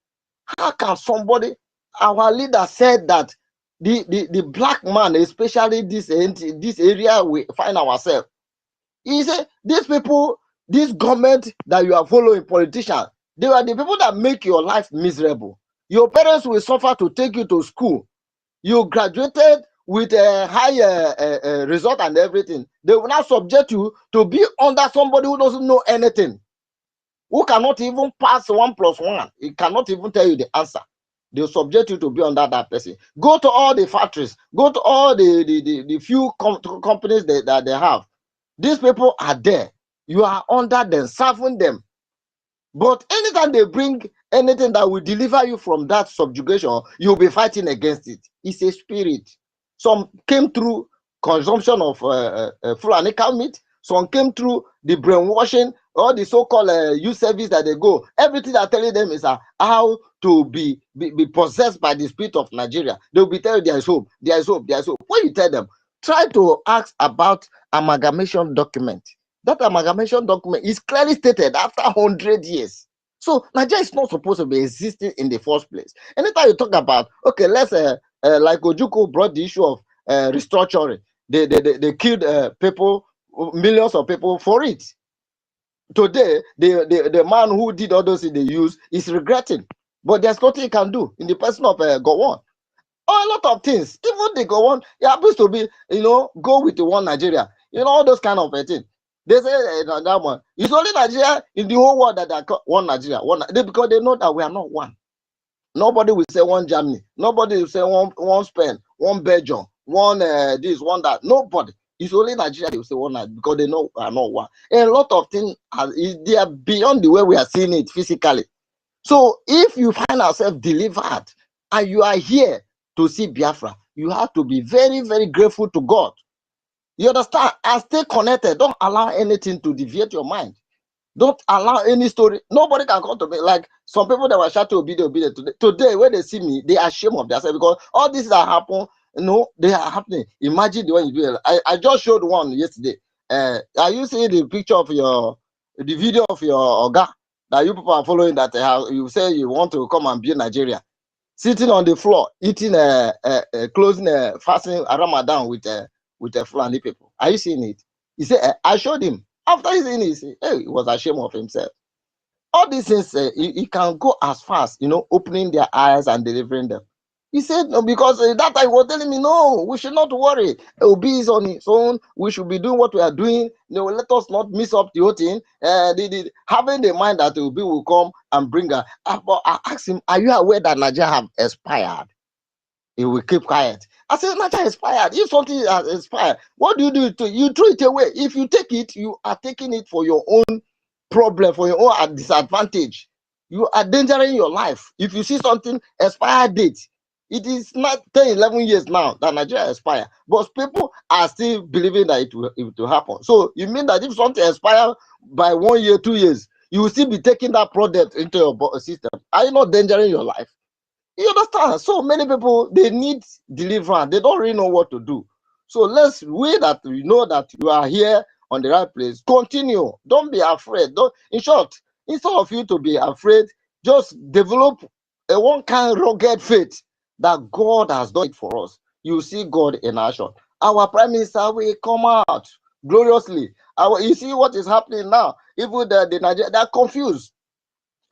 How can somebody, our leader said that the black man, especially this area we find ourselves, he said, these people, this government that you are following, politicians, they are the people that make your life miserable. Your parents will suffer to take you to school. You graduated with a high result and everything. They will now subject you to be under somebody who doesn't know anything, who cannot even pass 1 + 1. He cannot even tell you the answer. They'll subject you to be under that person. Go to all the factories. Go to all the few companies that they have. These people are there. You are under them, serving them. But anytime they bring anything that will deliver you from that subjugation, you'll be fighting against it. It's a spirit. Some came through consumption of Fulani cow meat. Some came through the brainwashing, all the so-called youth service that they go. Everything they're telling them is how to be possessed by the spirit of Nigeria. They'll be telling you there is hope, there is hope, there is hope. When you tell them, try to ask about amalgamation document. That amalgamation document is clearly stated after 100 years. So Nigeria is not supposed to be existing in the first place. Anytime you talk about, okay, let's like Ojukwu brought the issue of restructuring. They killed people, millions of people for it. Today, the man who did all those things they use is regretting. But there's nothing he can do in the person of Gowon. A lot of things. Even the Gowon, it happens to be, go with the one Nigeria. All those kind of things. They say that one. It's only Nigeria in the whole world that are one Nigeria. Because they know that we are not one. Nobody will say one Germany. Nobody will say one Spain, one Belgium, one this, one that. Nobody. It's only Nigeria they will say one Nigeria because they know we are not one. A lot of things they are beyond the way we are seeing it physically. So if you find yourself delivered and you are here to see Biafra, you have to be very, very grateful to God. You understand? And stay connected. Don't allow anything to deviate your mind. Don't allow any story. Nobody can come to me like some people that were shouting obedient today. Today, when they see me, they are ashamed of themselves because all this that happen, they are happening. Imagine the way you do it. I just showed one yesterday. Are you seeing the picture of the video of your Oga? that you people are following that you say you want to come and build Nigeria, sitting on the floor, eating, closing, fasting Ramadan with Fulani people. Are you seeing it? He said, I showed him. After he seen it, he said, hey, he was ashamed of himself. All these things, he can go as fast, opening their eyes and delivering them. He said, no, because that time he was telling me, no, we should not worry. Obi is on his own. We should be doing what we are doing. Let us not miss up the whole thing. Having the mind that Obi will come and bring her. But I asked him, are you aware that Nigeria have expired? He will keep quiet. I said, Nigeria expired. If something has expired, what do? You throw it away. If you take it, you are taking it for your own problem, for your own disadvantage. You are endangering your life. If you see something expire date, it is not 10, 11 years now that Nigeria expire, but people are still believing that it will happen. So you mean that if something expire by 1 year, 2 years, you will still be taking that product into your system? Are you not endangering your life? You understand? So many people, they need deliverance. They don't really know what to do. So we know that you are here on the right place. Continue. Don't be afraid. In short, instead of you to be afraid, just develop a one kind rugged faith that God has done it for us. You see God in action. Our Prime Minister will come out gloriously. You see what is happening now. Even the Nigeria, they're confused.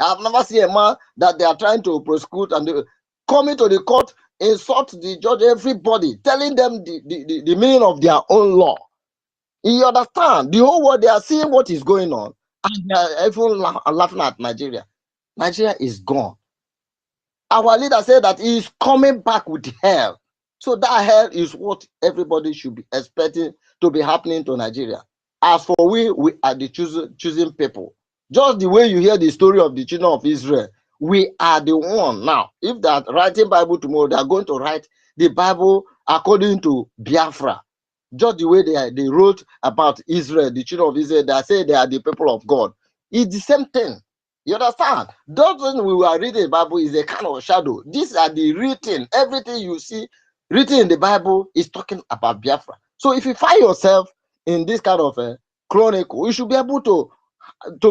I've never seen a man that they are trying to prosecute and coming to the court, insult the judge, everybody, telling them the meaning of their own law. You understand? The whole world, they are seeing what is going on, and they are even laughing at Nigeria. Nigeria is gone. Our leader said that he is coming back with hell. So that hell is what everybody should be expecting to be happening to Nigeria. As for we are the choosing people. Just the way you hear the story of the children of Israel, we are the one now. If they are writing Bible tomorrow, they are going to write the Bible according to Biafra. Just the way they wrote about Israel, the children of Israel, they say they are the people of God. It's the same thing. You understand? Those when we were reading the Bible is a kind of shadow. These are the written. Everything you see written in the Bible is talking about Biafra. So if you find yourself in this kind of a chronicle, you should be able to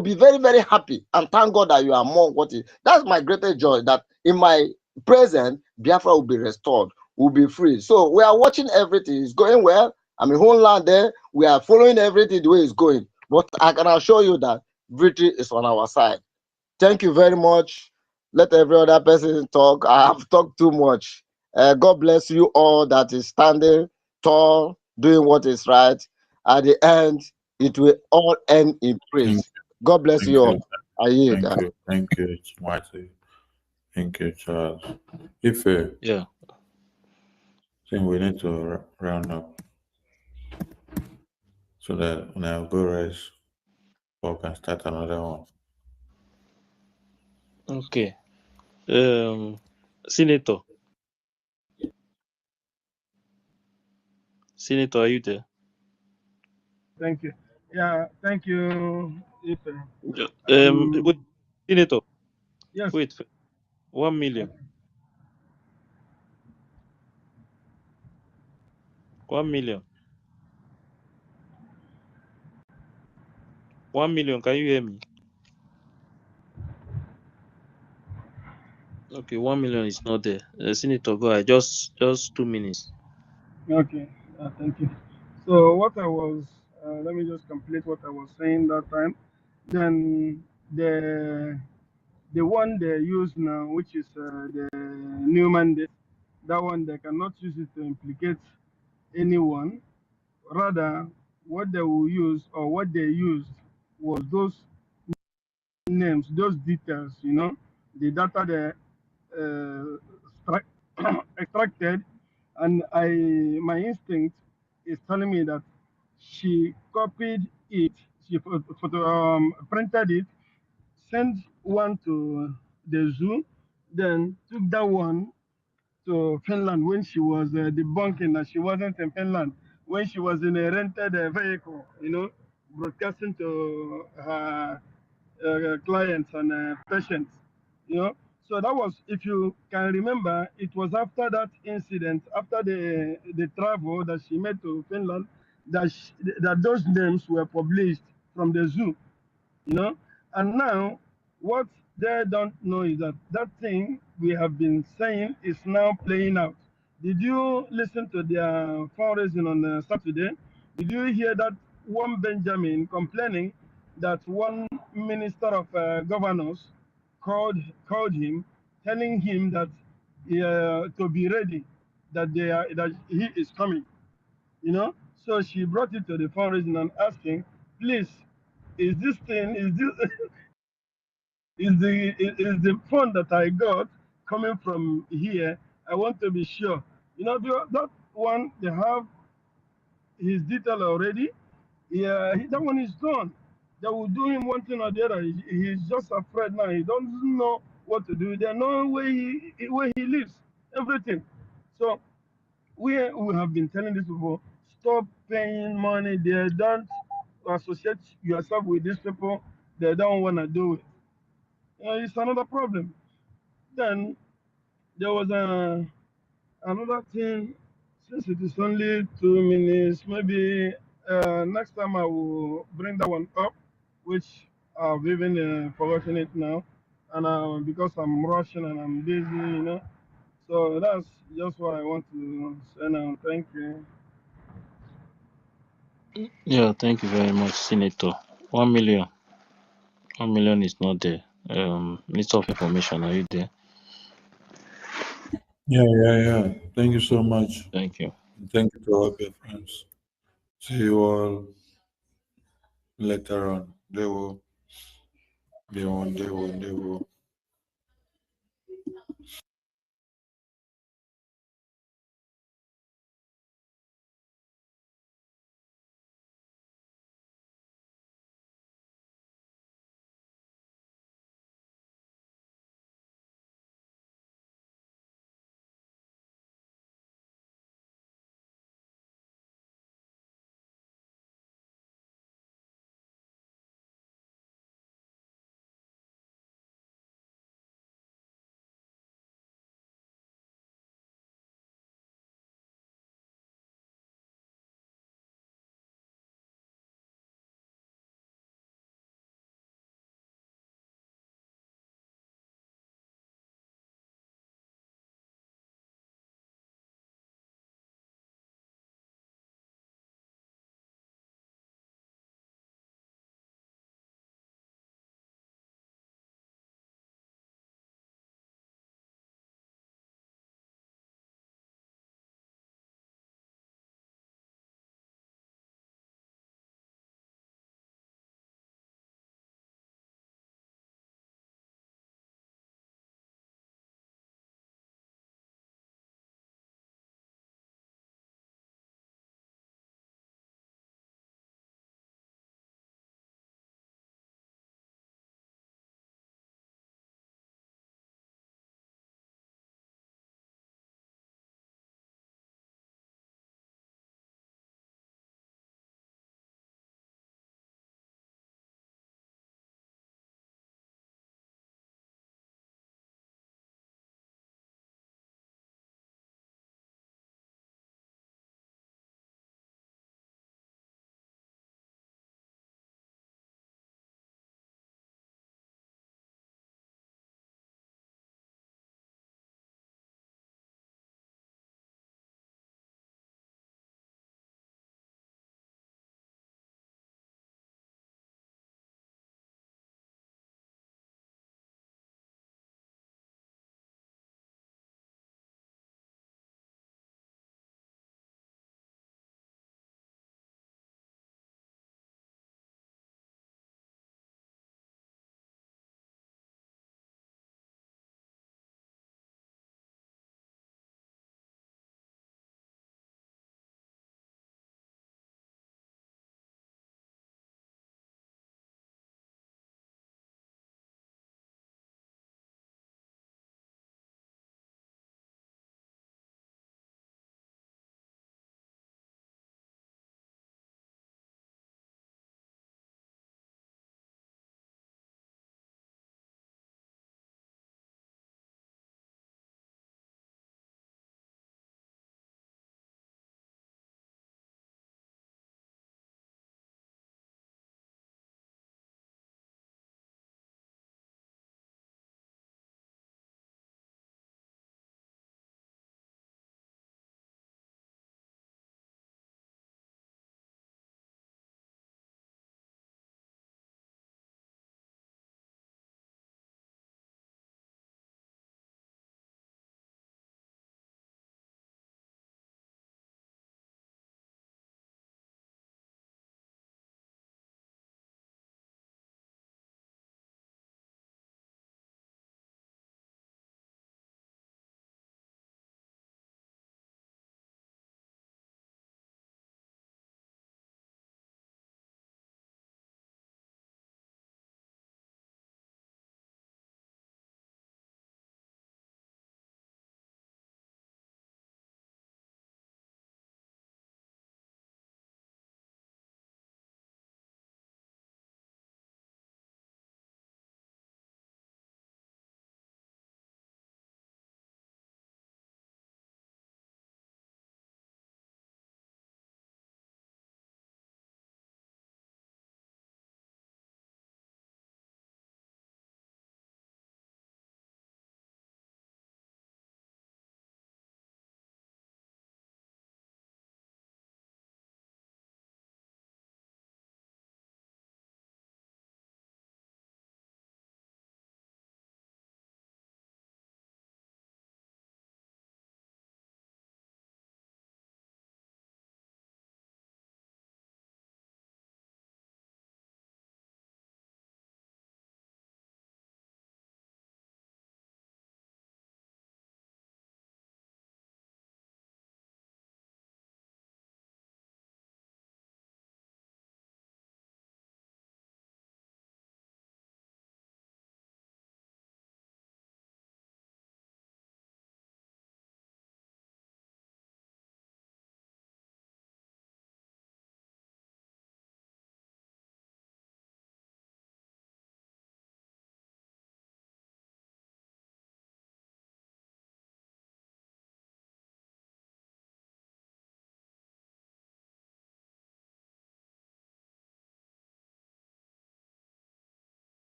be very, very happy and thank God that you are among what is. That's my greatest joy, that in my present, Biafra will be restored, will be free. So we are watching everything. It's going well. I mean, whole land there, we are following everything the way it's going. But I can assure you that victory is on our side. Thank you very much. Let every other person talk. I have talked too much. God bless you all that is standing tall, doing what is right. At the end, it will all end in praise. God bless you all. I yield. Thank you, Mighty. Thank you, Charles. Yeah. I think we need to round up so that when I go rest, we can start another one. Okay. Senator. Senator, are you there? Thank you. Yeah, thank you, Ife. Wait, Senator. Yes. Wait, 1 million. 1 million. 1 million. Can you hear me? Okay, 1 million is not there. Senator, go ahead. Just 2 minutes. Okay. Thank you. So what I was, let me just complete what I was saying that time. Then the one they use now, which is the new mandate, that one they cannot use it to implicate anyone. Rather, what they will use or what they used was those names, those details, the data they extracted, and my instinct is telling me that she copied it, she printed it, sent one to the zoo, then took that one to Finland when she was debunking that she wasn't in Finland, when she was in a rented vehicle, broadcasting to her clients and patients, So that was, if you can remember, it was after that incident, after the travel that she made to Finland, that those names were published from the zoo, And now What they don't know is that that thing we have been saying is now playing out. Did you listen to their fundraising on Saturday? Did you hear that one Benjamin complaining that one minister of governors called him, telling him that to be ready, that he is coming, you know? So she brought it to the fundraising and asking, please, is this thing, is this, is the fund that I got coming from here? I want to be sure. You know, that one, they have his detail already. Yeah, that one is gone. They will do him one thing or the other. He's just afraid now. He doesn't know what to do. They know where he lives, everything. So we have been telling these people, stop paying money. They don't associate yourself with these people. They don't want to do it. It's another problem. Then there was another thing. Since it is only 2 minutes, maybe next time I will bring that one up, which I've even forgotten it now, and because I'm rushing and I'm busy, you know. So that's just what I want to say now. Thank you. Yeah, thank you very much, Senator. 1 million. 1 million is not there. Minister of Information, are you there? Yeah. Thank you so much. Thank you. Thank you to all your friends. See you all later on. They will.